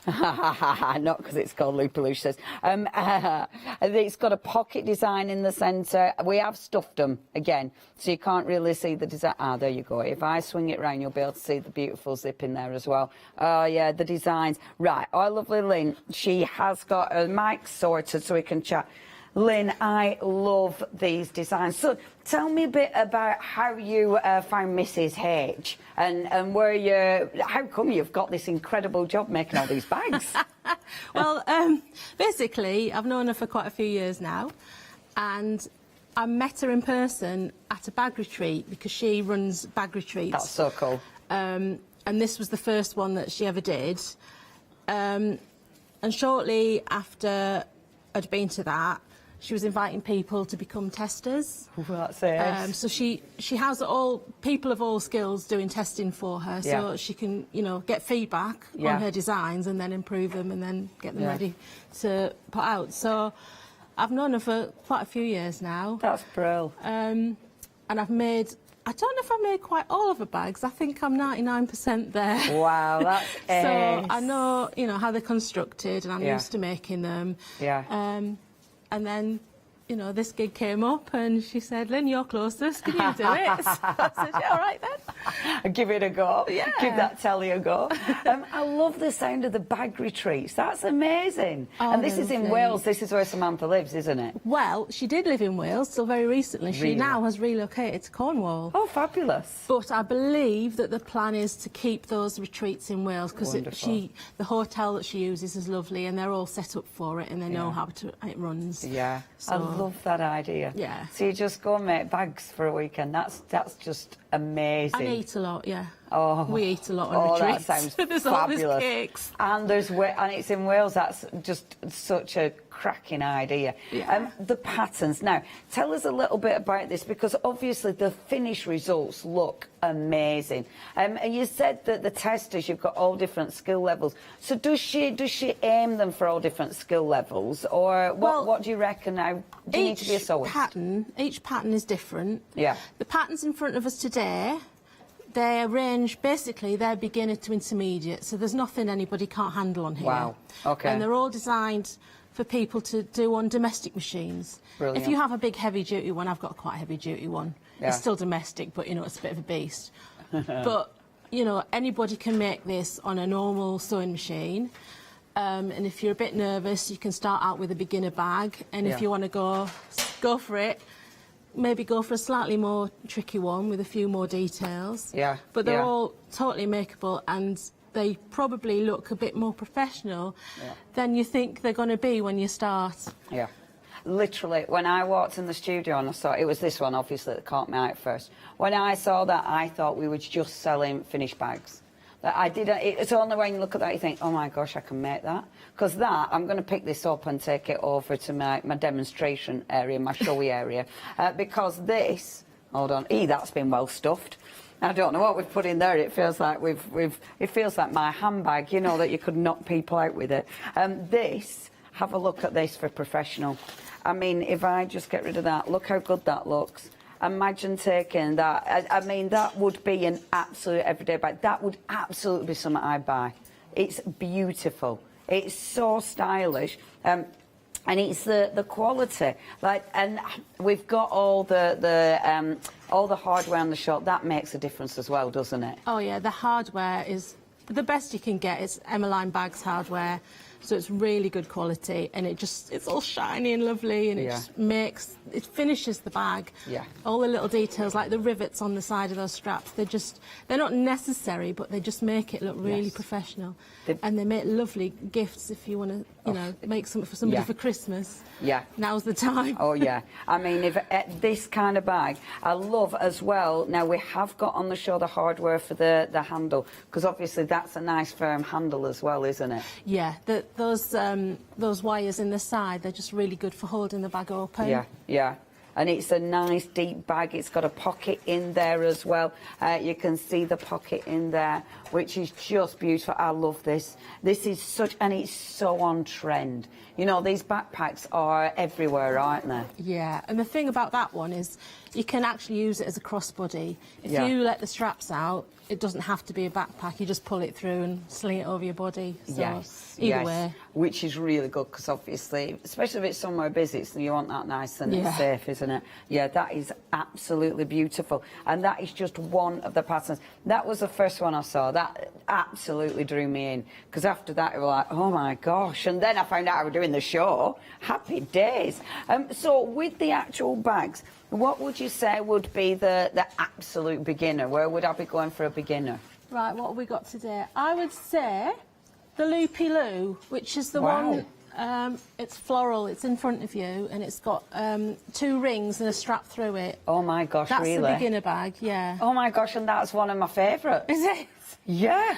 [SPEAKER 5] Not because it's called loopy-loo, she says. It's got a pocket design in the centre. We have stuffed them, again, so you can't really see the design. Ah, there you go. If I swing it round, you'll be able to see the beautiful zip in there as well. Oh, yeah, the designs. Right, our lovely Lynn, she has got her mic sorted so we can chat. Lynn, I love these designs. So tell me a bit about how you found Mrs. H and where how come you've got this incredible job making all these bags?
[SPEAKER 19] Well, basically, I've known her for quite a few years now, and I met her in person at a bag retreat because she runs bag retreats.
[SPEAKER 5] That's so cool.
[SPEAKER 19] And this was the first one that she ever did. And shortly after I'd been to that, she was inviting people to become testers.
[SPEAKER 5] That's it.
[SPEAKER 19] So she has people of all skills doing testing for her, so she can, get feedback on her designs and then improve them and then get them ready to put out. So I've known her for quite a few years now.
[SPEAKER 5] That's brilliant.
[SPEAKER 19] And I've made, I don't know if I made quite all of her bags. I think I'm 99% there.
[SPEAKER 5] Wow, that's
[SPEAKER 19] So I know, how they're constructed, and I'm used to making them.
[SPEAKER 5] Yeah.
[SPEAKER 19] And then, this gig came up and she said, Lynn, you're closest, can you do it? So I said, yeah, all right then.
[SPEAKER 5] Give it a go.
[SPEAKER 19] Yeah.
[SPEAKER 5] Give that telly a go. I love the sound of the bag retreats. That's amazing.
[SPEAKER 19] Oh,
[SPEAKER 5] and this is in Wales. This is where Samantha lives, isn't it?
[SPEAKER 19] Well, she did live in Wales till very recently. She now has relocated to Cornwall.
[SPEAKER 5] Oh, fabulous.
[SPEAKER 19] But I believe that the plan is to keep those retreats in Wales because the hotel that she uses is lovely and they're all set up for it and they know how it runs.
[SPEAKER 5] Yeah.
[SPEAKER 19] So,
[SPEAKER 5] I love that idea.
[SPEAKER 19] Yeah.
[SPEAKER 5] So you just go and make bags for a weekend. That's just amazing.
[SPEAKER 19] And eat a lot, yeah.
[SPEAKER 5] Oh,
[SPEAKER 19] we eat a lot on retreats.
[SPEAKER 5] That sounds
[SPEAKER 19] There's
[SPEAKER 5] fabulous.
[SPEAKER 19] always cakes.
[SPEAKER 5] And and it's in Wales. That's just such a cracking idea.
[SPEAKER 19] Yeah.
[SPEAKER 5] The patterns. Now, tell us a little bit about this, because obviously the finished results look amazing. And you said that the testers, you've got all different skill levels. So does she aim them for all different skill levels, or what do you reckon now? Do you need to be a sewist?
[SPEAKER 19] Each pattern is different.
[SPEAKER 5] Yeah.
[SPEAKER 19] The patterns in front of us today, they range, basically, they're beginner to intermediate, so there's nothing anybody can't handle on here.
[SPEAKER 5] Wow, okay.
[SPEAKER 19] And they're all designed for people to do on domestic machines.
[SPEAKER 5] Brilliant.
[SPEAKER 19] If you have a big heavy-duty one, I've got quite a heavy-duty one.
[SPEAKER 5] Yeah.
[SPEAKER 19] It's still domestic, but, you know, it's a bit of a beast. But, you know, anybody can make this on a normal sewing machine. And if you're a bit nervous, you can start out with a beginner bag, and if you want to go for it, maybe go for a slightly more tricky one with a few more details.
[SPEAKER 5] Yeah.
[SPEAKER 19] But they're all totally makeable, and they probably look a bit more professional than you think they're going to be when you start.
[SPEAKER 5] Yeah. Literally, when I walked in the studio and I saw it was this one, obviously, that caught me out first. When I saw that, I thought we were just selling finished bags. That I didn't. It's only when you look at that you think, oh my gosh, I can make that. Because I'm going to pick this up and take it over to my demonstration area, my showy area, because this. Hold on, that's been well stuffed. I don't know what we've put in there. It feels like it feels like my handbag, you know, that you could knock people out with it. This. Have a look at this for professional. I mean, if I just get rid of that, look how good that looks. Imagine taking that. I mean, that would be an absolute everyday bag. That would absolutely be something I'd buy. It's beautiful. It's so stylish. And it's the quality. And we've got all the hardware on the shop. That makes a difference as well, doesn't it?
[SPEAKER 19] Oh yeah, the hardware is the best you can get. It's Emmeline Bags hardware. So it's really good quality, and it's all shiny and lovely, and it just it finishes the bag.
[SPEAKER 5] Yeah.
[SPEAKER 19] All the little details, like the rivets on the side of those straps, they're not necessary, but they just make it look really professional. And they make lovely gifts if you want to, you know, make something for somebody for Christmas.
[SPEAKER 5] Yeah.
[SPEAKER 19] Now's the time.
[SPEAKER 5] Oh yeah. I mean, if this kind of bag, I love as well. Now we have got on the show the hardware for the handle, because obviously that's a nice firm handle as well, isn't it?
[SPEAKER 19] Yeah. Those wires in the side, they're just really good for holding the bag open.
[SPEAKER 5] Yeah, yeah. And it's a nice deep bag. It's got a pocket in there as well. You can see the pocket in there, which is just beautiful. I love this. This is and it's so on trend. You know, these backpacks are everywhere, aren't they?
[SPEAKER 19] Yeah, and the thing about that one is you can actually use it as a crossbody. If you let the straps out, it doesn't have to be a backpack. You just pull it through and sling it over your body. So either way.
[SPEAKER 5] Which is really good, because obviously, especially if it's somewhere busy, so you want that nice and safe, isn't it? Yeah, that is absolutely beautiful. And that is just one of the patterns. That was the first one I saw. That absolutely drew me in, because after that, it was like, oh my gosh. And then I found out I was doing the show. Happy days. So with the actual bags, what would you say would be the absolute beginner? Where would I be going for a beginner?
[SPEAKER 19] Right, what have we got today? I would say the Loopy Loo, which is the one, it's floral, it's in front of you, and it's got 2 rings and a strap through it.
[SPEAKER 5] Oh my gosh,
[SPEAKER 19] that's
[SPEAKER 5] really?
[SPEAKER 19] That's the beginner bag, yeah.
[SPEAKER 5] Oh my gosh, and that's one of my favourites.
[SPEAKER 19] Is it?
[SPEAKER 5] Yeah,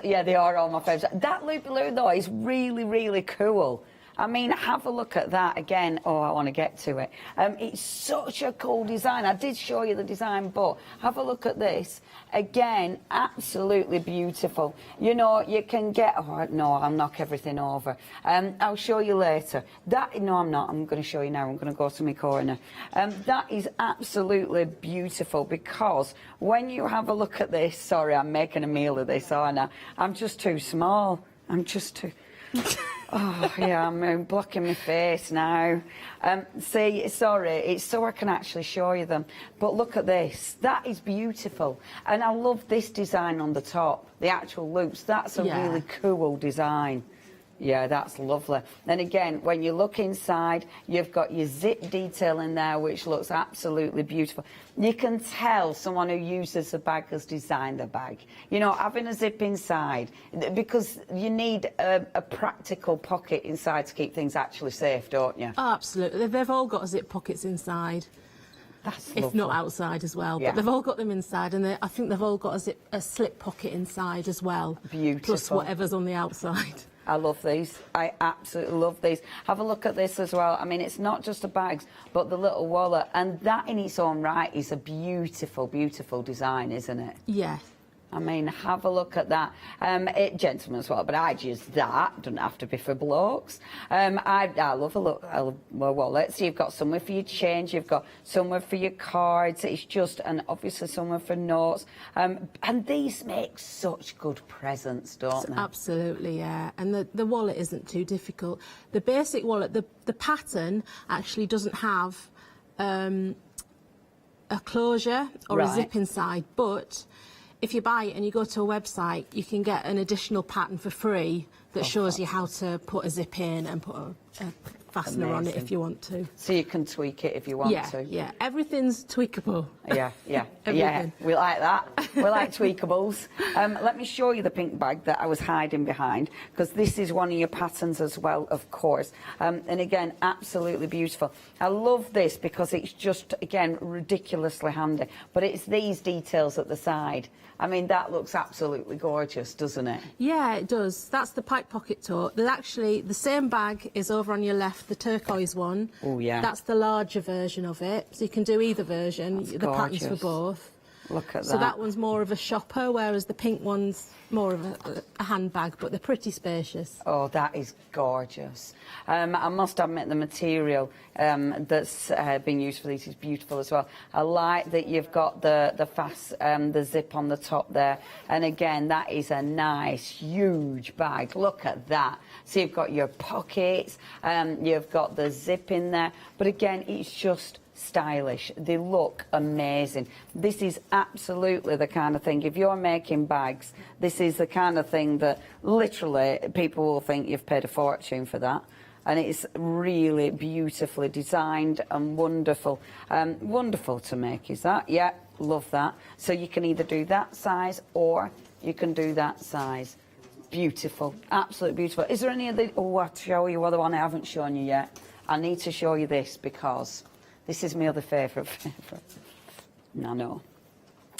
[SPEAKER 5] yeah, they are all my favourites. That Loopy Loo, though, is really, really cool. I mean, have a look at that again. Oh, I want to get to it. It's such a cool design. I did show you the design, but have a look at this. Again, absolutely beautiful. You know, you can get... Oh, no, I'll knock everything over. I'll show you later. No, I'm not. I'm going to show you now. I'm going to go to my corner. That is absolutely beautiful, because when you have a look at this... Sorry, I'm making a meal of this, aren't I? I'm just too small. I'm just too... Oh, yeah, I'm blocking my face now. See, sorry, it's so I can actually show you them. But look at this. That is beautiful. And I love this design on the top, the actual loops. That's a really cool design. Yeah, that's lovely. And again, when you look inside, you've got your zip detail in there, which looks absolutely beautiful. You can tell someone who uses the bag has designed the bag. You know, having a zip inside, because you need a practical pocket inside to keep things actually safe, don't you?
[SPEAKER 19] Oh, absolutely. They've all got zip pockets inside. if not outside as well.
[SPEAKER 5] Yeah.
[SPEAKER 19] But they've all got them inside, and I think they've all got a slip pocket inside as well.
[SPEAKER 5] Beautiful.
[SPEAKER 19] Plus whatever's on the outside.
[SPEAKER 5] I love these. I absolutely love these. Have a look at this as well. I mean, it's not just the bags, but the little wallet. And that in its own right is a beautiful, beautiful design, isn't it?
[SPEAKER 19] Yeah.
[SPEAKER 5] I mean, have a look at that. Gentlemen as well, but I'd use that. Doesn't have to be for blokes. I love a look. I love my wallets. You've got somewhere for your change. You've got somewhere for your cards. It's just, and obviously somewhere for notes. And these make such good presents, don't they?
[SPEAKER 19] Absolutely, yeah. And the wallet isn't too difficult. The basic wallet, the pattern actually doesn't have a closure or a zip inside, but if you buy it and you go to a website, you can get an additional pattern for free that shows you how to put a zip in and put a fastener on it if you want to.
[SPEAKER 5] So you can tweak it if you want to.
[SPEAKER 19] Yeah, everything's tweakable.
[SPEAKER 5] Yeah. We like that. We like tweakables. Let me show you the pink bag that I was hiding behind, because this is one of your patterns as well, of course. And again, absolutely beautiful. I love this because it's just, again, ridiculously handy. But it's these details at the side. I mean, that looks absolutely gorgeous, doesn't it?
[SPEAKER 19] Yeah, it does. That's the pipe pocket tote. There's actually, the same bag is over on your left, the turquoise one.
[SPEAKER 5] Oh, yeah.
[SPEAKER 19] That's the larger version of it. So you can do either version.
[SPEAKER 5] That's
[SPEAKER 19] the
[SPEAKER 5] gorgeous.
[SPEAKER 19] patterns for both.
[SPEAKER 5] Look at that.
[SPEAKER 19] So that one's more of a shopper, whereas the pink one's more of a handbag, but they're pretty spacious.
[SPEAKER 5] Oh, that is gorgeous. I must admit the material that's been used for these is beautiful as well. I like that you've got the zip on the top there. And again, that is a nice, huge bag. Look at that. So you've got your pockets, you've got the zip in there. But again, it's just stylish. They look amazing. This is absolutely the kind of thing, if you're making bags, this is the kind of thing that literally people will think you've paid a fortune for that. And it's really beautifully designed and wonderful. Wonderful to make, is that? Yeah, love that. So you can either do that size or you can do that size. Beautiful, absolutely beautiful. Is there any other? Oh, I'll show you other one I haven't shown you yet. I need to show you this because this is my other favourite. I know.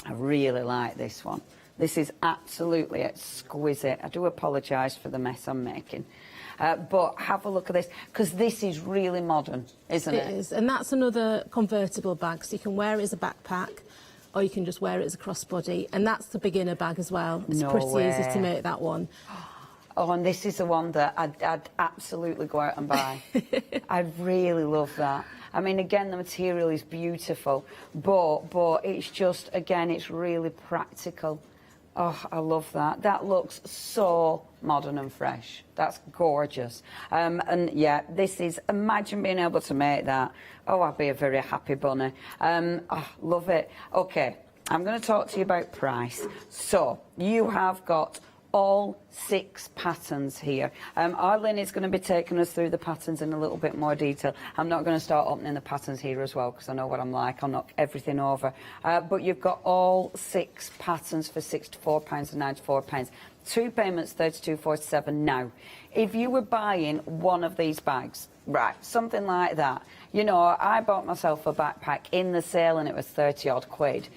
[SPEAKER 5] I really like this one. This is absolutely exquisite. I do apologise for the mess I'm making. But have a look at this, because this is really modern, isn't it?
[SPEAKER 19] It is, and that's another convertible bag, so you can wear it as a backpack, or you can just wear it as a crossbody, and that's the beginner bag as well. It's pretty easy to make that one.
[SPEAKER 5] Oh, and this is the one that I'd absolutely go out and buy. I really love that. I mean, again, the material is beautiful, but it's just, again, it's really practical. Oh, I love that. That looks so modern and fresh. That's gorgeous. And yeah, this is, imagine being able to make that. Oh, I'd be a very happy bunny. Oh, love it. Okay, I'm going to talk to you about price. So, you have got all 6 patterns here. Arlene is going to be taking us through the patterns in a little bit more detail. I'm not going to start opening the patterns here as well, because I know what I'm like. I'll knock everything over. But you've got all 6 patterns for £64 and £94. 2 payments, £32.47 now. If you were buying one of these bags, right, something like that, you know, I bought myself a backpack in the sale and it was 30 odd quid.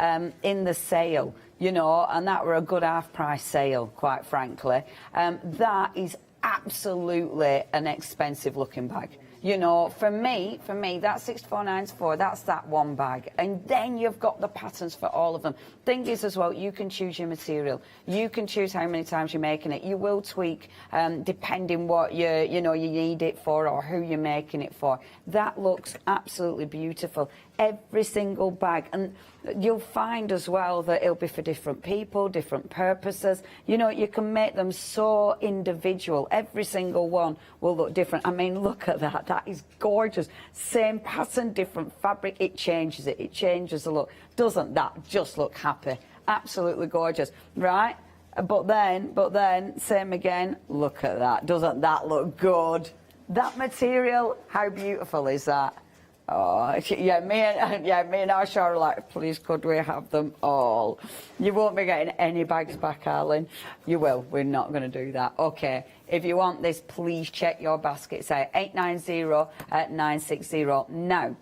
[SPEAKER 5] In the sale, you know, and that were a good half-price sale, quite frankly. That is absolutely an expensive-looking bag. You know, for me, that's £64.94, that's that one bag. And then you've got the patterns for all of them. Thing is, as well, you can choose your material. You can choose how many times you're making it. You will tweak, depending what you need it for or who you're making it for. That looks absolutely beautiful. Every single bag. And you'll find as well that it'll be for different people, different purposes. You know, you can make them so individual. Every single one will look different. I mean, look at that. That is gorgeous. Same pattern, different fabric. It changes it. It changes the look. Doesn't that just look happy? Absolutely gorgeous. Right? But then, same again. Look at that. Doesn't that look good? That material, how beautiful is that? Oh, yeah, me and Arsha are like, please, could we have them all? You won't be getting any bags back, Arlene. You will. We're not going to do that. Okay. If you want this, please check your basket. Say 890-960. Now,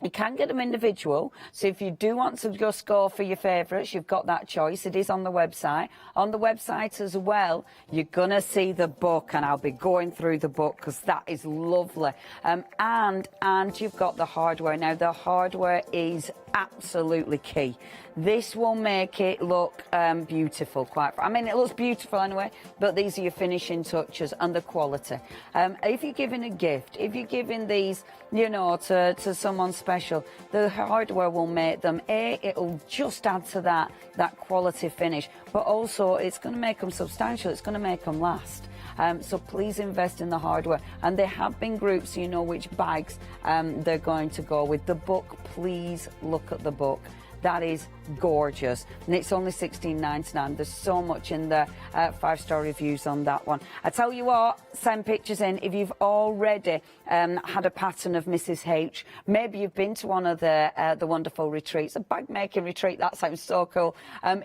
[SPEAKER 5] You can get them individual, so if you do want to just go for your favourites, you've got that choice. It is on the website. On the website as well, you're going to see the book, and I'll be going through the book because that is lovely. And you've got the hardware. Now, the hardware is absolutely key. This will make it look beautiful, I mean, it looks beautiful anyway, but these are your finishing touches and the quality. If you're giving a gift, if you're giving these, you know, to someone special, the hardware will make them, it'll just add to that quality finish, but also it's going to make them substantial, it's going to make them last. So please invest in the hardware, and there have been groups, so you know which bags they're going to go with. The book, please look at the book. That is gorgeous, and it's only $16.99. There's so much in the 5-star reviews on that one. I tell you what, send pictures in if you've already had a pattern of Mrs. H. Maybe you've been to one of the wonderful retreats, a bag making retreat. That sounds so cool.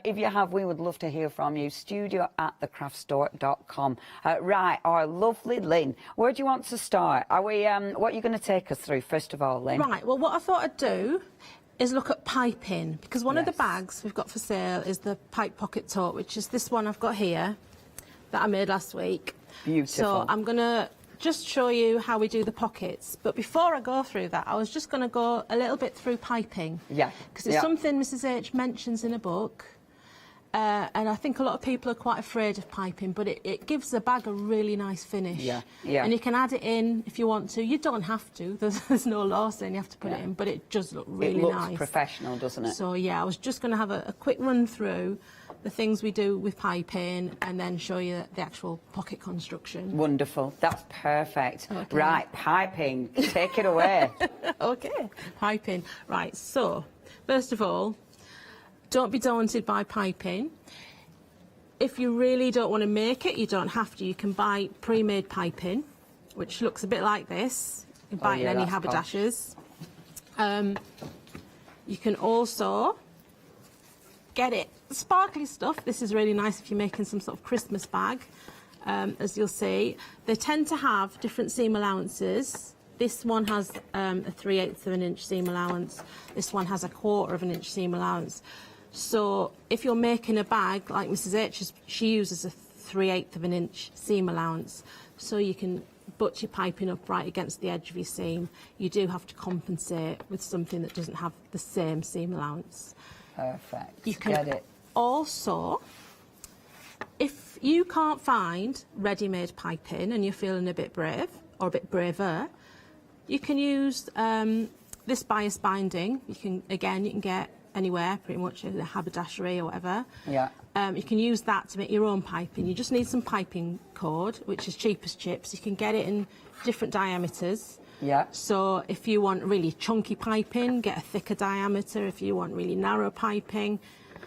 [SPEAKER 5] If you have, we would love to hear from you. studio@thecraftstore.com. Right, our lovely Lynn, where do you want to start? Are we? What are you going to take us through first of all, Lynn?
[SPEAKER 19] Right. Well, what I thought I'd do is look at piping, because one of the bags we've got for sale is the pipe pocket tote, which is this one I've got here that I made last week.
[SPEAKER 5] Beautiful.
[SPEAKER 19] So I'm going to just show you how we do the pockets. But before I go through that, I was just going to go a little bit through piping.
[SPEAKER 5] Yeah.
[SPEAKER 19] Because it's something Mrs. H mentions in a book. And I think a lot of people are quite afraid of piping, but it gives the bag a really nice finish.
[SPEAKER 5] Yeah, yeah.
[SPEAKER 19] And you can add it in if you want to. You don't have to. There's no law saying you have to put it in, but it does look really nice.
[SPEAKER 5] It looks professional, doesn't it?
[SPEAKER 19] So, yeah, I was just going to have a quick run through the things we do with piping and then show you the actual pocket construction.
[SPEAKER 5] Wonderful. That's perfect.
[SPEAKER 19] Okay.
[SPEAKER 5] Right, piping. Take it away.
[SPEAKER 19] OK, piping. Right, so, first of all, don't be daunted by piping. If you really don't want to make it, you don't have to. You can buy pre-made piping, which looks a bit like this. You can buy it in any haberdashers. You can also get it sparkly stuff. This is really nice if you're making some sort of Christmas bag. As you'll see, they tend to have different seam allowances. This one has a 3/8 of an inch seam allowance. This one has a 1/4 of an inch seam allowance. So if you're making a bag like Mrs. H, she uses a 3/8 of an inch seam allowance. So you can butt your piping up right against the edge of your seam. You do have to compensate with something that doesn't have the same seam allowance.
[SPEAKER 5] Perfect.
[SPEAKER 19] You can
[SPEAKER 5] get it.
[SPEAKER 19] Also, if you can't find ready-made piping and you're feeling a bit brave or a bit braver, you can use this bias binding. You can get anywhere, pretty much in a haberdashery or whatever.
[SPEAKER 5] Yeah.
[SPEAKER 19] You can use that to make your own piping. You just need some piping cord, which is cheap as chips. You can get it in different diameters.
[SPEAKER 5] Yeah.
[SPEAKER 19] So if you want really chunky piping, get a thicker diameter. If you want really narrow piping,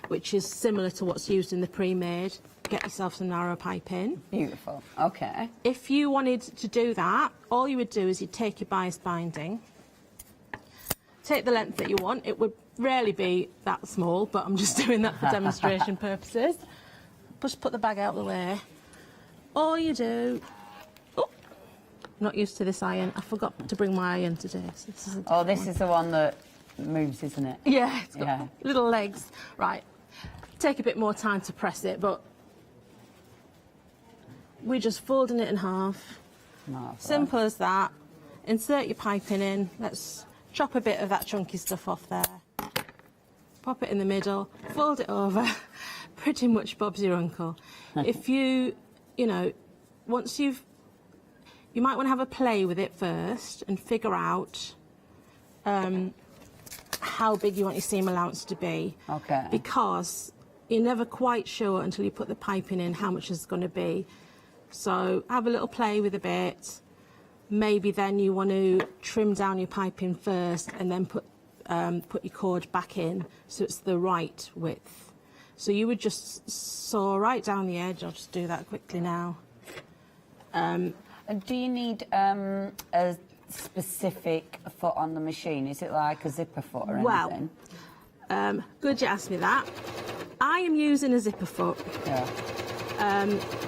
[SPEAKER 19] which is similar to what's used in the pre-made, get yourself some narrow piping.
[SPEAKER 5] Beautiful. Okay.
[SPEAKER 19] If you wanted to do that, all you would do is you'd take your bias binding, take the length that you want. It would rarely be that small, but I'm just doing that for demonstration purposes. Just put the bag out of the way. All you do... Oh, not used to this iron. I forgot to bring my iron today. So this is
[SPEAKER 5] the one that moves, isn't it?
[SPEAKER 19] Yeah, it's got little legs. Right. Take a bit more time to press it, but we're just folding it in half.
[SPEAKER 5] Marvellous.
[SPEAKER 19] Simple as that. Insert your piping in. Let's chop a bit of that chunky stuff off there. Pop it in the middle, fold it over. Pretty much Bob's your uncle. If you once you might want to have a play with it first and figure out how big you want your seam allowance to be.
[SPEAKER 5] Okay.
[SPEAKER 19] Because you're never quite sure until you put the piping in how much it's going to be. So have a little play with a bit. Maybe then you want to trim down your piping first and then put your cord back in so it's the right width. So you would just saw right down the edge. I'll just do that quickly now.
[SPEAKER 5] And do you need a specific foot on the machine? Is it like a zipper foot or anything?
[SPEAKER 19] Well, good you asked me that. I am using a zipper foot.
[SPEAKER 5] Yeah.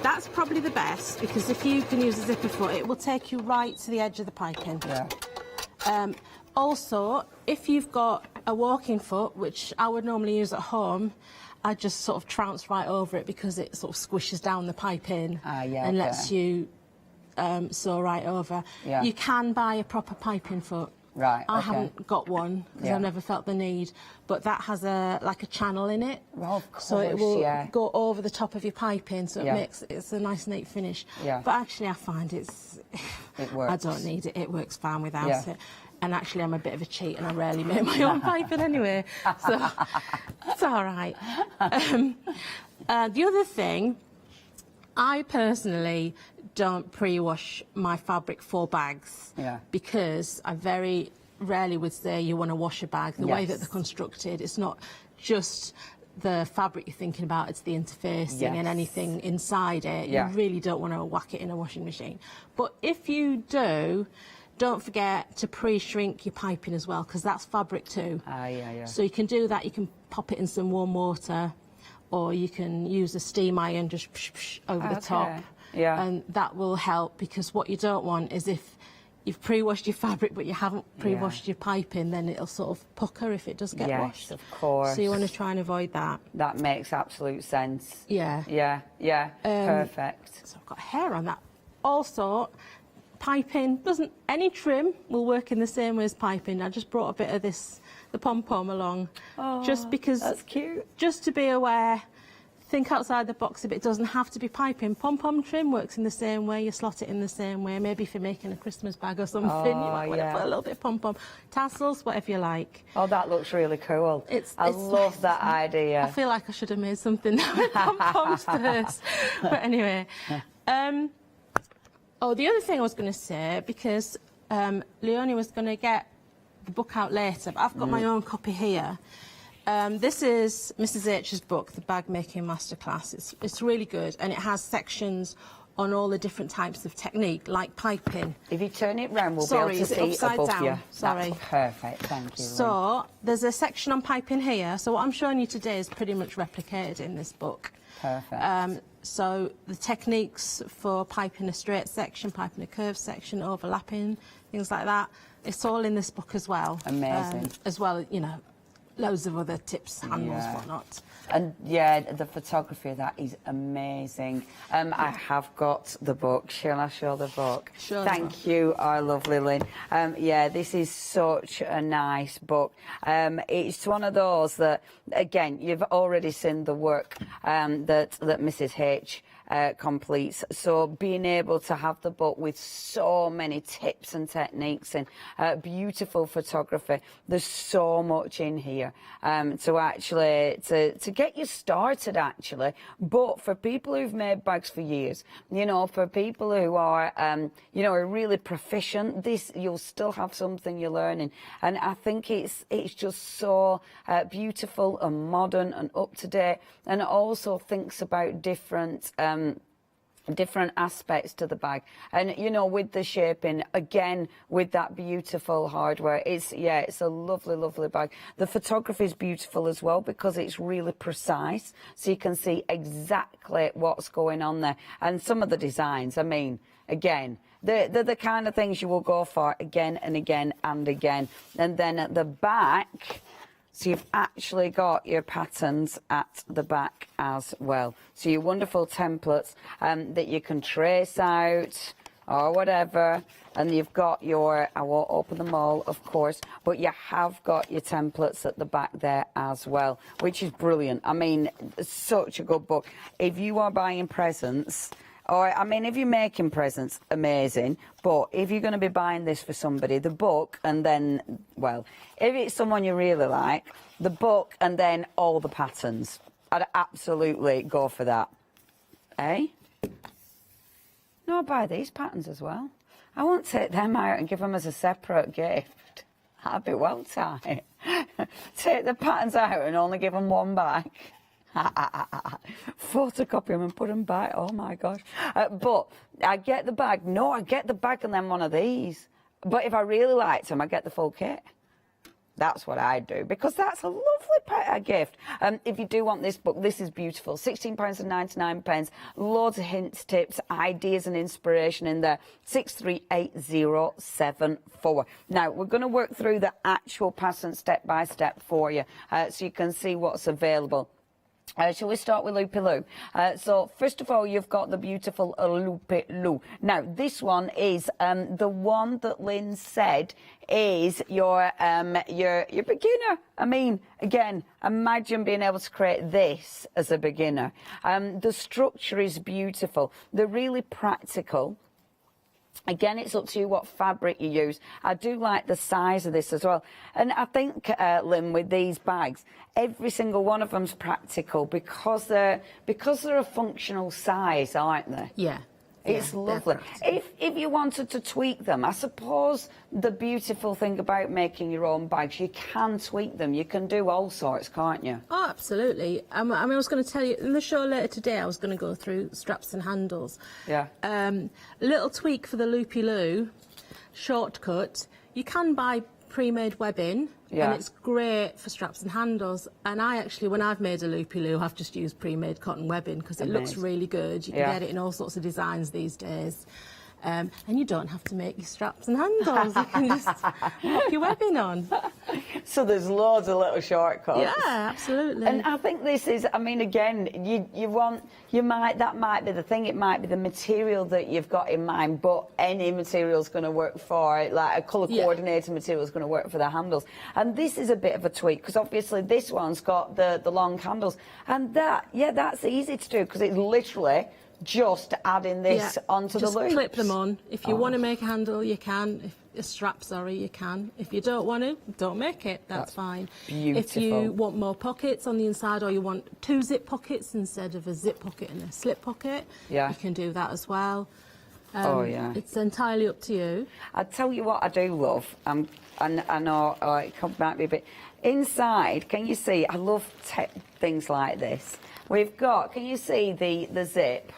[SPEAKER 19] That's probably the best, because if you can use a zipper foot, it will take you right to the edge of the piping.
[SPEAKER 5] Yeah.
[SPEAKER 19] Also, if you've got a walking foot, which I would normally use at home, I just sort of trounce right over it because it sort of squishes down the pipe in and lets you sew right over.
[SPEAKER 5] Yeah.
[SPEAKER 19] You can buy a proper piping foot.
[SPEAKER 5] Right.
[SPEAKER 19] I haven't got one because I've never felt the need, but that has a channel in it.
[SPEAKER 5] Well, of course,
[SPEAKER 19] so it will go over the top of your piping, so it's a nice neat finish.
[SPEAKER 5] Yeah.
[SPEAKER 19] But actually, I find it works. I don't need it. It works fine without it. And actually, I'm a bit of a cheat, and I rarely make my own piping anyway, so it's all right. The other thing, I personally don't pre-wash my fabric for bags because I very rarely would say you want to wash a bag. The way that they're constructed, it's not just the fabric you're thinking about, it's the interfacing and anything inside it. You really don't want to whack it in a washing machine. But if you do, don't forget to pre-shrink your piping as well, because that's fabric too. So you can do that. You can pop it in some warm water, or you can use a steam iron just over the top. And that will help, because what you don't want is if you've pre-washed your fabric but you haven't pre-washed your piping, then it'll sort of pucker if it does get washed.
[SPEAKER 5] Of course.
[SPEAKER 19] So you want to try and avoid that.
[SPEAKER 5] That makes absolute sense.
[SPEAKER 19] Yeah.
[SPEAKER 5] Perfect.
[SPEAKER 19] So I've got hair on that. Also, piping any trim will work in the same way as piping. I just brought a bit of the pom-pom along, just because
[SPEAKER 5] that's cute.
[SPEAKER 19] Just to be aware, think outside the box a bit. It doesn't have to be piping. Pom-pom trim works in the same way. You slot it in the same way. Maybe if you're making a Christmas bag or something, you might want to put a little bit of pom-pom. Tassels, whatever you like.
[SPEAKER 5] Oh, that looks really cool. I love that idea.
[SPEAKER 19] I feel like I should have made something with pom-poms first. But anyway. The other thing I was going to say, because Leonie was going to get the book out later, but I've got my own copy here. This is Mrs H's book, The Bag Making Masterclass. It's really good, and it has sections on all the different types of technique, like piping.
[SPEAKER 5] If you turn it round, we'll be able to see above
[SPEAKER 19] down?
[SPEAKER 5] you.
[SPEAKER 19] Sorry.
[SPEAKER 5] That's perfect, thank you.
[SPEAKER 19] So, there's a section on piping here. So what I'm showing you today is pretty much replicated in this book.
[SPEAKER 5] Perfect.
[SPEAKER 19] So the techniques for piping a straight section, piping a curved section, overlapping, things like that, it's all in this book as well.
[SPEAKER 5] Amazing.
[SPEAKER 19] As well, loads of other tips, handles, whatnot.
[SPEAKER 5] And the photography of that is amazing. I have got the book. Shall I show the book?
[SPEAKER 19] Sure.
[SPEAKER 5] Thank you, our lovely Lynn. This is such a nice book. It's one of those that, again, you've already seen the work that Mrs H completes. So being able to have the book with so many tips and techniques and beautiful photography, there's so much in here to actually to get you started, actually. But for people who've made bags for years, for people who are are really proficient, you'll still have something you're learning. And I think it's just so beautiful and modern and up to date, and it also thinks about different aspects to the bag, and with the shaping, again, with that beautiful hardware, it's a lovely bag. The photography is beautiful as well, because it's really precise, so you can see exactly what's going on there. And some of the designs, I mean, again, they're the kind of things you will go for again and again and again. And then at the back, so you've actually got your patterns at the back as well. So your wonderful templates that you can trace out or whatever. And you've got I won't open them all, of course, but you have got your templates at the back there as well, which is brilliant. I mean, it's such a good book. If you are buying presents, if you're making presents, amazing. But if you're going to be buying this for somebody, the book, and then, if it's someone you really like, the book and then all the patterns, I'd absolutely go for that. Eh? No, I'd buy these patterns as well. I won't take them out and give them as a separate gift. That'd be well tight. Take the patterns out and only give them one back. Photocopy them and put them back. Oh my gosh. But I get the bag. No, I get the bag and then one of these. But if I really liked them, I get the full kit. That's what I do, because that's a lovely gift. If you do want this book, this is beautiful. £16.99. Loads of hints, tips, ideas and inspiration in there. 638074. Now, we're going to work through the actual pattern step by step for you, so you can see what's available. Shall we start with Loopy Loo? So first of all, you've got the beautiful Loopy Loo. Now, this one is the one that Lynn said is your beginner. I mean, again, imagine being able to create this as a beginner. The structure is beautiful. They're really practical. Again, it's up to you what fabric you use. I do like the size of this as well. And I think, Lynn, with these bags, every single one of them's practical because they're a functional size, aren't they?
[SPEAKER 19] Yeah.
[SPEAKER 5] It's lovely. If you wanted to tweak them, I suppose the beautiful thing about making your own bags, you can tweak them. You can do all sorts, can't you?
[SPEAKER 19] Oh, absolutely. I mean, I was going to tell you, in the show later today, I was going to go through straps and handles.
[SPEAKER 5] Yeah.
[SPEAKER 19] Little tweak for the Loopy Loo, shortcut. You can buy pre-made webbing, and it's great for straps and handles. And I actually, when I've made a Loopy Loo, I've just used pre-made cotton webbing because it looks really good. You can get it in all sorts of designs these days. And you don't have to make your straps and handles. You can just put your webbing on.
[SPEAKER 5] So there's loads of little shortcuts.
[SPEAKER 19] Yeah, absolutely.
[SPEAKER 5] And I think this is, I mean, again, that might be the thing. It might be the material that you've got in mind, but any material's going to work for it. Like a colour coordinated material is going to work for the handles. And this is a bit of a tweak because obviously this one's got the long handles, and that's easy to do because it's literally just adding this onto the loop.
[SPEAKER 19] Just clip them on. If you want to make a handle, you can. If a strap, sorry, you can. If you don't want to, don't make it. That's fine.
[SPEAKER 5] Beautiful.
[SPEAKER 19] If you want more pockets on the inside, or you want 2 zip pockets instead of a zip pocket and a slip pocket, you can do that as well. It's entirely up to you.
[SPEAKER 5] I tell you what I do love, and I know it might be a bit inside. Can you see? I love things like this. We've got. Can you see the zip?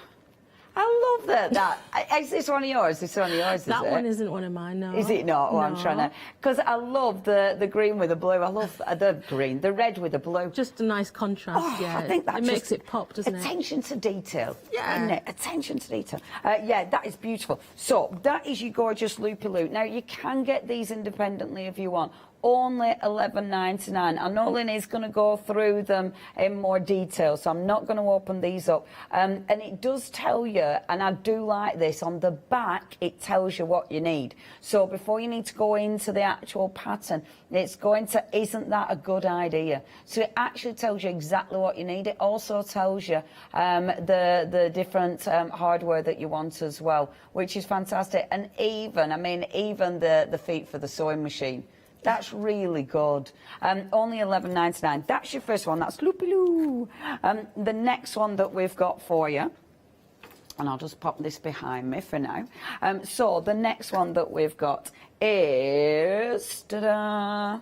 [SPEAKER 5] I love that. Is this one of yours? This one of yours,
[SPEAKER 19] That one isn't one of mine, no.
[SPEAKER 5] Is it not? Oh, I'm trying to... Because I love the green with the blue. I love the green, the red with the blue.
[SPEAKER 19] Just a nice contrast,
[SPEAKER 5] I think that
[SPEAKER 19] makes it pop, doesn't it?
[SPEAKER 5] Attention to detail. Yeah. Isn't it? Attention to detail. That is beautiful. So, that is your gorgeous Loopy Loo. Now, you can get these independently if you want. Only $11.99. I know Lynn is going to go through them in more detail, so I'm not going to open these up. And it does tell you, and I do like this, on the back it tells you what you need. So before you need to go into the actual pattern, it's going to, isn't that a good idea? So it actually tells you exactly what you need. It also tells you the different hardware that you want as well, which is fantastic. And even the feet for the sewing machine. That's really good. Only $11.99. That's your first one. That's Loopy Loo. The next one that we've got for you, and I'll just pop this behind me for now. So the next one that we've got is... Ta-da!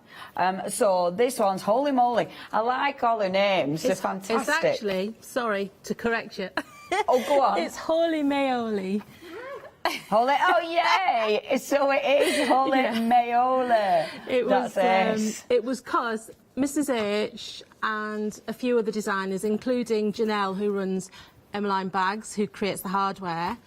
[SPEAKER 5] So this one's Holy Moly. I like all the names. They're fantastic.
[SPEAKER 19] It's actually, sorry to correct you.
[SPEAKER 5] Oh, go on.
[SPEAKER 19] It's Holy Mayoli.
[SPEAKER 5] Holy, oh yay! So it is Holy Mayoli.
[SPEAKER 19] It was because Mrs H and a few other designers, including Janelle, who runs Emmeline Bags, who creates the hardware,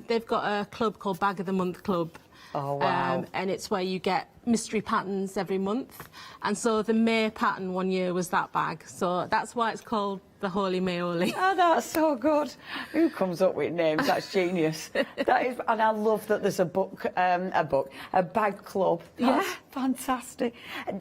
[SPEAKER 19] they've got a club called Bag of the Month Club.
[SPEAKER 5] Oh, wow.
[SPEAKER 19] And it's where you get mystery patterns every month. And so the May pattern one year was that bag. So that's why it's called the Holy Mayoli.
[SPEAKER 5] Oh, that's so good. Who comes up with names? That's genius. That is, and I love that there's a bag club. That's fantastic.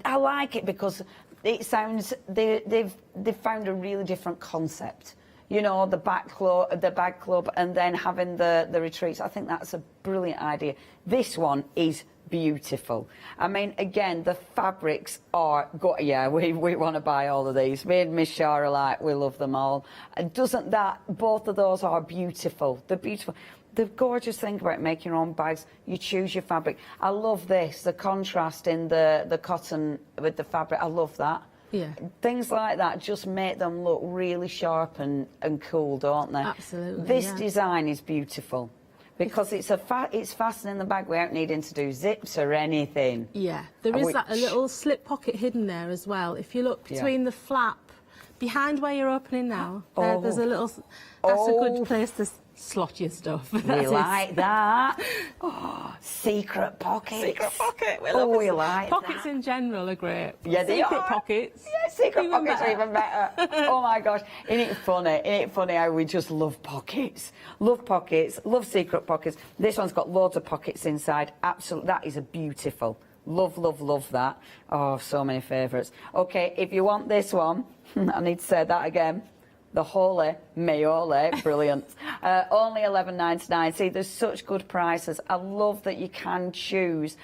[SPEAKER 5] I like it because it sounds, they've found a really different concept. You know, the bag club, and then having the retreats. I think that's a brilliant idea. This one is beautiful. I mean, again, the fabrics are good. Yeah, we want to buy all of these. Me and Miss Shara are like, we love them all. And doesn't that, both of those are beautiful. They're beautiful. The gorgeous thing about making your own bags, you choose your fabric. I love this, the contrast in the cotton with the fabric. I love that.
[SPEAKER 19] Yeah.
[SPEAKER 5] Things like that just make them look really sharp and cool, don't they?
[SPEAKER 19] Absolutely.
[SPEAKER 5] This design is beautiful. because it's fastened in the bag without needing to do zips or anything.
[SPEAKER 19] Yeah, there is a little slip pocket hidden there as well. If you look between the flap, behind where you're opening now, there's a little... That's a good place to slot your stuff.
[SPEAKER 5] We like that. Oh, secret pockets.
[SPEAKER 19] Secret pocket.
[SPEAKER 5] We like
[SPEAKER 19] pockets
[SPEAKER 5] that.
[SPEAKER 19] in general are great.
[SPEAKER 5] Yeah, they
[SPEAKER 19] secret
[SPEAKER 5] are.
[SPEAKER 19] pockets.
[SPEAKER 5] Yeah, secret
[SPEAKER 19] even
[SPEAKER 5] pockets are even better. Oh my gosh, isn't it funny? Isn't it funny how we just love pockets? Love pockets. Love secret pockets. This one's got loads of pockets inside. Absolutely, that is a beautiful. Love, love, love that. Oh, so many favourites. Okay, if you want this one, I need to say that again. The Holy Mayole, brilliant. Only $11.99. See, there's such good prices. I love that you can choose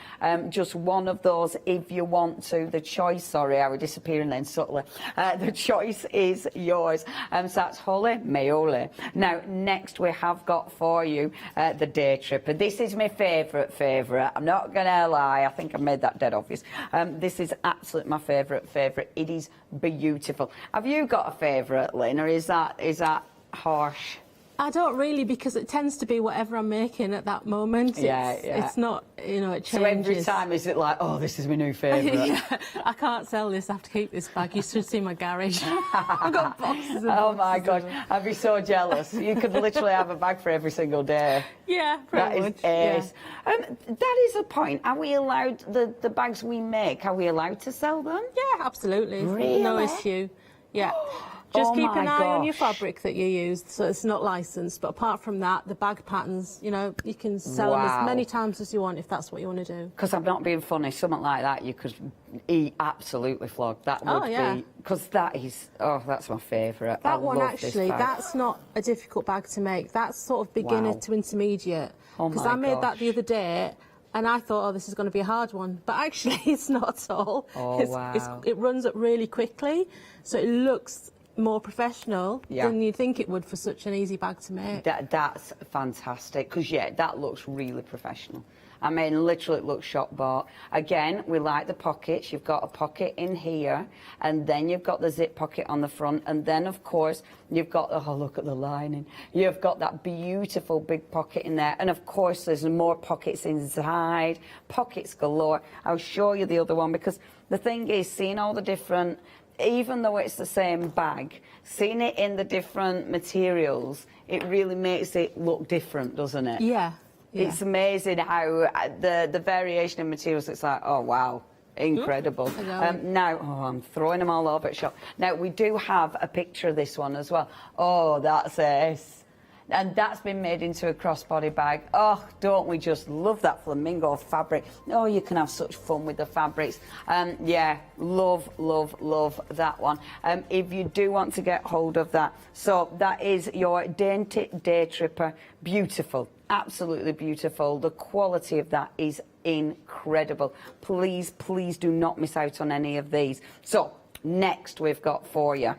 [SPEAKER 5] just one of those if you want to. The choice, sorry, I was disappearing then subtly. The choice is yours. So that's Holy Mayole. Now, next we have got for you the Day Tripper. This is my favourite. I'm not going to lie. I think I made that dead obvious. This is absolutely my favourite. It is beautiful. Have you got a favourite, Lynn, or is that harsh?
[SPEAKER 19] I don't really, because it tends to be whatever I'm making at that moment. It's not, you know, it changes.
[SPEAKER 5] So every time is it like, oh, this is my new favourite?
[SPEAKER 19] Yeah, I can't sell this, I have to keep this bag. You should see my garage. I've got boxes and
[SPEAKER 5] oh my
[SPEAKER 19] boxes
[SPEAKER 5] gosh, I'd be so jealous. You could literally have a bag for every single day.
[SPEAKER 19] Yeah, pretty much.
[SPEAKER 5] That is that is a point. Are we allowed, the bags we make, are we allowed to sell them?
[SPEAKER 19] Yeah, absolutely.
[SPEAKER 5] Really?
[SPEAKER 19] No issue. Yeah. Just keep an eye on your fabric that you use, so it's not licensed. But apart from that, the bag patterns, you know, you can sell them as many times as you want if that's what you want to do.
[SPEAKER 5] Because I'm not being funny, something like that you could eat absolutely flog. That would be, because that is, that's my favourite.
[SPEAKER 19] That one actually, that's not a difficult bag to make. That's sort of beginner to intermediate. Because I made that the other day. And I thought, oh, this is going to be a hard one. But actually, it's not at all. It runs up really quickly, so it looks more professional than you'd think it would for such an easy bag to make.
[SPEAKER 5] That's fantastic, because, that looks really professional. I mean, literally, it looks shop bought. Again, we like the pockets. You've got a pocket in here, and then you've got the zip pocket on the front, and then, of course, you've got, oh, look at the lining. You've got that beautiful big pocket in there, and, of course, there's more pockets inside, pockets galore. I'll show you the other one, because the thing is, seeing all the different, even though it's the same bag, seeing it in the different materials, it really makes it look different, doesn't it?
[SPEAKER 19] Yeah.
[SPEAKER 5] It's amazing how the variation in materials, it's like, oh, wow, incredible. Now, I'm throwing them all over the shop. Now, we do have a picture of this one as well. Oh, that's it. And that's been made into a crossbody bag. Oh, don't we just love that flamingo fabric? Oh, you can have such fun with the fabrics. Yeah, love, love, love that one. If you do want to get hold of that, so that is your Dainty Day Tripper. Beautiful, absolutely beautiful. The quality of that is incredible. Please, please do not miss out on any of these. So, next we've got for you,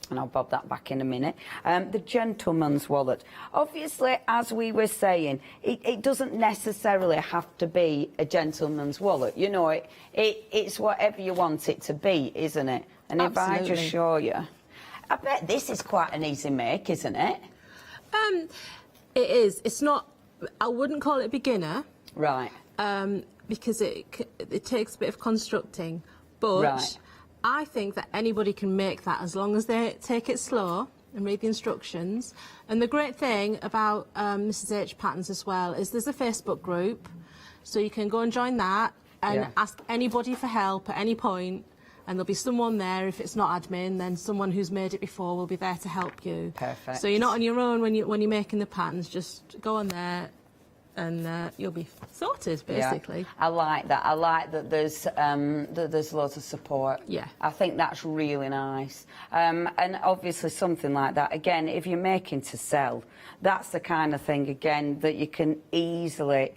[SPEAKER 5] and I'll bob that back in a minute, the gentleman's wallet. Obviously, as we were saying, it doesn't necessarily have to be a gentleman's wallet. You know, it's whatever you want it to be, isn't it? And if I just show you, I bet this is quite an easy make, isn't it?
[SPEAKER 19] It is. It's not, I wouldn't call it beginner.
[SPEAKER 5] Right.
[SPEAKER 19] Because it takes a bit of constructing. But I think that anybody can make that as long as they take it slow and read the instructions. And the great thing about Mrs H Patterns as well is there's a Facebook group, so you can go and join that and ask anybody for help at any point, and there'll be someone there. If it's not admin, then someone who's made it before will be there to help you.
[SPEAKER 5] Perfect.
[SPEAKER 19] So you're not on your own when you're making the patterns. Just go on there and you'll be sorted, basically.
[SPEAKER 5] Yeah. I like that. I like that there's lots of support.
[SPEAKER 19] Yeah.
[SPEAKER 5] I think that's really nice. And obviously something like that, again, if you're making to sell, that's the kind of thing, again, that you can easily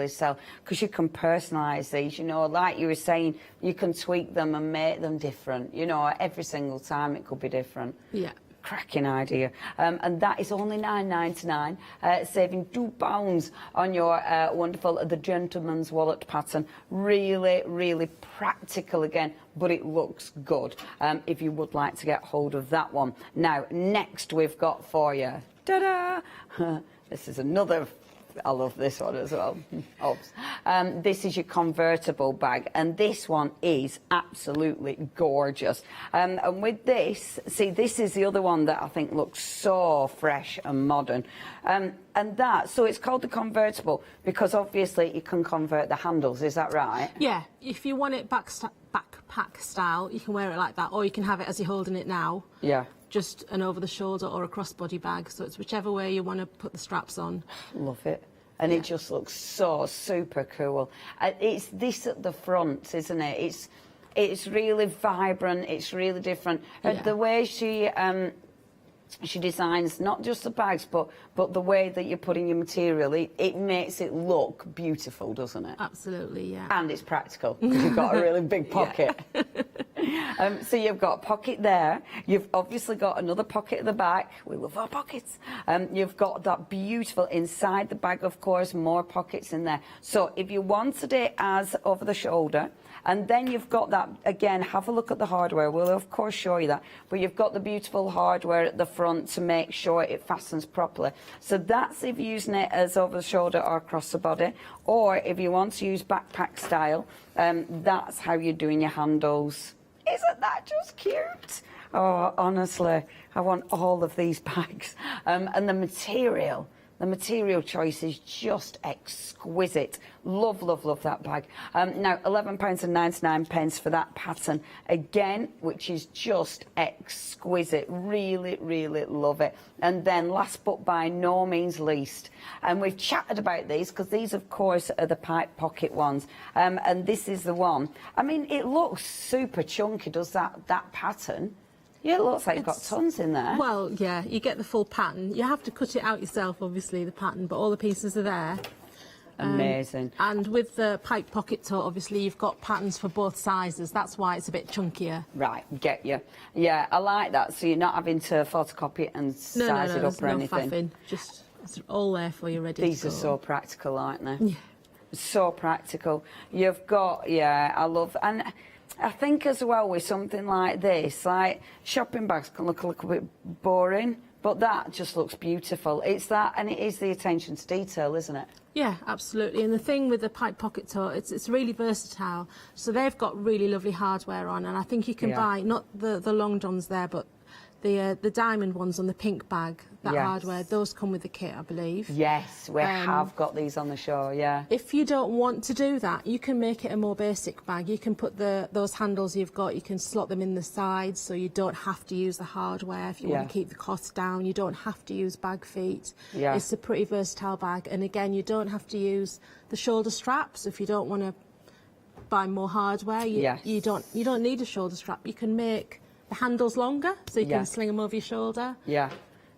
[SPEAKER 5] sell, because you can personalise these, you know, like you were saying, you can tweak them and make them different. You know, every single time it could be different.
[SPEAKER 19] Yeah.
[SPEAKER 5] Cracking idea. And that is only £9.99, saving £2 on your wonderful The Gentleman's Wallet pattern. Really, really practical again, but it looks good if you would like to get hold of that one. Now, next we've got for you, ta-da! This is another love this one as well. This is your convertible bag, and this one is absolutely gorgeous. And with this, see, this is the other one that I think looks so fresh and modern. So it's called the convertible because obviously you can convert the handles, is that right?
[SPEAKER 19] Yeah, if you want it backpack style, you can wear it like that, or you can have it as you're holding it now. Yeah. Just an over-the-shoulder or a crossbody bag, so it's whichever way you want to put the straps on.
[SPEAKER 5] Love it. And it just looks so super cool. It's this at the front, isn't it? It's really vibrant, it's really different. Yeah. The way she designs not just the bags, but the way that you're putting your material, it makes it look beautiful, doesn't it?
[SPEAKER 19] Absolutely, yeah.
[SPEAKER 5] And it's practical, because you've got a really big pocket. So you've got a pocket there. You've obviously got another pocket at the back. We love our pockets. You've got that beautiful inside the bag, of course, more pockets in there. So if you wanted it as over the shoulder, and then you've got that, again, have a look at the hardware. We'll, of course, show you that. But you've got the beautiful hardware at the front to make sure it fastens properly. So that's if you're using it as over the shoulder or across the body. Or if you want to use backpack style, that's how you're doing your handles. Isn't that just cute? Oh, honestly, I want all of these bags. And the material choice is just exquisite. Love, love, love that bag. Now, £11.99 for that pattern again, which is just exquisite. Really, really love it. And then last but by no means least, and we've chatted about these because these, of course, are the pipe pocket ones. And this is the one. I mean, it looks super chunky, does that pattern? Yeah, it looks like you've got tons in there.
[SPEAKER 19] Well, yeah, you get the full pattern. You have to cut it out yourself, obviously, the pattern, but all the pieces are there.
[SPEAKER 5] Amazing.
[SPEAKER 19] And with the pipe pocket tote, obviously, you've got patterns for both sizes. That's why it's a bit chunkier.
[SPEAKER 5] Right, get you. Yeah, I like that. So you're not having to photocopy it and size it up or anything.
[SPEAKER 19] Faffing. Just, it's all there for you, ready
[SPEAKER 5] These
[SPEAKER 19] to go.
[SPEAKER 5] are so practical, aren't they?
[SPEAKER 19] Yeah.
[SPEAKER 5] So practical. You've got, yeah, I love... And I think as well with something like this, like shopping bags can look a little bit boring, but that just looks beautiful. It's that, and it is the attention to detail, isn't it?
[SPEAKER 19] Yeah, absolutely. And the thing with the pipe pocket tote, it's really versatile. So they've got really lovely hardware on, and I think you can buy, not the long johns there, but the diamond ones on the pink bag, that hardware, those come with the kit, I believe.
[SPEAKER 5] Yes, we have got these on the show, yeah.
[SPEAKER 19] If you don't want to do that, you can make it a more basic bag. You can put those handles you've got, you can slot them in the sides so you don't have to use the hardware. If you want to keep the cost down, you don't have to use bag feet. Yeah. It's a pretty versatile bag. And again, you don't have to use the shoulder straps if you don't want to buy more hardware. You don't need a shoulder strap. You can make the handles longer so you can sling them over your shoulder.
[SPEAKER 5] Yeah.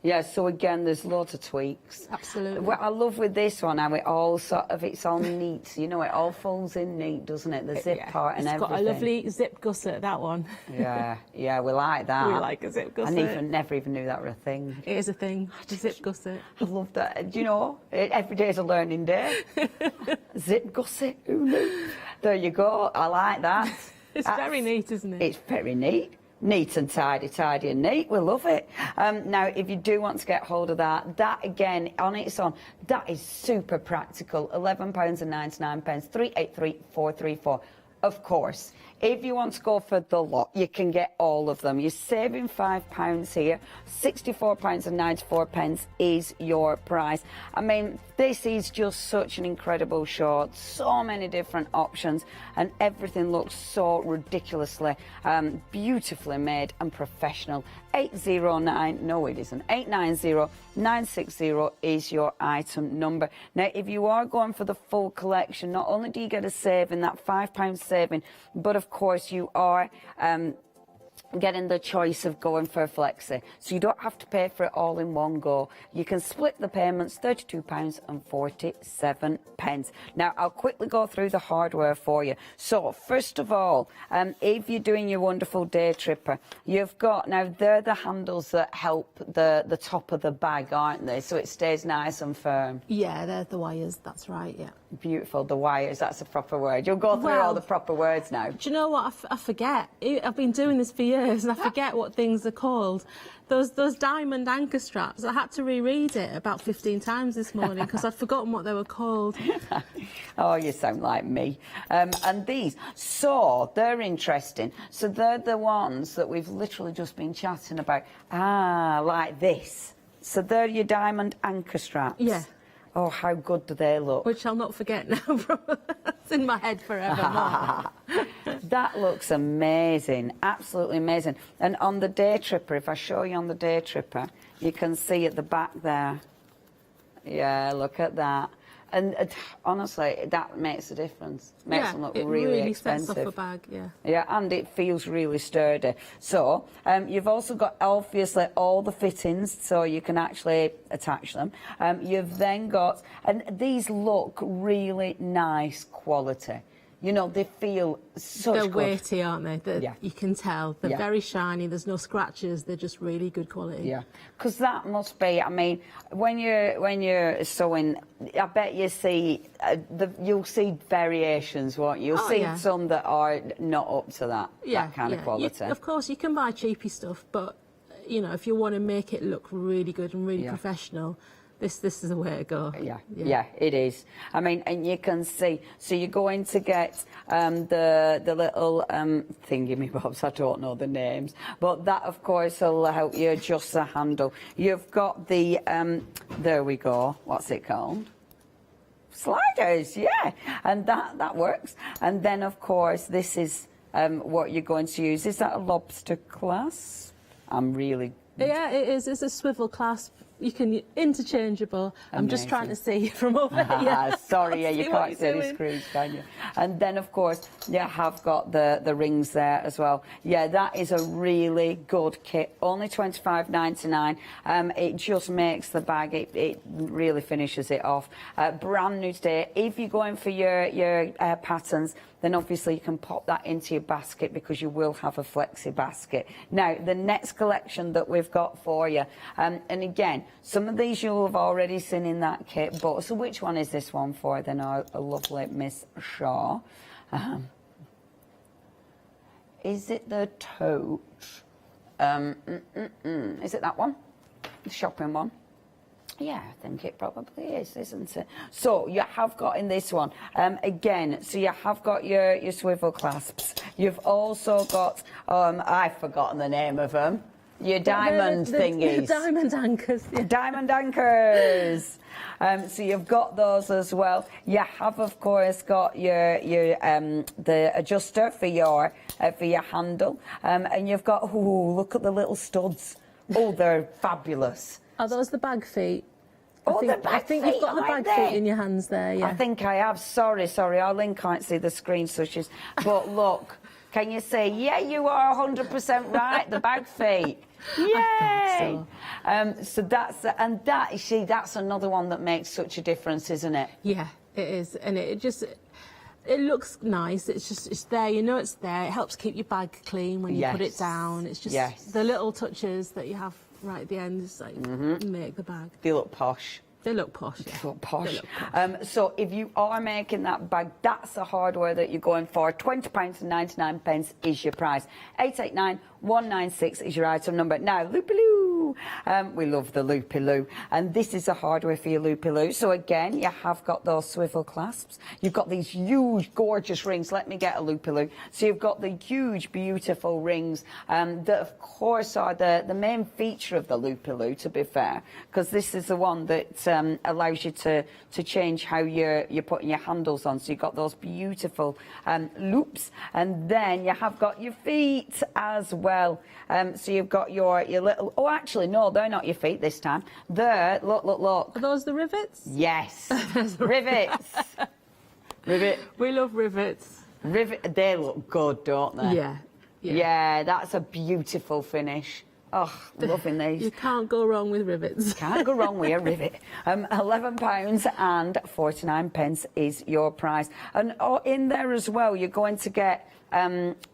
[SPEAKER 5] Yeah, so again, there's loads of tweaks.
[SPEAKER 19] Absolutely.
[SPEAKER 5] What I love with this one, how it all it's all neat. You know, it all folds in neat, doesn't it? The zip part and everything.
[SPEAKER 19] It's got a lovely zip gusset, that one.
[SPEAKER 5] Yeah, we like that.
[SPEAKER 19] We like a zip gusset.
[SPEAKER 5] I never even knew that were a thing.
[SPEAKER 19] It is a thing, a zip gusset.
[SPEAKER 5] I love that. Do you know, every day's a learning day. Zip gusset, who knew? There you go, I like that.
[SPEAKER 19] It's very neat, isn't it?
[SPEAKER 5] It's very neat. Neat and tidy, tidy and neat. We love it. Now, if you do want to get hold of that again, on its own, that is super practical. £11.99, 383434. Of course, if you want to go for the lot, you can get all of them. You're saving £5 here. £64.94 is your price. I mean, this is just such an incredible short. So many different options, and everything looks so ridiculously beautifully made and professional. 809, no it isn't, 890-960 is your item number. Now, if you are going for the full collection, not only do you get a saving, that £5 saving, but of course you are getting the choice of going for a flexi, so you don't have to pay for it all in one go. You can split the payments, £32.47. Now, I'll quickly go through the hardware for you. So, first of all, if you're doing your wonderful day tripper, you've got, now they're the handles that help the top of the bag, aren't they? So it stays nice and firm.
[SPEAKER 19] Yeah, they're the wires, that's right, yeah.
[SPEAKER 5] Beautiful, the wires, that's a proper word. You'll go through all the proper words now.
[SPEAKER 19] Do you know what, I forget. I've been doing this for years and I forget what things are called. Those diamond anchor straps, I had to reread it about 15 times this morning because I'd forgotten what they were called.
[SPEAKER 5] Oh, you sound like me. And these, so they're interesting. So they're the ones that we've literally just been chatting about. Ah, like this. So they're your diamond anchor straps.
[SPEAKER 19] Yeah.
[SPEAKER 5] Oh, how good do they look?
[SPEAKER 19] Which I'll not forget now. It's in my head forever.
[SPEAKER 5] That looks amazing, absolutely amazing. And on the day tripper, if I show you on the day tripper, you can see at the back there. Yeah, look at that. And honestly, that makes a difference. Makes them look really expensive.
[SPEAKER 19] Sets off a bag, yeah.
[SPEAKER 5] Yeah, and it feels really sturdy. So you've also got obviously all the fittings, so you can actually attach them. You've then got, and these look really nice quality. You know, they feel such
[SPEAKER 19] They're
[SPEAKER 5] good.
[SPEAKER 19] weighty, aren't they?
[SPEAKER 5] Yeah.
[SPEAKER 19] You can tell. They're very shiny. There's no scratches. They're just really good quality.
[SPEAKER 5] Yeah, because that must be. I mean, when you're sewing, I bet you see you'll see variations, won't you? You'll see some that are not up to that kind of quality.
[SPEAKER 19] Of course, you can buy cheapy stuff, but you know, if you want to make it look really good and really professional. This is the way to go.
[SPEAKER 5] Yeah, it is. I mean, and you can see. So you're going to get the little thingy-me-bobs. I don't know the names, but that, of course, will help you adjust the handle. You've got the there we go. What's it called? Sliders. Yeah, and that works. And then, of course, this is what you're going to use. Is that a lobster clasp? I'm really.
[SPEAKER 19] Yeah, it is. It's a swivel clasp. You can interchangeable. I'm just trying to see from over here.
[SPEAKER 5] Sorry, yeah, you can't see the screws, can you? And then, of course, you have got the rings there as well. Yeah, that is a really good kit. Only $25.99. It just makes the bag. It really finishes it off. Brand new today. If you're going for your patterns, then obviously you can pop that into your basket because you will have a flexi basket. Now, the next collection that we've got for you, and again, some of these you'll have already seen in that kit, but so which one is this one for then, our lovely Miss Shaw? Is it the tote? Is it that one? The shopping one? Yeah, I think it probably is, isn't it? So you have got in this one, again, so you have got your swivel clasps. You've also got, I've forgotten the name of them, your diamond thingies.
[SPEAKER 19] Diamond anchors. Yeah.
[SPEAKER 5] Diamond anchors. So you've got those as well. You have, of course, got your the adjuster for your handle, and you've got, look at the little studs. Oh, they're fabulous.
[SPEAKER 19] Are those the bag feet?
[SPEAKER 5] I think
[SPEAKER 19] you've got the bag feet in your hands there, yeah.
[SPEAKER 5] I think I have. Sorry, Arlene can't see the screen, so she's... But look, can you say, yeah, you are 100% right, the bag feet. Yay! So that's... And that, you see, that's another one that makes such a difference, isn't it?
[SPEAKER 19] Yeah, it is. And it just... It looks nice. It's there. You know it's there. It helps keep your bag clean when you put it down. It's just the little touches that you have right at the end is like make the bag.
[SPEAKER 5] They look posh.
[SPEAKER 19] They look posh.
[SPEAKER 5] Yeah. They look posh. So if you are making that bag, that's the hardware that you're going for. £20.99 is your price. 889196 is your item number. Now, loopy-loo. We love the loopy-loo. And this is the hardware for your loopy-loo. So again, you have got those swivel clasps. You've got these huge, gorgeous rings. Let me get a loopy-loo. So you've got the huge, beautiful rings that, of course, are the main feature of the loopy-loo, to be fair, because this is the one that allows you to change how you're putting your handles on. So you've got those beautiful loops, and then you have got your feet as well. So you've got your little... Oh, actually, no, they're not your feet this time. They're... Look.
[SPEAKER 19] Are those the rivets?
[SPEAKER 5] Yes. Rivets. Rivet.
[SPEAKER 19] We love rivets.
[SPEAKER 5] They look good, don't they?
[SPEAKER 19] Yeah.
[SPEAKER 5] Yeah, that's a beautiful finish. Oh, loving these.
[SPEAKER 19] You can't go wrong with rivets.
[SPEAKER 5] Can't go wrong with a rivet. £11.49 is your price. And in there as well, you're going to get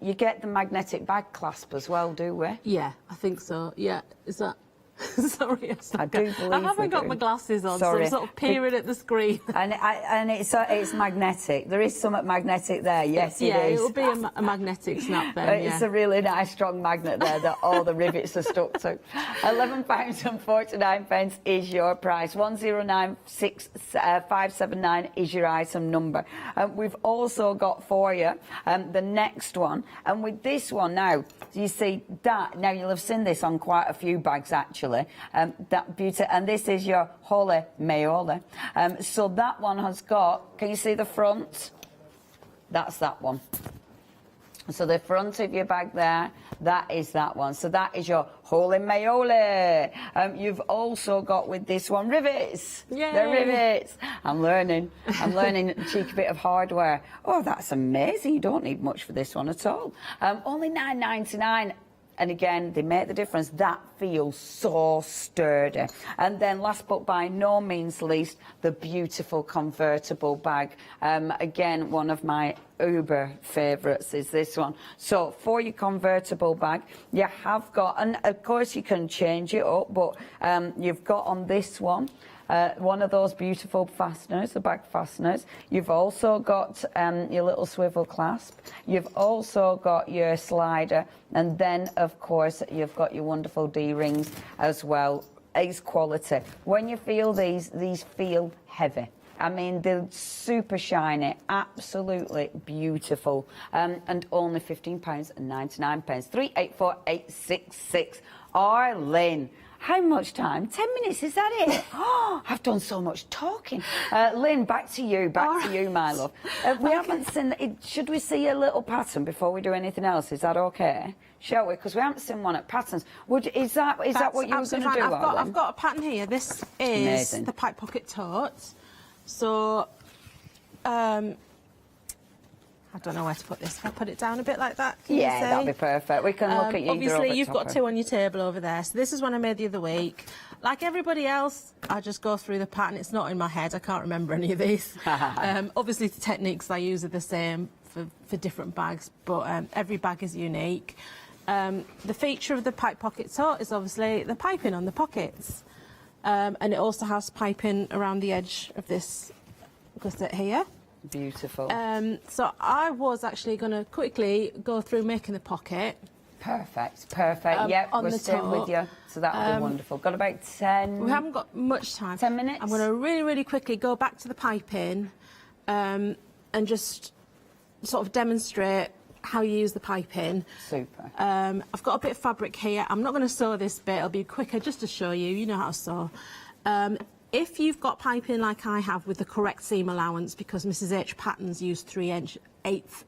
[SPEAKER 5] you get the magnetic bag clasp as well, do we?
[SPEAKER 19] Yeah, I think so. Yeah, is that? Sorry,
[SPEAKER 5] I do believe
[SPEAKER 19] I haven't got my glasses on,
[SPEAKER 5] Sorry.
[SPEAKER 19] so I'm sort of peering at the screen.
[SPEAKER 5] And it's magnetic. There is something magnetic there. Yes, it is.
[SPEAKER 19] Yeah, it'll be a magnetic snap then.
[SPEAKER 5] It's a really nice strong magnet there that all the rivets are stuck to. £11.49 is your price. 1096,579 is your item number. We've also got for you the next one, and with this one now, you see that now you'll have seen this on quite a few bags actually. That beauty, and this is your Holy Mayole. So that one has got, can you see the front? That's that one. So the front of your bag there, that is that one. So that is your Holy Mayole. You've also got with this one rivets.
[SPEAKER 19] Yay.
[SPEAKER 5] The rivets. I'm learning a cheeky bit of hardware. Oh, that's amazing. You don't need much for this one at all. Only £9.99. And again, they make the difference. That feels so sturdy. And then last but by no means least, the beautiful convertible bag. Again, one of my uber favourites is this one. So for your convertible bag, you have got, and of course you can change it up, but you've got on this one, one of those beautiful fasteners, the bag fasteners. You've also got your little swivel clasp. You've also got your slider. And then, of course, you've got your wonderful D-rings as well. It's quality. When you feel these feel heavy. I mean, they're super shiny, absolutely beautiful. And only £15.99. 384866. Arlene. How much time? 10 minutes, is that it? Oh, I've done so much talking. Lynn, back to you, my love. We haven't seen, should we see a little pattern before we do anything else? Is that okay? Shall we? Because we haven't seen one at patterns. Is that what you were going to do,
[SPEAKER 19] I've got a pattern here. This is
[SPEAKER 5] amazing.
[SPEAKER 19] The pipe pocket tote. So, I don't know where to put this. If I put it down a bit like that,
[SPEAKER 5] yeah, that'd be perfect. We can look at you.
[SPEAKER 19] Obviously, you've got two on your table over there. So this is one I made the other week. Like everybody else, I just go through the pattern. It's not in my head. I can't remember any of these. Obviously, the techniques I use are the same for different bags, but every bag is unique. The feature of the pipe pocket tote is obviously the piping on the pockets. And it also has piping around the edge of this gusset here.
[SPEAKER 5] Beautiful.
[SPEAKER 19] So I was actually going to quickly go through making the pocket.
[SPEAKER 5] Perfect. Yep, we're still with you. So that would be wonderful. Got about 10...
[SPEAKER 19] We haven't got much time.
[SPEAKER 5] 10 minutes?
[SPEAKER 19] I'm going to really, really quickly go back to the piping and just sort of demonstrate how you use the piping.
[SPEAKER 5] Super.
[SPEAKER 19] I've got a bit of fabric here. I'm not going to sew this bit. It'll be quicker just to show you. You know how to sew. If you've got piping like I have with the correct seam allowance, because Mrs H patterns use 3/8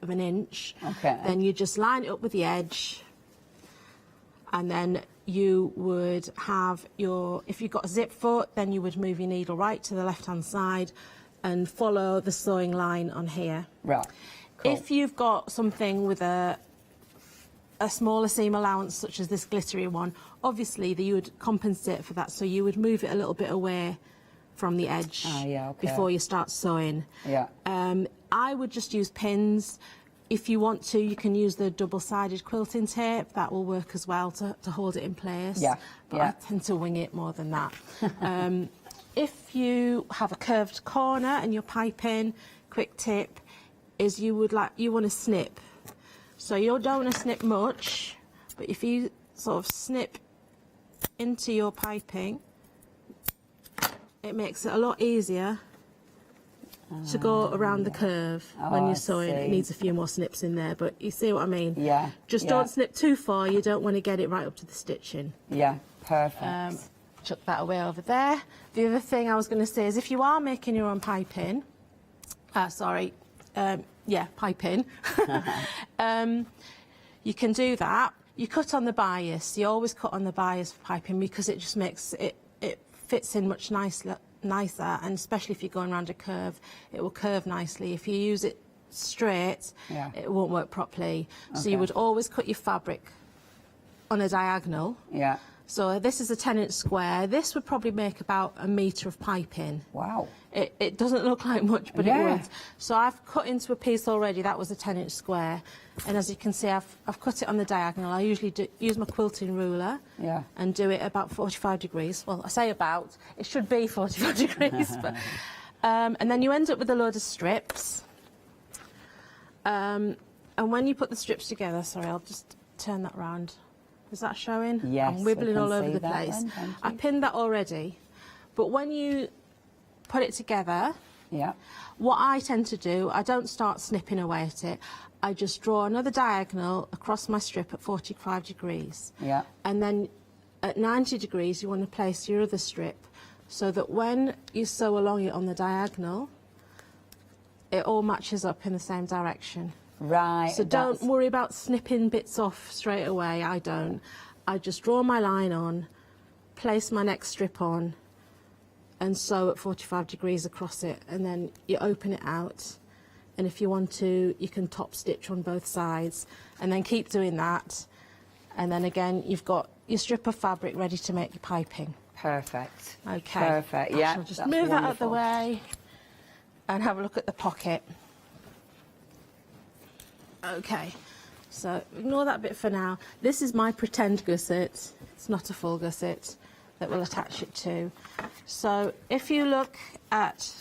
[SPEAKER 19] of an inch,
[SPEAKER 5] okay,
[SPEAKER 19] then you just line it up with the edge, and then you would have your, if you've got a zip foot, then you would move your needle right to the left hand side and follow the sewing line on here.
[SPEAKER 5] Right. Cool.
[SPEAKER 19] If you've got something with a smaller seam allowance, such as this glittery one, obviously you would compensate for that, so you would move it a little bit away from the edge before you start sewing.
[SPEAKER 5] Yeah.
[SPEAKER 19] I would just use pins. If you want to, you can use the double-sided quilting tape. That will work as well to hold it in place.
[SPEAKER 5] Yeah.
[SPEAKER 19] But I tend to wing it more than that. If you have a curved corner and you're piping, quick tip is you want to snip. So you don't want to snip much, but if you sort of snip into your piping, it makes it a lot easier to go around the curve when you're sewing. It needs a few more snips in there, but you see what I mean?
[SPEAKER 5] Yeah.
[SPEAKER 19] Just don't snip too far. You don't want to get it right up to the stitching.
[SPEAKER 5] Yeah, perfect.
[SPEAKER 19] Chuck that away over there. The other thing I was going to say is if you are making your own piping, piping, you can do that. You cut on the bias. You always cut on the bias for piping because it just makes it fits in much nicer, and especially if you're going around a curve, it will curve nicely. If you use it straight, it won't work properly. So you would always cut your fabric on a diagonal.
[SPEAKER 5] Yeah.
[SPEAKER 19] So this is a 10-inch square. This would probably make about 1 metre of piping.
[SPEAKER 5] Wow.
[SPEAKER 19] It doesn't look like much, but it would. So I've cut into a piece already. That was a 10-inch square. And as you can see, I've cut it on the diagonal. I usually use my quilting ruler and do it about 45 degrees. Well, I say about. It should be 45 degrees. But, and then you end up with a load of strips. And when you put the strips together, sorry, I'll just turn that round. Is that showing?
[SPEAKER 5] Yes,
[SPEAKER 19] I'm wibbling all over the
[SPEAKER 5] that
[SPEAKER 19] place.
[SPEAKER 5] one,
[SPEAKER 19] I pinned that already. But when you put it together, what I tend to do, I don't start snipping away at it. I just draw another diagonal across my strip at 45 degrees. And then at 90 degrees, you want to place your other strip so that when you sew along it on the diagonal, it all matches up in the same direction.
[SPEAKER 5] Right.
[SPEAKER 19] So don't worry about snipping bits off straight away. I don't. I just draw my line on, place my next strip on, and sew at 45 degrees across it, and then you open it out. And if you want to, you can top stitch on both sides, and then keep doing that. And then again, you've got your strip of fabric ready to make your piping.
[SPEAKER 5] Perfect.
[SPEAKER 19] Okay.
[SPEAKER 5] Perfect. Yeah.
[SPEAKER 19] I'll just move that out of the way and have a look at the pocket. Okay, so ignore that bit for now. This is my pretend gusset. It's not a full gusset that we'll attach it to. So if you look at,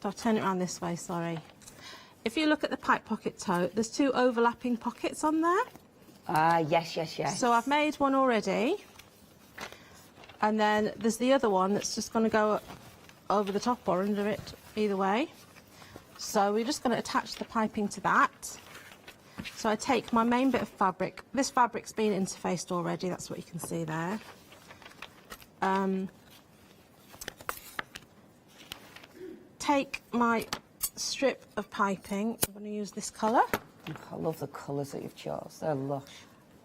[SPEAKER 19] I'll turn it around this way, sorry. If you look at the pipe pocket tote, there's 2 overlapping pockets on there.
[SPEAKER 5] Yes.
[SPEAKER 19] So I've made one already. And then there's the other one that's just going to go over the top or under it, either way. So we're just going to attach the piping to that. So I take my main bit of fabric. This fabric's been interfaced already, that's what you can see there. Take my strip of piping. I'm going to use this colour.
[SPEAKER 5] I love the colours that you've chosen. They're lush.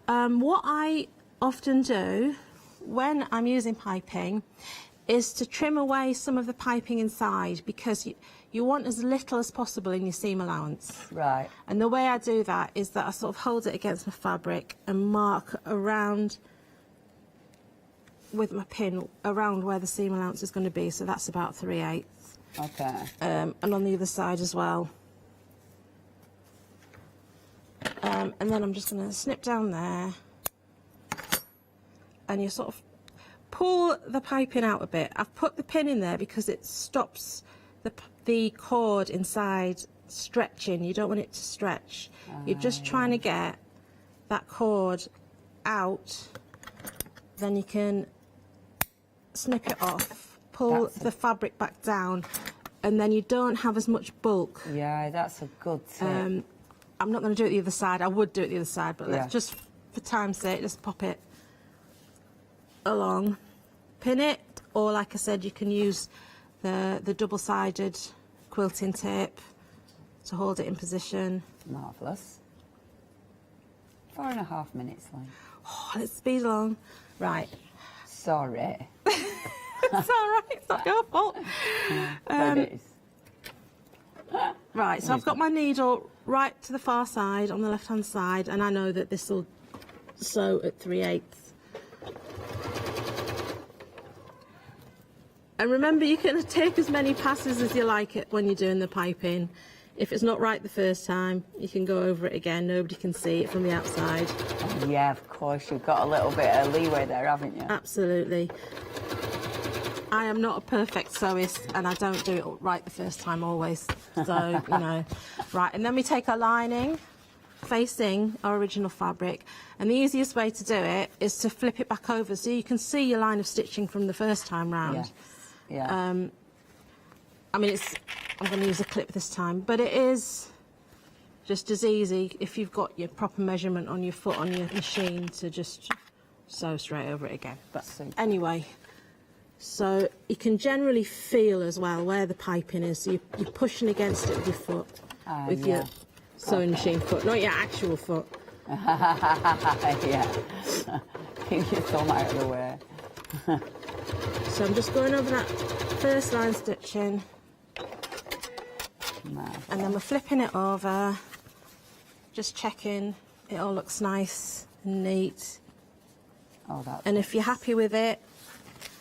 [SPEAKER 19] What I often do when I'm using piping is to trim away some of the piping inside, because you want as little as possible in your seam allowance.
[SPEAKER 5] Right.
[SPEAKER 19] And the way I do that is that I sort of hold it against my fabric and mark around with my pin around where the seam allowance is going to be. So that's about 3/8.
[SPEAKER 5] Okay.
[SPEAKER 19] And on the other side as well. And then I'm just going to snip down there, and you sort of pull the piping out a bit. I've put the pin in there because it stops the cord inside stretching. You don't want it to stretch. You're just trying to get that cord out. Then you can snip it off, pull the fabric back down, and then you don't have as much bulk.
[SPEAKER 5] Yeah, that's a good tip.
[SPEAKER 19] I'm not going to do it the other side. I would do it the other side, but let's just, for time's sake, just pop it along. Pin it, or like I said, you can use the double-sided quilting tape to hold it in position.
[SPEAKER 5] Marvellous. 4.5 minutes, Lynn.
[SPEAKER 19] Oh, let's speed along. Right.
[SPEAKER 5] Sorry.
[SPEAKER 19] It's all right, it's not your fault.
[SPEAKER 5] But it is.
[SPEAKER 19] Right, so I've got my needle right to the far side on the left-hand side, and I know that this will sew at 3/8. And remember, you can take as many passes as you like it when you're doing the piping. If it's not right the first time, you can go over it again. Nobody can see it from the outside.
[SPEAKER 5] Yeah, of course. You've got a little bit of leeway there, haven't you?
[SPEAKER 19] Absolutely. I am not a perfect sewist, and I don't do it right the first time always. So, you know. Right, and then we take our lining facing our original fabric, and the easiest way to do it is to flip it back over so you can see your line of stitching from the first time round.
[SPEAKER 5] Yeah.
[SPEAKER 19] I mean, I'm going to use a clip this time, but it is just as easy if you've got your proper measurement on your foot on your machine to just sew straight over it again. But anyway, so you can generally feel as well where the piping is. So you're pushing against it with your foot, with your sewing machine foot, not your actual foot.
[SPEAKER 5] Yeah. Keep your thumb out of the way.
[SPEAKER 19] So I'm just going over that first line stitching. And then we're flipping it over, just checking it all looks nice and neat.
[SPEAKER 5] Oh, that's
[SPEAKER 19] and if you're happy with it,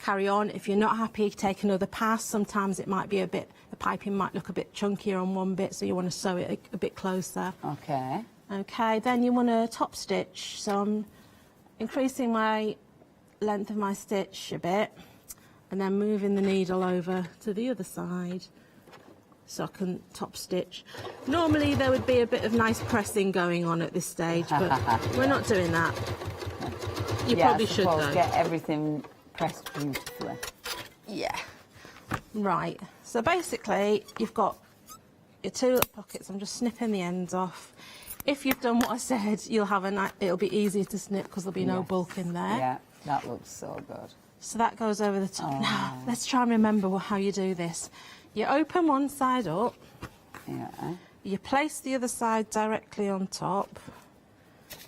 [SPEAKER 19] carry on. If you're not happy, take another pass. Sometimes it might be a bit, the piping might look a bit chunkier on one bit, so you want to sew it a bit closer.
[SPEAKER 5] Okay.
[SPEAKER 19] Okay, then you want to top stitch. So I'm increasing my length of my stitch a bit, and then moving the needle over to the other side so I can top stitch. Normally there would be a bit of nice pressing going on at this stage, but we're not doing that. You probably should though.
[SPEAKER 5] Get everything pressed beautifully.
[SPEAKER 19] Yeah. Right, so basically you've got your two little pockets. I'm just snipping the ends off. If you've done what I said, you'll have it'll be easier to snip because there'll be no bulk in there.
[SPEAKER 5] Yeah, that looks so good.
[SPEAKER 19] So that goes over the top. Now, let's try and remember how you do this. You open one side up.
[SPEAKER 5] Yeah.
[SPEAKER 19] You place the other side directly on top.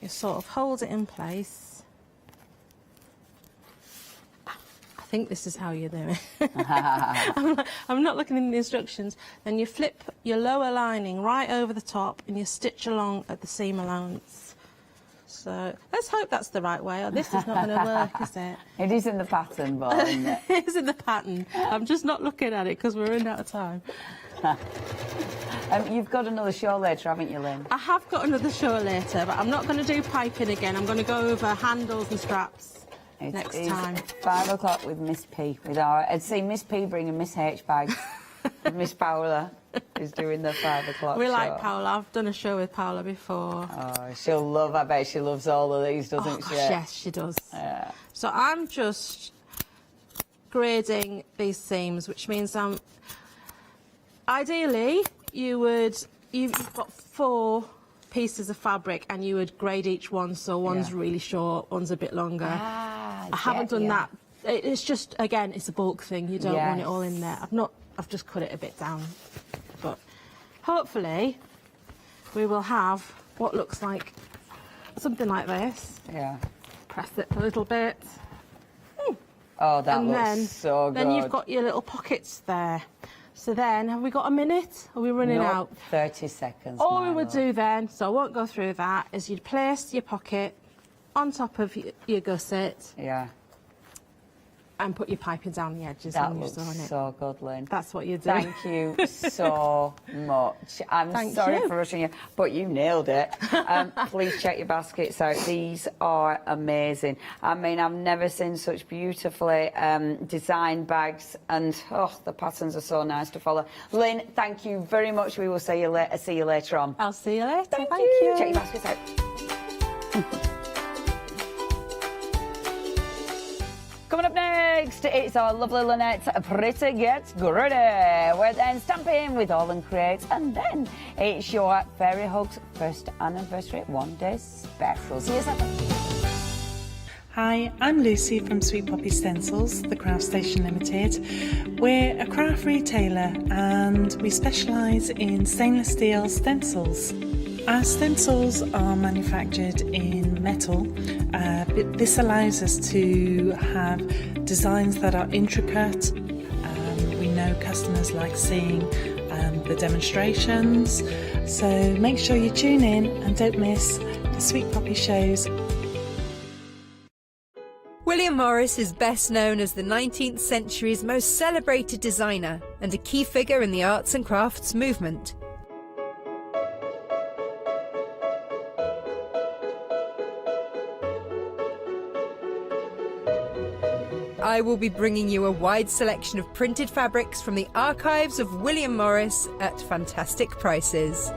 [SPEAKER 19] You sort of hold it in place. I think this is how you do it. I'm not looking in the instructions. Then you flip your lower lining right over the top and you stitch along at the seam allowance. So let's hope that's the right way. This is not going to work, is it?
[SPEAKER 5] It is in the pattern, but isn't it?
[SPEAKER 19] It is in the pattern. I'm just not looking at it because we're running out of time.
[SPEAKER 5] You've got another show later, haven't you, Lynn?
[SPEAKER 19] I have got another show later, but I'm not going to do piping again. I'm going to go over handles and straps next time.
[SPEAKER 5] 5 o'clock with Miss P. I'd see Miss P bringing Miss H bags. Miss Paola is doing the 5 o'clock
[SPEAKER 19] We
[SPEAKER 5] show.
[SPEAKER 19] like Paola. I've done a show with Paola before.
[SPEAKER 5] Oh, she'll love, I bet she loves all of these, doesn't she?
[SPEAKER 19] Yes, she does.
[SPEAKER 5] Yeah.
[SPEAKER 19] So I'm just grading these seams, which means ideally you've got 4 pieces of fabric and you would grade each one, so one's really short, one's a bit longer. I haven't done that. It's just, again, it's a bulk thing. You don't want it all in there. I've just cut it a bit down. But hopefully we will have what looks like something like this.
[SPEAKER 5] Yeah.
[SPEAKER 19] Press it a little bit.
[SPEAKER 5] Oh, that looks so good.
[SPEAKER 19] Then you've got your little pockets there. So then, have we got a minute? Are we running out?
[SPEAKER 5] 30 seconds.
[SPEAKER 19] All we would do then, so I won't go through that, is you'd place your pocket on top of your gusset.
[SPEAKER 5] Yeah.
[SPEAKER 19] And put your piping down the edges.
[SPEAKER 5] That
[SPEAKER 19] when
[SPEAKER 5] looks
[SPEAKER 19] you're sewing it.
[SPEAKER 5] so good, Lynn.
[SPEAKER 19] That's what you do.
[SPEAKER 5] Thank you so much. I'm sorry for rushing you, but you nailed it. Please check your baskets out. These are amazing. I mean, I've never seen such beautifully designed bags, and the patterns are so nice to follow. Lynn, thank you very much. We will see you later on.
[SPEAKER 19] I'll see you later.
[SPEAKER 5] Thank you. Check your baskets out. Coming up next, it's our lovely Lynette's Pretty Gets Gritty. We're then stamping with AALL Create, and then it's your Fairy Hugs first anniversary one-day special. See you soon.
[SPEAKER 12] Hi, I'm Lucy from Sweet Poppy Stencils, the Craft Station Limited. We're a craft retailer and we specialise in stainless steel stencils. Our stencils are manufactured in metal. This allows us to have designs that are intricate. We know customers like seeing the demonstrations, so make sure you tune in and don't miss the Sweet Poppy shows.
[SPEAKER 18] William Morris is best known as the 19th century's most celebrated designer and a key figure in the arts and crafts movement. I will be bringing you a wide selection of printed fabrics from the archives of William Morris at fantastic prices.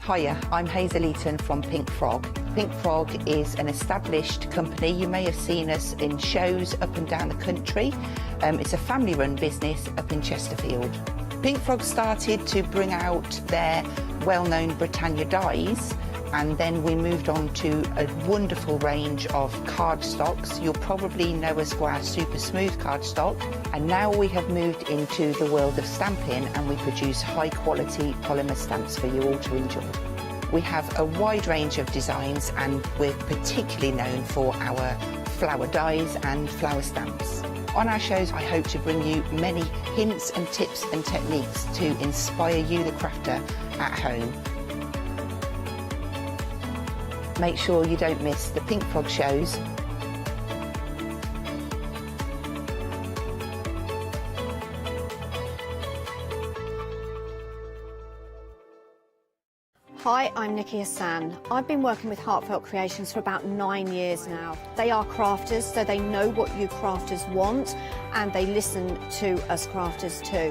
[SPEAKER 10] Hiya, I'm Hazel Eaton from Pink Frog. Pink Frog is an established company. You may have seen us in shows up and down the country. It's a family-run business up in Chesterfield. Pink Frog started to bring out their well-known Britannia dies, and then we moved on to a wonderful range of cardstocks. You'll probably know us for our super smooth cardstock, and now we have moved into the world of stamping, and we produce high quality polymer stamps for you all to enjoy. We have a wide range of designs, and we're particularly known for our flower dies and flower stamps. On our shows, I hope to bring you many hints and tips and techniques to inspire you, the crafter, at home. Make sure you don't miss the Pink Frog shows.
[SPEAKER 20] Hi, I'm Nikki Hassan. I've been working with Heartfelt Creations for about 9 years now. They are crafters, so they know what you crafters want, and they listen to us crafters too.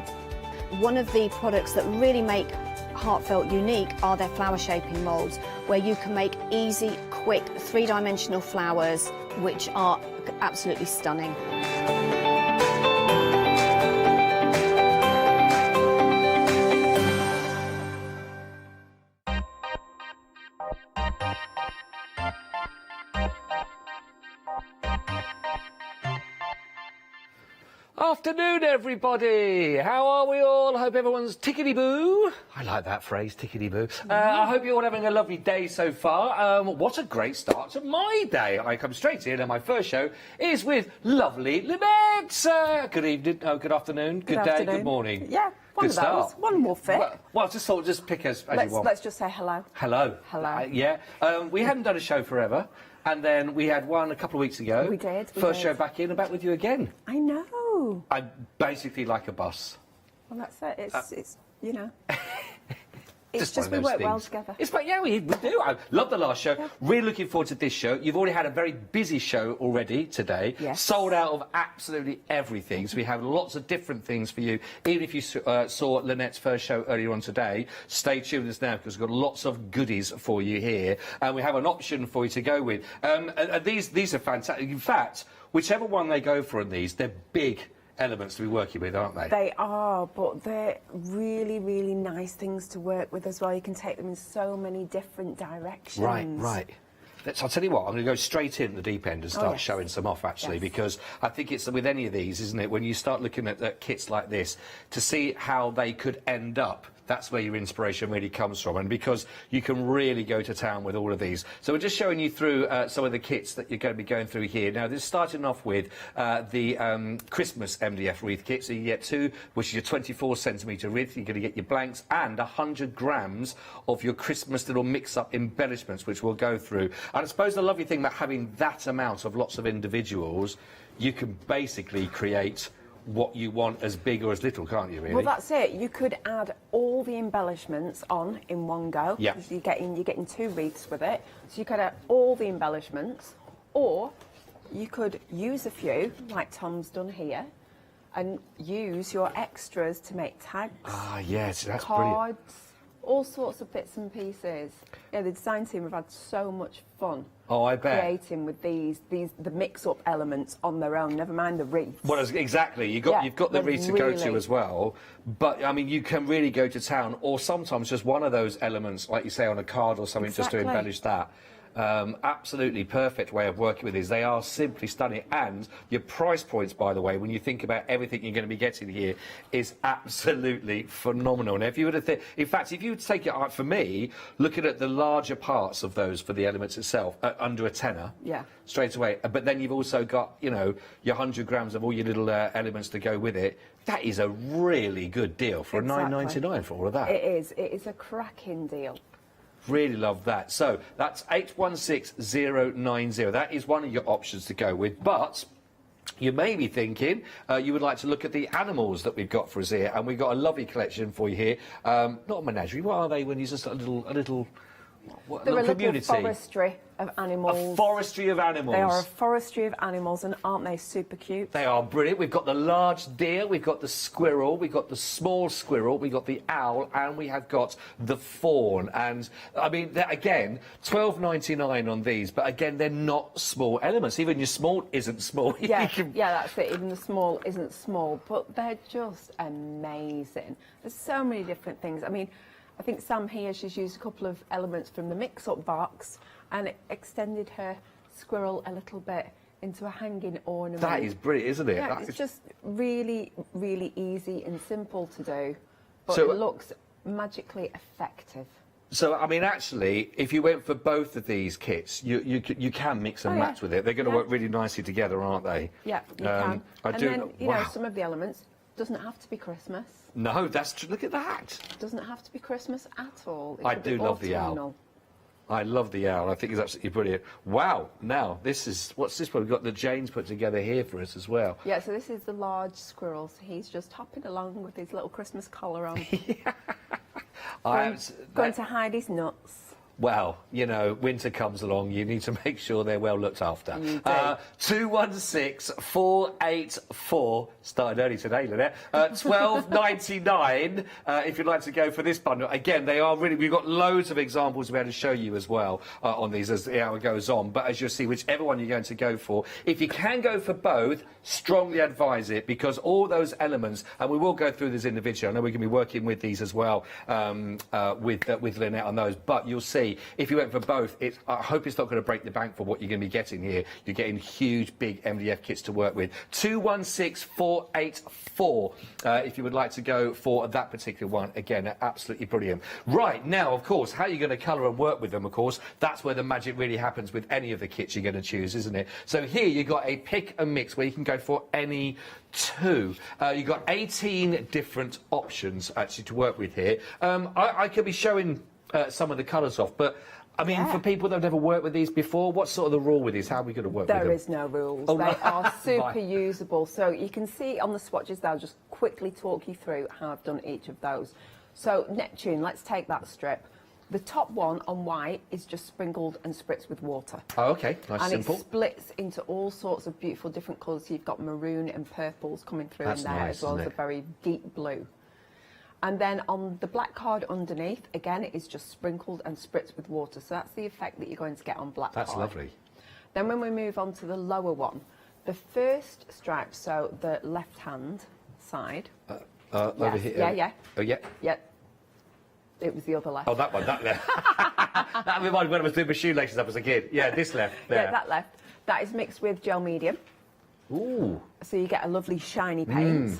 [SPEAKER 20] One of the products that really make Heartfelt unique are their flower shaping moulds, where you can make easy, quick, three-dimensional flowers, which are absolutely stunning.
[SPEAKER 21] Afternoon, everybody. How are we all? Hope everyone's tickety-boo. I like that phrase, tickety-boo. I hope you're all having a lovely day so far. What a great start to my day. I come straight in, and my first show is with lovely Lynette. Good evening, good afternoon, good day, good morning.
[SPEAKER 11] Yeah, one
[SPEAKER 21] good
[SPEAKER 11] of those.
[SPEAKER 21] Start.
[SPEAKER 11] One will fit.
[SPEAKER 21] Well, just pick as you want.
[SPEAKER 11] Let's just say hello.
[SPEAKER 21] Hello.
[SPEAKER 11] Hello.
[SPEAKER 21] Yeah. We hadn't done a show forever. And then we had one a couple of weeks ago.
[SPEAKER 11] We did.
[SPEAKER 21] First show back in, and back with you again.
[SPEAKER 11] I know.
[SPEAKER 21] I'm basically like a bus.
[SPEAKER 11] Well, that's it. It's you know.
[SPEAKER 21] It's
[SPEAKER 11] just we work well together.
[SPEAKER 21] We do. I love the last show. Yeah. Really looking forward to this show. You've already had a very busy show already today.
[SPEAKER 11] Yes.
[SPEAKER 21] Sold out of absolutely everything. So we have lots of different things for you. Even if you saw Lynette's first show earlier on today, stay tuned with us now because we've got lots of goodies for you here. And we have an option for you to go with. And these are fantastic. In fact, whichever one they go for in these, they're big elements to be working with, aren't they?
[SPEAKER 11] They are, but they're really, really nice things to work with as well. You can take them in so many different directions.
[SPEAKER 21] Right. I'll tell you what, I'm going to go straight in the deep end and start showing some off, actually, because I think it's with any of these, isn't it, when you start looking at kits like this, to see how they could end up. That's where your inspiration really comes from, and because you can really go to town with all of these. So we're just showing you through some of the kits that you're going to be going through here. Now, this is starting off with the Christmas MDF wreath kit. So you get two, which is your 24cm wreath. You're going to get your blanks and 100 grams of your Christmas little mix-up embellishments, which we'll go through. And I suppose the lovely thing about having that amount of lots of individuals, you can basically create what you want as big or as little, can't you, really?
[SPEAKER 11] Well, that's it. You could add all the embellishments on in one go.
[SPEAKER 21] Yeah.
[SPEAKER 11] You're getting two wreaths with it. So you could add all the embellishments, or you could use a few, like Tom's done here, and use your extras to make tags.
[SPEAKER 21] Ah, yes, that's
[SPEAKER 11] cards,
[SPEAKER 21] brilliant.
[SPEAKER 11] all sorts of bits and pieces. Yeah, the design team have had so much fun.
[SPEAKER 21] Oh, I bet.
[SPEAKER 11] Creating with the mix-up elements on their own. Never mind the wreaths.
[SPEAKER 21] Well, exactly. You've got the wreath to go to as well. But I mean, you can really go to town, or sometimes just one of those elements, like you say, on a card or something, just to embellish that. Absolutely perfect way of working with these. They are simply stunning, and your price points, by the way, when you think about everything you're going to be getting here, is absolutely phenomenal. Now, if you were to think, in fact, if you would take it out for me, looking at the larger parts of those for the elements itself, under a tenner, straight away. But then you've also got, you know, your 100 grams of all your little elements to go with it. That is a really good deal for a £9.99 for all of that.
[SPEAKER 11] It is. It is a cracking deal.
[SPEAKER 21] Really love that. So that's 816090. That is one of your options to go with. But you may be thinking you would like to look at the animals that we've got for us here, and we've got a lovely collection for you here. Not a menagerie. What are they when you just a little
[SPEAKER 11] They're a
[SPEAKER 21] community?
[SPEAKER 11] little forestry of animals.
[SPEAKER 21] A forestry of animals.
[SPEAKER 11] They are a forestry of animals, and aren't they super cute?
[SPEAKER 21] They are brilliant. We've got the large deer, we've got the squirrel, we've got the small squirrel, we've got the owl, and we have got the fawn. And, I mean, again, £12.99 on these, but again, they're not small elements. Even your small isn't small.
[SPEAKER 11] Yeah, that's it. Even the small isn't small, but they're just amazing. There's so many different things. I mean, I think Sam here, she's used a couple of elements from the mix-up box and it extended her squirrel a little bit into a hanging ornament.
[SPEAKER 21] That is brilliant, isn't it?
[SPEAKER 11] Yeah, it's just really, really easy and simple to do, but
[SPEAKER 21] So,
[SPEAKER 11] it looks magically effective.
[SPEAKER 21] So, I mean, actually, if you went for both of these kits, you can mix and match with it. They're going to work really nicely together, aren't they?
[SPEAKER 11] Yeah, you can. Then, you know, some of the elements, doesn't have to be Christmas.
[SPEAKER 21] No, that's true. Look at that.
[SPEAKER 11] Doesn't have to be Christmas at all.
[SPEAKER 21] I do love the owl. I love the owl. I think it's absolutely brilliant. Wow. Now, this is... What's this one? We've got the Jane's put together here for us as well.
[SPEAKER 11] Yeah, so this is the large squirrel. So he's just hopping along with his little Christmas collar on. Going to hide his nuts.
[SPEAKER 21] Well, you know, winter comes along, you need to make sure they're well looked after. 216-484, started early today, Lynette, $12.99 if you'd like to go for this bundle. Again, they are really, we've got loads of examples to be able to show you as well on these as the hour goes on. But as you'll see, whichever one you're going to go for, if you can go for both, strongly advise it, because all those elements, and we will go through this individually, I know we're going to be working with these as well with Lynette on those, but you'll see, if you went for both, I hope it's not going to break the bank for what you're going to be getting here. You're getting huge, big MDF kits to work with. 216-484 if you would like to go for that particular one. Again, absolutely brilliant. Right, now, of course, how you're going to colour and work with them, of course, that's where the magic really happens with any of the kits you're going to choose, isn't it? So here you've got a pick and mix where you can go for any two. You've got 18 different options, actually, to work with here. I could be showing some of the colours off, but I mean, for people that have never worked with these before, what's sort of the rule with these? How are we going to work with them?
[SPEAKER 11] There is no rules. They are super usable. So you can see on the swatches, they'll just quickly talk you through how I've done each of those. So Neptune, let's take that strip. The top one on white is just sprinkled and spritzed with water.
[SPEAKER 21] Oh, okay, nice, simple.
[SPEAKER 11] And it splits into all sorts of beautiful different colours. So you've got maroon and purples coming through in there, as well as a very deep blue. And then on the black card underneath, again, it is just sprinkled and spritzed with water. So that's the effect that you're going to get on black card.
[SPEAKER 21] That's lovely.
[SPEAKER 11] Then when we move on to the lower one, the first stripe, so the left-hand side.
[SPEAKER 21] Over here?
[SPEAKER 11] Yeah.
[SPEAKER 21] Oh, yeah?
[SPEAKER 11] Yeah. It was the other left.
[SPEAKER 21] Oh, that one, that left. That reminded me when I was doing my shoelaces up as a kid. Yeah, this left, there.
[SPEAKER 11] Yeah, that left. That is mixed with gel medium.
[SPEAKER 21] Ooh.
[SPEAKER 11] So you get a lovely shiny paint.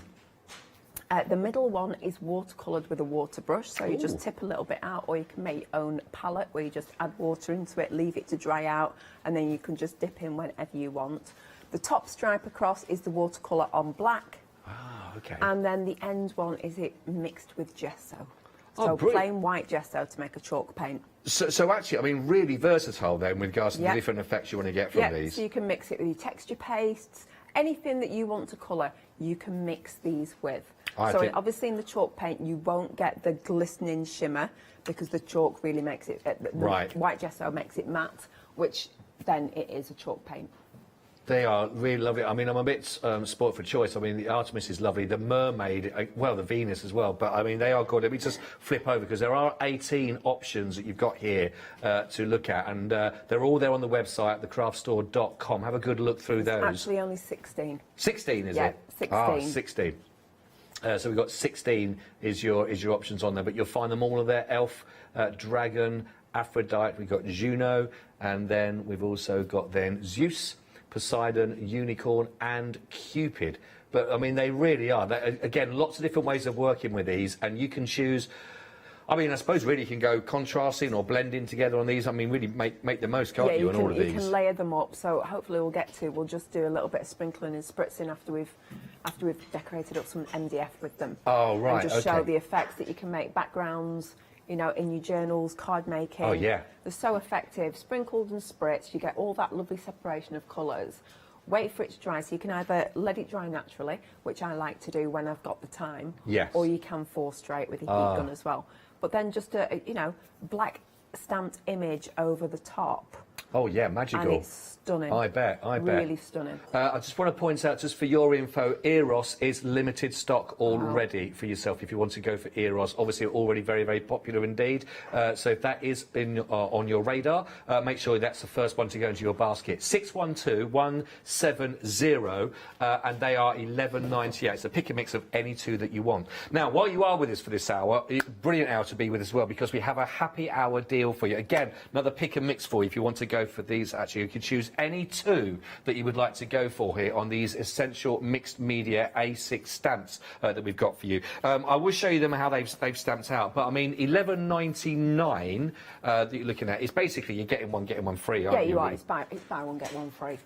[SPEAKER 11] The middle one is watercoloured with a water brush, so you just tip a little bit out, or you can make your own palette where you just add water into it, leave it to dry out, and then you can just dip in whenever you want. The top stripe across is the watercolour on black.
[SPEAKER 21] Ah, okay.
[SPEAKER 11] And then the end one is it mixed with gesso. So plain white gesso to make a chalk paint.
[SPEAKER 21] So actually, I mean, really versatile then with regards to the different effects you want to get from these.
[SPEAKER 11] So you can mix it with your texture pastes, anything that you want to colour, you can mix these with. Obviously in the chalk paint, you won't get the glistening shimmer because the chalk really makes it, white gesso makes it matte, which then it is a chalk paint.
[SPEAKER 21] They are really lovely. I mean, I'm a bit spoilt for choice. I mean, the Artemis is lovely. The Mermaid, well, the Venus as well. But, I mean, they are good. Let me just flip over because there are 18 options that you've got here to look at. And they're all there on the website, thecraftstore.com. Have a good look through those.
[SPEAKER 11] Actually, only 16.
[SPEAKER 21] 16, is it?
[SPEAKER 11] Yeah, 16.
[SPEAKER 21] Ah, 16. So we've got 16 is your options on there. But you'll find them all on there. Elf, Dragon, Aphrodite. We've got Juno. And then we've also got then Zeus, Poseidon, Unicorn and Cupid. But I mean, they really are. Again, lots of different ways of working with these, and you can choose. I mean, I suppose really you can go contrasting or blending together on these. I mean, really make the most, can't you, on all of these?
[SPEAKER 11] You can layer them up. So hopefully we'll just do a little bit of sprinkling and spritzing after we've decorated up some MDF with them.
[SPEAKER 21] Oh, right.
[SPEAKER 11] And just show the effects that you can make backgrounds, you know, in your journals, card making.
[SPEAKER 21] Oh, yeah.
[SPEAKER 11] They're so effective. Sprinkled and spritzed, you get all that lovely separation of colours. Wait for it to dry, so you can either let it dry naturally, which I like to do when I've got the time, or you can force straight with your heat gun as well. But then just a, you know, black stamped image over the top.
[SPEAKER 21] Oh, yeah, magical.
[SPEAKER 11] And it's stunning.
[SPEAKER 21] I bet.
[SPEAKER 11] Really stunning.
[SPEAKER 21] I just want to point out, just for your info, Eros is limited stock already for yourself if you want to go for Eros. Obviously, already very, very popular indeed. So if that is on your radar, make sure that's the first one to go into your basket. 612-170, and they are $11.98. So pick a mix of any two that you want. Now, while you are with us for this hour, brilliant hour to be with as well, because we have a happy hour deal for you. Again, another pick and mix for you if you want to go go for these, actually. You can choose any two that you would like to go for here on these essential mixed media A6 stamps that we've got for you. I will show you them how they've stamped out, but I mean, $11.99 that you're looking at is basically you're getting one free, aren't you?
[SPEAKER 11] Yeah, you're right. It's buy one, get one free.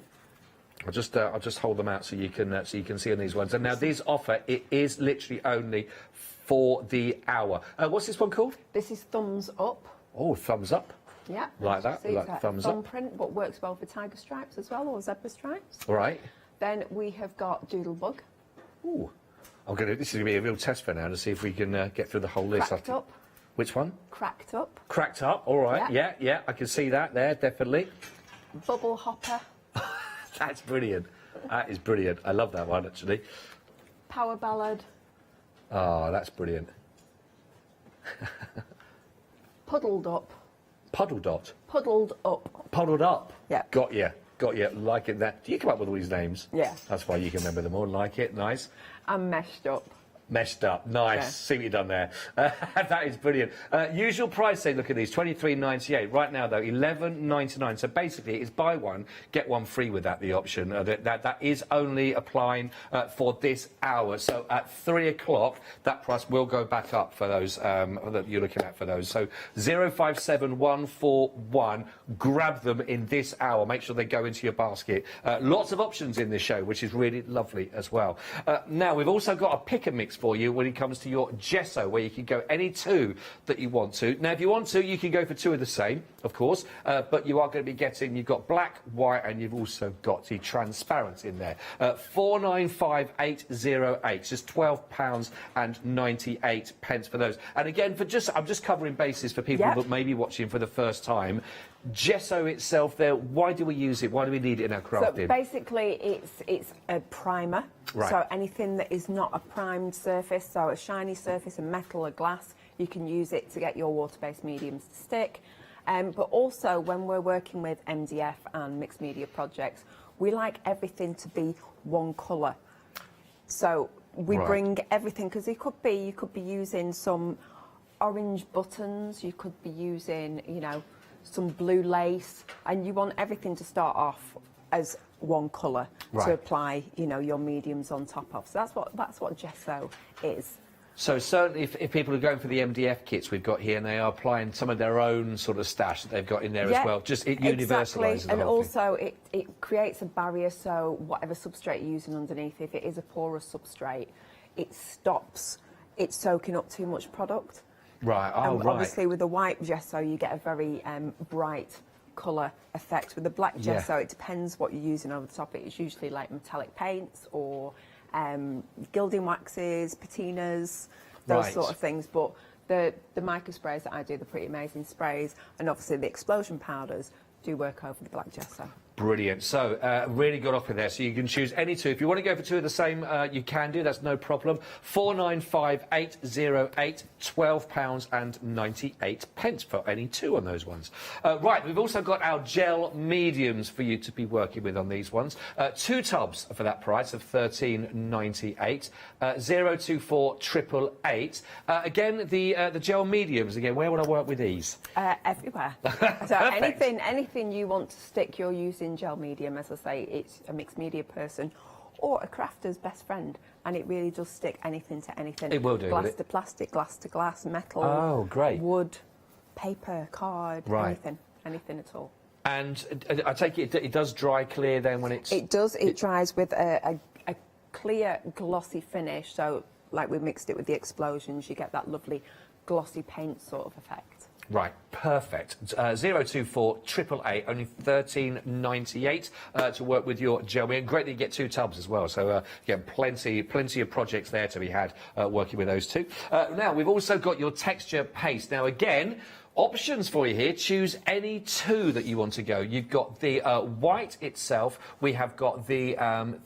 [SPEAKER 21] I'll just hold them out so you can see on these ones. And now this offer, it is literally only for the hour. What's this one called?
[SPEAKER 11] This is Thumbs Up.
[SPEAKER 21] Oh, thumbs up.
[SPEAKER 11] Yeah.
[SPEAKER 21] Like that,
[SPEAKER 11] See,
[SPEAKER 21] like
[SPEAKER 11] it's
[SPEAKER 21] thumbs
[SPEAKER 11] thumb
[SPEAKER 21] up.
[SPEAKER 11] print, but works well for tiger stripes as well, or zebra stripes.
[SPEAKER 21] All right.
[SPEAKER 11] Then we have got Doodlebug.
[SPEAKER 21] Ooh. This is going to be a real test for now to see if we can get through the whole list.
[SPEAKER 11] Cracked Up.
[SPEAKER 21] Which one?
[SPEAKER 11] Cracked Up.
[SPEAKER 21] Cracked Up, all right. Yeah, I can see that there, definitely.
[SPEAKER 11] Bubble Hopper.
[SPEAKER 21] That's brilliant. That is brilliant. I love that one, actually.
[SPEAKER 11] Power Ballad.
[SPEAKER 21] Oh, that's brilliant.
[SPEAKER 11] Puddled Up.
[SPEAKER 21] Puddled Up.
[SPEAKER 11] Puddled Up.
[SPEAKER 21] Puddled Up.
[SPEAKER 11] Yeah.
[SPEAKER 21] Got you. Like it. That. Do you come up with all these names?
[SPEAKER 11] Yeah.
[SPEAKER 21] That's why you can remember them all. Like it. Nice.
[SPEAKER 11] And Meshed Up.
[SPEAKER 21] Messed up. Nice.
[SPEAKER 11] Yeah.
[SPEAKER 21] See what you've done there. That is brilliant. Usual price, say, look at these, $23.98. Right now, though, $11.99. So basically, it's buy one, get one free with that, the option. That is only applying for this hour. So at 3 o'clock, that price will go back up for those that you're looking at for those. So 057141, grab them in this hour. Make sure they go into your basket. Lots of options in this show, which is really lovely as well. Now, we've also got a pick and mix for you when it comes to your gesso, where you can go any two that you want to. Now, if you want to, you can go for two of the same, of course, but you are going to be getting, you've got black, white, and you've also got the transparent in there. 495,808, just £12.98 for those. And again, I'm just covering bases for people that may be watching for the first time. Gesso itself there, why do we use it? Why do we need it in our crafting?
[SPEAKER 11] So basically it's a primer.
[SPEAKER 21] Right.
[SPEAKER 11] So anything that is not a primed surface, so a shiny surface, a metal, a glass, you can use it to get your water-based mediums to stick. But also when we're working with MDF and mixed media projects, we like everything to be one colour. So we bring everything, because you could be using some orange buttons, you could be using, some blue lace, and you want everything to start off as one colour to apply, your mediums on top of. So that's what gesso is.
[SPEAKER 21] So certainly if people are going for the MDF kits we've got here, and they are applying some of their own sort of stash that they've got in there as well, just it universalises the
[SPEAKER 11] and
[SPEAKER 21] whole
[SPEAKER 11] also it creates a barrier, so whatever substrate you're using underneath, if it is a porous substrate, it stops it soaking up too much product.
[SPEAKER 21] Right,
[SPEAKER 11] Obviously with the white gesso you get a very bright colour effect. With the black gesso, it depends what you're using over the top. It's usually like metallic paints or gilding waxes, patinas, those sort of things. But the micro sprays that I do, the Pretty Amazing sprays, and obviously the explosion powders do work over the black gesso.
[SPEAKER 21] Brilliant. So, really good offer there. So you can choose any two. If you want to go for two of the same, you can do. That's no problem. 495,808, £12.98 for any two on those ones. Right, we've also got our gel mediums for you to be working with on these ones. 2 tubs for that price of $13.98. 0248888. Again, the gel mediums. Again, where would I work with these?
[SPEAKER 11] Everywhere. So anything you want to stick, you're using gel medium. As I say, it's a mixed media person or a crafter's best friend, and it really does stick anything to anything.
[SPEAKER 21] It will do.
[SPEAKER 11] Glass to plastic, glass to glass, metal, wood, paper, card, anything at all.
[SPEAKER 21] And I take it does dry clear then when it's...
[SPEAKER 11] It does. It dries with a clear, glossy finish. So, like we mixed it with the explosions, you get that lovely glossy paint sort of effect.
[SPEAKER 21] Right, perfect. 0248888, only $13.98 to work with your gel. Great that you get 2 tubs as well. So again, plenty of projects there to be had working with those two. Now we've also got your texture paste. Now again, options for you here. Choose any 2 that you want to go. You've got the white itself. We have got the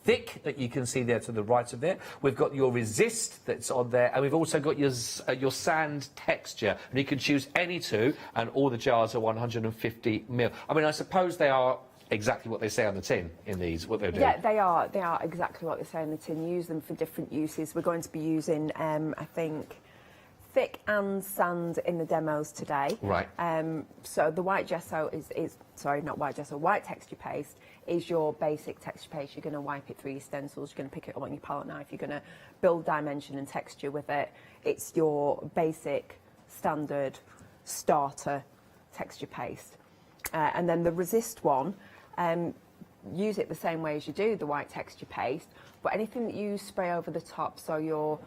[SPEAKER 21] thick that you can see there to the right of it. We've got your resist that's on there, and we've also got your sand texture. And you can choose any 2, and all the jars are 150ml. I mean, I suppose they are exactly what they say on the tin in these, what they're doing.
[SPEAKER 11] Yeah, they are exactly what they say on the tin. Use them for different uses. We're going to be using, I think, thick and sand in the demos today.
[SPEAKER 21] Right.
[SPEAKER 11] So the white gesso is sorry, not white gesso, white texture paste is your basic texture paste. You're going to wipe it through your stencils, you're going to pick it up on your palette knife, you're going to build dimension and texture with it. It's your basic, standard, starter texture paste. And then the resist one, use it the same way as you do the white texture paste, but anything that you spray over the top, so your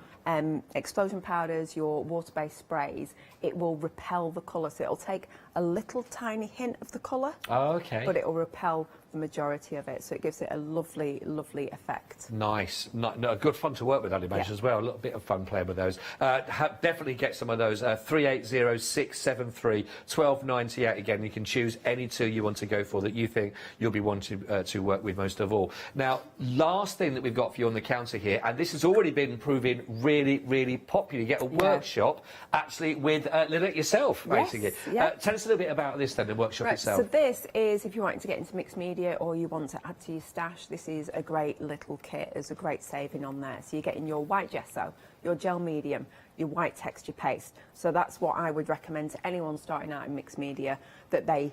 [SPEAKER 11] explosion powders, your water-based sprays, it will repel the colour. So it'll take a little tiny hint of the colour, but it will repel the majority of it. So it gives it a lovely, lovely effect.
[SPEAKER 21] Nice. No, good fun to work with, I'd imagine, as well. A little bit of fun playing with those. Definitely get some of those. 380673 1298. Again, you can choose any two you want to go for that you think you'll be wanting to work with most of all. Now, last thing that we've got for you on the counter here, and this has already been proving really, really popular. You get a workshop, actually, with Lynette yourself, basically. Tell us a little bit about this, then, the workshop itself.
[SPEAKER 11] So this is, if you're wanting to get into mixed media or you want to add to your stash, this is a great little kit. There's a great saving on there. So you're getting your white gesso, your gel medium, your white texture paste. So that's what I would recommend to anyone starting out in mixed media that they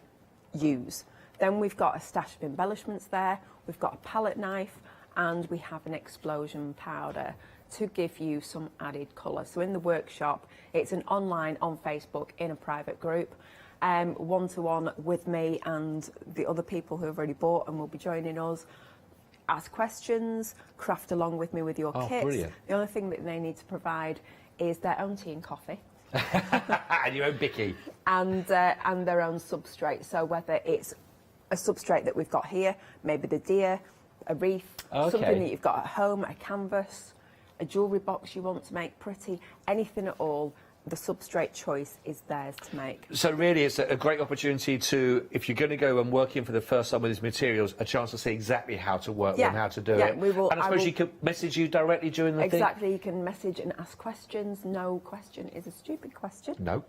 [SPEAKER 11] use. Then we've got a stash of embellishments there. We've got a palette knife, and we have an explosion powder to give you some added colour. So in the workshop, it's an online on Facebook in a private group, one-to-one with me and the other people who have already bought and will be joining us. Ask questions, craft along with me with your kits.
[SPEAKER 21] Brilliant.
[SPEAKER 11] The only thing that they need to provide is their own tea and coffee.
[SPEAKER 21] And your own bicky.
[SPEAKER 11] And their own substrate. So whether it's a substrate that we've got here, maybe the deer, a wreath, something that you've got at home, a canvas, a jewellery box you want to make pretty, anything at all, the substrate choice is theirs to make.
[SPEAKER 21] So really it's a great opportunity to, if you're going to go and work in for the first time with these materials, a chance to see exactly how to work with and how to do it.
[SPEAKER 11] We will,
[SPEAKER 21] and I suppose you could message you directly during the thing?
[SPEAKER 11] Exactly, you can message and ask questions. No question is a stupid question.
[SPEAKER 21] No.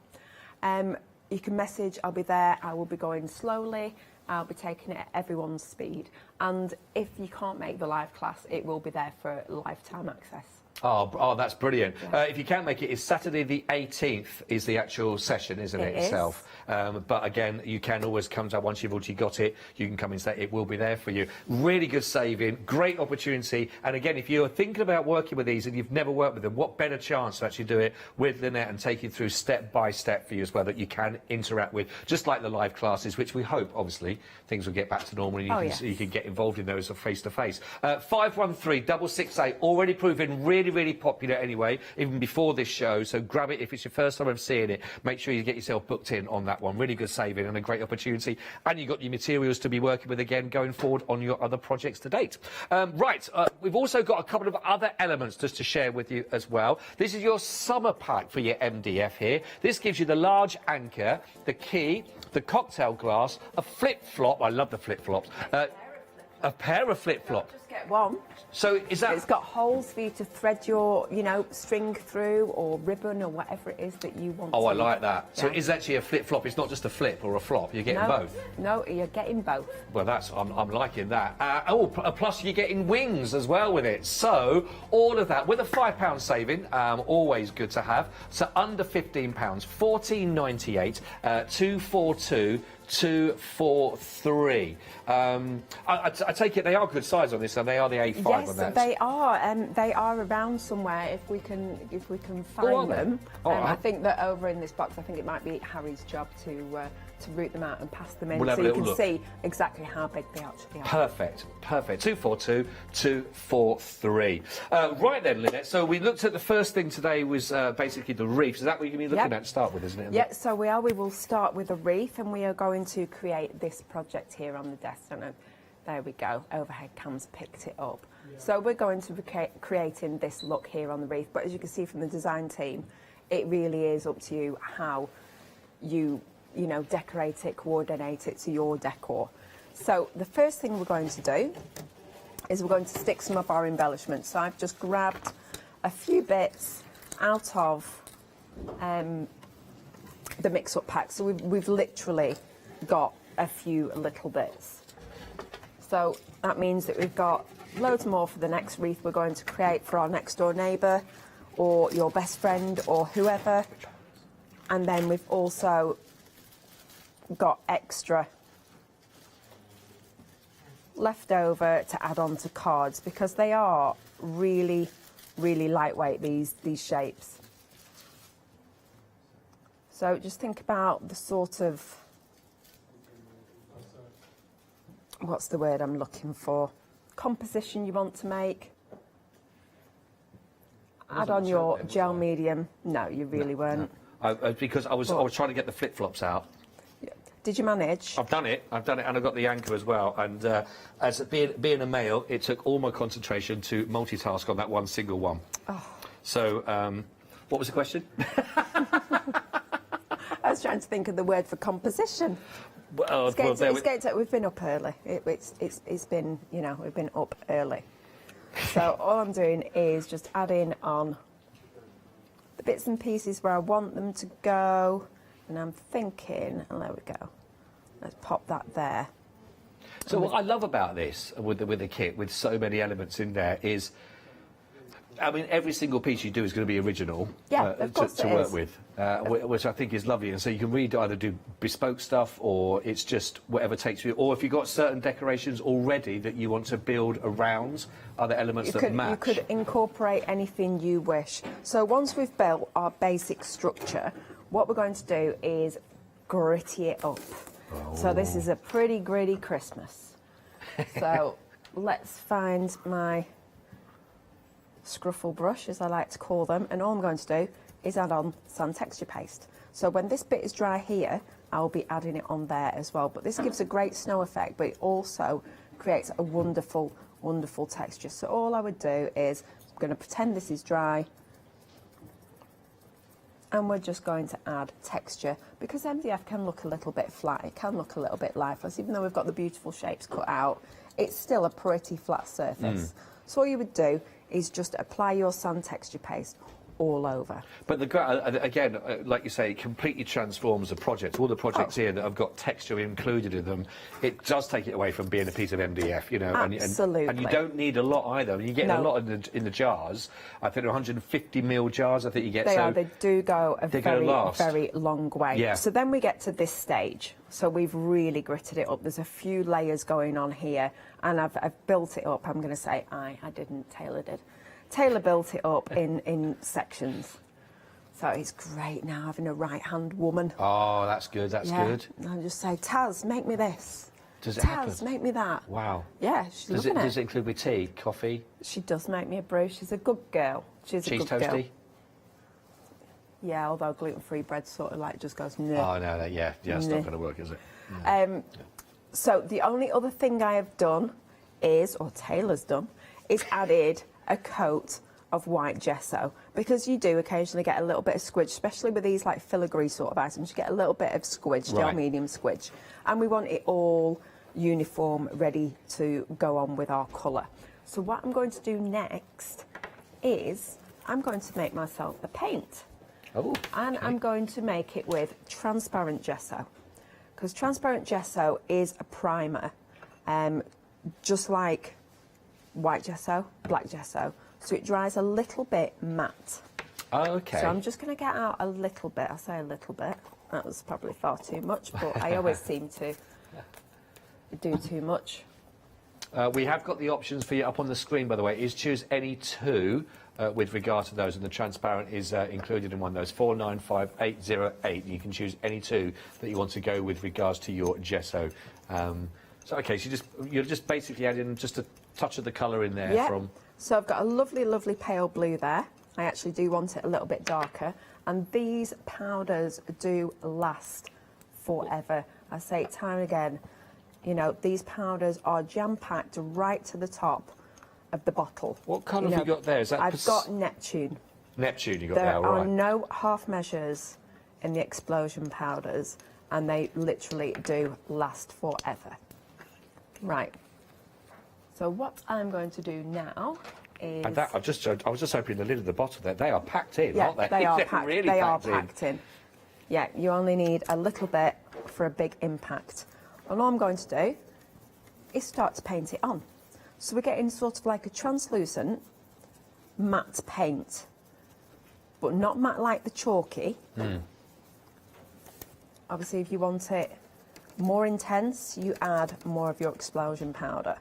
[SPEAKER 11] You can message, I'll be there, I will be going slowly, I'll be taking it at everyone's speed. And if you can't make the live class, it will be there for lifetime access.
[SPEAKER 21] Oh, that's brilliant. If you can make it, it's Saturday the 18th is the actual session, isn't it, itself? But again, you can always come down once you've already got it. You can come and say it will be there for you. Really good saving, great opportunity. And again, if you're thinking about working with these and you've never worked with them, what better chance to actually do it with Lynette and take you through step by step for you as well that you can interact with, just like the live classes, which we hope, obviously, things will get back to normal and you can get involved in those face to face. 513-668, already proving really popular anyway, even before this show, so grab it if it's your first time of seeing it. Make sure you get yourself booked in on that one. Really good saving and a great opportunity, and you've got your materials to be working with again going forward on your other projects to date. We've also got a couple of other elements just to share with you as well. This is your summer pack for your MDF here. This gives you the large anchor, the key, the cocktail glass, a flip-flop, I love the flip-flops, a pair of flip-flops.
[SPEAKER 11] Just get one.
[SPEAKER 21] So is that...
[SPEAKER 11] It's got holes for you to thread your, string through, or ribbon, or whatever it is that you want.
[SPEAKER 21] Oh, I like that. So it is actually a flip-flop. It's not just a flip or a flop. You're getting both.
[SPEAKER 11] No, you're getting both.
[SPEAKER 21] Well, I'm liking that. Plus you're getting wings as well with it. So all of that with a £5 saving, always good to have. So under £15, £14.98, 242. 243. I take it they are good size on this, and they are the A5 on that.
[SPEAKER 11] Yes, they are around somewhere if we can find them. I think that over in this box, I think it might be Harry's job to root them out and pass them in, so you can see exactly how big they actually are.
[SPEAKER 21] Perfect. 242 243. Right then, Lynette. So we looked at the first thing today was basically the wreath. Is that what you're going to be looking at to start with, isn't it?
[SPEAKER 11] Yeah. So we will start with a wreath, and we are going to create this project here on the desk. I don't know. There we go. Overhead cam's picked it up. So we're going to be creating this look here on the wreath. But as you can see from the design team, it really is up to you how you decorate it, coordinate it to your decor. So the first thing we're going to do is we're going to stick some of our embellishments. So I've just grabbed a few bits out of the mix-up pack. So we've literally got a few little bits. So that means that we've got loads more for the next wreath we're going to create for our next door neighbour,
[SPEAKER 13] or your best friend or whoever. And then we've also got extra left over to add on to cards, because they are really, really lightweight, these shapes. So just think about the sort of, what's the word I'm looking for, composition you want to make. Add on your gel medium. No, you really weren't.
[SPEAKER 21] Because I was trying to get the flip-flops out.
[SPEAKER 13] Did you manage?
[SPEAKER 21] I've done it, and I've got the anchor as well. And as being a male, it took all my concentration to multitask on that one single one.
[SPEAKER 13] Oh.
[SPEAKER 21] So, what was the question?
[SPEAKER 13] I was trying to think of the word for composition.
[SPEAKER 21] Well,
[SPEAKER 13] we've been up early. It's been, you know, we've been up early. So all I'm doing is just adding on the bits and pieces where I want them to go. And I'm thinking, and there we go. Let's pop that there.
[SPEAKER 21] So what I love about this, with the kit, with so many elements in there, is, I mean, every single piece you do is going to be original to work with, which I think is lovely. And so you can really either do bespoke stuff, or it's just whatever takes you. Or if you've got certain decorations already that you want to build around other elements that match.
[SPEAKER 13] You could incorporate anything you wish. So once we've built our basic structure, what we're going to do is gritty it up. Oh. So this is a pretty gritty Christmas. So let's find my scruffle brush, as I like to call them, and all I'm going to do is add on sand texture paste. So when this bit is dry here, I'll be adding it on there as well. But this gives a great snow effect, but it also creates a wonderful, wonderful texture. So all I would do is, I'm going to pretend this is dry, and we're just going to add texture, because MDF can look a little bit flat, it can look a little bit lifeless. Even though we've got the beautiful shapes cut out, it's still a pretty flat surface. So all you would do is just apply your sand texture paste all over.
[SPEAKER 21] But again, like you say, it completely transforms the project. All the projects here that have got texture included in them, it does take it away from being a piece of MDF, you know.
[SPEAKER 13] Absolutely.
[SPEAKER 21] And you don't need a lot either. I mean, you get a lot in the jars. I think 150 ml jars. I think you get.
[SPEAKER 13] They do go a very long way.
[SPEAKER 21] Yeah.
[SPEAKER 13] So then we get to this stage. So we've really gritted it up. There's a few layers going on here, and I've built it up. I'm going to say I didn't. Taylor did. Taylor built it up in sections. So it's great now having a right-hand woman.
[SPEAKER 21] Oh, that's good, that's good.
[SPEAKER 13] And I'll just say, Taz, make me this.
[SPEAKER 21] Does it
[SPEAKER 13] Taz,
[SPEAKER 21] happen?
[SPEAKER 13] make me that.
[SPEAKER 21] Wow.
[SPEAKER 13] Yeah, she's loving it.
[SPEAKER 21] Does it include with tea, coffee?
[SPEAKER 13] She does make me a brew. She's a good girl. She's a good girl.
[SPEAKER 21] Cheese toasty?
[SPEAKER 13] Yeah, although gluten-free bread sort of like just goes, no.
[SPEAKER 21] Oh, no, it's not going to work, is it?
[SPEAKER 13] No. So the only other thing I have done is, or Taylor's done, is added a coat of white gesso, because you do occasionally get a little bit of squidge, especially with these like filigree sort of items. You get a little bit of squidge, gel medium squidge, and we want it all uniform, ready to go on with our colour. So what I'm going to do next is I'm going to make myself a paint.
[SPEAKER 21] Oh,
[SPEAKER 13] and I'm going to make it with transparent gesso, because transparent gesso is a primer, just like white gesso, black gesso, so it dries a little bit matte.
[SPEAKER 21] Oh, okay.
[SPEAKER 13] So I'm just going to get out a little bit. I say a little bit. That was probably far too much, but I always seem to do too much.
[SPEAKER 21] We have got the options for you up on the screen, by the way. Is choose any two with regard to those, and the transparent is included in one of those. 495808. You can choose any two that you want to go with regards to your gesso. So okay, so you're just basically adding just a touch of the colour in there.
[SPEAKER 13] Yeah. So I've got a lovely, lovely pale blue there. I actually do want it a little bit darker, and these powders do last forever. I say it time and again. You know, these powders are jam-packed right to the top of the bottle.
[SPEAKER 21] What colour have you got there? Is that
[SPEAKER 13] I've got Neptune.
[SPEAKER 21] Neptune you got there, right.
[SPEAKER 13] There are no half measures in the explosion powders, and they literally do last forever. Right. So what I'm going to do now is...
[SPEAKER 21] And that, I was just opening the lid of the bottle there. They are packed in,
[SPEAKER 13] yeah,
[SPEAKER 21] aren't they?
[SPEAKER 13] They are packed.
[SPEAKER 21] Really
[SPEAKER 13] they
[SPEAKER 21] packed
[SPEAKER 13] are packed in. Yeah, you only need a little bit for a big impact. And all I'm going to do is start to paint it on. So we're getting sort of like a translucent matte paint. but not matte like the chalky. Obviously, if you want it more intense, you add more of your explosion powder.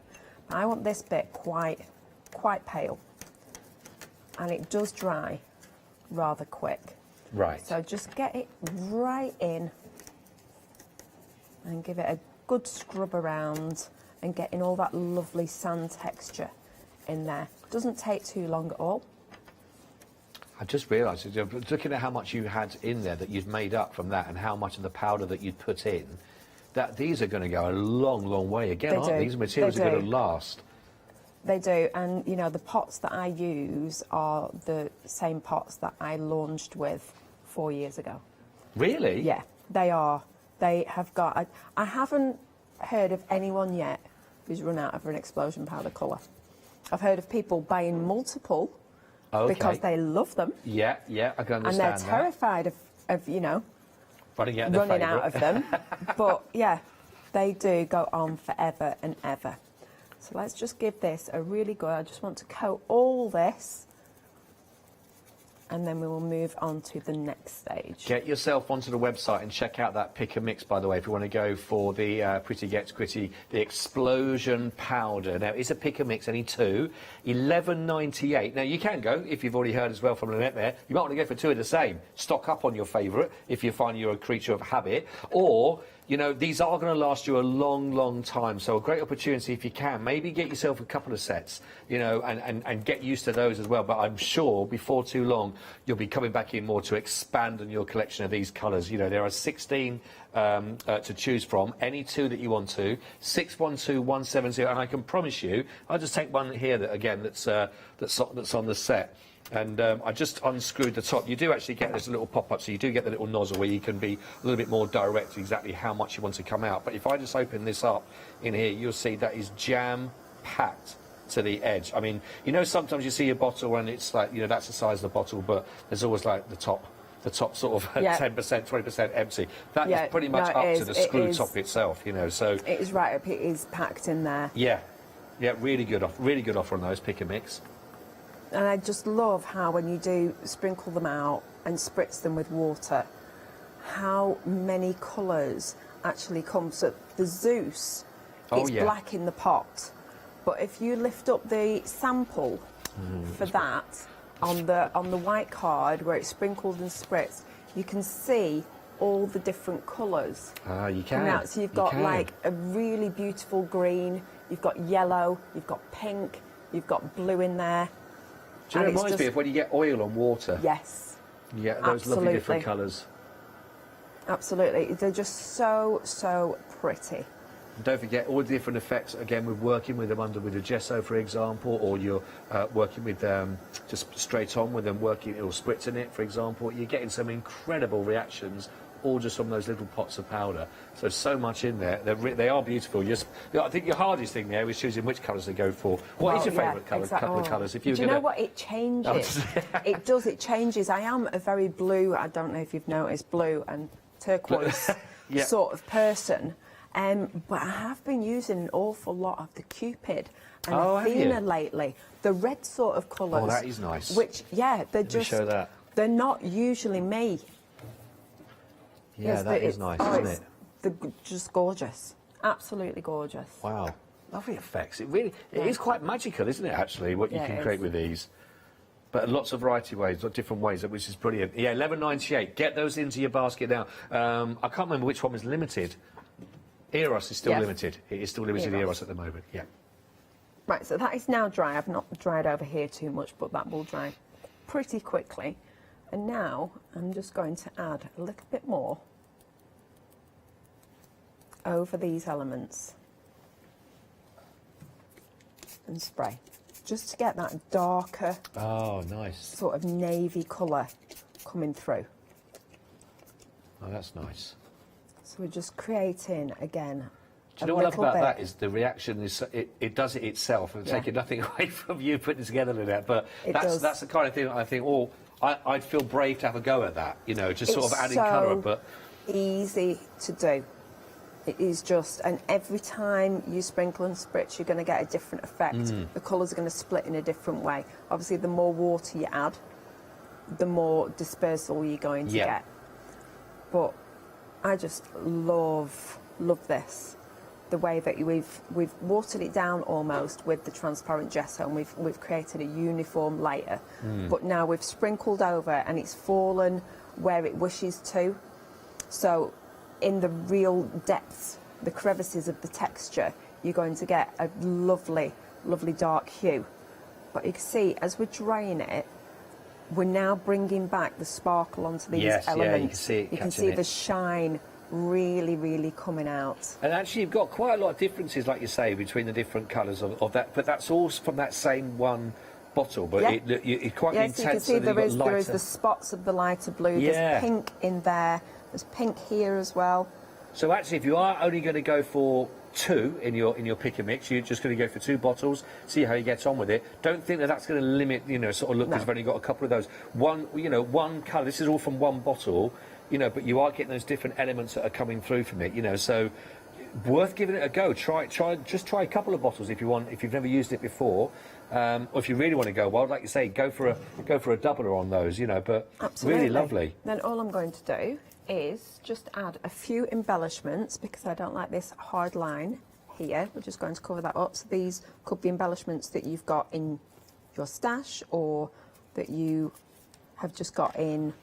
[SPEAKER 13] I want this bit quite pale, and it does dry rather quick.
[SPEAKER 21] Right.
[SPEAKER 13] So just get it right in and give it a good scrub around and getting all that lovely sand texture in there. Doesn't take too long at all.
[SPEAKER 21] I just realised, looking at how much you had in there that you'd made up from that and how much of the powder that you'd put in, that these are going to go a long, long way again, aren't they? These materials are going to last.
[SPEAKER 13] They do, and you know, the pots that I use are the same pots that I launched with 4 years ago.
[SPEAKER 21] Really?
[SPEAKER 13] Yeah, they are. They have got... I haven't heard of anyone yet who's run out of an explosion powder colour. I've heard of people buying multiple because they love them.
[SPEAKER 21] Yeah, yeah, I can understand
[SPEAKER 13] and they're terrified of you know,
[SPEAKER 21] running out
[SPEAKER 13] of them. But yeah, they do go on forever and ever. So let's just give this a really good... I just want to coat all this, and then we will move on to the next stage.
[SPEAKER 21] Get yourself onto the website and check out that pick and mix, by the way, if you want to go for the Pretty Gets Gritty, the explosion powder. Now, it's a pick and mix, only two, $11.98. Now, you can go, if you've already heard as well from Lynette there, you might want to go for two of the same. Stock up on your favourite, if you find you're a creature of habit, or... You know, these are going to last you a long, long time, so a great opportunity if you can. Maybe get yourself a couple of sets, you know, and get used to those as well. But I'm sure before too long, you'll be coming back in more to expand on your collection of these colours. You know, there are 16 to choose from, any two that you want to, 612170, and I can promise you, I'll just take one here that, again, that's on the set. And I just unscrewed the top. You do actually get this little pop-up, so you do get the little nozzle where you can be a little bit more direct exactly how much you want to come out. But if I just open this up in here, you'll see that is jam-packed to the edge. I mean, you know, sometimes you see a bottle and it's like, you know, that's the size of the bottle, but there's always like the top sort of 10%, 20% empty. That is pretty much up to the screw top itself, you know, so...
[SPEAKER 13] It is right up, it is packed in there.
[SPEAKER 21] Yeah, really good offer on those pick and mix.
[SPEAKER 13] And I just love how when you do sprinkle them out and spritz them with water, how many colours actually come. So the Zeus, it's black in the pot, but if you lift up the sample for that on the white card where it's sprinkled and spritzed, you can see all the different colours.
[SPEAKER 21] You can.
[SPEAKER 13] Out. So you've got like a really beautiful green, you've got yellow, you've got pink, you've got blue in there.
[SPEAKER 21] Do you know, it reminds me of when you get oil on water.
[SPEAKER 13] Yes.
[SPEAKER 21] You get those lovely different colours.
[SPEAKER 13] Absolutely. They're just so, so pretty.
[SPEAKER 21] And don't forget all the different effects, again, with working with them with a gesso, for example, or you're working with just straight on with them, working or spritzing it, for example. You're getting some incredible reactions, all just from those little pots of powder. So much in there. They are beautiful. I think your hardest thing there is choosing which colours to go for. What is your favourite colour? Couple of colours?
[SPEAKER 13] Do you know what? It changes. It does. It changes. I am a very blue, I don't know if you've noticed, blue and turquoise sort of person. But I have been using an awful lot of the Cupid and Athena lately. The red sort of colours.
[SPEAKER 21] Oh, that is nice.
[SPEAKER 13] Which, they're just...
[SPEAKER 21] show that.
[SPEAKER 13] They're not usually me.
[SPEAKER 21] Yeah, that is nice, isn't it?
[SPEAKER 13] They're just gorgeous. Absolutely gorgeous.
[SPEAKER 21] Wow. Lovely effects. It is quite magical, isn't it, actually, what you can create with these. But lots of variety ways, different ways, which is brilliant. Yeah, $11.98. Get those into your basket now. I can't remember which one was limited. Eros is still limited. It is still limited Eros at the moment, yeah.
[SPEAKER 13] Right, so that is now dry. I've not dried over here too much, but that will dry pretty quickly. And now I'm just going to add a little bit more over these elements and spray, just to get that darker, sort of navy colour coming through.
[SPEAKER 21] Oh, that's nice.
[SPEAKER 13] So we're just creating, again,
[SPEAKER 21] do you know what I love about that is the reaction is it does it itself and taking nothing away from you putting together with that. But that's the kind of thing that I think, I'd feel brave to have a go at that, you know, just sort of adding colour. But
[SPEAKER 13] easy to do. It is just, and every time you sprinkle and spritz, you're going to get a different effect. The colours are going to split in a different way. Obviously, the more water you add, the more dispersal you're going to get. But I just love this. The way that we've watered it down almost with the transparent gesso, and we've created a uniform layer. But now we've sprinkled over, and it's fallen where it wishes to. So in the real depths, the crevices of the texture, you're going to get a lovely, lovely dark hue. But you can see, as we're drying it, we're now bringing back the sparkle onto these elements.
[SPEAKER 21] Yeah, you can see it.
[SPEAKER 13] You can see the shine really, really coming out.
[SPEAKER 21] And actually, you've got quite a lot of differences, like you say, between the different colours of that. But that's all from that same one bottle. But it's quite intense.
[SPEAKER 13] So you can see there is the spots of the lighter blue. There's pink in there. There's pink here as well.
[SPEAKER 21] So actually, if you are only going to go for 2 in your pick and mix, you're just going to go for 2 bottles, see how you get on with it. Don't think that that's going to limit, sort of look, because you've only got a couple of those. One colour. This is all from one bottle. But you are getting those different elements that are coming through from it, so worth giving it a go. Just try a couple of bottles if you want, if you've never used it before, or if you really want to go wild, like you say, go for a doubler on those, but
[SPEAKER 13] Absolutely.
[SPEAKER 21] Really lovely.
[SPEAKER 13] Then all I'm going to do is just add a few embellishments, because I don't like this hard line here. We're just going to cover that up. So these could be embellishments that you've got in your stash, or that you have just got in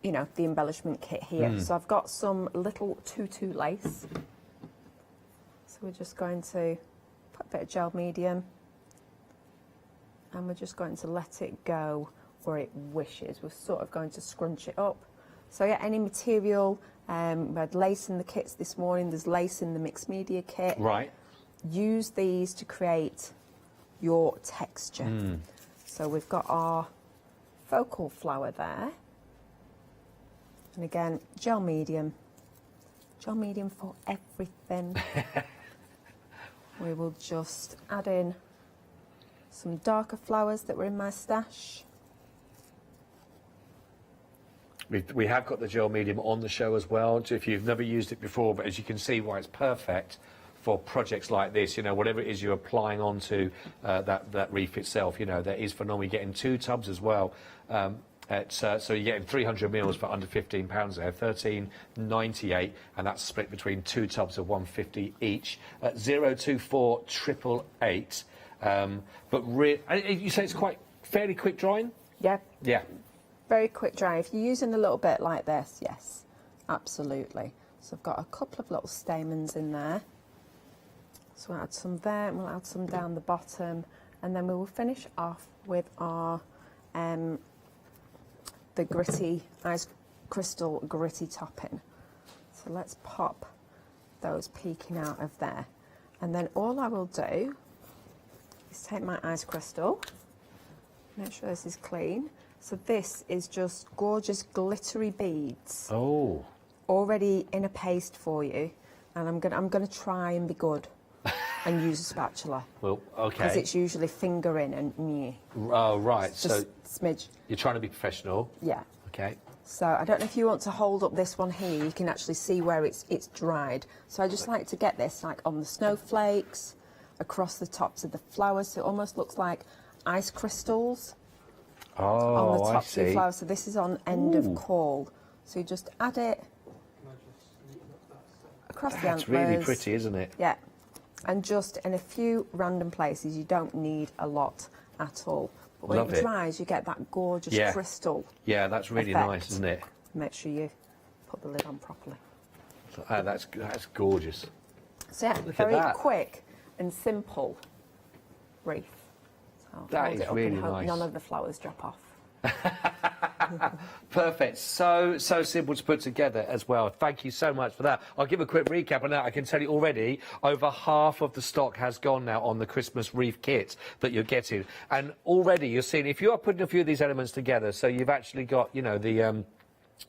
[SPEAKER 13] the embellishment kit here. So I've got some little tutu lace. So we're just going to put a bit of gel medium, and we're just going to let it go where it wishes. We're sort of going to scrunch it up. So yeah, any material, we had lace in the kits this morning, there's lace in the mixed media kit.
[SPEAKER 21] Right.
[SPEAKER 13] Use these to create your texture. So we've got our focal flower there. And again, gel medium for everything. We will just add in some darker flowers that were in my stash.
[SPEAKER 21] We have got the gel medium on the show as well, if you've never used it before, but as you can see why it's perfect for projects like this, whatever it is you're applying onto that reef itself, that is phenomenal. You're getting 2 tubs as well. So you're getting 300 mils for under £15 there, $13.98, and that's split between 2 tubs of 150 each at 024 888. But you say it's quite fairly quick drying?
[SPEAKER 13] Yeah.
[SPEAKER 21] Yeah.
[SPEAKER 13] Very quick dry. If you're using a little bit like this, yes, absolutely. So I've got a couple of little stamens in there. So we'll add some there, and we'll add some down the bottom, and then we will finish off with our the gritty ice crystal gritty topping. So let's pop those peeking out of there, and then all I will do is take my ice crystal, make sure this is clean. So this is just gorgeous glittery beads.
[SPEAKER 21] Oh.
[SPEAKER 13] Already in a paste for you, and I'm gonna try and be good and use a spatula.
[SPEAKER 21] Well, okay.
[SPEAKER 13] Because it's usually finger in and meh.
[SPEAKER 21] Oh, right.
[SPEAKER 13] It's just smidge.
[SPEAKER 21] You're trying to be professional.
[SPEAKER 13] Yeah.
[SPEAKER 21] Okay.
[SPEAKER 13] So I don't know if you want to hold up this one here. You can actually see where it's dried. So I just like to get this like on the snowflakes, across the tops of the flowers. So it almost looks like ice crystals.
[SPEAKER 21] Oh,
[SPEAKER 13] on the tops
[SPEAKER 21] I see.
[SPEAKER 13] of the flowers. So this is on end of call. So you just add it across the antlers.
[SPEAKER 21] That's really pretty, isn't it?
[SPEAKER 13] Yeah. And just in a few random places. You don't need a lot at all. But when it dries, you get that gorgeous crystal.
[SPEAKER 21] Yeah, that's really
[SPEAKER 13] effect.
[SPEAKER 21] nice, isn't it?
[SPEAKER 13] Make sure you put the lid on properly.
[SPEAKER 21] That's gorgeous.
[SPEAKER 13] So yeah,
[SPEAKER 21] Look
[SPEAKER 13] very
[SPEAKER 21] at that.
[SPEAKER 13] quick and simple wreath. So
[SPEAKER 21] That
[SPEAKER 13] hold
[SPEAKER 21] is
[SPEAKER 13] it up
[SPEAKER 21] really
[SPEAKER 13] and hope
[SPEAKER 21] nice.
[SPEAKER 13] none of the flowers drop off.
[SPEAKER 21] Perfect. So simple to put together as well. Thank you so much for that. I'll give a quick recap on that. I can tell you already, over half of the stock has gone now on the Christmas wreath kit that you're getting. And already you're seeing, if you are putting a few of these elements together, so you've actually got,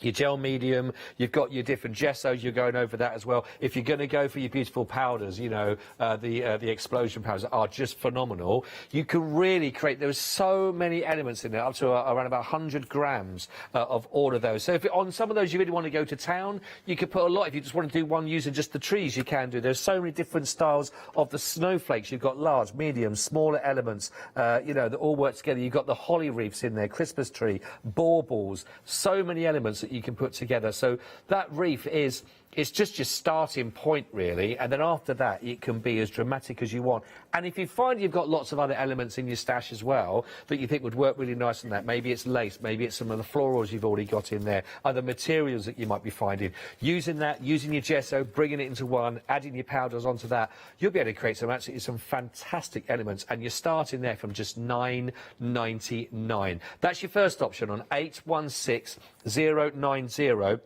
[SPEAKER 21] your gel medium, you've got your different gessos, you're going over that as well. If you're going to go for your beautiful powders, you know, the explosion powders are just phenomenal. You can really create, there's so many elements in there, up to around about 100 grams of all of those. So if on some of those you really want to go to town, you could put a lot. If you just want to do one using just the trees, you can do. There's so many different styles of the snowflakes. You've got large, medium, smaller elements, you know, that all work together. You've got the holly wreaths in there, Christmas tree, baubles, so many elements that you can put together. So that wreath is, it's just your starting point, really, and then after that it can be as dramatic as you want. And if you find you've got lots of other elements in your stash as well that you think would work really nice on that, maybe it's lace, maybe it's some of the florals you've already got in there, other materials that you might be finding, using that, using your gesso, bringing it into one, adding your powders onto that, you'll be able to create some fantastic elements, and you're starting there from just $9.99. That's your first option on 816090.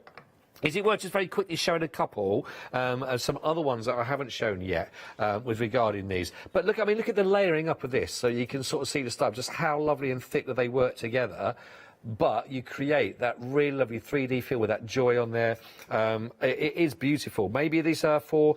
[SPEAKER 21] Is it worth just very quickly showing a couple of some other ones that I haven't shown yet with regarding these? But look, I mean, look at the layering up of this, so you can sort of see the stuff, just how lovely and thick that they work together. But you create that really lovely 3D feel with that joy on there. It is beautiful. Maybe these are for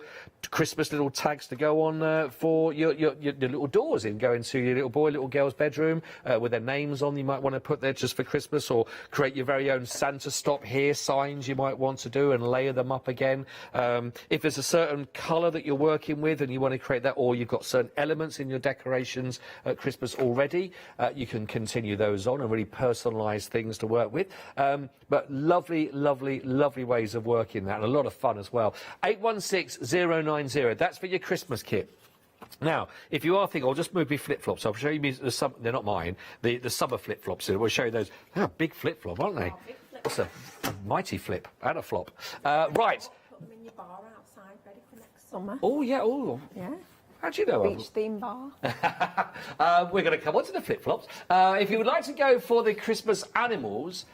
[SPEAKER 21] Christmas little tags to go on for your little doors in, go into your little boy, little girl's bedroom with their names on. You might want to put there just for Christmas, or create your very own Santa stop here signs you might want to do and layer them up again. If there's a certain colour that you're working with and you want to create that, or you've got certain elements in your decorations at Christmas already, you can continue those on and really personalise things to work with. But lovely, lovely, lovely ways of working that, and a lot of fun as well. 816090, that's for your Christmas kit. Now, if you are thinking, I'll just move my flip-flops, I'll show you, they're not mine, the summer flip-flops, we'll show you those. They're a big flip-flop, aren't they? That's a mighty flip and a flop. Right.
[SPEAKER 13] Put them in your bar outside, ready for next summer.
[SPEAKER 21] Oh, yeah, oh.
[SPEAKER 13] Yeah.
[SPEAKER 21] How do you know?
[SPEAKER 13] Beach theme bar.
[SPEAKER 21] We're going to come on to the flip-flops. If you would like to go for the Christmas animals,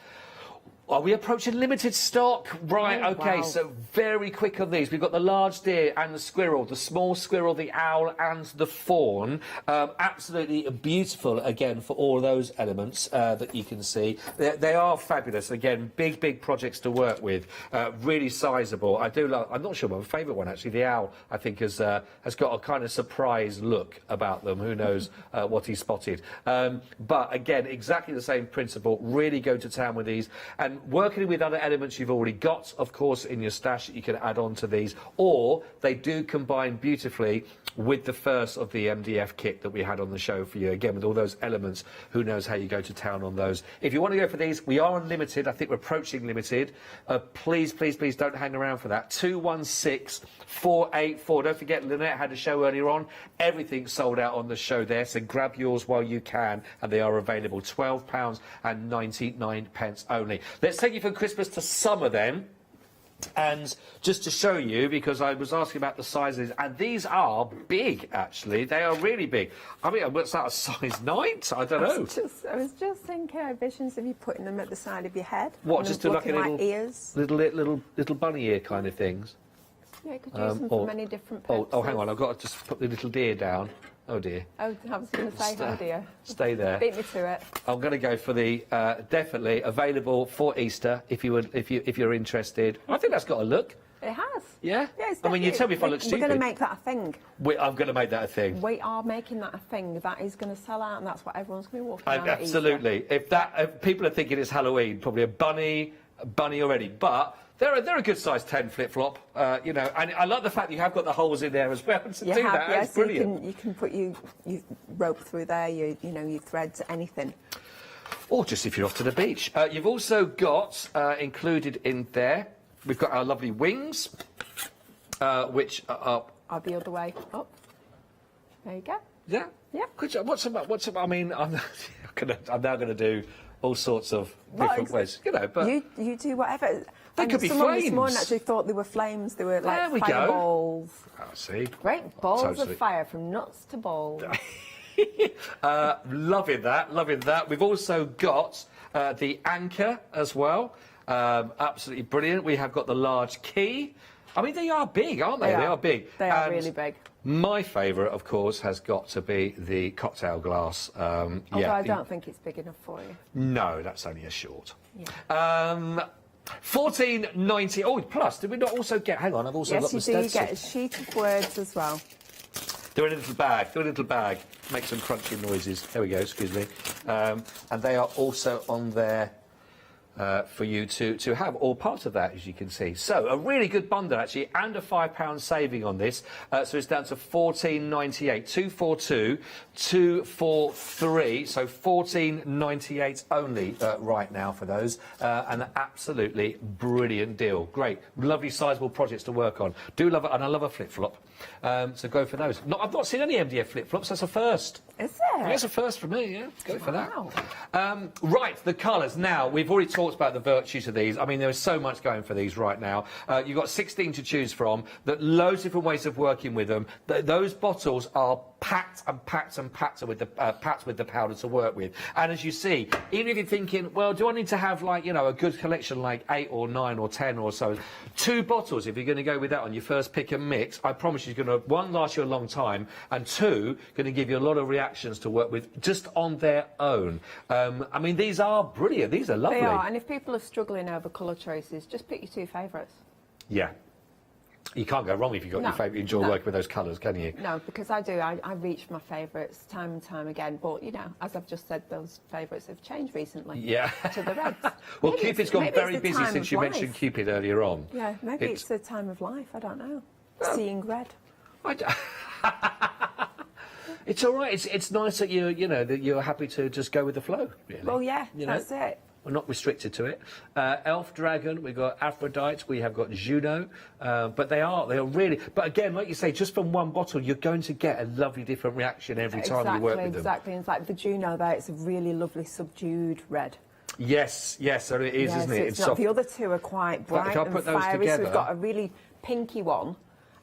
[SPEAKER 21] are we approaching limited stock? Right, okay,
[SPEAKER 13] wow.
[SPEAKER 21] So very quick on these. We've got the large deer and the squirrel, the small squirrel, the owl and the fawn. Absolutely beautiful, again, for all those elements that you can see. They are fabulous. Again, big, big projects to work with. Really sizable. I do love, I'm not sure my favourite one, actually. The owl, I think, has got a kind of surprise look about them. Who knows what he spotted. But, again, exactly the same principle. Really go to town with these. And working with other elements you've already got, of course, in your stash that you can add on to these, or they do combine beautifully with the first of the MDF kit that we had on the show for you, again with all those elements. Who knows how you go to town on those. If you want to go for these, we are unlimited. I think we're approaching limited. Please, please, please don't hang around for that. 216484. Don't forget, Lynette had a show earlier on. Everything's sold out on the show there, so grab yours while you can, and they are available. £12.99 only. Let's take you from Christmas to summer then. And just to show you, because I was asking about the sizes, and these are big, actually. They are really big. I mean, what's that, a size 9? I don't know.
[SPEAKER 13] I was just thinking, I visions of you putting them at the side of your head.
[SPEAKER 21] What, just to like a little,
[SPEAKER 13] ears?
[SPEAKER 21] little bunny ear kind of things?
[SPEAKER 13] Yeah, you could use them for many different purposes.
[SPEAKER 21] Oh, hang on, I've got to just put the little deer down. Oh dear.
[SPEAKER 13] Oh, I was going to say, oh dear.
[SPEAKER 21] Stay there.
[SPEAKER 13] Beat me to it.
[SPEAKER 21] I'm going to go for the definitely available for Easter if you're interested. I think that's got a look.
[SPEAKER 13] It has.
[SPEAKER 21] Yeah.
[SPEAKER 13] Yeah, it's
[SPEAKER 21] I mean, you tell me if I look stupid.
[SPEAKER 13] We're going to make that a thing.
[SPEAKER 21] I'm going to make that a thing.
[SPEAKER 13] We are making that a thing. That is going to sell out, and that's what everyone's going to be walking around at
[SPEAKER 21] absolutely.
[SPEAKER 13] Easter.
[SPEAKER 21] If people are thinking it's Halloween, probably a bunny already, but. They're a good size 10 flip-flop, you know, and I like the fact that you have got the holes in there as well to do that. Yes, brilliant.
[SPEAKER 13] You can put your rope through there, your threads, anything.
[SPEAKER 21] Or just if you're off to the beach. You've also got included in there, we've got our lovely wings, which are
[SPEAKER 13] the other way up. There you go.
[SPEAKER 21] Yeah.
[SPEAKER 13] Yeah.
[SPEAKER 21] What's about? I mean, I'm now going to do all sorts of different ways, you know. But
[SPEAKER 13] you do whatever.
[SPEAKER 21] They could be
[SPEAKER 13] someone
[SPEAKER 21] flames.
[SPEAKER 13] This morning actually thought they were flames. They were like fireballs.
[SPEAKER 21] Oh, see.
[SPEAKER 13] Great balls of fire from nuts to balls.
[SPEAKER 21] Loving that. We've also got the anchor as well. Absolutely brilliant. We have got the large key. I mean, they are big, aren't they? They are big.
[SPEAKER 13] They are really big.
[SPEAKER 21] My favourite, of course, has got to be the cocktail glass.
[SPEAKER 13] Although I don't think it's big enough for you.
[SPEAKER 21] No, that's only a short.
[SPEAKER 13] Yeah.
[SPEAKER 21] 14.90. Oh, plus, did we not also get... Hang on, I've also got the
[SPEAKER 13] Yes, you do. You
[SPEAKER 21] stencils.
[SPEAKER 13] get a sheet of words as well.
[SPEAKER 21] They're in a little bag. They're in a little bag. Make some crunchy noises. There we go, excuse me. And they are also on there for you to have, all part of that, as you can see. So, a really good bundle, actually, and a £5 saving on this. So it's down to £14.98. 242, 243. So £14.98 only right now for those. And an absolutely brilliant deal. Great. Lovely, sizable projects to work on. Do love it, and I love a flip-flop. So go for those. I've not seen any MDF flip-flops. That's a first.
[SPEAKER 13] Is it?
[SPEAKER 21] That's a first for me, yeah. Go for that. Right, the colours. Now, we've already talked about the virtues of these. I mean, there is so much going for these right now. You've got 16 to choose from. Loads of different ways of working with them. Those bottles are packed and packed and packed with the powder to work with. And as you see, even if you're thinking, well, do I need to have, like, you know, a good collection like 8 or 9 or 10 or so, 2 bottles, if you're going to go with that on your first pick and mix, I promise you, it's going to, 1, last you a long time, and 2, going to give you a lot of reactions to work with just on their own. I mean, these are brilliant. These are lovely.
[SPEAKER 13] They are, and if people are struggling over colour choices, just pick your 2 favourites.
[SPEAKER 21] Yeah. You can't go wrong if you've got your favourite. You enjoy working with those colours, can you?
[SPEAKER 13] No, because I do. I reach for my favourites time and time again. But, you know, as I've just said, those favourites have changed recently.
[SPEAKER 21] Yeah.
[SPEAKER 13] To the reds.
[SPEAKER 21] Well,
[SPEAKER 13] Maybe
[SPEAKER 21] Cupid's gone very busy
[SPEAKER 13] time
[SPEAKER 21] since
[SPEAKER 13] of
[SPEAKER 21] you
[SPEAKER 13] life.
[SPEAKER 21] mentioned Cupid earlier on.
[SPEAKER 13] Yeah, maybe it's the time of life. I don't know. Seeing red.
[SPEAKER 21] It's all right. It's nice that you know that you're happy to just go with the flow. Really.
[SPEAKER 13] Well, yeah,
[SPEAKER 21] You know?
[SPEAKER 13] that's it.
[SPEAKER 21] We're not restricted to it. Elf Dragon, we've got Aphrodite, we have got Juno, but they are really. But again, like you say, just from one bottle, you're going to get a lovely different reaction every time you work with them.
[SPEAKER 13] Exactly. It's like the Juno there. It's a really lovely subdued red.
[SPEAKER 21] Yes, so it is, isn't
[SPEAKER 13] so
[SPEAKER 21] it?
[SPEAKER 13] It's not. The other two are quite bright
[SPEAKER 21] I
[SPEAKER 13] and
[SPEAKER 21] put those
[SPEAKER 13] fiery.
[SPEAKER 21] together,
[SPEAKER 13] So we've got a really pinky one,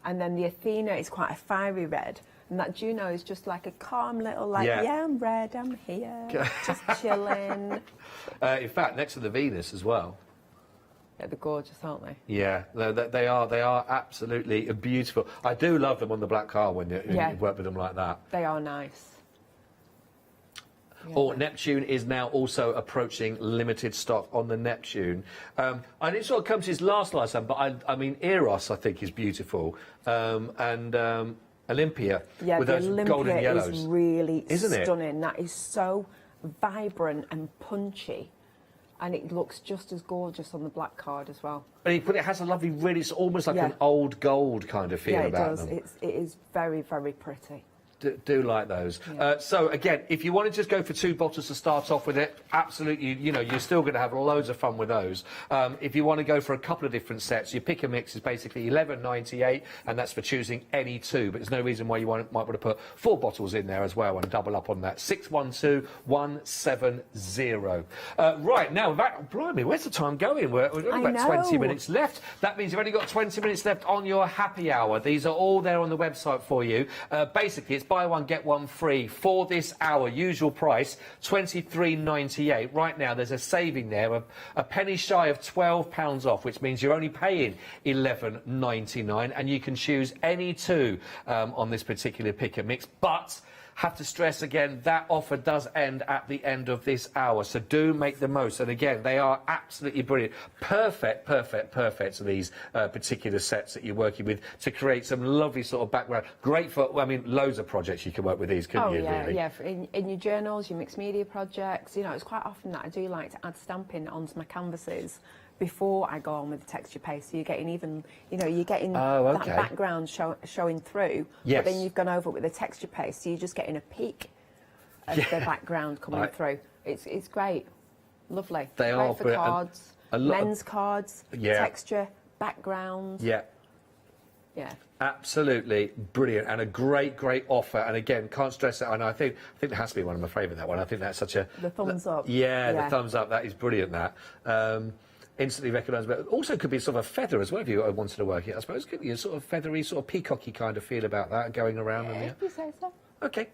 [SPEAKER 13] and then the Athena is quite a fiery red. And that Juno is just like a calm little, like, yeah I'm red, I'm here, just chilling.
[SPEAKER 21] In fact, next to the Venus as well.
[SPEAKER 13] Yeah, they're gorgeous, aren't they?
[SPEAKER 21] Yeah, they are absolutely beautiful. I do love them on the black car when you work with them like that.
[SPEAKER 13] They are nice.
[SPEAKER 21] Oh, Neptune is now also approaching limited stock on the Neptune. And it sort of comes to his last time, but I mean, Eros, I think, is beautiful. Olympia,
[SPEAKER 13] yeah,
[SPEAKER 21] with
[SPEAKER 13] the
[SPEAKER 21] those
[SPEAKER 13] Olympia
[SPEAKER 21] golden yellows.
[SPEAKER 13] is really
[SPEAKER 21] Isn't
[SPEAKER 13] stunning. That is so vibrant and punchy, and it looks just as gorgeous on the black card as well.
[SPEAKER 21] But it has a lovely, really, it's almost like an old gold kind of feel about them.
[SPEAKER 13] Yeah, it does. It is very, very pretty.
[SPEAKER 21] Do like those.
[SPEAKER 13] Yeah.
[SPEAKER 21] So again, if you want to just go for 2 bottles to start off with it, absolutely, you know, you're still going to have loads of fun with those. If you want to go for a couple of different sets, your pick and mix is basically $11.98, and that's for choosing any 2. But there's no reason why you might want to put 4 bottles in there as well and double up on that. 612-170. Right now, blimey, where's the time going? We're only about 20 minutes left. That means you've only got 20 minutes left on your happy hour. These are all there on the website for you. Basically, it's buy one, get one free for this hour. Usual price, $23.98. Right now, there's a saving there of a penny shy of £12 off, which means you're only paying $11.99, and you can choose any 2 on this particular pick and mix. But have to stress again, that offer does end at the end of this hour, so do make the most. And again, they are absolutely brilliant. Perfect for these particular sets that you're working with to create some lovely sort of background. Great for, I mean, loads of projects you can work with these, couldn't you, really?
[SPEAKER 13] Yeah, in your journals, your mixed media projects, you know, it's quite often that I do like to add stamping onto my canvases before I go on with the texture paste, so you're getting even, you know, you're getting that background showing through,
[SPEAKER 21] yes.
[SPEAKER 13] But then you've gone over it with the texture paste, so you're just getting a peek of the background coming through. It's great, lovely.
[SPEAKER 21] They
[SPEAKER 13] great
[SPEAKER 21] are
[SPEAKER 13] for cards, men's cards, texture, backgrounds.
[SPEAKER 21] Yeah. Absolutely brilliant, and a great offer. And again, can't stress it. And I think that has to be one of my favourite. That one. I think that's such a
[SPEAKER 13] the thumbs up.
[SPEAKER 21] Yeah, the thumbs up. That is brilliant. That. Instantly recognisable. Also could be sort of a feather as well if you wanted to work it, I suppose. Could be a sort of feathery, sort of peacocky kind of feel about that going around.
[SPEAKER 13] If you say so.
[SPEAKER 21] Okay.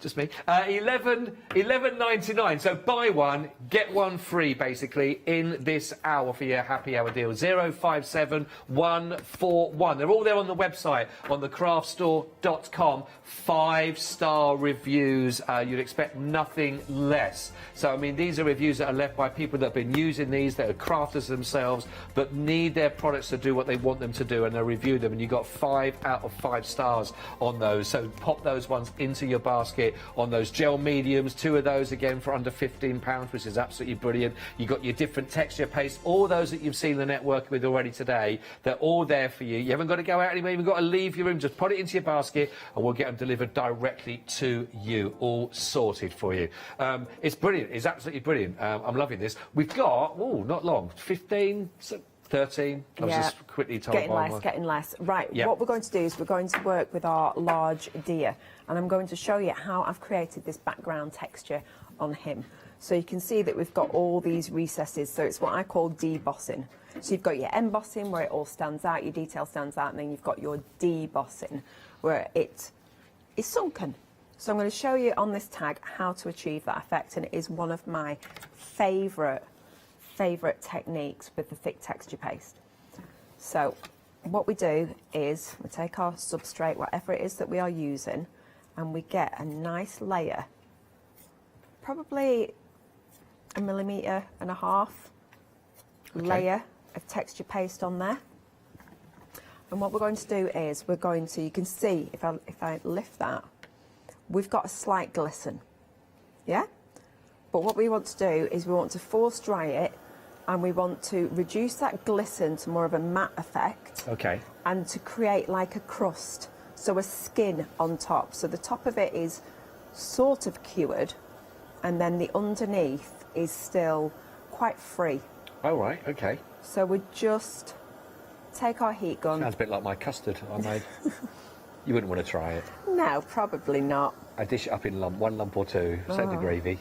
[SPEAKER 21] Just me. 11.99. So buy one, get one free, basically, in this hour for your happy hour deal. 057141. They're all there on the website, on the craftstore.com. 5-star reviews. You'd expect nothing less. So, I mean, these are reviews that are left by people that have been using these, that are crafters themselves, but need their products to do what they want them to do, and they review them, and you got 5 out of 5 stars on those. So pop those ones into your basket. On those gel mediums, 2 of those again for under £15, which is absolutely brilliant. You got your different texture paste, all those that you've seen the network with already today. They're all there for you. You haven't got to go out anywhere, you've got to leave your room. Just put it into your basket, and we'll get them delivered directly to you, all sorted for you. It's brilliant. It's absolutely brilliant. I'm loving this. We've got, not long, 15. 13. I was just quickly told
[SPEAKER 13] getting less. Right, what we're going to do is we're going to work with our large deer, and I'm going to show you how I've created this background texture on him. So you can see that we've got all these recesses, so it's what I call debossing. So you've got your embossing where it all stands out, your detail stands out, and then you've got your debossing where it is sunken. So I'm going to show you on this tag how to achieve that effect, and it is one of my favourite techniques with the thick texture paste. So what we do is we take our substrate, whatever it is that we are using, and we get a nice layer, probably 1.5 millimetre layer of texture paste on there. And what we're going to do is we're going to, you can see if I lift that, we've got a slight glisten, yeah? But what we want to do is we want to force dry it, and we want to reduce that glisten to more of a matte effect.
[SPEAKER 21] Okay.
[SPEAKER 13] And to create like a crust, so a skin on top. So the top of it is sort of cured, and then the underneath is still quite free.
[SPEAKER 21] Oh, right, okay.
[SPEAKER 13] So we just take our heat gun.
[SPEAKER 21] Sounds a bit like my custard I made. You wouldn't want to try it.
[SPEAKER 13] No, probably not.
[SPEAKER 21] I dish it up in one lump or two, send the gravy.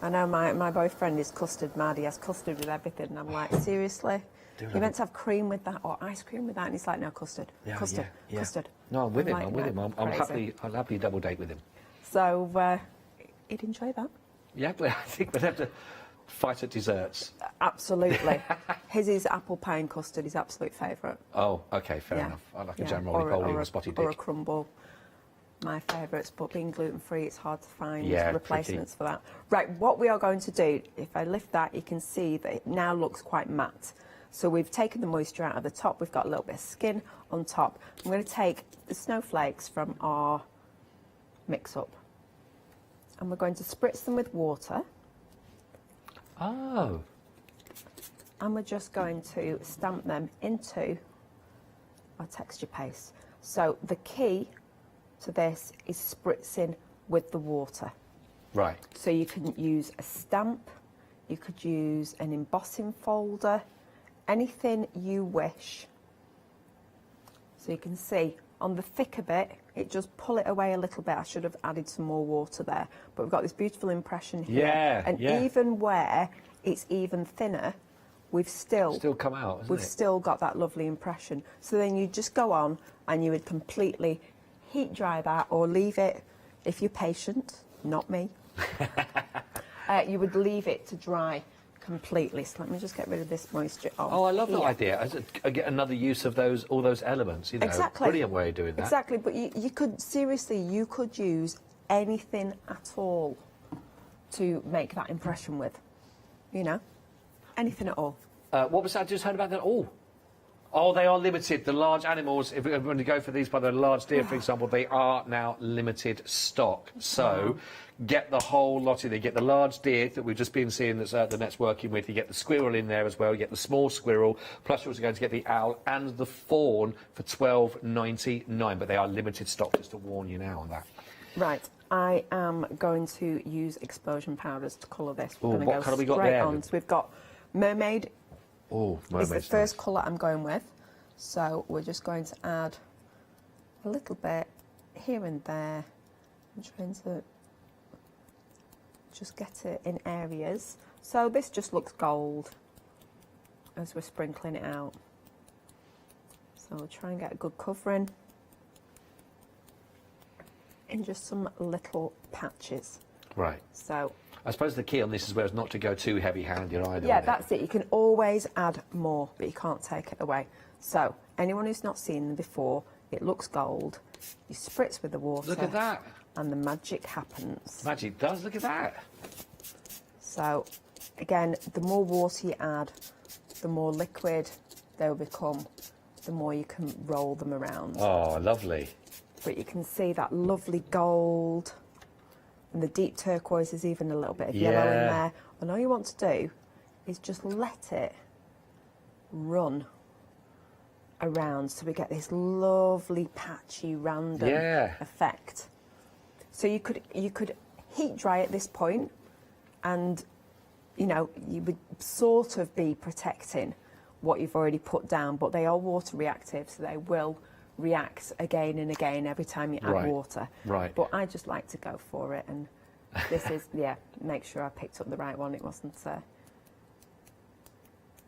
[SPEAKER 13] I know my boyfriend is custard mad. He has custard with everything, and I'm like, seriously? You're meant to have cream with that or ice cream with that, and he's like, no, custard, custard.
[SPEAKER 21] No, I'm with him.
[SPEAKER 13] Like,
[SPEAKER 21] I'm with him.
[SPEAKER 13] I'll
[SPEAKER 21] happily double date with him.
[SPEAKER 13] So he'd enjoy that.
[SPEAKER 21] Yeah, but I think we'd have to fight at desserts.
[SPEAKER 13] Absolutely. His is apple pie custard. His absolute favourite.
[SPEAKER 21] Oh, okay, fair enough. I like a jam roly-poly or a spotted dick.
[SPEAKER 13] Or a crumble. My favourites, but being gluten-free, it's hard to find replacements for that. Right, what we are going to do, if I lift that, you can see that it now looks quite matte. So we've taken the moisture out of the top, we've got a little bit of skin on top. I'm going to take the snowflakes from our mix-up, and we're going to spritz them with water.
[SPEAKER 21] Oh.
[SPEAKER 13] And we're just going to stamp them into our texture paste. So the key to this is spritzing with the water.
[SPEAKER 21] Right.
[SPEAKER 13] So you can use a stamp, you could use an embossing folder, anything you wish. So you can see on the thicker bit, it just pull it away a little bit. I should have added some more water there, but we've got this beautiful impression here. And even where it's even thinner, we've still
[SPEAKER 21] come out, hasn't
[SPEAKER 13] we've
[SPEAKER 21] it?
[SPEAKER 13] still got that lovely impression. So then you just go on and you would completely heat dry that, or leave it, if you're patient, not me, you would leave it to dry completely. So let me just get rid of this moisture off.
[SPEAKER 21] Oh, I love that idea. I get another use of all those elements, you know.
[SPEAKER 13] Exactly.
[SPEAKER 21] Brilliant way of doing that.
[SPEAKER 13] Exactly, but you could, seriously, you could use anything at all to make that impression with, you know, anything at all.
[SPEAKER 21] What was that I just heard about that? Oh, they are limited. The large animals, if we're going to go for these by the large deer, for example, they are now limited stock. So get the whole lot in there. Get the large deer that we've just been seeing that's the net's working with. You get the squirrel in there as well. You get the small squirrel. Plus you're also going to get the owl and the fawn for $12.99. But they are limited stock, just to warn you now on that.
[SPEAKER 13] Right. I am going to use explosion powders to colour this. We're going to
[SPEAKER 21] what colour we got there?
[SPEAKER 13] on. So we've got Mermaid.
[SPEAKER 21] Oh,
[SPEAKER 13] It's the first colour I'm going with. So we're just going to add a little bit here and there. I'm trying to just get it in areas. So this just looks gold as we're sprinkling it out. So we'll try and get a good covering in just some little patches.
[SPEAKER 21] Right.
[SPEAKER 13] So
[SPEAKER 21] I suppose the key on this as well is not to go too heavy-handed either.
[SPEAKER 13] yeah, that's it. You can always add more, but you can't take it away. So anyone who's not seen them before, it looks gold. You spritz with the water.
[SPEAKER 21] Look at that.
[SPEAKER 13] And the magic happens.
[SPEAKER 21] Magic does. Look at that.
[SPEAKER 13] So again, the more water you add, the more liquid they will become, the more you can roll them around.
[SPEAKER 21] Oh, lovely.
[SPEAKER 13] But you can see that lovely gold, and the deep turquoise is even a little bit of yellow in there. And all you want to do is just let it run around so we get this lovely patchy random effect. So you could heat dry at this point, and you know, you would sort of be protecting what you've already put down, but they are water reactive, so they will react again and again every time you add water.
[SPEAKER 21] Right.
[SPEAKER 13] But I just like to go for it, and this is, make sure I picked up the right one. It wasn't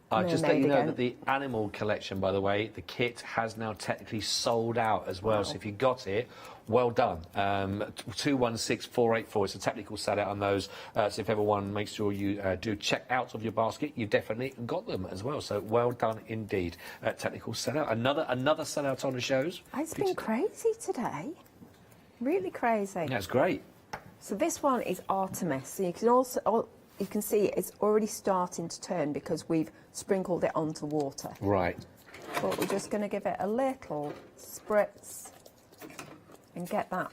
[SPEAKER 21] I just let you know that the animal collection, by the way, the kit has now technically sold out as well. So if you got it, well done. 216484. It's a technical sellout on those. So if everyone makes sure you do check out of your basket, you definitely got them as well. So well done indeed. Technical sellout. Another sellout on the shows.
[SPEAKER 13] It's been crazy today. Really crazy.
[SPEAKER 21] That's great.
[SPEAKER 13] So this one is Artemis. So you can also you can see it's already starting to turn because we've sprinkled it onto water.
[SPEAKER 21] Right.
[SPEAKER 13] But we're just going to give it a little spritz and get that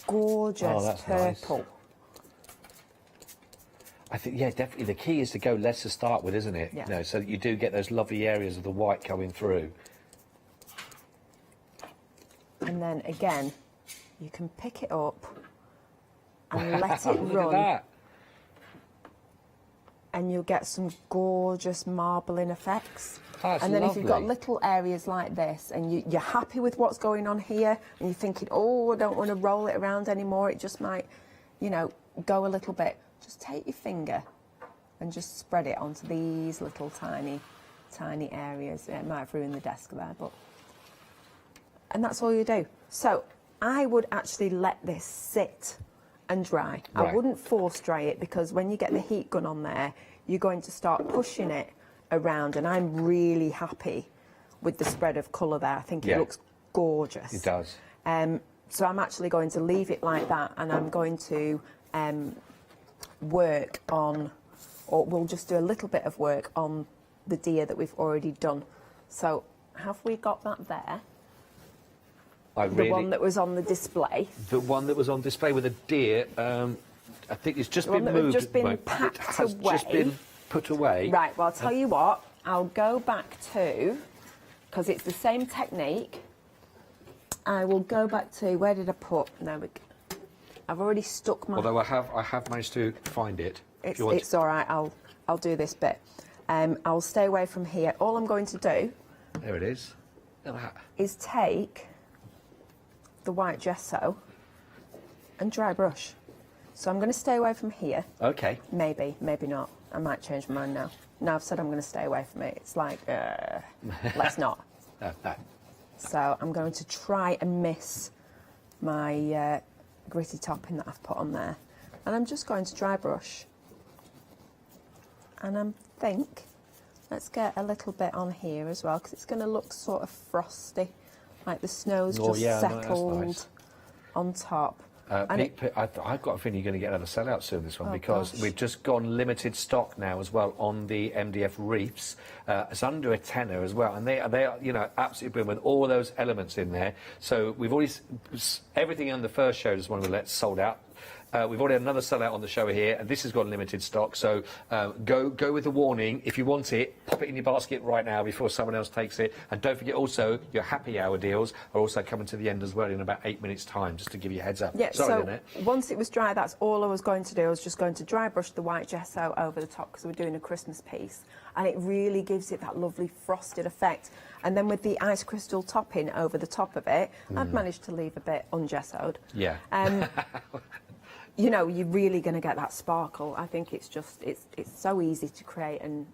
[SPEAKER 13] gorgeous purple.
[SPEAKER 21] Nice. I think, yeah, definitely the key is to go less to start with, isn't it?
[SPEAKER 13] Yeah.
[SPEAKER 21] You know, so that you do get those lovely areas of the white coming through.
[SPEAKER 13] And then again, you can pick it up and let it
[SPEAKER 21] Look
[SPEAKER 13] run.
[SPEAKER 21] at that.
[SPEAKER 13] And you'll get some gorgeous marbling effects.
[SPEAKER 21] Oh,
[SPEAKER 13] and then
[SPEAKER 21] lovely.
[SPEAKER 13] if you've got little areas like this and you're happy with what's going on here and you're thinking, oh, I don't want to roll it around anymore, it just might, you know, go a little bit, just take your finger and just spread it onto these little tiny areas. It might have ruined the desk there, but... And that's all you do. So I would actually let this sit and dry.
[SPEAKER 21] Right.
[SPEAKER 13] I wouldn't force dry it because when you get the heat gun on there, you're going to start pushing it around, and I'm really happy with the spread of colour there. I think it looks gorgeous.
[SPEAKER 21] It does.
[SPEAKER 13] So I'm actually going to leave it like that, and I'm going to work on, or we'll just do a little bit of work on the deer that we've already done. So have we got that there? The one that was on the display.
[SPEAKER 21] The one that was on display with a deer, I think it's just been moved.
[SPEAKER 13] Just been packed
[SPEAKER 21] it has
[SPEAKER 13] away.
[SPEAKER 21] just been put away.
[SPEAKER 13] Right, well, I'll tell you what, I'll go back to, because it's the same technique, I will go back to, where did I put, no, I've already stuck my...
[SPEAKER 21] Although I have managed to find it.
[SPEAKER 13] It's all right, I'll do this bit. I'll stay away from here. All I'm going to do...
[SPEAKER 21] There it is. Look at that.
[SPEAKER 13] ...is take the white gesso and dry brush. So I'm going to stay away from here.
[SPEAKER 21] Okay.
[SPEAKER 13] Maybe not. I might change my mind now. Now I've said I'm going to stay away from it. It's like, let's not.
[SPEAKER 21] No.
[SPEAKER 13] So I'm going to try and miss my gritty topping that I've put on there. And I'm just going to dry brush. And let's get a little bit on here as well, because it's going to look sort of frosty, like the snow's just settled on top.
[SPEAKER 21] I've got a feeling you're going to get another sellout soon, this one, because we've just gone limited stock now as well on the MDF reefs. It's under a tenner as well, and they are, you know, absolutely brilliant with all those elements in there. So we've already, everything on the first show this morning was sold out. We've already had another sellout on the show here, and this has got limited stock. So go with the warning. If you want it, pop it in your basket right now before someone else takes it. And don't forget also, your happy hour deals are also coming to the end as well in about 8 minutes' time, just to give you a heads up.
[SPEAKER 13] Yeah,
[SPEAKER 21] Sorry,
[SPEAKER 13] so
[SPEAKER 21] Lynette.
[SPEAKER 13] once it was dry, that's all I was going to do. I was just going to dry brush the white gesso over the top because we're doing a Christmas piece. And it really gives it that lovely frosted effect. And then with the ice crystal topping over the top of it, I've managed to leave a bit ungessoed.
[SPEAKER 21] Yeah.
[SPEAKER 13] You know, you're really going to get that sparkle. I think it's just, it's so easy to create, and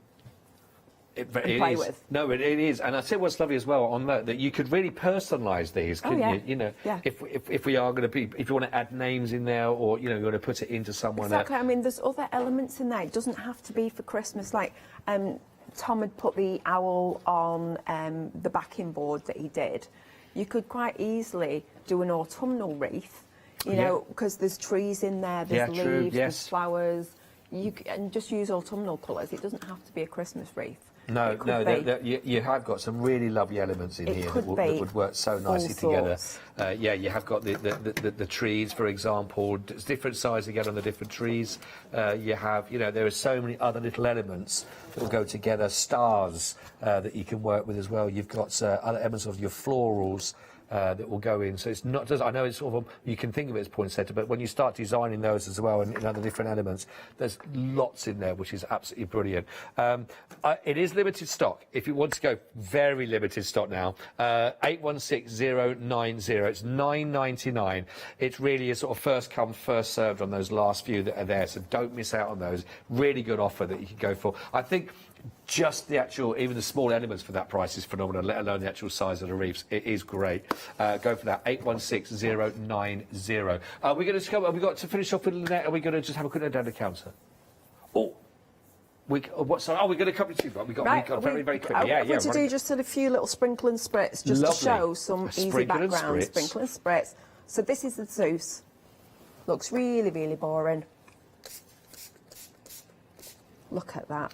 [SPEAKER 13] play with.
[SPEAKER 21] No, it is, and I say what's lovely as well on that you could really personalise these, couldn't you? You know, if we are going to be, if you want to add names in there, or you know, you want to put it into someone.
[SPEAKER 13] Exactly. I mean, there's other elements in there. It doesn't have to be for Christmas. Like Tom had put the owl on the backing board that he did. You could quite easily do an autumnal wreath. You know, because there's trees in there, there's leaves, there's flowers. And just use autumnal colours. It doesn't have to be a Christmas wreath.
[SPEAKER 21] No, you have got some really lovely elements in here that would work so nicely together. Yeah, you have got the trees, for example. It's different size again on the different trees. You have, you know, there are so many other little elements that will go together. Stars that you can work with as well. You've got other elements of your florals. That will go in, so it's not just, I know it's sort of you can think of it as poinsettia, but when you start designing those as well and in other different elements, there's lots in there which is absolutely brilliant. It is limited stock. If you want to go, very limited stock now. 816090. It's £9.99. It's really a sort of first come first served on those last few that are there, so don't miss out on those. Really good offer that you can go for. I think just the actual, even the small elements for that price is phenomenal, let alone the actual size of the wreaths. It is great. Go for that, 816090. Are we going to have we got to finish off with Lynette? Are we going to just have a quick look down the counter? Oh, we're going to come to you. We got very quickly.
[SPEAKER 13] I'm going to do just a few little sprinkle and spritz just to show some easy backgrounds. Sprinkle and spritz. So this is the Zeus. Looks really boring. Look at that.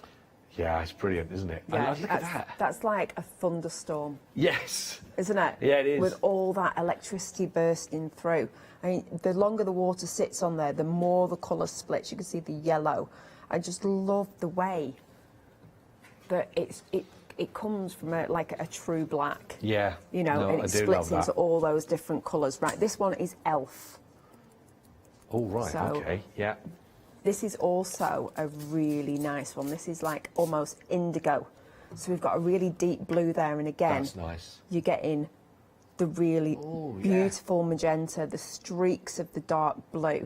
[SPEAKER 21] Yeah, it's brilliant, isn't it?
[SPEAKER 13] Yeah,
[SPEAKER 21] look at that.
[SPEAKER 13] That's like a thunderstorm.
[SPEAKER 21] Yes.
[SPEAKER 13] Isn't it?
[SPEAKER 21] Yeah, it is.
[SPEAKER 13] With all that electricity bursting through. I mean, the longer the water sits on there, the more the colour splits. You can see the yellow. I just love the way that it comes from like a true black.
[SPEAKER 21] Yeah.
[SPEAKER 13] You know, and it splits into all those different colours. Right, this one is Elf.
[SPEAKER 21] Oh, right, okay, yeah.
[SPEAKER 13] This is also a really nice one. This is like almost indigo. So we've got a really deep blue there, and again,
[SPEAKER 21] that's nice.
[SPEAKER 13] You're getting the really beautiful magenta, the streaks of the dark blue.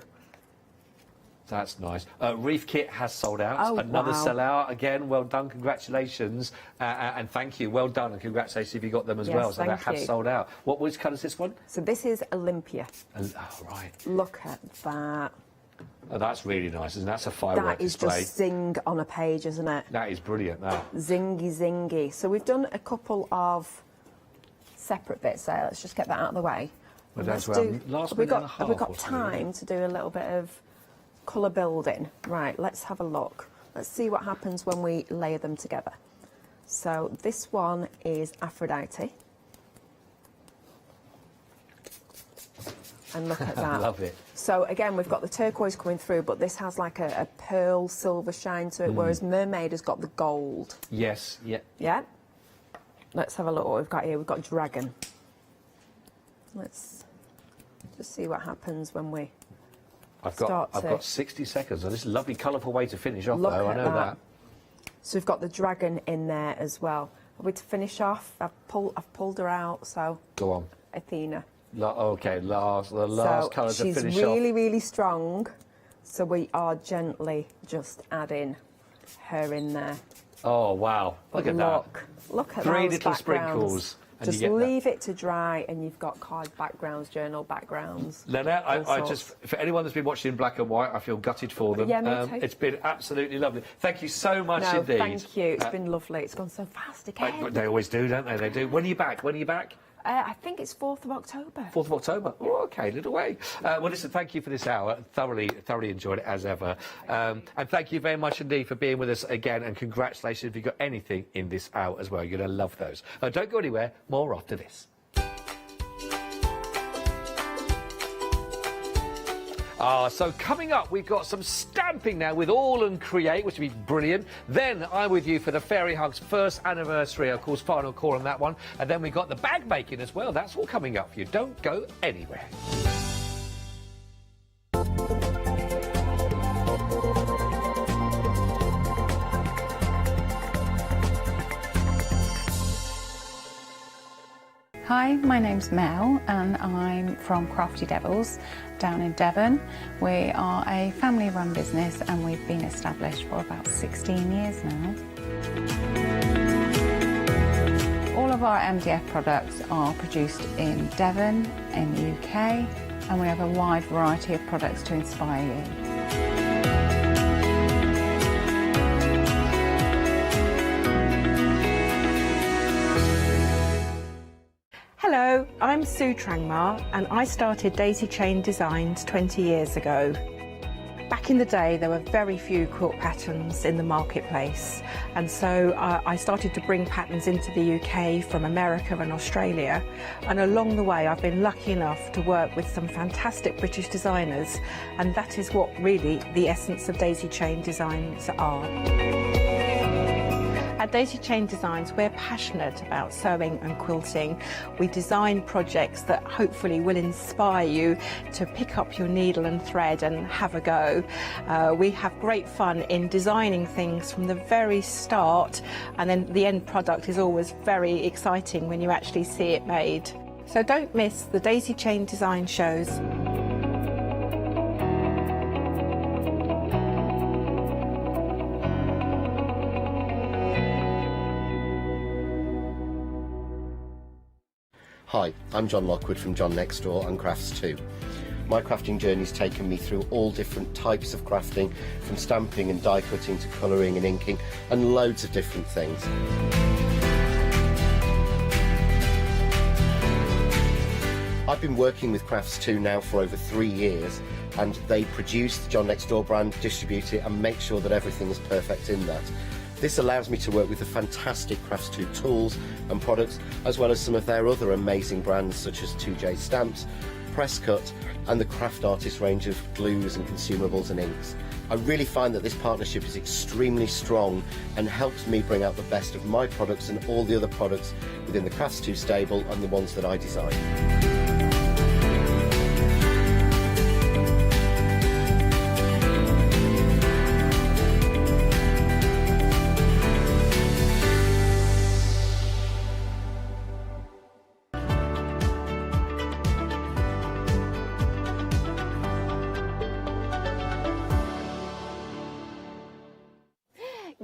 [SPEAKER 21] That's nice. Wreath kit has sold out. Another sellout. Again, well done. Congratulations. And thank you. Well done. And congratulations if you got them as well. So that has sold out. Which colour is this one?
[SPEAKER 13] So this is Olympia.
[SPEAKER 21] Oh, right.
[SPEAKER 13] Look at that.
[SPEAKER 21] Oh, that's really nice, isn't it? That's a firework display.
[SPEAKER 13] That is just zing on a page, isn't it?
[SPEAKER 21] That is brilliant, that.
[SPEAKER 13] Zingy. So we've done a couple of separate bits there. Let's just get that out of the way.
[SPEAKER 21] Well, that's have we
[SPEAKER 13] got time to do a little bit of colour building? Right, let's have a look. Let's see what happens when we layer them together. So this one is Aphrodite. And look at that.
[SPEAKER 21] I love it.
[SPEAKER 13] So again, we've got the turquoise coming through, but this has like a pearl silver shine to it, whereas Mermaid has got the gold.
[SPEAKER 21] Yes, yeah.
[SPEAKER 13] Yeah? Let's have a look what we've got here. We've got Dragon. Let's just see what happens when we
[SPEAKER 21] I've got 60 seconds. This is a lovely, colourful way to finish off, though. I know that.
[SPEAKER 13] So we've got the Dragon in there as well. Are we to finish off? I've pulled her out, so...
[SPEAKER 21] Go on.
[SPEAKER 13] Athena.
[SPEAKER 21] Okay, the last colour to finish off.
[SPEAKER 13] She's really strong, so we are gently just adding her in there.
[SPEAKER 21] Oh, wow. Look at that.
[SPEAKER 13] Look at
[SPEAKER 21] Three
[SPEAKER 13] those
[SPEAKER 21] little
[SPEAKER 13] backgrounds.
[SPEAKER 21] sprinkles. And
[SPEAKER 13] just leave it to dry, and you've got card backgrounds, journal backgrounds.
[SPEAKER 21] Lynette, I just, for anyone that's been watching in black and white, I feel gutted for them.
[SPEAKER 13] Yeah, me too.
[SPEAKER 21] It's been absolutely lovely. Thank you so much indeed.
[SPEAKER 13] Thank you. It's been lovely. It's gone so fast again.
[SPEAKER 21] They always do, don't they? They do. When are you back?
[SPEAKER 13] I think it's 4th of October.
[SPEAKER 21] 4th of October? Oh, OK, a little way. Well, listen, thank you for this hour. Thoroughly enjoyed it, as ever. And thank you very much indeed for being with us again, and congratulations if you've got anything in this hour as well. You're going to love those. Don't go anywhere. More after this. So coming up, we've got some stamping now with AALL Create, which will be brilliant. Then I'm with you for the Fairy Hugs first anniversary, of course, final call on that one. And then we've got the bag making as well. That's all coming up for you. Don't go anywhere.
[SPEAKER 6] Hi, my name's Mel and I'm from Crafty Devils down in Devon. We are a family-run business and we've been established for about 16 years now. of our MDF products are produced in Devon, in the UK, and we have a wide variety of products to inspire you.
[SPEAKER 16] Hello, I'm Sue Trangmar and I started Daisy Chain Designs 20 years ago. Back in the day there were very few quilt patterns in the marketplace, and so I started to bring patterns into the UK from America and Australia, and along the way I've been lucky enough to work with some fantastic British designers, and that is what really the essence of Daisy Chain Designs are. At Daisy Chain Designs, we're passionate about sewing and quilting. We design projects that hopefully will inspire you to pick up your needle and thread and have a go. We have great fun in designing things from the very start, and then the end product is always very exciting when you actually see it made. So don't miss the Daisy Chain Design shows.
[SPEAKER 14] Hi, I'm John Lockwood from John Next Door and Crafts 2. My crafting journey's taken me through all different types of crafting, from stamping and die cutting to colouring and inking, and loads of different things. I've been working with Crafts 2 now for over 3 years, and they produce the John Next Door brand, distribute it, and make sure that everything is perfect in that. This allows me to work with the fantastic Crafts 2 tools and products, as well as some of their other amazing brands such as 2J Stamps, Presscut, and the Craft Artist range of glues and consumables and inks. I really find that this partnership is extremely strong and helps me bring out the best of my products and all the other products within the Crafts 2 stable and the ones that I design.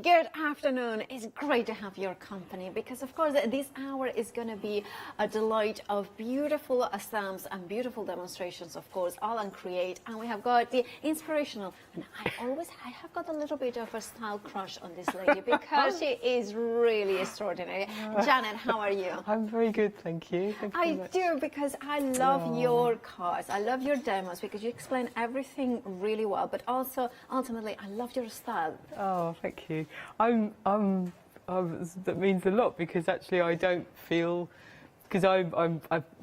[SPEAKER 1] Good afternoon. It's great to have your company because, of course, this hour is going to be a delight of beautiful stamps and beautiful demonstrations, of course, AALL Create. And we have got the inspirational, and I have got a little bit of a style crush on this lady because she is really extraordinary. Janet, how are you?
[SPEAKER 15] I'm very good, thank you. Thank you very much.
[SPEAKER 1] do, because I love your cards. I love your demos because you explain everything really well, but also, ultimately, I love your style.
[SPEAKER 15] Oh, thank you. That means a lot, because actually I don't feel, because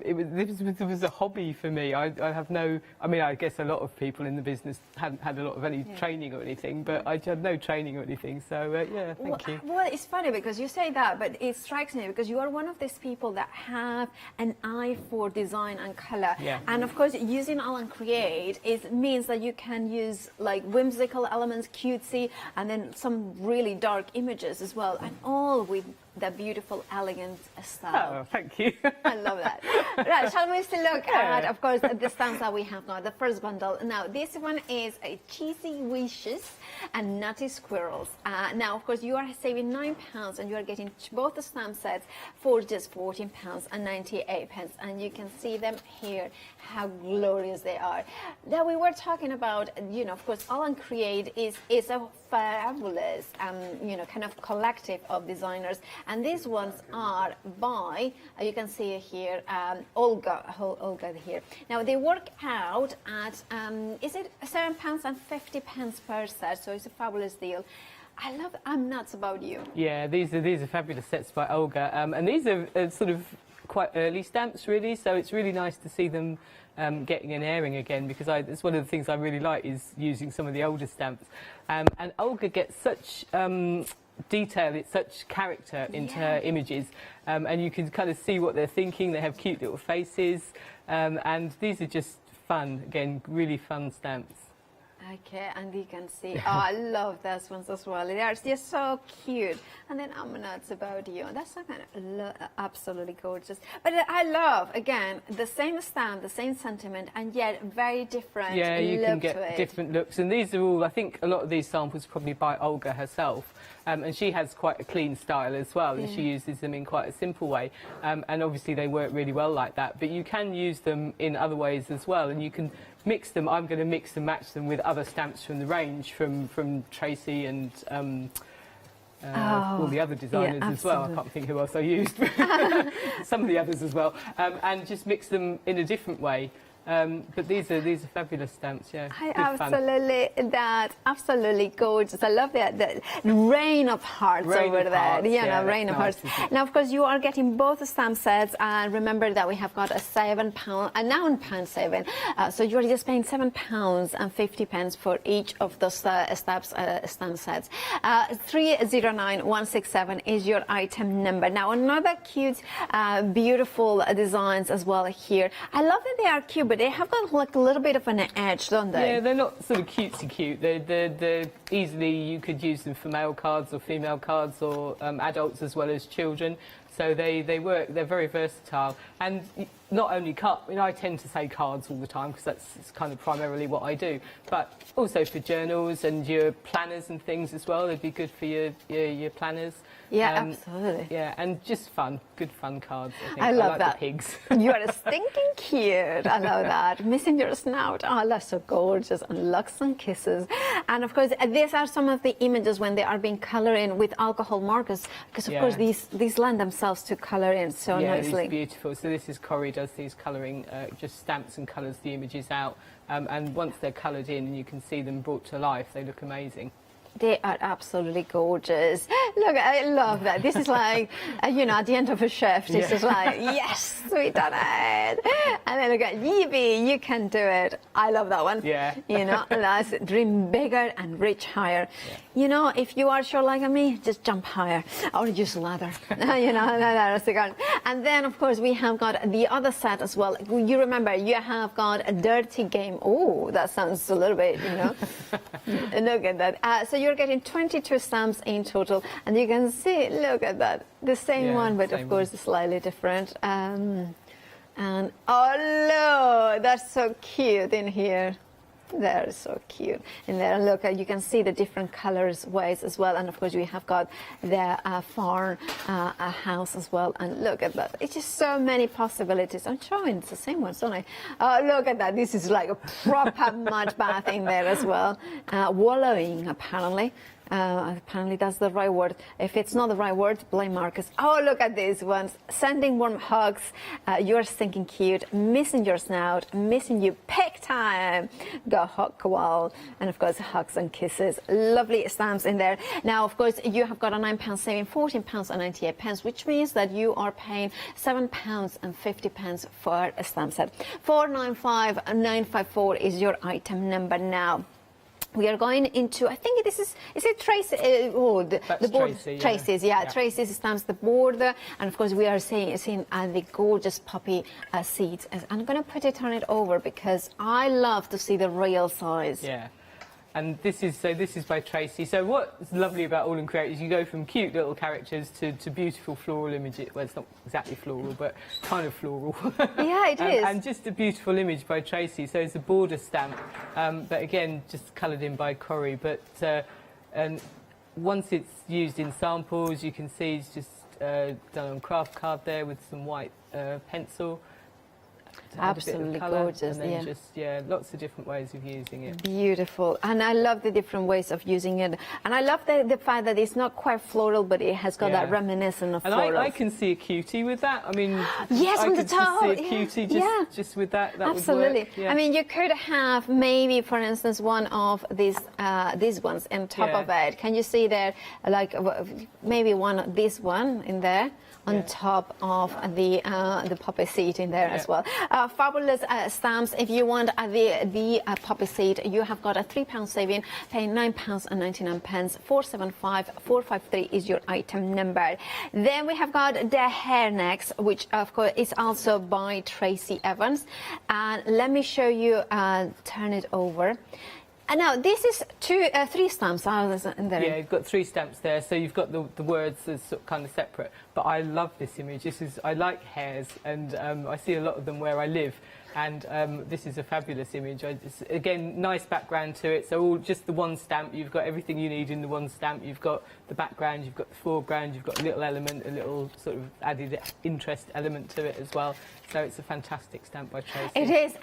[SPEAKER 15] this was a hobby for me. I have no, I mean, I guess a lot of people in the business hadn't had a lot of any training or anything, but I had no training or anything, so yeah, thank you.
[SPEAKER 1] Well, it's funny because you say that, but it strikes me because you are one of these people that have an eye for design and colour.
[SPEAKER 15] Yeah.
[SPEAKER 1] And of course, using AALL Create means that you can use like whimsical elements, cutesy, and then some really dark images as well, and all with the beautiful, elegant style.
[SPEAKER 15] Oh, thank you.
[SPEAKER 1] I love that. Right, shall we still look at, of course, the stamps that we have now, the first bundle. Now, this one is a Cheesy Wishes and Nutty Squirrels. Now, of course, you are saving £9 and you are getting both the stamp sets for just £14.98. And you can see them here, how glorious they are. Now, we were talking about, you know, of course, AALL Create is a fabulous, you know, kind of collective of designers. And these ones are by, you can see here, Olga here. Now they work out at, is it £7.50 per set? So it's a fabulous deal. I'm nuts about you.
[SPEAKER 15] Yeah, these are fabulous sets by Olga, and these are sort of quite early stamps, really. So it's really nice to see them getting an airing again, because it's one of the things I really like is using some of the older stamps. And Olga gets such detail, it's such character into her images, and you can kind of see what they're thinking. They have cute little faces, and these are just fun, again, really fun stamps.
[SPEAKER 1] Okay, and you can see, oh, I love those ones as well. They are just so cute. And then I'm nuts about you. That's so kind of absolutely gorgeous. But I love, again, the same stamp, the same sentiment, and yet very different
[SPEAKER 15] Yeah, you
[SPEAKER 1] look
[SPEAKER 15] can get
[SPEAKER 1] to it.
[SPEAKER 15] different looks. And these are all, I think a lot of these samples probably by Olga herself. and she has quite a clean style as well, and she uses them in quite a simple way, and obviously they work really well like that. But you can use them in other ways as well, and you can mix them. I'm going to mix and match them with other stamps from the range, from Tracy and all the other designers as well. I can't think who else I used. Some of the others as well, and just mix them in a different way. But these are fabulous stamps, yeah.
[SPEAKER 4] Absolutely gorgeous. I love the rain of hearts over there. Rain of hearts. Now, of course, you are getting both stamp sets, and remember that we have got a £7, a £9 saving. So you're just paying £7.50 for each of those stamp sets. 309167 is your item number. Now, another cute, beautiful designs as well here. I love that they are cute, but they have got like a little bit of an edge, don't they?
[SPEAKER 15] Yeah, they're not sort of cutesy cute. They're easily, you could use them for male cards or female cards, or adults as well as children. So they work. They're very versatile, and not only I tend to say cards all the time because that's kind of primarily what I do. But also for journals and your planners and things as well. They'd be good for your planners.
[SPEAKER 4] Yeah, absolutely.
[SPEAKER 15] Yeah, and just good fun cards. I think.
[SPEAKER 4] I love
[SPEAKER 15] like
[SPEAKER 4] that.
[SPEAKER 15] The pigs.
[SPEAKER 4] You are stinking cute. I love that. Missing your snout. Oh, that's so gorgeous. And looks and kisses. And of course, these are some of the images when they are being colored in with alcohol markers, because of course these lend themselves to color in so nicely.
[SPEAKER 15] Yeah, it's beautiful. So this is Corrie does these colouring, just stamps and colours the images out. And once they're coloured in and you can see them brought to life, they look amazing.
[SPEAKER 4] They are absolutely gorgeous. Look, I love that. This is like, at the end of a shift, it's just like, yes, we done it. And then look at Yvie, you can do it. I love that one.
[SPEAKER 15] Yeah.
[SPEAKER 4] Let's dream bigger and reach higher. Yeah. If you are short like me, just jump higher or use leather. And then, of course, we have got the other set as well. You remember, you have got a dirty game. Oh, that sounds a little bit, Look at that. So you're getting 22 stamps in total, and you can see, look at that, the same one, but of course slightly different. And oh look, that's so cute in here. They're so cute. And there, look, you can see the different colors, ways as well. And of course, we have got the farm house as well. And look at that. It's just so many possibilities. I'm showing it's the same ones, don't I? Oh, look at that. This is like a proper mud bath in there as well. Wallowing, apparently. Apparently that's the right word. If it's not the right word, blame Marcus. Oh, look at these ones. Sending warm hugs. You're stinking cute. Missing your snout. Missing you. Pick time. Go hug wall. And of course, hugs and kisses. Lovely stamps in there. Now, of course, you have got a £9 saving, £14.98, which means that you are paying £7.50 for a stamp set. 495954 is your item number now. We are going into, I think is it Tracy? The board,
[SPEAKER 15] Tracy,
[SPEAKER 4] Tracy's, Tracy's stamps, the border, and of course we are seeing the gorgeous poppy seeds. And I'm going to turn it over because I love to see the real size.
[SPEAKER 15] Yeah. And this is by Tracy. So what's lovely about AALL Create is you go from cute little characters to beautiful floral images. Well, it's not exactly floral, but kind of floral.
[SPEAKER 4] Yeah, it is.
[SPEAKER 15] And just a beautiful image by Tracy. So it's a border stamp, but again, just coloured in by Corrie. But and once it's used in samples, you can see it's just done on craft card there with some white pencil.
[SPEAKER 4] Absolutely gorgeous,
[SPEAKER 15] and then lots of different ways of using it.
[SPEAKER 4] Beautiful, and I love the different ways of using it, and I love the fact that it's not quite floral, but it has got that reminiscent of floral.
[SPEAKER 15] And I can see a cutie with that. I mean,
[SPEAKER 4] yes,
[SPEAKER 15] I
[SPEAKER 4] on the top,
[SPEAKER 15] see a cutie just with that. That
[SPEAKER 4] absolutely.
[SPEAKER 15] Would work. Yeah.
[SPEAKER 4] I mean, you could have maybe, for instance, one of these ones on top of it. Can you see there, like maybe this one in there? On top of the poppy seed in there as well. Fabulous stamps. If you want the poppy seed, you have got a £3 saving, paying £9.99. 475453 is your item number. Then we have got the hairnecks, which of course is also by Tracy Evans. And let me show you. Turn it over. And now this is three stamps in there.
[SPEAKER 15] Yeah, you've got 3 stamps there, so you've got the words as sort of kind of separate. But I love this image. I like hares, and I see a lot of them where I live. And this is a fabulous image. It's, again, nice background to it. So all just the one stamp. You've got everything you need in the one stamp. You've got the background, you've got the foreground, you've got a little element, a little sort of added interest element to it as well. So it's a fantastic stamp by Tracy.
[SPEAKER 4] It is.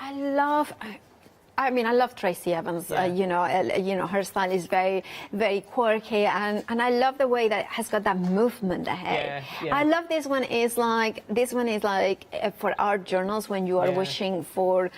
[SPEAKER 4] I mean, I love Tracy Evans.
[SPEAKER 15] Yeah.
[SPEAKER 4] You know, her style is very, very quirky, and I love the way that it has got that movement ahead.
[SPEAKER 15] Yeah, yeah.
[SPEAKER 4] I love this one. Is like for art journals when you are wishing for,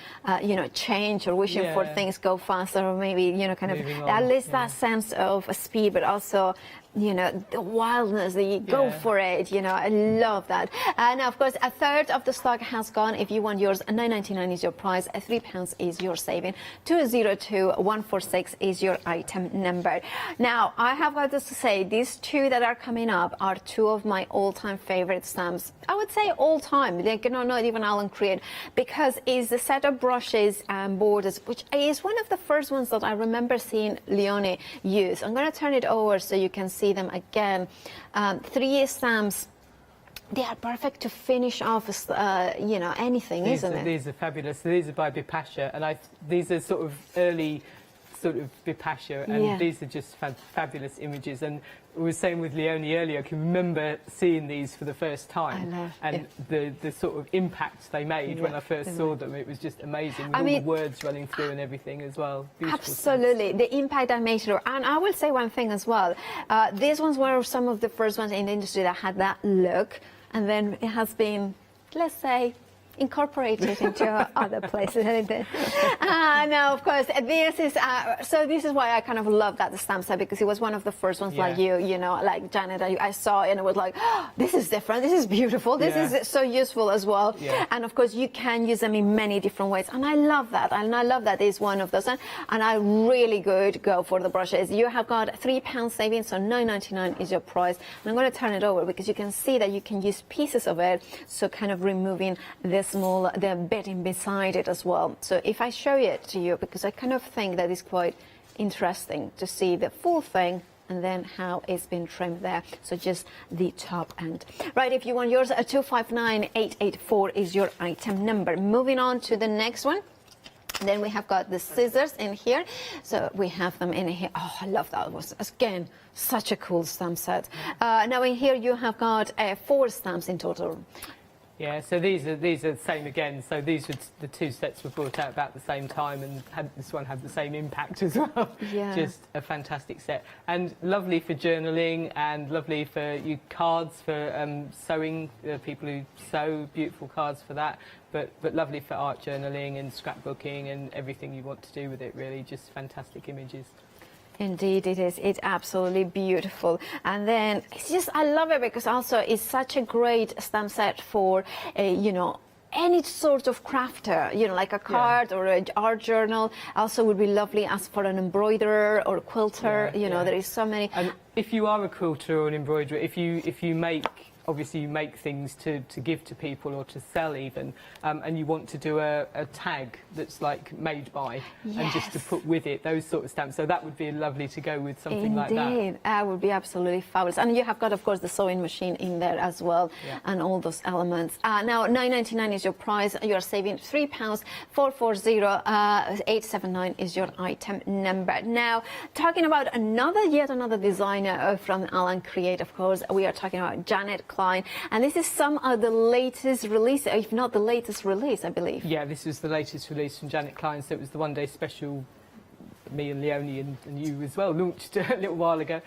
[SPEAKER 4] change or wishing for things go faster, or maybe kind of at least that sense of speed, but also the wildness that you go for it. I love that. Now, of course, a third of the stock has gone. If you want yours, £9.99 is your price, £3 is your saving, 202146 is your item number. Now, I have got this to say, these 2 that are coming up are 2 of my all-time favorite stamps. I would say all-time, not even AALL Create, because it's the set of brushes and borders, which is one of the first ones that I remember seeing Leonie use. I'm going to turn it over so you can see them again. 3 stamps. They are perfect to finish off, anything, isn't it?
[SPEAKER 15] These are fabulous. These are by Bipasha, and these are sort of early sort of Bipasha, and these are just fabulous images. And I was saying with Leonie earlier, I can remember seeing these for the first time, and the sort of impact they made when I first saw them. It was just amazing, with all the words running through and everything as well. Beautiful
[SPEAKER 4] absolutely, stamps. The impact that made it. And I will say one thing as well. These ones were some of the first ones in the industry that had that look, and then it has been, let's say, incorporated into other places. Now, of course, this is why I kind of love that stamp set, because it was one of the first ones like like Janet, I saw, and it was like, oh, this is different, this is beautiful, this is so useful as well. And of course, you can use them in many different ways, and I love that. And I love that is one of those, and I really good go for the brushes. You have got £3 savings, so £9.99 is your price. And I'm going to turn it over because you can see that you can use pieces of it, so kind of removing the bedding beside it as well. So if I show it to you, because I kind of think that it's quite interesting to see the full thing and then how it's been trimmed there. So just the top end. Right, if you want yours, 259884 is your item number. Moving on to the next one. Then we have got the scissors in here. So we have them in here. Oh, I love that. It was, again, such a cool stamp set. Now in here you have got 4 stamps in total.
[SPEAKER 15] Yeah, so these are the same again. So these were the 2 sets were brought out about the same time, and this one had the same impact as well.
[SPEAKER 4] Yeah.
[SPEAKER 15] Just a fantastic set, and lovely for journaling, and lovely for cards for sewing. People who sew, beautiful cards for that. But lovely for art journaling and scrapbooking and everything you want to do with it. Really, just fantastic images.
[SPEAKER 4] Indeed, it is. It's absolutely beautiful. And then it's just, I love it because also it's such a great stamp set for, any sort of crafter, like a card or an art journal. Also would be lovely as for an embroiderer or quilter. There is so many.
[SPEAKER 15] And if you are a quilter or an embroiderer, if you make, obviously you make things to give to people or to sell even, and you want to do a tag that's like made by, and just to put with it, those sort of stamps. So that would be lovely to go with something like that.
[SPEAKER 4] Indeed, that would be absolutely fabulous. And you have got, of course, the sewing machine in there as well, and all those elements. Now, £9.99 is your price. You are saving £3. 440879 is your item number. Now, talking about yet another designer from AALL Create, of course, we are talking about Janet Klein, and this is some of the latest release, if not the latest release, I believe.
[SPEAKER 15] Yeah, this was the latest release from Janet Klein, so it was the one-day special me and Leonie and you as well launched a little while ago.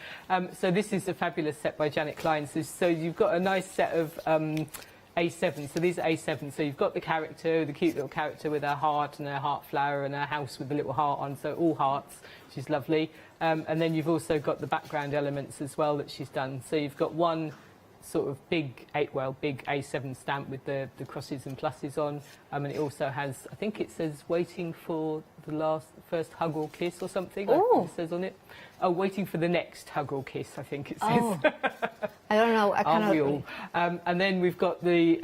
[SPEAKER 15] So this is a fabulous set by Janet Klein. So you've got a nice set of A7, so these are A7, so you've got the cute little character with her heart and her heart flower and her house with the little heart on, so all hearts, which is lovely. And then you've also got the background elements as well that she's done. So you've got one sort of big A7 stamp with the crosses and pluses on, and it also has, I think it says waiting for first hug or kiss or something.
[SPEAKER 4] Oh.
[SPEAKER 15] Like it says on it. Oh, waiting for the next hug or kiss, I think it says.
[SPEAKER 4] Oh. I don't know. I
[SPEAKER 15] Aren't we all? And then we've got the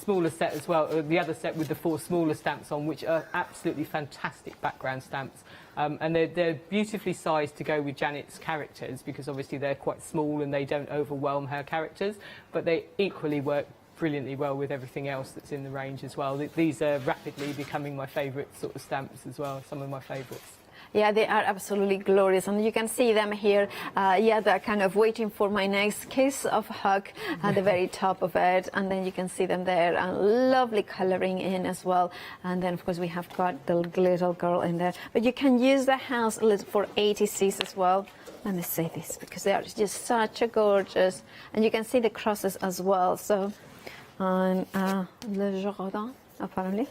[SPEAKER 15] smaller set as well, the other set with the 4 smaller stamps on, which are absolutely fantastic background stamps. And they're beautifully sized to go with Janet's characters, because obviously they're quite small and they don't overwhelm her characters, but they equally work brilliantly well with everything else that's in the range as well. These are rapidly becoming my favourite sort of stamps as well, some of my favourites.
[SPEAKER 4] Yeah, they are absolutely glorious, and you can see them here. Yeah, they're kind of waiting for my next kiss of hug at the very top of it, and then you can see them there, and lovely colouring in as well. And then, of course, we have got the little girl in there. But you can use the house for ATCs as well. Let me say this, because they are just such a gorgeous, and you can see the crosses as well. So, on Le Jardin. Apparently.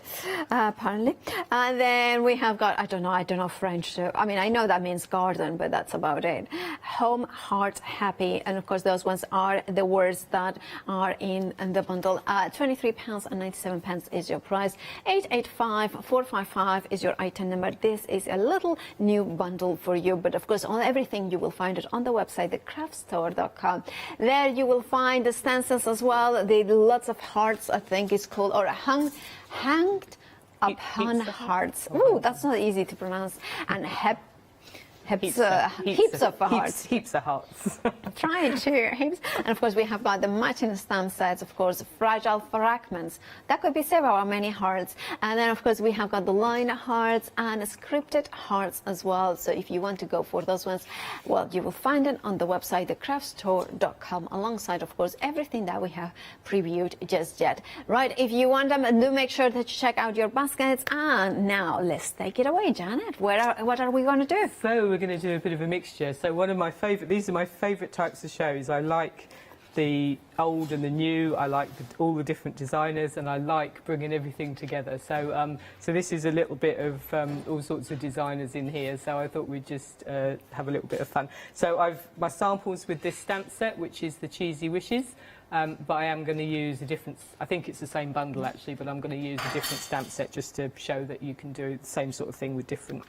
[SPEAKER 4] And then we have got, I don't know French. I mean, I know that means garden, but that's about it. Home, heart, happy. And of course, those ones are the words that are in the bundle. £23.97 is your price. 885-455 is your item number. This is a little new bundle for you. But of course, on everything, you will find it on the website, thecraftstore.com. There you will find the stencils as well. The lots of hearts, I think it's called, or hanged upon hearts. Ooh, that's not easy to pronounce. And heaps of hearts.
[SPEAKER 15] Heaps of hearts.
[SPEAKER 4] Trying to heaps. And of course, we have got the matching stamp sets, of course, fragile fragments. That could be several, many hearts. And then, of course, we have got the line hearts and scripted hearts as well. So if you want to go for those ones, well, you will find it on the website, thecraftstore.com, alongside, of course, everything that we have previewed just yet. Right, if you want them, do make sure that you check out your baskets. And now, let's take it away, Janet. What are we going to do?
[SPEAKER 15] So we're going to do a bit of a mixture. So these are my favourite types of shows. I like the old and the new. I like all the different designers, and I like bringing everything together. So so this is a little bit of all sorts of designers in here. So I thought we'd just have a little bit of fun. So my samples with this stamp set, which is the Cheesy Wishes. But I am going to use a different, I think it's the same bundle actually, but I'm going to use a different stamp set just to show that you can do the same sort of thing with different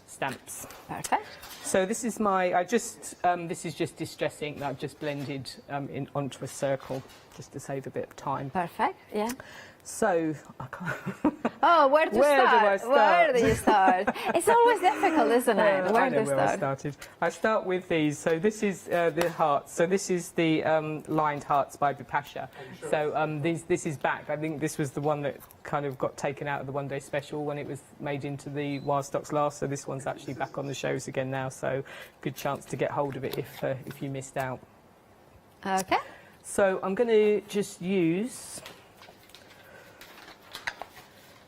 [SPEAKER 15] stamps.
[SPEAKER 4] Perfect.
[SPEAKER 15] So this is this is just distress ink that I've just blended onto a circle, just to save a bit of time.
[SPEAKER 4] Perfect, yeah.
[SPEAKER 15] So, I can't...
[SPEAKER 4] Oh, where do I start? Where do you start? It's always difficult, isn't it?
[SPEAKER 15] I know where I started. I start with these. So this is the hearts. So this is the lined hearts by Bipasha. So this is back. I think this was the one that kind of got taken out of the one-day special when it was made into the Wild Stocks last. So this one's actually back on the shows again now. So good chance to get hold of it if you missed out.
[SPEAKER 4] Okay.
[SPEAKER 15] So I'm going to just use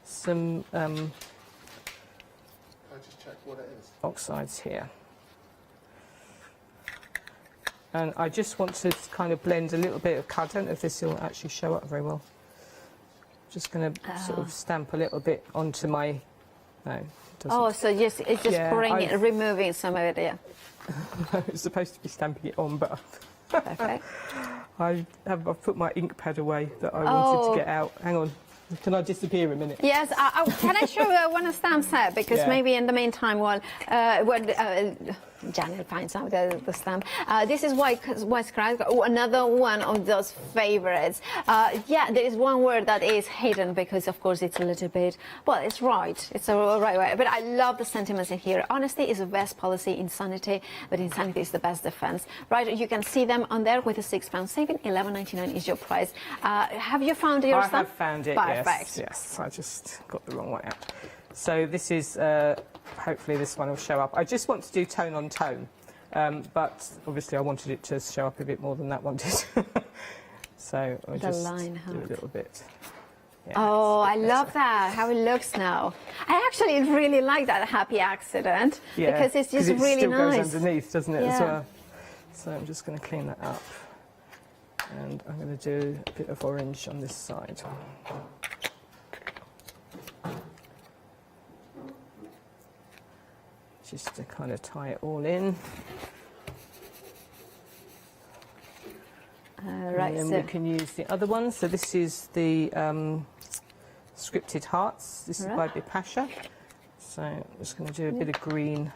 [SPEAKER 15] some oxides here, and I just want to kind of blend a little bit of, I don't know if this will actually show up very well. Just going to sort of stamp a little bit onto my, no, it doesn't.
[SPEAKER 4] Oh, so it's just removing some of it, yeah.
[SPEAKER 15] It's supposed to be stamping it on, but
[SPEAKER 4] perfect.
[SPEAKER 15] I've put my ink pad away that I wanted to get out. Hang on. Can I disappear a minute?
[SPEAKER 4] Yes, can I show one stamp set? Because maybe in the meantime, while Janet finds out the stamp. This is White Scribe, another one of those favorites. Yeah, there is one word that is hidden because, of course, it's a little bit, well, it's right. It's the right way. But I love the sentiments in here. Honesty is the best policy, insanity, but insanity is the best defense. Right, you can see them on there with a £6 saving. $11.99 is your price. Have you found your stamp?
[SPEAKER 15] I have found it,
[SPEAKER 4] perfect.
[SPEAKER 15] Yes. I just got the wrong one out. So this is, hopefully this one will show up. I just want to do tone on tone, but obviously I wanted it to show up a bit more than that one did. So I'll just do a little bit. Yeah,
[SPEAKER 4] oh, I love that, how it looks now. I actually really like that happy accident, because it's just really nice.
[SPEAKER 15] It still goes underneath, doesn't it, as well? So I'm just going to clean that up. And I'm going to do a bit of orange on this side. Just to kind of tie it all in.
[SPEAKER 4] Right,
[SPEAKER 15] and then we can use the other one. So this is the scripted hearts. This is by Bipasha.
[SPEAKER 5] So I'm just going to do a bit of green.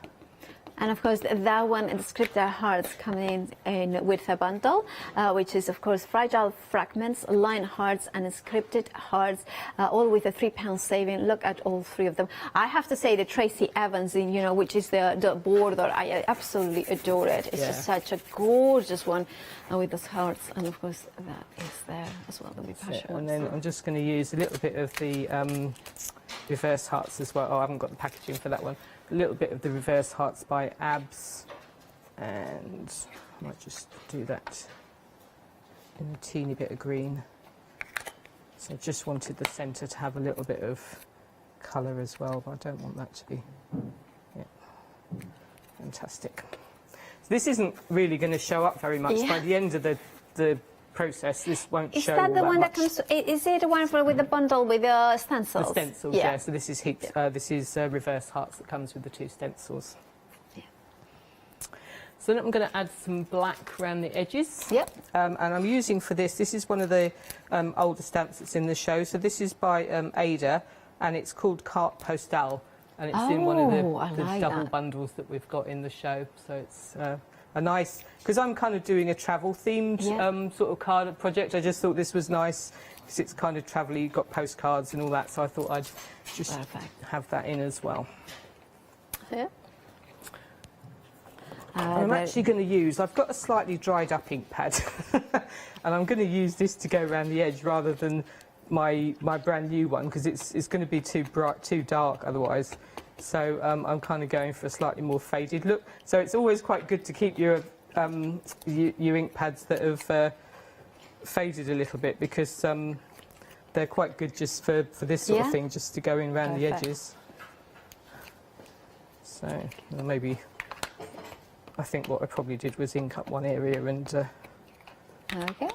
[SPEAKER 4] And of course, that one, the scripted hearts coming in with a bundle, which is of course fragile fragments, line hearts, and scripted hearts, all with a £3 saving. Look at all three of them. I have to say the Tracy Evans, which is the border, I absolutely adore it. It's just such a gorgeous one, with those hearts, and of course that is there as well.
[SPEAKER 5] And then I'm just going to use a little bit of the reverse hearts as well. Oh, I haven't got the packaging for that one. A little bit of the reverse hearts by ABS, and I might just do that in a teeny bit of green. So I just wanted the centre to have a little bit of colour as well, but I don't want that to be, fantastic. So this isn't really going to show up very much by the end of the process. This won't show all that much. Is that the one that comes?
[SPEAKER 4] Is it the one with the bundle with the stencils?
[SPEAKER 5] The stencils, yeah. So this is heaps. This is reverse hearts that comes with the 2 stencils. Yeah. So then I'm going to add some black around the edges.
[SPEAKER 4] Yep.
[SPEAKER 5] And I'm using for this. This is one of the older stamps that's in the show. So this is by Ada, and it's called Carte Postale, and it's in one of the double bundles that we've got in the show. So it's a nice, because I'm kind of doing a travel themed sort of card project. I just thought this was nice because it's kind of travel-y, you've got postcards and all that, so I thought I'd just have that in as well.
[SPEAKER 4] Yeah.
[SPEAKER 5] I'm actually going to use, I've got a slightly dried up ink pad and I'm going to use this to go around the edge rather than my brand new one, because it's going to be too bright, too dark otherwise. So I'm kind of going for a slightly more faded look. So it's always quite good to keep your ink pads that have faded a little bit, because they're quite good just for this sort of thing, just to go in around the edges. So maybe, I think what I probably did was ink up one area and...
[SPEAKER 4] Okay.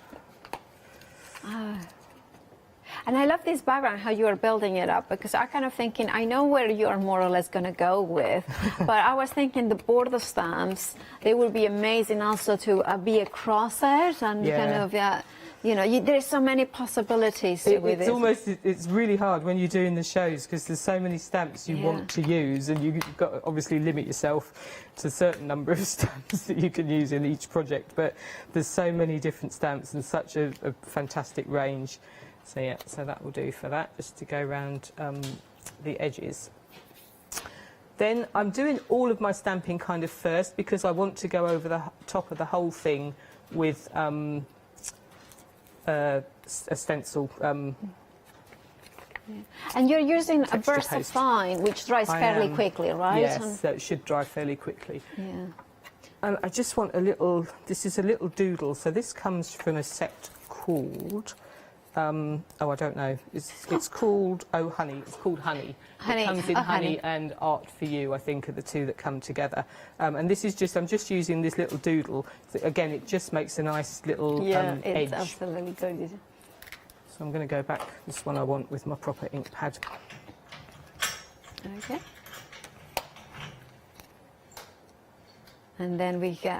[SPEAKER 4] And I love this background, how you are building it up, because I kind of thinking, I know where you are more or less going to go with, but I was thinking the border stamps, they would be amazing also to be across it, and kind of, there's so many possibilities with it.
[SPEAKER 5] It's really hard when you're doing the shows, because there's so many stamps you want to use, and you've got to obviously limit yourself to a certain number of stamps that you can use in each project, but there's so many different stamps and such a fantastic range. So yeah, so that will do for that, just to go around the edges. Then I'm doing all of my stamping kind of first, because I want to go over the top of the whole thing with a stencil.
[SPEAKER 4] And you're using a VersaFine, which dries fairly quickly, right?
[SPEAKER 5] Yes, so it should dry fairly quickly. Yeah. And I just want a little, this is a little doodle, so this comes from a set called... oh, I don't know. It's called Honey. It's called Honey. It comes in Honey and Art for You, I think, are the two that come together. And this is just, I'm just using this little doodle. So again, it just makes a nice little edge.
[SPEAKER 4] It's absolutely good.
[SPEAKER 5] So I'm going to go back. This one I want with my proper ink pad.
[SPEAKER 4] Okay. And then we get,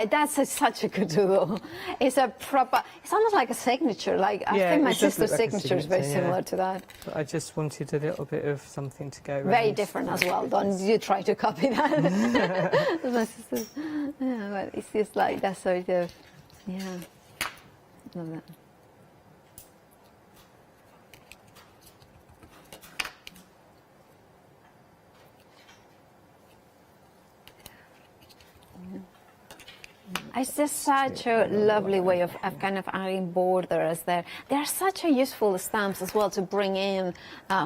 [SPEAKER 4] that's such a good doodle. It's a proper, it's almost like a signature. Like, I think my sister's signature is very similar to that.
[SPEAKER 5] But I just wanted a little bit of something to go around.
[SPEAKER 4] Very different as well. Don't you try to copy that. My sister's, but it's just like that sort of, love that. It's just such a lovely way of kind of adding borders there. They're such a useful stamps as well to bring in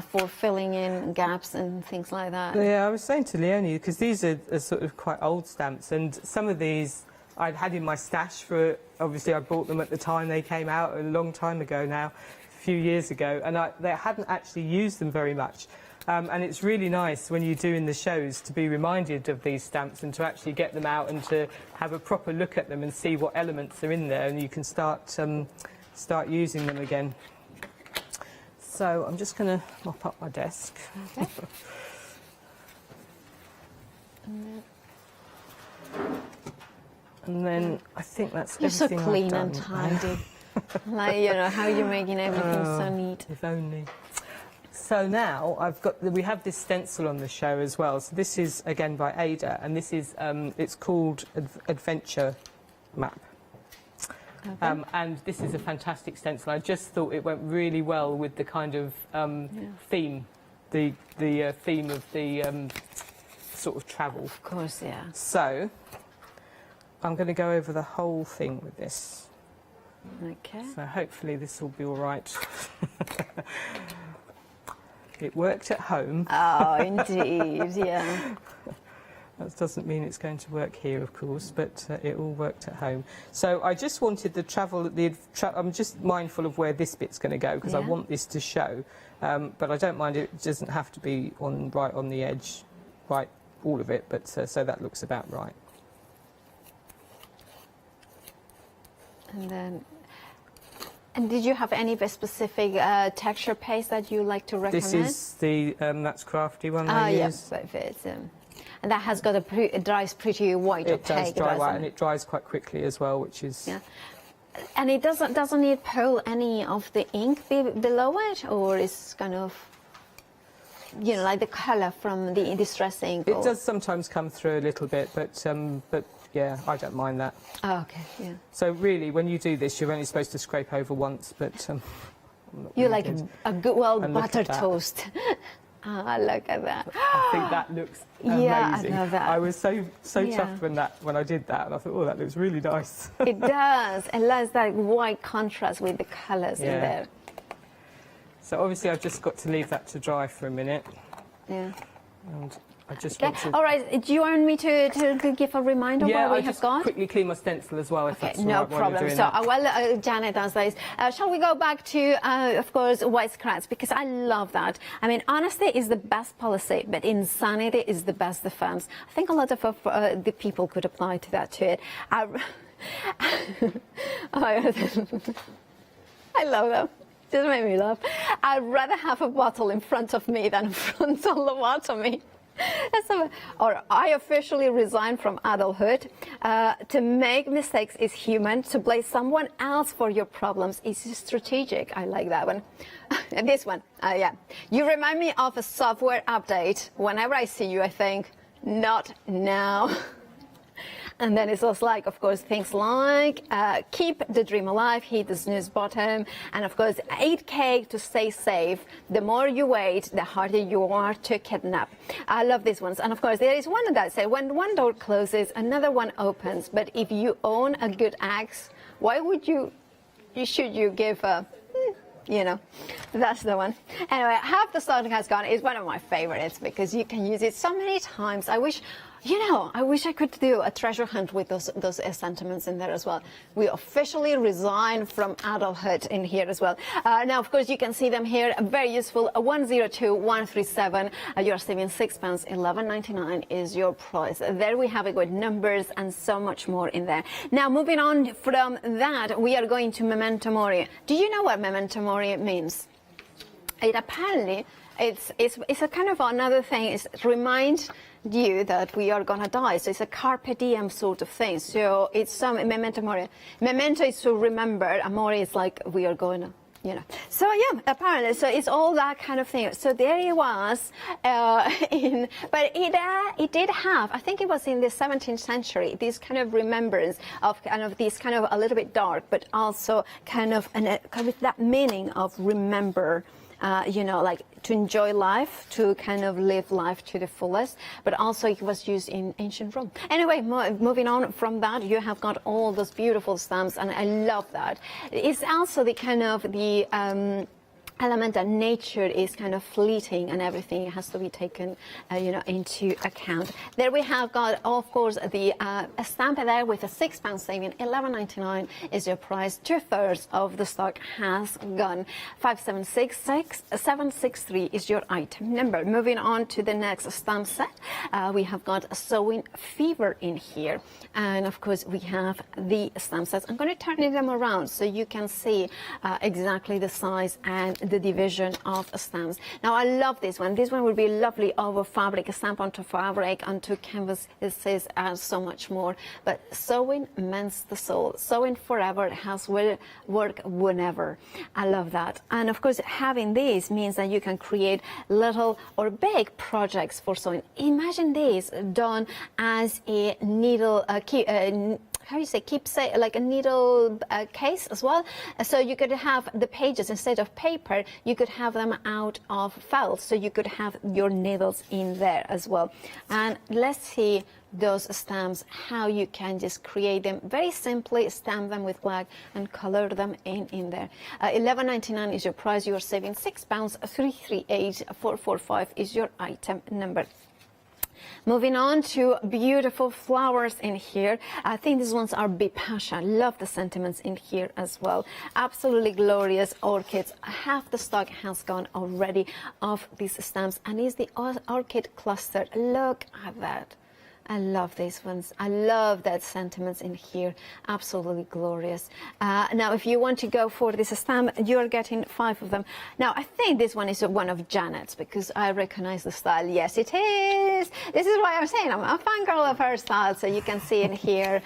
[SPEAKER 4] for filling in gaps and things like that.
[SPEAKER 5] Yeah, I was saying to Leonie, because these are sort of quite old stamps, and some of these I'd had in my stash for, obviously I bought them at the time they came out, a long time ago now, a few years ago, and they hadn't actually used them very much. And it's really nice when you're doing the shows to be reminded of these stamps and to actually get them out and to have a proper look at them and see what elements are in there, and you can start using them again. So I'm just going to mop up my desk.
[SPEAKER 4] Okay.
[SPEAKER 5] And then I think that's
[SPEAKER 4] You're
[SPEAKER 5] everything
[SPEAKER 4] so clean
[SPEAKER 5] I've done.
[SPEAKER 4] and tidy. Like, how you're making everything so neat.
[SPEAKER 5] If only.
[SPEAKER 15] So now we have this stencil on the show as well. So this is again by Ada, and this is it's called Adventure Map. Okay. And this is a fantastic stencil. I just thought it went really well with the kind of theme, the theme of the sort of travel.
[SPEAKER 4] Of course, yeah.
[SPEAKER 15] So I'm going to go over the whole thing with this.
[SPEAKER 4] Okay.
[SPEAKER 15] So hopefully this will be all right. It worked at home.
[SPEAKER 4] Oh, indeed, yeah.
[SPEAKER 15] That doesn't mean it's going to work here, of course, but it all worked at home. So I just wanted the travel. I'm just mindful of where this bit's going to go because I want this to show, but I don't mind. It doesn't have to be right on the edge, right, all of it. But so that looks about right.
[SPEAKER 4] And then. And did you have any specific texture paste that you like to recommend?
[SPEAKER 15] This is the that's Crafty one.
[SPEAKER 4] Yes, and that has got it dries pretty white.
[SPEAKER 15] It does dry white, and it dries quite quickly as well, which is. Yeah.
[SPEAKER 4] And it doesn't need pull any of the ink below it, or is kind of, you know, like the colour from the distress ink.
[SPEAKER 15] It does sometimes come through a little bit, but yeah, I don't mind that.
[SPEAKER 4] Oh, okay, yeah.
[SPEAKER 15] So really, when you do this, you're only supposed to scrape over once, but
[SPEAKER 4] you like a good, buttered toast. Oh, look at that.
[SPEAKER 15] I think that looks amazing.
[SPEAKER 4] Yeah, I love that.
[SPEAKER 15] I was so chuffed when I did that, and I thought, oh, that looks really nice.
[SPEAKER 4] It does. It has that white contrast with the colours in there.
[SPEAKER 15] So obviously, I've just got to leave that to dry for a minute.
[SPEAKER 4] Yeah.
[SPEAKER 15] And I just want to...
[SPEAKER 4] All right, do you want me to give a reminder what we have got?
[SPEAKER 15] Yeah, I'll quickly clean my stencil as well, if that's all right.
[SPEAKER 4] No problem. So while Janet does this, shall we go back to, of course, white scratch, because I love that. I mean, honesty is the best policy, but insanity is the best defense. I think a lot of the people could apply to that too. I love them. Just made me laugh. I'd rather have a bottle in front of me than a frontal lobotomy. Or I officially resigned from adulthood. To make mistakes is human. To blame someone else for your problems is strategic. I like that one. And this one, yeah. You remind me of a software update. Whenever I see you, I think, not now. And then it's also like, of course, things like keep the dream alive, hit the snooze button, and of course, 8K to stay safe. The more you wait, the harder you are to kidnap. I love these ones. And of course, there is one that says, when one door closes, another one opens. But if you own a good axe, why would should you give a... You know, that's the one. Anyway, Half the Stock Has Gone is one of my favorites because you can use it so many times. I wish I could do a treasure hunt with those sentiments in there as well. We officially resign from adulthood in here as well. Now, of course, you can see them here. Very useful. 102137. You're saving £6. 11.99 is your price. There we have it with numbers and so much more in there. Now, moving on from that, we are going to Memento Mori. Do you know what Memento Mori means? It apparently it's a kind of another thing. It's remind you that we are gonna die, so it's a carpe diem sort of thing. So it's some memento mori. Memento is to remember, and mori is like we are going to, you know. So yeah, apparently, so it's all that kind of thing. So there it was, but it did have, I think it was in the 17th century, this kind of remembrance of kind of this kind of a little bit dark, but also kind of with that meaning of remember. You know, like to enjoy life, to kind of live life to the fullest, but also it was used in ancient Rome. Anyway, moving on from that, you have got all those beautiful stamps, and I love that. It's also the kind of the element that nature is kind of fleeting and everything has to be taken, you know, into account. There we have got, of course, the a stamp there with a £6 saving. 11.99 is your price. 2/3 of the stock has gone. 576763 is your item number. Moving on to the next stamp set, we have got a Sewing Fever in here, and of course we have the stamp sets. I'm going to turn them around so you can see exactly the size and the division of stamps. Now I love this one. This one would be lovely over fabric, a stamp onto fabric, onto canvas. This is so much more. But sewing mends the soul. Sewing forever, has will work whenever. I love that. And of course, having this means that you can create little or big projects for sewing. Imagine this done as a needle, how do you say, keepsake, like a needle case as well. So you could have the pages, instead of paper, you could have them out of felt, so you could have your needles in there as well. And let's see those stamps, how you can just create them very simply, stamp them with black and color them in there. £11.99 is your price. You are saving £6. 338-445 is your item number. Moving on to beautiful flowers in here. I think these ones are Bipasha. Love the sentiments in here as well. Absolutely glorious orchids. Half the stock has gone already of these stamps, and is the orchid cluster. Look at that. I love these ones. I love that sentiments in here. Absolutely glorious. Now, if you want to go for this stamp, you're getting 5 of them. Now, I think this one is one of Janet's, because I recognize the style. Yes, it is. This is why I'm saying I'm a fangirl of her style. So you can see in here,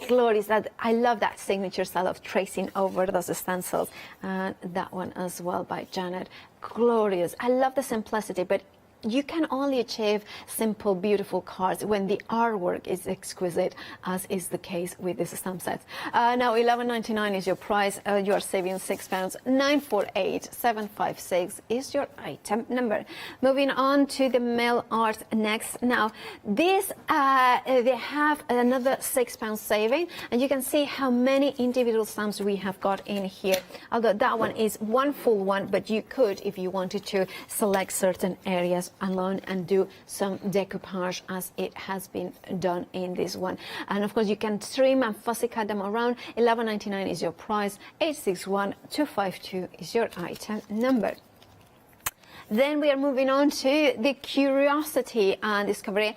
[SPEAKER 4] glorious. That I love that signature style of tracing over those stencils. That one as well by Janet. Glorious. I love the simplicity, but you can only achieve simple, beautiful cards when the artwork is exquisite, as is the case with this stamp set. Now, £11.99 is your price. You are saving £6. 948756 is your item number. Moving on to the mail art next. Now, this they have another £6 saving, and you can see how many individual stamps we have got in here. Although that one is one full one, but you could, if you wanted to, select certain areas alone and do some decoupage as it has been done in this one. And of course, you can trim and fussy cut them around. £11.99 is your price. 861252 is your item number. Then we are moving on to the Curiosity Discovery.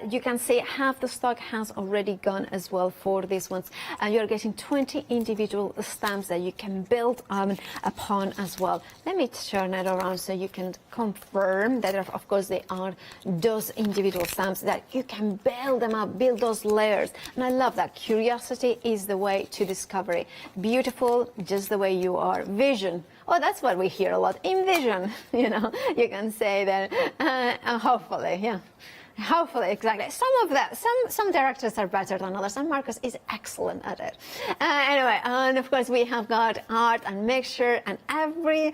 [SPEAKER 4] You can see half the stock has already gone as well for these ones. You're getting 20 individual stamps that you can build upon as well. Let me turn it around so you can confirm that, of course, they are those individual stamps that you can build them up, build those layers. And I love that. Curiosity is the way to discovery. Beautiful, just the way you are. Vision. Oh, that's what we hear a lot. Envision, you know, you can say that. Hopefully, yeah. Hopefully, exactly. Some directors are better than others, and Marcus is excellent at it. Anyway, and of course we have got art and mixture, and every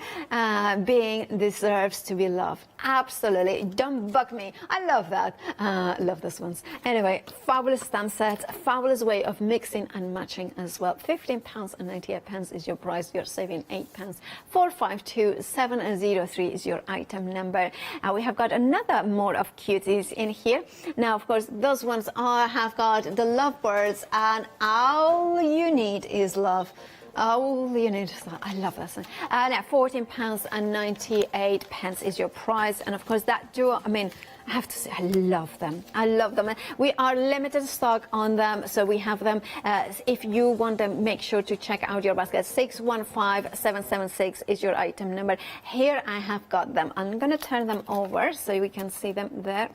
[SPEAKER 4] being deserves to be loved. Absolutely. Don't bug me. I love that. Love those ones. Anyway, fabulous stamp set, fabulous way of mixing and matching as well. £15.98 is your price. You're saving £8. 452703 is your item number. We have got another more of cuties in here. Now, of course, those ones have got the lovebirds, and all you need is love. All you need is love. I love that one. Now, £14.98 is your price, and of course that duo, I mean, I have to say, I love them. I love them. We are limited stock on them, so we have them. If you want them, make sure to check out your basket. 615776 is your item number. Here I have got them. I'm going to turn them over so we can see them there,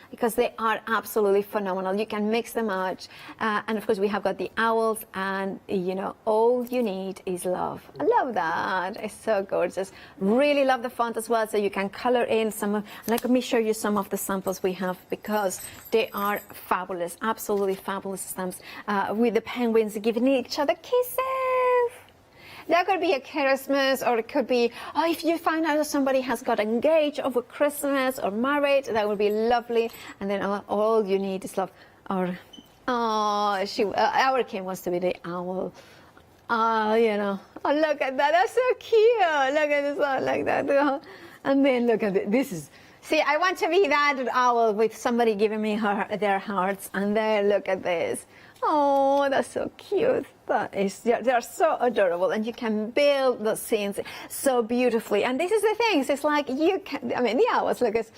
[SPEAKER 4] because they are absolutely phenomenal. You can mix them out. And of course, we have got the owls, and you know, all you need is love. I love that. It's so gorgeous. Really love the font as well, so you can color in some of, let me show you some of the samples we have, because they are fabulous, absolutely fabulous stamps, with the penguins giving each other kisses. That could be a Christmas, or it could be, oh, if you find out that somebody has got engaged over Christmas or married, that would be lovely. And then all you need is love. Or, oh, our Kim wants to be the owl. You know, oh, look at that. That's so cute. Look at this one like that. And then look at it. This is, see, I want to be that owl with somebody giving me their hearts. And then look at this. Oh, that's so cute. That is, they're so adorable, and you can build those scenes so beautifully. And this is the thing. It's like you can, I mean, the owls look at,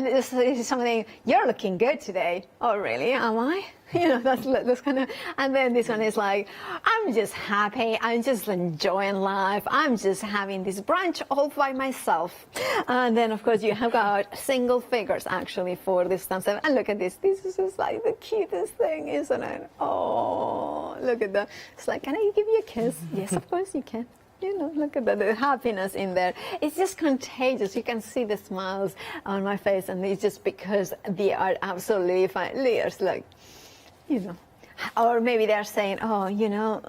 [SPEAKER 4] this is something, you're looking good today. Oh, really? Am I? You know, that's kind of, and then this one is like, I'm just happy, I'm just enjoying life, I'm just having this brunch all by myself. And then, of course, you have got single figures actually for this stamp set. And look at this is just like the cutest thing, isn't it? Oh, look at that. It's like, can I give you a kiss? Yes, of course you can. You know, look at the happiness in there. It's just contagious. You can see the smiles on my face, and it's just because they are absolutely fine. Leah's like, you know, or maybe they're saying, oh, you know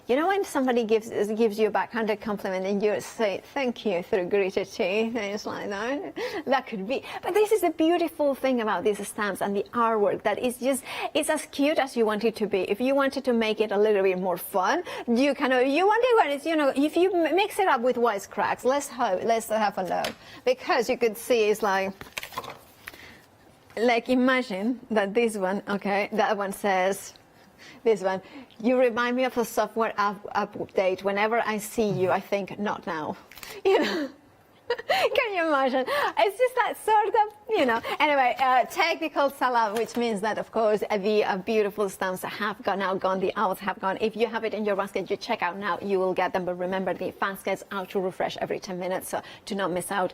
[SPEAKER 4] when somebody gives you a backhanded compliment and you say thank you through gritted teeth, and it's like that could be. But this is the beautiful thing about these stamps and the artwork, that it's as cute as you want it to be. If you wanted to make it a little bit more fun, you want it when it's, you know, if you mix it up with wisecracks, let's have a look, because you could see it's like imagine that this one, okay, that one says, this one, you remind me of a software update. Whenever I see you, I think, not now. You know? Can you imagine? It's just that sort of, you know. Anyway, technical sellout, which means that, of course, the beautiful stamps have gone, the owls have gone. If you have it in your basket, you check out now, you will get them. But remember, the baskets auto refresh every 10 minutes, so do not miss out.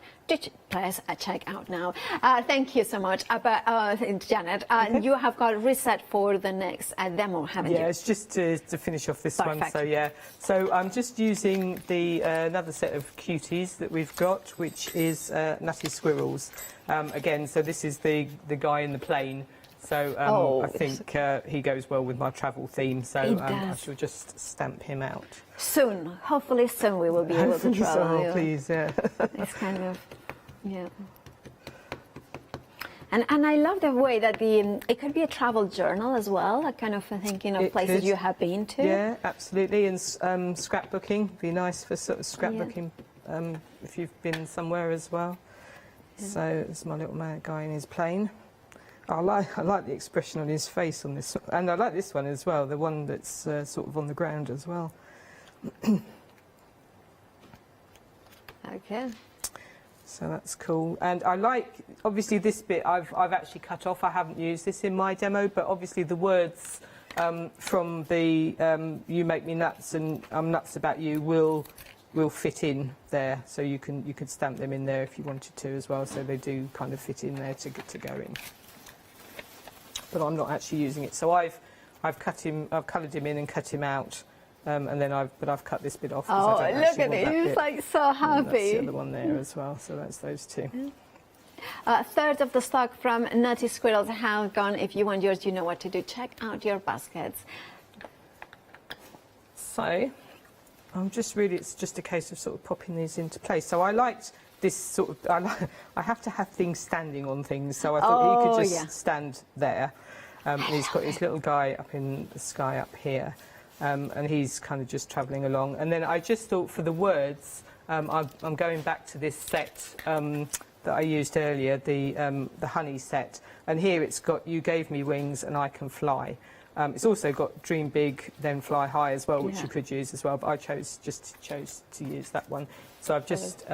[SPEAKER 4] Press check out now. Thank you so much. Janet, you have got reset for the next demo, haven't you?
[SPEAKER 2] Yeah, it's just to finish off this one. So yeah, so I'm just using the another set of cuties that we've got, which is Nutty Squirrels. Again, so this is the guy in the plane. So I think he goes well with my travel theme. So I shall just stamp him out.
[SPEAKER 4] Soon, hopefully soon we will be able to travel.
[SPEAKER 2] So, please, yeah.
[SPEAKER 4] It's kind of, yeah. And I love the way that it could be a travel journal as well, like kind of thinking of places you have been to.
[SPEAKER 2] Yeah, absolutely. And scrapbooking, be nice for sort of scrapbooking if you've been somewhere as well. Yeah. So it's my little guy in his plane. I like the expression on his face on this, and I like this one as well, the one that's sort of on the ground as well.
[SPEAKER 4] Okay.
[SPEAKER 2] So that's cool, and I like, obviously this bit I've actually cut off. I haven't used this in my demo, but obviously the words from the "You make me nuts" and "I'm nuts about you" will fit in there. So you could stamp them in there if you wanted to as well. So they do kind of fit in there to go in. But I'm not actually using it. So I've coloured him in and cut him out. And then I've cut this bit off.
[SPEAKER 4] Oh, look at it! He's like so happy.
[SPEAKER 2] And that's the other one there as well. So that's those two.
[SPEAKER 4] A third of the stock from Nutty Squirrels have gone. If you want yours, you know what to do. Check out your baskets.
[SPEAKER 2] So it's just a case of sort of popping these into place. So I liked this sort of. I have to have things standing on things. So I thought he could just stand there. And he's got his little guy up in the sky up here. And he's kind of just travelling along. And then I just thought for the words, I'm going back to this set that I used earlier, the honey set. And here it's got "You gave me wings and I can fly." It's also got "Dream big, then fly high" as well, which you could use as well. But I chose to use that one. So I've just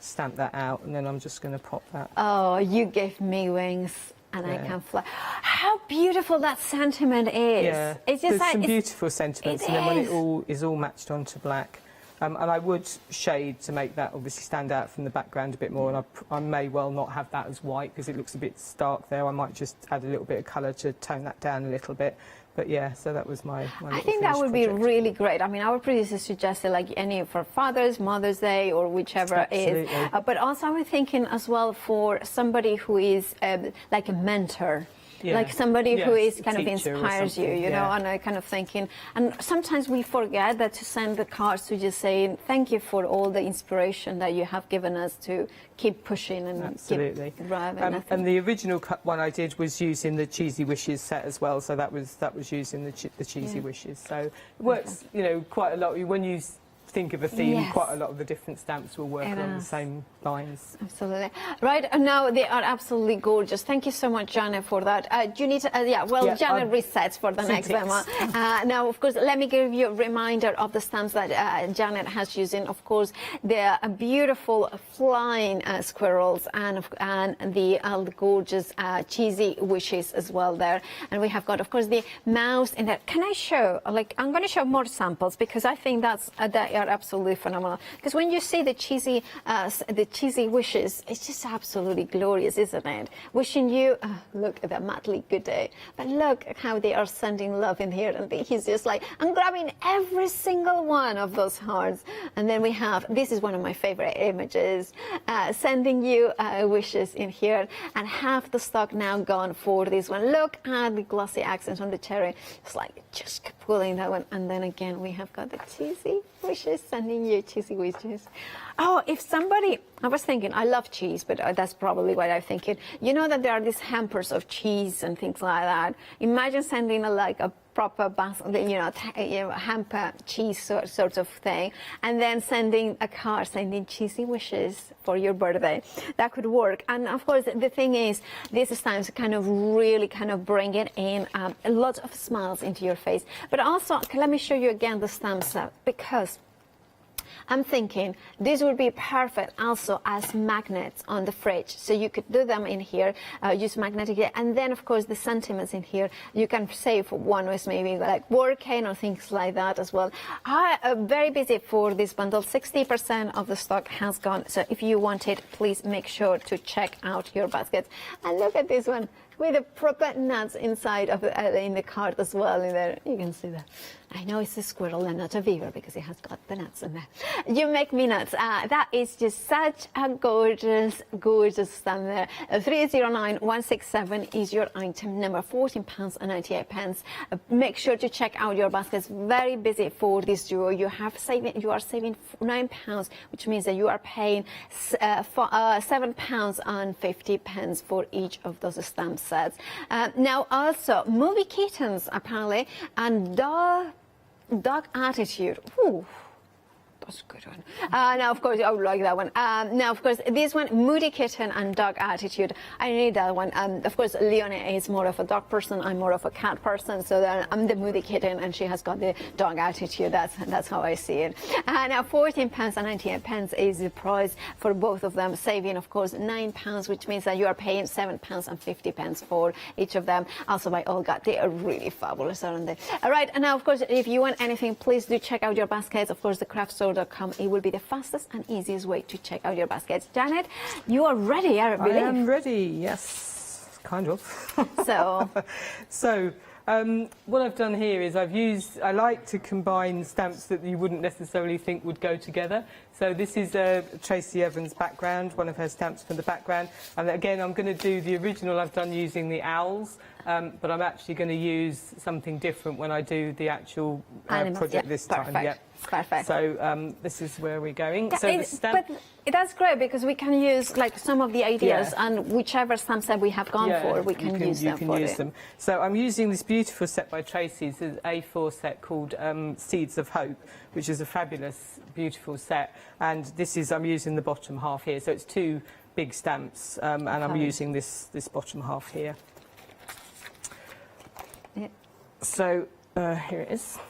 [SPEAKER 2] stamped that out, and then I'm just going to pop that.
[SPEAKER 4] Oh, you gave me wings. And I can fly. How beautiful that sentiment is.
[SPEAKER 2] Yeah,
[SPEAKER 4] it's just
[SPEAKER 2] there's some beautiful sentiments, and then when it all is all matched onto black. And I would shade to make that obviously stand out from the background a bit more, and I may well not have that as white because it looks a bit stark there. I might just add a little bit of colour to tone that down a little bit. But yeah, so that was my
[SPEAKER 4] I think that would be really great. I mean, our producer suggested like any for Father's, Mother's Day, or whichever is. But also I'm thinking as well for somebody who is like a mentor.
[SPEAKER 2] Yeah.
[SPEAKER 4] Like somebody who is kind of
[SPEAKER 2] teacher
[SPEAKER 4] inspires you, you know, and I kind of thinking, and sometimes we forget that to send the cards to just say thank you for all the inspiration that you have given us to keep pushing and keep driving.
[SPEAKER 2] And the original one I did was using the Cheesy Wishes set as well, so that was using the Cheesy Wishes. So it works, you know, quite a lot when you think of a theme,
[SPEAKER 4] Yes.
[SPEAKER 2] quite a lot of the different stamps will work along the same lines.
[SPEAKER 4] Absolutely. Right, and now they are absolutely gorgeous. Thank you so much, Janet, for that. Do you need to, Janet resets for the next demo. Now, of course, let me give you a reminder of the stamps that Janet has using. Of course, the beautiful flying squirrels and the gorgeous cheesy wishes as well there. And we have got, of course, the mouse in there. Can I show, I'm going to show more samples because I think they are absolutely phenomenal. Because when you see the cheesy wishes, it's just absolutely glorious, isn't it? Wishing you, look at that madly good day. But look at how they are sending love in here. And he's just like, I'm grabbing every single one of those hearts. And then we have, this is one of my favorite images, sending you wishes in here. And half the stock now gone for this one. Look at the glossy accents on the cherry. It's like just pulling that one. And then again, we have got the cheesy wishes, sending you cheesy wishes. Oh, if somebody, I was thinking, I love cheese, but that's probably what I'm thinking. You know that there are these hampers of cheese and things like that. Imagine sending a proper hamper cheese sort of thing, and then sending a card sending cheesy wishes for your birthday. That could work. And of course, the thing is, these stamps kind of really bring it in a lot of smiles into your face. But also, let me show you again the stamps because I'm thinking this would be perfect also as magnets on the fridge. So you could do them in here, use magnetic, and then of course the sentiments in here. You can save one with maybe like working or things like that as well. I'm very busy for this bundle. 60% of the stock has gone. So if you want it, please make sure to check out your baskets. And look at this one with the proper nuts inside of in the card as well. In there, you can see that. I know it's a squirrel and not a beaver because it has got the nuts in there. You make me nuts. That is just such a gorgeous stamp there. 309167 is your item number, £14.98. Make sure to check out your baskets. Very busy for this duo. You are saving £9, which means that you are paying £7.50 for each of those stamp sets. Now also movie kittens apparently, and dog attitude. Ooh, that's a good one. Now, of course, I would like that one. Now, of course, this one, moody kitten and dog attitude. I need that one. Of course, Leonie is more of a dog person. I'm more of a cat person. So then I'm the moody kitten, and she has got the dog attitude. That's how I see it. Now, £14.98 is the price for both of them, saving, of course, £9, which means that you are paying £7.50 for each of them. Also by Olga. They are really fabulous, aren't they? All right. And now, of course, if you want anything, please do check out your baskets. Of course, the craft store. It will be the fastest and easiest way to check out your baskets. Janet, you are ready, I believe.
[SPEAKER 2] I am ready, yes, kind of.
[SPEAKER 4] So,
[SPEAKER 2] what I've done here is I like to combine stamps that you wouldn't necessarily think would go together. So this is Tracy Evans' background, one of her stamps from the background. And again, I'm going to do the original I've done using the owls, but I'm actually going to use something different when I do the actual project this time.
[SPEAKER 4] Perfect. Perfect.
[SPEAKER 2] So this is where we're going.
[SPEAKER 4] Yeah,
[SPEAKER 2] so the stamp.
[SPEAKER 4] But that's great because we can use like some of the ideas and whichever stamp set we have gone for, we can use them.
[SPEAKER 2] So I'm using this beautiful set by Tracy. It's an A4 set called Seeds of Hope, which is a fabulous, beautiful set. And this is, I'm using the bottom half here. So it's two big stamps, and I'm using this bottom half here.
[SPEAKER 4] Yeah.
[SPEAKER 2] So here it is.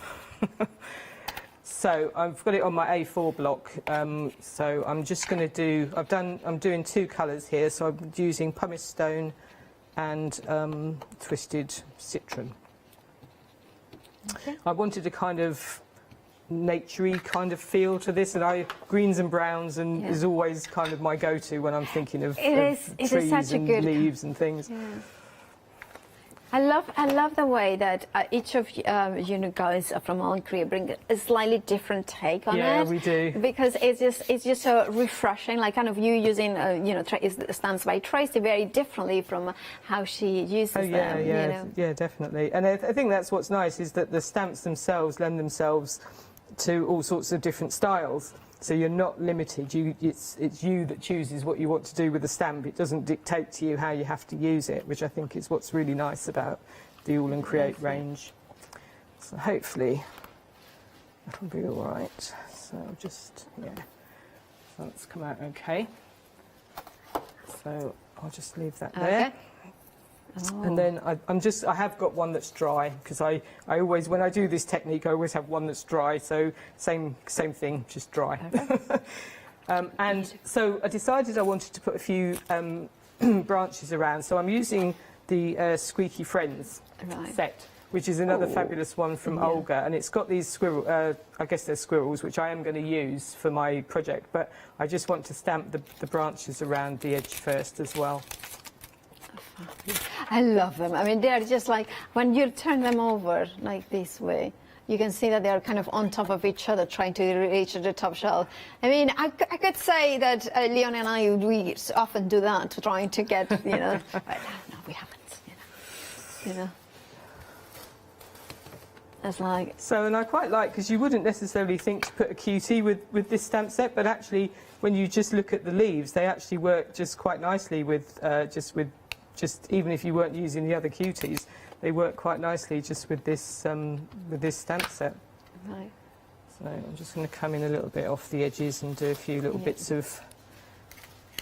[SPEAKER 2] So I've got it on my A4 block. So I'm just going to do. I'm doing two colours here. So I'm using pumice stone and twisted citron.
[SPEAKER 4] Okay.
[SPEAKER 2] I wanted a kind of naturey kind of feel to this, and greens and browns is always kind of my go-to when I'm thinking of trees and leaves and things.
[SPEAKER 4] Yeah. I love the way that each of you guys from AALL Create bring a slightly different take on it.
[SPEAKER 2] Yeah, we do.
[SPEAKER 4] Because it's just so refreshing. Like kind of you using stamps by Tracy very differently from how she uses them.
[SPEAKER 2] Yeah, definitely. And I think that's what's nice is that the stamps themselves lend themselves to all sorts of different styles. So you're not limited. It's you that chooses what you want to do with the stamp. It doesn't dictate to you how you have to use it, which I think is what's really nice about the AALL Create range. So hopefully that'll be all right. So just, yeah, so that's come out okay. So I'll just leave that there.
[SPEAKER 4] Oh.
[SPEAKER 2] And then I have got one that's dry, because I always, when I do this technique, I always have one that's dry. So same thing, just dry. And so I decided I wanted to put a few branches around. So I'm using the Squeaky Friends set, which is another fabulous one from Olga, and it's got these squirrel, I guess they're squirrels, which I am going to use for my project, but I just want to stamp the branches around the edge first as well.
[SPEAKER 4] I love them. I mean, they're just like, when you turn them over like this way, you can see that they are kind of on top of each other, trying to reach the top shelf. I mean, I could say that Leon and I, we often do that, trying to get, you know, but no, we haven't, you know. It's like...
[SPEAKER 2] So, and I quite like, because you wouldn't necessarily think to put a QT with this stamp set, but actually, when you just look at the leaves, they actually work just quite nicely with, even if you weren't using the other QTs, they work quite nicely just with this stamp set.
[SPEAKER 4] Right.
[SPEAKER 2] So I'm just going to come in a little bit off the edges and do a few little bits of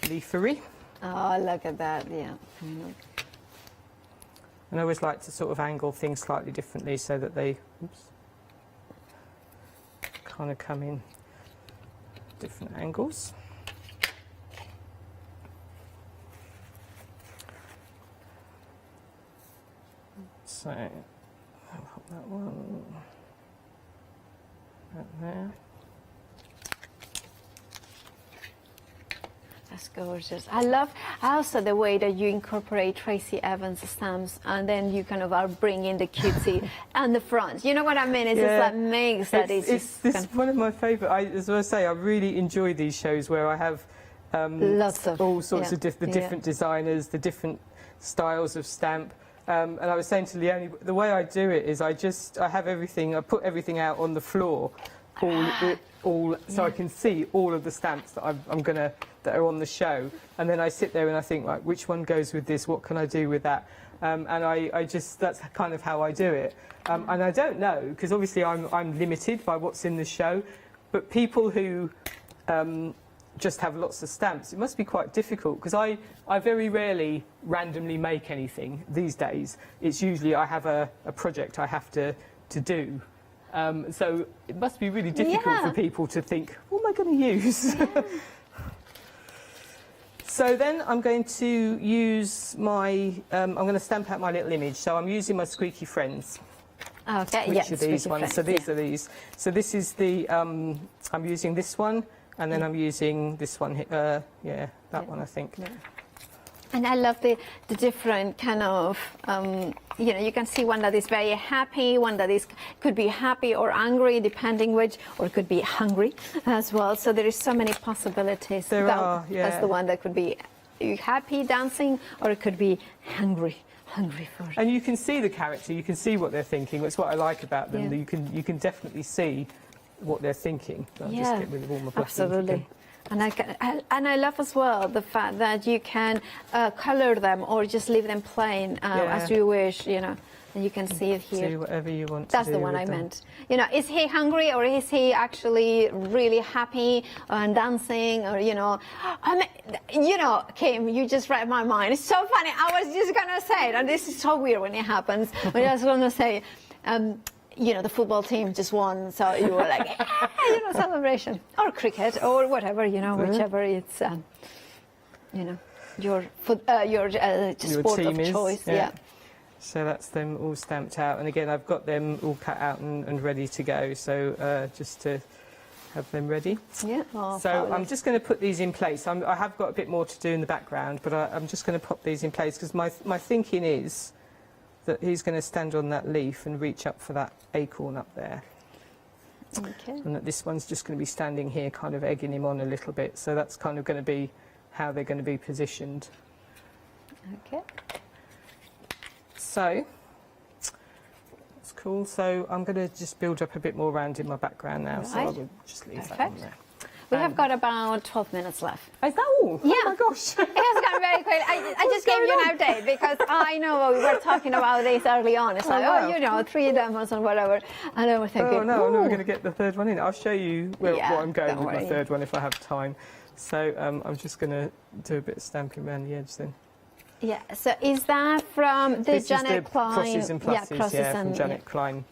[SPEAKER 2] leafery.
[SPEAKER 4] Oh, look at that, yeah.
[SPEAKER 2] And I always like to sort of angle things slightly differently so that they kind of come in different angles. So I'll pop that one right there.
[SPEAKER 4] That's gorgeous. I love also the way that you incorporate Tracy Evans stamps, and then you kind of are bringing the cutesy and the front. You know what I mean? It's just like makes that
[SPEAKER 2] it's one of my favourite. As I say, I really enjoy these shows where I have
[SPEAKER 4] lots of
[SPEAKER 2] all sorts of different designers, the different styles of stamp. And I was saying to Leonie, the way I do it is I have everything. I put everything out on the floor, so I can see all of the stamps that that are on the show, and then I sit there and I think, like, which one goes with this? What can I do with that? And that's kind of how I do it. And I don't know, because obviously I'm limited by what's in the show, but people who just have lots of stamps, it must be quite difficult, because I very rarely randomly make anything these days. It's usually I have a project I have to do. So it must be really difficult for people to think, what am I going to use? So then I'm going to use my, I'm going to stamp out my little image. So I'm using my Squeaky Friends.
[SPEAKER 4] Okay,
[SPEAKER 2] which are these ones. So these are these. So this is the, I'm using this one, and then I'm using this one, that one, I think. Yeah.
[SPEAKER 4] And I love the different kind of, you know, you can see one that is very happy, one that could be happy or angry, depending which, or it could be hungry as well. So there is so many possibilities.
[SPEAKER 2] There are, yeah.
[SPEAKER 4] That's the one that could be happy, dancing, or it could be hungry for.
[SPEAKER 2] And you can see the character, you can see what they're thinking. That's what I like about them. Yeah. You can definitely see what they're thinking. I'll just get rid of all my buttons.
[SPEAKER 4] Absolutely. And I love as well the fact that you can colour them or just leave them plain as you wish, you know, and you can see it here.
[SPEAKER 2] Do whatever you want to do.
[SPEAKER 4] That's the one I meant. You know, is he hungry or is he actually really happy and dancing, or, you know, you know, Kim, you just read my mind. It's so funny. I was just going to say it, and this is so weird when it happens. But I was going to say, you know, the football team just won, so you were like, you know, celebration, or cricket, or whatever, you know, whichever it's, you know, your sport of choice. Yeah.
[SPEAKER 2] So that's them all stamped out, and again, I've got them all cut out and ready to go. So just to have them ready.
[SPEAKER 4] Yeah.
[SPEAKER 2] So I'm just going to put these in place. I have got a bit more to do in the background, but I'm just going to pop these in place, because my thinking is that he's going to stand on that leaf and reach up for that acorn up there.
[SPEAKER 4] Okay.
[SPEAKER 2] And that this one's just going to be standing here, kind of egging him on a little bit. So that's kind of going to be how they're going to be positioned.
[SPEAKER 4] Okay.
[SPEAKER 2] So that's cool. So I'm going to just build up a bit more around in my background now. Right. So I will just leave that on there.
[SPEAKER 4] We have got about 12 minutes left.
[SPEAKER 2] Is that all?
[SPEAKER 4] Yeah.
[SPEAKER 2] Oh my gosh.
[SPEAKER 4] It has gone very quick. I just gave you an update because I know we were talking about this early on. It's like,
[SPEAKER 2] wow.
[SPEAKER 4] you know, 3 diamonds and whatever. And I was thinking,
[SPEAKER 2] oh no, I'm never going to get the third one in. I'll show you what I'm going with
[SPEAKER 4] worry.
[SPEAKER 2] my third one if I have time. So I'm just going to do a bit of stamping around the edge then.
[SPEAKER 4] Yeah, so is that from the Janet Klein?
[SPEAKER 2] Crosses and pluses,
[SPEAKER 4] crosses
[SPEAKER 2] from Janet Klein.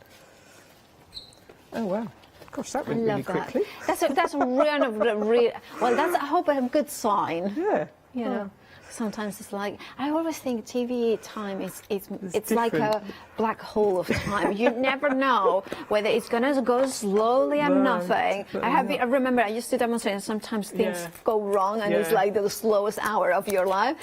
[SPEAKER 2] Oh wow. Gosh, that went really quickly.
[SPEAKER 4] That's really well. That's I hope a good sign.
[SPEAKER 2] Yeah.
[SPEAKER 4] You know, sometimes it's like I always think TV time it's like a black hole of time. You never know whether it's gonna go slowly and nothing. I remember I used to demonstrate, and sometimes things go wrong, and it's like the slowest hour of your life,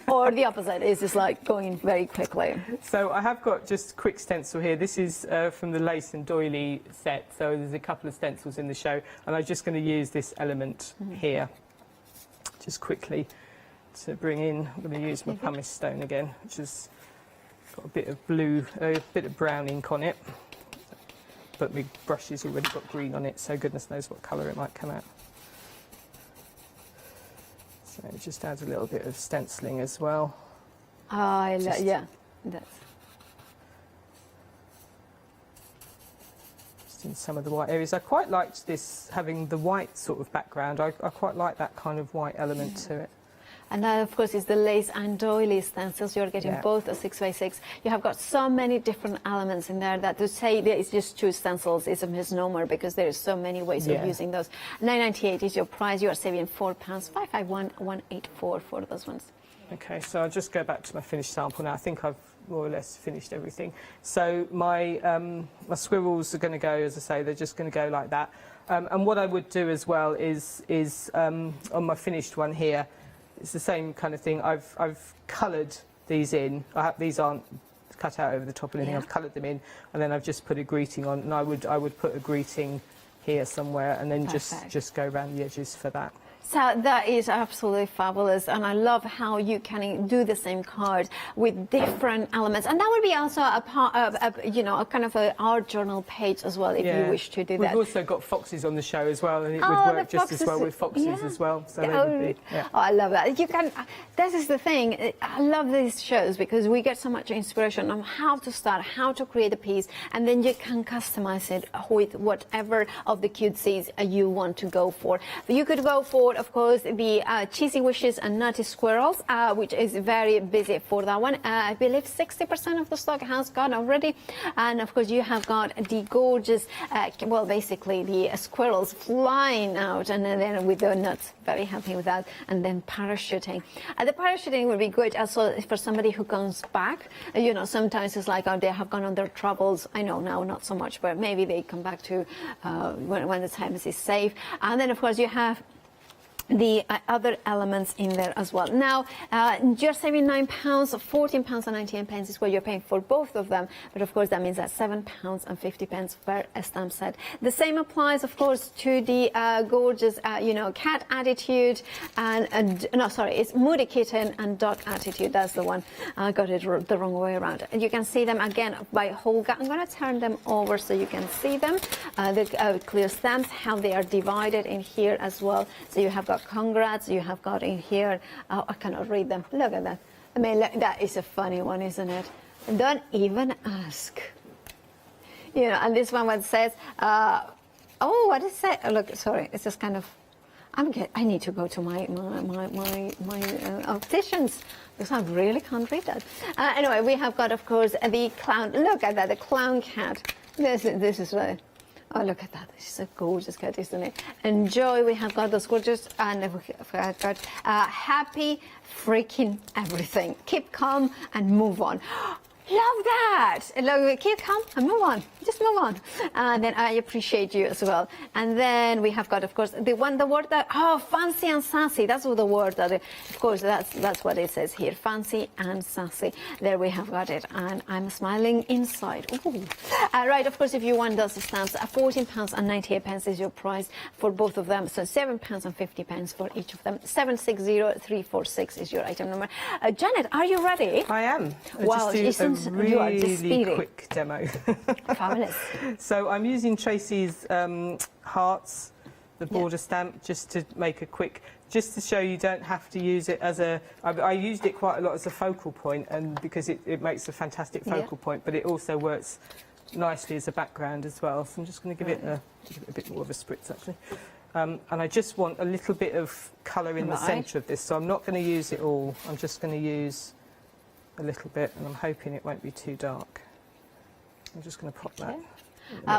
[SPEAKER 4] or the opposite is just like going very quickly.
[SPEAKER 2] So I have got just a quick stencil here. This is from the lace and doily set. So there's a couple of stencils in the show, and I'm just going to use this element here, just quickly. To bring in, I'm going to use my pumice stone again, which has got a bit of blue, a bit of brown ink on it. But my brush has already got green on it, so goodness knows what colour it might come out. So it just adds a little bit of stenciling as well.
[SPEAKER 4] Yeah, that's.
[SPEAKER 2] Just in some of the white areas. I quite liked this, having the white sort of background. I quite like that kind of white element to it.
[SPEAKER 4] And that, of course, is the lace and doily stencils. You're getting both a 6x6. You have got so many different elements in there that to say that it's just 2 stencils is a misnomer because there is so many ways of using those. $9.98 is your price. You are saving £4. $551,184 for those ones.
[SPEAKER 2] Okay, so I'll just go back to my finished sample now. I think I've more or less finished everything. So my my squirrels are going to go, as I say, they're just going to go like that. And what I would do as well is on my finished one here, it's the same kind of thing. I've coloured these in. These aren't cut out over the top or anything. I've coloured them in, and then I've just put a greeting on. And I would put a greeting here somewhere, and then just go around the edges for that.
[SPEAKER 4] So that is absolutely fabulous, and I love how you can do the same card with different elements, and that would be also a part of a kind of an art journal page as well if you wish to do that.
[SPEAKER 2] We've also got foxes on the show as well, and it would work just as well with foxes as well. So they would be,
[SPEAKER 4] Oh, I love that. You can. This is the thing. I love these shows because we get so much inspiration on how to start, how to create a piece, and then you can customize it with whatever of the cutesies you want to go for. You could go for, of course, the cheesy wishes and nutty squirrels, which is very busy for that one. I believe 60% of the stock has gone already. And of course, you have got the gorgeous, well, basically the squirrels flying out, and then with the nuts. Very happy with that. And then parachuting. The parachuting would be good also for somebody who comes back. You know, sometimes it's like, oh, they have gone on their travels. I know now not so much, but maybe they come back to when the time is safe. And then, of course, you have the other elements in there as well. Now, you're saving £9, £14.98 is what you're paying for both of them, but of course that means that £7.50 per stamp set. The same applies, of course, to the gorgeous, cat attitude and no, sorry, it's Moody Kitten and Dog attitude. That's the one. I got it the wrong way around. And you can see them again by Holga. I'm going to turn them over so you can see them. The clear stamps, how they are divided in here as well. So you have got congrats, you have got in here, I cannot read them, look at that. I mean, that is a funny one, isn't it? Don't even ask. You know, and this one says, oh, what is that? Oh, look, sorry, it's just kind of, I need to go to my opticians because I really can't read that. Anyway, we have got, of course, the clown, look at that, the clown cat. This is right. Oh, look at that. This is a gorgeous cat, isn't it? Enjoy. We have got those gorgeous, and I've got happy freaking everything. Keep calm and move on. Love that. Keep calm and move on. Just move on. And then I appreciate you as well. And then we have got, of course, the word that, fancy and sassy. That's the word that, of course, that's what it says here. Fancy and sassy. There we have got it. And I'm smiling inside. Ooh. Right, of course, if you want those stamps, £14.98 is your price for both of them. So £7.50 for each of them. 760346 is your item number. Janet, are you ready?
[SPEAKER 2] I am.
[SPEAKER 4] Wow,
[SPEAKER 2] really quick demo.
[SPEAKER 4] Fabulous.
[SPEAKER 2] So I'm using Tracy's hearts, the border stamp, just to make a quick just to show you don't have to use it as a... I used it quite a lot as a focal point, and because it makes a fantastic focal point, but it also works nicely as a background as well. So I'm just going to give it a bit more of a spritz, actually. And I just want a little bit of colour in the centre of this, so I'm not going to use it all. I'm just going to use a little bit, and I'm hoping it won't be too dark. I'm just going to pop that.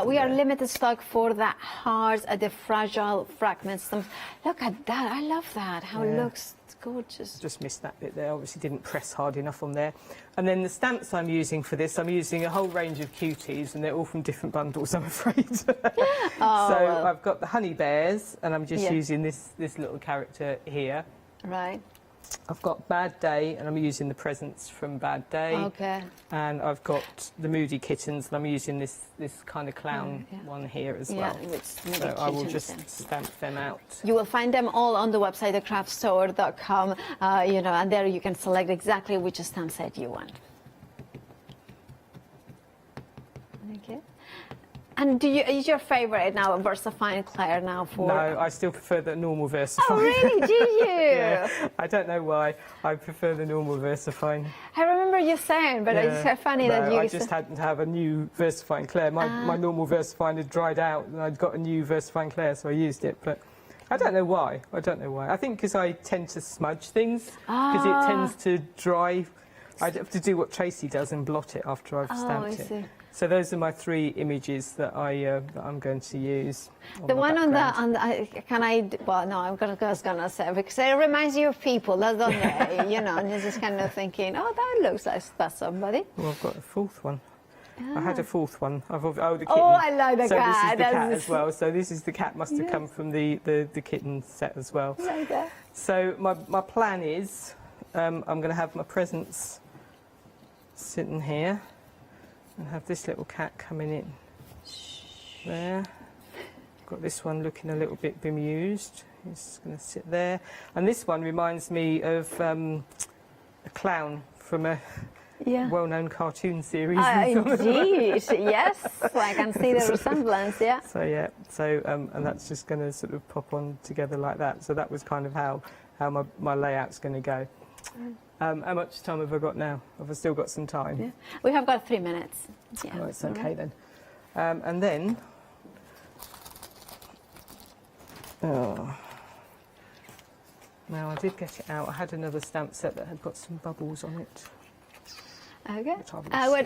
[SPEAKER 4] We are limited stock for the hard, the fragile fragments. Look at that. I love that. How it looks. It's gorgeous.
[SPEAKER 2] Just missed that bit there. Obviously didn't press hard enough on there. And then the stamps I'm using for this, I'm using a whole range of cuties, and they're all from different bundles, I'm afraid. So I've got the honey bears, and I'm just using this little character here.
[SPEAKER 4] Right.
[SPEAKER 2] I've got Bad Day, and I'm using the presents from Bad Day.
[SPEAKER 4] Okay.
[SPEAKER 2] And I've got the Moody Kittens, and I'm using this kind of clown one here as well. So I will just stamp them out.
[SPEAKER 4] You will find them all on the website, thecraftstore.com, you know, and there you can select exactly which stamp set you want. Okay. And is your favourite now VersaFine Claire now for?
[SPEAKER 2] No, I still prefer the normal VersaFine.
[SPEAKER 4] Oh, really? Do you?
[SPEAKER 2] Yeah, I don't know why. I prefer the normal VersaFine.
[SPEAKER 4] I remember you saying, but it's so funny that you...
[SPEAKER 2] I just hadn't have a new VersaFine Claire. My normal VersaFine had dried out, and I'd got a new VersaFine Claire, so I used it. But I don't know why. I don't know why. I think because I tend to smudge things, because it tends to dry. I'd have to do what Tracy does and blot it after I've stamped it. See. So those are my 3 images that I'm going to use.
[SPEAKER 4] The one on the can I? Well, no, I was gonna say, because it reminds you of people, doesn't it? You know, and you're just kind of thinking, oh, that looks like that's somebody.
[SPEAKER 2] Well, I've got a 4th one. I had a 4th one. The kitten.
[SPEAKER 4] Oh, I love the cat.
[SPEAKER 2] So this is the cat as well. So this is the cat. Must have come from the kitten set as well.
[SPEAKER 4] Like that.
[SPEAKER 2] So my plan is, I'm going to have my presents sitting here. And have this little cat coming in there. Got this one looking a little bit bemused. He's going to sit there. And this one reminds me of a clown from a well-known cartoon series.
[SPEAKER 4] Indeed, yes. I can see the resemblance, yeah.
[SPEAKER 2] So, yeah. So, and that's just going to sort of pop on together like that. So that was kind of how my layout's going to go. How much time have I got now? Have I still got some time?
[SPEAKER 4] Yeah. We have got 3 minutes. Yeah.
[SPEAKER 2] Oh, it's okay then. And then... Oh. Now, I did get it out. I had another stamp set that had got some bubbles on it.
[SPEAKER 4] Okay.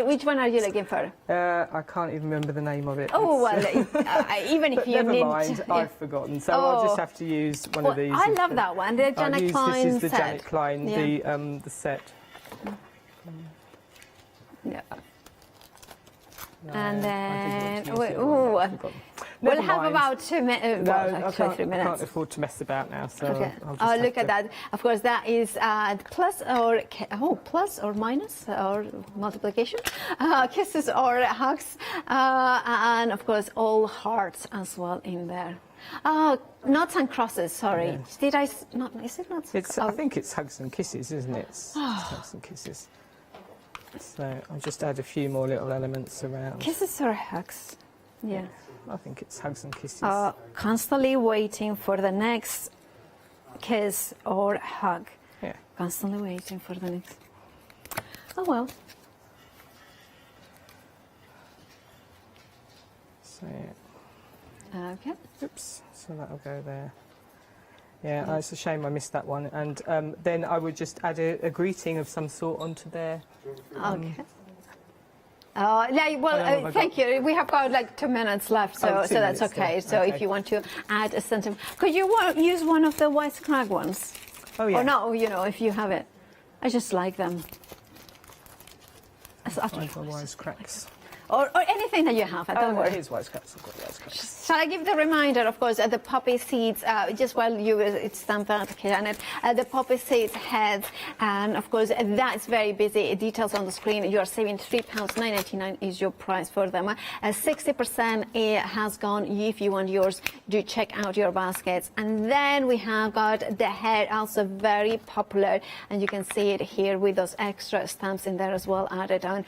[SPEAKER 4] Which one are you looking for?
[SPEAKER 2] I can't even remember the name of it.
[SPEAKER 4] Oh, well, even if you
[SPEAKER 2] never
[SPEAKER 4] need...
[SPEAKER 2] mind, I've forgotten. So I'll just have to use one of these.
[SPEAKER 4] I love that one, the Janet Klein set.
[SPEAKER 2] This is the Janet Klein, the set.
[SPEAKER 4] Yeah. And then... We'll have about 2 minutes.
[SPEAKER 2] No,
[SPEAKER 4] 3 minutes.
[SPEAKER 2] I can't afford to mess about now. So
[SPEAKER 4] okay.
[SPEAKER 2] I'll
[SPEAKER 4] look at that. Of course, that is plus or minus or multiplication, kisses or hugs, and of course all hearts as well in there. Knots and crosses. Sorry, did I not? Is it knots?
[SPEAKER 2] I think it's hugs and kisses, isn't it? It's hugs and kisses. So I'll just add a few more little elements around.
[SPEAKER 4] Kisses or hugs? Yeah.
[SPEAKER 2] I think it's hugs and kisses.
[SPEAKER 4] Constantly waiting for the next kiss or hug.
[SPEAKER 2] Yeah.
[SPEAKER 4] Constantly waiting for the next. Oh well.
[SPEAKER 2] So yeah.
[SPEAKER 4] Okay.
[SPEAKER 2] Oops. So that'll go there. Yeah, it's a shame I missed that one. And then I would just add a greeting of some sort onto there.
[SPEAKER 4] Okay. Thank you. We have got like 2 minutes left, so that's okay. So if you want to add a sentence, could you use one of the white scrag ones?
[SPEAKER 2] Oh yeah.
[SPEAKER 4] Or no, if you have it. I just like them.
[SPEAKER 2] White cracks.
[SPEAKER 4] Or anything that you have. Don't worry.
[SPEAKER 2] Here's white scraps. I've got white scraps.
[SPEAKER 4] Shall I give the reminder, of course, the poppy seeds, just while it's stamped out, Janet, the poppy seeds heads, and of course, that's very busy. Details on the screen. You are saving £3.9.99 is your price for them. 60% it has gone. If you want yours, do check out your baskets. And then we have got the head, also very popular, and you can see it here with those extra stamps in there as well added on.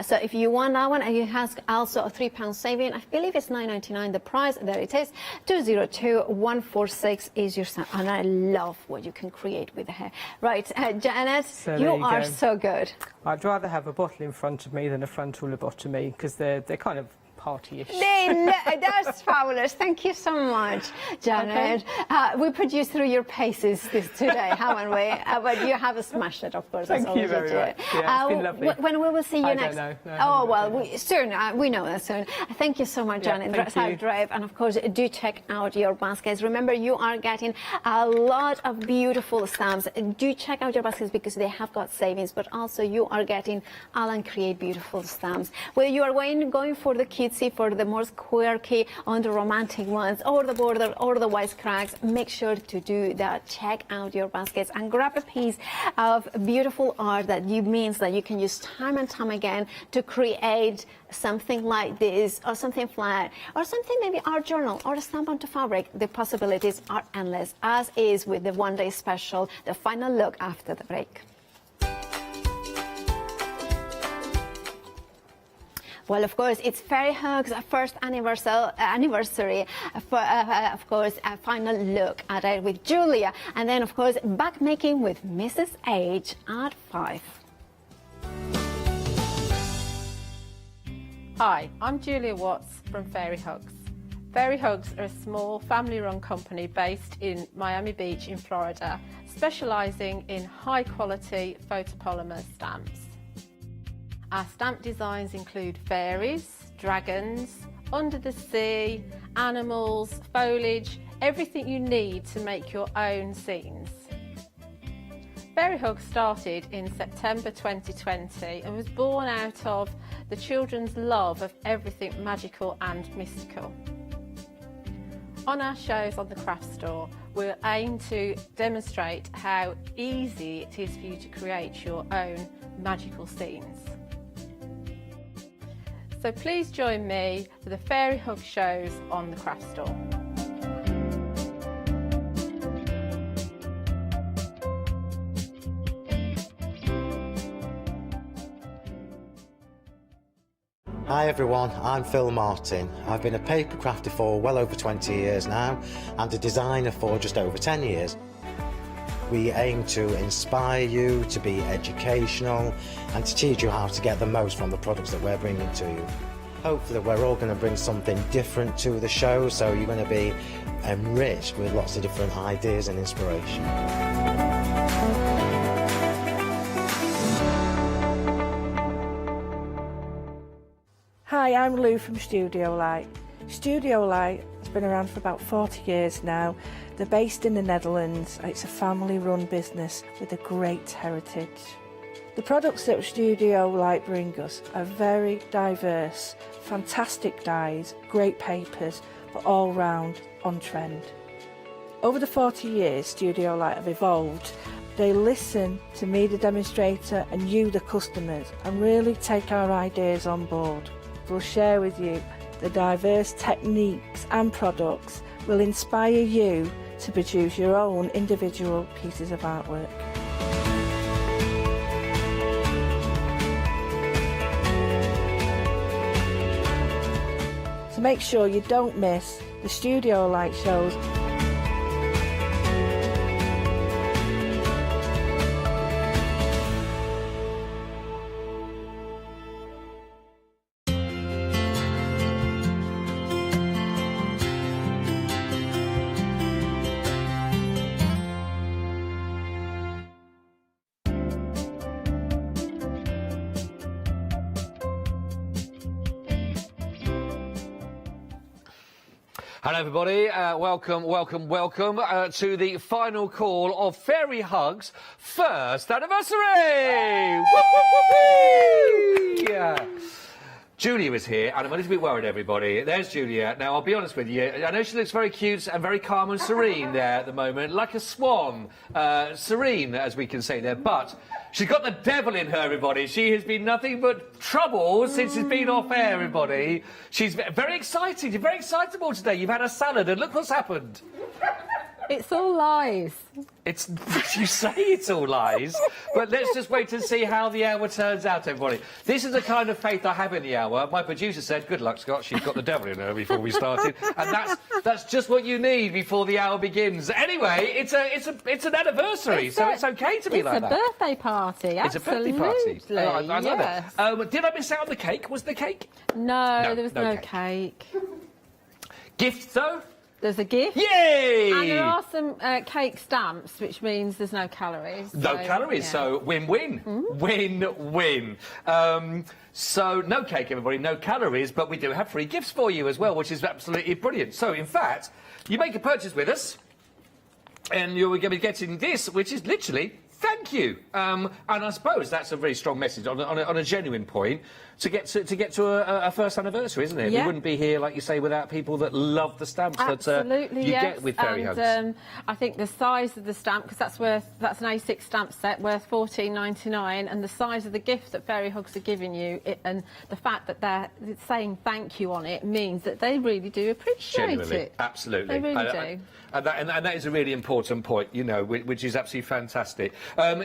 [SPEAKER 4] So if you want that one, and it has also a £3 saving. I believe it's £9.99 the price. price. There it is. 202146 is your stamp. And I love what you can create with the hair. Right, Janet,
[SPEAKER 2] So
[SPEAKER 4] you
[SPEAKER 2] there you
[SPEAKER 4] are
[SPEAKER 2] go.
[SPEAKER 4] so good.
[SPEAKER 2] I'd rather have a bottle in front of me than a frontal lobotomy because they're kind of party-ish.
[SPEAKER 4] That's fabulous. Thank you so much, Janet.
[SPEAKER 2] Okay.
[SPEAKER 4] We produced through your paces today, haven't we? But you have smashed it, of course.
[SPEAKER 2] Thank you very much. Yeah, it's been lovely.
[SPEAKER 4] When we will see you
[SPEAKER 2] I
[SPEAKER 4] next?
[SPEAKER 2] don't know. No,
[SPEAKER 4] oh, well, soon. We know that soon. Thank you so much, Janet.
[SPEAKER 2] thank you.
[SPEAKER 4] Drive. And, of course, do check out your baskets. Remember, you are getting a lot of beautiful stamps. Do check out your baskets because they have got savings, but also you are getting AALL Create beautiful stamps. Whether you are going for the cutesy, for the more quirky, on the romantic ones, or the border, or the wisecracks, make sure to do that. Check out your baskets and grab a piece of beautiful art that means that you can use time and time again to create something like this, or something flat, or something maybe art journal, or a stamp onto fabric. The possibilities are endless, as is with the one-day special, the final look after the break. Well, of course, it's Fairy Hug's first anniversary. Of course, a final look at it with Julia. And then, of course, back making with Mrs. H at 5.
[SPEAKER 9] Hi, I'm Julia Watts from Fairy Hugs. Fairy Hugs are a small family-run company based in Miami Beach in Florida, specialising in high-quality photopolymer stamps. Our stamp designs include fairies, dragons, under the sea, animals, foliage, everything you need to make your own scenes. Fairy Hug started in September 2020 and was born out of the children's love of everything magical and mystical. On our shows on the craft store, we'll aim to demonstrate how easy it is for you to create your own magical scenes. So please join me for the Fairy Hug shows on the craft store.
[SPEAKER 7] Hi everyone, I'm Phil Martin. I've been a paper crafter for well over 20 years now and a designer for just over 10 years. We aim to inspire you, to be educational and to teach you how to get the most from the products that we're bringing to you. Hopefully we're all going to bring something different to the show, so you're going to be enriched with lots of different ideas and inspiration.
[SPEAKER 16] Hi, I'm Lou from Studio Light. Studio Light has been around for about 40 years now. They're based in the Netherlands. It's a family-run business with a great heritage. The products that Studio Light bring us are very diverse, fantastic dyes, great papers, but all round on trend. Over the 40 years Studio Light have evolved. They listen to me, the demonstrator, and you, the customers, and really take our ideas on board. We'll share with you the diverse techniques and products will inspire you to produce your own individual pieces of artwork. So make sure you don't miss the Studio Light shows.
[SPEAKER 21] Hello everybody, welcome to the final call of Fairy Hug's first anniversary! Woo, woo, woo, woo! Yeah. Julia is here, and I'm a little bit worried, everybody. There's Julia. Now, I'll be honest with you, I know she looks very cute and very calm and serene there at the moment, like a swan. Serene, as we can say there, but she's got the devil in her, everybody. She has been nothing but trouble since she's been off air, everybody. She's very exciting, very excitable today. You've had a salad, and look what's happened.
[SPEAKER 9] It's all lies.
[SPEAKER 21] It's you say it's all lies, but let's just wait to see how the hour turns out, everybody. This is the kind of faith I have in the hour. My producer said, "Good luck, Scott. She's got the devil in her," before we started, and that's just what you need before the hour begins. Anyway, it's an anniversary, so it's okay to be like that.
[SPEAKER 9] It's a birthday party.
[SPEAKER 21] It's a birthday party. I love it. Did I miss out on the cake? Was there cake?
[SPEAKER 9] No, there was no cake.
[SPEAKER 21] Gift though.
[SPEAKER 9] There's a gift.
[SPEAKER 21] Yay!
[SPEAKER 9] And there are some cake stamps, which means there's no calories.
[SPEAKER 21] No calories, so win-win. Win-win. So no cake, everybody, no calories, but we do have free gifts for you as well, which is absolutely brilliant. So, in fact, you make a purchase with us, and you're going to be getting this, which is literally thank you. And I suppose that's a very strong message on a genuine point to get to a first anniversary, isn't it?
[SPEAKER 9] Yeah.
[SPEAKER 21] We wouldn't be here, like you say, without people that love the stamps that you get with Fairy Hugs.
[SPEAKER 9] I think the size of the stamp, because that's an A6 stamp set worth $14.99, and the size of the gift that Fairy Hugs are giving you, and the fact that they're saying thank you on it means that they really do appreciate it.
[SPEAKER 21] Absolutely.
[SPEAKER 9] They really do.
[SPEAKER 21] And that is a really important point, you know, which is absolutely fantastic.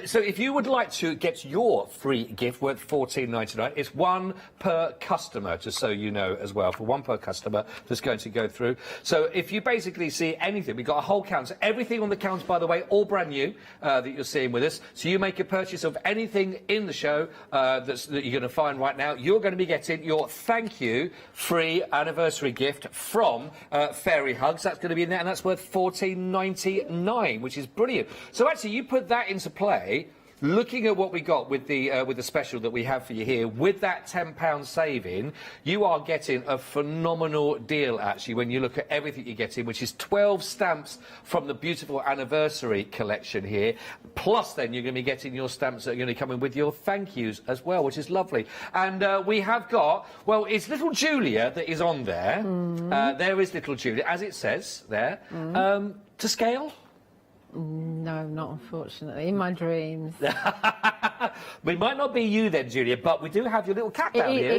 [SPEAKER 21] So if you would like to get your free gift worth $14.99, it's one per customer, just so you know as well, for one per customer that's going to go through. So if you basically see anything, we've got a whole count. So everything on the count, by the way, all brand new that you're seeing with us. So you make a purchase of anything in the show that you're going to find right now, you're going to be getting your thank you free anniversary gift from Fairy Hugs. That's going to be in there, and that's worth $14.99, which is brilliant. So actually, you put that into play. Looking at what we got with the special that we have for you here, with that £10 saving, you are getting a phenomenal deal, actually, when you look at everything you're getting, which is 12 stamps from the beautiful anniversary collection here, plus then you're going to be getting your stamps that are going to come in with your thank yous as well, which is lovely. And we have got, well, it's little Julia that is on there. There is little Julia, as it says there. To scale?
[SPEAKER 9] No, not unfortunately. In my dreams.
[SPEAKER 21] It might not be you then, Julia, but we do have your little cat down here.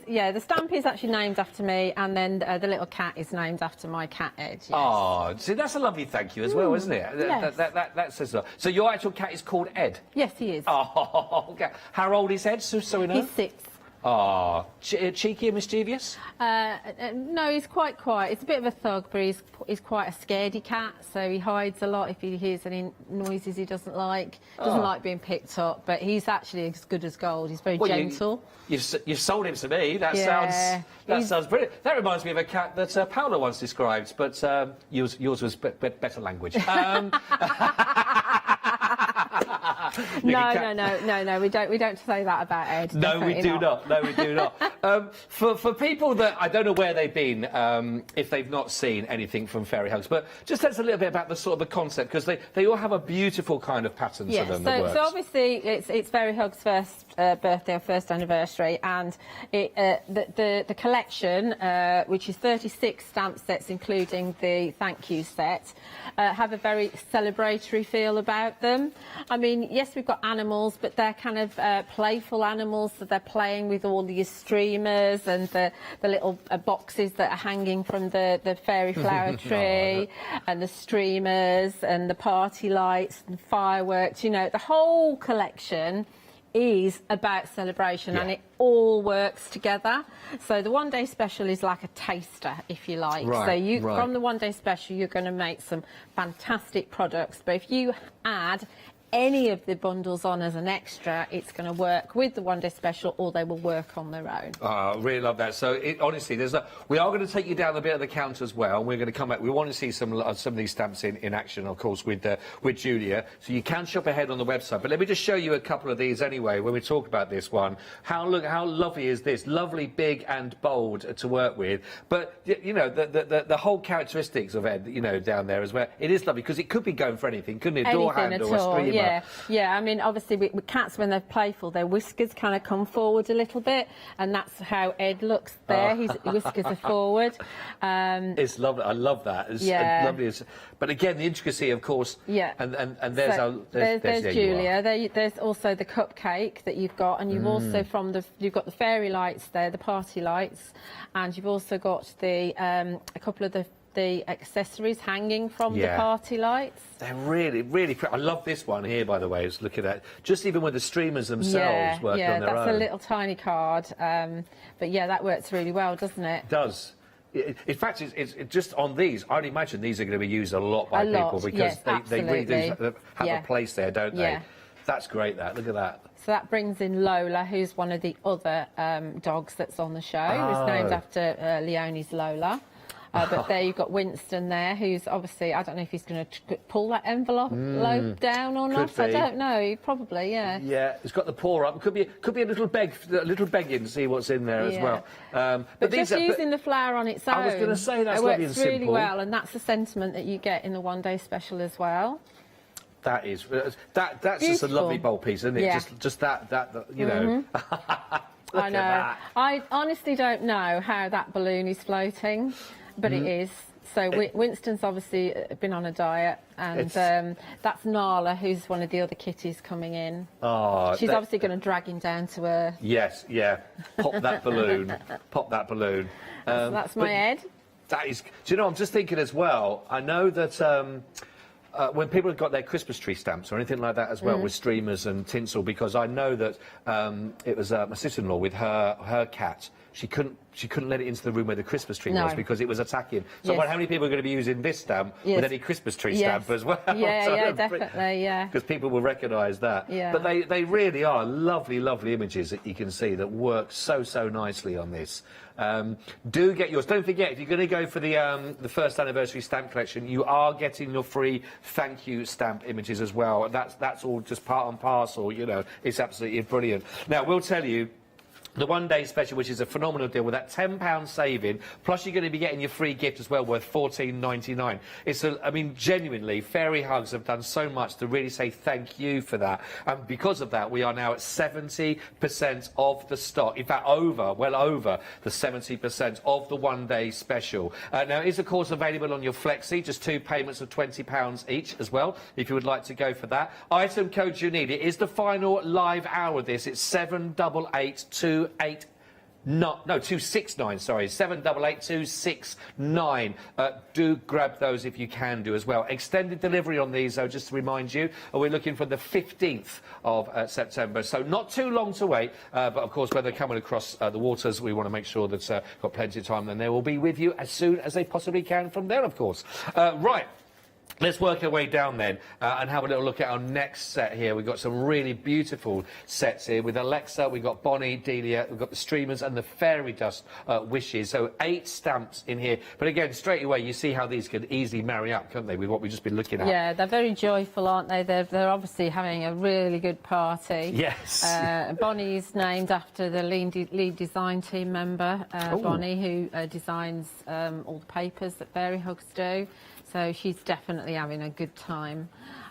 [SPEAKER 9] Yeah, the stamp is actually named after me, and then the little cat is named after my cat, Ed. Yes.
[SPEAKER 21] Oh, see, that's a lovely thank you as well, isn't it?
[SPEAKER 9] Yes.
[SPEAKER 21] That says so. So your actual cat is called Ed?
[SPEAKER 9] Yes, he is.
[SPEAKER 21] Oh, okay. How old is Ed, so we know?
[SPEAKER 9] He's 6.
[SPEAKER 21] Oh, cheeky and mischievous?
[SPEAKER 9] No, he's quite quiet. He's a bit of a thug, but he's quite a scaredy cat, so he hides a lot if he hears any noises he doesn't like. Doesn't like being picked up, but he's actually as good as gold. He's very gentle.
[SPEAKER 21] You've sold him to me. That sounds brilliant. That reminds me of a cat that Paolo once described, but yours was better language.
[SPEAKER 9] No, we don't say that about Ed.
[SPEAKER 21] No, we do not. No, we do not. For people that I don't know where they've been, if they've not seen anything from Fairy Hugs, but just tell us a little bit about the sort of the concept, because they all have a beautiful kind of pattern to them.
[SPEAKER 9] So obviously it's Fairy Hugs' first birthday or first anniversary, and the collection, which is 36 stamp sets, including the thank you set, have a very celebratory feel about them. I mean, yes, we've got animals, but they're kind of playful animals, so they're playing with all the streamers and the little boxes that are hanging from the fairy flower tree, and the streamers and the party lights and fireworks. You know, the whole collection is about celebration, and it all works together. So the one day special is like a taster, if you like. So from the one day special, you're going to make some fantastic products, but if you add any of the bundles on as an extra, it's going to work with the one day special, or they will work on their own.
[SPEAKER 21] I really love that. So honestly, we are going to take you down a bit of the count as well, and we're going to come back. We want to see some of these stamps in action, of course, with Julia. So you can shop ahead on the website, but let me just show you a couple of these anyway when we talk about this one. How lovely is this? Lovely, big and bold to work with, but you know the whole characteristics of Ed, you know, down there as well. It is lovely because it could be going for anything, couldn't it? Door handle, a streamer.
[SPEAKER 9] Yeah. I mean, obviously, with cats, when they're playful, their whiskers kind of come forward a little bit, and that's how Ed looks there. His whiskers are forward.
[SPEAKER 21] It's lovely. I love that. It's lovely. But again, the intricacy, of course. Yeah. And there's
[SPEAKER 9] Julia. There's also the cupcake that you've got, and you've also you've got the fairy lights there, the party lights, and you've also got a couple of the the accessories hanging from
[SPEAKER 21] Yeah.
[SPEAKER 9] the party lights.
[SPEAKER 21] They're really, really pretty. I love this one here, by the way. I was looking at just even with the streamers themselves working on their own.
[SPEAKER 9] Yeah, that's a little tiny card. But yeah, that works really well, doesn't it?
[SPEAKER 21] It does. In fact, it's just on these. I'd imagine these are going to be used a lot by people because they really do have a place there, don't they?
[SPEAKER 9] Yeah.
[SPEAKER 21] That's great. Look at that.
[SPEAKER 9] So that brings in Lola, who's one of the other dogs that's on the show.
[SPEAKER 21] Oh.
[SPEAKER 9] It's named after Leonie's Lola. But there you've got Winston there, who's obviously, I don't know if he's going to pull that envelope down or not. I don't know. Probably, yeah.
[SPEAKER 21] Yeah, it's got the paw up. Could be a little begging to see what's in there as well.
[SPEAKER 9] But just using the flower on its own,
[SPEAKER 21] I was going to say that's
[SPEAKER 9] it
[SPEAKER 21] lovely
[SPEAKER 9] works
[SPEAKER 21] and
[SPEAKER 9] really
[SPEAKER 21] simple.
[SPEAKER 9] well, and that's the sentiment that you get in the one-day special as well.
[SPEAKER 21] That is that's just a lovely bold piece, isn't it?
[SPEAKER 9] Yeah.
[SPEAKER 21] Just that you know.
[SPEAKER 9] I know. I honestly don't know how that balloon is floating, but it is. So Winston's obviously been on a diet, and that's Nala, who's one of the other kitties coming in.
[SPEAKER 21] Oh,
[SPEAKER 9] she's obviously going to drag him down to earth.
[SPEAKER 21] Yes, yeah. Pop that balloon. Pop that balloon.
[SPEAKER 9] That's my head.
[SPEAKER 21] That is. Do you know? I'm just thinking as well. I know that. When people have got their Christmas tree stamps or anything like that as well, with streamers and tinsel, because I know that it was my sister-in-law with her cat. She couldn't let it into the room where the Christmas tree was because it was attacking. So, how many people are going to be using this stamp with any Christmas tree stamp as well?
[SPEAKER 9] Yeah,
[SPEAKER 21] So
[SPEAKER 9] yeah, definitely, yeah.
[SPEAKER 21] Because people will recognise that.
[SPEAKER 9] Yeah.
[SPEAKER 21] But they really are lovely, lovely images that you can see that work so nicely on this. Do get yours. Don't forget, if you're going to go for the first anniversary stamp collection, you are getting your free thank you stamp images as well. That's all just part and parcel. You know, it's absolutely brilliant. Now, we'll tell you. The one-day special, which is a phenomenal deal, with that £10 saving, plus you're going to be getting your free gift as well, worth $14.99. I mean, genuinely, Fairy Hugs have done so much to really say thank you for that. And because of that, we are now at 70% of the stock. In fact, well over the 70% of the one-day special. Now, it is, of course, available on your Flexi, just 2 payments of £20 each as well, if you would like to go for that. Item code you need, it is the final live hour of this. It's 788-269, sorry, 788-269. Do grab those if you can do as well. Extended delivery on these, though, just to remind you, we're looking for the 15th of September, so not too long to wait, but of course when they're coming across the waters, we want to make sure that got plenty of time, then they will be with you as soon as they possibly can from there, of course. Right. Let's work our way down then and have a little look at our next set here. We've got some really beautiful sets here with Alexa, we've got Bonnie, Delia, we've got the streamers and the fairy dust wishes. So 8 stamps in here. But again, straight away, you see how these could easily marry up, can't they, with what we've just been looking at?
[SPEAKER 9] Yeah, they're very joyful, aren't they? They're obviously having a really good party.
[SPEAKER 21] Yes.
[SPEAKER 9] Bonnie's named after the lead design team member, Bonnie, who designs all the papers that Fairy Hugs do. So she's definitely having a good time.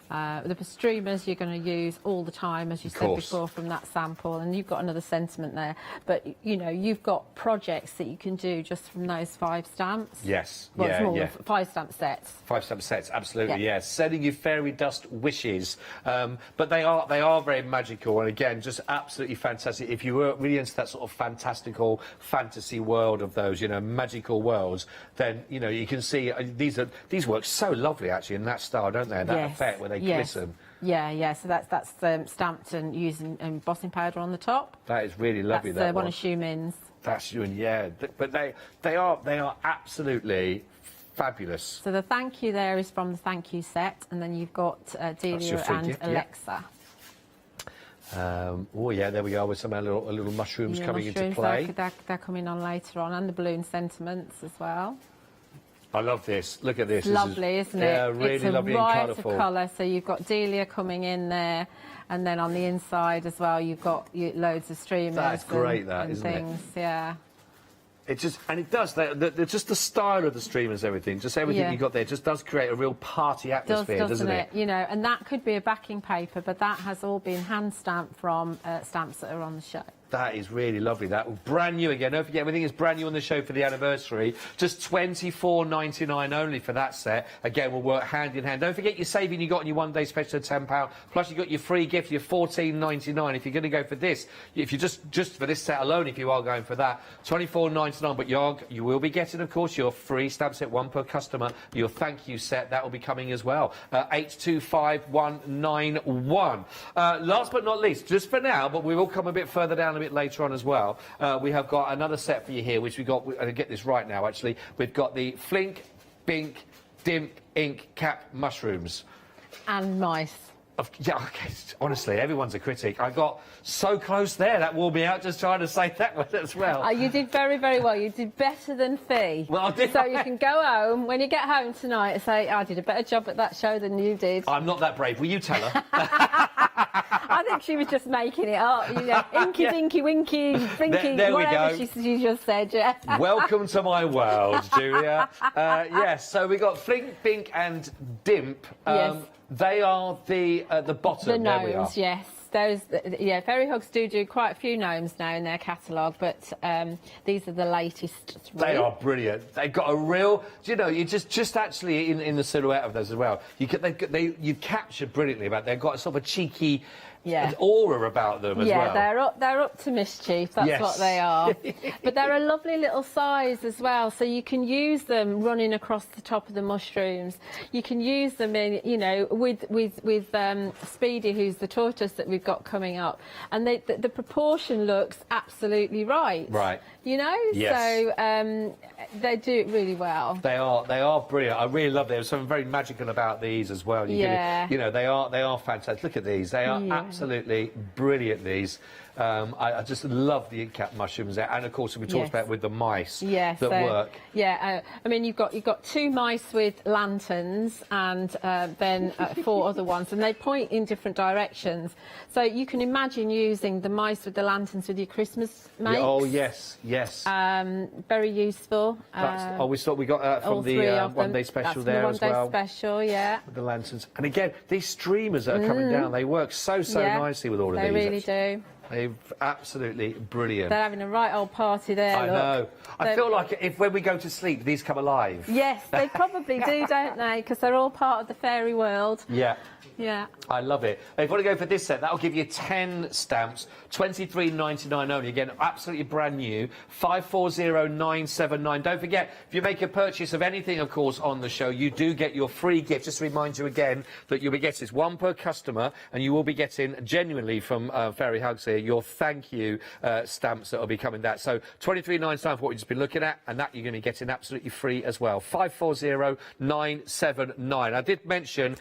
[SPEAKER 9] The streamers you're going to use all the time, as you said before, from that sample, and you've got another sentiment there. But, you know, you've got projects that you can do just from those 5 stamps.
[SPEAKER 21] Yes.
[SPEAKER 9] Well, it's more than 5 stamp sets.
[SPEAKER 21] 5 stamp sets, absolutely, yes. Sending you fairy dust wishes. But they are very magical, and again, just absolutely fantastic. If you were really into that sort of fantastical fantasy world of those, you know, magical worlds, then, you know, you can see these work so lovely, actually, in that style, don't they? That effect where they glisten.
[SPEAKER 9] Yeah. So that's stamped and using embossing powder on the top.
[SPEAKER 21] That is really lovely.
[SPEAKER 9] That's
[SPEAKER 21] that
[SPEAKER 9] one of Schumann's.
[SPEAKER 21] That's yeah. But they are absolutely fabulous.
[SPEAKER 9] So the thank you there is from the thank you set, and then you've got Delia and gift, Alexa.
[SPEAKER 21] Oh yeah, there we are with some little mushrooms coming into play.
[SPEAKER 9] They're coming on later on, and the balloon sentiments as well.
[SPEAKER 21] I love this. Look at this.
[SPEAKER 9] Lovely, isn't it?
[SPEAKER 21] Yeah, really lovely and colourful.
[SPEAKER 9] It's a colour. So you've got Delia coming in there, and then on the inside as well, you've got loads of streamers.
[SPEAKER 21] That's great,
[SPEAKER 9] and
[SPEAKER 21] isn't
[SPEAKER 9] things. Yeah.
[SPEAKER 21] It just just the style of the streamers, everything you got there, just does create a real party atmosphere, doesn't it?
[SPEAKER 9] You know, and that could be a backing paper, but that has all been hand stamped from stamps that are on the show.
[SPEAKER 21] That is really lovely. That brand new again. Don't forget, everything is brand new on the show for the anniversary. Just $24.99 only for that set. Again, we'll work hand in hand. Don't forget your saving you got on your one-day special of £10. Plus, you got your free gift, your $14.99. If you're going to go for this, if you just for this set alone, if you are going for that, $24.99. But you will be getting, of course, your free stamp set, one per customer. Your thank you set that will be coming as well. 825191. Last but not least, just for now, but we will come a bit further down a bit later on as well. We have got another set for you here, which we got. I get this right now. Actually, we've got the Flink, Bink, Dimp, Ink Cap mushrooms
[SPEAKER 9] and mice.
[SPEAKER 21] Yeah, okay. Honestly, everyone's a critic. I got so close there. That wore me out just trying to say that one as well.
[SPEAKER 9] You did very, very well. You did better than Fee.
[SPEAKER 21] Well, I did.
[SPEAKER 9] So you can go home, when you get home tonight, and say, I did a better job at that show than you did.
[SPEAKER 21] I'm not that brave. Will you tell her?
[SPEAKER 9] I think she was just making it up. You know, inky, dinky, winky, brinky,
[SPEAKER 21] there we
[SPEAKER 9] whatever
[SPEAKER 21] go.
[SPEAKER 9] she just said, yeah.
[SPEAKER 21] Welcome to my world, Julia. Yes, so we got Flink, Bink and Dimp.
[SPEAKER 9] Yes.
[SPEAKER 21] They are the bottom.
[SPEAKER 9] The
[SPEAKER 21] There we are.
[SPEAKER 9] gnomes, yes. Those, yeah, Fairy Hugs do quite a few gnomes now in their catalogue, but these are the latest three.
[SPEAKER 21] They are brilliant. They've got a real, you know, you just actually in the silhouette of those as well. You captured brilliantly about. They've got sort of a cheeky aura about them as well.
[SPEAKER 9] Yeah, they're up to mischief. That's what they are. But they're a lovely little size as well, so you can use them running across the top of the mushrooms. You can use them in, you know, with Speedy, who's the tortoise that we've got coming up, and the proportion looks absolutely right.
[SPEAKER 21] Right.
[SPEAKER 9] You know, so they do it really well.
[SPEAKER 21] They are brilliant. I really love them. There's something very magical about these as well. You know, they are fantastic. Look at these. They are absolutely brilliant. These. I just love the ink cap mushrooms there, and of course we talked about with the mice that work.
[SPEAKER 9] Yeah, I mean you've got two mice with lanterns and then 4 other ones, and they point in different directions. So you can imagine using the mice with the lanterns with your Christmas makes.
[SPEAKER 21] Yeah, oh yes.
[SPEAKER 9] Very useful.
[SPEAKER 21] We got from the one day special there as well.
[SPEAKER 9] One day special, yeah.
[SPEAKER 21] With the lanterns, and again these streamers that are coming down, they work so nicely with all of these.
[SPEAKER 9] They really do.
[SPEAKER 21] They're absolutely brilliant.
[SPEAKER 9] They're having a right old party there.
[SPEAKER 21] I know. I feel like when we go to sleep, these come alive.
[SPEAKER 9] Yes, they probably do, don't they? Because they're all part of the fairy world.
[SPEAKER 21] Yeah.
[SPEAKER 9] Yeah.
[SPEAKER 21] I love it. If you want to go for this set, that'll give you 10 stamps, $23.99 only. Again, absolutely brand new, 540979. Don't forget, if you make a purchase of anything, of course, on the show, you do get your free gift. Just to remind you again that you'll be getting this one per customer, and you will be getting, genuinely from Fairy Hugs here, your thank you stamps that will be coming that. So $23.99 for what we've just been looking at, and that you're going to be getting absolutely free as well. 540979. I did mention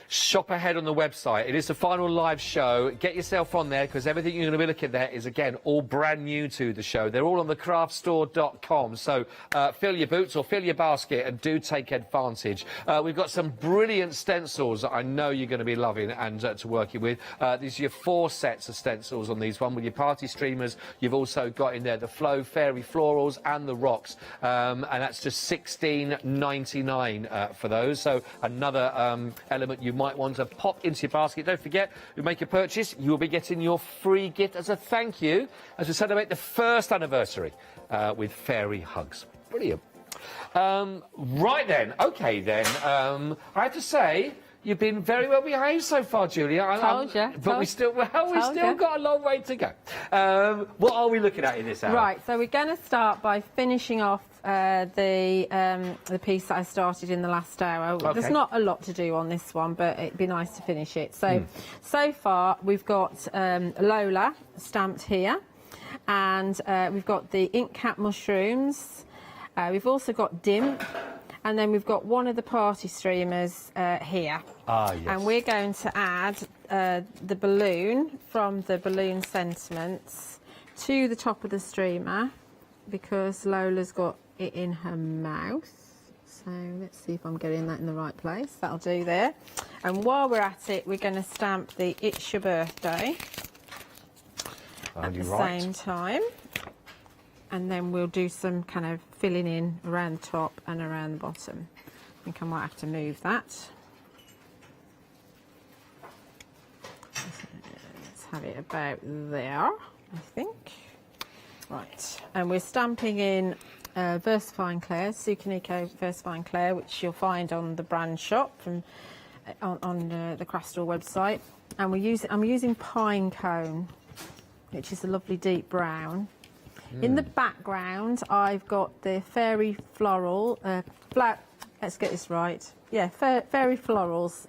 [SPEAKER 21] shop ahead on the website. It is the final live show. Get yourself on there, because everything you're going to be looking at there is, again, all brand new to the show. They're all on the craftstore.com. So fill your boots or fill your basket and do take advantage. We've got some brilliant stencils that I know you're going to be loving and to working with. These are your 4 sets of stencils on these one with your party streamers. You've also got in there the Flow Fairy Florals and the rocks. And that's just $16.99 for those. So another element you might want to pop into your basket. Don't forget, you make a purchase, you will be getting your free gift as a thank you as we celebrate the first anniversary with Fairy Hugs. Brilliant. Right then, okay then, I have to say, you've been very well behaved so far, Julia.
[SPEAKER 9] Told you.
[SPEAKER 21] But we still got a long way to go. What are we looking at in this hour?
[SPEAKER 9] Right, so we're going to start by finishing off the piece that I started in the last hour.
[SPEAKER 21] Okay.
[SPEAKER 9] There's not a lot to do on this one, but it'd be nice to finish it. So, so far we've got Lola stamped here, and we've got the ink cap mushrooms. We've also got Dimp, and then we've got one of the party streamers here.
[SPEAKER 21] Ah, yes.
[SPEAKER 9] And we're going to add the balloon from the balloon sentiments to the top of the streamer, because Lola's got it in her mouth. So let's see if I'm getting that in the right place. That'll do there. And while we're at it, we're going to stamp the It's Your Birthday at the same time. And then we'll do some kind of filling in around the top and around the bottom. I think I might have to move that. Let's have it about there. I think. Right, and we're stamping in Versafine Clair, Sukaniko Versafine Clair, which you'll find on the brand shop from on the craft store website. And I'm using Pine Cone, which is a lovely deep brown. In the background, I've got the Fairy Floral, let's get this right. Yeah, Fairy Florals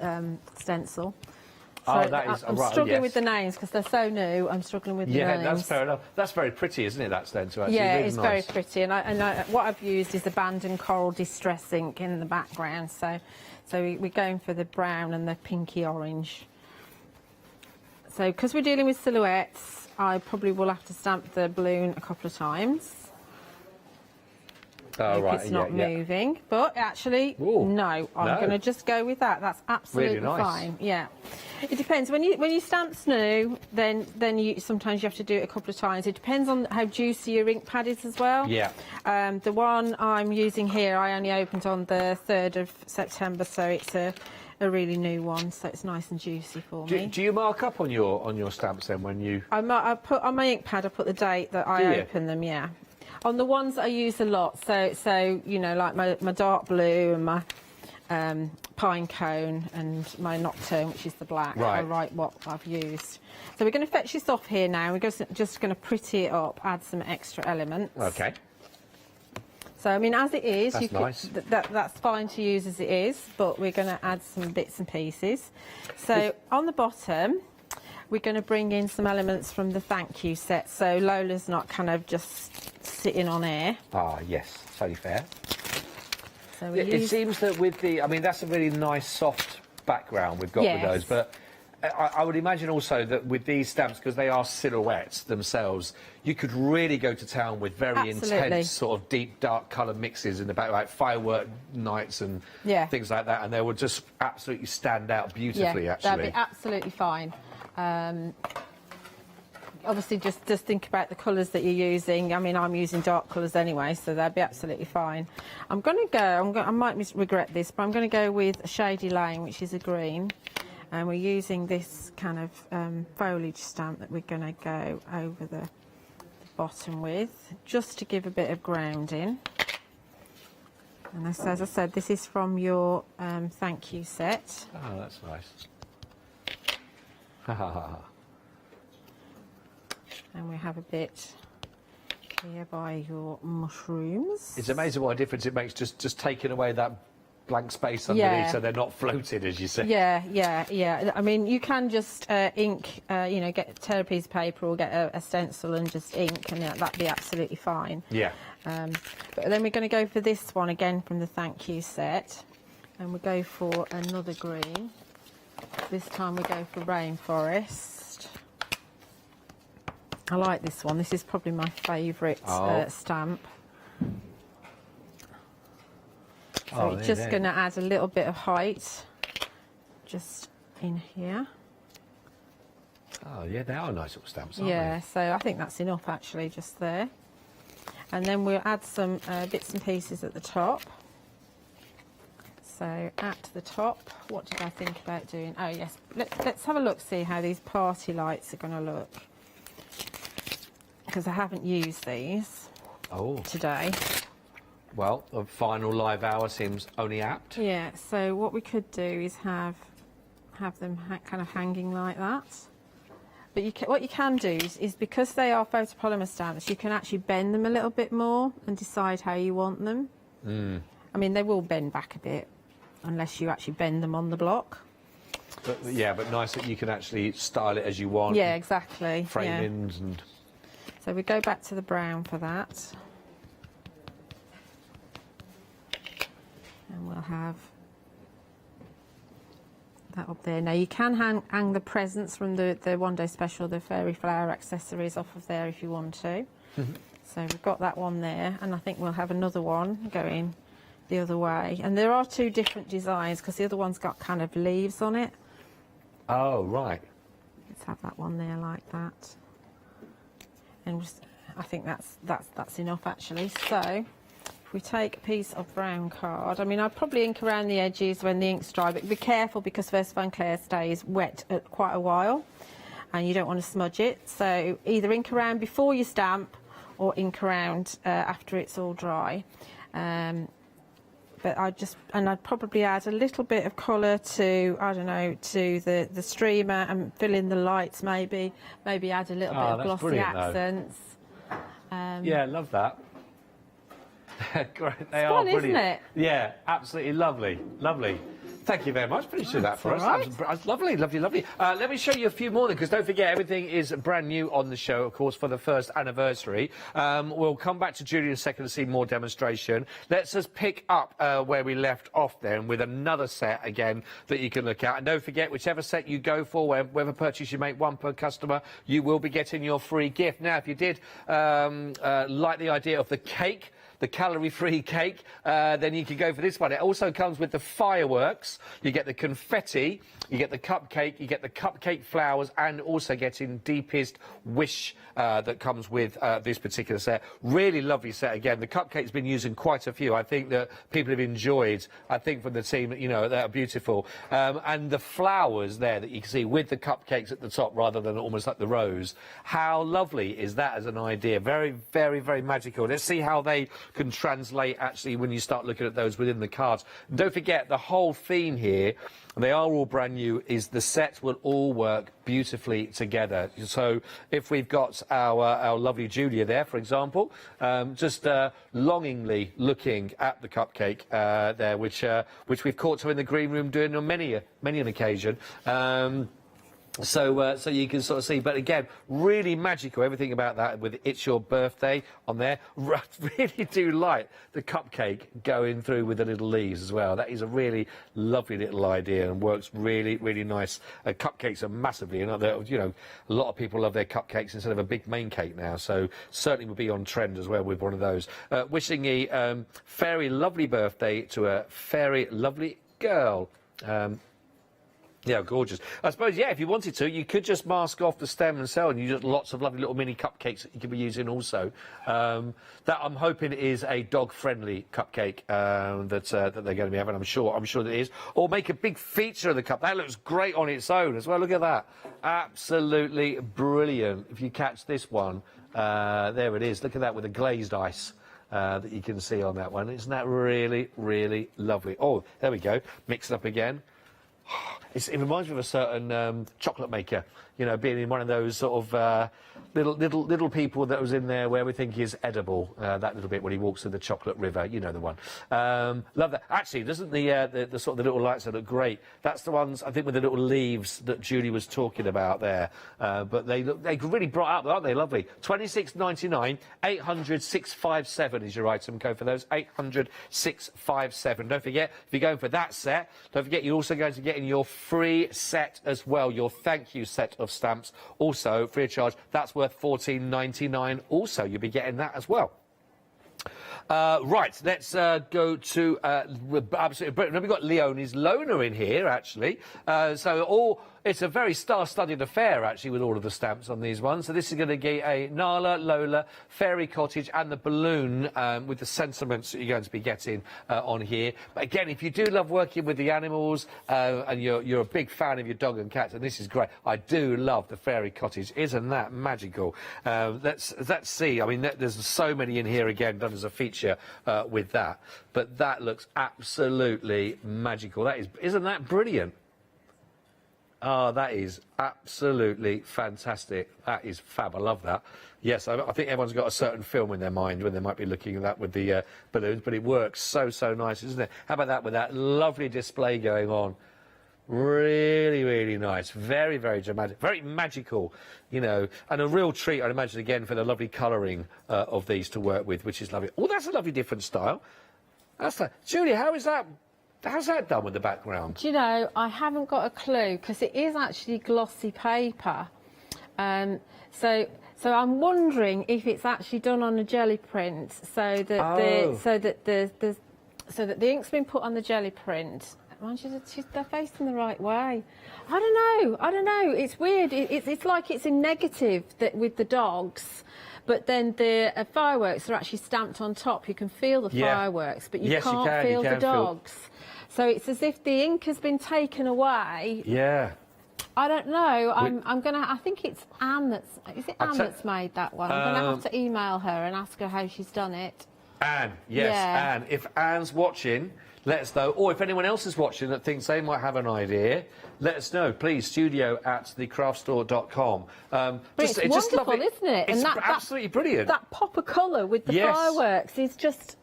[SPEAKER 9] stencil. So I'm struggling with the names because they're so new. I'm struggling with the names.
[SPEAKER 21] Yeah, that's fair enough. That's very pretty, isn't it, that stencil? Actually?
[SPEAKER 9] Yeah,
[SPEAKER 21] really
[SPEAKER 9] it's
[SPEAKER 21] nice.
[SPEAKER 9] very pretty. And what I've used is Abandoned Coral Distress ink in the background. So we're going for the brown and the pinky orange. So because we're dealing with silhouettes, I probably will have to stamp the balloon a couple of times.
[SPEAKER 21] Oh, right.
[SPEAKER 9] It's not moving, but actually, no, I'm going to just go with that. That's absolutely
[SPEAKER 21] really nice.
[SPEAKER 9] fine. Yeah, it depends. When you stamp snow, then sometimes you have to do it a couple of times. It depends on how juicy your ink pad is as well.
[SPEAKER 21] Yeah.
[SPEAKER 9] The one I'm using here, I only opened on the 3rd of September, so it's a really new one, so it's nice and juicy for me.
[SPEAKER 21] Do you mark up on your stamps then when you?
[SPEAKER 9] I put on my ink pad. I put the date that I open them. Yeah. On the ones that I use a lot, so you know, like my dark blue and my pine cone and my nocturne, which is the black.
[SPEAKER 21] Right.
[SPEAKER 9] I write what I've used. So we're going to fetch this off here now. We're just going to pretty it up, add some extra elements.
[SPEAKER 21] Okay.
[SPEAKER 9] So I mean, as it is,
[SPEAKER 21] that's nice.
[SPEAKER 9] That's fine to use as it is, but we're going to add some bits and pieces. So on the bottom, we're going to bring in some elements from the thank you set, so Lola's not kind of just sitting on air.
[SPEAKER 21] Ah, yes, totally fair.
[SPEAKER 9] So
[SPEAKER 21] it seems that with the, I mean, that's a really nice soft background we've got with those, but I would imagine also that with these stamps, because they are silhouettes themselves, you could really go to town with very intense sort of deep dark colour mixes in the back, like firework nights and things like that, and they would just absolutely stand out beautifully, actually.
[SPEAKER 9] That'd be absolutely fine. Obviously, just think about the colours that you're using. I mean, I'm using dark colours anyway, so that'd be absolutely fine. I'm going to go, I might regret this, but I'm going to go with a Shady Lane, which is a green. And we're using this kind of foliage stamp that we're going to go over the bottom with, just to give a bit of grounding. And this, as I said, this is from your thank you set.
[SPEAKER 21] Oh, that's nice.
[SPEAKER 9] And we have a bit here by your mushrooms.
[SPEAKER 21] It's amazing what a difference it makes just taking away that blank space underneath so they're not floated, as you say.
[SPEAKER 9] Yeah. I mean, you can just ink, you know, tear a piece of paper or get a stencil and just ink, and that'd be absolutely fine.
[SPEAKER 21] Yeah.
[SPEAKER 9] But then we're going to go for this one again from the thank you set, and we'll go for another green. This time we go for Rainforest. I like this one. This is probably my favourite stamp. So we're just going to add a little bit of height just in here.
[SPEAKER 21] Oh, yeah, they are nice little stamps, aren't
[SPEAKER 9] they? So I think that's enough, actually, just there. And then we'll add some bits and pieces at the top. So at the top, what did I think about doing? Oh, yes, let's have a look, see how these party lights are going to look. Because I haven't used these today.
[SPEAKER 21] Well, a final live hour seems only apt.
[SPEAKER 9] Yeah, so what we could do is have them kind of hanging like that. But what you can do is because they are photopolymer stamps, you can actually bend them a little bit more and decide how you want them. I mean, they will bend back a bit unless you actually bend them on the block.
[SPEAKER 21] But nice that you can actually style it as you want.
[SPEAKER 9] Yeah, exactly.
[SPEAKER 21] Framings and...
[SPEAKER 9] So we go back to the brown for that. And we'll have that up there. Now you can hang the presents from the one day special, the fairy flower accessories off of there if you want to. So we've got that one there, and I think we'll have another one going the other way. And there are two different designs because the other one's got kind of leaves on it.
[SPEAKER 21] Oh, right.
[SPEAKER 9] Let's have that one there like that. And I think that's enough actually. So if we take a piece of brown card, I mean I'd probably ink around the edges when the ink's dry, but be careful because Versafine Clair stays wet quite a while. and you don't want to smudge it. So either ink around before you stamp or ink around after it's all dry. But I'd probably add a little bit of colour to, I don't know, to the streamer and fill in the lights maybe add a little bit of glossy accents.
[SPEAKER 21] Yeah, I love that. Great, they
[SPEAKER 9] it's
[SPEAKER 21] are
[SPEAKER 9] fun,
[SPEAKER 21] brilliant.
[SPEAKER 9] Isn't it?
[SPEAKER 21] Yeah, absolutely lovely, lovely. Thank you very much for doing that for us. That's lovely, lovely, lovely. Let me show you a few more, because don't forget, everything is brand new on the show, of course, for the first anniversary. We'll come back to Julie in a second to see more demonstration. Let's just pick up where we left off then with another set again that you can look at. And don't forget, whichever set you go for, whatever purchase you make, one per customer, you will be getting your free gift. Now, if you did like the idea of the cake, the calorie-free cake, then you can go for this one. It also comes with the fireworks, you get the confetti, you get the cupcake, you get the cupcake flowers, and also getting deepest wish that comes with this particular set. Really lovely set again. The cupcake's been used in quite a few. I think that people have enjoyed, I think from the team, you know, they're beautiful. And the flowers there that you can see with the cupcakes at the top rather than almost like the rose. How lovely is that as an idea? Very, very, very magical. Let's see how they can translate actually when you start looking at those within the cards. And don't forget, the whole theme here, they are all brand new, is the sets will all work beautifully together. So if we've got our lovely Julia there, for example, just longingly looking at the cupcake there, which we've caught her in the green room doing on many an occasion. So you can sort of see, but again, really magical, everything about that with It's Your Birthday on there. Really do like the cupcake going through with the little leaves as well. That is a really lovely little idea and works really, really nice. Cupcakes are massively, you know, a lot of people love their cupcakes instead of a big main cake now, so certainly would be on trend as well with one of those. Wishing a very lovely birthday to a very lovely girl. Yeah, gorgeous. I suppose, yeah, if you wanted to, you could just mask off the stem and so on. You just lots of lovely little mini cupcakes that you could be using also. That I'm hoping is a dog-friendly cupcake that they're going to be having. I'm sure that it is. Or make a big feature of the cup. That looks great on its own as well. Look at that. Absolutely brilliant. If you catch this one, there it is. Look at that with the glazed ice. That you can see on that one. Isn't that really, really lovely? Oh, there we go. Mix it up again. It reminds me of a certain chocolate maker, you know, being in one of those sort of little people that was in there where everything is edible. That little bit when he walks through the chocolate river, you know the one. Love that. Actually, doesn't the sort of the little lights that look great? That's the ones I think with the little leaves that Julie was talking about there. But they really brought up, aren't they? Lovely. £26.99. 800 657 is your item code for those. 800 657. Don't forget, if you're going for that set, don't forget you're also going to get in your free set as well, your thank you set of stamps, also free of charge. That's worth £14.99 also. You'll be getting that as well. Right, let's go to absolutely brilliant. We've got Leonie's Loner in here, actually. It's a very star-studded affair, actually, with all of the stamps on these ones. So this is going to be a Nala, Lola, Fairy Cottage and the balloon with the sentiments that you're going to be getting on here. But again, if you do love working with the animals and you're a big fan of your dog and cat, and this is great. I do love the Fairy Cottage. Isn't that magical? Let's see. I mean, there's so many in here again done as a feature with that. But that looks absolutely magical. Isn't that brilliant? Oh, that is absolutely fantastic. That is fab. I love that. Yes, I think everyone's got a certain film in their mind when they might be looking at that with the balloons, but it works so nice, isn't it? How about that with that lovely display going on? Really, really nice. Very, very dramatic. Very magical, you know, and a real treat, I'd imagine, again, for the lovely colouring of these to work with, which is lovely. Oh, that's a lovely different style. Julie, how is that? How's that done with the background?
[SPEAKER 9] Do you know, I haven't got a clue, because it is actually glossy paper. So I'm wondering if it's actually done on a jelly print, so that the ink's been put on the jelly print. Mind you, they're facing the right way. I don't know. It's weird. It's like it's in negative with the dogs. But then the fireworks are actually stamped on top. You can feel the fireworks, but you can't feel the dogs. So it's as if the ink has been taken away.
[SPEAKER 21] Yeah.
[SPEAKER 9] I don't know. I'm gonna. I think it's Anne that's. Is it Anne that's made that one? I'm gonna have to email her and ask her how she's done it.
[SPEAKER 21] Anne, yes,
[SPEAKER 9] Yeah.
[SPEAKER 21] Anne. If Anne's watching, let us know. Or if anyone else is watching that thinks they might have an idea, let us know. Please, studio@thecraftstore.com.
[SPEAKER 9] But it's wonderful, isn't it?
[SPEAKER 21] It's
[SPEAKER 9] and
[SPEAKER 21] absolutely brilliant.
[SPEAKER 9] That pop of colour with the fireworks is just.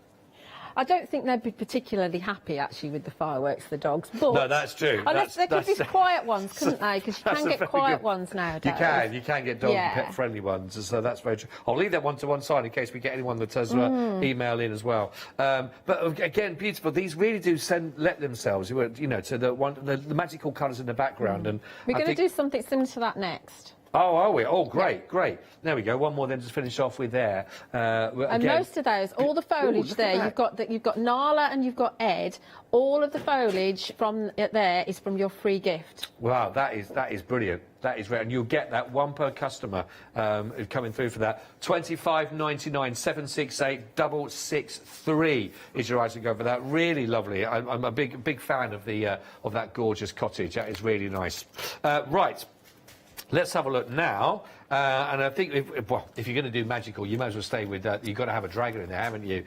[SPEAKER 9] I don't think they'd be particularly happy, actually, with the fireworks, the dogs. But
[SPEAKER 21] no, that's true.
[SPEAKER 9] There could be quiet ones, couldn't they? Because you can get quiet ones nowadays.
[SPEAKER 21] You can get dog and pet-friendly ones, so that's very true. I'll leave that one to one side in case we get anyone that does email in as well. But again, beautiful. These really do let themselves, to the magical colours in the background. And
[SPEAKER 9] we're going to do something similar to that next.
[SPEAKER 21] Oh, are we? Oh, great, great. There we go. One more then to finish off with there.
[SPEAKER 9] And most of those, all the foliage there, you've got Nala and you've got Ed. All of the foliage from there is from your free gift.
[SPEAKER 21] Wow, that is brilliant. That is rare, and you'll get that one per customer coming through for that. $25.99 768 663 is your item go for that. Really lovely. I'm a big fan of that gorgeous cottage. That is really nice. Right. Let's have a look now, and I think if you're going to do magical, you might as well stay with that. You've got to have a dragon in there, haven't you?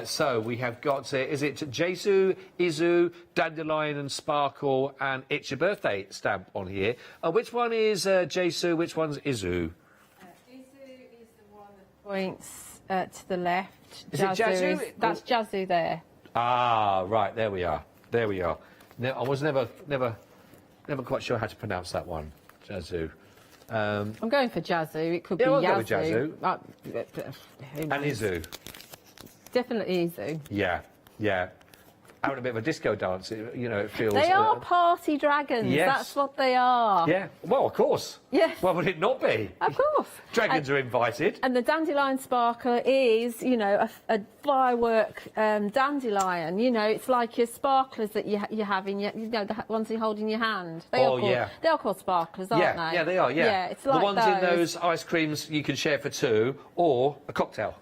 [SPEAKER 21] So we have got, is it Jesu, Izu, Dandelion and Sparkle, and It's Your Birthday stamp on here. Which one is Jesu, which one's Izu?
[SPEAKER 9] Izu is the one that points to the left.
[SPEAKER 21] Is it Jazu?
[SPEAKER 9] That's Jazu there.
[SPEAKER 21] Ah, right, there we are. There we are. I was never quite sure how to pronounce that one. Jazu.
[SPEAKER 9] I'm going for Jazu. It could be
[SPEAKER 21] I'll
[SPEAKER 9] Yazoo.
[SPEAKER 21] go with Jazu. And Izu.
[SPEAKER 9] Definitely Izu.
[SPEAKER 21] Yeah, yeah. Having a bit of a disco dance, it feels...
[SPEAKER 9] They are party dragons.
[SPEAKER 21] Yes.
[SPEAKER 9] That's what they are.
[SPEAKER 21] Yeah. Well, of course.
[SPEAKER 9] Yes.
[SPEAKER 21] Well, would it not be?
[SPEAKER 9] Of course.
[SPEAKER 21] Dragons are invited.
[SPEAKER 9] And the dandelion sparkler is, a firework dandelion. It's like your sparklers that you have in your, the ones you hold in your hand. They are called sparklers, aren't they?
[SPEAKER 21] Yeah, they are, yeah.
[SPEAKER 9] Yeah, it's like
[SPEAKER 21] the ones in those ice creams you can share for two, or a cocktail.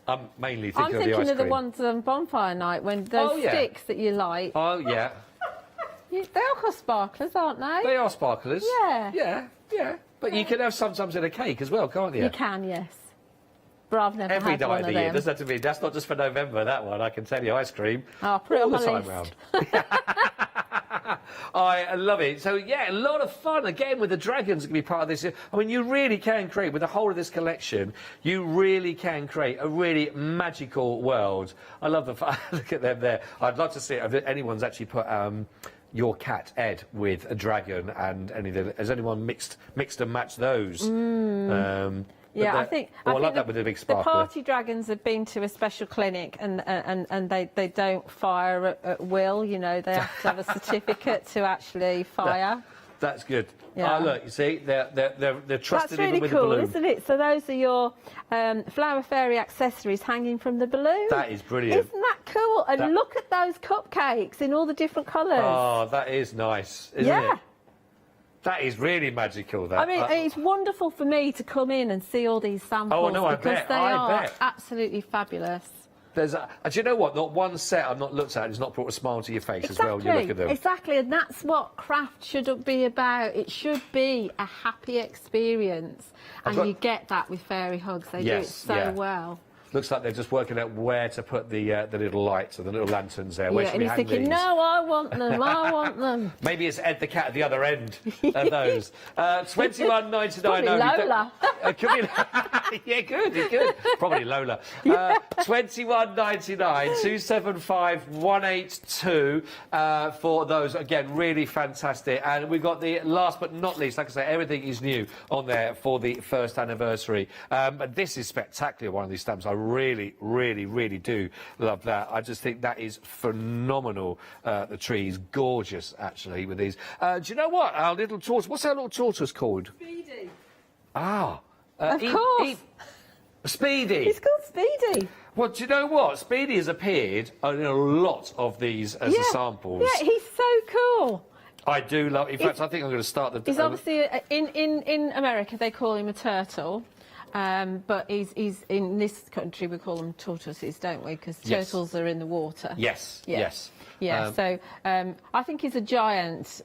[SPEAKER 21] I'm mainly thinking of the ice cream.
[SPEAKER 9] the ones on bonfire night, when those sticks that you light.
[SPEAKER 21] Oh, yeah.
[SPEAKER 9] They are called sparklers, aren't they?
[SPEAKER 21] They are sparklers.
[SPEAKER 9] Yeah.
[SPEAKER 21] Yeah. But you can have sometimes in a cake as well, can't you?
[SPEAKER 9] You can, yes. But I've never
[SPEAKER 21] Every
[SPEAKER 9] had
[SPEAKER 21] night
[SPEAKER 9] one
[SPEAKER 21] of
[SPEAKER 9] of
[SPEAKER 21] the year.
[SPEAKER 9] them.
[SPEAKER 21] Doesn't have to be. That's not just for November, that one. I can tell you, ice cream.
[SPEAKER 9] Oh, put it
[SPEAKER 21] all
[SPEAKER 9] on
[SPEAKER 21] the
[SPEAKER 9] my
[SPEAKER 21] time
[SPEAKER 9] list.
[SPEAKER 21] round. I love it. So, yeah, a lot of fun, again, with the dragons that can be part of this. I mean, you really can create, with the whole of this collection, you really can create a really magical world. I love the fun. Look at them there. I'd love to see if anyone's actually put your cat, Ed, with a dragon and anything. Has anyone mixed and matched those?
[SPEAKER 9] Yeah, I think
[SPEAKER 21] I like that with the big sparkler.
[SPEAKER 9] The party dragons have been to a special clinic and they don't fire at will. They have to have a certificate to actually fire.
[SPEAKER 21] That's good.
[SPEAKER 9] Yeah.
[SPEAKER 21] Look, you see, they're trusted
[SPEAKER 9] That's really
[SPEAKER 21] even with
[SPEAKER 9] cool,
[SPEAKER 21] the balloon.
[SPEAKER 9] isn't it? So those are your flower fairy accessories hanging from the balloon.
[SPEAKER 21] That is brilliant.
[SPEAKER 9] Isn't that cool? And look at those cupcakes in all the different colours.
[SPEAKER 21] Oh, that is nice, isn't it? That is really magical. That.
[SPEAKER 9] I mean, it's wonderful for me to come in and see all these samples because they are absolutely fabulous.
[SPEAKER 21] Do you know what? Not one set I've not looked at has not brought a smile to your face as well when you look at them.
[SPEAKER 9] Exactly, and that's what craft should be about. It should be a happy experience, and you get that with Fairy Hugs. They do it so well.
[SPEAKER 21] Looks like they're just working out where to put the little lights or the little lanterns there. Where should
[SPEAKER 9] and
[SPEAKER 21] we
[SPEAKER 9] he's
[SPEAKER 21] hang
[SPEAKER 9] thinking,
[SPEAKER 21] these?
[SPEAKER 9] no, I want them, I want them.
[SPEAKER 21] Maybe it's Ed the cat at the other end of those. $21.99.
[SPEAKER 9] Probably Lola.
[SPEAKER 21] Yeah, good. Probably Lola. $21.99, 275 182 for those. Again, really fantastic. And we've got the last but not least, like I say, everything is new on there for the first anniversary. But this is spectacular, one of these stamps. I really do love that. I just think that is phenomenal. The tree is gorgeous, actually, with these. Do you know what? Our little tortoise, what's our little tortoise called?
[SPEAKER 9] Speedy.
[SPEAKER 21] Ah.
[SPEAKER 9] Of course.
[SPEAKER 21] Speedy.
[SPEAKER 9] He's called Speedy.
[SPEAKER 21] Well, do you know what? Speedy has appeared in a lot of these as the samples.
[SPEAKER 9] Yeah, he's so cool.
[SPEAKER 21] I do love. In fact, I think I'm going to start the.
[SPEAKER 9] He's obviously in America they call him a turtle. But he's in this country we call them tortoises, don't we? Because turtles are in the water.
[SPEAKER 21] Yes.
[SPEAKER 9] Yeah. So I think he's a giant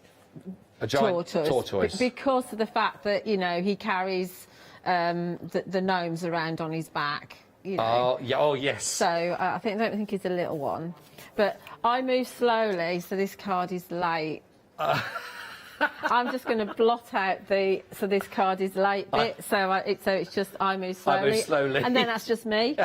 [SPEAKER 21] A giant tortoise.
[SPEAKER 9] Because of the fact that, you know, he carries the gnomes around on his back. You know.
[SPEAKER 21] Oh yes.
[SPEAKER 9] So I don't think he's a little one, but I move slowly, so this card is late. I'm just going to blot out so this card is late bit. So it's just I move slowly.
[SPEAKER 21] I move slowly,
[SPEAKER 9] and then that's just me.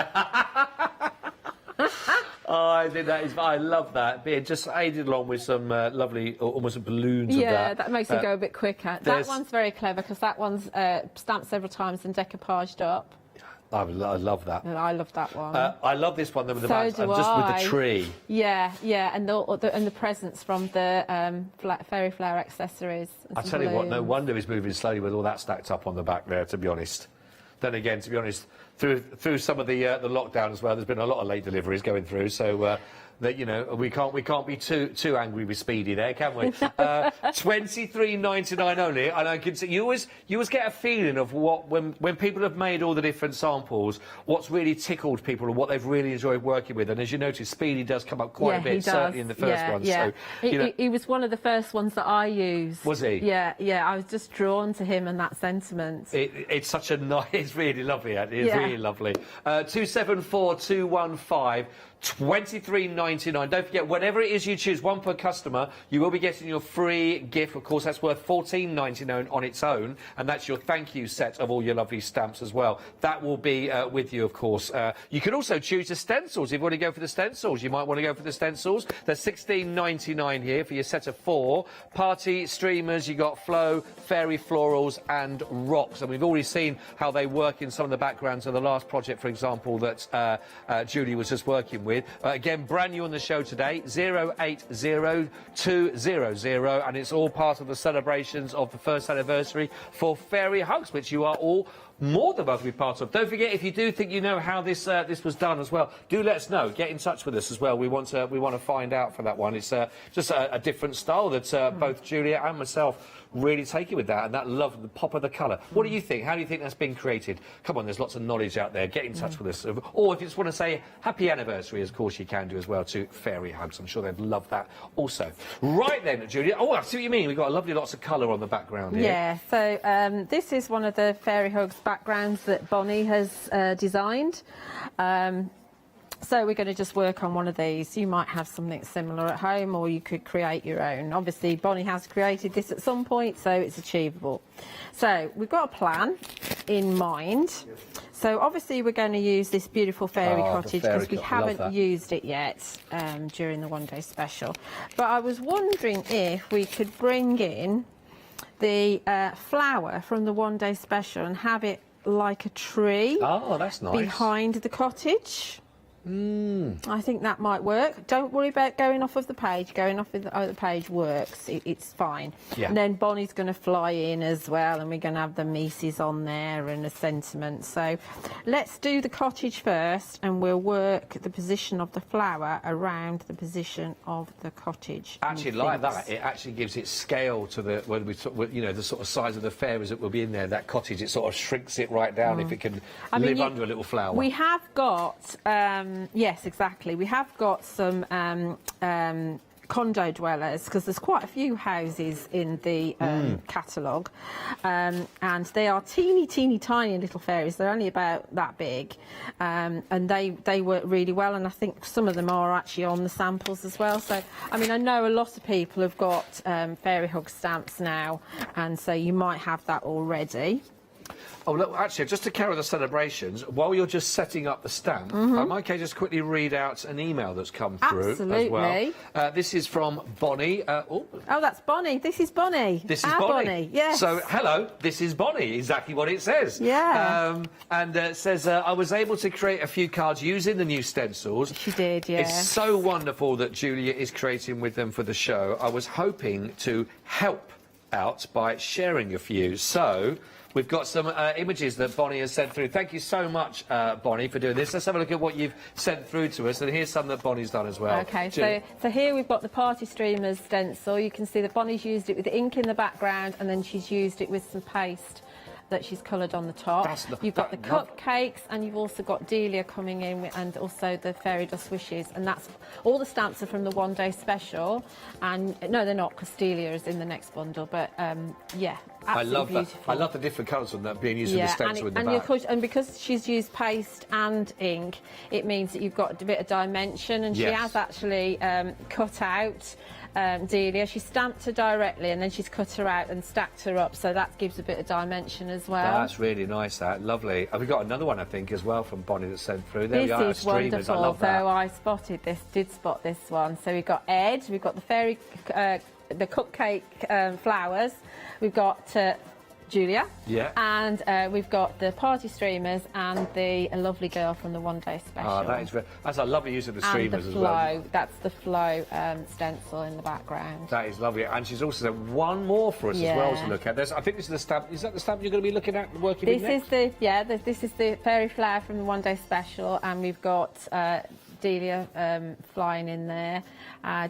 [SPEAKER 21] Oh, I think that is. I love that. Being just aided along with some lovely, almost balloons.
[SPEAKER 9] Yeah,
[SPEAKER 21] of that.
[SPEAKER 9] That makes it go a bit quicker. That one's very clever because that one's stamped several times and decoupaged up.
[SPEAKER 21] I love that.
[SPEAKER 9] I love that one.
[SPEAKER 21] I love this one. With the
[SPEAKER 9] just with
[SPEAKER 21] the tree.
[SPEAKER 9] Yeah, and the presents from the fairy flower accessories.
[SPEAKER 21] I tell you what, no wonder he's moving slowly with all that stacked up on the back there. To be honest. Then again, to be honest, through some of the lockdown as well, there's been a lot of late deliveries going through. So that, you know, we can't be too angry with Speedy there, can we? $23.99 only, and I can see you always get a feeling of what when people have made all the different samples, what's really tickled people and what they've really enjoyed working with. And as you notice, Speedy does come up quite a bit, certainly in the first one.
[SPEAKER 9] Yeah.
[SPEAKER 21] So
[SPEAKER 9] he was one of the first ones that I used.
[SPEAKER 21] Was he?
[SPEAKER 9] Yeah. I was just drawn to him and that sentiment.
[SPEAKER 21] It's such a nice. It's really lovely. It's really lovely. 274215. $23.99. Don't forget, whatever it is you choose, one per customer, you will be getting your free gift. Of course, that's worth $14.99 on its own, and that's your thank you set of all your lovely stamps as well. That will be with you, of course. You can also choose the stencils. If you want to go for the stencils, you might want to go for the stencils. They're $16.99 here for your set of 4. Party streamers, you got flow, fairy florals, and rocks. And we've already seen how they work in some of the backgrounds of the last project, for example, that Julie was just working with. Again, brand new on the show today, 080200, and it's all part of the celebrations of the first anniversary for Fairy Hugs, which you are all more than welcome to be part of. Don't forget, if you do think you know how this was done as well, do let us know. Get in touch with us as well. We want to find out for that one. It's just a different style that both Julia and myself really take it with that, and that love, the pop of the colour. What do you think? How do you think that's been created? Come on, there's lots of knowledge out there. Get in touch with us. Or if you just want to say happy anniversary, of course you can do as well, to Fairy Hugs. I'm sure they'd love that also. Right then, Julia. Oh, I see what you mean. We've got lots of colour on the background here.
[SPEAKER 9] Yeah, so this is one of the Fairy Hugs backgrounds that Bonnie has designed. So we're going to just work on one of these. You might have something similar at home, or you could create your own. Obviously, Bonnie has created this at some point, so it's achievable. So we've got a plan in mind. So obviously we're going to use this beautiful fairy cottage because we haven't used it yet during the one-day special. But I was wondering if we could bring in the flower from the one-day special and have it like a tree.
[SPEAKER 21] Oh, that's nice.
[SPEAKER 9] Behind the cottage. I think that might work. Don't worry about going off of the page. Going off of the page works. It's fine. Yeah. And then Bonnie's going to fly in as well, and we're going to have the Mises on there and a sentiment. So let's do the cottage first, and we'll work the position of the flower around the position of the cottage.
[SPEAKER 21] Actually, like that, it actually gives it scale to the the sort of size of the fairies that will be in there. That cottage, it sort of shrinks it right down if it can live under a little flower.
[SPEAKER 9] We have got. Yes, exactly. We have got some condo dwellers, because there's quite a few houses in the catalogue, and they are teeny tiny little fairies. They're only about that big, and they work really well, and I think some of them are actually on the samples as well. So I mean, I know a lot of people have got Fairy Hug stamps now, and so you might have that already.
[SPEAKER 21] Oh, look, actually, just to carry the celebrations, while you're just setting up the stamp, I might just quickly read out an email that's come through as well. This is from Bonnie. Oh,
[SPEAKER 9] that's Bonnie. This is Bonnie.
[SPEAKER 21] This is Bonnie.
[SPEAKER 9] Yes.
[SPEAKER 21] So, hello, this is Bonnie, exactly what it says.
[SPEAKER 9] Yeah.
[SPEAKER 21] And it says, I was able to create a few cards using the new stencils.
[SPEAKER 9] She did, yeah.
[SPEAKER 21] It's so wonderful that Julia is creating with them for the show. I was hoping to help out by sharing a few. So we've got some images that Bonnie has sent through. Thank you so much, Bonnie, for doing this. Let's have a look at what you've sent through to us. And here's some that Bonnie's done as well.
[SPEAKER 9] OK, so here we've got the Party Streamers stencil. You can see that Bonnie's used it with the ink in the background, and then she's used it with some paste that she's coloured on the top. You've got the cupcakes, and you've also got Delia coming in, and also the fairy dust wishes, and that's all the stamps are from the one-day special. And no, they're not, because Delia is in the next bundle. But yeah,
[SPEAKER 21] I love that.
[SPEAKER 9] beautiful.
[SPEAKER 21] I love the different colours on that being used in the stencil in the back.
[SPEAKER 9] And because she's used paste and ink, it means that you've got a bit of dimension, and she has actually cut out Delia. She stamped her directly, and then she's cut her out and stacked her up, so that gives a bit of dimension as well.
[SPEAKER 21] That's really nice, that. Lovely. And we've got another one, I think, as well from Bonnie that's sent through. There we are,
[SPEAKER 9] This is
[SPEAKER 21] streamers.
[SPEAKER 9] wonderful.
[SPEAKER 21] I love that.
[SPEAKER 9] So I did spot this one. So we've got Ed, we've got the fairy, the cupcake flowers, we've got Julia, and we've got the party streamers and the lovely girl from the one-day special.
[SPEAKER 21] Oh, that's a lovely use of the streamers as well.
[SPEAKER 9] That's the flow stencil in the background.
[SPEAKER 21] That is lovely, and she's also done one more for us as well to look at. I think this is the stamp. Is that the stamp you're going to be looking at and working with next?
[SPEAKER 9] This is the fairy flower from the one-day special, and we've got Delia flying in there,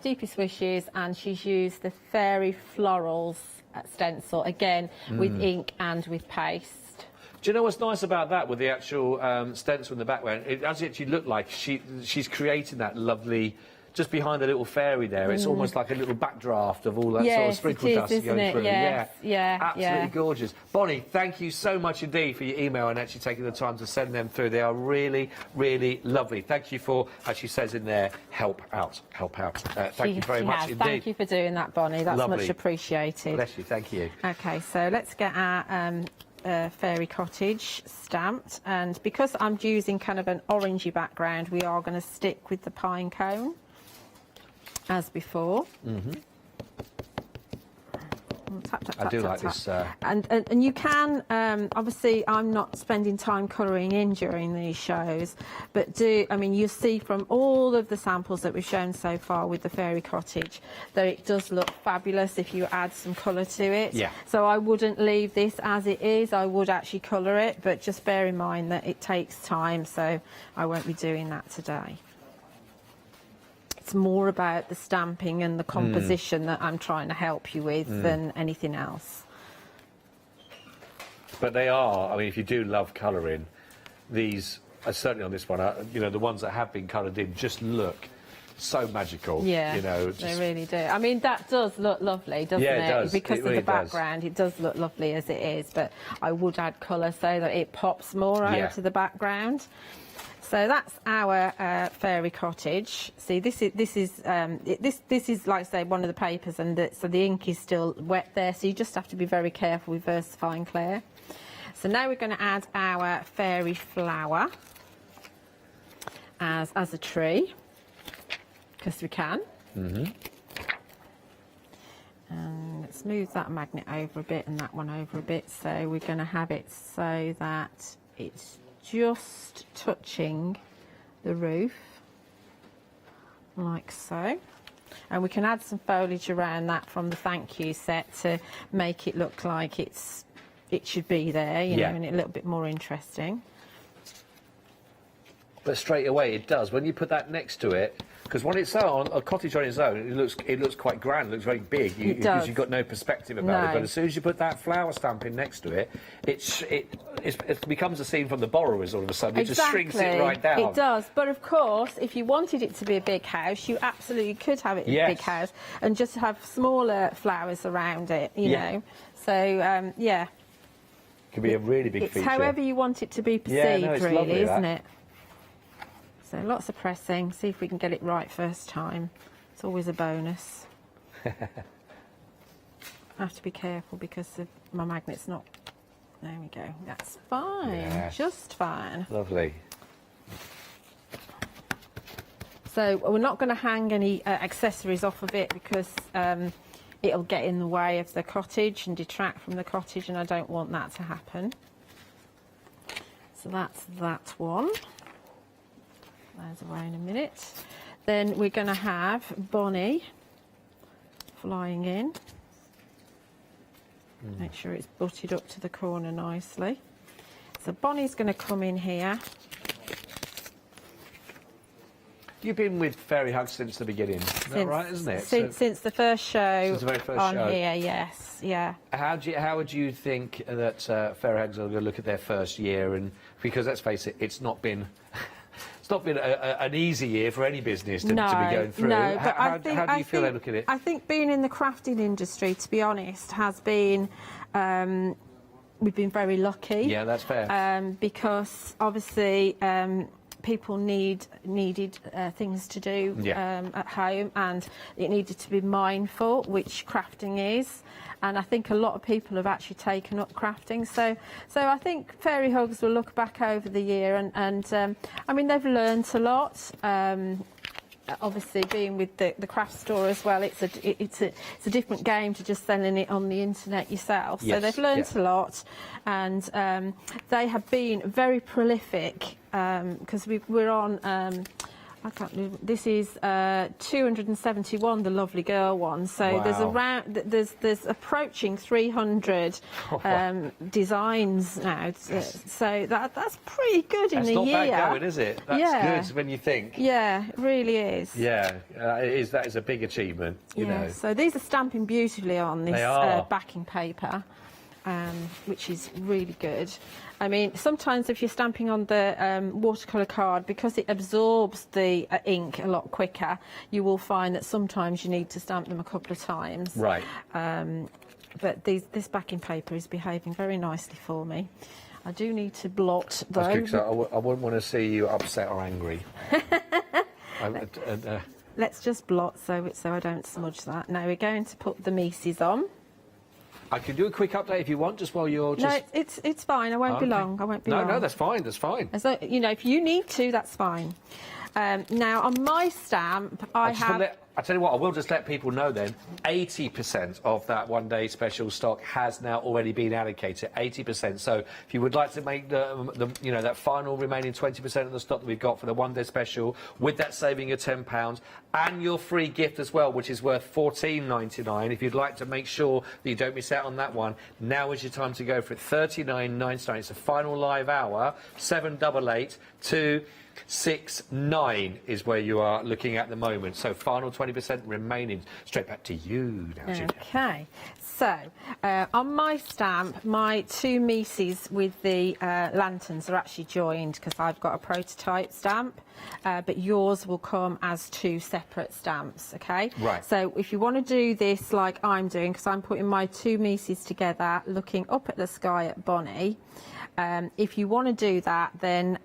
[SPEAKER 9] deepest wishes, and she's used the fairy florals stencil again with ink and with paste.
[SPEAKER 21] Do you know what's nice about that with the actual stencil in the background? It does actually look like she's creating that lovely, just behind the little fairy there. It's almost like a little backdraft of all that sort of sprinkle dust going through. Absolutely gorgeous. Bonnie, thank you so much indeed for your email and actually taking the time to send them through. They are really, really lovely. Thank you for, as she says in there, help out. Thank you very much indeed.
[SPEAKER 9] Thank you for doing that, Bonnie. That's
[SPEAKER 21] Lovely.
[SPEAKER 9] Much appreciated.
[SPEAKER 21] Bless you. Thank you.
[SPEAKER 9] Okay, so let's get our fairy cottage stamped, and because I'm using kind of an orangey background, we are going to stick with the pine cone as before. Tap, tap,
[SPEAKER 21] I do
[SPEAKER 9] tap,
[SPEAKER 21] like
[SPEAKER 9] tap.
[SPEAKER 21] this.
[SPEAKER 9] And you can, obviously I'm not spending time colouring in during these shows, but you see from all of the samples that we've shown so far with the fairy cottage that it does look fabulous if you add some colour to it.
[SPEAKER 21] Yeah.
[SPEAKER 9] So I wouldn't leave this as it is, I would actually colour it, but just bear in mind that it takes time, so I won't be doing that today. It's more about the stamping and the composition that I'm trying to help you with than anything else.
[SPEAKER 21] But they are, I mean, if you do love colouring, these, certainly on this one, the ones that have been coloured in just look so magical.
[SPEAKER 9] Yeah, they really do. I mean, that does look lovely, doesn't it?
[SPEAKER 21] It does.
[SPEAKER 9] Because
[SPEAKER 21] it
[SPEAKER 9] of
[SPEAKER 21] really
[SPEAKER 9] the background, it does look lovely as it is, but I would add colour so that it pops more out to the background. So that's our fairy cottage. See, this is like I say, one of the papers, and so the ink is still wet there. So you just have to be very careful with VersaFine Clear. So now we're going to add our fairy flower as a tree, because we can. And let's move that magnet over a bit and that one over a bit. So we're going to have it so that it's just touching the roof, like so. And we can add some foliage around that from the thank you set to make it look like it should be there, you know, and a little bit more interesting.
[SPEAKER 21] But straight away it does when you put that next to it, because when it's on a cottage on its own, it looks quite grand, it looks very big, because you've got no perspective about it. But as soon as you put that flower stamping next to it, it becomes a scene from the Borrowers all of a sudden. It just shrinks it right down.
[SPEAKER 9] It does. But of course, if you wanted it to be a big house, you absolutely could have it a big house and just have smaller flowers around it, you know. So it
[SPEAKER 21] could be a really big feature.
[SPEAKER 9] It's however you want it to be perceived, really, isn't it? So lots of pressing, see if we can get it right first time. It's always a bonus. I have to be careful because of my magnet's not... There we go, that's fine, just fine.
[SPEAKER 21] Lovely.
[SPEAKER 9] So we're not going to hang any accessories off of it because it'll get in the way of the cottage and detract from the cottage, and I don't want that to happen. So that's that one. There's away in a minute. Then we're going to have Bonnie flying in. Make sure it's butted up to the corner nicely. So Bonnie's going to come in here.
[SPEAKER 21] You've been with Fairy Hugs since the beginning, is that right, isn't it?
[SPEAKER 9] Since the first show
[SPEAKER 21] since the very first
[SPEAKER 9] on
[SPEAKER 21] show.
[SPEAKER 9] here, yes. yes, yeah.
[SPEAKER 21] How would you think that Fairy Hugs are going to look at their first year? And because let's face it, it's not been an easy year for any business to be going through.
[SPEAKER 9] No, but
[SPEAKER 21] how do you feel they look at it?
[SPEAKER 9] I think being in the crafting industry, to be honest, has been. We've been very lucky.
[SPEAKER 21] Yeah, that's fair.
[SPEAKER 9] Because obviously people needed things to do at home, and it needed to be mindful, which crafting is. And I think a lot of people have actually taken up crafting. So I think Fairy Hugs will look back over the year, and I mean, they've learnt a lot. Obviously, being with the craft store as well, it's a different game to just selling it on the internet yourself.
[SPEAKER 21] Yes,
[SPEAKER 9] so they've learnt a lot, and they have been very prolific because we're on. I can't remember. This is 271, the Lovely Girl one. So there's approaching 300 designs now. So that's pretty good in a year.
[SPEAKER 21] That's not bad going, is it? That's good when you think.
[SPEAKER 9] Yeah, it really is.
[SPEAKER 21] Yeah, it is. That is a big achievement. You know.
[SPEAKER 9] So these are stamping beautifully on this backing paper, which is really good. I mean, sometimes if you're stamping on the watercolour card, because it absorbs the ink a lot quicker, you will find that sometimes you need to stamp them a couple of times.
[SPEAKER 21] Right.
[SPEAKER 9] But this backing paper is behaving very nicely for me. I do need to blot, though.
[SPEAKER 21] That's good, 'cause I wouldn't want to see you upset or angry.
[SPEAKER 9] Let's just blot so I don't smudge that. Now we're going to put the Mises on.
[SPEAKER 21] I can do a quick update if you want, just while you're just...
[SPEAKER 9] No, it's fine. I won't be long. I won't be long.
[SPEAKER 21] No, that's fine. That's fine.
[SPEAKER 9] As though, you know, if you need to, that's fine. Now, on my stamp, I
[SPEAKER 21] tell you what, I will just let people know then, 80% of that one-day special stock has now already been allocated, 80%. So if you would like to make that final remaining 20% of the stock that we've got for the one-day special, with that saving of £10, and your free gift as well, which is worth $14.99, if you'd like to make sure that you don't miss out on that one, now is your time to go for it. $39.99. It's a final live hour, 788 269 is where you are looking at the moment. So final 20% remaining. Straight back to you now, Julia.
[SPEAKER 9] Okay. So on my stamp, my two Mises with the lanterns are actually joined because I've got a prototype stamp, but yours will come as two separate stamps. Okay.
[SPEAKER 21] Right.
[SPEAKER 9] So if you want to do this like I'm doing, because I'm putting my two Mises together, looking up at the sky at Bonnie. If you want to do that, then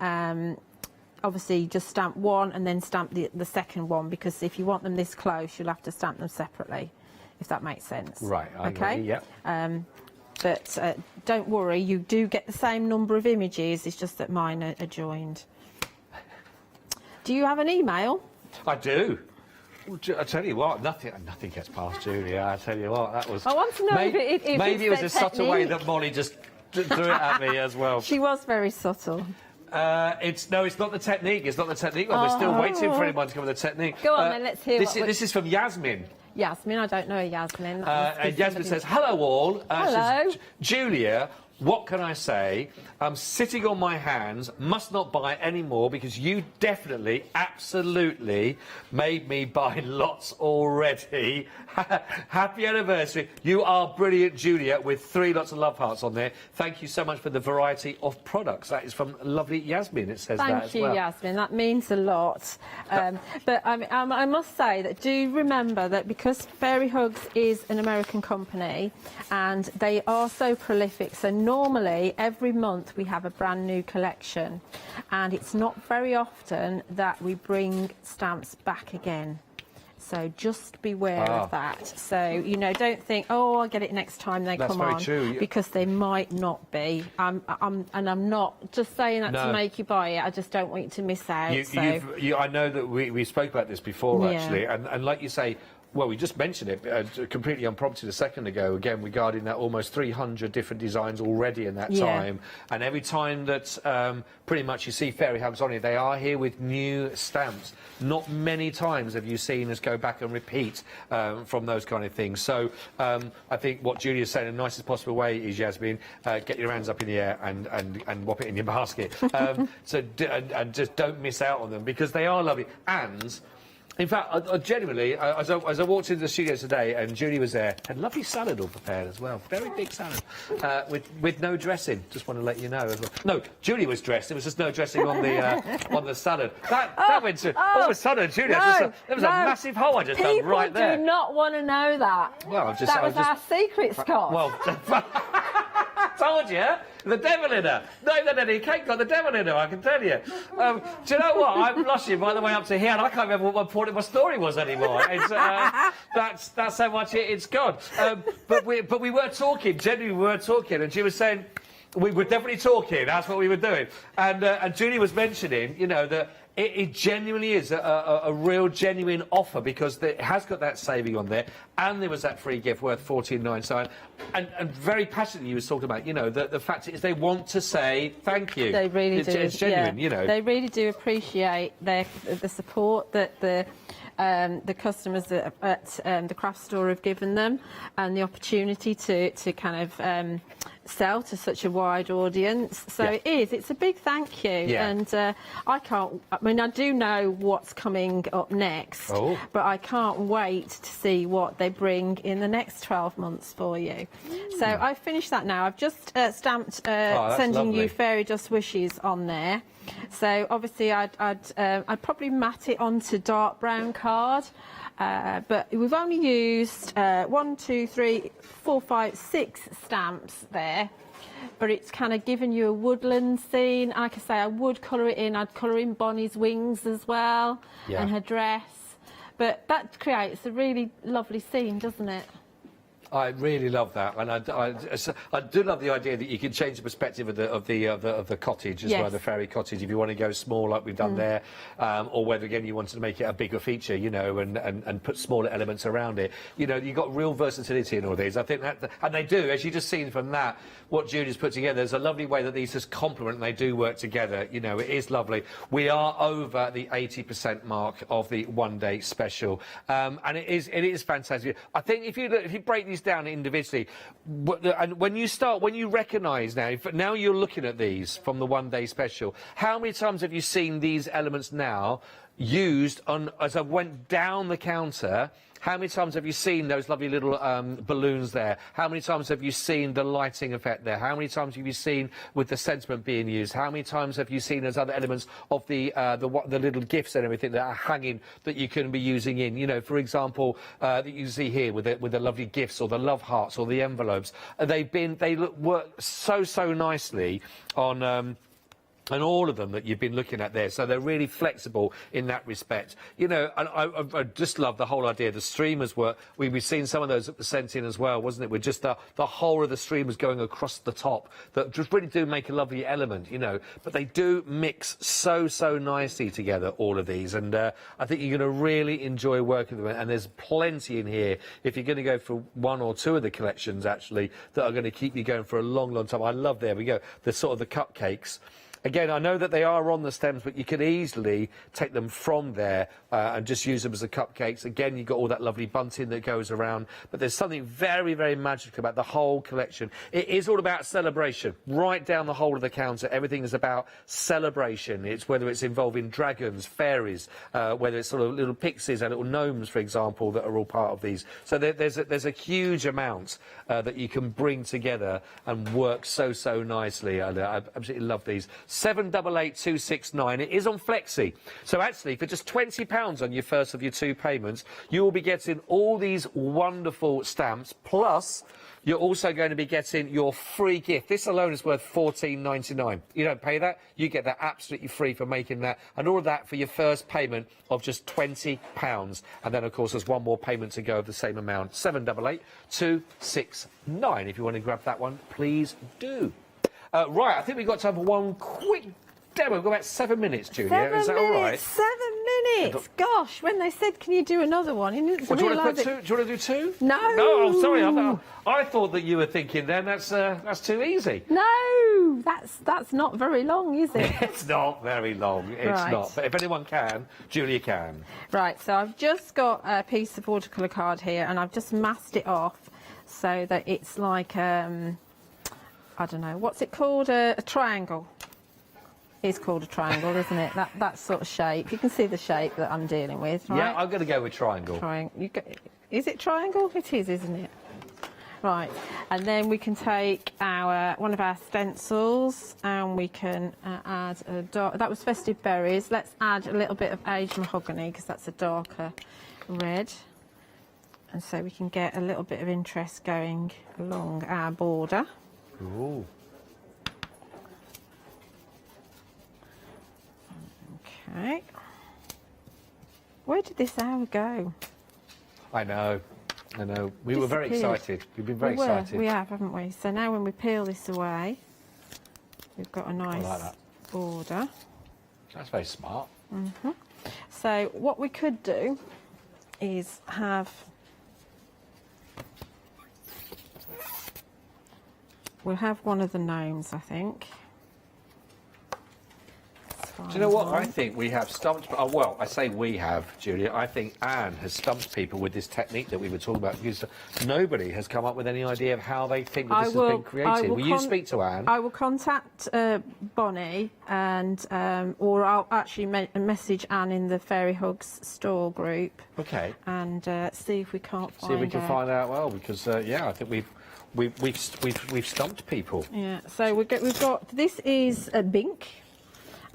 [SPEAKER 9] obviously just stamp one and then stamp the second one, because if you want them this close, you'll have to stamp them separately, if that makes sense.
[SPEAKER 21] Right.
[SPEAKER 9] Okay.
[SPEAKER 21] Yeah.
[SPEAKER 9] But don't worry, you do get the same number of images. It's just that mine are joined. Do you have an email?
[SPEAKER 21] I do. I tell you what, nothing gets past Julia. I tell you what, that was.
[SPEAKER 9] I want to know if
[SPEAKER 21] maybe it was a subtle way
[SPEAKER 9] technique.
[SPEAKER 21] that Molly just threw it at me as well.
[SPEAKER 9] She was very subtle.
[SPEAKER 21] It's not the technique. It's not the technique one. We're still waiting for anyone to come with the technique.
[SPEAKER 9] Go on then, let's hear
[SPEAKER 21] this is from Yasmin.
[SPEAKER 9] Yasmin, I don't know a Yasmin.
[SPEAKER 21] And Yasmin says, hello all.
[SPEAKER 9] Hello.
[SPEAKER 21] Says, Julia, what can I say? I'm sitting on my hands, must not buy any more because you definitely, absolutely made me buy lots already. Happy anniversary. You are brilliant, Julia, with 3 lots of love hearts on there. Thank you so much for the variety of products. That is from lovely Yasmin, it says that as well.
[SPEAKER 9] Thank you, Yasmin. That means a lot. But I must say that do remember that because Fairy Hugs is an American company and they are so prolific, so normally every month we have a brand new collection, and it's not very often that we bring stamps back again. So just beware of that. So, you know, don't think, oh, I'll get it next time they come on.
[SPEAKER 21] True.
[SPEAKER 9] Because they might not be. I'm not just saying that to make you buy it. I just don't want you to miss out.
[SPEAKER 21] I know that we spoke about this before, actually, and like you say, well, we just mentioned it completely unprompted a second ago, again, regarding that almost 300 different designs already in that time. And every time that pretty much you see Fairy Hugs on it, they are here with new stamps. Not many times have you seen us go back and repeat from those kind of things. So I think what Julia's saying in the nicest possible way is, Yasmin, get your hands up in the air and whop it in your basket. And just don't miss out on them, because they are lovely. And In fact, I genuinely, as I walked into the studio today and Julie was there, had lovely salad all prepared as well. Very big salad. With no dressing. Just want to let you know as well. No, Julie was dressed. There was just no dressing on the salad. That went to... all of a sudden, Julie, there was a massive hole I just done right there.
[SPEAKER 9] People do not want to know that.
[SPEAKER 21] Well,
[SPEAKER 9] that was our secret, Scott.
[SPEAKER 21] Well, told you. The devil in her. No, you can't got the devil in her, I can tell you. Do you know what? I'm blushing right the way up to here, and I can't remember what my point of my story was anymore. It's, that's how much it's gone. But we were talking, genuinely we were talking, and she was saying, we were definitely talking, that's what we were doing. And Julie was mentioning, you know, that it genuinely is a real genuine offer because it has got that saving on there, and there was that free gift worth $14.99. And very passionately, you was talking about, you know, the fact is they want to say thank you.
[SPEAKER 9] They really do.
[SPEAKER 21] It's genuine, you know.
[SPEAKER 9] They really do appreciate the support that the customers at the craft store have given them, and the opportunity to kind of sell to such a wide audience. So it's a big thank you. And I do know what's coming up next, but I can't wait to see what they bring in the next 12 months for you. So I've finished that now. I've just stamped sending you fairy dust wishes on there. So obviously I'd probably mat it onto dark brown card, but we've only used 1, 2, 3, 4, 5, 6 stamps there. But it's kind of given you a woodland scene. Like I say, I would colour it in. I'd colour in Bonnie's wings as well, and her dress. But that creates a really lovely scene, doesn't it?
[SPEAKER 21] I really love that, and I do love the idea that you can change the perspective of the cottage as well, the fairy cottage, if you want to go small like we've done there, or whether again you wanted to make it a bigger feature, you know, and put smaller elements around it. You know, you've got real versatility in all these. I think that, and they do, as you just seen from that, what Julie's put together. There's a lovely way that these just complement and they do work together. You know, it is lovely. We are over the 80% mark of the one-day special, and it is fantastic. I think if you break these down individually, and when you recognise now you're looking at these from the one-day special, how many times have you seen these elements now used on as I went down the counter? How many times have you seen those lovely little balloons there? How many times have you seen the lighting effect there? How many times have you seen with the sentiment being used? How many times have you seen those other elements of the little gifts and everything that are hanging that you can be using in? You know, for example, that you see here with the lovely gifts or the love hearts or the envelopes. They work so nicely on. And all of them that you've been looking at there, so they're really flexible in that respect. You know, and I just love the whole idea. The streamers were, we've seen some of those that were sent in as well, wasn't it? With just the whole of the streamers going across the top, that just really do make a lovely element, you know. But they do mix so nicely together, all of these, and I think you're going to really enjoy working with them. And there's plenty in here if you're going to go for 1 or 2 of the collections actually that are going to keep you going for a long time. I love, there we go, the sort of the cupcakes. Again, I know that they are on the stems, but you could easily take them from there and just use them as the cupcakes. Again, you've got all that lovely bunting that goes around, but there's something very magical about the whole collection. It is all about celebration. Right down the whole of the counter, everything is about celebration. It's whether it's involving dragons, fairies, whether it's sort of little pixies and little gnomes, for example, that are all part of these. So there's a huge amount that you can bring together and work so nicely. I absolutely love these. 788269. It is on Flexi. So actually, for just £20 on your first of your 2 payments, you will be getting all these wonderful stamps, plus you're also going to be getting your free gift. This alone is worth £14.99. You don't pay that, you get that absolutely free for making that, and all of that for your first payment of just £20. And then, of course, there's one more payment to go of the same amount. 788269. If you want to grab that one, please do. Right, I think we've got time for one quick demo. We've got about 7 minutes, Julia. Is that all right?
[SPEAKER 9] 7 minutes. Gosh, when they said, "Can you do another one?"
[SPEAKER 21] Do you want to do 2?
[SPEAKER 9] No.
[SPEAKER 21] No, I'm sorry. I thought that you were thinking then that's too easy.
[SPEAKER 9] No, that's not very long, is it?
[SPEAKER 21] It's not very long. It's not. But if anyone can, Julia can.
[SPEAKER 9] Right. So I've just got a piece of watercolour card here, and I've just masked it off so that it's like I don't know, what's it called? A triangle. It's called a triangle, isn't it? That sort of shape. You can see the shape that I'm dealing with, right?
[SPEAKER 21] Yeah, I'm going to go with triangle.
[SPEAKER 9] Is it triangle? It is, isn't it? Right, and then we can take one of our stencils and we can add a dark. That was Festive Berries. Let's add a little bit of aged mahogany because that's a darker red, and so we can get a little bit of interest going along our border.
[SPEAKER 21] Ooh.
[SPEAKER 9] Okay. Where did this hour go?
[SPEAKER 21] I know. We were very excited. We've been very excited.
[SPEAKER 9] We have, haven't we? So now when we peel this away, we've got a nice border.
[SPEAKER 21] That's very smart.
[SPEAKER 9] So what we could do is we'll have one of the gnomes, I think.
[SPEAKER 21] Do you know what? I think we have stumped... Oh, well, I say we have, Julia. I think Anne has stumped people with this technique that we were talking about, because nobody has come up with any idea of how they think that this has been created. Will you speak to Anne?
[SPEAKER 9] I will contact Bonnie, and or I'll actually message Anne in the Fairy Hugs store group.
[SPEAKER 21] Okay.
[SPEAKER 9] And see if we can't find out.
[SPEAKER 21] See if we can find out, well, because, yeah, I think we've stumped people.
[SPEAKER 9] Yeah, so we've got... This is a Bink.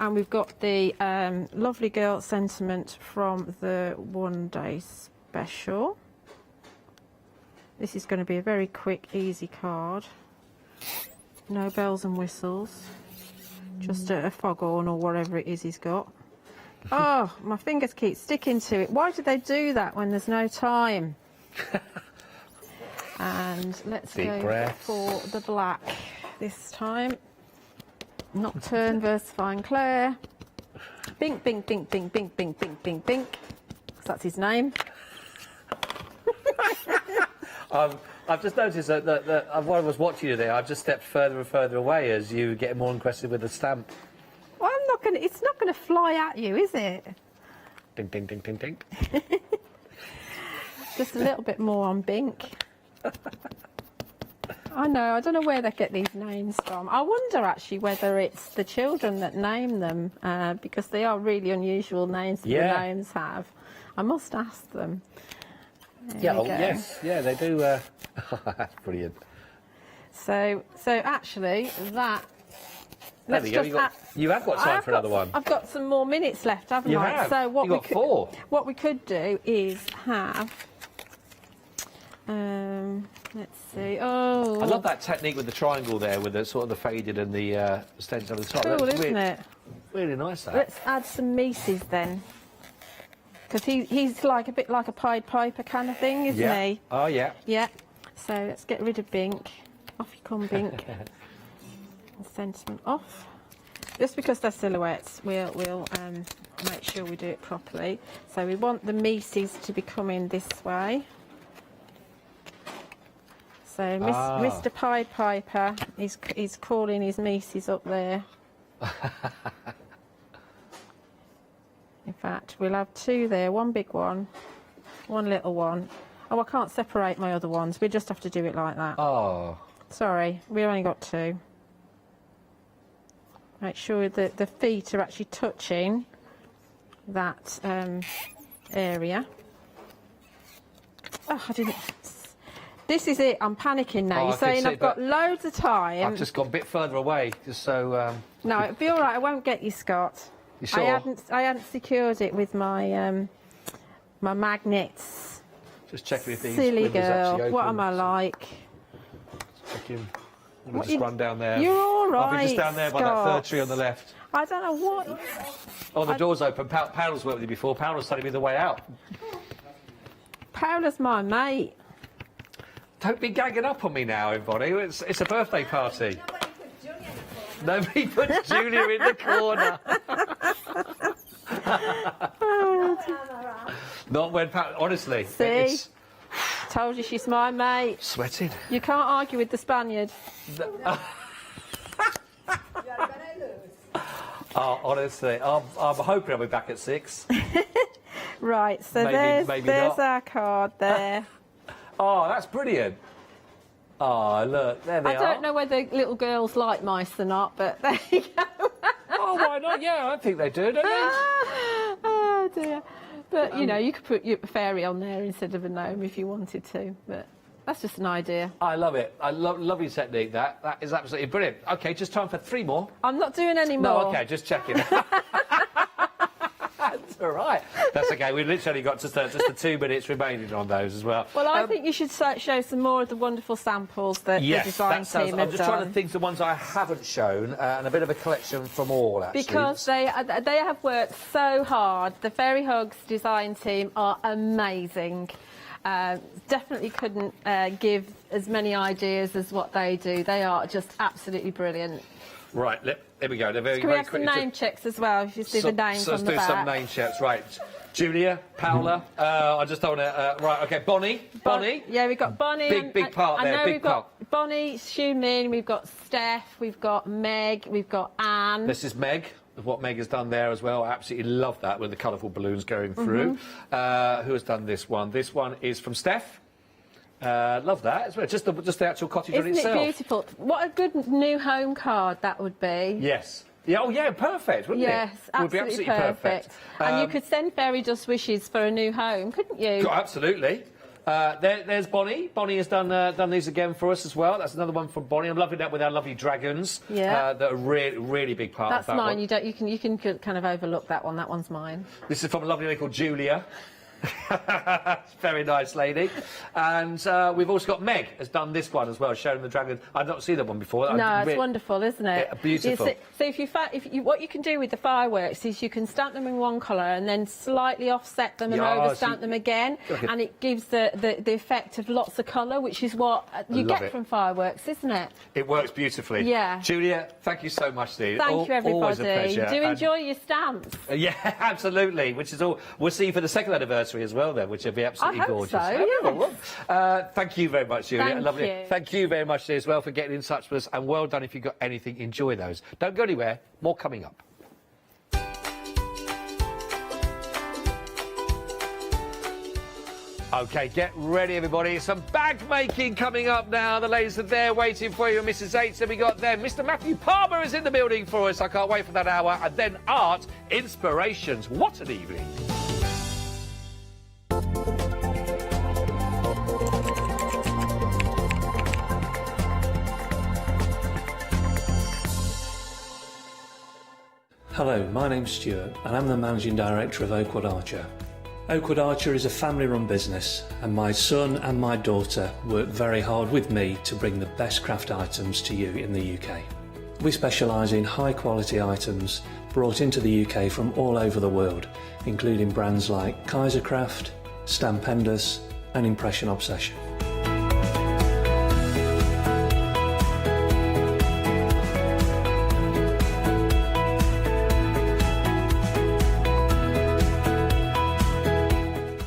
[SPEAKER 9] And we've got the Lovely Girl sentiment from the One Day Special. This is going to be a very quick, easy card. No bells and whistles. Just a foghorn or whatever it is he's got. Oh, my fingers keep sticking to it. Why do they do that when there's no time? And let's go for the black this time. Nocturne, Versifying Claire. Bink, bink, bink, bink, bink, bink, bink, bink, bink. That's his name.
[SPEAKER 21] I've just noticed that while I was watching you there, I've just stepped further and further away as you get more aggressive with the stamp.
[SPEAKER 9] Well, it's not going to fly at you, is it?
[SPEAKER 21] Ding, ding, ding, ding, ding.
[SPEAKER 9] Just a little bit more on Bink. I know, I don't know where they get these names from. I wonder actually whether it's the children that name them, because they are really unusual names that the gnomes have. I must ask them.
[SPEAKER 21] Yes, yeah, they do. That's brilliant.
[SPEAKER 9] So actually, that...
[SPEAKER 21] There we go. You have got time for another one.
[SPEAKER 9] I've got some more minutes left, haven't I?
[SPEAKER 21] Have.
[SPEAKER 9] So
[SPEAKER 21] You've got 4.
[SPEAKER 9] What we could do is have... let's see. Oh,
[SPEAKER 21] I love that technique with the triangle there, with the sort of the faded and the stencil on the top.
[SPEAKER 9] Cool, isn't it?
[SPEAKER 21] Really nice. That.
[SPEAKER 9] Let's add some Mises then, because he's like a bit like a Pied Piper kind of thing, isn't he?
[SPEAKER 21] Oh yeah.
[SPEAKER 9] Yeah. So let's get rid of Bink. Off you come, Bink. Sentiment off. Just because they're silhouettes, we'll make sure we do it properly. So we want the Mises to be coming this way. So Mr. Pied Piper is calling his Mises up there. In fact, we'll have 2 there, one big one, one little one. Oh, I can't separate my other ones. We just have to do it like that.
[SPEAKER 21] Oh.
[SPEAKER 9] Sorry, we only got 2. Make sure that the feet are actually touching that area. Oh, I didn't... This is it, I'm panicking now. You're saying I've got loads of time.
[SPEAKER 21] I've just gone a bit further away, just so...
[SPEAKER 9] No, it'll be all right, I won't get you, Scott.
[SPEAKER 21] You sure?
[SPEAKER 9] I hadn't secured it with my my magnets.
[SPEAKER 21] Just checking if these
[SPEAKER 9] Silly
[SPEAKER 21] windows actually
[SPEAKER 9] girl,
[SPEAKER 21] open.
[SPEAKER 9] what am I like?
[SPEAKER 21] Checking. We'll just run down there.
[SPEAKER 9] You're all right,
[SPEAKER 21] I'll be just down there by that third tree on the left.
[SPEAKER 9] I don't know what...
[SPEAKER 21] Oh, the door's open. Paola's worked with you before. Paola's telling me the way out.
[SPEAKER 9] Paola's my mate.
[SPEAKER 21] Don't be gagging up on me now, everybody. It's a birthday party. Nobody put Julia in the corner. Not when honestly.
[SPEAKER 9] See? Told you she's my mate.
[SPEAKER 21] Sweating.
[SPEAKER 9] You can't argue with the Spaniard.
[SPEAKER 21] Oh, honestly, I'm hoping I'll be back at 6.
[SPEAKER 9] Right, so there's our card there.
[SPEAKER 21] Oh, that's brilliant. Oh, look, there they are.
[SPEAKER 9] I don't know whether little girls like mice or not, but there you go.
[SPEAKER 21] Oh, my I think they do, don't they?
[SPEAKER 9] Oh dear. But, you know, you could put your fairy on there instead of a gnome if you wanted to, but that's just an idea.
[SPEAKER 21] I love it. I love your technique. That is absolutely brilliant. OK, just time for 3 more.
[SPEAKER 9] I'm not doing any more.
[SPEAKER 21] No, OK, just checking. That's all right. That's OK. We've literally got just the 2 minutes remaining on those as well.
[SPEAKER 9] Well, I think you should show some more of the wonderful samples that the design team have
[SPEAKER 21] I'm just trying to think of the ones I haven't shown, and a bit of a collection from all, actually.
[SPEAKER 9] Because they have worked so hard. The Fairy Hugs design team are amazing. Definitely couldn't give as many ideas as what they do. They are just absolutely brilliant.
[SPEAKER 21] Right, there we go. They're very,
[SPEAKER 9] Can we
[SPEAKER 21] very
[SPEAKER 9] have some
[SPEAKER 21] quick.
[SPEAKER 9] name checks as well, if you see the names on the back?
[SPEAKER 21] Let's do some name checks, right. Julia, Paola, I just don't want to... right, OK, Bonnie.
[SPEAKER 9] Yeah, we've got Bonnie.
[SPEAKER 21] Big part there,
[SPEAKER 9] I know
[SPEAKER 21] big
[SPEAKER 9] we've got Bonnie, Xiumin, we've got Steph, we've got Meg, we've got Anne.
[SPEAKER 21] This is Meg. What Meg has done there as well. I absolutely love that with the colourful balloons going through. Who has done this one? This one is from Steph. Love that as well. Just the actual cottage on itself.
[SPEAKER 9] Isn't it beautiful? What a good new home card that would be.
[SPEAKER 21] Yes. Yeah, oh yeah, perfect, wouldn't it?
[SPEAKER 9] Yes,
[SPEAKER 21] Would be absolutely perfect.
[SPEAKER 9] And you could send fairy dust wishes for a new home, couldn't you?
[SPEAKER 21] Absolutely. There's Bonnie. Bonnie has done these again for us as well. That's another one from Bonnie. I'm loving that with our lovely dragons.
[SPEAKER 9] Yeah.
[SPEAKER 21] That are really big part of that
[SPEAKER 9] mine.
[SPEAKER 21] one.
[SPEAKER 9] You can kind of overlook that one. That one's mine.
[SPEAKER 21] This is from a lovely lady called Julia. Very nice lady. And we've also got Meg has done this one as well, showing the dragon. I've not seen that one before.
[SPEAKER 9] No, it's wonderful, isn't it?
[SPEAKER 21] Yeah, beautiful.
[SPEAKER 9] So what you can do with the fireworks is you can stamp them in one colour and then slightly offset them and overstamp them again, and it gives the effect of lots of colour, which is what you get from fireworks, isn't it?
[SPEAKER 21] It works beautifully.
[SPEAKER 9] Yeah.
[SPEAKER 21] Julia, thank you so much, Steve.
[SPEAKER 9] Thank you, everybody.
[SPEAKER 21] Always a pleasure.
[SPEAKER 9] Do enjoy your stamps.
[SPEAKER 21] Yeah, absolutely. Which is all. We'll see you for the second anniversary as well, then, which would be absolutely gorgeous. Thank you very much, Julia. Lovely. Thank you very much as well for getting in touch with us, and well done if you've got anything. Enjoy those. Don't go anywhere. More coming up. OK, get ready, everybody. Some bag making coming up now. The ladies are there waiting for you. Mrs. H, we got them. Mr. Matthew Palmer is in the building for us. I can't wait for that hour. And then art inspirations. What an evening.
[SPEAKER 17] Hello, my name's Stuart and I'm the Managing Director of Oakwood Archer. Oakwood Archer is a family-run business and my son and my daughter work very hard with me to bring the best craft items to you in the UK. We specialise in high-quality items brought into the UK from all over the world, including brands like Kaisercraft, Stampendous and Impression Obsession.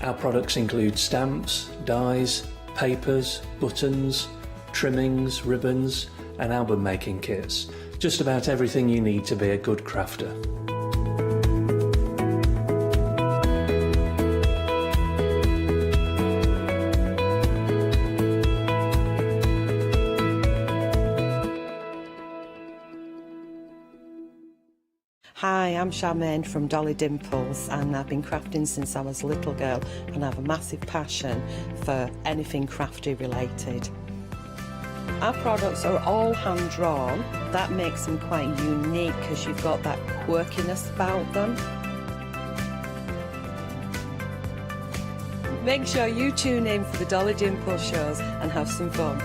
[SPEAKER 17] Our products include stamps, dies, papers, buttons, trimmings, ribbons and album making kits. Just about everything you need to be a good crafter.
[SPEAKER 3] Hi, I'm Charmaine from Dolly Dimples and I've been crafting since I was a little girl and I have a massive passion for anything crafty related. Our products are all hand drawn. That makes them quite unique because you've got that quirkiness about them. Make sure you tune in for the Dolly Dimples shows and have some fun.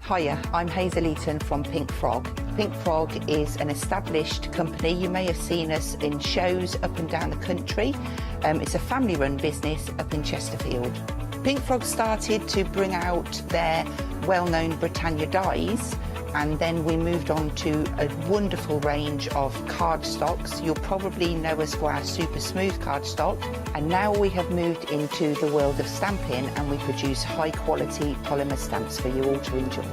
[SPEAKER 10] Hiya, I'm Hazel Eaton from Pink Frog. Pink Frog is an established company. You may have seen us in shows up and down the country. It's a family-run business up in Chesterfield. Pink Frog started to bring out their well-known Britannia dies, and then we moved on to a wonderful range of cardstocks. You'll probably know us for our super smooth cardstock, and now we have moved into the world of stamping and we produce high quality polymer stamps for you all to enjoy.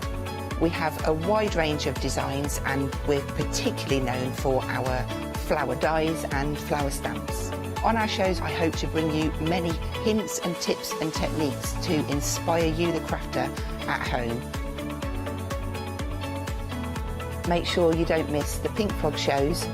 [SPEAKER 10] We have a wide range of designs and we're particularly known for our flower dies and flower stamps. On our shows, I hope to bring you many hints and tips and techniques to inspire you, the crafter, at home. make sure you don't miss the Pink Frog shows.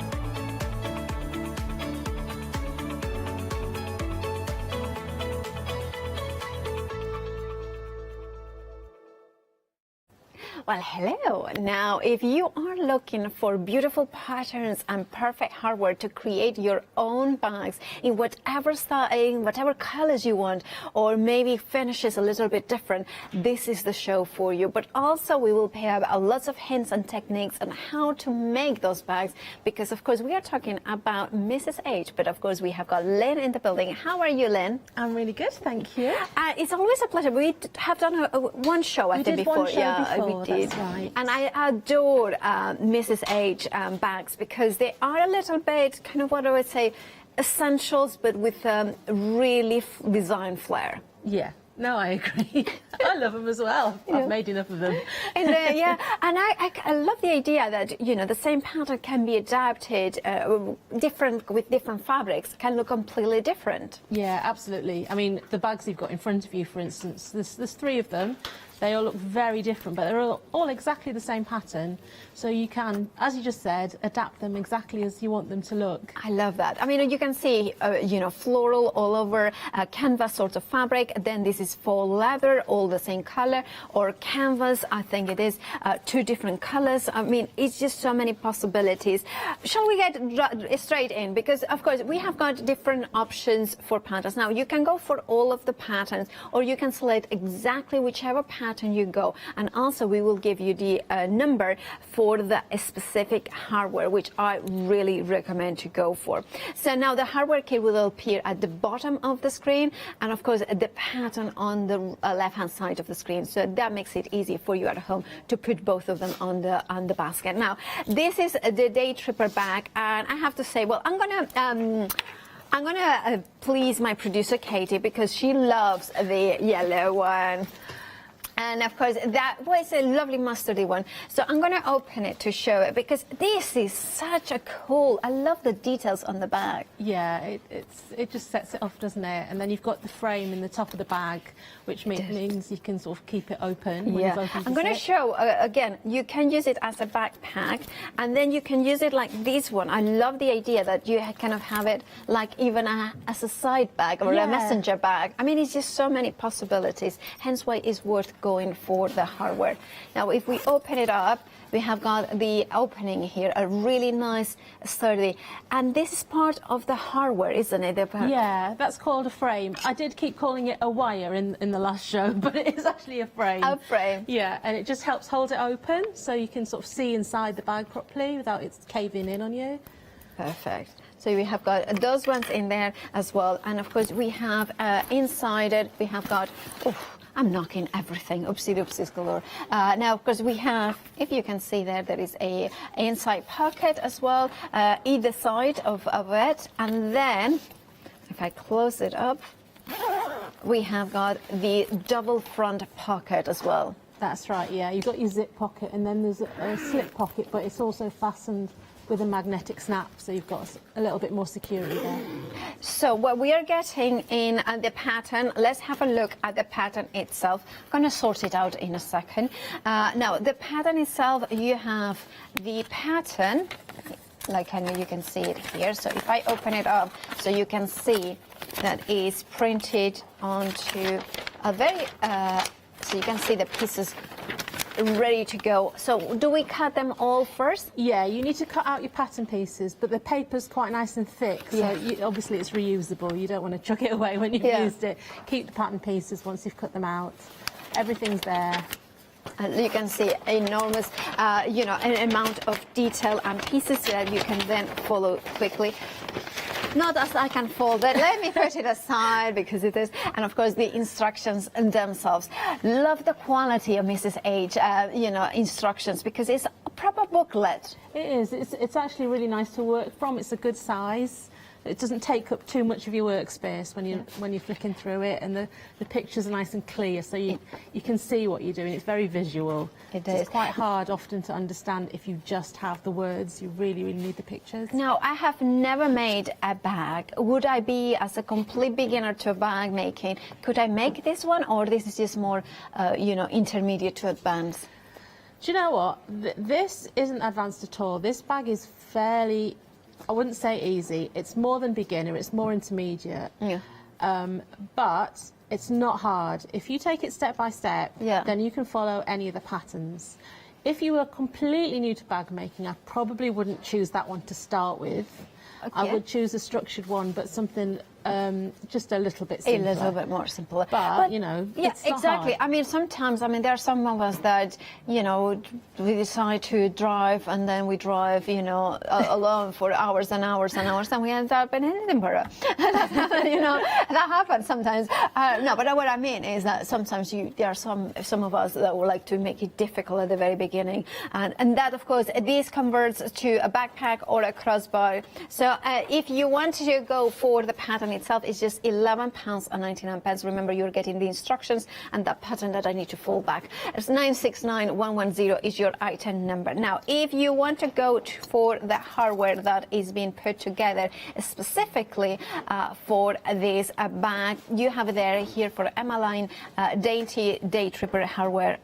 [SPEAKER 4] Well, hello. Now, if you are looking for beautiful patterns and perfect hardware to create your own bags in whatever style, in whatever colors you want, or maybe finishes a little bit different, this is the show for you. But also, we will have lots of hints and techniques on how to make those bags, because, of course, we are talking about Mrs. H, but, of course, we have got Lynn in the building. How are you, Lynn?
[SPEAKER 19] I'm really good, thank you.
[SPEAKER 4] It's always a pleasure. We have done one show, I think, before.
[SPEAKER 19] One show before.
[SPEAKER 4] We did.
[SPEAKER 19] That's right.
[SPEAKER 4] And I adore Mrs. H bags because they are a little bit kind of what I would say essentials, but with really design flair.
[SPEAKER 19] Yeah. No, I agree. I love them as well.
[SPEAKER 4] Yeah.
[SPEAKER 19] I've made enough of them.
[SPEAKER 4] And, yeah, and I love the idea that, you know, the same pattern can be adapted with different fabrics, can look completely different.
[SPEAKER 19] Yeah, absolutely. I mean, the bags you've got in front of you, for instance, there's 3 of them. They all look very different, but they're all exactly the same pattern. So you can, as you just said, adapt them exactly as you want them to look.
[SPEAKER 4] I love that. I mean, you can see, you know, floral all over, canvas sort of fabric. Then this is faux leather, all the same color, or canvas. I think it is 2 different colors. I mean, it's just so many possibilities. Shall we get straight in? Because, of course, we have got different options for patterns. Now, you can go for all of the patterns, or you can select exactly whichever pattern you go, and also we will give you the number for the specific hardware, which I really recommend to go for. So now the hardware kit will appear at the bottom of the screen, and of course the pattern on the left-hand side of the screen. So that makes it easy for you at home to put both of them on the basket. Now this is the Day Tripper bag, and I have to say, well, I'm gonna please my producer Katie because she loves the yellow one. And of course, that was a lovely mustardy one. So I'm going to open it to show it because this is such a cool, I love the details on the bag.
[SPEAKER 19] Yeah, it just sets it off, doesn't it? And then you've got the frame in the top of the bag, which means you can sort of keep it open. When you've opened
[SPEAKER 4] I'm going to show, again, you can use it as a backpack, and then you can use it like this one. I love the idea that you kind of have it like even as a side bag or a messenger bag. I mean, it's just so many possibilities, hence why it's worth going for the hardware. Now, if we open it up, we have got the opening here, a really nice sturdy, and this is part of the hardware, isn't it?
[SPEAKER 19] Yeah, that's called a frame. I did keep calling it a wire in the last show, but it is actually a frame.
[SPEAKER 4] A frame.
[SPEAKER 19] Yeah, and it just helps hold it open so you can sort of see inside the bag properly without it caving in on you.
[SPEAKER 4] Perfect. So we have got those ones in there as well, and of course we have inside it, we have got, I'm knocking everything, oopsie-doopsies galore. Now, of course, we have, if you can see there is a inside pocket as well, either side of it. And then, if I close it up, we have got the double front pocket as well.
[SPEAKER 19] That's right, yeah. You've got your zip pocket, and then there's a slip pocket, but it's also fastened with a magnetic snap, so you've got a little bit more security there.
[SPEAKER 4] So what we are getting in the pattern, let's have a look at the pattern itself. I'm going to sort it out in a second. Now, the pattern itself, you have the pattern, like you can see it here. So if I open it up, so you can see that is printed onto a very, so you can see the pieces ready to go. So do we cut them all first?
[SPEAKER 19] Yeah, you need to cut out your pattern pieces, but the paper's quite nice and thick, so obviously it's reusable. You don't want to chuck it away when you've used it. Keep the pattern pieces once you've cut them out. Everything's there.
[SPEAKER 4] And you can see enormous, you know, an amount of detail and pieces that you can then follow quickly. Not as I can fold it. Let me put it aside because it is. And of course, the instructions themselves. Love the quality of Mrs. H, you know, instructions because it's a proper booklet.
[SPEAKER 19] It is. It's actually really nice to work from. It's a good size. It doesn't take up too much of your workspace when you're flicking through it, and the pictures are nice and clear, so you can see what you're doing. It's very visual.
[SPEAKER 4] It is.
[SPEAKER 19] It's quite hard often to understand if you just have the words. You really, really need the pictures.
[SPEAKER 4] Now, I have never made a bag. Would I be, as a complete beginner to bag making, could I make this one, or this is just more, you know, intermediate to advanced?
[SPEAKER 9] Do you know what? This isn't advanced at all. This bag is fairly, I wouldn't say easy. It's more than beginner, it's more intermediate.
[SPEAKER 4] Yeah.
[SPEAKER 9] But it's not hard. If you take it step by step, then you can follow any of the patterns. If you were completely new to bag making, I probably wouldn't choose that one to start with.
[SPEAKER 4] Okay.
[SPEAKER 9] I would choose a structured one, but something just a little bit simpler.
[SPEAKER 4] A little bit more simpler.
[SPEAKER 9] But you know,
[SPEAKER 4] yeah,
[SPEAKER 9] it's not
[SPEAKER 4] exactly.
[SPEAKER 9] hard.
[SPEAKER 4] I mean, sometimes, I mean, there are some of us that, you know, we decide to drive and then we drive, you know, alone for hours and hours and hours, and we end up in Edinburgh. You know, that happens sometimes. No, but what I mean is that sometimes there are some of us that would like to make it difficult at the very beginning, and that, of course, this converts to a backpack or a crossbar. So if you want to go for the pattern itself, it's just £11.99. Remember, you're getting the instructions and that pattern that I need to fold back. It's 969110 is your item number. Now, if you want to go for the hardware that is being put together specifically for this bag, you have there here for Emmeline Dainty Day Tripper hardware.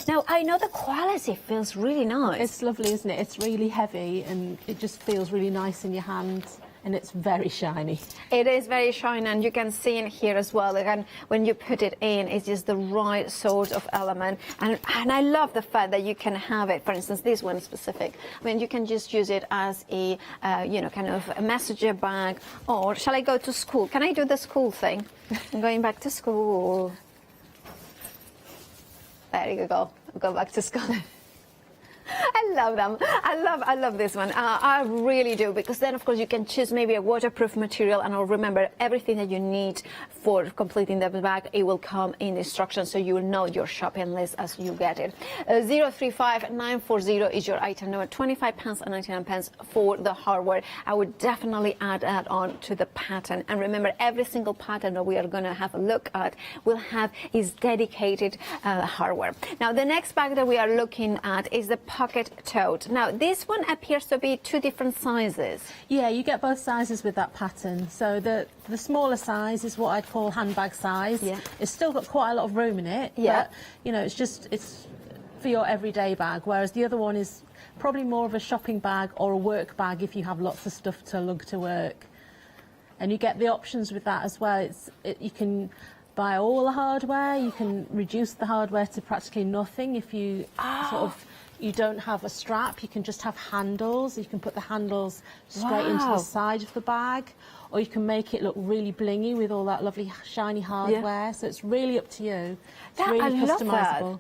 [SPEAKER 4] Now, I know the quality feels really nice.
[SPEAKER 9] It's lovely, isn't it? It's really heavy and it just feels really nice in your hand. And it's very shiny.
[SPEAKER 4] It is very shiny, and you can see in here as well. Again, when you put it in, it's just the right sort of element. And I love the fact that you can have it. For instance, this one specific. I mean, you can just use it as a, you know, kind of a messenger bag. Or shall I go to school? Can I do the school thing? I'm going back to school. There you go. Go back to school. I love them. I love this one. I really do, because then, of course, you can choose maybe a waterproof material, and I'll remember everything that you need for completing the bag. It will come in the instructions, so you will know your shopping list as you get it. 035940 is your item number. £25.99 for the hardware. I would definitely add that on to the pattern. And remember, every single pattern that we are going to have a look at will have is dedicated hardware. Now, the next bag that we are looking at is the pocket tote. Now, this one appears to be two different sizes.
[SPEAKER 9] Yeah, you get both sizes with that pattern. So the smaller size is what I'd call handbag size. Yeah. It's still got quite a lot of room in it.
[SPEAKER 4] Yeah.
[SPEAKER 9] But, you know, it's for your everyday bag, whereas the other one is probably more of a shopping bag or a work bag if you have lots of stuff to lug to work. And you get the options with that as well. You can buy all the hardware, you can reduce the hardware to practically nothing if you you don't have a strap, you can just have handles. You can put the handles straight into the side of the bag, or you can make it look really blingy with all that lovely shiny hardware. Yeah. So it's really up to you. It's really customizable.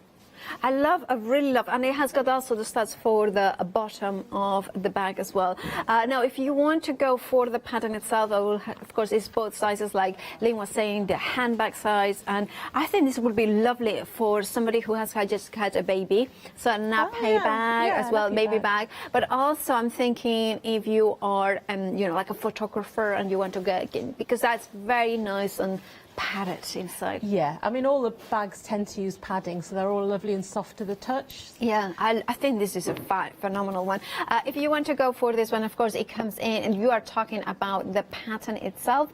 [SPEAKER 4] I really love, and it has got also the studs for the bottom of the bag as well. Now, if you want to go for the pattern itself, of course, it's both sizes, like Lynn was saying, the handbag size, and I think this would be lovely for somebody who has just had a baby, so a nappy bag as well, baby bag. But also, I'm thinking if you are, you know, like a photographer and you want to get, because that's very nice and padded inside.
[SPEAKER 9] Yeah, I mean, all the bags tend to use padding, so they're all lovely and soft to the touch.
[SPEAKER 4] Yeah, I think this is a phenomenal one. If you want to go for this one, of course, it comes in, and you are talking about the pattern itself.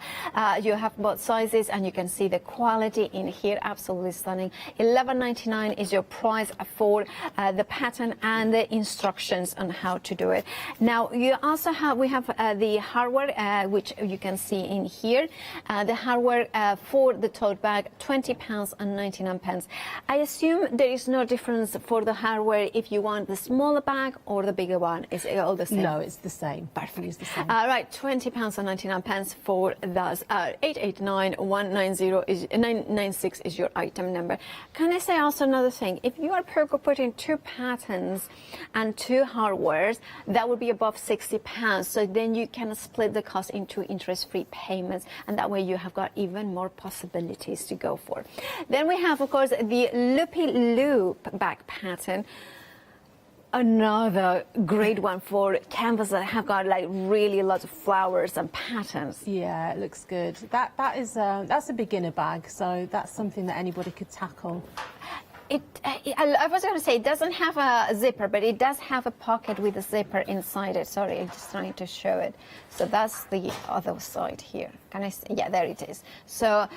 [SPEAKER 4] You have both sizes, and you can see the quality in here, absolutely stunning. $11.99 is your price for the pattern and the instructions on how to do it. Now, you also have, we have the hardware, which you can see in here. The hardware for the tote bag, £20.99. I assume there is no difference for the hardware if you want the smaller bag or the bigger one. Is it all the same?
[SPEAKER 9] No, it's the same.
[SPEAKER 4] Perfect. It's the same. Right, £20.99 for those. 889-190 is your item number. Can I say also another thing? If you are putting two patterns and two hardwares, that would be above £60. So then you can split the cost into interest-free payments, and that way you have got even more possibilities to go for. Then we have, of course, the loopy loop back pattern. Another great one for canvas that have got like really lots of flowers and patterns.
[SPEAKER 9] Yeah, it looks good. That's a beginner bag, so that's something that anybody could tackle.
[SPEAKER 4] I was going to say it doesn't have a zipper, but it does have a pocket with a zipper inside it. Sorry, I'm just trying to show it. So that's the other side here. Can I see? Yeah, there it is. So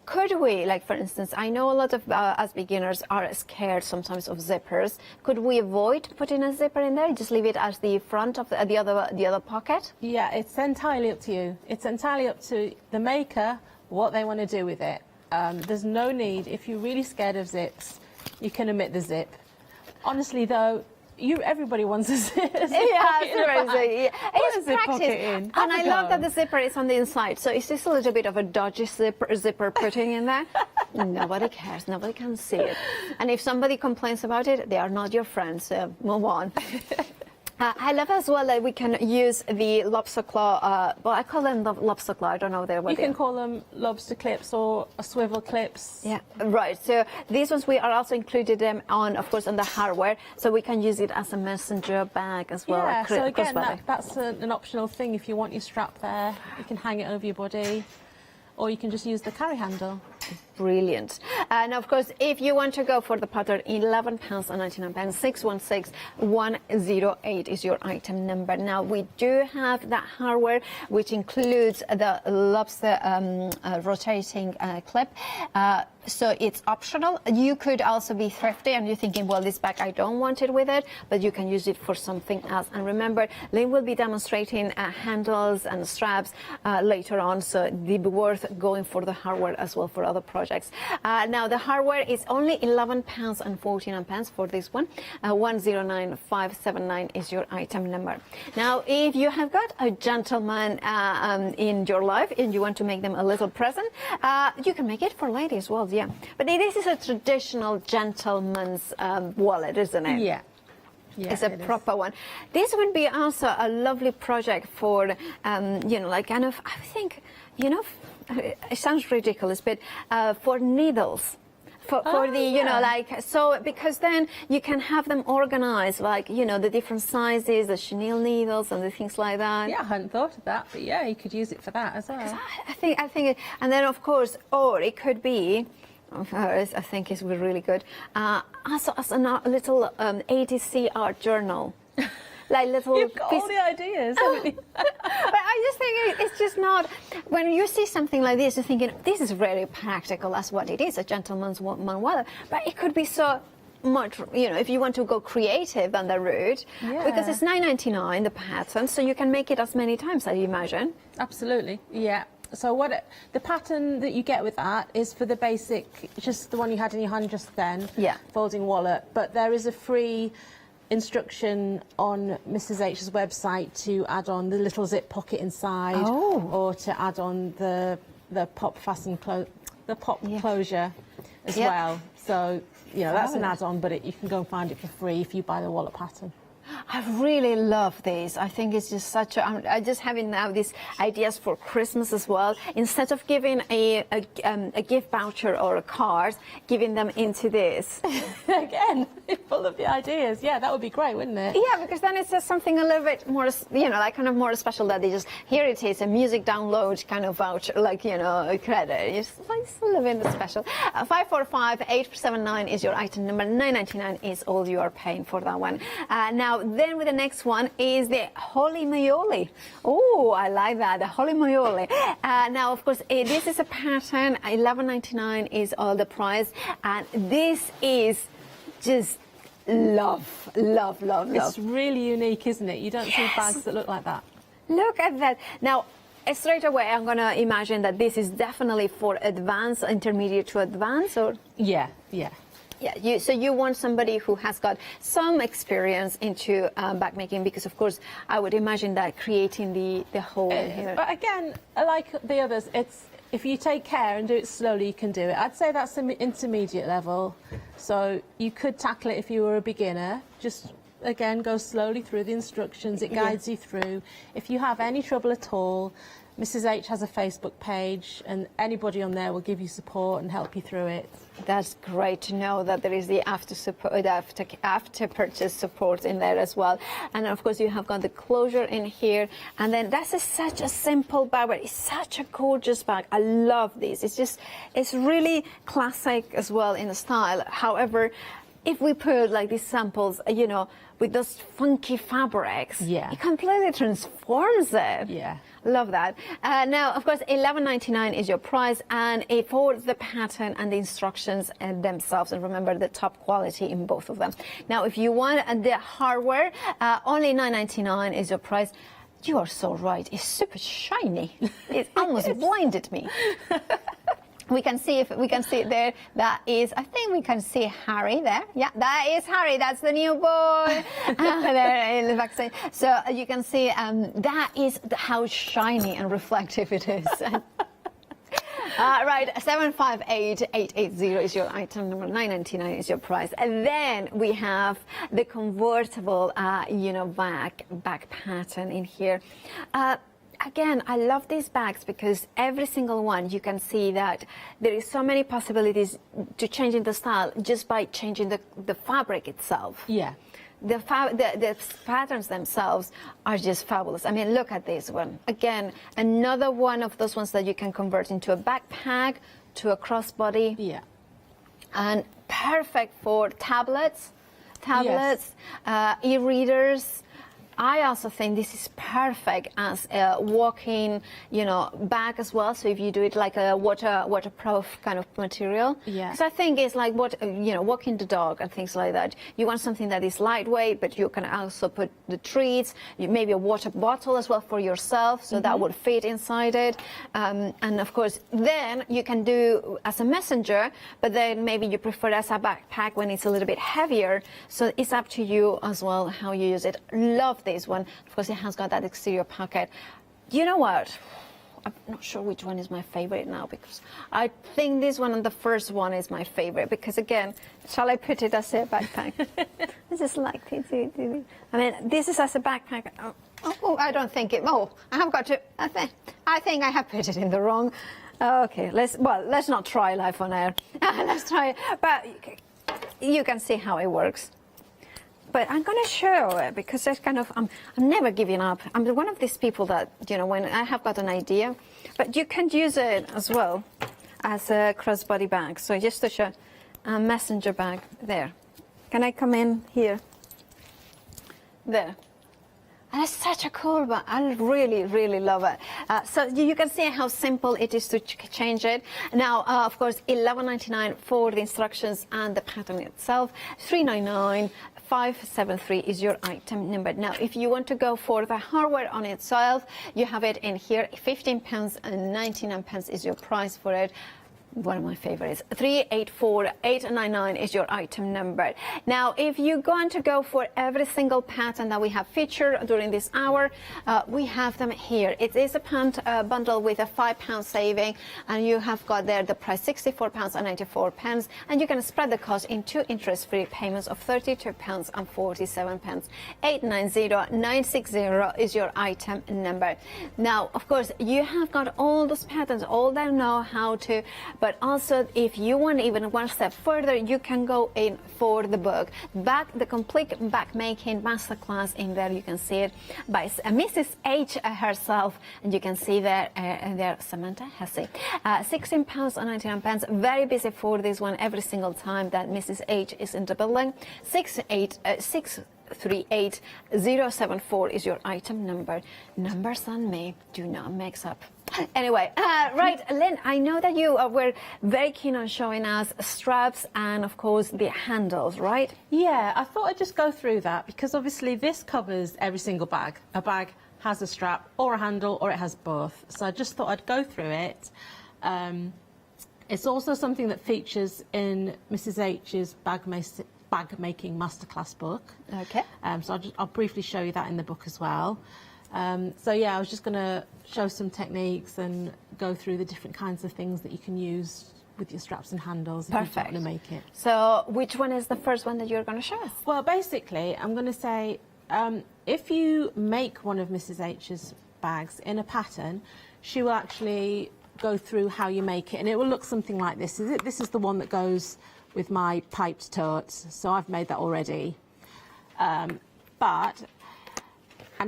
[SPEAKER 4] could we, like for instance, I know a lot of us beginners are scared sometimes of zippers. Could we avoid putting a zipper in there? Just leave it as the front of the other pocket?
[SPEAKER 19] Yeah, it's entirely up to you. It's entirely up to the maker what they want to do with it. There's no need, if you're really scared of zips, you can omit the zip. Honestly though, everybody wants a zip.
[SPEAKER 4] It's practice. And I love that the zipper is on the inside, so it's just a little bit of a dodgy zipper putting in there. Nobody cares, nobody can see it. And if somebody complains about it, they are not your friends, so move on. I love as well that we can use the lobster claw, well, I call them lobster claw, I don't know what
[SPEAKER 19] you can call them lobster clips or swivel clips.
[SPEAKER 4] Yeah, right. So these ones we are also included them on, of course, on the hardware, so we can use it as a messenger bag as well.
[SPEAKER 19] Yeah, so again, that's an optional thing. If you want your strap there, you can hang it over your body, or you can just use the carry handle.
[SPEAKER 4] Brilliant. And of course, if you want to go for the pattern, £11.99, 616-108 is your item number. Now, we do have that hardware, which includes the lobster rotating clip. So it's optional. You could also be thrifty and you're thinking, well, this bag, I don't want it with it, but you can use it for something else. And remember, Lynn will be demonstrating handles and straps later on, so it'd be worth going for the hardware as well for other projects. Now, the hardware is only £11.49 for this one. 109579 is your item number. Now, if you have got a gentleman in your life and you want to make them a little present, you can make it for ladies as well. Yeah, but this is a traditional gentleman's wallet, isn't it?
[SPEAKER 19] Yeah.
[SPEAKER 4] It's a proper one. This would be also a lovely project for, you know, like kind of, I think, you know, it sounds ridiculous, but for needles. For the, you know, like, so, because then you can have them organized, like, you know, the different sizes, the chenille needles and the things like that.
[SPEAKER 19] Yeah, I hadn't thought of that, but yeah, you could use it for that as well.
[SPEAKER 4] I think, and then of course, or it could be, I think it's really good, also as a little ADC art journal. Like little
[SPEAKER 19] You've got all the ideas, haven't you?
[SPEAKER 4] But I just think it's just not, when you see something like this, you're thinking, this is very practical, that's what it is, a gentleman's wallet. But it could be so much, you know, if you want to go creative on the route, because it's £9.99 the pattern, so you can make it as many times, I imagine.
[SPEAKER 19] Absolutely, yeah. So the pattern that you get with that is for the basic, just the one you had in your hand just then, folding wallet. But there is a free instruction on Mrs H's website to add on the little zip pocket inside, or to add on the pop fasten closure as well. So you know that's an add-on, but you can go and find it for free if you buy the wallet pattern.
[SPEAKER 4] I really love these. I think it's just such a... I'm just having now these ideas for Christmas as well. Instead of giving a gift voucher or a card, giving them into this.
[SPEAKER 19] Again, full of the ideas. Yeah, that would be great, wouldn't it?
[SPEAKER 4] Yeah, because then it's just something a little bit more, you know, like kind of more special that they just, here it is, a music download kind of voucher, like, you know, a credit. Just like living the special. 545-879 is your item number. $9.99 is all you are paying for that one. Now, then with the next one is the Holy Maioli. Oh, I like that, the Holy Maioli. Now, of course, this is a pattern. $11.99 is all the price. And this is just love.
[SPEAKER 19] It's really unique, isn't it? You don't see bags that look like that.
[SPEAKER 4] Look at that. Now, straight away, I'm going to imagine that this is definitely for advanced, intermediate to advanced, or?
[SPEAKER 19] Yeah.
[SPEAKER 4] Yeah, so you want somebody who has got some experience into bag making, because of course I would imagine that creating the whole here.
[SPEAKER 19] But again, like the others, it's if you take care and do it slowly, you can do it. I'd say that's an intermediate level, so you could tackle it if you were a beginner. Just again, go slowly through the instructions. It guides you through. If you have any trouble at all, Mrs H has a Facebook page, and anybody on there will give you support and help you through it.
[SPEAKER 4] That's great to know that there is the after purchase support in there as well. And of course, you have got the closure in here, and then that's such a simple bag, but it's such a gorgeous bag. I love this. It's really classic as well in the style. However, if we put like these samples, you know, with those funky fabrics, it completely transforms it.
[SPEAKER 19] Yeah.
[SPEAKER 4] Love that. Now, of course, $11.99 is your price, and for the pattern and the instructions themselves, and remember the top quality in both of them. Now, if you want the hardware, only $9.99 is your price. You are so right. It's super shiny. It almost blinded me. We can see it there. That is, I think we can see Harry there. Yeah, that is Harry. That's the new boy. There in the vaccine. So you can see that is how shiny and reflective it is. Right, 758880 is your item number, $9.99 is your price. And then we have the convertible, you know, back pattern in here. Again, I love these bags because every single one, you can see that there is so many possibilities to changing the style just by changing the fabric itself.
[SPEAKER 19] Yeah.
[SPEAKER 4] The patterns themselves are just fabulous. I mean, look at this one. Again, another one of those ones that you can convert into a backpack, to a crossbody.
[SPEAKER 19] Yeah.
[SPEAKER 4] And perfect for tablets, e-readers. I also think this is perfect as a walking, you know, bag as well. So if you do it like a waterproof kind of material, because I think it's like you know, walking the dog and things like that. You want something that is lightweight, but you can also put the treats, maybe a water bottle as well for yourself, so that would fit inside it. And of course, then you can do as a messenger, but then maybe you prefer as a backpack when it's a little bit heavier. So it's up to you as well how you use it. Love this one. Of course, it has got that exterior pocket. You know what? I'm not sure which one is my favorite now, because I think this one and the first one is my favorite, because again, shall I put it as a backpack? I just like it. I mean, this is as a backpack. Oh, I don't think it. Oh, I have got to. I think I have put it in the wrong. Okay, let's not try live on air. Let's try it. But you can see how it works. But I'm going to show it because that's kind of, I'm never giving up. I'm one of these people that, you know, when I have got an idea, but you can use it as well as a crossbody bag. So just to show a messenger bag there. Can I come in here? There. And it's such a cool bag. I really, really love it. So you can see how simple it is to change it. Now, of course, $11.99 for the instructions and the pattern itself. $3.99. 573 is your item number. Now, if you want to go for the hardware on itself, you have it in here. £15 and 99 is your price for it. One of my favorites. 384899 is your item number. Now, if you're going to go for every single pattern that we have featured during this hour, we have them here. It is a bundle with a £5 saving, and you have got there the price £64 and 94 pence, and you can spread the cost in 2 interest-free payments of £32 and 47 pence. 890960 is your item number. Now, of course, you have got all those patterns, all that know how to. But also, if you want even one step further, you can go in for the book. The complete backmaking masterclass in there. You can see it by Mrs. H herself, and you can see there, Samantha Hesse. £16 and 99 pence. Very busy for this one every single time that Mrs. H is in the building. 638-074 is your item number. Numbers on me do not mix up. Anyway, right, Lynn, I know that you were very keen on showing us straps and, of course, the handles, right?
[SPEAKER 19] Yeah, I thought I'd just go through that because obviously this covers every single bag. A bag has a strap or a handle, or it has both. So I just thought I'd go through it. It's also something that features in Mrs. H's bag making masterclass book.
[SPEAKER 4] Okay.
[SPEAKER 19] So I'll briefly show you that in the book as well. So yeah, I was just going to show some techniques and go through the different kinds of things that you can use with your straps and handles if you want to make it.
[SPEAKER 4] So which one is the first one that you're going to show us?
[SPEAKER 19] Well, basically, I'm going to say if you make one of Mrs. H's bags in a pattern, she will actually go through how you make it, and it will look something like this. This is the one that goes with my piped totes, so I've made that already. And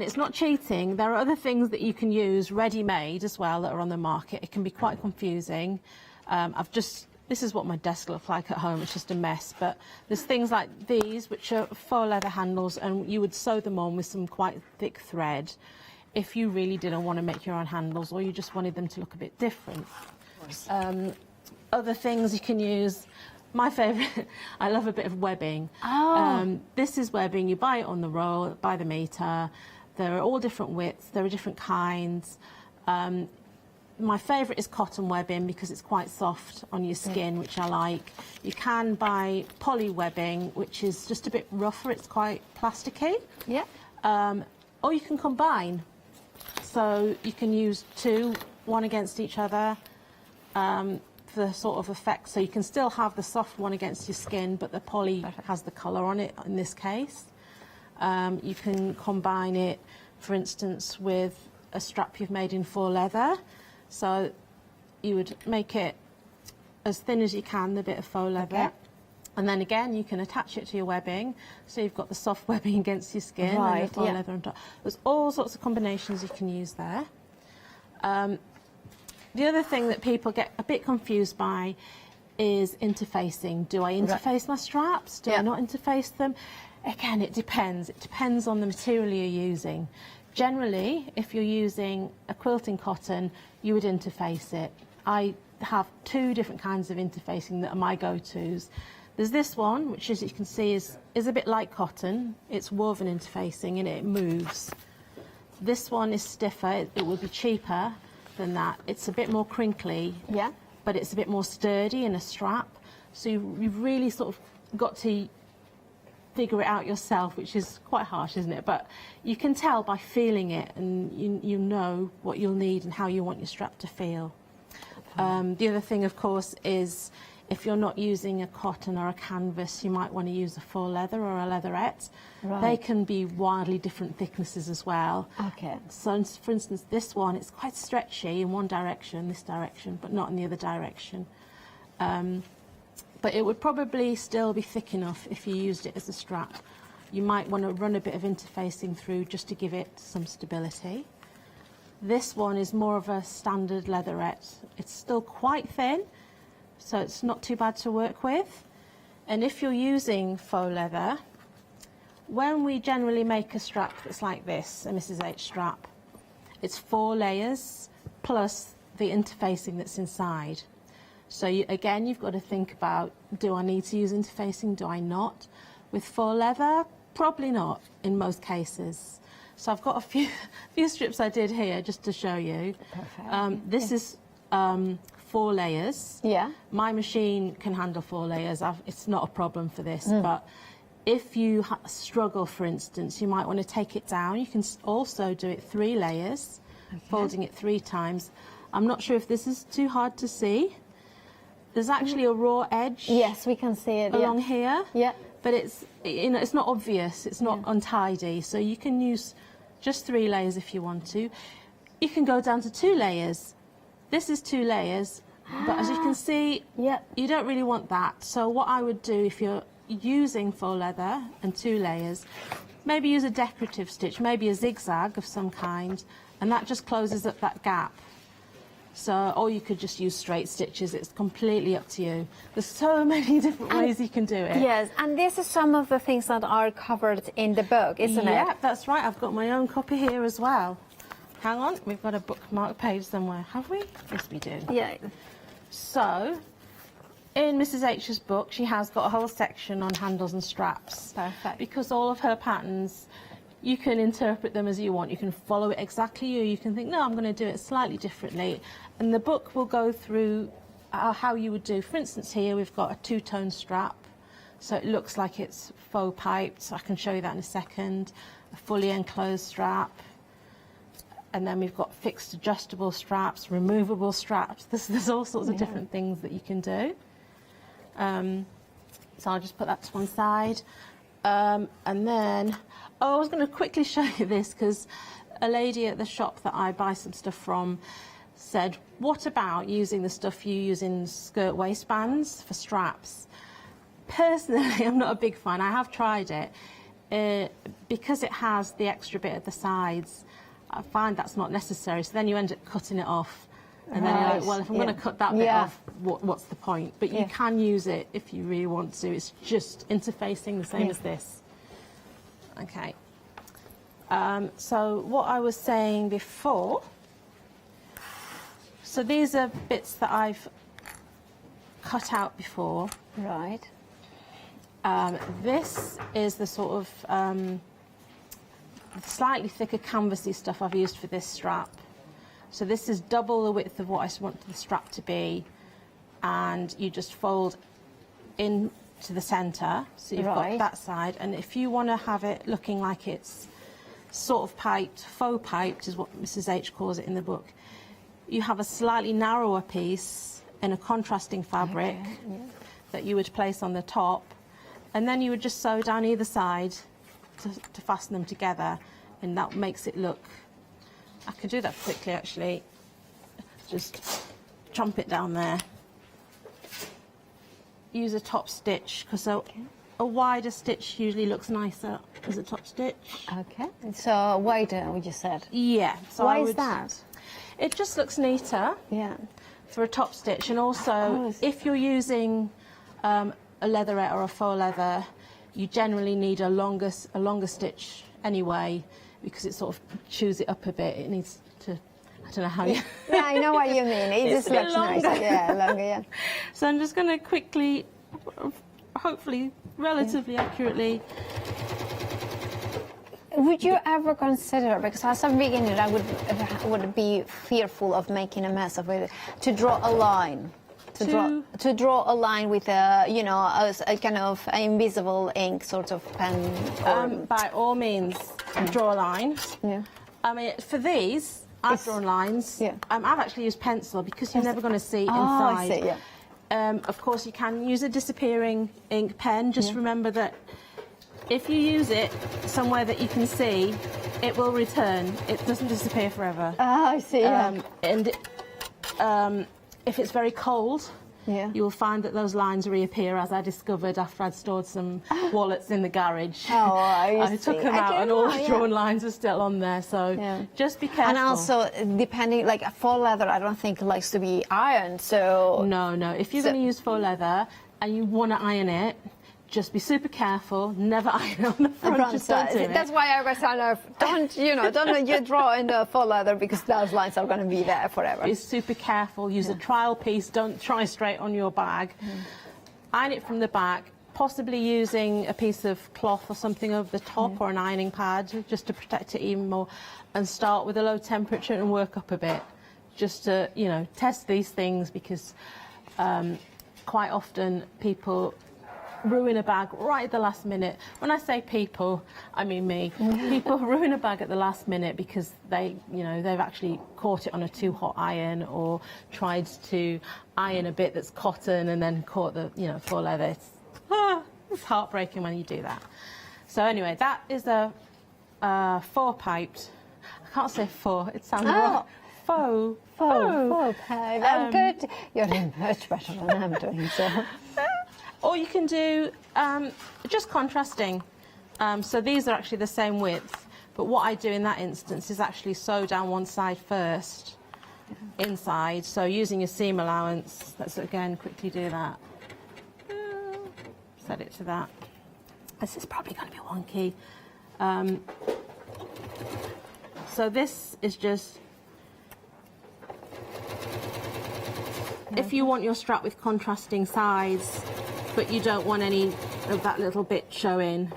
[SPEAKER 19] it's not cheating, there are other things that you can use ready-made as well that are on the market. It can be quite confusing. I've just this is what my desk looks like at home. It's just a mess. But there's things like these, which are faux leather handles, and you would sew them on with some quite thick thread if you really didn't want to make your own handles, or you just wanted them to look a bit different. Other things you can use, my favourite, I love a bit of webbing. This is webbing. You buy it on the roll, by the metre. There are all different widths. There are different kinds. My favourite is cotton webbing because it's quite soft on your skin, which I like. You can buy poly webbing, which is just a bit rougher. It's quite plasticky.
[SPEAKER 4] Yeah.
[SPEAKER 19] Or you can combine. So you can use two, one against each other, for sort of effect. So you can still have the soft one against your skin, but the poly has the colour on it in this case. You can combine it, for instance, with a strap you've made in faux leather. So you would make it as thin as you can, the bit of faux leather. And then again, you can attach it to your webbing. So you've got the soft webbing against your skin and the faux leather on top. There's all sorts of combinations you can use there. The other thing that people get a bit confused by is interfacing. Do I interface my straps? Do I not interface them? Again, it depends. It depends on the material you're using. Generally, if you're using a quilting cotton, you would interface it. I have two different kinds of interfacing that are my go-tos. There's this one, which as you can see is a bit like cotton. It's woven interfacing and it moves. This one is stiffer. It will be cheaper than that. It's a bit more crinkly, but it's a bit more sturdy in a strap. So you've really sort of got to figure it out yourself, which is quite harsh, isn't it? But you can tell by feeling it, and you know what you'll need and how you want your strap to feel. The other thing, of course, is if you're not using a cotton or a canvas, you might want to use a faux leather or a leatherette. They can be wildly different thicknesses as well. So, for instance, this one, it's quite stretchy in one direction, this direction, but not in the other direction. But it would probably still be thick enough if you used it as a strap. You might want to run a bit of interfacing through just to give it some stability. This one is more of a standard leatherette. It's still quite thin, so it's not too bad to work with. And if you're using faux leather, when we generally make a strap that's like this, a Mrs. H strap, it's 4 layers plus the interfacing that's inside. So again, you've got to think about, do I need to use interfacing, do I not? With faux leather, probably not in most cases. So I've got a few strips I did here just to show you. This is 4 layers. My machine can handle 4 layers. It's not a problem for this, but if you struggle, for instance, you might want to take it down. You can also do it 3 layers, folding it 3 times. I'm not sure if this is too hard to see. There's actually a raw edge.
[SPEAKER 4] Yes, we can see it
[SPEAKER 19] along here. But it's it's not obvious. It's not untidy. So you can use just 3 layers if you want to. You can go down to 2 layers. This is 2 layers, but as you can see, you don't really want that. So what I would do if you're using faux leather and 2 layers, maybe use a decorative stitch, maybe a zigzag of some kind, and that just closes up that gap. So, or you could just use straight stitches. It's completely up to you. There's so many different ways you can do it.
[SPEAKER 4] Yes, and this is some of the things that are covered in the book, isn't it?
[SPEAKER 19] Yeah, that's right. I've got my own copy here as well. Hang on, we've got a bookmark page somewhere, have we? Yes, we do.
[SPEAKER 4] Yeah.
[SPEAKER 19] So, in Mrs. H's book, she has got a whole section on handles and straps.
[SPEAKER 4] Perfect.
[SPEAKER 19] Because all of her patterns, you can interpret them as you want. You can follow it exactly, or you can think, no, I'm going to do it slightly differently. And the book will go through how you would do. For instance, here we've got a 2-tone strap, so it looks like it's faux piped. So I can show you that in a second. A fully enclosed strap. And then we've got fixed adjustable straps, removable straps. There's all sorts of different things that you can do. So I'll just put that to one side. And then, I was going to quickly show you this because a lady at the shop that I buy some stuff from said, what about using the stuff you use in skirt waistbands for straps? Personally, I'm not a big fan. I have tried it. Because it has the extra bit at the sides, I find that's not necessary. So then you end up cutting it off And then you're like, well, if I'm going to cut that bit off, what's the point? But you can use it if you really want to. It's just interfacing the same as this. Okay. So what I was saying before, so these are bits that I've cut out before.
[SPEAKER 20] Right.
[SPEAKER 19] This is the sort of slightly thicker canvasy stuff I've used for this strap. So this is double the width of what I want the strap to be, and you just fold into the centre, so you've got that side. And if you want to have it looking like it's sort of piped, faux piped is what Mrs H calls it in the book, you have a slightly narrower piece in a contrasting fabric that you would place on the top, and then you would just sew down either side to fasten them together, and that makes it look. I can do that quickly actually. Just chomp it down there. Use a top stitch, because a wider stitch usually looks nicer as a top stitch.
[SPEAKER 20] Okay. So wider, we just said.
[SPEAKER 19] Yeah. So
[SPEAKER 20] why is that?
[SPEAKER 19] It just looks neater.
[SPEAKER 20] Yeah.
[SPEAKER 19] For a top stitch, and also if you're using a leatherette or a faux leather, you generally need a longer stitch anyway, because it sort of chews it up a bit. It needs to, I don't know how you...
[SPEAKER 20] Yeah, I know what you mean. It
[SPEAKER 19] It's
[SPEAKER 20] just
[SPEAKER 19] a bit
[SPEAKER 20] looks nice.
[SPEAKER 19] longer.
[SPEAKER 20] Yeah, longer, yeah.
[SPEAKER 19] So I'm just going to quickly, hopefully relatively accurately...
[SPEAKER 20] Would you ever consider, because as a beginner I would be fearful of making a mess of it, to draw a line? To draw a line with a, you know, a kind of invisible ink sort of pen?
[SPEAKER 19] By all means, draw a line.
[SPEAKER 20] Yeah.
[SPEAKER 19] I mean, for these, I've drawn lines. Yeah. I've actually used pencil because you're never going to see inside.
[SPEAKER 20] I see, yeah.
[SPEAKER 19] Of course, you can use a disappearing ink pen. Just remember that if you use it somewhere that you can see, it will return. It doesn't disappear forever.
[SPEAKER 20] I see, yeah.
[SPEAKER 19] And if it's very cold, you will find that those lines reappear, as I discovered after I'd stored some wallets in the garage.
[SPEAKER 20] Oh,
[SPEAKER 19] I took them out and all the drawn lines are still on there, so just be careful.
[SPEAKER 20] And also, depending, like a faux leather, I don't think likes to be ironed, so...
[SPEAKER 19] No, if you're going to use faux leather and you want to iron it, just be super careful, never iron on the front, just don't do it.
[SPEAKER 20] That's why I was kind of, don't you draw in the faux leather, because those lines are going to be there forever.
[SPEAKER 19] Be super careful, use a trial piece, don't try straight on your bag. Iron it from the back, possibly using a piece of cloth or something over the top or an ironing pad, just to protect it even more, and start with a low temperature and work up a bit, just to, test these things, because quite often people ruin a bag right at the last minute. When I say people, I mean me. People ruin a bag at the last minute because they've actually caught it on a too hot iron, or tried to iron a bit that's cotton and then caught the faux leather. It's heartbreaking when you do that. So anyway, that is a faux piped. I can't say faux. It sounds wrong. Faux
[SPEAKER 20] pipe. I'm good. You're doing much better than I'm doing. So.
[SPEAKER 19] Or you can do just contrasting. So these are actually the same width, but what I do in that instance is actually sew down one side first, inside. So using your seam allowance, let's again quickly do that. Set it to that. This is probably going to be wonky. So this is just... If you want your strap with contrasting sides, but you don't want any of that little bit showing,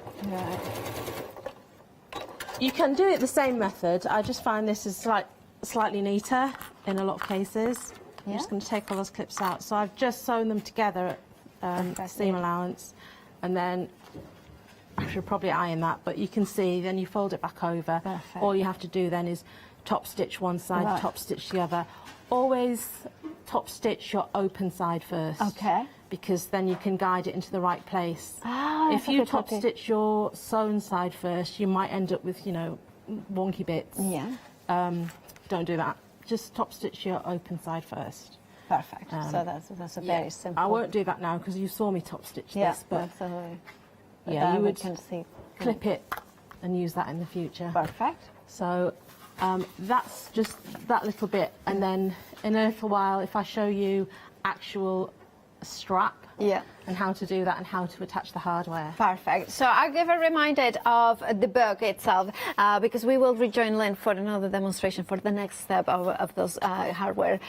[SPEAKER 19] you can do it the same method. I just find this is slightly neater in a lot of cases. I'm just going to take all those clips out. So I've just sewn them together at seam allowance, and then I should probably iron that, but you can see, then you fold it back over.
[SPEAKER 20] Perfect.
[SPEAKER 19] All you have to do then is top stitch one side, top stitch the other. Always top stitch your open side first.
[SPEAKER 20] Okay.
[SPEAKER 19] Because then you can guide it into the right place. If you top stitch your sewn side first, you might end up with, wonky bits.
[SPEAKER 20] Yeah.
[SPEAKER 19] Don't do that. Just top stitch your open side first.
[SPEAKER 20] Perfect. So that's a very simple.
[SPEAKER 19] I won't do that now because you saw me top stitch this, but you would clip it and use that in the future.
[SPEAKER 20] Perfect.
[SPEAKER 19] So That's just that little bit, and then in a little while, if I show you actual strap, and how to do that and how to attach the hardware.
[SPEAKER 4] Perfect. So I'll give a reminder of the book itself, because we will rejoin Lynn for another demonstration for the next step of those hardware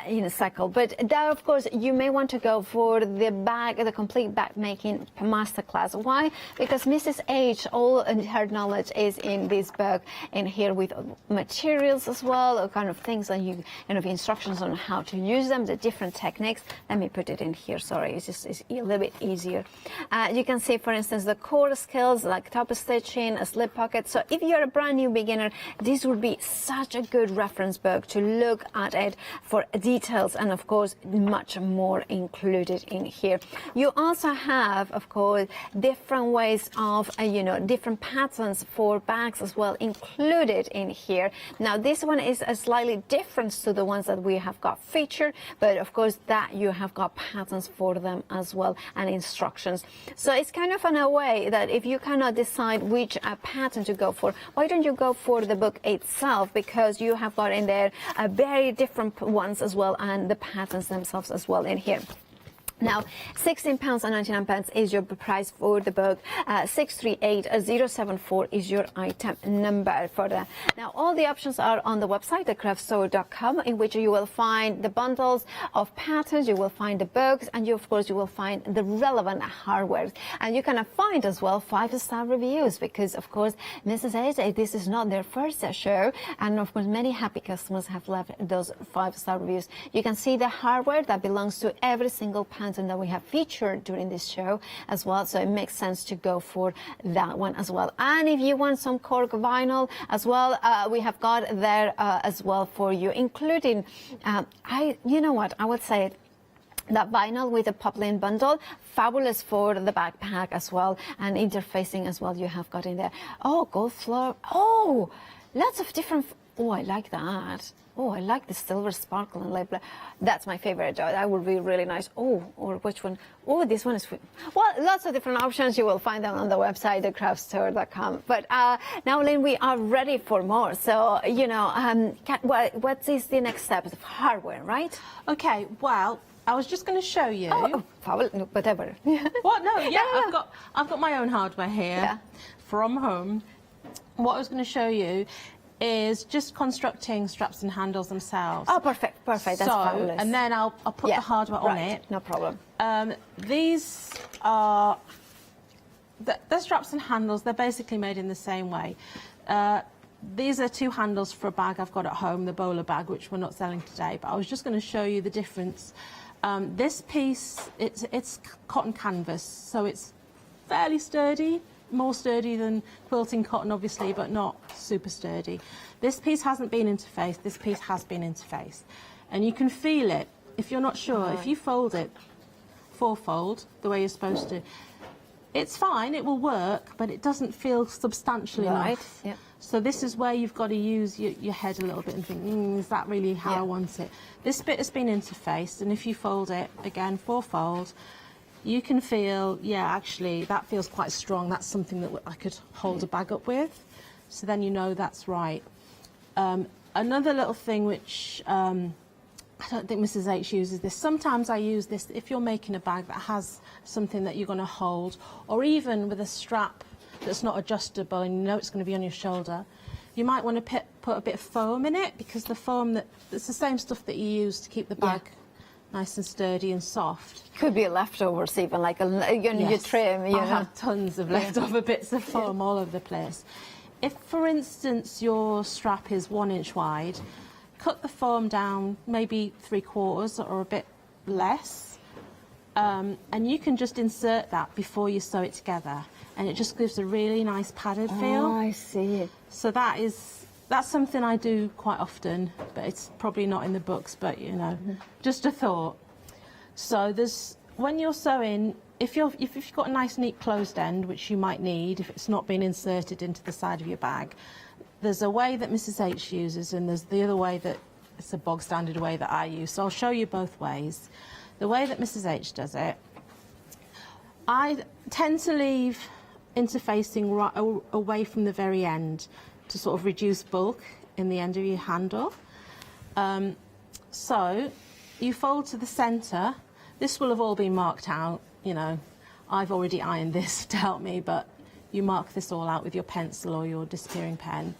[SPEAKER 4] in a cycle. But that, of course, you may want to go for the bag, the complete bag making masterclass. Why? Because Mrs. H, all her knowledge is in this book, in here with materials as well, kind of things, and you know, instructions on how to use them, the different techniques. Let me put it in here. Sorry, it's a little bit easier. You can see, for instance, the core skills like top stitching, a slip pocket. So if you're a brand new beginner, this would be such a good reference book to look at it for details, and of course much more included in here. You also have, of course, different ways of you know, different patterns for bags as well included in here. Now this one is a slightly different to the ones that we have got featured, but of course that you have got patterns for them as well, and instructions. So it's kind of in a way that if you cannot decide which pattern to go for, why don't you go for the book itself, because you have got in there very different ones as well, and the patterns themselves as well in here. Now, £16.99 is your price for the book. 638074 is your item number for that. Now, all the options are on the website, thecraftstore.com, in which you will find the bundles of patterns, you will find the books, and you, of course, you will find the relevant hardware. And you can find as well 5-star reviews, because, of course, Mrs. H, this is not their first show, and of course, many happy customers have left those 5-star reviews. You can see the hardware that belongs to every single pattern that we have featured during this show as well, so it makes sense to go for that one as well. And if you want some cork vinyl as well, we have got there as well for you, including you know what, I would say it, that vinyl with the poplin bundle, fabulous for the backpack as well, and interfacing as well you have got in there. Oh, gold floor, oh, lots of different, oh, I like that. Oh, I like the silver sparkle and light black. That's my favorite. That would be really nice. Oh, or which one? Oh, this one is... Well, lots of different options. You will find them on the website, thecraftstore.com. But now, Lynn, we are ready for more. So, you know, what is the next step? Hardware, right?
[SPEAKER 19] Okay, well, I was just going to show you...
[SPEAKER 4] whatever.
[SPEAKER 19] What? No, yeah, I've got my own hardware here from home. What I was going to show you is just constructing straps and handles themselves.
[SPEAKER 4] Oh, perfect. That's fabulous.
[SPEAKER 19] And then I'll put the hardware on it.
[SPEAKER 4] No problem.
[SPEAKER 19] These are the straps and handles. They're basically made in the same way. These are 2 handles for a bag I've got at home, the bowler bag, which we're not selling today, but I was just going to show you the difference. This piece, it's cotton canvas, so it's fairly sturdy. More sturdy than quilting cotton, obviously, but not super sturdy. This piece hasn't been interfaced. This piece has been interfaced. And you can feel it. If you're not sure, if you fold it, 4-fold, the way you're supposed to, it's fine, it will work, but it doesn't feel substantial enough.
[SPEAKER 4] Yep.
[SPEAKER 19] So this is where you've got to use your head a little bit and think, is that really how I want it? This bit has been interfaced, and if you fold it, again, 4-fold, you can feel, actually, that feels quite strong. That's something that I could hold a bag up with. So then you know that's right. Another little thing which I don't think Mrs. H uses this. Sometimes I use this if you're making a bag that has something that you're going to hold, or even with a strap that's not adjustable and you know it's going to be on your shoulder. You might want to put a bit of foam in it, because the foam, it's the same stuff that you use to keep the bag nice and sturdy and soft.
[SPEAKER 4] Could be leftovers even, like your trim. You
[SPEAKER 19] I have tons of leftover bits of foam all over the place. If, for instance, your strap is 1 inch wide, cut the foam down maybe 3/4 or a bit less, and you can just insert that before you sew it together, and it just gives a really nice padded feel.
[SPEAKER 4] Oh, I see.
[SPEAKER 19] So that's something I do quite often, but it's probably not in the books, but you know, just a thought. So when you're sewing, if you've got a nice neat closed end, which you might need if it's not been inserted into the side of your bag, there's a way that Mrs. H uses, and there's the other way that it's a bog standard way that I use. So I'll show you both ways. The way that Mrs. H does it, I tend to leave interfacing right away from the very end to sort of reduce bulk in the end of your handle. So you fold to the centre. This will have all been marked out, you know. I've already ironed this to help me, but you mark this all out with your pencil or your disappearing pen.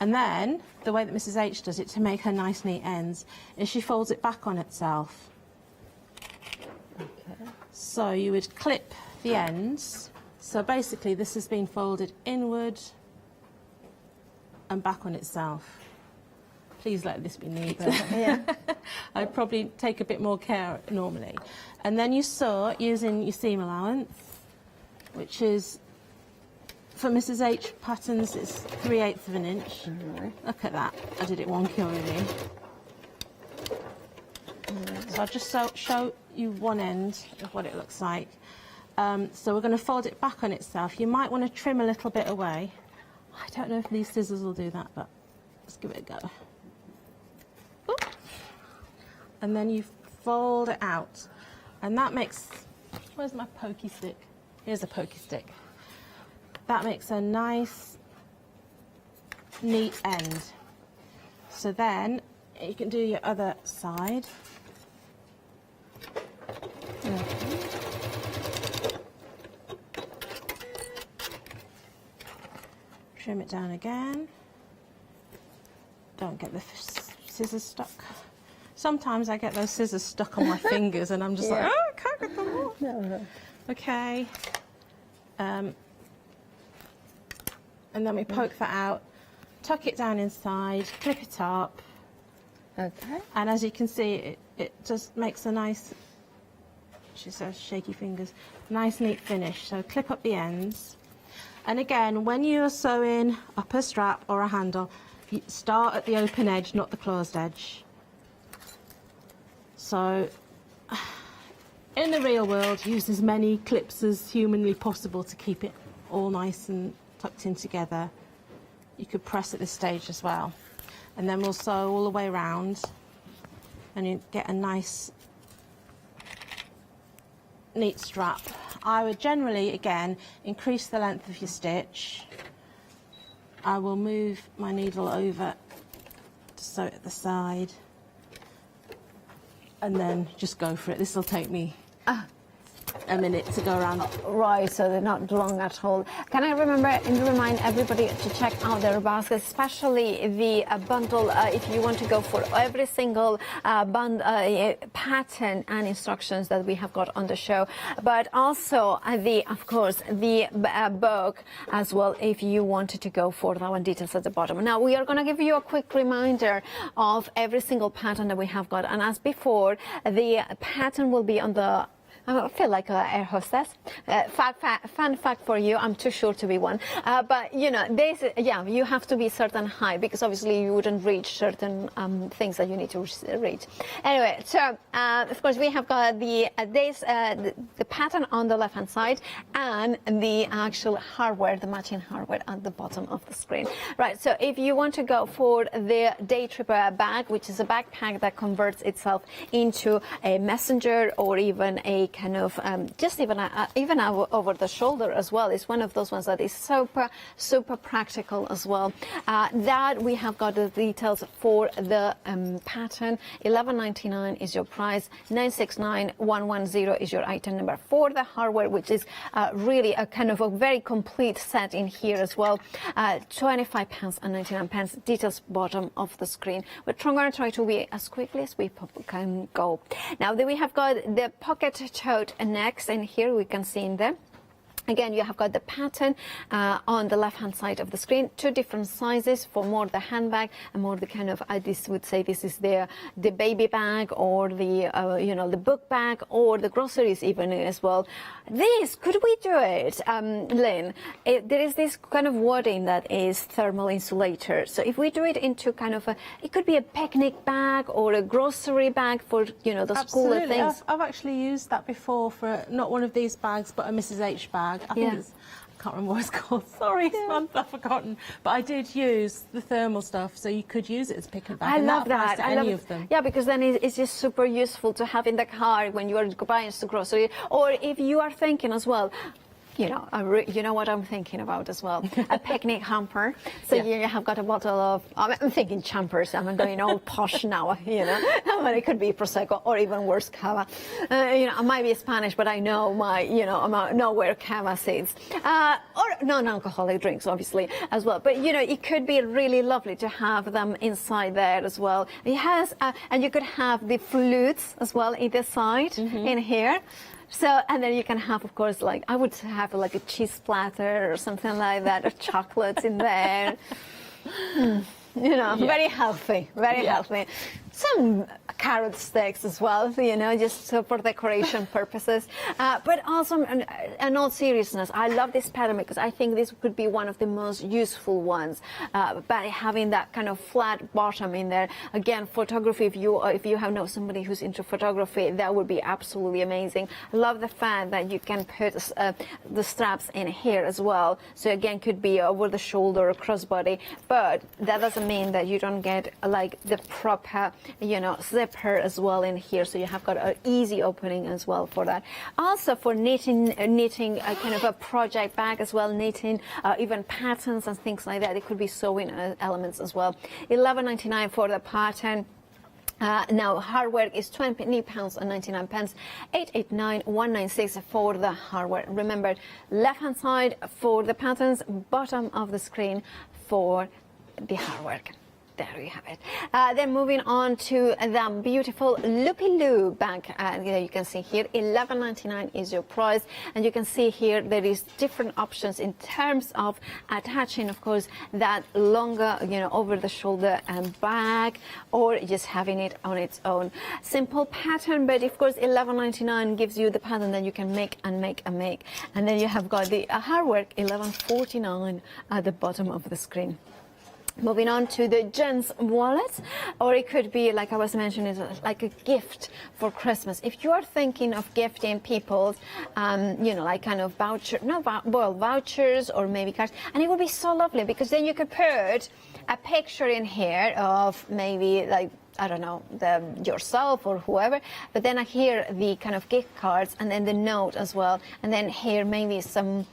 [SPEAKER 19] And then, the way that Mrs H does it to make her nice neat ends, is she folds it back on itself. Okay. So you would clip the ends. So basically this has been folded inward and back on itself. Please let this be neat. Yeah. I'd probably take a bit more care normally. And then you sew using your seam allowance, which is, for Mrs H patterns, it's 3/8 of an inch. Look at that. I did it wonky already. So I'll just show you one end of what it looks like. So we're going to fold it back on itself. You might want to trim a little bit away. I don't know if these scissors will do that, but let's give it a go. Oop. And then you fold it out. And that makes... Where's my pokey stick? Here's a pokey stick. That makes a nice, neat end. So then you can do your other side. Trim it down again. Don't get the scissors stuck. Sometimes I get those scissors stuck on my fingers and I'm just like, oh, I can't get them off. No. Okay. And then we poke that out, tuck it down inside, clip it up. Okay. And as you can see, it just makes a nice, she says shaky fingers, nice neat finish. So clip up the ends. And again, when you're sewing up a strap or a handle, you start at the open edge, not the closed edge. So in the real world, use as many clips as humanly possible to keep it all nice and tucked in together. You could press at this stage as well. And then we'll sew all the way around and you get a nice neat strap. I would generally, again, increase the length of your stitch. I will move my needle over to sew it at the side and then just go for it. This will take me a minute to go around.
[SPEAKER 4] Right, so they're not long at all. Can I remind everybody to check out their baskets, especially the bundle, if you want to go for every single pattern and instructions that we have got on the show, but also of course, the book as well, if you wanted to go for that one. Details at the bottom. Now, we are going to give you a quick reminder of every single pattern that we have got, and as before, the pattern will be on the... I feel like an air hostess. Fun fact for you, I'm too short to be one. But, you know, you have to be certain height because obviously you wouldn't reach certain things that you need to reach. Anyway, so, of course, we have got the pattern on the left-hand side and the actual hardware, the matching hardware at the bottom of the screen. Right, so if you want to go for the day tripper bag, which is a backpack that converts itself into a messenger or even a kind of just even over the shoulder as well. It's one of those ones that is super practical as well. That we have got the details for the pattern. $11.99 is your price. 969-110 is your item number for the hardware, which is really a kind of a very complete set in here as well. £25.99. Details bottom of the screen. We're going to try to be as quickly as we can go. Now, then we have got the pocket tote next, and here we can see in there. Again, you have got the pattern on the left-hand side of the screen, two different sizes for more the handbag and more the kind of, this would say this is the baby bag or the, the book bag or the groceries even as well. Could we do it, Lynn? There is this kind of wording that is thermal insulator. So if we do it into kind of it could be a picnic bag or a grocery bag for, those cooler things.
[SPEAKER 19] I've actually used that before for not one of these bags, but a Mrs H bag. I think I can't remember what it's called. Sorry, I've forgotten. But I did use the thermal stuff, so you could use it as picnic bag.
[SPEAKER 4] I love that.
[SPEAKER 19] I love of them.
[SPEAKER 4] Yeah, because then it's just super useful to have in the car when you are buying the grocery, or if you are thinking as well, you know, you know what I'm thinking about as well, a picnic hamper. So you have got a bottle of, I'm thinking champers, I'm going all posh now, you know, but it could be Prosecco or even worse, cava. You know, I might be Spanish, but I know my, you know, I know where cava sits. Or non-alcoholic drinks, obviously, as well. But, you know, it could be really lovely to have them inside there as well. It has, and you could have the flutes as well either side in here. So, and then you can have, of course, like, I would have like a cheese splatter or something like that, or chocolates in there. You know, very healthy, very healthy. Some carrot sticks as well, you know, just for decoration purposes. But also, in all seriousness, I love this pattern because I think this could be one of the most useful ones. By having that kind of flat bottom in there. Again, photography, if you have somebody who's into photography, that would be absolutely amazing. I love the fact that you can put the straps in here as well. So again, could be over the shoulder or crossbody, but that doesn't mean that you don't get like the proper, you know, zipper as well in here, so you have got an easy opening as well for that. Also for knitting kind of a project bag as well, knitting even patterns and things like that. It could be sewing elements as well. £11.99 for the pattern. Now hardware is £20.99, 889,196 for the hardware. Remember, left hand side for the patterns, bottom of the screen for the hardware. There we have it. Then moving on to the beautiful Loopy-Loo bag. You can see here, £11.99 is your price. And you can see here there is different options in terms of attaching, of course, that longer, you know, over-the-shoulder bag, or just having it on its own. Simple pattern, but of course, £11.99 gives you the pattern that you can make and make and make. And then you have got the hardware, £11.49 at the bottom of the screen. Moving on to the gents wallet, or it could be, like I was mentioning, like a gift for Christmas. If you are thinking of gifting people, you know, like kind of vouchers or maybe cards, and it would be so lovely because then you could put a picture in here of maybe like, I don't know, yourself or whoever, but then here the kind of gift cards and then the note as well, and then here maybe some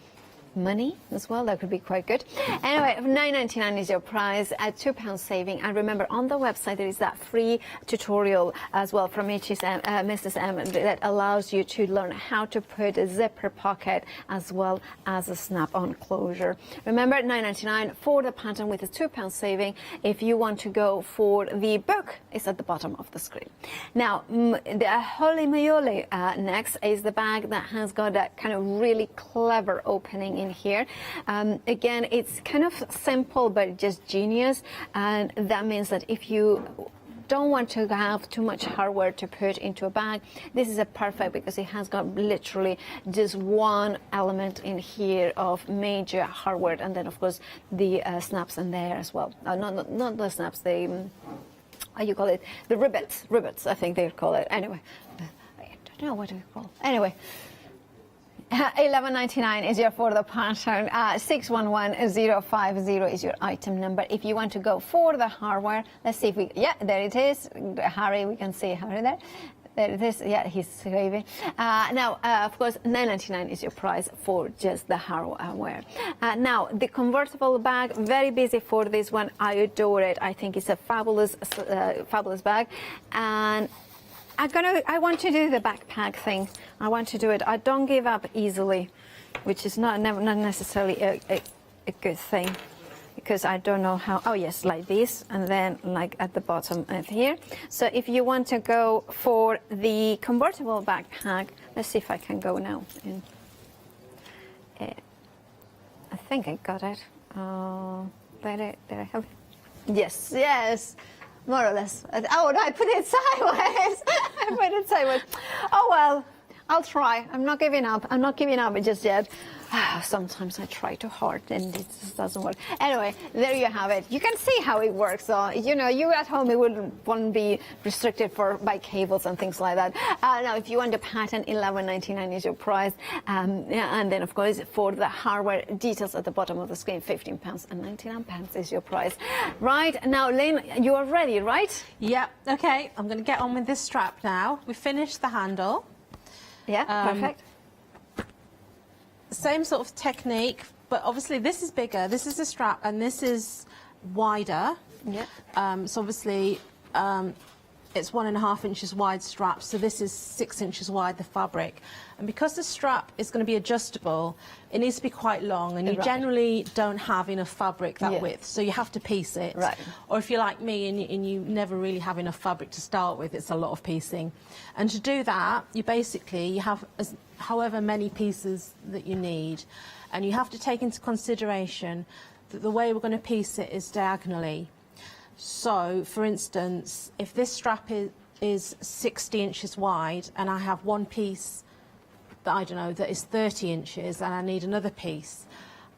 [SPEAKER 4] money as well. That could be quite good. Anyway, £9.99 is your price at £2 saving. And remember, on the website there is that free tutorial as well from Mrs. M that allows you to learn how to put a zipper pocket as well as a snap-on closure. Remember, £9.99 for the pattern with a £2 saving. If you want to go for the book, it's at the bottom of the screen. Now, the Holy Mayoli next is the bag that has got that kind of really clever opening in here. Again, it's kind of simple but just genius, and that means that if you don't want to have too much hardware to put into a bag, this is a perfect, because it has got literally just one element in here of major hardware, and then of course the snaps in there as well. Not the snaps, the how you call it, the rivets I think they call it. Anyway, I don't know what you call it. Anyway, £11.99 is your for the pattern. 611050 is your item number. If you want to go for the hardware, let's see if we, yeah, there it is. Harry, we can see Harry there. There it is. Yeah, he's waving. Now, of course, £9.99 is your price for just the hardware. Now, the convertible bag, very busy for this one. I adore it. I think it's a fabulous, fabulous bag. And I want to do the backpack thing. I want to do it. I don't give up easily, which is not necessarily a good thing, because I don't know how. Oh yes, like this, and then like at the bottom of here. So if you want to go for the convertible backpack, let's see if I can go now. I think I got it. There I have it. Yes, yes. More or less. Oh, no, I put it sideways. I put it sideways. Oh, well, I'll try. I'm not giving up. I'm not giving up just yet. Sometimes I try too hard and it just doesn't work. Anyway, there you have it. You can see how it works. So, you know, you at home, it wouldn't be restricted by cables and things like that. Now, if you want the pattern, £11.99 is your price. And then, of course, for the hardware, details at the bottom of the screen, £15.99 is your price. Right, now, Lynn, you are ready, right?
[SPEAKER 19] Yeah, okay. I'm going to get on with this strap now. We finished the handle.
[SPEAKER 4] Yeah, perfect.
[SPEAKER 19] same sort of technique, but obviously this is bigger. This is the strap, and this is wider.
[SPEAKER 4] Yeah.
[SPEAKER 19] So obviously, it's 1.5 inches wide strap, so this is 6 inches wide, the fabric. And because the strap is going to be adjustable, it needs to be quite long, and you generally don't have enough fabric that width, so you have to piece it.
[SPEAKER 4] Right.
[SPEAKER 19] Or if you're like me and you never really have enough fabric to start with, it's a lot of piecing. And to do that, you have however many pieces that you need, and you have to take into consideration that the way we're going to piece it is diagonally. So, for instance, if this strap is 60 inches wide and I have one piece that, I don't know, that is 30 inches and I need another piece,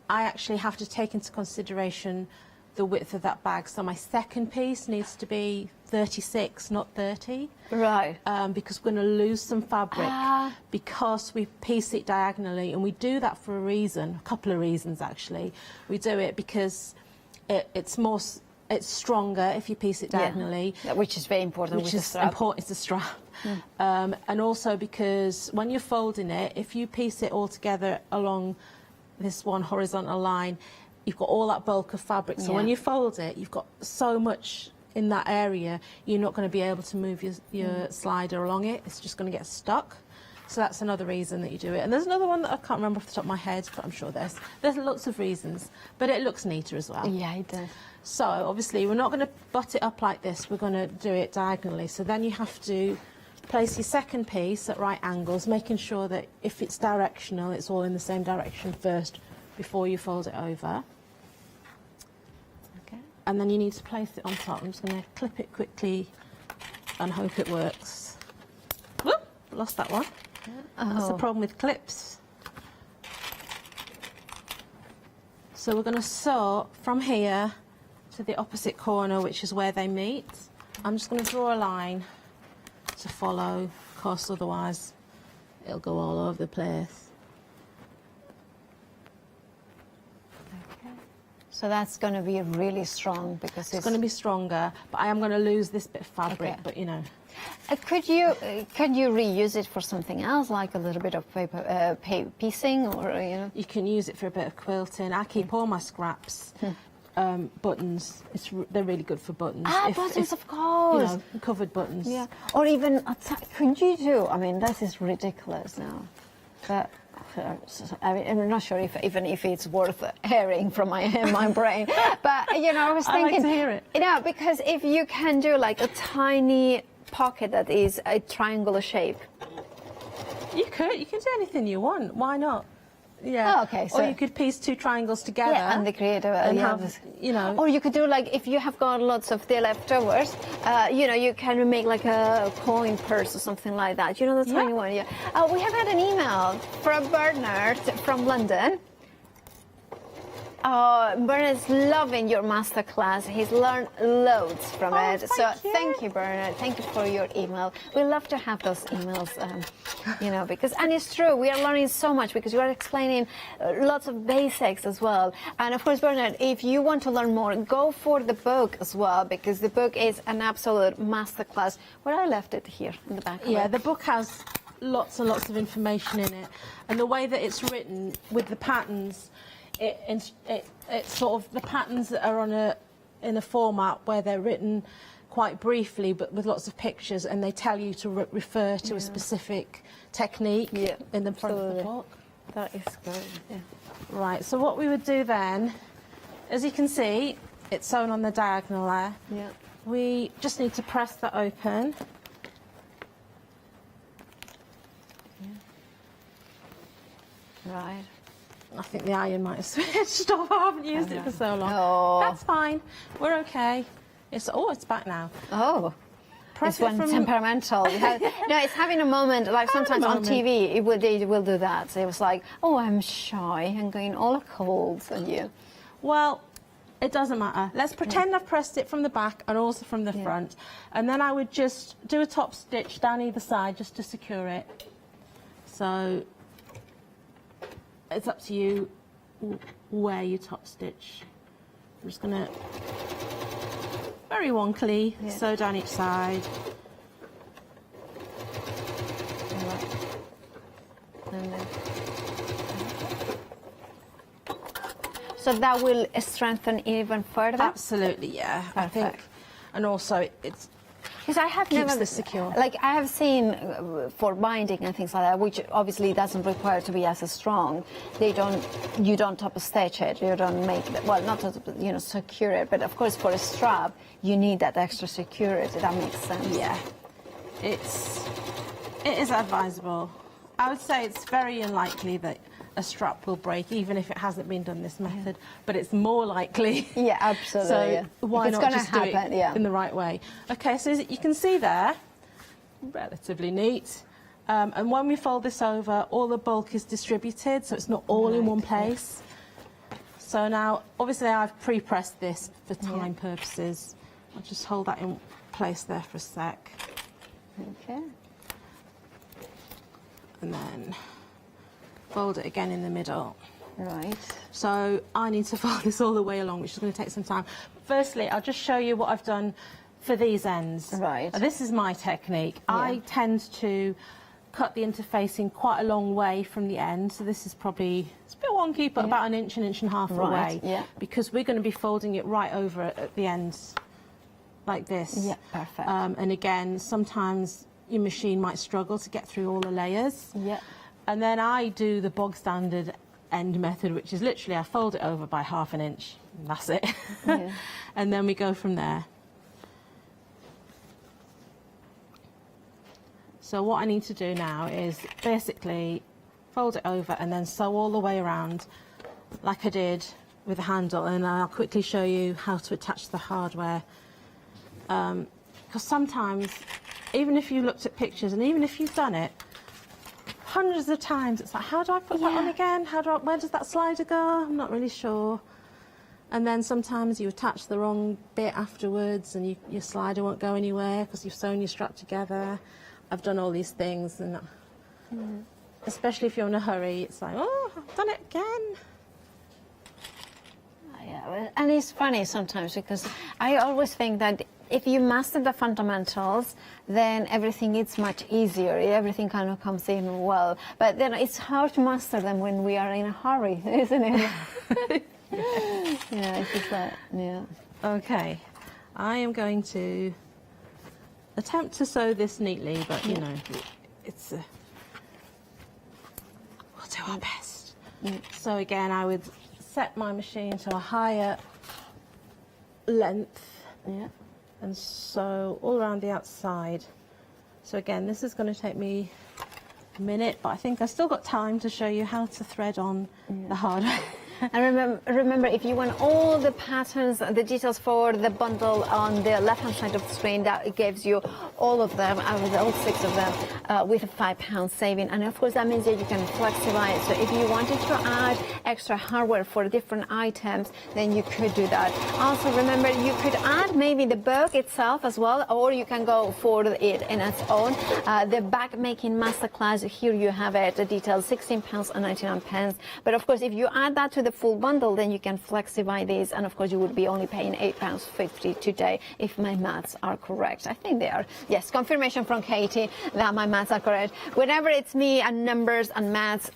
[SPEAKER 19] I actually have to take into consideration the width of that bag. So my second piece needs to be 36, not 30.
[SPEAKER 4] Right.
[SPEAKER 19] Because we're going to lose some fabric because we piece it diagonally, and we do that for a reason, a couple of reasons actually. We do it because it's stronger if you piece it diagonally.
[SPEAKER 4] Yeah, which is very important.
[SPEAKER 19] Which is important, it's the strap. And also because when you're folding it, if you piece it all together along this one horizontal line, you've got all that bulk of fabric. So when you fold it, you've got so much in that area, you're not going to be able to move your slider along it. It's just going to get stuck. So that's another reason that you do it. And there's another one that I can't remember off the top of my head, but I'm sure there's lots of reasons. But it looks neater as well.
[SPEAKER 4] Yeah, it does.
[SPEAKER 19] So obviously we're not going to butt it up like this, we're going to do it diagonally. So then you have to place your second piece at right angles, making sure that if it's directional, it's all in the same direction first before you fold it over. Okay. And then you need to place it on top. I'm just going to clip it quickly and hope it works. Whoop, lost that one. That's the problem with clips. So we're going to sew from here to the opposite corner, which is where they meet. I'm just going to draw a line to follow, of course, otherwise it'll go all over the place.
[SPEAKER 4] Okay. So that's going to be really strong because
[SPEAKER 19] it's going to be stronger, but I am going to lose this bit of fabric,
[SPEAKER 4] Okay.
[SPEAKER 19] but you know.
[SPEAKER 4] Can you reuse it for something else, like a little bit of paper piecing, or you know?
[SPEAKER 19] You can use it for a bit of quilting. I keep all my scraps. Buttons, they're really good for buttons.
[SPEAKER 4] Buttons, of course.
[SPEAKER 19] You know, covered buttons.
[SPEAKER 4] Yeah. Or even, could you do, I mean, this is ridiculous now. But, I mean, I'm not sure even if it's worth hearing from my brain. But, you know, I was thinking.
[SPEAKER 19] I like to hear it.
[SPEAKER 4] You know, because if you can do like a tiny pocket that is a triangular shape.
[SPEAKER 19] You can do anything you want. Why not? Yeah.
[SPEAKER 4] Oh, okay. So
[SPEAKER 19] or you could piece two triangles together.
[SPEAKER 4] Yeah, and the creative.
[SPEAKER 19] And have, you know.
[SPEAKER 4] Or you could do like, if you have got lots of the leftovers, you know, you can make like a coin purse or something like that. You know, the tiny one. Yeah. We have had an email from Bernard from London. Bernard's loving your masterclass. He's learned loads from it. Thank you, Bernard. Thank you for your email. We love to have those emails, you know, and it's true. We are learning so much because you are explaining lots of basics as well. And of course, Bernard, if you want to learn more, go for the book as well, because the book is an absolute masterclass. Where I left it here in the back.
[SPEAKER 19] Yeah, the book has lots and lots of information in it, and the way that it's written with the patterns. It's sort of the patterns that are in a format where they're written quite briefly but with lots of pictures, and they tell you to refer to a specific technique in the front of the book.
[SPEAKER 4] That is good. Yeah.
[SPEAKER 19] Right, so what we would do then, as you can see, it's sewn on the diagonal there.
[SPEAKER 4] Yeah.
[SPEAKER 19] We just need to press that open.
[SPEAKER 4] Yeah. Right.
[SPEAKER 19] I think the iron might have switched off. I haven't used it for so long.
[SPEAKER 4] Oh.
[SPEAKER 19] That's fine. We're okay. It's back now.
[SPEAKER 4] Oh.
[SPEAKER 19] Press
[SPEAKER 4] this one's temperamental. No, it's having a moment, like sometimes on TV, it will do that. So it was like, oh, I'm shy and going all cold on you.
[SPEAKER 19] Well, it doesn't matter. Let's pretend I've pressed it from the back and also from the front. And then I would just do a top stitch down either side just to secure it. So it's up to you where you top stitch. I'm just going to very wonkily sew down each side.
[SPEAKER 4] And then So that will strengthen even further?
[SPEAKER 19] Absolutely, yeah.
[SPEAKER 4] Perfect.
[SPEAKER 19] I think, and also it's
[SPEAKER 4] because I have
[SPEAKER 19] keeps
[SPEAKER 4] never
[SPEAKER 19] this secure.
[SPEAKER 4] Like I have seen for binding and things like that, which obviously doesn't require to be as strong. You don't top stitch it. You don't make it, well, not to, secure it, but of course for a strap you need that extra security. That makes sense.
[SPEAKER 19] Yeah, it is advisable. I would say it's very unlikely that a strap will break, even if it hasn't been done this method, but it's more likely.
[SPEAKER 4] Yeah, absolutely.
[SPEAKER 19] So
[SPEAKER 4] yeah.
[SPEAKER 19] why
[SPEAKER 4] it's
[SPEAKER 19] not just do
[SPEAKER 4] happen,
[SPEAKER 19] it in the right way? Okay, so you can see there, relatively neat. And when we fold this over, all the bulk is distributed, so it's not all in one place. So now, obviously I've pre-pressed this for time purposes. I'll just hold that in place there for a sec.
[SPEAKER 4] Okay.
[SPEAKER 19] And then fold it again in the middle.
[SPEAKER 4] Right.
[SPEAKER 19] So I need to fold this all the way along, which is going to take some time. Firstly, I'll just show you what I've done for these ends.
[SPEAKER 4] Right.
[SPEAKER 19] This is my technique. I tend to cut the interfacing quite a long way from the end. So this is probably, it's a bit wonky, but about an inch and a half away.
[SPEAKER 4] Yeah.
[SPEAKER 19] Because we're going to be folding it right over at the ends, like this.
[SPEAKER 4] Yeah, perfect.
[SPEAKER 19] And again, sometimes your machine might struggle to get through all the layers.
[SPEAKER 4] Yeah.
[SPEAKER 19] And then I do the bog standard end method, which is literally I fold it over by ½ an inch. And that's it.
[SPEAKER 4] Yeah.
[SPEAKER 19] And then we go from there. So what I need to do now is basically fold it over and then sew all the way around like I did with the handle, and I'll quickly show you how to attach the hardware. Because sometimes, even if you looked at pictures and even if you've done it hundreds of times, it's like, how do I put that on again? Where does that slider go? I'm not really sure. And then sometimes you attach the wrong bit afterwards and your slider won't go anywhere because you've sewn your strap together. I've done all these things, and especially if you're in a hurry, it's like, oh, I've done it again.
[SPEAKER 4] Yeah, and it's funny sometimes because I always think that if you master the fundamentals, then everything is much easier. Everything kind of comes in well. But then it's hard to master them when we are in a hurry, isn't it? Yeah, it's just that, yeah.
[SPEAKER 19] Okay, I am going to attempt to sew this neatly, but you know, it's we'll do our best. So again, I would set my machine to a higher length and sew all around the outside. So again, this is going to take me a minute, but I think I've still got time to show you how to thread on the hardware.
[SPEAKER 4] And remember, if you want all the patterns, the details for the bundle on the left-hand side of the screen, that it gives you all of them, all 6 of them, with a £5 saving. And of course, that means that you can flexify it. So if you wanted to add extra hardware for different items, then you could do that. Also, remember, you could add maybe the book itself as well, or you can go for it in its own. The bag making masterclass, here you have it, the details, £16.99. But of course, if you add that to the full bundle, then you can flexify these, and of course you would be only paying £8.50 today, if my maths are correct. I think they are. Yes, confirmation from Katie that my maths are correct. Whenever it's me and numbers and maths,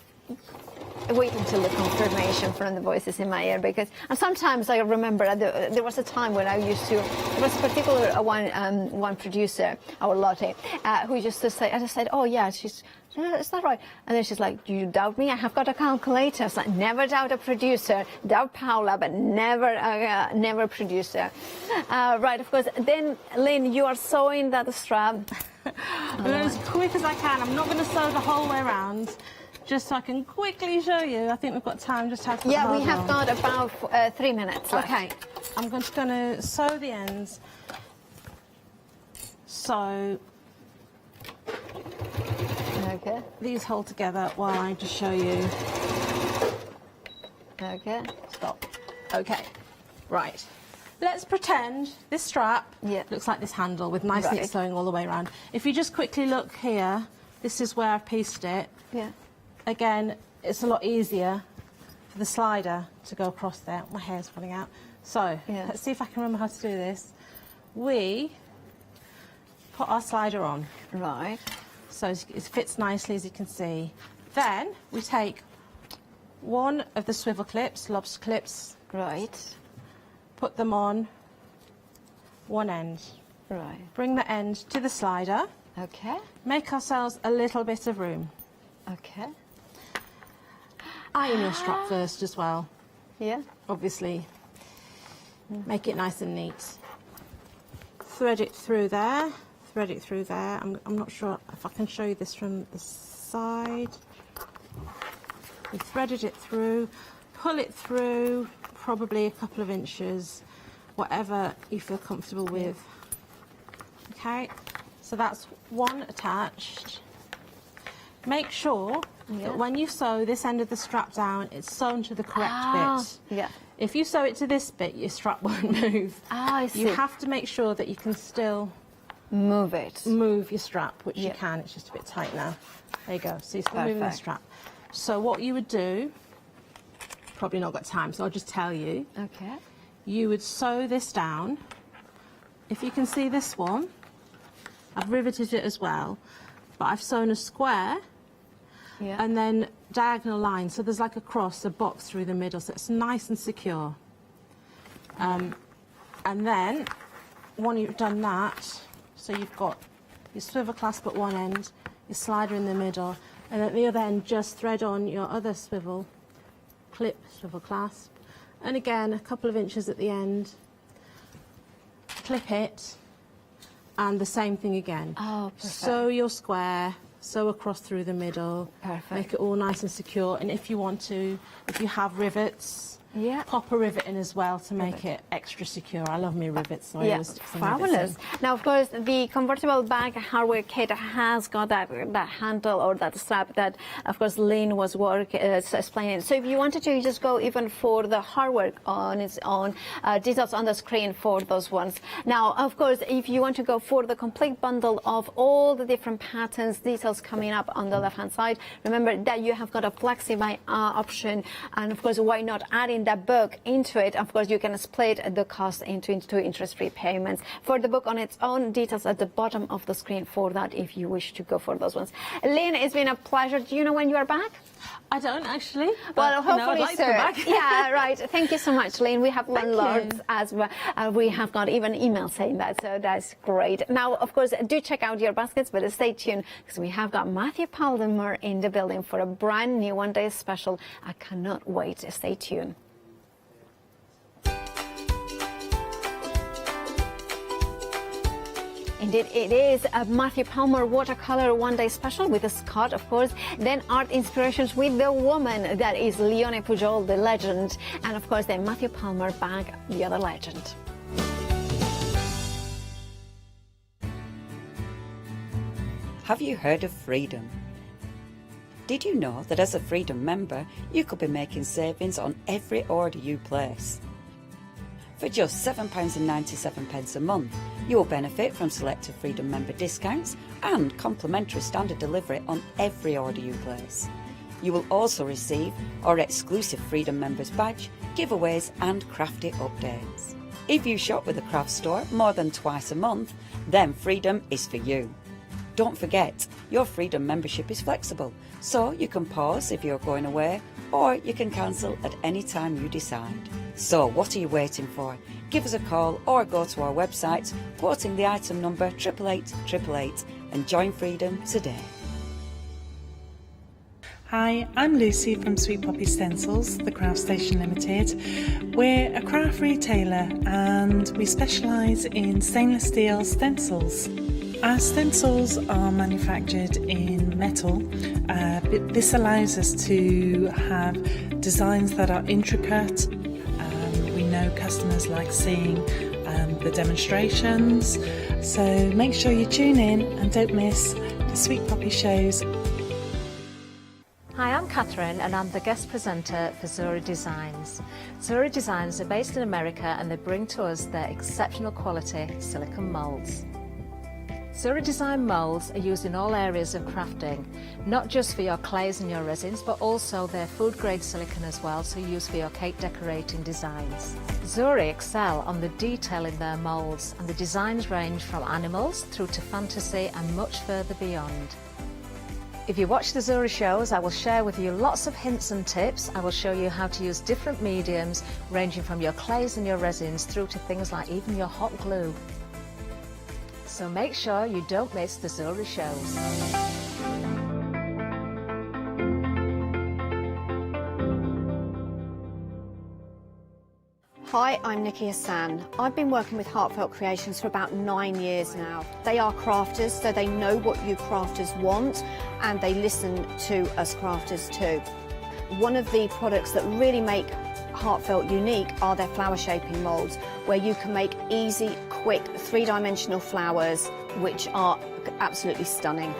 [SPEAKER 4] wait until the confirmation from the voices in my ear, because and sometimes I remember there was a time when I used to, there was a particular one producer, our Lottie, who used to say, I just said, oh yeah, is that right? And then she's like, do you doubt me? I have got a calculator. So never doubt a producer. Doubt Paula, but never producer. Right, of course. Then, Lynn, you are sewing that strap.
[SPEAKER 19] I'm going as quick as I can. I'm not going to sew the whole way around, just so I can quickly show you. I think we've got time just to have to.
[SPEAKER 4] Yeah, we have got about 3 minutes left.
[SPEAKER 19] Okay, I'm just going to sew the ends. So.
[SPEAKER 4] Okay.
[SPEAKER 19] These hold together while I just show you.
[SPEAKER 4] Okay.
[SPEAKER 19] Stop. Okay. Right. Let's pretend this strap looks like this handle with nice neat sewing all the way around. If you just quickly look here, this is where I've pieced it.
[SPEAKER 4] Yeah.
[SPEAKER 19] Again, it's a lot easier for the slider to go across there. My hair's falling out. So, let's see if I can remember how to do this. We put our slider on.
[SPEAKER 4] Right.
[SPEAKER 19] So it fits nicely, as you can see. Then we take one of the swivel clips, lobster clips,
[SPEAKER 20] Right.
[SPEAKER 16] Put them on one end.
[SPEAKER 20] Right.
[SPEAKER 16] Bring the end to the slider.
[SPEAKER 20] Okay.
[SPEAKER 16] Make ourselves a little bit of room.
[SPEAKER 20] Okay.
[SPEAKER 16] Iron your strap first as well.
[SPEAKER 20] Yeah.
[SPEAKER 16] Obviously. Make it nice and neat. Thread it through there. Thread it through there. I'm not sure if I can show you this from the side. We threaded it through. Pull it through, probably a couple of inches, whatever you feel comfortable with. Okay, so that's one attached. Make sure that when you sew this end of the strap down, it's sewn to the correct bit.
[SPEAKER 20] Yeah.
[SPEAKER 16] If you sew it to this bit, your strap won't move.
[SPEAKER 20] I see.
[SPEAKER 16] You have to make sure that you can still
[SPEAKER 20] move it.
[SPEAKER 16] Move your strap, which you can. It's just a bit tight now. There you go. So you're still moving the strap. So what you would do, probably not got time, so I'll just tell you.
[SPEAKER 20] Okay.
[SPEAKER 16] You would sew this down. If you can see this one, I've riveted it as well, but I've sewn a square and then diagonal lines, so there's like a cross, a box through the middle, so it's nice and secure. And then, when you've done that, so you've got your swivel clasp at one end, your slider in the middle, and at the other end just thread on your other swivel clip, swivel clasp, and again a couple of inches at the end, clip it, and the same thing again.
[SPEAKER 20] Oh, perfect.
[SPEAKER 16] Sew your square, sew across through the middle,
[SPEAKER 20] perfect.
[SPEAKER 16] Make it all nice and secure, and if you want to, if you have rivets, pop a rivet in as well to make it extra secure. I love me rivets, so I always stick some
[SPEAKER 20] fabulous.
[SPEAKER 16] rivets in.
[SPEAKER 20] Now, of course, the convertible bag hardware kit has got that handle or that strap that, of course, Lynn was explaining. So if you wanted to, you just go even for the hardware on its own. Details on the screen for those ones. Now, of course, if you want to go for the complete bundle of all the different patterns, details coming up on the left-hand side, remember that you have got a flexi option, and of course, why not adding that book into it? Of course, you can split the cost into interest-free payments. For the book on its own, details at the bottom of the screen for that if you wish to go for those ones. Lynn, it's been a pleasure. Do you know when you are back?
[SPEAKER 16] I don't actually.
[SPEAKER 20] Well, hopefully
[SPEAKER 16] I'd like
[SPEAKER 20] soon.
[SPEAKER 16] to come back.
[SPEAKER 20] Yeah, right. Thank you so much, Lynn. We have learned lots as well. We have got even emails saying that, so that's great. Now, of course, do check out your baskets, but stay tuned because we have got Matthew Palmer in the building for a brand new one-day special. I cannot wait. Stay tuned. Indeed, it is a Matthew Palmer watercolor one-day special with a Scott, of course. Then art inspirations with the woman that is Leone Pujol, the legend, and of course, the Matthew Palmer bag, the other legend.
[SPEAKER 5] Have you heard of Freedom? Did you know that as a Freedom member, you could be making savings on every order you place? For just £7.97 a month, you will benefit from selected Freedom member discounts and complimentary standard delivery on every order you place. You will also receive our exclusive Freedom members badge, giveaways and Crafty updates. If you shop with the craft store more than twice a month, then Freedom is for you. Don't forget, your Freedom membership is flexible, so you can pause if you're going away, or you can cancel at any time you decide. So what are you waiting for? Give us a call or go to our website, quoting the item number 88888 and join Freedom today.
[SPEAKER 12] Hi, I'm Lucy from Sweet Poppy Stencils, the Craft Station Limited. We're a craft retailer and we specialise in stainless steel stencils. Our stencils are manufactured in metal. This allows us to have designs that are intricate. We know customers like seeing the demonstrations, so make sure you tune in and don't miss the Sweet Poppy shows.
[SPEAKER 8] Hi, I'm Catherine and I'm the guest presenter for Zuri Designs. Zuri Designs are based in America and they bring to us their exceptional quality silicone moulds. Zuri Design moulds are used in all areas of crafting, not just for your clays and your resins, but also their food grade silicone as well, so used for your cake decorating designs. Zuri excel on the detail in their moulds, and the designs range from animals through to fantasy and much further beyond. If you watch the Zuri shows, I will share with you lots of hints and tips. I will show you how to use different mediums, ranging from your clays and your resins through to things like even your hot glue. So make sure you don't miss the Zuri shows.
[SPEAKER 20] Hi, I'm Nikki Hassan. I've been working with Heartfelt Creations for about 9 years now. They are crafters, so they know what you crafters want, and they listen to us crafters too. One of the products that really make Heartfelt unique are their flower shaping moulds, where you can make easy, quick, three-dimensional flowers, which are absolutely stunning.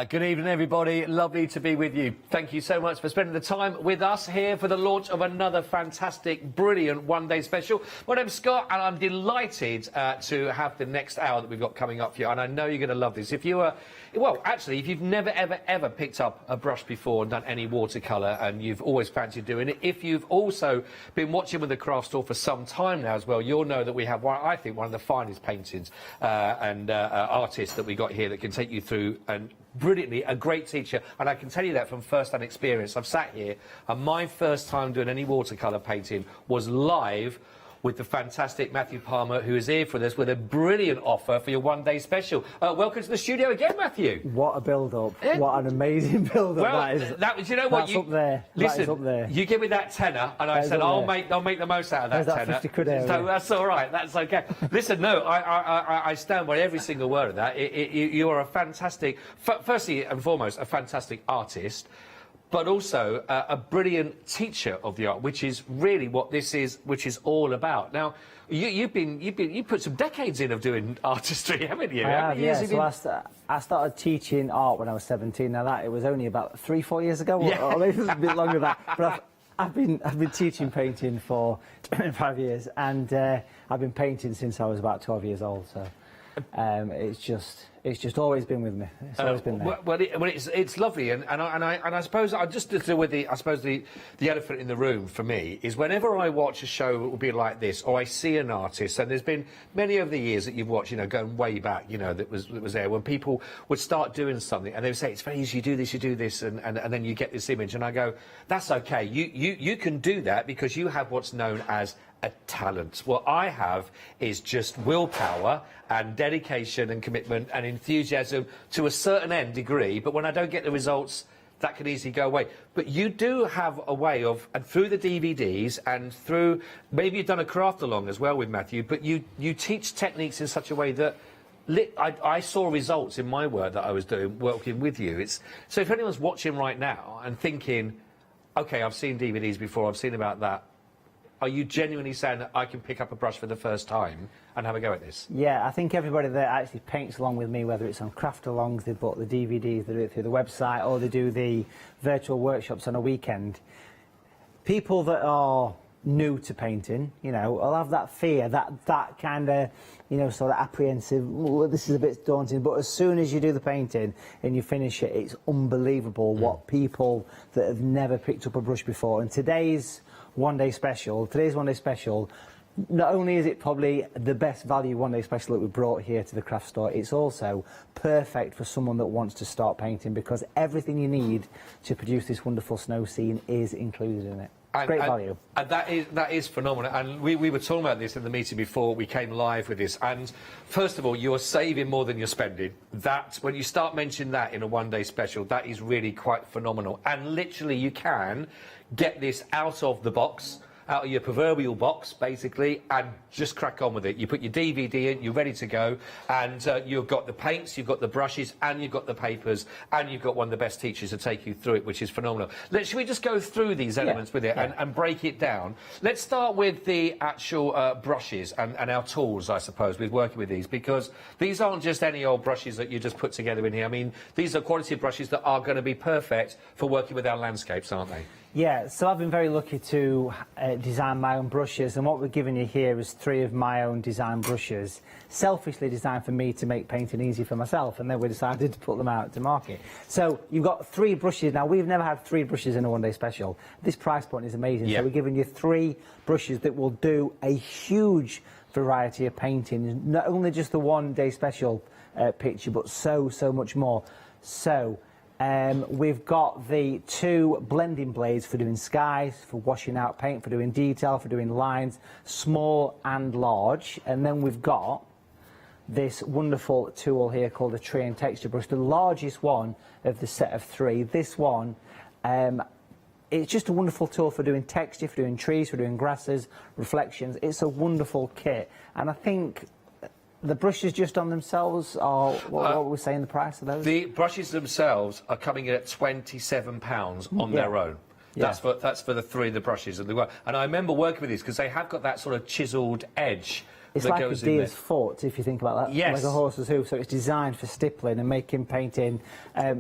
[SPEAKER 21] Good evening, everybody. Lovely to be with you. Thank you so much for spending the time with us here for the launch of another fantastic, brilliant one-day special. My name's Scott, and I'm delighted to have the next hour that we've got coming up for you. And I know you're going to love this. If you are, well, actually, if you've never, ever picked up a brush before and done any watercolour, and you've always fancied doing it, if you've also been watching with the craft store for some time now as well, you'll know that we have, I think, one of the finest paintings and artists that we got here that can take you through and brilliantly, a great teacher, and I can tell you that from first-hand experience. I've sat here, and my first time doing any watercolour painting was live with the fantastic Matthew Palmer, who is here for us with a brilliant offer for your one-day special. Welcome to the studio again, Matthew.
[SPEAKER 18] What a build-up. What an amazing build-up that is.
[SPEAKER 21] You know what?
[SPEAKER 18] That's up there.
[SPEAKER 21] Listen,
[SPEAKER 18] that is up there.
[SPEAKER 21] You give me that tenner, and I said, I'll make the most out of that tenner.
[SPEAKER 18] That 50 quid area.
[SPEAKER 21] So that's all right. That's okay. Listen, no, I stand by every single word of that. You are a fantastic, firstly and foremost, a fantastic artist, but also a brilliant teacher of the art, which is really what this is, which is all about. Now, you put some decades in of doing artistry, haven't you?
[SPEAKER 18] I have, yeah. So I started teaching art when I was 17. Now it was only about 3-4 years ago, or maybe a bit longer than that. But I've been teaching painting for 5 years, and I've been painting since I was about 12 years old. So it's just always been with me. It's always been there.
[SPEAKER 21] Well, it's lovely, and I suppose I just deal with the elephant in the room for me is whenever I watch a show that will be like this, or I see an artist, and there's been many of the years that you've watched, you know, going way back, you know, that was there when people would start doing something and they would say it's very easy, you do this, and then you get this image, and I go, that's okay, you can do that because you have what's known as a talent. What I have is just willpower and dedication and commitment and enthusiasm to a certain degree, but when I don't get the results, that can easily go away. But you do have a way of, and through the DVDs and through, maybe you've done a craft along as well with Matthew, but you teach techniques in such a way that I saw results in my work that I was doing, working with you. So if anyone's watching right now and thinking, okay, I've seen DVDs before, I've seen about that, are you genuinely saying that I can pick up a brush for the first time and have a go at this?
[SPEAKER 18] Yeah, I think everybody that actually paints along with me, whether it's on craft-alongs, they bought the DVDs, they do it through the website, or they do the virtual workshops on a weekend. People that are new to painting, you know, will have that fear, that kind of, you know, sort of apprehensive, this is a bit daunting, but as soon as you do the painting and you finish it, it's unbelievable what people that have never picked up a brush before. And today's one-day special, not only is it probably the best value one-day special that we brought here to the craft store, it's also perfect for someone that wants to start painting, because everything you need to produce this wonderful snow scene is included in it. Great value.
[SPEAKER 21] And that is phenomenal. And we were talking about this in the meeting before we came live with this. And first of all, you're saving more than you're spending. That, when you start mentioning that in a one-day special, that is really quite phenomenal. And literally, you can get this out of the box, out of your proverbial box, basically, and just crack on with it. You put your DVD in, you're ready to go, and you've got the paints, you've got the brushes, and you've got the papers, and you've got one of the best teachers to take you through it, which is phenomenal. Should we just go through these elements with it and break it down? Let's start with the actual brushes and our tools, I suppose, with working with these, because these aren't just any old brushes that you just put together in here. I mean, these are quality brushes that are going to be perfect for working with our landscapes, aren't they?
[SPEAKER 18] Yeah, so I've been very lucky to design my own brushes, and what we're giving you here is 3 of my own design brushes, selfishly designed for me to make painting easy for myself, and then we decided to put them out to market. So you've got 3 brushes. Now, we've never had 3 brushes in a one-day special. This price point is amazing.
[SPEAKER 21] Yeah.
[SPEAKER 18] So we're giving you 3 brushes that will do a huge variety of painting, not only just the one-day special picture, but so much more. So we've got the 2 blending blades for doing skies, for washing out paint, for doing detail, for doing lines, small and large. And then we've got this wonderful tool here called a tree and texture brush, the largest one of the set of 3. This one, it's just a wonderful tool for doing texture, for doing trees, for doing grasses, reflections. It's a wonderful kit. And I think the brushes just on themselves are, what were we saying the price of those?
[SPEAKER 21] The brushes themselves are coming in at £27 on their own.
[SPEAKER 18] Yeah.
[SPEAKER 21] That's for the 3 of the brushes. And I remember working with these because they have got that sort of chiselled edge.
[SPEAKER 18] It's
[SPEAKER 21] that
[SPEAKER 18] like
[SPEAKER 21] goes
[SPEAKER 18] a deer's foot, if you think about that.
[SPEAKER 21] Yes.
[SPEAKER 18] Like a horse's hoof, so it's designed for stippling and making painting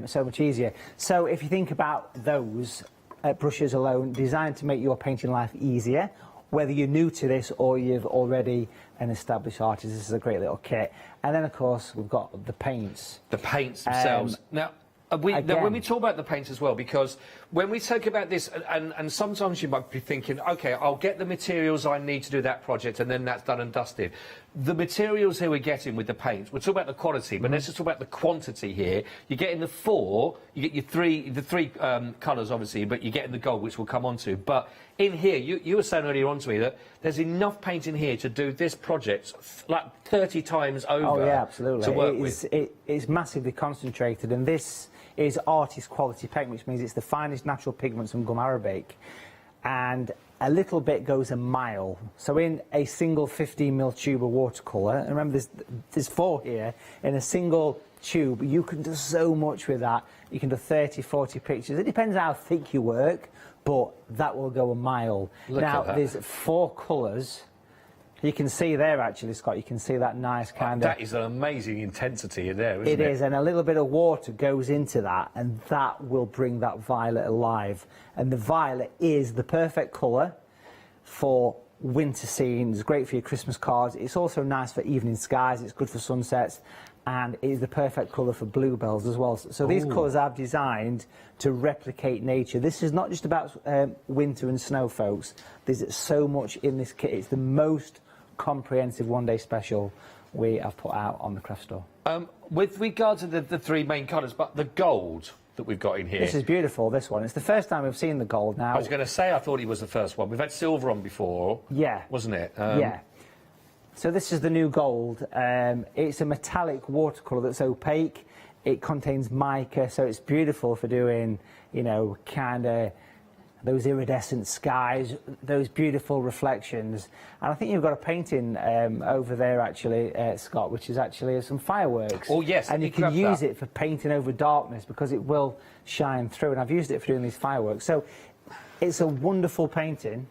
[SPEAKER 18] so much easier. So if you think about those brushes alone, designed to make your painting life easier, whether you're new to this or you've already an established artist, this is a great little kit. And then, of course, we've got the paints.
[SPEAKER 21] The paints themselves. Now, when we talk about the paints as well, because when we talk about this, and sometimes you might be thinking, OK, I'll get the materials I need to do that project, and then that's done and dusted. The materials here we're getting with the paints, we're talking about the quality, but let's just talk about the quantity here. You're getting the 4, you get the 3 colours, obviously, but you're getting the gold, which we'll come on to. But in here, you were saying earlier on to me that there's enough paint in here to do this project like 30 times over.
[SPEAKER 18] Oh, yeah, absolutely.
[SPEAKER 21] To work with.
[SPEAKER 18] It's massively concentrated, and this is artist quality paint, which means it's the finest natural pigments from gum arabic, and a little bit goes a mile. So in a single 15mm tube of watercolour, and remember there's 4 here, in a single tube you can do so much with that. You can do 30, 40 pictures. It depends how thick you work, but that will go a mile. Now there's 4 colours. You can see there, actually, Scott, you can see that nice kind of...
[SPEAKER 21] That is an amazing intensity in there, isn't it?
[SPEAKER 18] It is, and a little bit of water goes into that, and that will bring that violet alive. And the violet is the perfect colour for winter scenes, great for your Christmas cards. It's also nice for evening skies, it's good for sunsets, and it is the perfect colour for bluebells as well. So these colours I've designed to replicate nature. This is not just about winter and snow, folks. There's so much in this kit. It's the most comprehensive one-day special we have put out on the craft store.
[SPEAKER 21] With regard to the 3 main colours, but the gold that we've got in here.
[SPEAKER 18] This is beautiful, this one. It's the first time we've seen the gold now.
[SPEAKER 21] I was going to say I thought it was the first one. We've had silver on before.
[SPEAKER 18] Yeah.
[SPEAKER 21] Wasn't it?
[SPEAKER 18] Yeah. So this is the new gold. It's a metallic watercolour that's opaque. It contains mica, so it's beautiful for doing, you know, kind of those iridescent skies, those beautiful reflections. And I think you've got a painting over there, actually, Scott, which is actually some fireworks.
[SPEAKER 21] Oh, yes.
[SPEAKER 18] And you can use it for painting over darkness because it will shine through. And I've used it for doing these fireworks. So it's a wonderful painting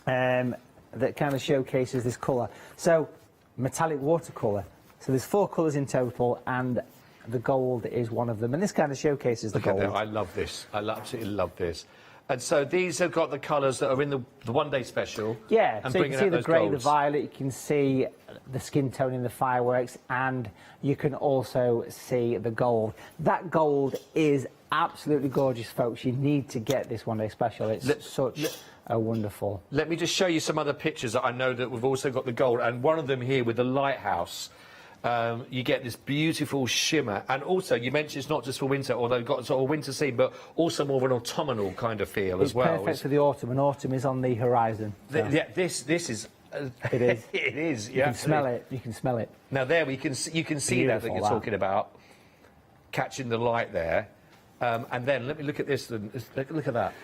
[SPEAKER 18] that kind of showcases this colour. So metallic watercolour. So there's 4 colours in total, and the gold is one of them. And this kind of showcases the gold.
[SPEAKER 21] I love this. I absolutely love this. And so these have got the colours that are in the one-day special.
[SPEAKER 18] Yeah,
[SPEAKER 21] and
[SPEAKER 18] so you can see the grey,
[SPEAKER 21] golds.
[SPEAKER 18] the violet, you can see the skin tone in the fireworks, and you can also see the gold. That gold is absolutely gorgeous, folks. You need to get this one-day special. It's such a wonderful...
[SPEAKER 21] Let me just show you some other pictures that I know that we've also got the gold, and one of them here with the lighthouse. You get this beautiful shimmer, and also you mentioned it's not just for winter, although you've got sort of winter scene, but also more of an autumnal kind of feel as well.
[SPEAKER 18] It's perfect for the autumn, and autumn is on the horizon. So.
[SPEAKER 21] Yeah, this is.
[SPEAKER 18] It is.
[SPEAKER 21] It is.
[SPEAKER 18] You can smell it. You can smell it.
[SPEAKER 21] Now there you can see that you're talking about, catching the light there, and then let me look at this. Look at that.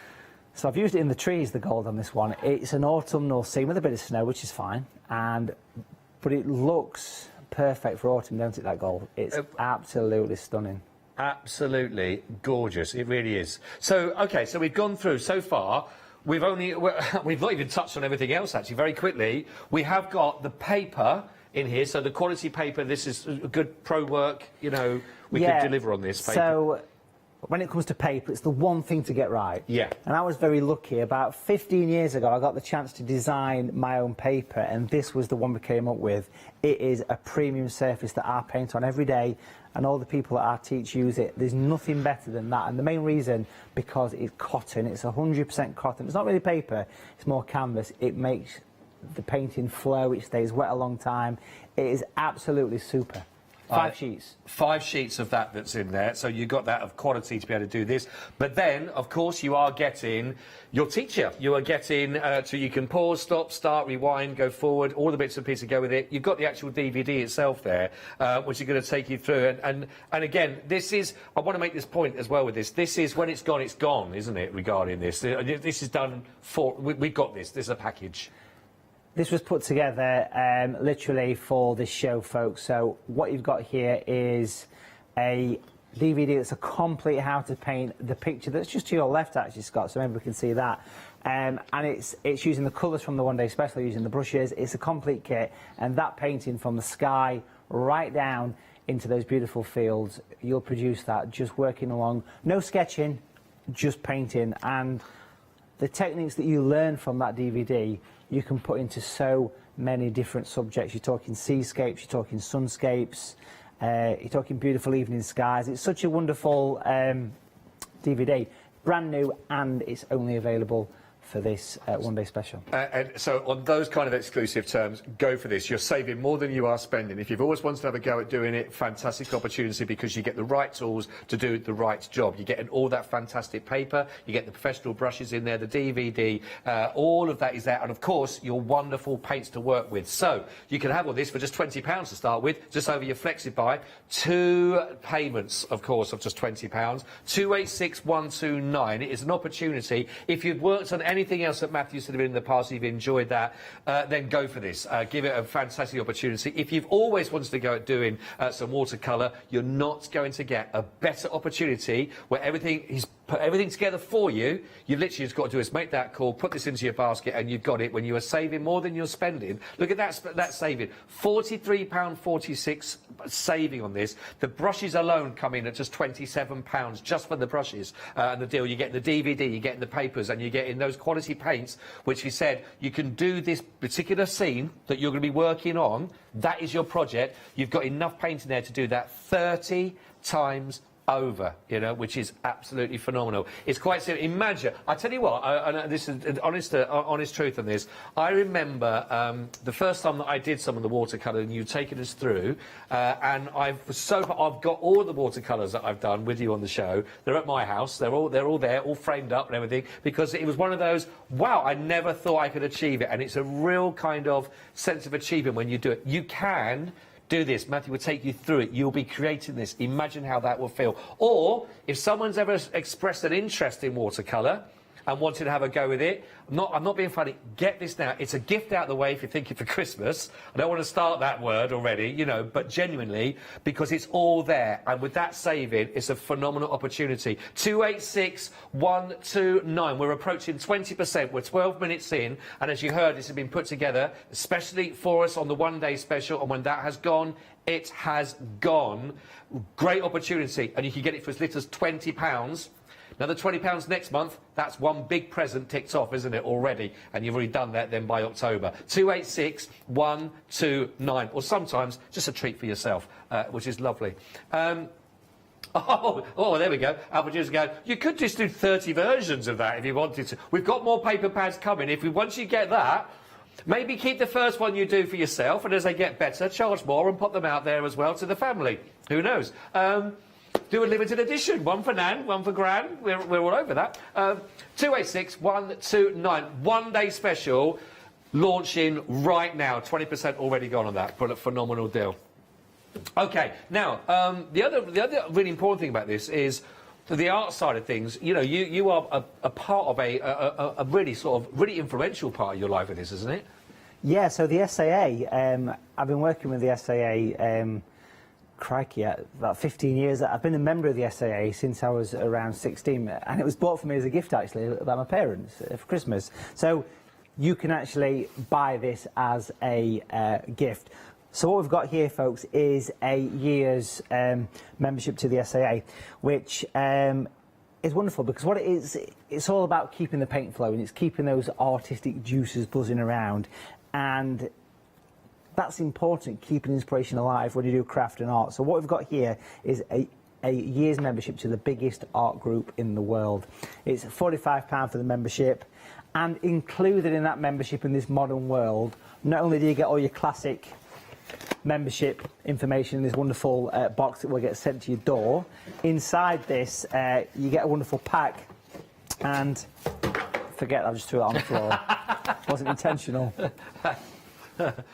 [SPEAKER 18] So I've used it in the trees, the gold on this one. It's an autumnal scene with a bit of snow, which is fine, but it looks perfect for autumn, don't it, that gold? It's absolutely stunning.
[SPEAKER 21] Absolutely gorgeous. It really is. So, OK, so we've gone through so far. We've not even touched on everything else, actually, very quickly. We have got the paper in here, so the quality paper, this is good pro work, you know, we could deliver on this paper.
[SPEAKER 18] So when it comes to paper, it's the one thing to get right.
[SPEAKER 21] Yeah.
[SPEAKER 18] And I was very lucky. About 15 years ago, I got the chance to design my own paper, and this was the one we came up with. It is a premium surface that I paint on every day, and all the people that I teach use it. There's nothing better than that, and the main reason, because it's cotton, it's 100% cotton. It's not really paper, it's more canvas. It makes the painting flow, it stays wet a long time. It is absolutely super. 5 sheets. 5 sheets of that's in there, so you've got that of quality to be able to do this. But then, of course, you are getting your teacher. You are getting, so you can pause, stop, start, rewind, go forward, all the bits and pieces go with it. You've got the actual DVD itself there, which is going to take you through. And again, this is, I want to make this point as well with this. This is, when it's gone, isn't it, regarding this? This is done for, we've got this. This is a package. This was put together literally for this show, folks. So what you've got here is a DVD that's a complete how to paint the picture that's just to your left, actually, Scott, so maybe we can see that. And it's using the colours from the one day special, using the brushes. It's a complete kit, and that painting from the sky right down into those beautiful fields, you'll produce that just working along. No sketching, just painting. And the techniques that you learn from that DVD, you can put into so many different subjects. You're talking seascapes, you're talking sunscapes, you're talking beautiful evening skies. It's such a wonderful DVD, brand new, and it's only available for this one day special.
[SPEAKER 21] And so on those kind of exclusive terms, go for this. You're saving more than you are spending. If you've always wanted to have a go at doing it, fantastic opportunity, because you get the right tools to do the right job. You're getting all that fantastic paper, you get the professional brushes in there, the DVD, all of that is there, and of course your wonderful paints to work with. So you can have all this for just £20 to start with, just over your Flexi-Buy. 2 payments, of course, of just £20. 286129. It is an opportunity. If you've worked on anything else that Matthew's said in the past, you've enjoyed that, then go for this. Give it a fantastic opportunity. If you've always wanted to go at doing some watercolour, you're not going to get a better opportunity where he's put everything together for you. You've literally just got to do is make that call, put this into your basket, and you've got it. When you are saving more than you're spending, look at that saving. £43.46 saving on this. The brushes alone come in at just £27 just for the brushes and the deal. You get the DVD, you get the papers, and you get in those quality paints, which we said you can do this particular scene that you're going to be working on. That is your project. You've got enough paint in there to do that 30 times over, you know, which is absolutely phenomenal. It's quite simple. Imagine, I tell you what, and this is honest truth on this. I remember the first time that I did some of the watercolour, and you've taken us through, and I've got all the watercolours that I've done with you on the show. They're at my house. They're all there, all framed up and everything, because it was one of those, wow, I never thought I could achieve it, and it's a real kind of sense of achievement when you do it. You can do this. Matthew will take you through it. You'll be creating this. Imagine how that will feel. Or if someone's ever expressed an interest in watercolour and wanted to have a go with it, I'm not being funny, get this now. It's a gift out of the way if you're thinking for Christmas. I don't want to start that word already, you know, but genuinely, because it's all there. And with that saving, it's a phenomenal opportunity. 286129. We're approaching 20%. We're 12 minutes in. And as you heard, this has been put together, especially for us on the one-day special. And when that has gone, it has gone. Great opportunity. And you can get it for as little as £20. Another £20 next month, that's one big present ticked off, isn't it, already? And you've already done that then by October. 286129. Or sometimes just a treat for yourself, which is lovely. Oh, there we go. Our producer goes, you could just do 30 versions of that if you wanted to. We've got more paper pads coming. Once you get that, maybe keep the first one you do for yourself, and as they get better, charge more and put them out there as well to the family. Who knows? Do a limited edition, one for Nan, one for Gran. We're all over that. 286129, one-day special, launching right now. 20% already gone on that, but a phenomenal deal. Okay, now the other really important thing about this is the art side of things. You know, you are a part of a really really influential part of your life in this, isn't it?
[SPEAKER 18] Yeah. So the SAA, I've been working with the SAA. Crikey, about 15 years. I've been a member of the SAA since I was around 16, and it was bought for me as a gift, actually, by my parents for Christmas. So you can actually buy this as a gift. So what we've got here, folks, is a year's membership to the SAA, which is wonderful because what it is, it's all about keeping the paint flowing. It's keeping those artistic juices buzzing around, and that's important, keeping inspiration alive when you do craft and art. So what we've got here is a year's membership to the biggest art group in the world. It's £45 for the membership, and included in that membership in this modern world, not only do you get all your classic membership information in this wonderful box that will get sent to your door, inside this you get a wonderful pack, and forget I just threw it on the floor. Wasn't intentional.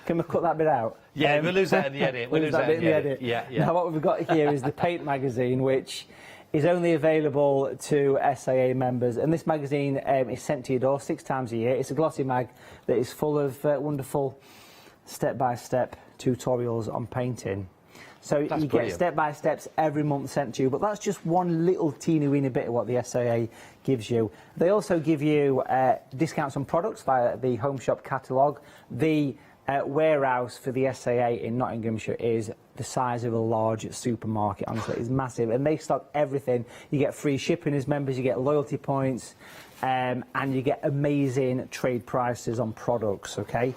[SPEAKER 18] Can we cut that bit out?
[SPEAKER 21] Yeah, we'll lose that in the edit.
[SPEAKER 18] We'll lose that bit in the edit.
[SPEAKER 21] Yeah.
[SPEAKER 18] Now what we've got here is the Paint magazine, which is only available to SAA members, and this magazine is sent to your door 6 times a year. It's a glossy mag that is full of wonderful step-by-step tutorials on painting. So
[SPEAKER 21] That's
[SPEAKER 18] you
[SPEAKER 21] brilliant.
[SPEAKER 18] get step-by-steps every month sent to you, but that's just one little teeny-weeny bit of what the SAA gives you. They also give you discounts on products via the Home Shop catalogue. The warehouse for the SAA in Nottinghamshire is the size of a large supermarket. Honestly, it's massive, and they stock everything. You get free shipping as members, you get loyalty points, and you get amazing trade prices on products, okay?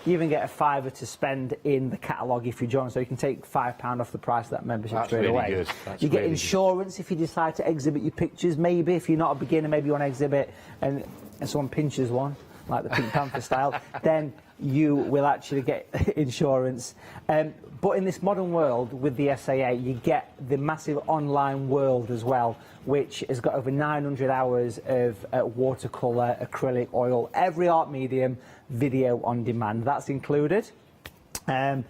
[SPEAKER 18] You even get a £5 to spend in the catalogue if you join, so you can take £5 off the price of that membership straight
[SPEAKER 21] really
[SPEAKER 18] away.
[SPEAKER 21] good. That's
[SPEAKER 18] You get
[SPEAKER 21] really
[SPEAKER 18] insurance if you decide to exhibit your pictures, maybe. If you're not a beginner, maybe you want to exhibit and someone pinches one, like the Pink Panther style, then you will actually get insurance. But in this modern world with the SAA, you get the massive online world as well, which has got over 900 hours of watercolour, acrylic, oil, every art medium, video on demand. That's included. And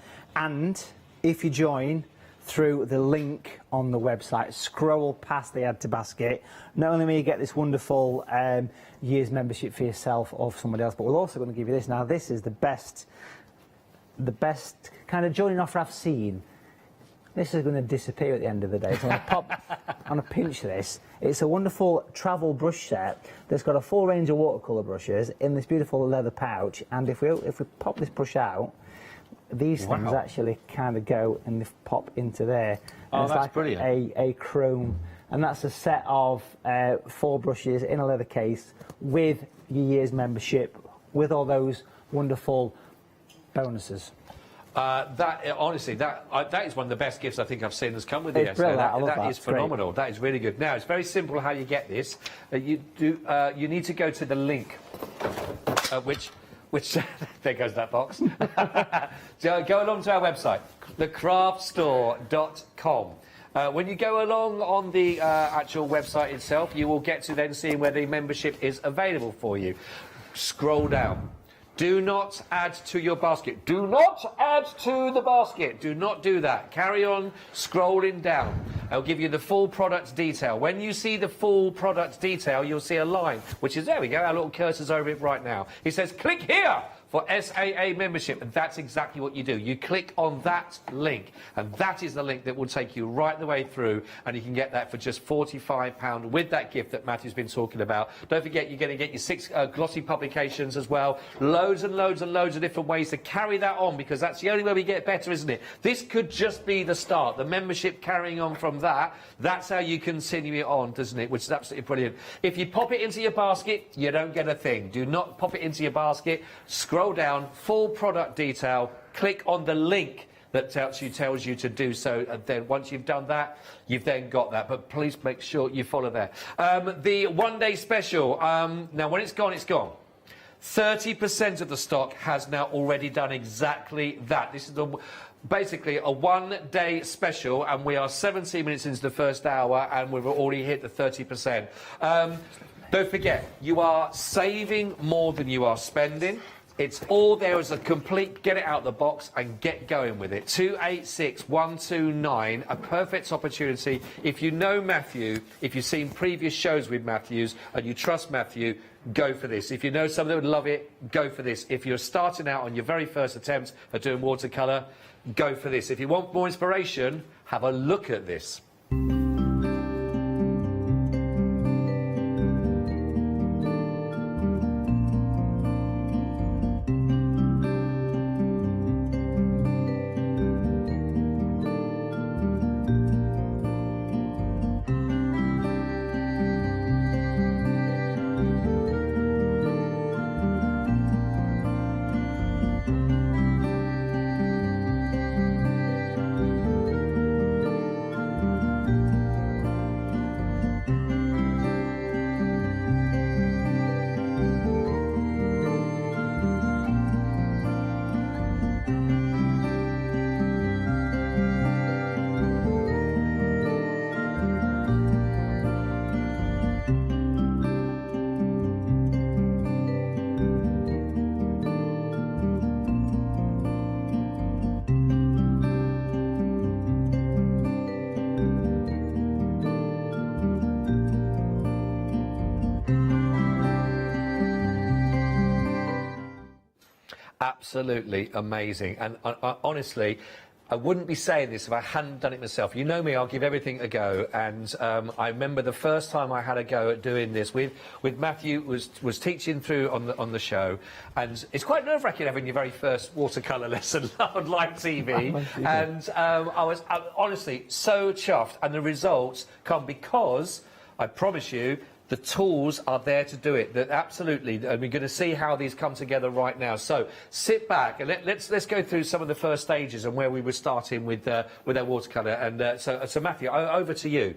[SPEAKER 18] if you join through the link on the website, scroll past the add to basket, not only will you get this wonderful year's membership for yourself or for somebody else, but we're also going to give you this. Now, this is the best kind of joining offer I've seen. This is going to disappear at the end of the day. So I'm going to pinch this. It's a wonderful travel brush set that's got a full range of watercolour brushes in this beautiful leather pouch. And if we pop this brush out, these things actually kind of go and they pop into there.
[SPEAKER 21] Oh,
[SPEAKER 18] it's
[SPEAKER 21] that's
[SPEAKER 18] like
[SPEAKER 21] brilliant.
[SPEAKER 18] a chrome, and that's a set of 4 brushes in a leather case with your year's membership, with all those wonderful bonuses.
[SPEAKER 21] Honestly, that is one of the best gifts I think I've seen that's come with the
[SPEAKER 18] It's brilliant. I love that.
[SPEAKER 21] That is
[SPEAKER 18] It's great.
[SPEAKER 21] phenomenal. That is really good. Now, it's very simple how you get this. You need to go to the link, which there goes that box. So go along to our website, thecraftstore.com. When you go along on the actual website itself, you will get to then seeing where the membership is available for you. Scroll down. Do not add to your basket. Do not add to the basket. Do not do that. Carry on scrolling down. I'll give you the full product detail. When you see the full product detail, you'll see a line, which is, there we go, our little cursor's over it right now. It says, click here for SAA membership, and that's exactly what you do. You click on that link, and that is the link that will take you right the way through, and you can get that for just £45 with that gift that Matthew's been talking about. Don't forget, you're going to get your 6 glossy publications as well. Loads and loads and loads of different ways to carry that on, because that's the only way we get better, isn't it? This could just be the start. The membership carrying on from that, that's how you continue it on, doesn't it? Which is absolutely brilliant. If you pop it into your basket, you don't get a thing. Do not pop it into your basket. Scroll down, full product detail, click on the link that tells you to do so, and then once you've done that, you've then got that. But please make sure you follow there. The one-day special, now when it's gone, it's gone. 30% of the stock has now already done exactly that. This is basically a one-day special, and we are 17 minutes into the first hour, and we've already hit the 30%. Don't forget, you are saving more than you are spending. It's all there as a complete, get it out of the box and get going with it. 286129, a perfect opportunity. If you know Matthew, if you've seen previous shows with Matthews and you trust Matthew, go for this. If you know someone that would love it, go for this. If you're starting out on your very first attempt at doing watercolour, go for this. If you want more inspiration, have a look at this. absolutely amazing. And honestly, I wouldn't be saying this if I hadn't done it myself. You know me, I'll give everything a go. And I remember the first time I had a go at doing this with Matthew was teaching through on the show, and it's quite nerve-wracking having your very first watercolour lesson on live TV. And I was honestly so chuffed, and the results come because I promise you, the tools are there to do it. That absolutely, and we're going to see how these come together right now. So sit back and let's go through some of the first stages and where we were starting with our watercolour. And so Matthew, over to you.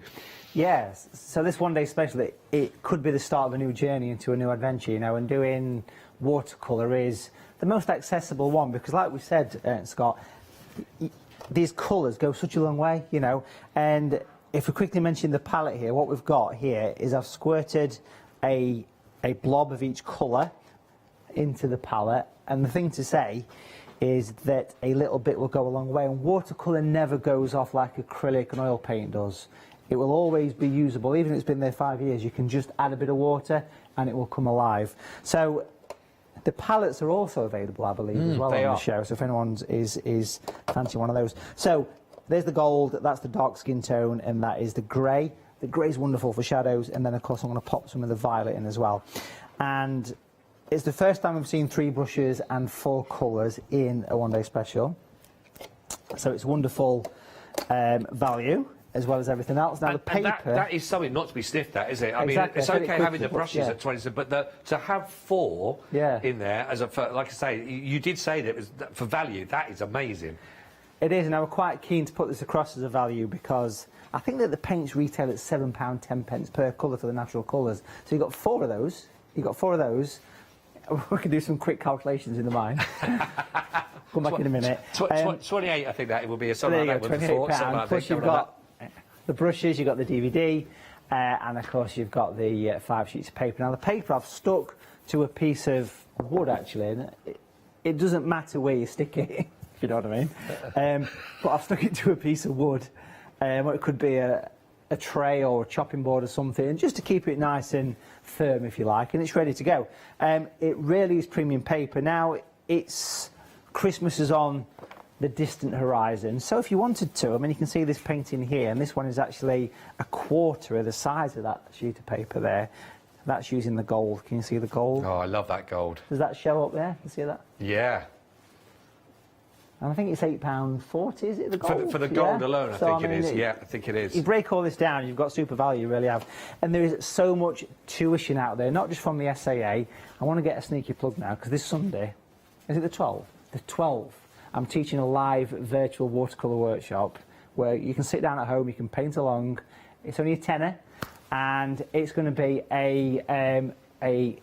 [SPEAKER 18] Yes. So this one day special, it could be the start of a new journey into a new adventure, you know. And doing watercolour is the most accessible one because, like we said, Scott, these colours go such a long way, you know. And if we quickly mention the palette here, what we've got here is I've squirted a blob of each colour into the palette, and the thing to say is that a little bit will go a long way, and watercolour never goes off like acrylic and oil paint does. It will always be usable. Even if it's been there 5 years, you can just add a bit of water and it will come alive. So the palettes are also available, I believe, as well on the show, so if anyone is fancy one of those. So there's the gold, that's the dark skin tone, and that is the grey. The grey's wonderful for shadows, and then of course I'm going to pop some of the violet in as well. And it's the first time we've seen 3 brushes and 4 colours in a one-day special. So it's wonderful value, as well as everything else. Now, the paper...
[SPEAKER 21] that is something not to be sniffed at, is it? I
[SPEAKER 18] Exactly.
[SPEAKER 21] mean, it's okay having the brushes at 20, but to have 4 in there, like I say, you did say that it was for value. That is amazing.
[SPEAKER 18] It is, and I was quite keen to put this across as a value because I think that the paints retail at £7, 10 pence per colour for the natural colours. So you've got 4 of those. You've got 4 of those. We can do some quick calculations in the mind. Come back in a minute.
[SPEAKER 21] 28, I think that it will be a something like that.
[SPEAKER 18] £28. Plus you've got the brushes, you've got the DVD, and of course you've got the 5 sheets of paper. Now the paper I've stuck to a piece of wood actually, and it doesn't matter where you stick it. You know what I mean? But I've stuck it to a piece of wood. It could be a tray or a chopping board or something, just to keep it nice and firm, if you like, and it's ready to go. It really is premium paper. Now, Christmas is on the distant horizon, so if you wanted to, I mean, you can see this painting here, and this one is actually a quarter of the size of that sheet of paper there. That's using the gold. Can you see the gold?
[SPEAKER 21] Oh, I love that gold.
[SPEAKER 18] Does that show up there? Can you see that?
[SPEAKER 21] Yeah.
[SPEAKER 18] And I think it's £8.40, is it, the gold?
[SPEAKER 21] For the gold alone, I think it is. Yeah, I think it is.
[SPEAKER 18] You break all this down, you've got super value, you really have. And there is so much tuition out there, not just from the SAA. I want to get a sneaky plug now, because this Sunday, is it the 12th? The 12th, I'm teaching a live virtual watercolour workshop where you can sit down at home, you can paint along. It's only a tenner, and it's going to be a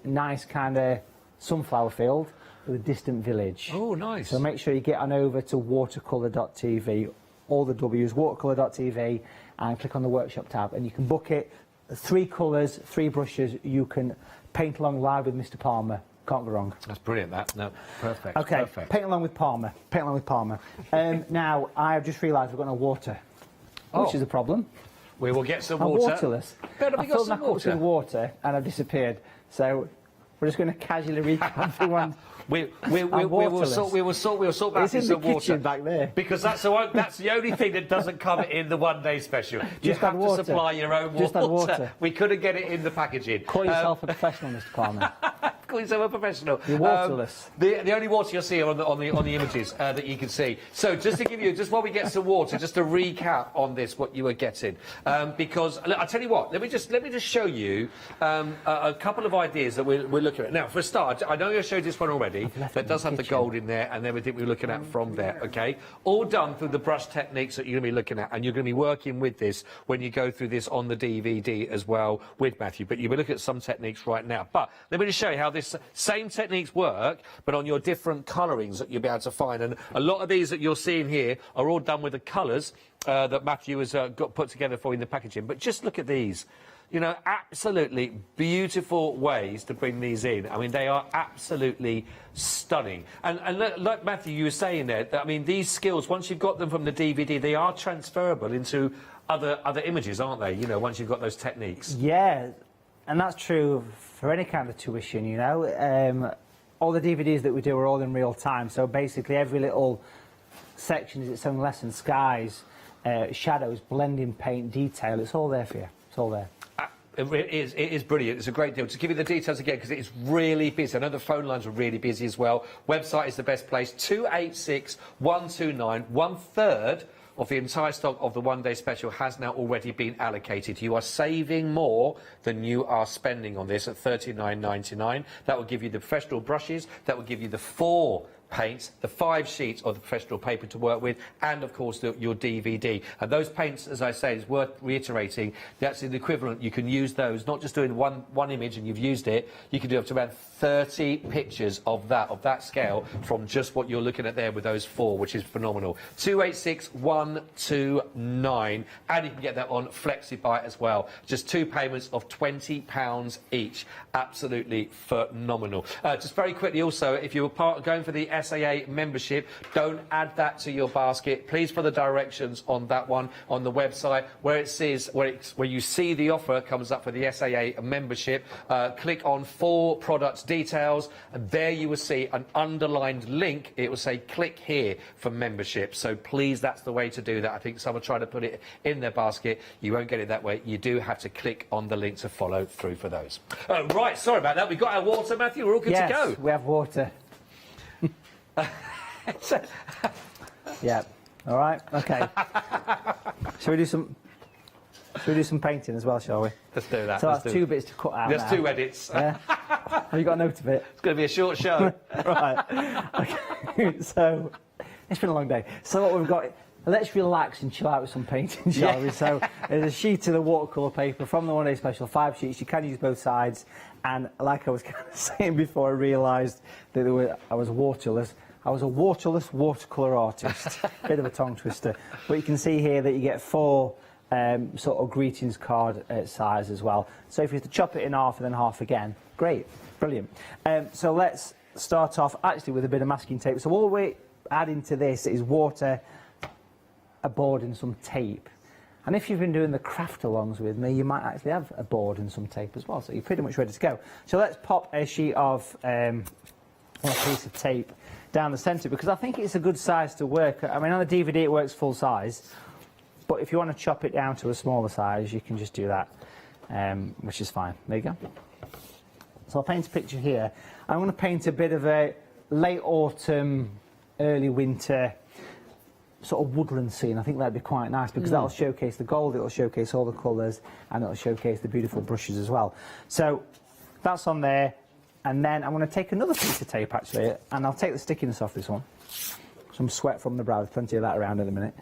[SPEAKER 18] nice kind of sunflower field with a distant village.
[SPEAKER 21] Oh, nice.
[SPEAKER 18] So make sure you get on over to watercolor.tv, all the W's, watercolor.tv, and click on the workshop tab, and you can book it. 3 colours, 3 brushes, you can paint along live with Mr. Palmer. Can't go wrong.
[SPEAKER 21] That's brilliant, that. No, perfect.
[SPEAKER 18] Okay,
[SPEAKER 21] perfect.
[SPEAKER 18] Paint along with Palmer. Paint along with Palmer. Now, I've just realised we've got no water, which is a problem.
[SPEAKER 21] We will get some
[SPEAKER 18] I'm
[SPEAKER 21] water.
[SPEAKER 18] waterless.
[SPEAKER 21] But
[SPEAKER 18] I filled my cups with water, and I've disappeared. So we're just going to casually recap everyone.
[SPEAKER 21] We will sort back
[SPEAKER 18] it's in
[SPEAKER 21] some
[SPEAKER 18] the
[SPEAKER 21] water
[SPEAKER 18] kitchen back there.
[SPEAKER 21] because that's the only thing that doesn't come in the one-day special. You
[SPEAKER 18] Just
[SPEAKER 21] have
[SPEAKER 18] add
[SPEAKER 21] to
[SPEAKER 18] water.
[SPEAKER 21] supply your own
[SPEAKER 18] Just add water.
[SPEAKER 21] We couldn't get it in the packaging.
[SPEAKER 18] Call yourself a professional, Mr. Palmer.
[SPEAKER 21] Call yourself a professional.
[SPEAKER 18] You're waterless.
[SPEAKER 21] The only water you'll see on the images that you can see. So just to give you, just while we get some water, just to recap on this, what you were getting, because I tell you what, let me just show you a couple of ideas that we're looking at. Now, for a start, I know I showed this one already. That does have the gold in there and everything we're looking at from there. Okay, all done through the brush techniques that you're going to be looking at, and you're going to be working with this when you go through this on the DVD as well with Matthew. But you'll be looking at some techniques right now. But let me just show you how this same techniques work, but on your different colourings that you'll be able to find. And a lot of these that you're seeing here are all done with the colours that Matthew has got put together for you in the packaging. But just look at these. You know, absolutely beautiful ways to bring these in. I mean, they are absolutely stunning. And like Matthew, you were saying there, that, I mean, these skills, once you've got them from the DVD, they are transferable into other images, aren't they? You know, once you've got those techniques.
[SPEAKER 18] Yeah, and that's true for any kind of tuition, you know. all the DVDs that we do are all in real time. So basically every little section is its own lesson. Skies, shadows, blending, paint, detail. It's all there for you. It's all there.
[SPEAKER 21] It is brilliant. It's a great deal. To give you the details again, because it's really busy. I know the phone lines are really busy as well. Website is the best place. 286 129. 1/3 of the entire stock of the one-day special has now already been allocated. You are saving more than you are spending on this at $39.99. That will give you the professional brushes. That will give you the 4 paints, the 5 sheets of the professional paper to work with, and of course your DVD. And those paints, as I say, is worth reiterating, that's the equivalent. You can use those, not just doing one image and you've used it, you can do up to about 30 pictures of that scale from just what you're looking at there with those 4, which is phenomenal. 286 129, and you can get that on FlexiBuy as well. Just 2 payments of £20 each. Absolutely phenomenal. Just very quickly also, if you were going for the SAA membership, don't add that to your basket. Please follow the directions on that one on the website where it says, where you see the offer comes up for the SAA membership. Click on 4 products details, and there you will see an underlined link. It will say click here for membership. So please, that's the way to do that. I think someone tried to put it in their basket. You won't get it that way. You do have to click on the link to follow through for those. Right, sorry about that. We've got our water, Matthew. We're all good to go.
[SPEAKER 18] Yes, we have water. Yeah. All right. Okay. Shall we do some painting as well, shall we?
[SPEAKER 21] Let's do that.
[SPEAKER 18] So that's 2 bits to cut out.
[SPEAKER 21] There's
[SPEAKER 18] now.
[SPEAKER 21] 2 edits.
[SPEAKER 18] Yeah. Have you got a note of it?
[SPEAKER 21] It's going to be a short show.
[SPEAKER 18] Right. Okay. So it's been a long day. So what we've got. Let's relax and chill out with some painting, shall we? So there's a sheet of the watercolour paper from the one-day special, 5 sheets. You can use both sides. And like I was kind of saying before, I realised that I was waterless. I was a waterless watercolour artist. Bit of a tongue twister. But you can see here that you get 4 sort of greetings card size as well. So if you have to chop it in half and then half again, great, brilliant. So let's start off actually with a bit of masking tape. So all we're adding to this is water, a board and some tape. And if you've been doing the craft alongs with me, you might actually have a board and some tape as well. So you're pretty much ready to go. So let's pop a sheet of a piece of tape down the centre, because I think it's a good size to work. I mean, on the DVD it works full size, but if you want to chop it down to a smaller size, you can just do that, which is fine. There you go. So I'll paint a picture here. I'm going to paint a bit of a late autumn, early winter sort of woodland scene. I think that'd be quite nice, because that'll showcase the gold, it'll showcase all the colours, and it'll showcase the beautiful brushes as well. So that's on there. And then I'm going to take another piece of tape, actually, and I'll take the stickiness off this one. Some sweat from the brow, there's plenty of that around in a minute.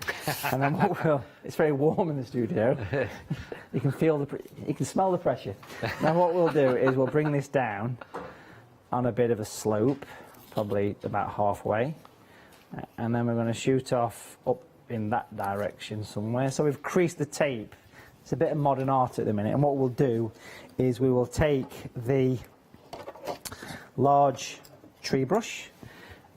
[SPEAKER 18] And then it's very warm in the studio. You can you can smell the pressure. Now what we'll do is we'll bring this down on a bit of a slope, probably about halfway. And then we're going to shoot off up in that direction somewhere. So we've creased the tape. It's a bit of modern art at the minute. And what we'll do is we will take the large tree brush.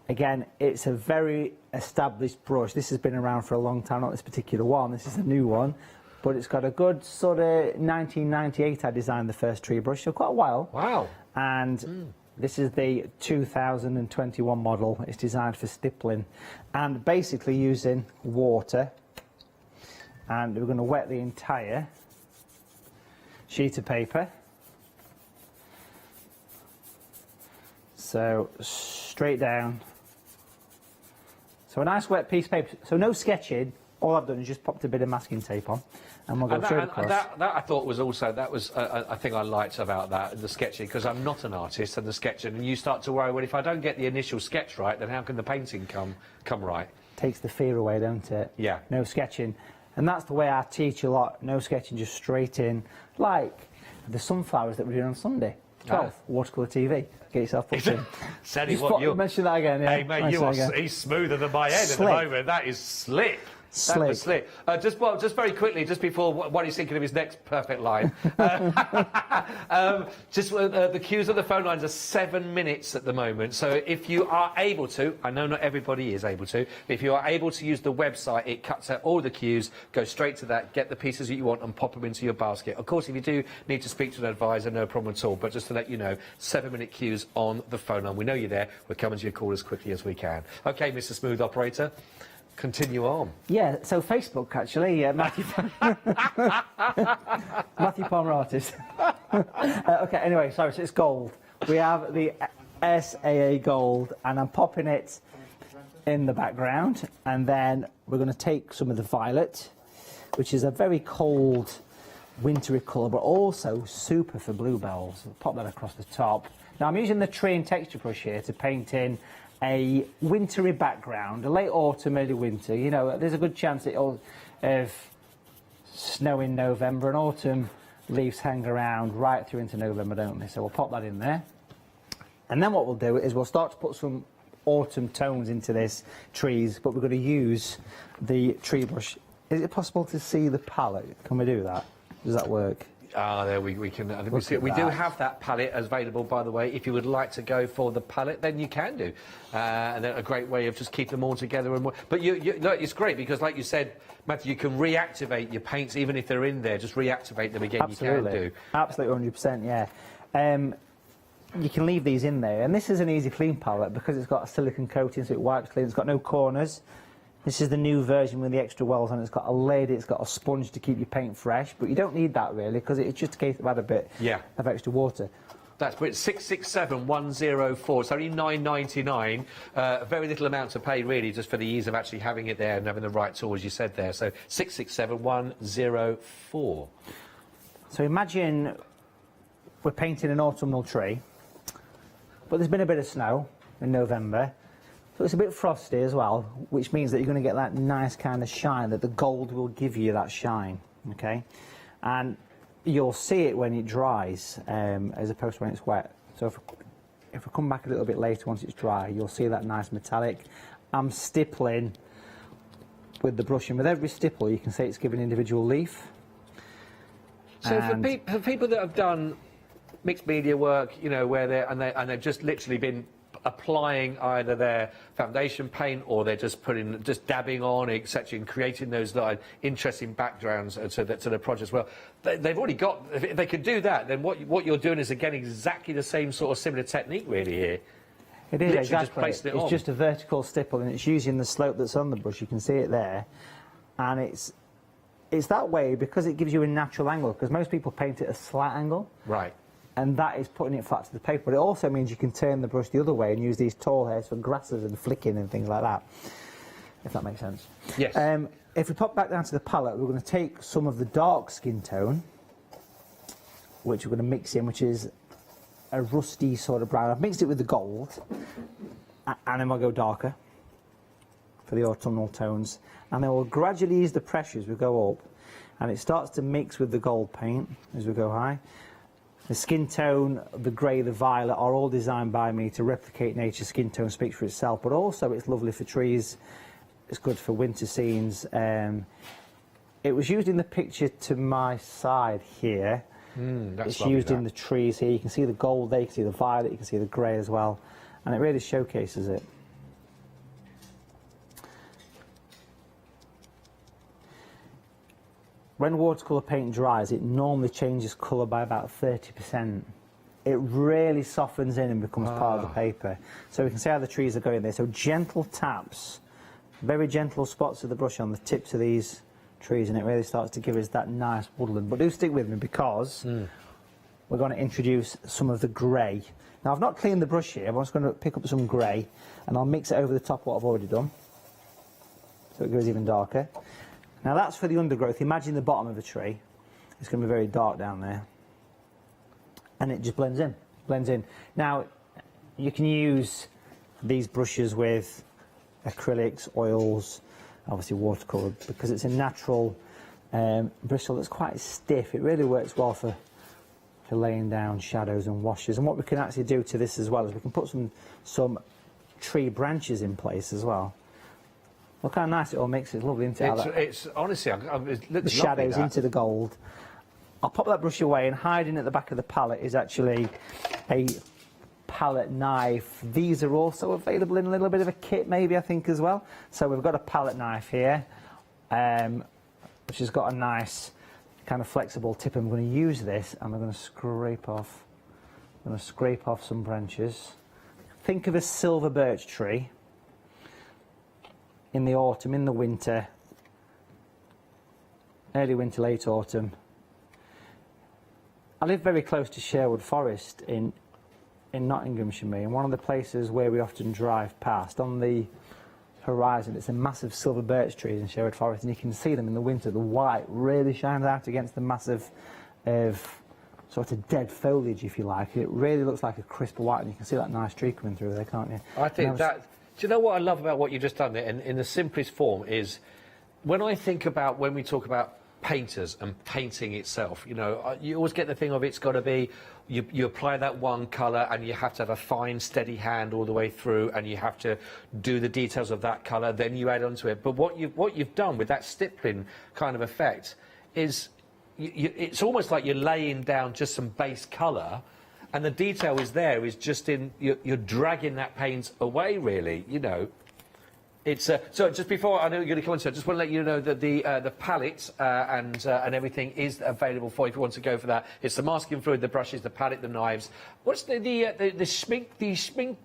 [SPEAKER 18] Again, it's a very established brush. This has been around for a long time, not this particular one. This is a new one, but it's got a good sort of 1998 I designed the first tree brush, so quite a while.
[SPEAKER 21] Wow.
[SPEAKER 18] And this is the 2021 model. It's designed for stippling and basically using water. And we're going to wet the entire sheet of paper. So straight down. So a nice wet piece of paper. So no sketching. All I've done is just popped a bit of masking tape on, and we'll go straight across.
[SPEAKER 21] That I thought was also, that was a thing I liked about that, the sketching, because I'm not an artist, and the sketching, and you start to worry, well, if I don't get the initial sketch right, then how can the painting come right?
[SPEAKER 18] Takes the fear away, don't it?
[SPEAKER 21] Yeah.
[SPEAKER 18] No sketching. And that's the way I teach a lot. No sketching, just straight in. Like the sunflowers that we're doing on Sunday. 12th, Watercolor TV. Get yourself put in.
[SPEAKER 21] Sadly, what you
[SPEAKER 18] mention that again. Yeah.
[SPEAKER 21] Hey, mate, he's smoother than my head at the moment. That is slick. That was slick. Just very quickly, just before what he's thinking of his next perfect line. The queues on the phone lines are 7 minutes at the moment. So if you are able to, I know not everybody is able to, but if you are able to use the website, it cuts out all the queues, go straight to that, get the pieces that you want and pop them into your basket. Of course, if you do need to speak to an advisor, no problem at all. But just to let you know, 7-minute queues on the phone line. We know you're there. We're coming to your call as quickly as we can. OK, Mr. Smooth Operator. Continue on.
[SPEAKER 18] Yeah, so Facebook, actually, Matthew... Matthew Palmer Artist. OK, anyway, sorry, so it's gold. We have the SAA Gold, and I'm popping it in the background, and then we're going to take some of the violet, which is a very cold, wintry colour, but also super for bluebells. We'll pop that across the top. Now, I'm using the tree and texture brush here to paint in a wintry background, a late autumn, early winter. You know, there's a good chance it'll have snow in November, and autumn leaves hang around right through into November, don't they? So we'll pop that in there. And then what we'll do is we'll start to put some autumn tones into this trees, but we're going to use the tree brush. Is it possible to see the palette? Can we do that? Does that work?
[SPEAKER 21] There we can. I think we do have that palette available, by the way. If you would like to go for the palette, then you can do, and then a great way of just keeping them all together. And but look, it's great because, like you said, Matthew, you can reactivate your paints even if they're in there. Just reactivate them again.
[SPEAKER 18] Absolutely.
[SPEAKER 21] You can do.
[SPEAKER 18] Absolutely, 100%. Yeah. You can leave these in there, and this is an easy clean palette because it's got a silicone coating, so it wipes clean. It's got no corners. This is the new version with the extra wells on it. It's got a lid, it's got a sponge to keep your paint fresh, but you don't need that really because it's just a case of add a bit of extra water.
[SPEAKER 21] That's great. 667-104. It's only $9.99. Very little amount to pay really, just for the ease of actually having it there and having the right tool, as you said there. So 667-104.
[SPEAKER 18] So imagine we're painting an autumnal tree, but there's been a bit of snow in November. So it's a bit frosty as well, which means that you're going to get that nice kind of shine, that the gold will give you that shine, okay? And you'll see it when it dries, as opposed to when it's wet. So if we come back a little bit later, once it's dry, you'll see that nice metallic. I'm stippling with the brush, and with every stipple, you can see it's giving an individual leaf.
[SPEAKER 21] So for people that have done mixed media work, you know, where they've just literally been applying either their foundation paint or they're just dabbing on, etc., and creating those interesting backgrounds to the project as well. They've already got. If they could do that, then what you're doing is again exactly the same sort of similar technique really here.
[SPEAKER 18] It is,
[SPEAKER 21] literally
[SPEAKER 18] exactly.
[SPEAKER 21] Just placing it on.
[SPEAKER 18] It's just a vertical stipple, and it's using the slope that's on the brush. You can see it there, and it's that way because it gives you a natural angle. Because most people paint it at a slight angle.
[SPEAKER 21] Right.
[SPEAKER 18] And that is putting it flat to the paper. But it also means you can turn the brush the other way and use these tall hairs for grasses and flicking and things like that, if that makes sense.
[SPEAKER 21] Yes.
[SPEAKER 18] If we pop back down to the palette, we're going to take some of the dark skin tone, which we're going to mix in, which is a rusty sort of brown. I've mixed it with the gold, and then we'll go darker for the autumnal tones. And then we'll gradually use the pressure as we go up, and it starts to mix with the gold paint as we go high. The skin tone, the grey, the violet are all designed by me to replicate nature's skin tone, speaks for itself, but also it's lovely for trees, it's good for winter scenes. It was used in the picture to my side here.
[SPEAKER 21] That's
[SPEAKER 18] it's used in the trees here. You can see the gold there, you can see the violet, you can see the grey as well, and it really showcases it. When watercolour paint dries, it normally changes colour by about 30%. It really softens in and becomes part of the paper. So we can see how the trees are going there. So gentle taps, very gentle spots of the brush on the tips of these trees, and it really starts to give us that nice woodland. But do stick with me because we're going to introduce some of the grey. Now, I've not cleaned the brush here. I'm just going to pick up some grey, and I'll mix it over the top of what I've already done, so it goes even darker. Now that's for the undergrowth. Imagine the bottom of a tree. It's going to be very dark down there. And it just blends in. Now, you can use these brushes with acrylics, oils, obviously watercolour, because it's a natural bristle that's quite stiff. It really works well for laying down shadows and washes. And what we can actually do to this as well is we can put some tree branches in place as well. Look how nice it all mixes. It's lovely, isn't it?
[SPEAKER 21] It's honestly, it looks
[SPEAKER 18] the shadows
[SPEAKER 21] lovely,
[SPEAKER 18] into the gold. I'll pop that brush away, and hiding at the back of the palette is actually a palette knife. These are also available in a little bit of a kit, maybe, I think, as well. So we've got a palette knife here, which has got a nice kind of flexible tip. I'm going to use this, and I'm going to scrape off. I'm going to scrape off some branches. Think of a silver birch tree in the autumn, in the winter, early winter, late autumn. I live very close to Sherwood Forest in Nottinghamshire, and one of the places where we often drive past, on the horizon, it's a massive silver birch trees in Sherwood Forest, and you can see them in the winter. The white really shines out against the massive sort of dead foliage, if you like. It really looks like a crisp white, and you can see that nice tree coming through there, can't you?
[SPEAKER 21] I think that... Do you know what I love about what you've just done there, in the simplest form, is when I think about, when we talk about painters and painting itself, you know, you always get the thing of it's got to be, you apply that one colour and you have to have a fine, steady hand all the way through, and you have to do the details of that colour, then you add onto it. But what you've done with that stippling kind of effect is, it's almost like you're laying down just some base colour, and the detail is there, is just in, you're dragging that paint away, really, you know. It's so just before I know you're going to come on, so I just want to let you know that the palette and everything is available for you if you want to go for that. It's the masking fluid, the brushes, the palette, the knives. What's the schmink?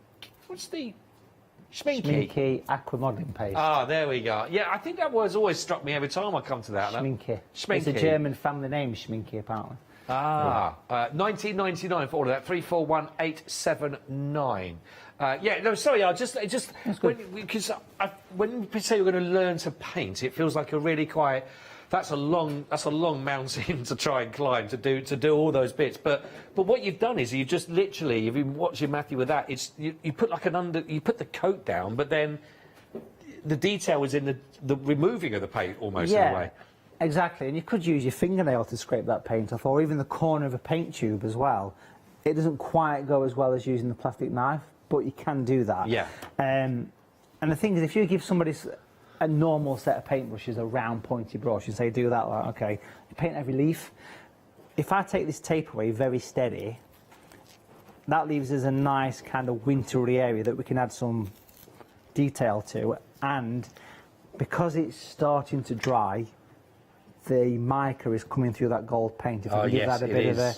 [SPEAKER 21] What's the schminky?
[SPEAKER 18] Schminky aqua modelling paste.
[SPEAKER 21] Ah, there we go. Yeah, I think that word's always struck me every time I come to that.
[SPEAKER 18] Schminky.
[SPEAKER 21] Schminky.
[SPEAKER 18] It's a German family name, Schminky, apparently.
[SPEAKER 21] Ah, 1999 for all of that. 341879. Yeah, no, sorry, because when you say you're going to learn to paint, it feels like a really quite. That's a long mountain to try and climb to do all those bits. But what you've done is you just literally, you've been watching Matthew with that. It's you put like you put the coat down, but then the detail is in the removing of the paint almost in a way.
[SPEAKER 18] Exactly, and you could use your fingernail to scrape that paint off, or even the corner of a paint tube as well. It doesn't quite go as well as using the plastic knife, but you can do that.
[SPEAKER 21] Yeah.
[SPEAKER 18] And the thing is, if you give somebody a normal set of paintbrushes, a round pointy brush, and say, do that, like, okay, you paint every leaf. If I take this tape away very steady, that leaves us a nice kind of wintry area that we can add some detail to, and because it's starting to dry, the mica is coming through that gold paint. If I give that a bit of a...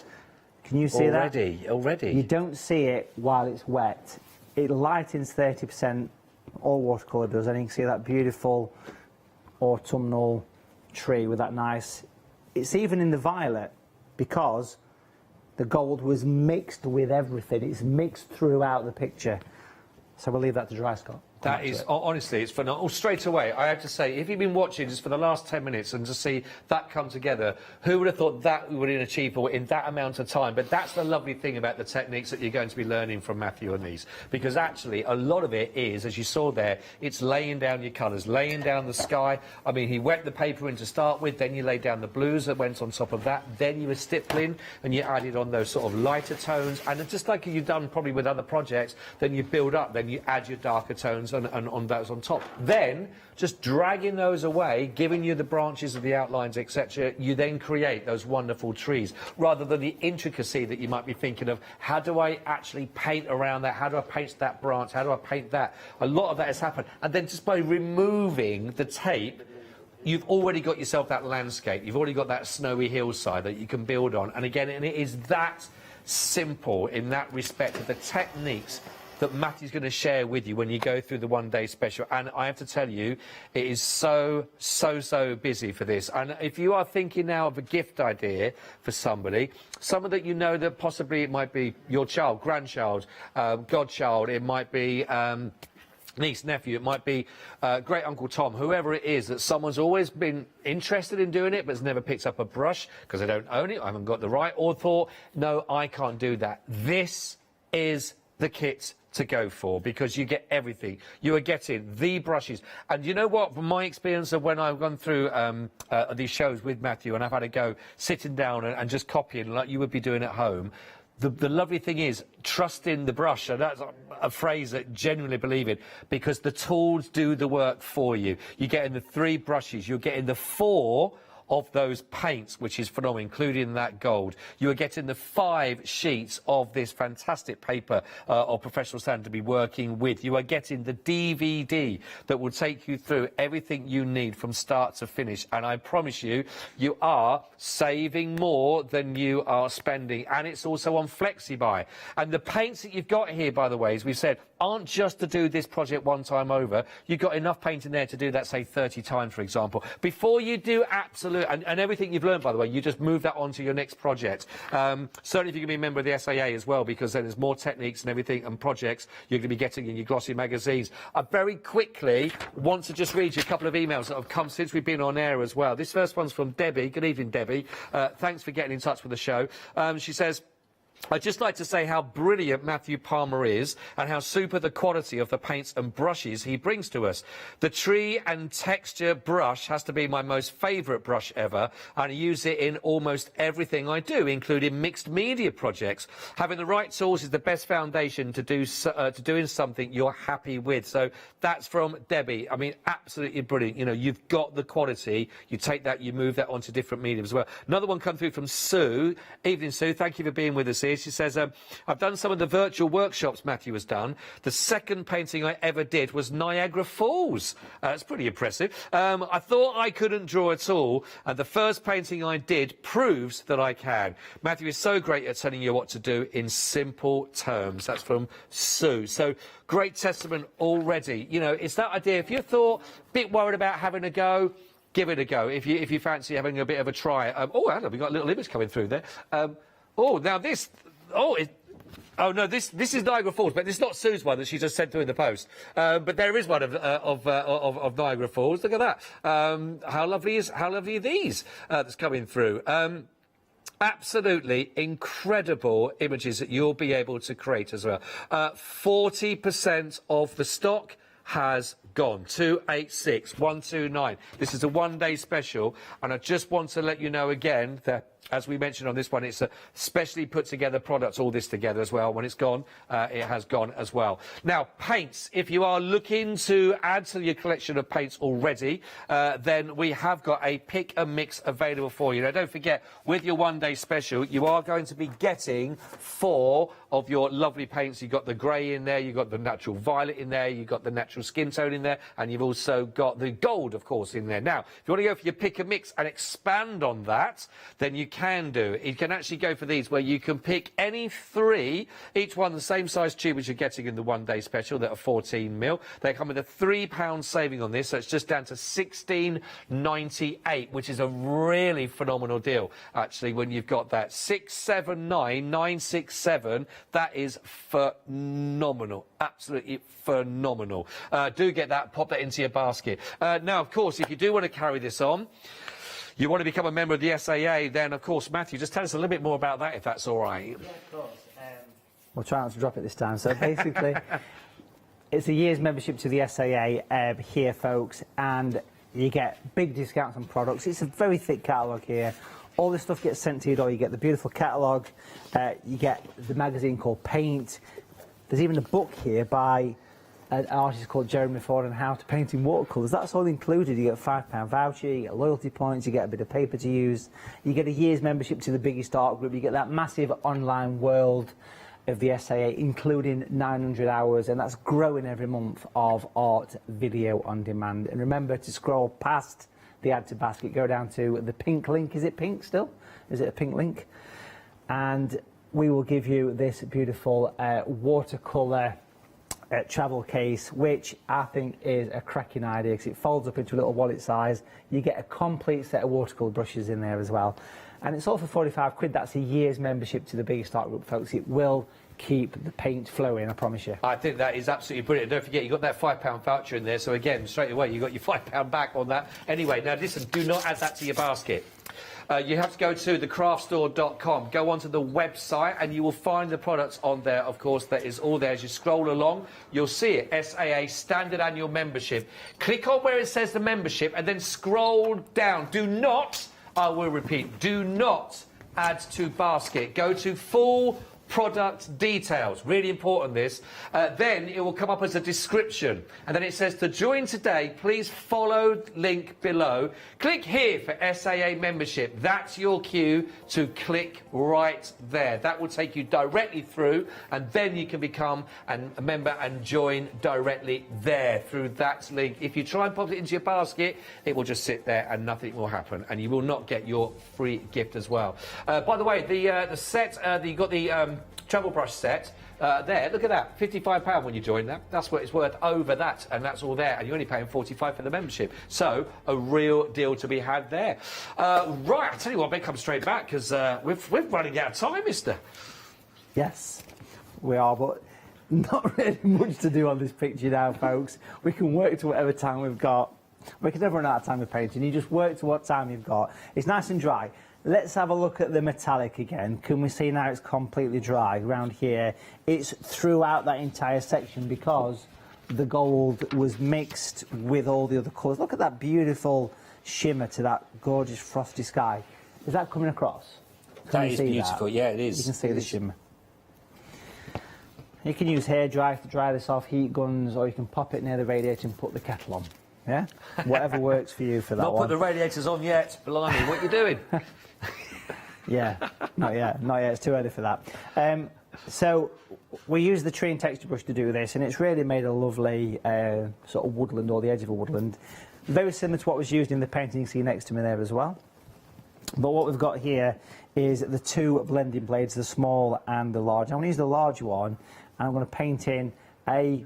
[SPEAKER 18] Can you see that?
[SPEAKER 21] Already.
[SPEAKER 18] You don't see it while it's wet. It lightens 30%, all watercolour does, and you can see that beautiful autumnal tree with that nice... It's even in the violet, because the gold was mixed with everything. It's mixed throughout the picture. So we'll leave that to dry, Scott.
[SPEAKER 21] That is, honestly, it's phenomenal. Oh, straight away, I have to say, if you've been watching just for the last 10 minutes and to see that come together, who would have thought that would have been achievable in that amount of time? But that's the lovely thing about the techniques that you're going to be learning from Matthew and these. Because actually, a lot of it is, as you saw there, it's laying down your colours, laying down the sky. I mean, he wet the paper in to start with, then you laid down the blues that went on top of that, then you were stippling, and you added on those sort of lighter tones. And just like you've done probably with other projects, then you build up, then you add your darker tones and on those on top. Then, just dragging those away, giving you the branches of the outlines, etc., you then create those wonderful trees, rather than the intricacy that you might be thinking of, how do I actually paint around that, how do I paint that branch, how do I paint that? A lot of that has happened. And then just by removing the tape, you've already got yourself that landscape, you've already got that snowy hillside that you can build on. And again, and it is that simple in that respect of the techniques that Matthew's going to share with you when you go through the one-day special. And I have to tell you, it is so busy for this. And if you are thinking now of a gift idea for somebody, someone that you know that possibly it might be your child, grandchild, godchild, it might be niece, nephew, it might be great Uncle Tom, whoever it is, that someone's always been interested in doing it but has never picked up a brush because they don't own it, I haven't got the right, or thought, no, I can't do that. This is the kit to go for, because you get everything. You are getting the brushes, and you know what, from my experience of when I've gone through these shows with Matthew and I've had to go sitting down and just copying like you would be doing at home, the lovely thing is, trust in the brush, and that's a phrase that genuinely believe in, because the tools do the work for you. You're getting the 3 brushes, you're getting the 4 of those paints, which is phenomenal, including that gold. You are getting the 5 sheets of this fantastic paper of professional standard to be working with. You are getting the DVD that will take you through everything you need from start to finish. And I promise you, you are saving more than you are spending. And it's also on FlexiBuy. And the paints that you've got here, by the way, as we said, aren't just to do this project one time over. You've got enough paint in there to do that, say, 30 times, for example. Before you do absolute, and everything you've learned, by the way, you just move that on to your next project. Certainly if you're going to be a member of the SAA as well, because then there's more techniques and everything and projects you're going to be getting in your glossy magazines. I very quickly want to just read you a couple of emails that have come since we've been on air as well. This first one's from Debbie. Good evening, Debbie. Thanks for getting in touch with the show. She says, I'd just like to say how brilliant Matthew Palmer is and how super the quality of the paints and brushes he brings to us. The tree and texture brush has to be my most favourite brush ever, and I use it in almost everything I do, including mixed media projects. Having the right tools is the best foundation to doing something you're happy with. So that's from Debbie. I mean, absolutely brilliant. You know, you've got the quality. You take that, you move that onto different mediums as well. Another one come through from Sue. Evening, Sue. Thank you for being with us here. She says, I've done some of the virtual workshops Matthew has done. The second painting I ever did was Niagara Falls. It's pretty impressive. I thought I couldn't draw at all, and the first painting I did proves that I can. Matthew is so great at telling you what to do in simple terms. That's from Sue. So, great testament already. You know, it's that idea. If you thought, a bit worried about having a go, give it a go. If you fancy having a bit of a try. Oh, Anna, we've got a little image coming through there. Oh, now this... Oh, oh no, this is Niagara Falls, but it's not Sue's one that she just sent through in the post. But there is one of Niagara Falls. Look at that. How lovely are these that's coming through? Absolutely incredible images that you'll be able to create as well. 40% of the stock has gone. 286 129. This is a one-day special, and I just want to let you know again that, as we mentioned on this one, it's a specially put together product, all this together as well. When it's gone, it has gone as well. Now, paints. If you are looking to add to your collection of paints already, then we have got a pick and mix available for you. Now, don't forget, with your one-day special, you are going to be getting 4 of your lovely paints. You've got the grey in there, you've got the natural violet in there, you've got the natural skin tone in there, and you've also got the gold, of course, in there. Now, if you want to go for your pick and mix and expand on that, then you can do. You can actually go for these where you can pick any 3, each one the same size tube as you're getting in the one-day special that are 14mm. They come with a £3 saving on this, so it's just down to £16.98, which is a really phenomenal deal, actually, when you've got that. 679,967. That is phenomenal. Absolutely phenomenal. Do get that, pop that into your basket. Now, of course, if you do want to carry this on, you want to become a member of the SAA, then, of course, Matthew, just tell us a little bit more about that, if that's all right.
[SPEAKER 18] Yeah, of course. We'll try not to drop it this time. So, basically, it's a year's membership to the SAA here, folks, and you get big discounts on products. It's a very thick catalogue here. All this stuff gets sent to your door. You get the beautiful catalogue. You get the magazine called Paint. There's even a book here by an artist called Jeremy Ford on how to paint in watercolours. That's all included. You get a £5 voucher, you get loyalty points, you get a bit of paper to use, you get a year's membership to the biggest art group, you get that massive online world of the SAA, including 900 hours, and that's growing every month of art video on demand. And remember to scroll past the add to basket, go down to the pink link. Is it pink still? Is it a pink link? And we will give you this beautiful watercolour travel case, which I think is a cracking idea because it folds up into a little wallet size. You get a complete set of watercolour brushes in there as well. And it's all for 45 quid. That's a year's membership to the biggest art group, folks. It will keep the paint flowing, I promise you. I think that is absolutely brilliant. Don't forget, you've got that £5 voucher in there, so again, straight away, you got your £5 back on that. Anyway, now listen, do not add that to your basket. You have to go to thecraftstore.com, go onto the website, and you will find the products on there, of course. That is all there. As you scroll along, you'll see it, SAA Standard Annual Membership. Click on where it says the membership, and then scroll down. Do not, I will repeat, do not add to basket. Go to full
[SPEAKER 21] product details. Really important, this. Then it will come up as a description. And then it says, to join today, please follow link below. Click here for SAA membership. That's your cue to click right there. That will take you directly through, and then you can become a member and join directly there through that link. If you try and pop it into your basket, it will just sit there and nothing will happen, and you will not get your free gift as well. By the way, the set, you got the travel brush set there. Look at that, £55 when you join that. That's what it's worth over that, and that's all there. And you're only paying £45 for the membership. So a real deal to be had there. Right, I tell you what, I better come straight back because we're running out of time, mister.
[SPEAKER 18] Yes, we are, but not really much to do on this picture now, folks. We can work to whatever time we've got. We can never run out of time with painting. You just work to what time you've got. It's nice and dry. Let's have a look at the metallic again. Can we see now it's completely dry around here? It's throughout that entire section because the gold was mixed with all the other colours. Look at that beautiful shimmer to that gorgeous frosty sky. Is that coming across?
[SPEAKER 21] That is beautiful, yeah, it is.
[SPEAKER 18] You can see the shimmer. You can use hairdryer to dry this off, heat guns, or you can pop it near the radiator and put the kettle on. Yeah? Whatever works for you for that one.
[SPEAKER 21] Not put the radiators on yet. Blimey, what are you doing?
[SPEAKER 18] Yeah, not yet, it's too early for that. So we use the tree and texture brush to do this, and it's really made a lovely sort of woodland, or the edge of a woodland. Very similar to what was used in the painting you see next to me there as well. But what we've got here is the two blending blades, the small and the large. I'm going to use the large one, and I'm going to paint in a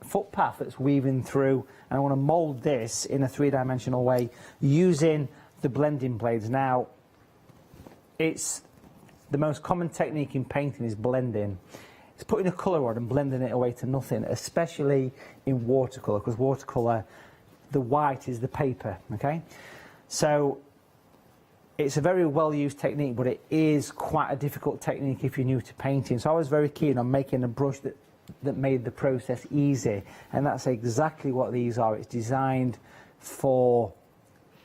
[SPEAKER 18] footpath that's weaving through, and I want to mould this in a three-dimensional way using the blending blades. Now, it's the most common technique in painting is blending. It's putting a colour on and blending it away to nothing, especially in watercolour, because watercolour, the white is the paper, okay? So it's a very well-used technique, but it is quite a difficult technique if you're new to painting. So I was very keen on making a brush that made the process easy, and that's exactly what these are. It's designed for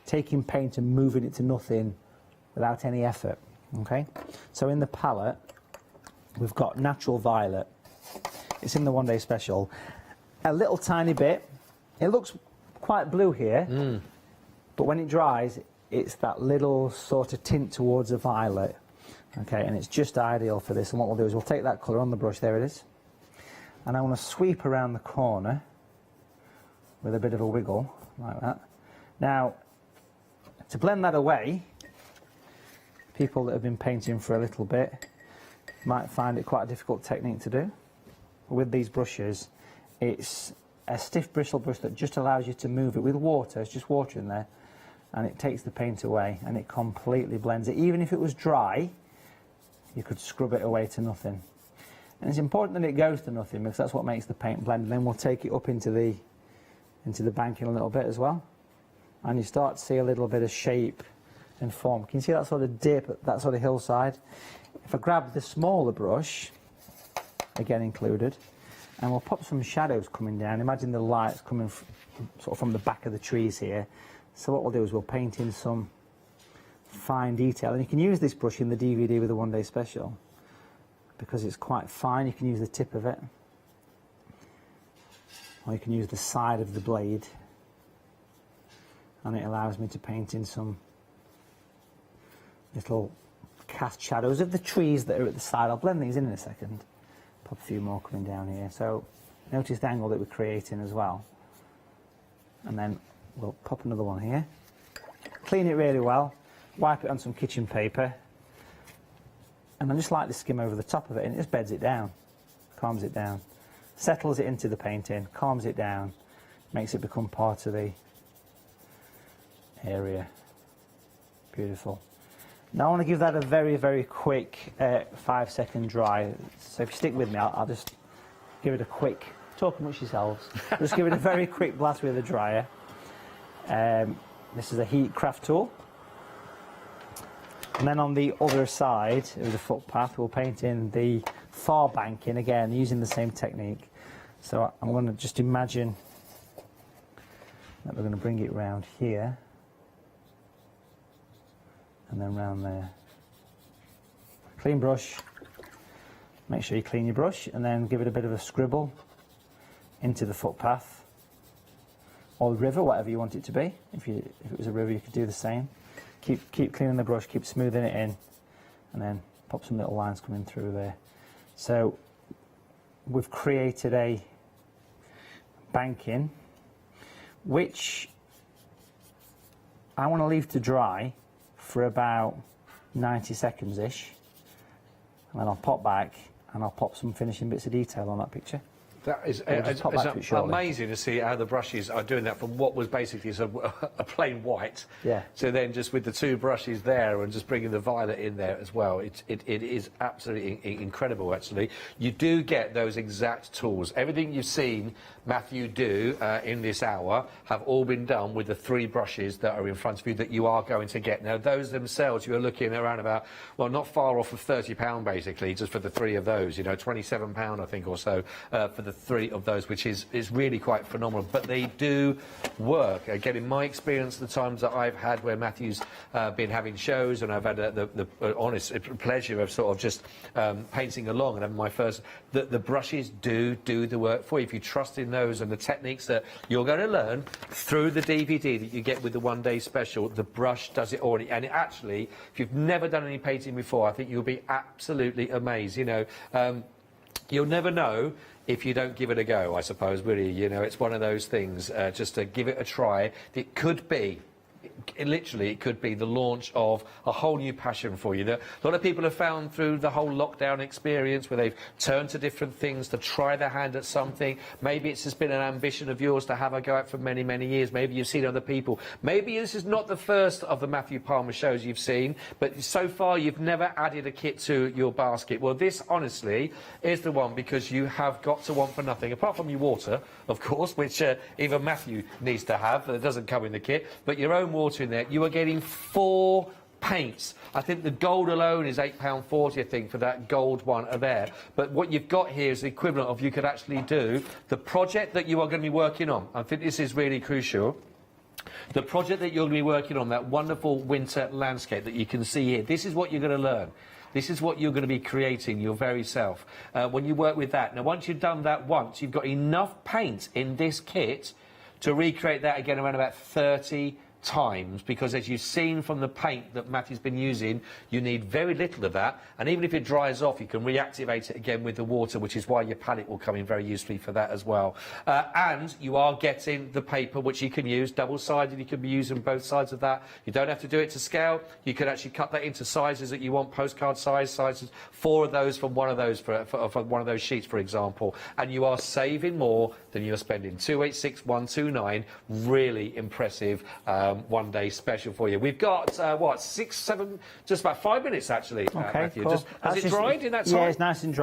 [SPEAKER 18] taking paint and moving it to nothing without any effort, okay? So in the palette, we've got Natural Violet. It's in the one-day special. A little tiny bit. It looks quite blue here, but when it dries, it's that little sort of tint towards a violet, okay? And it's just ideal for this. And what we'll do is we'll take that colour on the brush, there it is, and I want to sweep around the corner with a bit of a wiggle, like that. Now, to blend that away, people that have been painting for a little bit might find it quite a difficult technique to do. With these brushes, it's a stiff bristle brush that just allows you to move it with water. It's just water in there, and it takes the paint away, and it completely blends it. Even if it was dry, you could scrub it away to nothing. And it's important that it goes to nothing, because that's what makes the paint blend. And then we'll take it up into the bank in a little bit as well, and you start to see a little bit of shape and form. Can you see that sort of dip, that sort of hillside? If I grab the smaller brush, again included, and we'll pop some shadows coming down. Imagine the lights coming sort of from the back of the trees here. So what we'll do is we'll paint in some fine detail, and you can use this brush in the DVD with the one-day special because it's quite fine. You can use the tip of it, or you can use the side of the blade, and it allows me to paint in some little cast shadows of the trees that are at the side. I'll blend these in a second. Pop a few more coming down here. So notice the angle that we're creating as well. And then we'll pop another one here. Clean it really well. Wipe it on some kitchen paper. And then just lightly skim over the top of it, and it just beds it down. Calms it down. Settles it into the painting. Calms it down. Makes it become part of the area. Beautiful. Now I want to give that a very, very quick 5-second dry. So if you stick with me, I'll just give it a quick, talk amongst yourselves, just give it a very quick blast with a dryer. This is a heat craft tool. And then on the other side of the footpath, we'll paint in the far banking, again, using the same technique. So I'm going to just imagine that we're going to bring it round here. And then round there. Clean brush, Make sure you clean your brush and then give it a bit of a scribble into the footpath or the river, whatever you want it to be. If it was a river, you could do the same. Keep cleaning the brush, keep smoothing it in, and then pop some little lines coming through there. So we've created a banking which I want to leave to dry for about 90 seconds-ish, and then I'll pop back and I'll pop some finishing bits of detail on that picture.
[SPEAKER 21] That is amazing to see how the brushes are doing that from what was basically sort of a plain white.
[SPEAKER 18] Yeah.
[SPEAKER 21] So then just with the two brushes there and just bringing the violet in there as well, it is absolutely incredible, actually. You do get those exact tools. Everything you've seen Matthew do in this hour have all been done with the three brushes that are in front of you that you are going to get. Now, those themselves, you're looking around about, well, not far off of £30 basically, just for the three of those, you know, £27 I think or so for the three of those, which is really quite phenomenal. But they do work. Again, in my experience, the times that I've had where Matthew's been having shows and I've had the honest pleasure of sort of just painting along and having my first, the brushes do the work for you. If you trust in those and the techniques that you're going to learn through the DVD that you get with the one-day special, the brush does it already. And actually, if you've never done any painting before, I think you'll be absolutely amazed. You know, you'll never know if you don't give it a go, I suppose, really. You know, it's one of those things, just to give it a try. It could be, literally, it could be the launch of a whole new passion for you. That a lot of people have found through the whole lockdown experience where they've turned to different things to try their hand at something. Maybe it's just been an ambition of yours to have a go at for many, many years. Maybe you've seen other people. Maybe this is not the first of the Matthew Palmer shows you've seen, but so far you've never added a kit to your basket. Well, this, honestly, is the one, because you have got to want for nothing, apart from your water, of course, which even Matthew needs to have. That doesn't come in the kit, but your own water in there. You are getting 4 paints. I think the gold alone is £8.40, I think, for that gold one there. But what you've got here is the equivalent of, you could actually do the project that you are going to be working on. I think this is really crucial. The project that you're going to be working on, that wonderful winter landscape that you can see here, this is what you're going to learn. This is what you're going to be creating your very self when you work with that. Now, once you've done that once, you've got enough paint in this kit to recreate that again around about 30 times, because as you've seen from the paint that Matthew's been using, you need very little of that, and even if it dries off, you can reactivate it again with the water, which is why your palette will come in very usefully for that as well. And you are getting the paper, which you can use double-sided. You can be using both sides of that. You don't have to do it to scale. You can actually cut that into sizes that you want, postcard sizes, 4 of those from one of those for one of those sheets, for example, and you are saving more than you're spending. 286129, really impressive one-day special for you. We've got, what, 6, 7, just about 5 minutes, actually,
[SPEAKER 18] Okay,
[SPEAKER 21] Matthew.
[SPEAKER 18] cool.
[SPEAKER 21] Has it dried in that time?
[SPEAKER 18] Yeah, it's nice and dry.